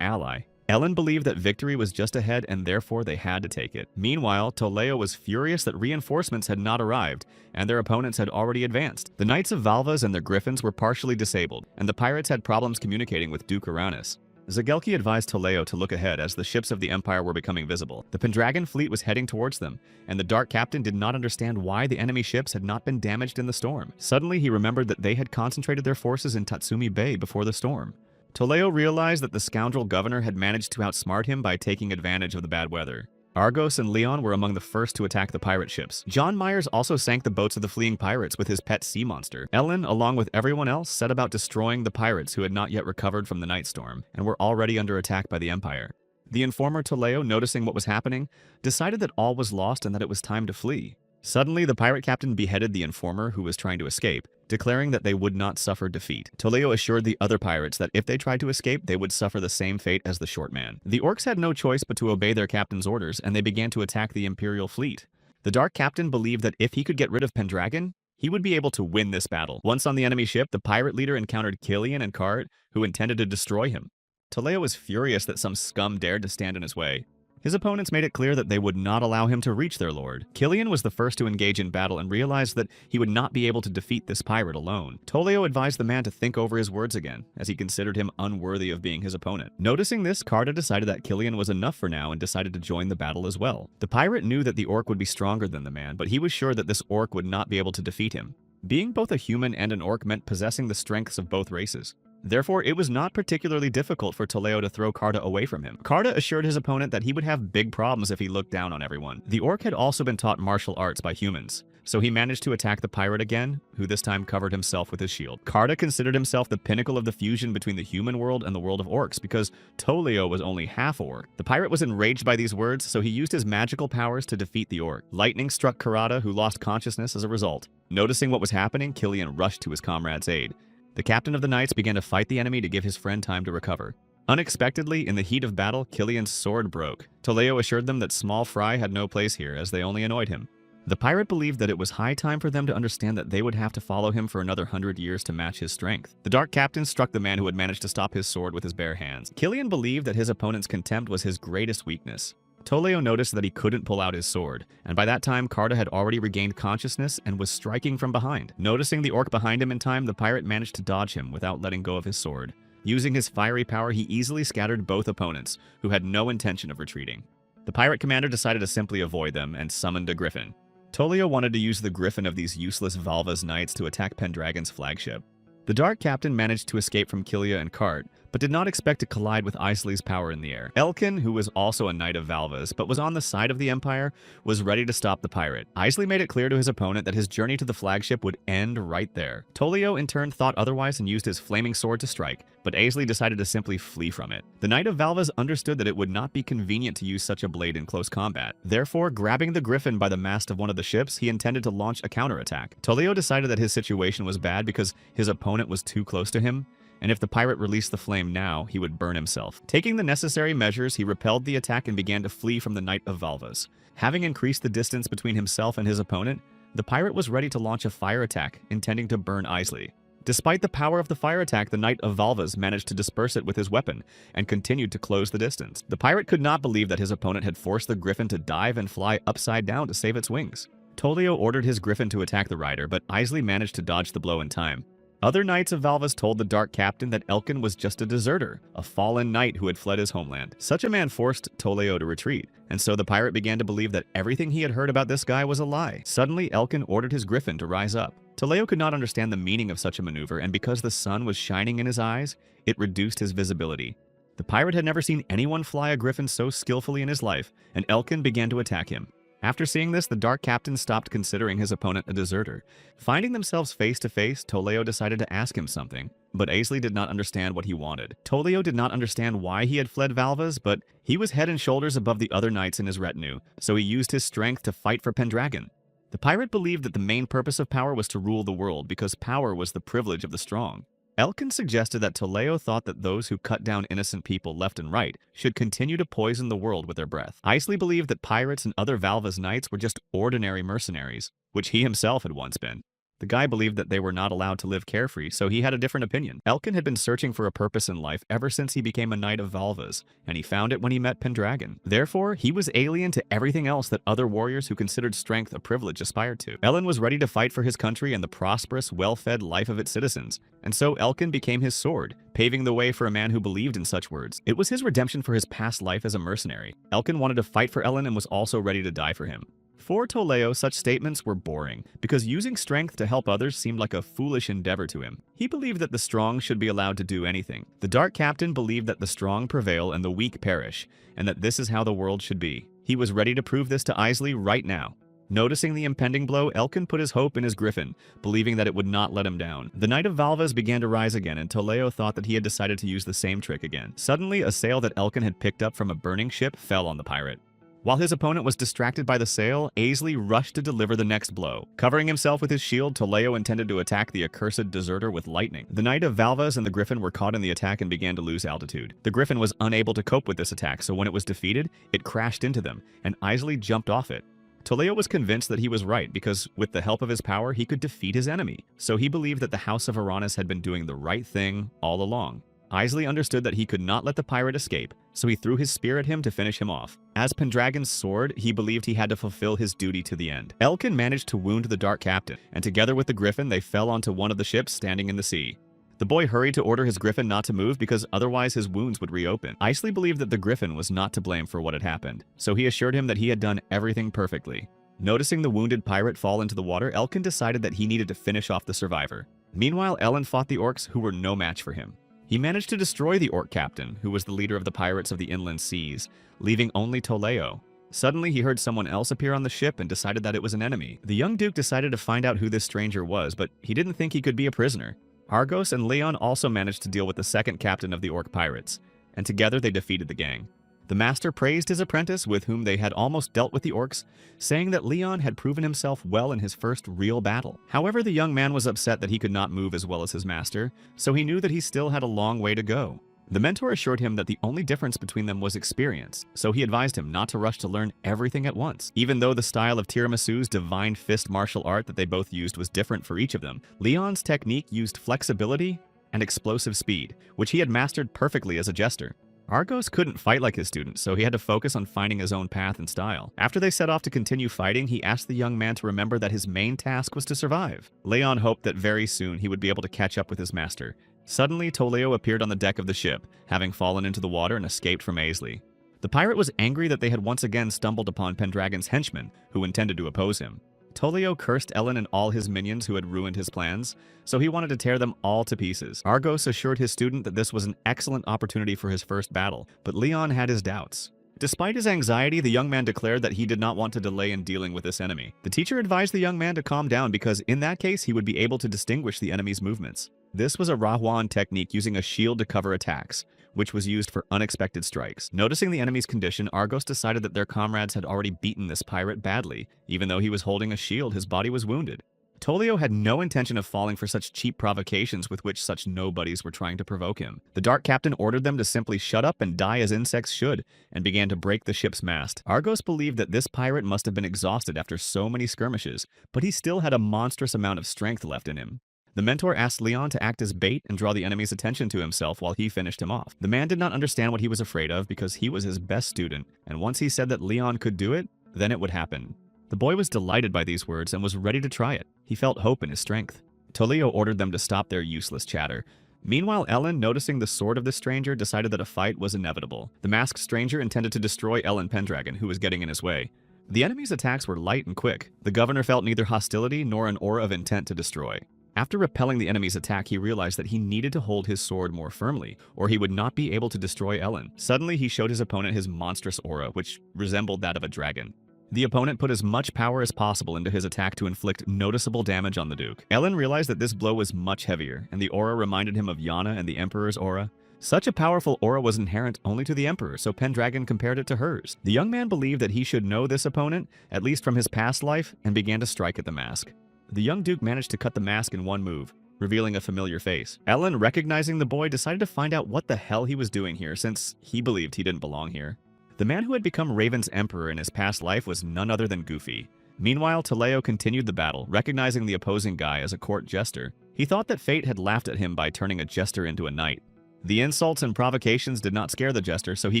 ally. Ellen believed that victory was just ahead and therefore they had to take it. Meanwhile, Toleo was furious that reinforcements had not arrived, and their opponents had already advanced. The Knights of Valvas and their griffins were partially disabled, and the pirates had problems communicating with Duke Aranis. Zagelki advised Toleo to look ahead as the ships of the Empire were becoming visible. The Pendragon fleet was heading towards them, and the Dark Captain did not understand why the enemy ships had not been damaged in the storm. Suddenly, he remembered that they had concentrated their forces in Tatsumi Bay before the storm. Toleo realized that the scoundrel governor had managed to outsmart him by taking advantage of the bad weather. Argos and Leon were among the first to attack the pirate ships. John Myers also sank the boats of the fleeing pirates with his pet sea monster. Ellen, along with everyone else, set about destroying the pirates who had not yet recovered from the night storm and were already under attack by the Empire. The informer Toleo, noticing what was happening, decided that all was lost and that it was time to flee. Suddenly, the pirate captain beheaded the informer who was trying to escape, declaring that they would not suffer defeat. Toleo assured the other pirates that if they tried to escape, they would suffer the same fate as the short man. The orcs had no choice but to obey their captain's orders, and they began to attack the Imperial fleet. The Dark Captain believed that if he could get rid of Pendragon, he would be able to win this battle. Once on the enemy ship, the pirate leader encountered Killian and Cart, who intended to destroy him. Toleo was furious that some scum dared to stand in his way. His opponents made it clear that they would not allow him to reach their lord. Killian was the first to engage in battle and realized that he would not be able to defeat this pirate alone. Toleo advised the man to think over his words again, as he considered him unworthy of being his opponent. Noticing this, Carta decided that Killian was enough for now and decided to join the battle as well. The pirate knew that the orc would be stronger than the man, but he was sure that this orc would not be able to defeat him. Being both a human and an orc meant possessing the strengths of both races. Therefore, it was not particularly difficult for Toleo to throw Carta away from him. Carta assured his opponent that he would have big problems if he looked down on everyone. The orc had also been taught martial arts by humans, so he managed to attack the pirate again, who this time covered himself with his shield. Carta considered himself the pinnacle of the fusion between the human world and the world of orcs because Toleo was only half orc. The pirate was enraged by these words, so he used his magical powers to defeat the orc. Lightning struck Karada, who lost consciousness as a result. Noticing what was happening, Killian rushed to his comrade's aid. The captain of the knights began to fight the enemy to give his friend time to recover. Unexpectedly, in the heat of battle, Killian's sword broke. Toleo assured them that small fry had no place here, as they only annoyed him. The pirate believed that it was high time for them to understand that they would have to follow him for another 100 years to match his strength. The Dark Captain struck the man who had managed to stop his sword with his bare hands. Killian believed that his opponent's contempt was his greatest weakness. Toleo noticed that he couldn't pull out his sword, and by that time Carta had already regained consciousness and was striking from behind. Noticing the orc behind him in time, the pirate managed to dodge him without letting go of his sword. Using his fiery power, he easily scattered both opponents, who had no intention of retreating. The pirate commander decided to simply avoid them and summoned a griffin. Toleo wanted to use the griffin of these useless Valvas knights to attack Pendragon's flagship. The Dark Captain managed to escape from Killia and Cart, but did not expect to collide with Isley's power in the air. Elkin, who was also a knight of Valva's, but was on the side of the Empire, was ready to stop the pirate. Isley made it clear to his opponent that his journey to the flagship would end right there. Toleo in turn thought otherwise and used his flaming sword to strike, but Isley decided to simply flee from it. The knight of Valva's understood that it would not be convenient to use such a blade in close combat. Therefore, grabbing the griffin by the mast of one of the ships, he intended to launch a counterattack. Toleo decided that his situation was bad because his opponent was too close to him, and if the pirate released the flame now, he would burn himself. Taking the necessary measures, he repelled the attack and began to flee from the Knight of Valva's. Having increased the distance between himself and his opponent, the pirate was ready to launch a fire attack, intending to burn Isley. Despite the power of the fire attack, the Knight of Valva's managed to disperse it with his weapon and continued to close the distance. The pirate could not believe that his opponent had forced the griffin to dive and fly upside down to save its wings. Toleo ordered his griffin to attack the rider, but Isley managed to dodge the blow in time. Other knights of Valva's told the Dark Captain that Elkin was just a deserter, a fallen knight who had fled his homeland. Such a man forced Toleo to retreat, and so the pirate began to believe that everything he had heard about this guy was a lie. Suddenly, Elkin ordered his griffin to rise up. Toleo could not understand the meaning of such a maneuver, and because the sun was shining in his eyes, it reduced his visibility. The pirate had never seen anyone fly a griffin so skillfully in his life, and Elkin began to attack him. After seeing this, the Dark Captain stopped considering his opponent a deserter. Finding themselves face to face, Toleo decided to ask him something, but Isley did not understand what he wanted. Toleo did not understand why he had fled Valva's, but he was head and shoulders above the other knights in his retinue, so he used his strength to fight for Pendragon. The pirate believed that the main purpose of power was to rule the world because power was the privilege of the strong. Elkin suggested that Toleo thought that those who cut down innocent people left and right should continue to poison the world with their breath. Isley believed that pirates and other Valva's knights were just ordinary mercenaries, which he himself had once been. The guy believed that they were not allowed to live carefree, so he had a different opinion. Elkin had been searching for a purpose in life ever since he became a knight of Valva's, and he found it when he met Pendragon. Therefore, he was alien to everything else that other warriors who considered strength a privilege aspired to. Elin was ready to fight for his country and the prosperous, well-fed life of its citizens, and so Elkin became his sword, paving the way for a man who believed in such words. It was his redemption for his past life as a mercenary. Elkin wanted to fight for Elin and was also ready to die for him. For Toleo, such statements were boring, because using strength to help others seemed like a foolish endeavor to him. He believed that the strong should be allowed to do anything. The Dark Captain believed that the strong prevail and the weak perish, and that this is how the world should be. He was ready to prove this to Isley right now. Noticing the impending blow, Elkin put his hope in his griffin, believing that it would not let him down. The Knight of Valva's began to rise again, and Toleo thought that he had decided to use the same trick again. Suddenly, a sail that Elkin had picked up from a burning ship fell on the pirate. While his opponent was distracted by the sail, Isley rushed to deliver the next blow. Covering himself with his shield, Toleo intended to attack the accursed deserter with lightning. The Knight of Valva's and the Griffin were caught in the attack and began to lose altitude. The Griffin was unable to cope with this attack, so when it was defeated, it crashed into them, and Isley jumped off it. Toleo was convinced that he was right because, with the help of his power, he could defeat his enemy. So he believed that the House of Uranus had been doing the right thing all along. Isley understood that he could not let the pirate escape, so he threw his spear at him to finish him off. As Pendragon's sword, he believed he had to fulfill his duty to the end. Elkin managed to wound the Dark Captain, and together with the Griffin, they fell onto one of the ships standing in the sea. The boy hurried to order his Griffin not to move because otherwise his wounds would reopen. Isley believed that the Griffin was not to blame for what had happened, so he assured him that he had done everything perfectly. Noticing the wounded pirate fall into the water, Elkin decided that he needed to finish off the survivor. Meanwhile, Elin fought the orcs who were no match for him. He managed to destroy the orc captain, who was the leader of the pirates of the inland seas, leaving only Toleo. Suddenly, he heard someone else appear on the ship and decided that it was an enemy. The young duke decided to find out who this stranger was, but he didn't think he could be a prisoner. Argos and Leon also managed to deal with the second captain of the orc pirates, and together they defeated the gang. The master praised his apprentice, with whom they had almost dealt with the orcs, saying that Leon had proven himself well in his first real battle. However, the young man was upset that he could not move as well as his master, so he knew that he still had a long way to go. The mentor assured him that the only difference between them was experience, so he advised him not to rush to learn everything at once. Even though the style of Tiramisu's divine fist martial art that they both used was different for each of them, Leon's technique used flexibility and explosive speed, which he had mastered perfectly as a jester. Argos couldn't fight like his student, so he had to focus on finding his own path and style. After they set off to continue fighting, he asked the young man to remember that his main task was to survive. Leon hoped that very soon he would be able to catch up with his master. Suddenly, Toleo appeared on the deck of the ship, having fallen into the water and escaped from Isley. The pirate was angry that they had once again stumbled upon Pendragon's henchmen, who intended to oppose him. Toleo cursed Ellen and all his minions who had ruined his plans, so he wanted to tear them all to pieces. Argos assured his student that this was an excellent opportunity for his first battle, but Leon had his doubts. Despite his anxiety, the young man declared that he did not want to delay in dealing with this enemy. The teacher advised the young man to calm down because in that case he would be able to distinguish the enemy's movements. This was a Rahwan technique using a shield to cover attacks, which was used for unexpected strikes. Noticing the enemy's condition, Argos decided that their comrades had already beaten this pirate badly. Even though he was holding a shield, his body was wounded. Toleo had no intention of falling for such cheap provocations with which such nobodies were trying to provoke him. The Dark Captain ordered them to simply shut up and die as insects should, and began to break the ship's mast. Argos believed that this pirate must have been exhausted after so many skirmishes, but he still had a monstrous amount of strength left in him. The mentor asked Leon to act as bait and draw the enemy's attention to himself while he finished him off. The man did not understand what he was afraid of because he was his best student, and once he said that Leon could do it, then it would happen. The boy was delighted by these words and was ready to try it. He felt hope in his strength. Toleo ordered them to stop their useless chatter. Meanwhile, Ellen, noticing the sword of the stranger, decided that a fight was inevitable. The masked stranger intended to destroy Ellen Pendragon, who was getting in his way. The enemy's attacks were light and quick. The governor felt neither hostility nor an aura of intent to destroy. After repelling the enemy's attack, he realized that he needed to hold his sword more firmly, or he would not be able to destroy Ellen. Suddenly, he showed his opponent his monstrous aura, which resembled that of a dragon. The opponent put as much power as possible into his attack to inflict noticeable damage on the Duke. Ellen realized that this blow was much heavier, and the aura reminded him of Yana and the Emperor's aura. Such a powerful aura was inherent only to the Emperor, so Pendragon compared it to hers. The young man believed that he should know this opponent, at least from his past life, and began to strike at the mask. The young Duke managed to cut the mask in one move, revealing a familiar face. Ellen, recognizing the boy, decided to find out what the hell he was doing here, since he believed he didn't belong here. The man who had become Raven's emperor in his past life was none other than Goofy. Meanwhile, Toleo continued the battle, recognizing the opposing guy as a court jester. He thought that fate had laughed at him by turning a jester into a knight. The insults and provocations did not scare the jester, so he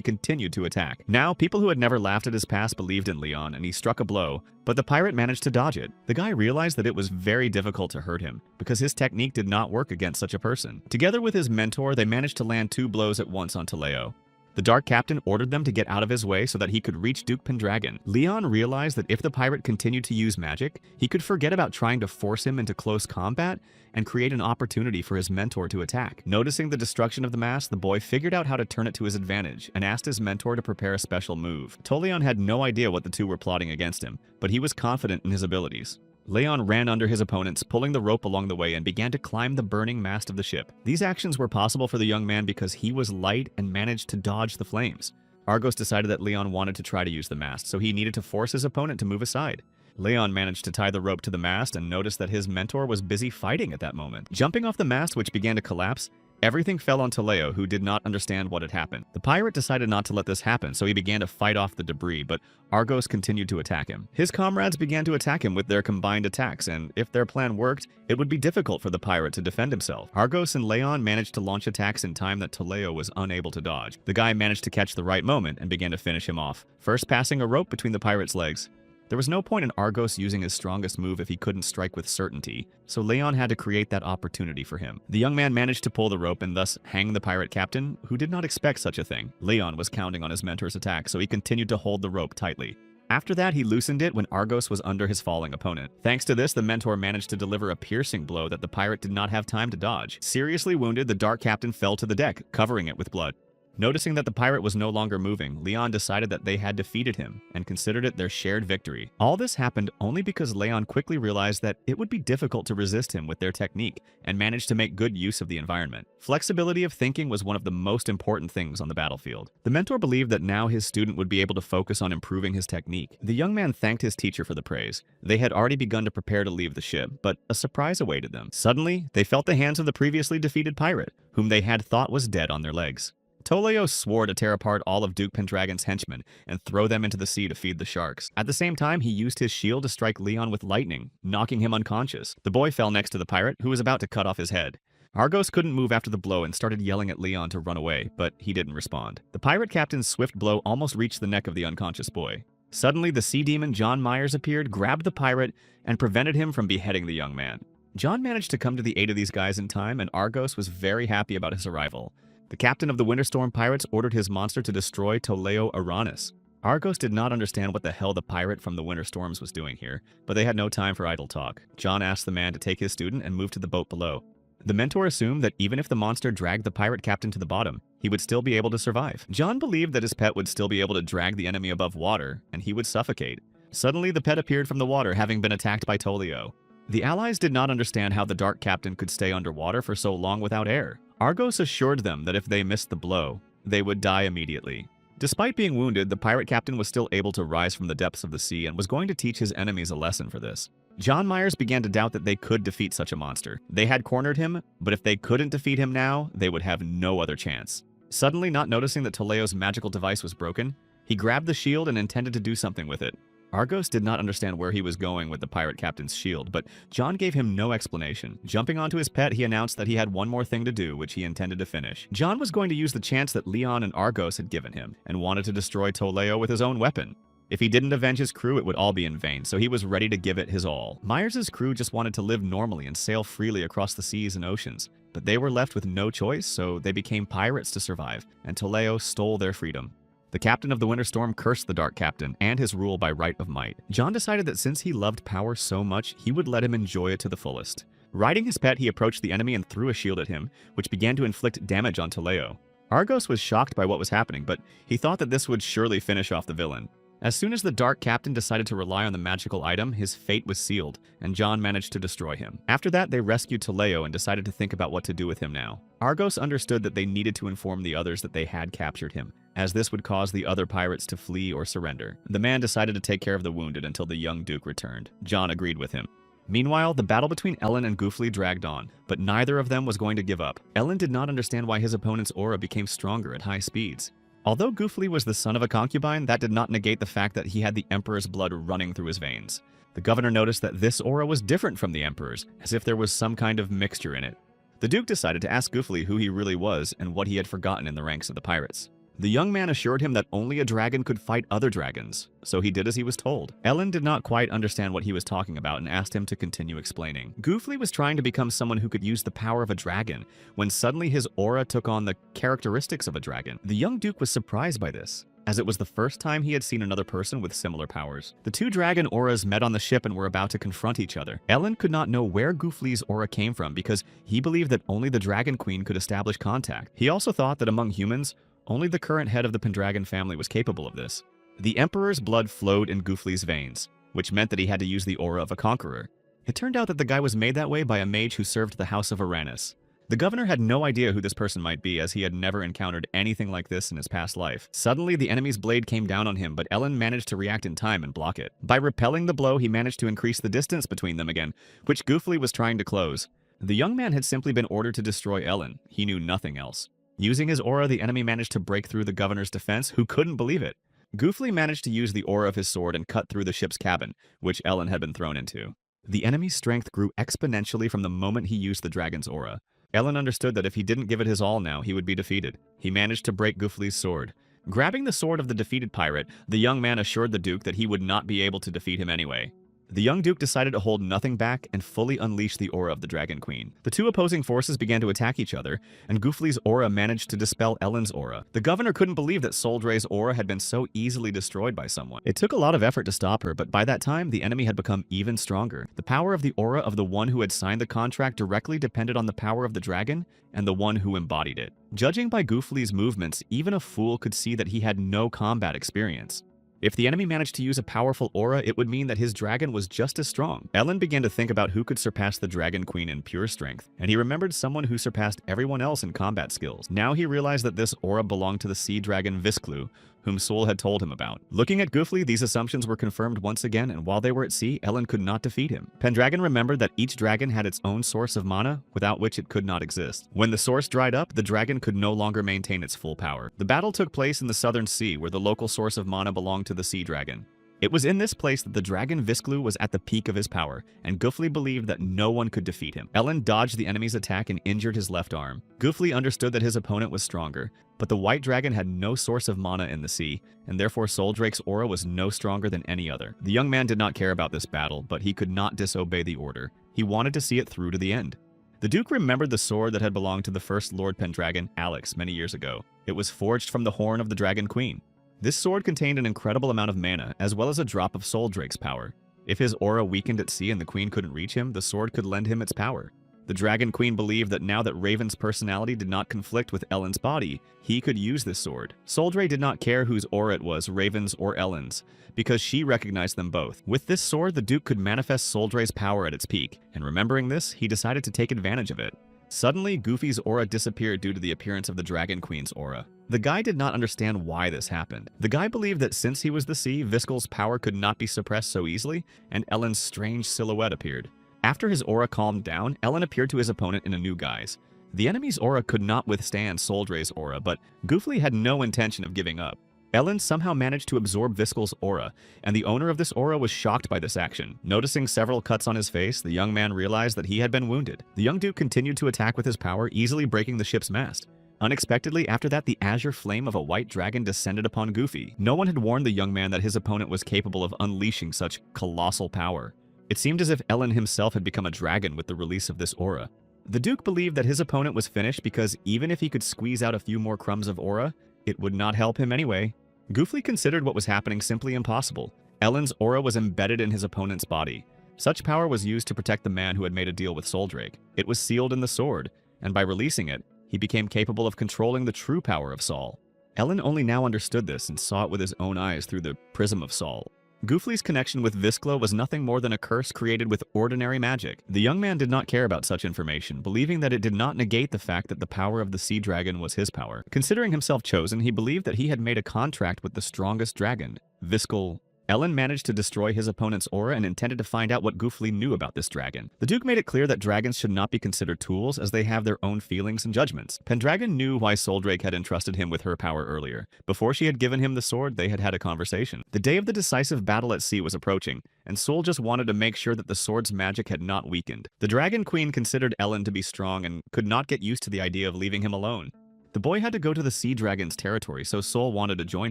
continued to attack. Now, people who had never laughed at his past believed in Leon, and he struck a blow, but the pirate managed to dodge it. The guy realized that it was very difficult to hurt him, because his technique did not work against such a person. Together with his mentor, they managed to land 2 blows at once on Toleo. The Dark Captain ordered them to get out of his way so that he could reach Duke Pendragon. Leon realized that if the pirate continued to use magic, he could forget about trying to force him into close combat and create an opportunity for his mentor to attack. Noticing the destruction of the mask, the boy figured out how to turn it to his advantage and asked his mentor to prepare a special move. Toleon had no idea what the two were plotting against him, but he was confident in his abilities. Leon ran under his opponents, pulling the rope along the way, and began to climb the burning mast of the ship. These actions were possible for the young man because he was light and managed to dodge the flames. Argos decided that Leon wanted to try to use the mast, so he needed to force his opponent to move aside. Leon managed to tie the rope to the mast and noticed that his mentor was busy fighting at that moment. Jumping off the mast, which began to collapse, everything fell on Toleo, who did not understand what had happened. The pirate decided not to let this happen, so he began to fight off the debris, but Argos continued to attack him. His comrades began to attack him with their combined attacks, and if their plan worked, it would be difficult for the pirate to defend himself. Argos and Leon managed to launch attacks in time that Toleo was unable to dodge. The guy managed to catch the right moment and began to finish him off, first passing a rope between the pirate's legs. There was no point in Argos using his strongest move if he couldn't strike with certainty, so Leon had to create that opportunity for him. The young man managed to pull the rope and thus hang the pirate captain, who did not expect such a thing. Leon was counting on his mentor's attack, so he continued to hold the rope tightly. After that, he loosened it when Argos was under his falling opponent. Thanks to this, the mentor managed to deliver a piercing blow that the pirate did not have time to dodge. Seriously wounded, the Dark Captain fell to the deck, covering it with blood. Noticing that the pirate was no longer moving, Leon decided that they had defeated him and considered it their shared victory. All this happened only because Leon quickly realized that it would be difficult to resist him with their technique and managed to make good use of the environment. Flexibility of thinking was one of the most important things on the battlefield. The mentor believed that now his student would be able to focus on improving his technique. The young man thanked his teacher for the praise. They had already begun to prepare to leave the ship, but a surprise awaited them. Suddenly, they felt the hands of the previously defeated pirate, whom they had thought was dead, on their legs. Toleo swore to tear apart all of Duke Pendragon's henchmen and throw them into the sea to feed the sharks. At the same time, he used his shield to strike Leon with lightning, knocking him unconscious. The boy fell next to the pirate, who was about to cut off his head. Argos couldn't move after the blow and started yelling at Leon to run away, but he didn't respond. The pirate captain's swift blow almost reached the neck of the unconscious boy. Suddenly, the sea demon John Myers appeared, grabbed the pirate, and prevented him from beheading the young man. John managed to come to the aid of these guys in time, and Argos was very happy about his arrival. The captain of the Winterstorm Pirates ordered his monster to destroy Toleo Uranus. Argos did not understand what the hell the pirate from the Winter Storms was doing here, but they had no time for idle talk. John asked the man to take his student and move to the boat below. The mentor assumed that even if the monster dragged the pirate captain to the bottom, he would still be able to survive. John believed that his pet would still be able to drag the enemy above water, and he would suffocate. Suddenly, the pet appeared from the water, having been attacked by Tolio. The allies did not understand how the dark captain could stay underwater for so long without air. Argos assured them that if they missed the blow, they would die immediately. Despite being wounded, the pirate captain was still able to rise from the depths of the sea and was going to teach his enemies a lesson for this. John Myers began to doubt that they could defeat such a monster. They had cornered him, but if they couldn't defeat him now, they would have no other chance. Suddenly, not noticing that Toleo's magical device was broken, he grabbed the shield and intended to do something with it. Argos did not understand where he was going with the pirate captain's shield, but John gave him no explanation. Jumping onto his pet, he announced that he had one more thing to do, which he intended to finish. John was going to use the chance that Leon and Argos had given him, and wanted to destroy Toleo with his own weapon. If he didn't avenge his crew, it would all be in vain, so he was ready to give it his all. Myers' crew just wanted to live normally and sail freely across the seas and oceans, but they were left with no choice, so they became pirates to survive, and Toleo stole their freedom. The captain of the Winter Storm cursed the Dark Captain and his rule by right of might. John decided that since he loved power so much, he would let him enjoy it to the fullest. Riding his pet, he approached the enemy and threw a shield at him, which began to inflict damage on Toleo. Argos was shocked by what was happening, but he thought that this would surely finish off the villain. As soon as the Dark Captain decided to rely on the magical item, his fate was sealed, and John managed to destroy him. After that, they rescued Toleo and decided to think about what to do with him now. Argos understood that they needed to inform the others that they had captured him, as this would cause the other pirates to flee or surrender. The man decided to take care of the wounded until the young Duke returned. John agreed with him. Meanwhile, the battle between Ellen and Goofly dragged on, but neither of them was going to give up. Ellen did not understand why his opponent's aura became stronger at high speeds. Although Goofly was the son of a concubine, that did not negate the fact that he had the Emperor's blood running through his veins. The governor noticed that this aura was different from the Emperor's, as if there was some kind of mixture in it. The Duke decided to ask Goofly who he really was and what he had forgotten in the ranks of the pirates. The young man assured him that only a dragon could fight other dragons, so he did as he was told. Ellen did not quite understand what he was talking about and asked him to continue explaining. Goofly was trying to become someone who could use the power of a dragon, when suddenly his aura took on the characteristics of a dragon. The young Duke was surprised by this, as it was the first time he had seen another person with similar powers. The two dragon auras met on the ship and were about to confront each other. Ellen could not know where Goofly's aura came from because he believed that only the Dragon Queen could establish contact. He also thought that among humans, only the current head of the Pendragon family was capable of this. The Emperor's blood flowed in Goofly's veins, which meant that he had to use the aura of a conqueror. It turned out that the guy was made that way by a mage who served the House of Uranus. The governor had no idea who this person might be, as he had never encountered anything like this in his past life. Suddenly, the enemy's blade came down on him, but Ellen managed to react in time and block it. By repelling the blow, he managed to increase the distance between them again, which Goofly was trying to close. The young man had simply been ordered to destroy Ellen. He knew nothing else. Using his aura, the enemy managed to break through the governor's defense, who couldn't believe it. Goofly managed to use the aura of his sword and cut through the ship's cabin, which Ellen had been thrown into. The enemy's strength grew exponentially from the moment he used the dragon's aura. Ellen understood that if he didn't give it his all now, he would be defeated. He managed to break Goofly's sword. Grabbing the sword of the defeated pirate, the young man assured the Duke that he would not be able to defeat him anyway. The young Duke decided to hold nothing back and fully unleash the aura of the Dragon Queen. The two opposing forces began to attack each other, and Goofly's aura managed to dispel Ellen's aura. The governor couldn't believe that Soldre's aura had been so easily destroyed by someone. It took a lot of effort to stop her, but by that time, the enemy had become even stronger. The power of the aura of the one who had signed the contract directly depended on the power of the dragon and the one who embodied it. Judging by Goofly's movements, even a fool could see that he had no combat experience. If the enemy managed to use a powerful aura, it would mean that his dragon was just as strong. Ellen began to think about who could surpass the Dragon Queen in pure strength, and he remembered someone who surpassed everyone else in combat skills. Now he realized that this aura belonged to the sea dragon Visclu, whom Soul had told him about. Looking at Goofly, these assumptions were confirmed once again, and while they were at sea, Ellen could not defeat him. Pendragon remembered that each dragon had its own source of mana, without which it could not exist. When the source dried up, the dragon could no longer maintain its full power. The battle took place in the Southern Sea, where the local source of mana belonged to the sea dragon. It was in this place that the dragon Visclu was at the peak of his power, and Goofly believed that no one could defeat him. Ellen dodged the enemy's attack and injured his left arm. Goofly understood that his opponent was stronger, but the white dragon had no source of mana in the sea, and therefore Soldrake's aura was no stronger than any other. The young man did not care about this battle, but he could not disobey the order. He wanted to see it through to the end. The Duke remembered the sword that had belonged to the first Lord Pendragon, Alex, many years ago. It was forged from the horn of the Dragon Queen. This sword contained an incredible amount of mana, as well as a drop of Soul Drake's power. If his aura weakened at sea and the queen couldn't reach him, the sword could lend him its power. The Dragon Queen believed that now that Raven's personality did not conflict with Ellen's body, he could use this sword. Soul Drake did not care whose aura it was, Raven's or Ellen's, because she recognized them both. With this sword, the Duke could manifest Soul Drake's power at its peak, and remembering this, he decided to take advantage of it. Suddenly, Goofy's aura disappeared due to the appearance of the Dragon Queen's aura. The guy did not understand why this happened. The guy believed that since he was the sea, Viskel's power could not be suppressed so easily, and Ellen's strange silhouette appeared. After his aura calmed down, Ellen appeared to his opponent in a new guise. The enemy's aura could not withstand Soul Drake's aura, but Goofy had no intention of giving up. Ellen somehow managed to absorb Viskel's aura, and the owner of this aura was shocked by this action. Noticing several cuts on his face, the young man realized that he had been wounded. The young Duke continued to attack with his power, easily breaking the ship's mast. Unexpectedly, after that, the azure flame of a white dragon descended upon Goofy. No one had warned the young man that his opponent was capable of unleashing such colossal power. It seemed as if Ellen himself had become a dragon with the release of this aura. The Duke believed that his opponent was finished because even if he could squeeze out a few more crumbs of aura, it would not help him anyway. Goofy considered what was happening simply impossible. Ellen's aura was embedded in his opponent's body. Such power was used to protect the man who had made a deal with Soul Drake. It was sealed in the sword, and by releasing it, he became capable of controlling the true power of Saul. Ellen only now understood this and saw it with his own eyes through the prism of Saul. Goofy's connection with Viscla was nothing more than a curse created with ordinary magic. The young man did not care about such information, believing that it did not negate the fact that the power of the sea dragon was his power. Considering himself chosen, he believed that he had made a contract with the strongest dragon, Viskel. Ellen managed to destroy his opponent's aura and intended to find out what Goofy knew about this dragon. The Duke made it clear that dragons should not be considered tools as they have their own feelings and judgments. Pendragon knew why Soul Drake had entrusted him with her power earlier. Before she had given him the sword, they had had a conversation. The day of the decisive battle at sea was approaching, and Soul just wanted to make sure that the sword's magic had not weakened. The Dragon Queen considered Ellen to be strong and could not get used to the idea of leaving him alone. The boy had to go to the sea dragon's territory, so Soul wanted to join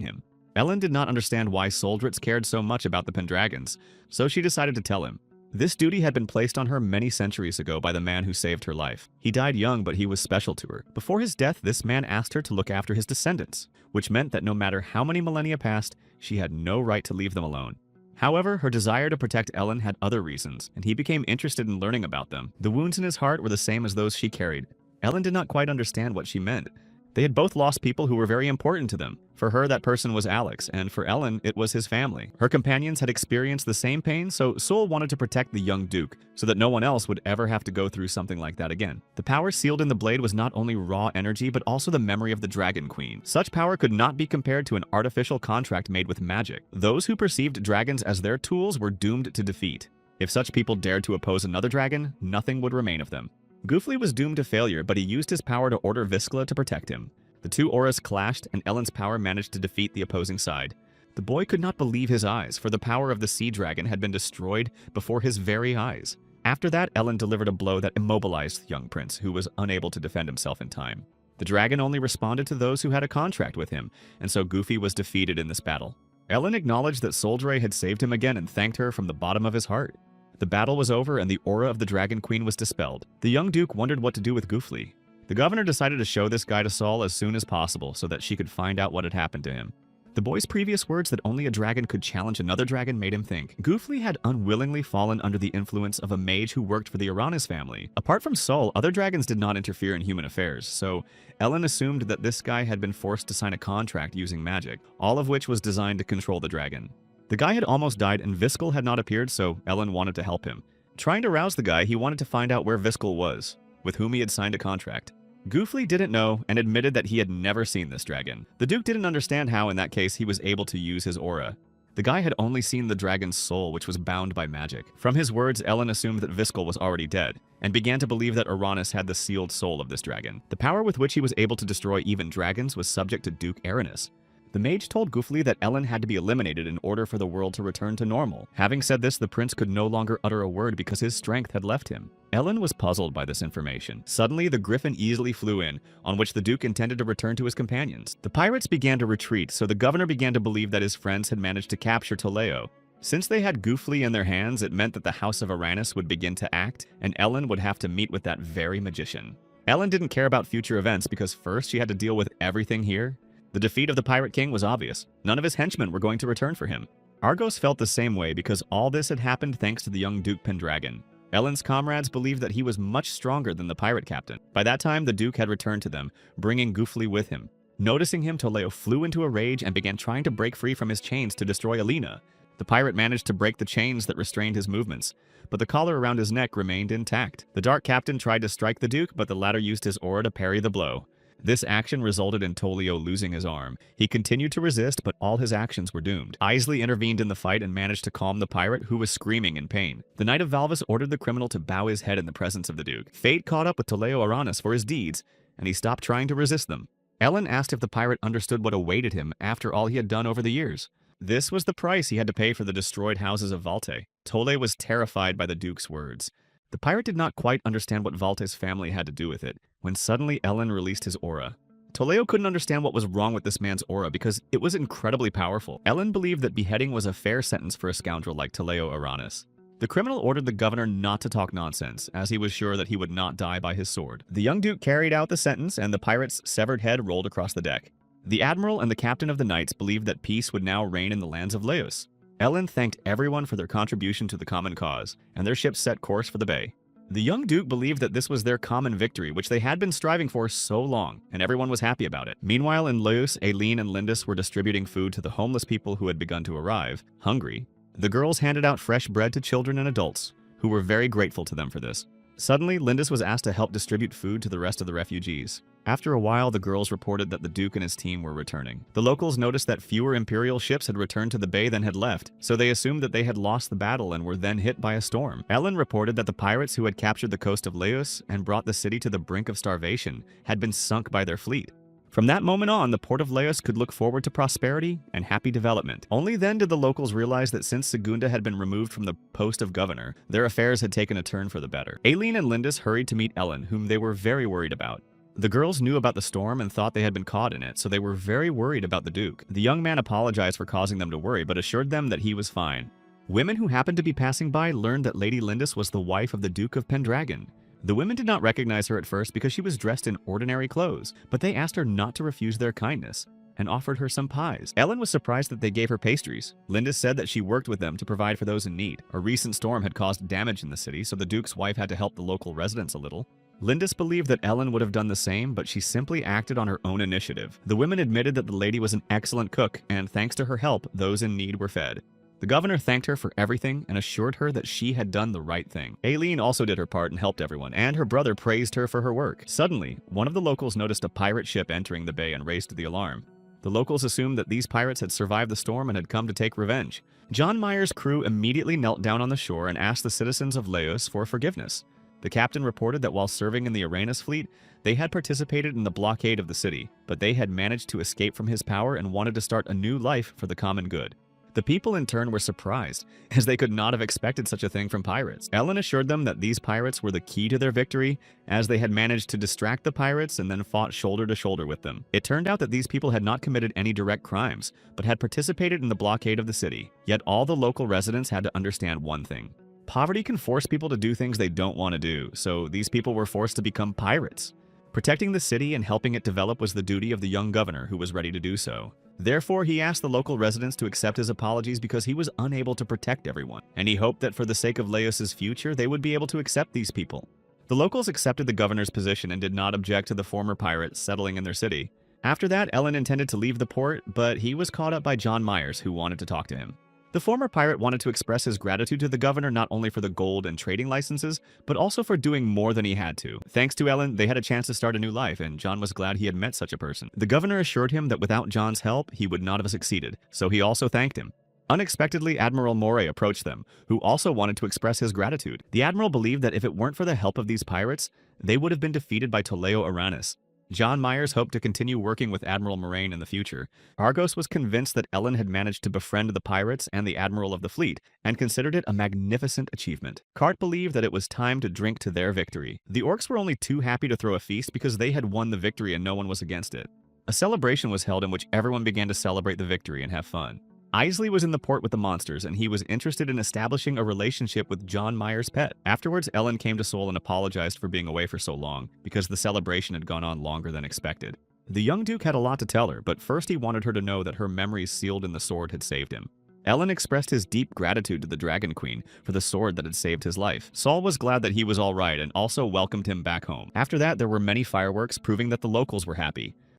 him. Ellen did not understand why Soldritz cared so much about the Pendragons, so she decided to tell him. This duty had been placed on her many centuries ago by the man who saved her life. He died young, but he was special to her. Before his death, this man asked her to look after his descendants, which meant that no matter how many millennia passed, she had no right to leave them alone. However, her desire to protect Ellen had other reasons, and he became interested in learning about them. The wounds in his heart were the same as those she carried. Ellen did not quite understand what she meant. They had both lost people who were very important to them. For her, that person was Alex, and for Ellen, it was his family. Her companions had experienced the same pain, so Soul wanted to protect the young Duke, so that no one else would ever have to go through something like that again. The power sealed in the blade was not only raw energy, but also the memory of the Dragon Queen. Such power could not be compared to an artificial contract made with magic. Those who perceived dragons as their tools were doomed to defeat. If such people dared to oppose another dragon, nothing would remain of them. Goofy was doomed to failure, but he used his power to order Viscla to protect him. The two auras clashed, and Ellen's power managed to defeat the opposing side. The boy could not believe his eyes, for the power of the sea dragon had been destroyed before his very eyes. After that, Ellen delivered a blow that immobilized the young prince, who was unable to defend himself in time. The dragon only responded to those who had a contract with him, and so Goofy was defeated in this battle. Ellen acknowledged that Soldray had saved him again and thanked her from the bottom of his heart. The battle was over, and the aura of the Dragon Queen was dispelled. The young Duke wondered what to do with Goofy. The governor decided to show this guy to Saul as soon as possible so that she could find out what had happened to him. The boy's previous words that only a dragon could challenge another dragon made him think. Goofy had unwillingly fallen under the influence of a mage who worked for the Uranus family. Apart from Saul, other dragons did not interfere in human affairs, so Ellen assumed that this guy had been forced to sign a contract using magic, all of which was designed to control the dragon. The guy had almost died and Viskel had not appeared, so Ellen wanted to help him. Trying to rouse the guy, he wanted to find out where Viskel was, with whom he had signed a contract. Goofy didn't know and admitted that he had never seen this dragon. The Duke didn't understand how, in that case, he was able to use his aura. The guy had only seen the dragon's soul, which was bound by magic. From his words, Ellen assumed that Viskel was already dead, and began to believe that Uranus had the sealed soul of this dragon. The power with which he was able to destroy even dragons was subject to Duke Aranus. The mage told Goofy that Ellen had to be eliminated in order for the world to return to normal. Having said this, the prince could no longer utter a word because his strength had left him. Ellen was puzzled by this information. Suddenly, the griffin easily flew in, on which the Duke intended to return to his companions. The pirates began to retreat, so the governor began to believe that his friends had managed to capture Toledo. Since they had Goofy in their hands, it meant that the House of Uranus would begin to act, and Ellen would have to meet with that very magician. Ellen didn't care about future events because first she had to deal with everything here. The defeat of the Pirate King was obvious. None of his henchmen were going to return for him. Argos felt the same way because all this had happened thanks to the young Duke Pendragon. Ellen's comrades believed that he was much stronger than the pirate captain. By that time, the Duke had returned to them, bringing Goofly with him. Noticing him, Toleo flew into a rage and began trying to break free from his chains to destroy Alina. The pirate managed to break the chains that restrained his movements, but the collar around his neck remained intact. The Dark Captain tried to strike the Duke, but the latter used his aura to parry the blow. This action resulted in Toleo losing his arm. He continued to resist, but all his actions were doomed. Isley intervened in the fight and managed to calm the pirate, who was screaming in pain. The Knight of Valvas ordered the criminal to bow his head in the presence of the Duke. Fate caught up with Toleo Aranis for his deeds, and he stopped trying to resist them. Ellen asked if the pirate understood what awaited him after all he had done over the years. This was the price he had to pay for the destroyed houses of Valte. Tole was terrified by the Duke's words. The pirate did not quite understand what Valte's family had to do with it, when suddenly Ellen released his aura. Toleo couldn't understand what was wrong with this man's aura because it was incredibly powerful. Ellen believed that beheading was a fair sentence for a scoundrel like Toleo Aranis. The criminal ordered the governor not to talk nonsense, as he was sure that he would not die by his sword. The young Duke carried out the sentence, and the pirate's severed head rolled across the deck. The admiral and the captain of the knights believed that peace would now reign in the lands of Laos. Ellen thanked everyone for their contribution to the common cause, and their ships set course for the bay. The young Duke believed that this was their common victory, which they had been striving for so long, and everyone was happy about it. Meanwhile, in Laos, Aileen and Lindis were distributing food to the homeless people who had begun to arrive, hungry. The girls handed out fresh bread to children and adults, who were very grateful to them for this. Suddenly, Lindis was asked to help distribute food to the rest of the refugees. After a while, the girls reported that the Duke and his team were returning. The locals noticed that fewer Imperial ships had returned to the bay than had left, so they assumed that they had lost the battle and were then hit by a storm. Ellen reported that the pirates who had captured the coast of Laos and brought the city to the brink of starvation had been sunk by their fleet. From that moment on, the port of Laos could look forward to prosperity and happy development. Only then did the locals realize that since Segunda had been removed from the post of governor, their affairs had taken a turn for the better. Aileen and Lindis hurried to meet Ellen, whom they were very worried about. The girls knew about the storm and thought they had been caught in it, so they were very worried about the Duke. The young man apologized for causing them to worry, but assured them that he was fine. Women who happened to be passing by learned that Lady Lindis was the wife of the Duke of Pendragon. The women did not recognize her at first because she was dressed in ordinary clothes, but they asked her not to refuse their kindness and offered her some pies. Ellen was surprised that they gave her pastries. Lindis said that she worked with them to provide for those in need. A recent storm had caused damage in the city, so the Duke's wife had to help the local residents a little. Lindis believed that Ellen would have done the same, but she simply acted on her own initiative. The women admitted that the lady was an excellent cook, and thanks to her help, those in need were fed. The governor thanked her for everything and assured her that she had done the right thing. Aileen also did her part and helped everyone, and her brother praised her for her work. Suddenly, one of the locals noticed a pirate ship entering the bay and raised the alarm. The locals assumed that these pirates had survived the storm and had come to take revenge. John Meyer's crew immediately knelt down on the shore and asked the citizens of Laos for forgiveness. The captain reported that while serving in the Uranus fleet, they had participated in the blockade of the city, but they had managed to escape from his power and wanted to start a new life for the common good. The people in turn were surprised, as they could not have expected such a thing from pirates. Ellen assured them that these pirates were the key to their victory, as they had managed to distract the pirates and then fought shoulder to shoulder with them. It turned out that these people had not committed any direct crimes, but had participated in the blockade of the city. Yet all the local residents had to understand one thing. Poverty can force people to do things they don't want to do, so these people were forced to become pirates. Protecting the city and helping it develop was the duty of the young governor, who was ready to do so. Therefore, he asked the local residents to accept his apologies because he was unable to protect everyone, and he hoped that for the sake of Laos's future, they would be able to accept these people. The locals accepted the governor's position and did not object to the former pirates settling in their city. After that, Ellen intended to leave the port, but he was caught up by John Myers, who wanted to talk to him. The former pirate wanted to express his gratitude to the governor not only for the gold and trading licenses, but also for doing more than he had to. Thanks to Ellen, they had a chance to start a new life, and John was glad he had met such a person. The governor assured him that without John's help, he would not have succeeded, so he also thanked him. Unexpectedly, Admiral Moray approached them, who also wanted to express his gratitude. The admiral believed that if it weren't for the help of these pirates, they would have been defeated by Toleo Aranis. John Myers hoped to continue working with Admiral Moraine in the future. Argos was convinced that Ellen had managed to befriend the pirates and the admiral of the fleet, and considered it a magnificent achievement. Cart believed that it was time to drink to their victory. The orcs were only too happy to throw a feast because they had won the victory and no one was against it. A celebration was held in which everyone began to celebrate the victory and have fun. Isley was in the port with the monsters, and he was interested in establishing a relationship with John Myers' pet. Afterwards, Ellen came to Seoul and apologized for being away for so long, because the celebration had gone on longer than expected. The young duke had a lot to tell her, but first he wanted her to know that her memories sealed in the sword had saved him. Ellen expressed his deep gratitude to the Dragon Queen for the sword that had saved his life. Saul was glad that he was all right and also welcomed him back home. After that, there were many fireworks, proving that the locals were happy.